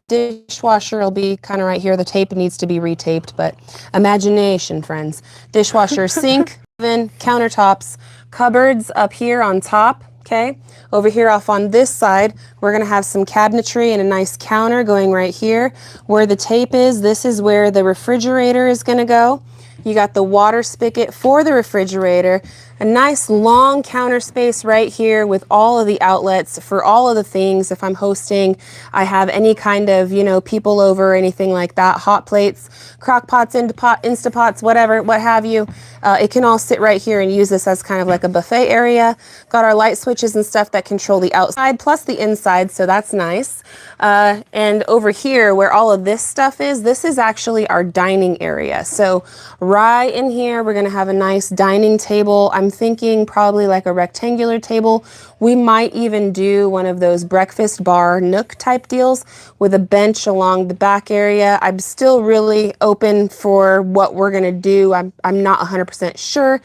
S1: Dishwasher will be kind of right here. The tape needs to be retaped, but imagination, friends. Dishwasher, sink, oven, countertops, cupboards up here on top. Okay, over here off on this side, we're going to have some cabinetry and a nice counter going right here. Where the tape is, this is where the refrigerator is going to go. You got the water spigot for the refrigerator, a nice long counter space right here with all of the outlets for all of the things. If I'm hosting, I have any kind of, people over or anything like that, hot plates, crock pots, Instapots, whatever, what have you. It can all sit right here and use this as kind of like a buffet area. Got our light switches and stuff that control the outside plus the inside, so that's nice. And over here where all of this stuff is, this is actually our dining area. So right in here, we're gonna have a nice dining table. I'm thinking probably like a rectangular table. We might even do one of those breakfast bar nook type deals with a bench along the back area. I'm still really open for what we're gonna do. I'm not 100% sure,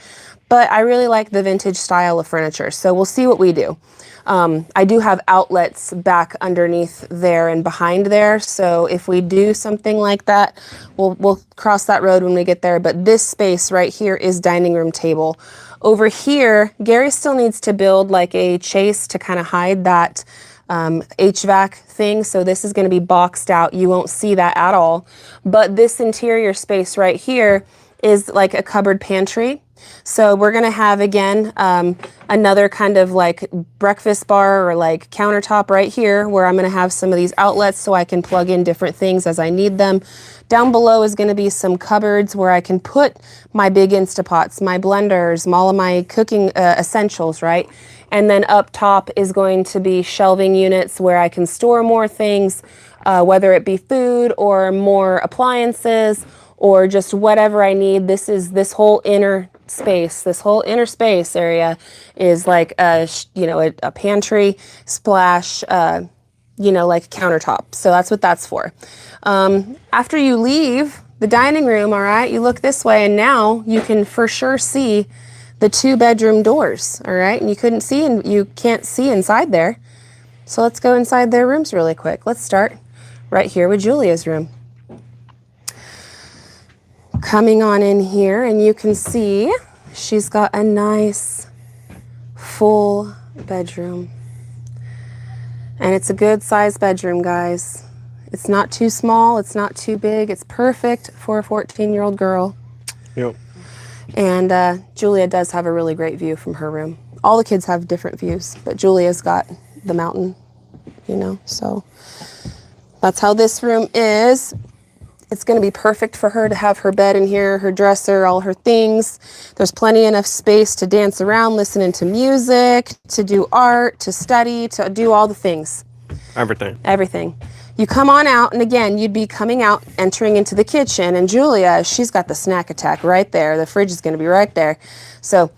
S1: but I really like the vintage style of furniture. So we'll see what we do. I do have outlets back underneath there and behind there. So if we do something like that, we'll cross that road when we get there. But this space right here is dining room table. Over here, Gary still needs to build like a chase to kind of hide that HVAC thing. So this is going to be boxed out. You won't see that at all. But this interior space right here is like a cupboard pantry. So we're gonna have, again, another kind of like breakfast bar or like countertop right here where I'm gonna have some of these outlets so I can plug in different things as I need them. Down below is gonna be some cupboards where I can put my big Instapots, my blenders, all of my cooking essentials, right? And then up top is going to be shelving units where I can store more things, whether it be food or more appliances or just whatever I need. This whole inner space, this whole inner space area is like a pantry splash, like countertop. So that's what that's for. After you leave the dining room, all right, you look this way and now you can for sure see the 2-bedroom doors, all right? And you can't see inside there. So let's go inside their rooms really quick. Let's start right here with Julia's room. Coming on in here, and you can see she's got a nice full bedroom. And it's a good sized bedroom, guys. It's not too small, it's not too big, it's perfect for a 14-year-old girl.
S2: Yep.
S1: And Julia does have a really great view from her room. All the kids have different views, but Julia's got the mountain, so that's how this room is. It's going to be perfect for her to have her bed in here, her dresser, all her things. There's plenty enough space to dance around, listening to music, to do art, to study, to do all the things. Everything. You come on out, and again, you'd be coming out, entering into the kitchen, and Julia, she's got the snack attack right there. The fridge is going to be right there. So,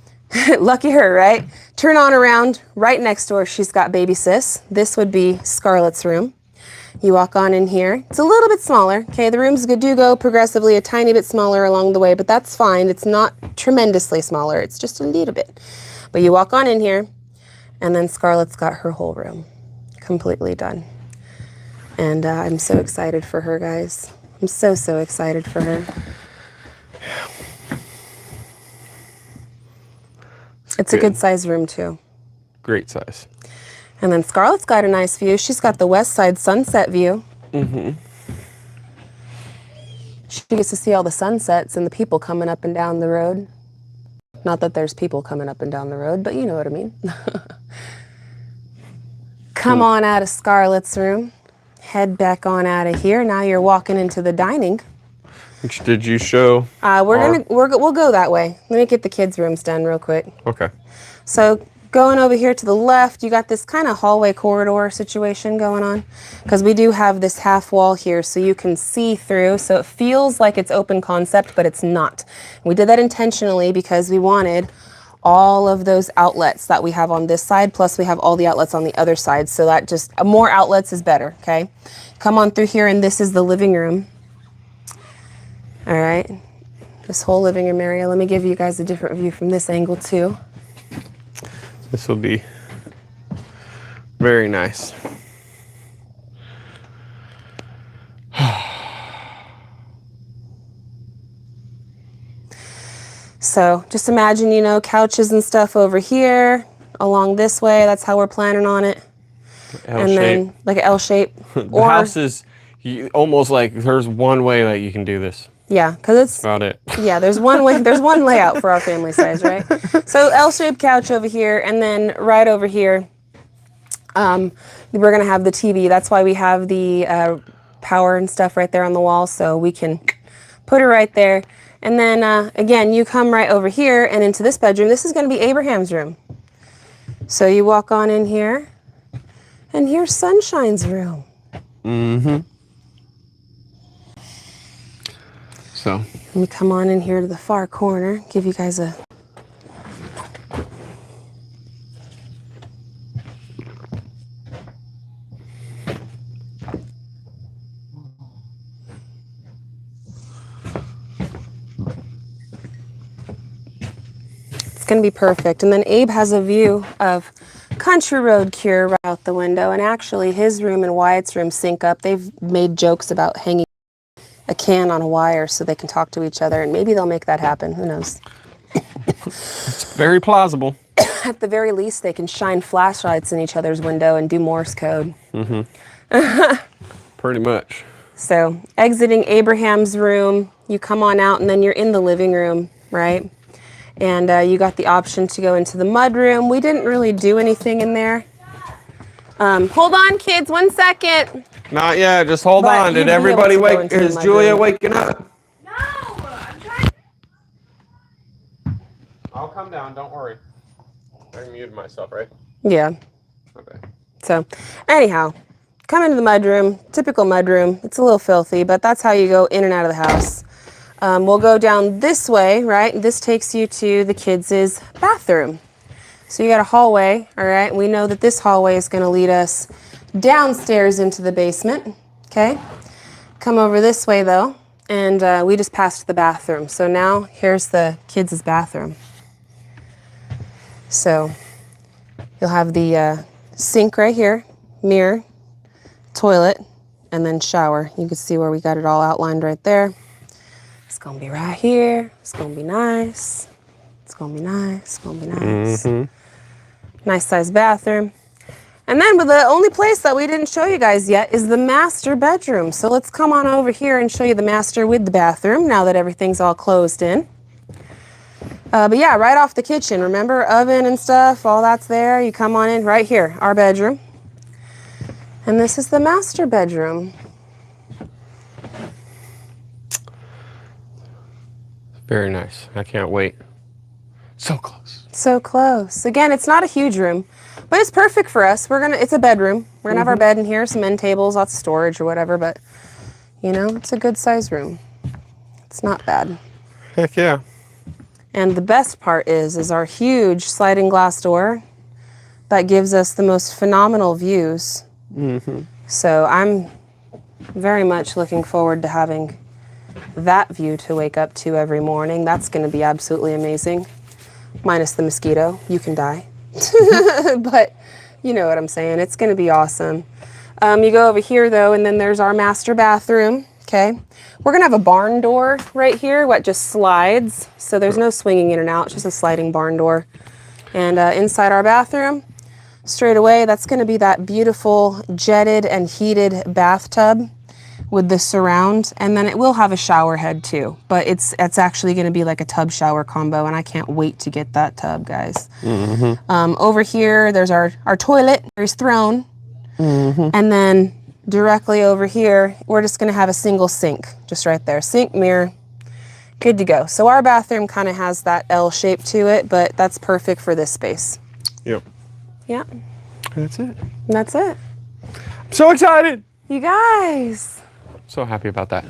S1: lucky her, right? Turn on around, right next door, she's got baby sis. This would be Scarlett's room. You walk on in here. It's a little bit smaller, okay? The rooms do go progressively a tiny bit smaller along the way, but that's fine. It's not tremendously smaller. It's just a little bit. But you walk on in here, and then Scarlett's got her whole room completely done. And I'm so excited for her, guys. I'm so, so excited for her. It's a good size room, too.
S2: Great size.
S1: And then Scarlett's got a nice view. She's got the west side sunset view. Mm-hmm. She gets to see all the sunsets and the people coming up and down the road. Not that there's people coming up and down the road, but you know what I mean. Come on out of Scarlett's room. Head back on out of here. Now you're walking into the dining.
S2: Which did you show?
S1: We'll go that way. Let me get the kids' rooms done real quick.
S2: Okay.
S1: So going over here to the left, you got this kind of hallway corridor situation going on because we do have this half wall here so you can see through. So it feels like it's open concept, but it's not. We did that intentionally because we wanted all of those outlets that we have on this side, plus we have all the outlets on the other side. So that just more outlets is better, okay? Come on through here, and this is the living room. All right, this whole living room area. Let me give you guys a different view from this angle too.
S2: This will be very nice.
S1: So just imagine, couches and stuff over here, along this way. That's how we're planning on it. And then like an L shape.
S2: The house is almost like there's one way that you can do this.
S1: Yeah, because it's
S2: about it.
S1: Yeah, there's one way. There's one layout for our family size, right? So L-shaped couch over here, and then right over here, we're gonna have the TV. That's why we have the power and stuff right there on the wall, so we can put it right there. And then again, you come right over here and into this bedroom. This is gonna be Abraham's room. So you walk on in here, and here's Sunshine's room.
S2: Mm-hmm. So
S1: let me come on in here to the far corner, give you guys a it's gonna be perfect. And then Abe has a view of Country Road Cure right out the window, and actually his room and Wyatt's room sync up. They've made jokes about hanging a can on a wire so they can talk to each other, and maybe they'll make that happen. Who knows?
S2: It's very plausible.
S1: At the very least, they can shine flashlights in each other's window and do Morse code.
S2: Mm-hmm. Pretty much.
S1: So exiting Abraham's room, you come on out, and then you're in the living room, right? And you got the option to go into the mudroom. We didn't really do anything in there. Hold on, kids, 1 second.
S2: Not yet. Just hold
S1: But
S2: on.
S1: you'd
S2: Did
S1: be
S2: everybody
S1: able to go
S2: wake?
S1: into the
S2: Is Julia
S1: mudroom.
S2: waking up?
S5: No, I'm trying.
S3: I'll come down. Don't worry. I muted myself, right?
S1: Yeah.
S3: Okay.
S1: So, anyhow, come into the mudroom. Typical mudroom. It's a little filthy, but that's how you go in and out of the house. We'll go down this way, right? This takes you to the kids' bathroom. So you got a hallway, all right? We know that this hallway is going to lead us downstairs into the basement, okay? Come over this way, though, and we just passed the bathroom. So now here's the kids' bathroom. So you'll have the sink right here, mirror, toilet, and then shower. You can see where we got it all outlined right there. It's gonna be right here. It's gonna be nice. It's gonna be nice. It's gonna be nice. Nice sized bathroom. And then, but the only place that we didn't show you guys yet is the master bedroom. So let's come on over here and show you the master with the bathroom now that everything's all closed in. But yeah, right off the kitchen. Remember, oven and stuff, all that's there. You come on in right here, our bedroom. And this is the master bedroom.
S3: Very nice. I can't wait. So close.
S1: So close. Again, it's not a huge room, but it's perfect for us. It's a bedroom. We're gonna have our bed in here, some end tables, lots of storage or whatever, but you know, it's a good size room. It's not bad.
S3: Heck yeah.
S1: And the best part is our huge sliding glass door that gives us the most phenomenal views. So I'm very much looking forward to having that view to wake up to every morning. That's going to be absolutely amazing. Minus the mosquito. You can die. But you know what I'm saying. It's going to be awesome. You go over here, though, and then there's our master bathroom. Okay. We're going to have a barn door right here, what just slides. So there's no swinging in and out. It's just a sliding barn door. And inside our bathroom, straight away, that's going to be that beautiful jetted and heated bathtub with the surround, and then it will have a shower head too, but it's actually going to be like a tub shower combo, and I can't wait to get that tub, guys. Over here, there's our toilet, there's throne, and then directly over here, we're just going to have a single sink, just right there, sink, mirror, good to go. So our bathroom kind of has that L shape to it, but that's perfect for this space.
S2: Yep.
S1: Yeah.
S2: That's it.
S1: That's it.
S2: I'm so excited.
S1: You guys.
S3: So happy about that.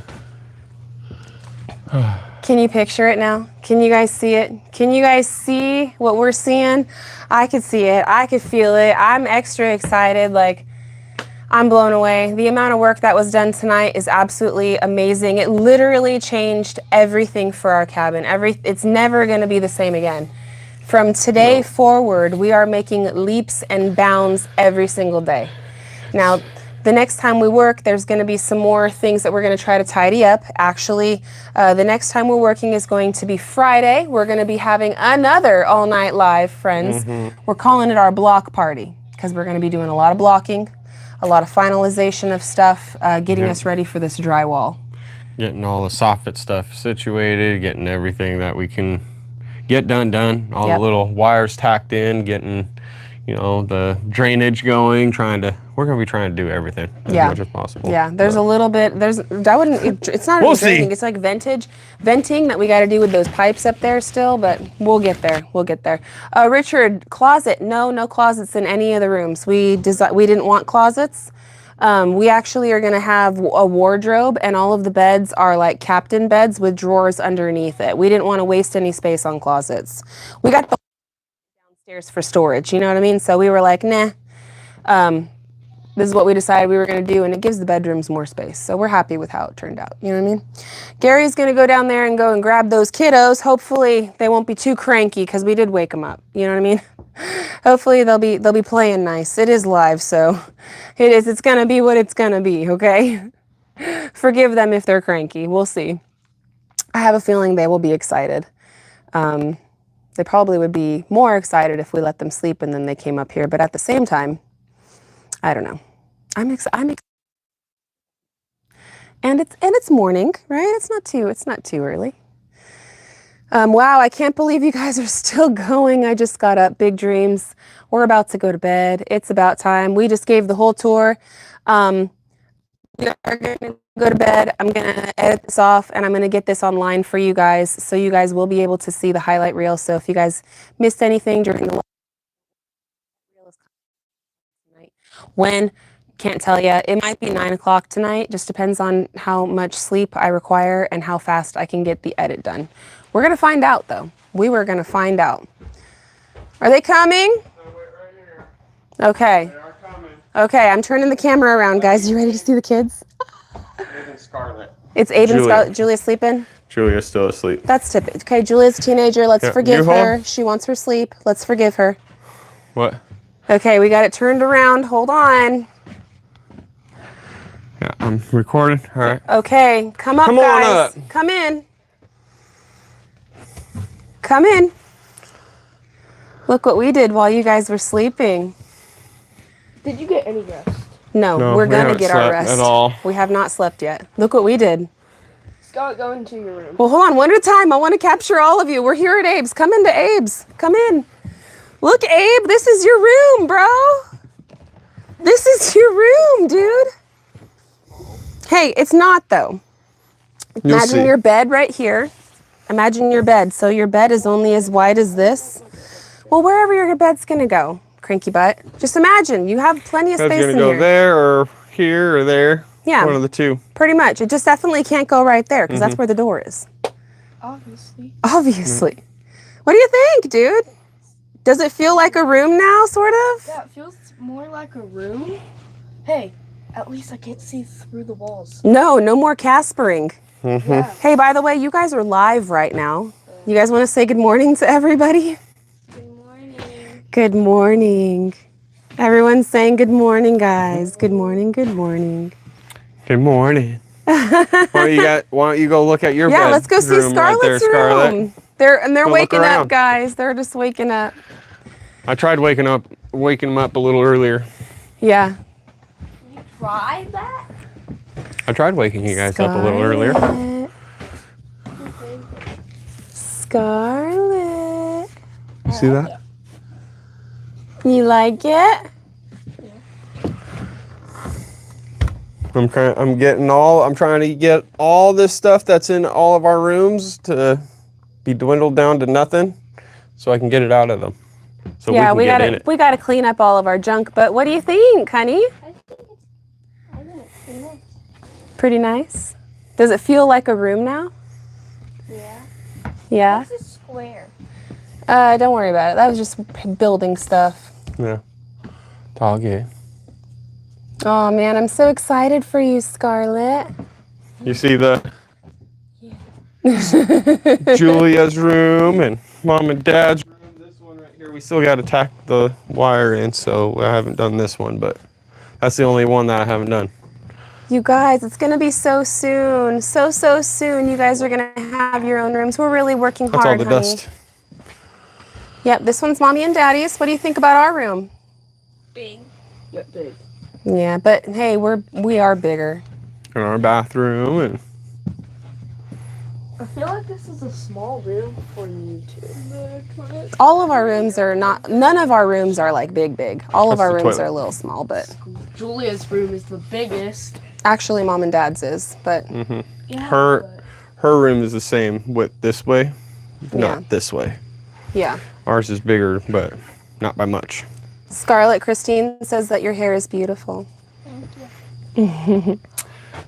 S1: Can you picture it now? Can you guys see it? Can you guys see what we're seeing? I could see it. I could feel it. I'm extra excited. Like, I'm blown away. The amount of work that was done tonight is absolutely amazing. It literally changed everything for our cabin. It's never going to be the same again. From today forward, we are making leaps and bounds every single day. Now, the next time we work, there's going to be some more things that we're going to try to tidy up. Actually, the next time we're working is going to be Friday. We're going to be having another all-night live, friends. We're calling it our block party because we're going to be doing a lot of blocking, a lot of finalization of stuff, getting us ready for this drywall.
S3: Getting all the soffit stuff situated, getting everything that we can get done, all the little wires tacked in, getting, you know, the drainage going, we're going to be trying to do everything as much as possible.
S1: Yeah, there's a little bit, it's not
S2: We'll
S1: even draining,
S2: see.
S1: it's like venting that we got to do with those pipes up there still, but we'll get there, Richard, closet, no closets in any of the rooms. We didn't want closets. We actually are going to have a wardrobe, and all of the beds are like captain beds with drawers underneath it. We didn't want to waste any space on closets. We got the downstairs for storage, you know what I mean? So we were like, nah. This is what we decided we were going to do, and it gives the bedrooms more space. So we're happy with how it turned out. You know what I mean? Gary's going to go down there and go and grab those kiddos. Hopefully they won't be too cranky because we did wake them up. You know what I mean? Hopefully they'll be playing nice. It is live, so it's going to be what it's going to be, okay? Forgive them if they're cranky. We'll see. I have a feeling they will be excited. They probably would be more excited if we let them sleep and then they came up here, but at the same time, I don't know. I'm excited. And it's morning, right? It's not too early. Wow, I can't believe you guys are still going. I just got up. Big dreams. We're about to go to bed. It's about time. We just gave the whole tour. We are going to go to bed. I'm going to edit this off and I'm going to get this online for you guys so you guys will be able to see the highlight reel. So if you guys missed anything during the night, when, can't tell you. It might be 9 o'clock tonight. Just depends on how much sleep I require and how fast I can get the edit done. We're going to find out though. We were going to find out. Are they coming? Okay. Okay, I'm turning the camera around, guys. You ready to see the kids?
S3: Abe and Scarlett.
S1: It's Abe and
S2: Julia.
S1: Scarlett. Julia's sleeping?
S2: Julia's still asleep.
S1: That's typical. Okay, Julia's a teenager. Let's
S2: Yeah,
S1: forgive
S2: you
S1: her.
S2: hold.
S1: She wants her sleep. Let's forgive her.
S2: What?
S1: Okay, we got it turned around. Hold on.
S2: Yeah, I'm recording. All right.
S1: Okay, come up,
S3: Come on
S1: guys.
S3: up.
S1: Come in. Come in. Look what we did while you guys were sleeping.
S5: Did you get any rest?
S1: No,
S2: No,
S1: we're
S2: we
S1: gonna
S2: haven't
S1: get our
S2: slept
S1: rest.
S2: at all.
S1: We have not slept yet. Look what we did.
S5: Scott, go into your room.
S1: Well, hold on, one at a time. I want to capture all of you. We're here at Abe's. Come into Abe's. Come in. Look, Abe, this is your room, bro. This is your room, dude. Hey, it's not though.
S4: You'll
S1: Imagine
S4: see.
S1: your bed right here. Imagine your bed. So your bed is only as wide as this. Well, wherever your bed's gonna go, cranky butt. Just imagine you have plenty of
S2: It's
S1: space
S2: gonna
S1: in
S2: go
S1: here.
S2: there or here or there.
S1: Yeah.
S2: One of the two.
S1: Pretty much. It just definitely can't go right there because that's where the door is.
S5: Obviously.
S1: Obviously. What do you think, dude? Does it feel like a room now, sort of?
S5: Yeah, it feels more like a room. Hey, at least I can't see through the walls.
S1: No, no more Caspering.
S5: Yeah.
S1: Hey, by the way, you guys are live right now. You guys want to say good morning to everybody?
S5: Good morning.
S1: Good morning. Everyone's saying good morning, guys. Good morning, good morning.
S2: Good morning. Why don't you go look at your
S1: Yeah,
S2: bed?
S1: let's go see
S2: room right there,
S1: Scarlett's
S2: Scarlett?
S1: room. They're
S2: Go look
S1: waking up,
S2: around.
S1: guys. They're just waking up.
S2: I tried waking them up a little earlier.
S1: Yeah.
S5: You tried that?
S2: I tried waking you guys up a little earlier.
S1: Scarlett.
S2: You see that?
S1: You like it?
S2: I'm trying to get all this stuff that's in all of our rooms to be dwindled down to nothing so I can get it out of them. So
S1: Yeah,
S2: we can get in it.
S1: we gotta clean up all of our junk. But what do you think, honey?
S5: I think it's nice.
S1: Pretty nice. Does it feel like a room now?
S5: Yeah.
S1: Yeah.
S5: This is square.
S1: Don't worry about it. That was just building stuff.
S2: Yeah. It's all good.
S1: Oh man, I'm so excited for you, Scarlett.
S2: You see the Julia's room and mom and dad's room. This one right here, we still got to tack the wire in, so I haven't done this one, but that's the only one that I haven't done.
S1: You guys, it's gonna be so soon. So soon. You guys are gonna have your own rooms. We're really working
S2: That's
S1: hard,
S2: all the
S1: honey.
S2: dust.
S1: Yep, this one's mommy and daddy's. What do you think about our room?
S5: Big. Yeah, big.
S1: Yeah, but hey, we are bigger.
S2: In our bathroom and
S5: I feel like this is a small room for you two.
S1: All of our rooms are not. None of our rooms are like big. All of
S2: That's
S1: our
S2: the
S1: rooms
S2: toilet.
S1: are a little small, but
S5: Julia's room is the biggest.
S1: actually, mom and dad's is. But
S5: Yeah,
S2: her room is the same width this way,
S1: Yeah.
S2: not this way.
S1: yeah.
S2: Ours is bigger, but not by much.
S1: Scarlett Christine says that your hair is beautiful.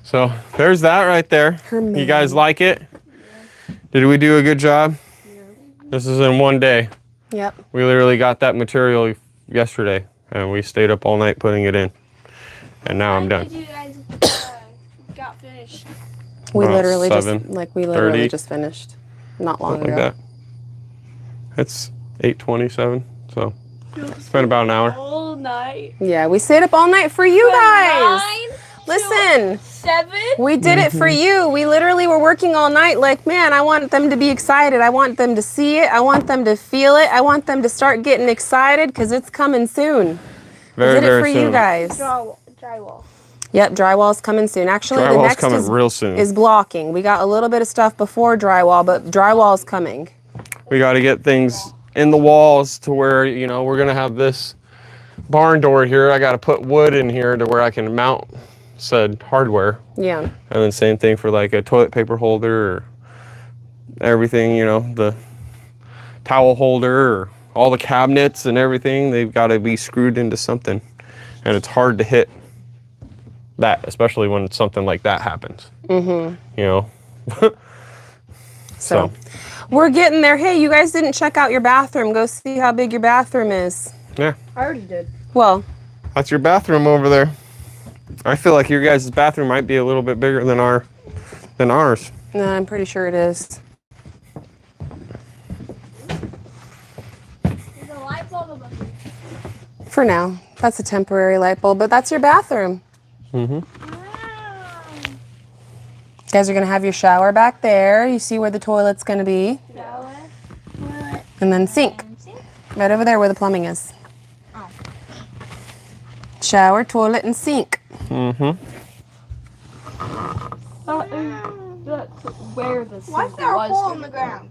S2: So there's that right there.
S1: Her
S2: You guys
S1: man.
S2: like it? Did we do a good job? This is in one day.
S1: Yep.
S2: We literally got that material yesterday and we stayed up all night putting it in. And now I'm done.
S5: When did you guys got finished?
S1: We
S2: About
S1: literally
S2: 7:30.
S1: just finished not long
S2: Something
S1: ago.
S2: like that. It's 8:27, so it's been about an hour.
S5: All night.
S1: Yeah, we stayed up all night for you guys.
S5: 9
S1: Listen,
S5: 7.
S1: we did it for you. We literally were working all night like, man, I want them to be excited. I want them to see it. I want them to feel it. I want them to start getting excited because it's coming soon.
S2: Very,
S1: we did it
S2: very
S1: for
S2: soon.
S1: you guys.
S5: Drywall.
S1: Yep, drywall's coming soon. Actually, the
S3: Drywall's
S1: next
S3: coming real soon.
S1: is blocking. We got a little bit of stuff before drywall, but drywall's coming.
S3: We got to get things in the walls to where, you know, we're going to have this barn door here. I got to put wood in here to where I can mount said hardware.
S1: Yeah.
S3: And then same thing for like a toilet paper holder or everything, you know, the towel holder or all the cabinets and everything. They've got to be screwed into something. And it's hard to hit that, especially when something like that happens. Mm-hmm. You know?
S1: So we're getting there. Hey, you guys didn't check out your bathroom. Go see how big your bathroom is.
S3: Yeah.
S5: I already did.
S1: Well,
S3: that's your bathroom over there. I feel like your guys' bathroom might be a little bit bigger than ours.
S1: no, I'm pretty sure it is.
S5: There's a light bulb above me.
S1: For now. That's a temporary light bulb, but that's your bathroom.
S3: Mm-hmm.
S1: You guys are going to have your shower back there. You see where the toilet's going to be.
S5: Shower, toilet,
S1: And then sink.
S5: and sink.
S1: Right over there where the plumbing is.
S5: Oh.
S1: Shower, toilet, and sink.
S3: Mm-hmm.
S5: That's where the sink
S6: Why is there a
S5: was
S6: hole
S5: gonna
S6: in the
S5: go.
S6: ground?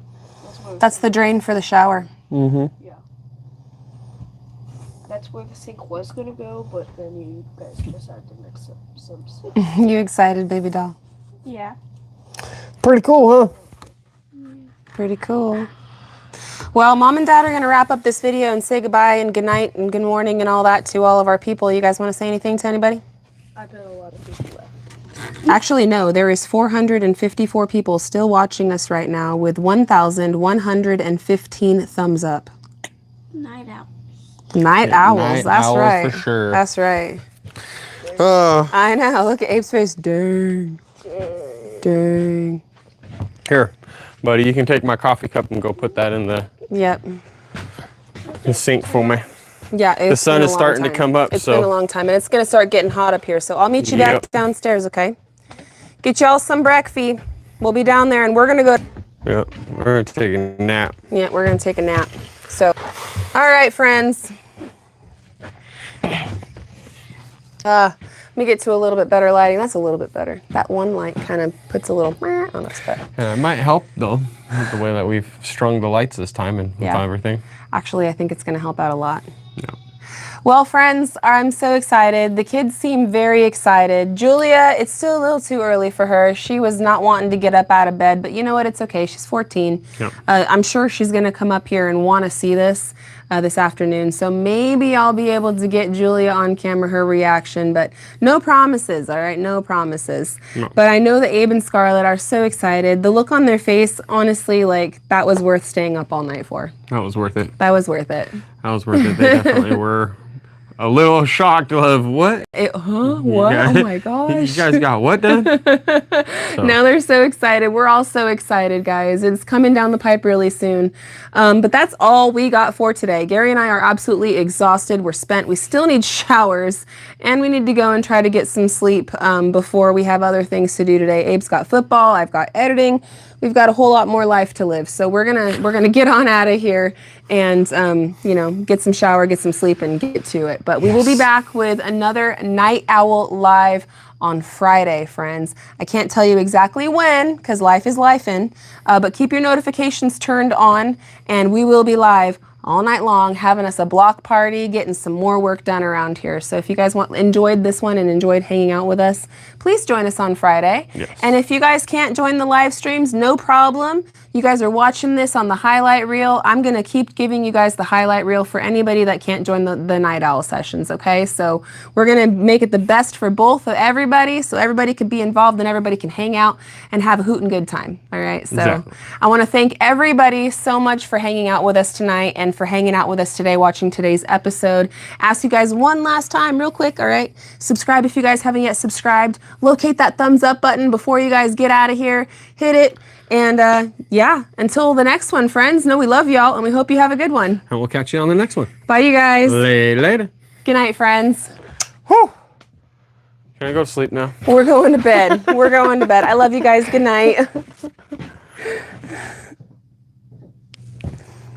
S1: That's the drain for the shower.
S3: Mm-hmm.
S5: That's where the sink was gonna go, but then you guys decided to mix up some stuff.
S1: You excited, baby doll?
S5: Yeah.
S3: Pretty cool, huh?
S1: Pretty cool. Well, Mom and Dad are going to wrap up this video and say goodbye and good night and good morning and all that to all of our people. You guys want to say anything to anybody?
S5: I bet a lot of people left.
S1: Actually, no. There is 454 people still watching us right now with 1,115 thumbs up.
S5: Night out.
S1: Night owls.
S3: night
S1: That's
S3: owls
S1: right.
S3: for sure.
S1: That's right. I know. Look at Abe's face. Dang. Dang.
S3: Here, buddy, you can take my coffee cup and go put that in the
S1: Yep.
S3: sink for me.
S1: Yeah.
S3: The sun
S1: been a
S3: is
S1: long
S3: starting to
S1: time.
S3: come up,
S1: It's
S3: so-
S1: been a long time, and it's going to start getting hot up here. So I'll meet you back
S3: Yep.
S1: downstairs, okay? Get y'all some breakfast. We'll be down there, and we're going to go.
S3: Yeah, we're gonna take a nap.
S1: Yeah, we're going to take a nap. So, all right, friends. Let me get to a little bit better lighting. That's a little bit better. That one light kind of puts a little on us, but
S3: Yeah, it might help though, with the way that we've strung the lights this time and with
S1: Yeah.
S3: everything.
S1: actually, I think it's going to help out a lot.
S3: Yeah.
S1: Well, friends, I'm so excited. The kids seem very excited. Julia, it's still a little too early for her. She was not wanting to get up out of bed, but you know what? It's okay. She's 14.
S3: Yep.
S1: I'm sure she's going to come up here and want to see this afternoon. So maybe I'll be able to get Julia on camera, her reaction, but no promises, all right? No promises.
S3: No.
S1: But I know that Abe and Scarlett are so excited. The look on their face, honestly, like that was worth staying up all night for.
S3: That was worth it.
S1: That was worth it.
S3: That was worth it. They definitely were a little shocked of what?
S1: Huh? What?
S3: Yeah.
S1: Oh my gosh.
S3: You guys got what done?
S1: Now they're so excited. We're all so excited, guys. It's coming down the pipe really soon. But that's all we got for today. Gary and I are absolutely exhausted. We're spent. We still need showers, and we need to go and try to get some sleep before we have other things to do today. Abe's got football. I've got editing. We've got a whole lot more life to live. So we're gonna get on out of here and get some shower, get some sleep, and get to it. But we will be back with another Night Owl Live on Friday, friends. I can't tell you exactly when, because life is lifing, but keep your notifications turned on, and we will be live all night long, having us a block party, getting some more work done around here. So if you guys enjoyed this one and enjoyed hanging out with us, please join us on Friday.
S3: Yes.
S1: And if you guys can't join the live streams, no problem. You guys are watching this on the highlight reel. I'm going to keep giving you guys the highlight reel for anybody that can't join the Night Owl sessions, okay? So we're going to make it the best for both of everybody, so everybody can be involved and everybody can hang out and have a hootin' good time, all right? So
S3: Exactly.
S1: I want to thank everybody so much for hanging out with us tonight and for hanging out with us today, watching today's episode. Ask you guys one last time, real quick, all right? Subscribe if you guys haven't yet subscribed. Locate that thumbs up button before you guys get out of here. Hit it. And yeah, until the next one, friends, know we love y'all and we hope you have a good one.
S3: And we'll catch you on the next one.
S1: Bye, you guys.
S3: Later.
S1: Good night, friends.
S3: Whew. Can I go to sleep now?
S1: We're going to bed. We're going to bed. I love you guys. Good night.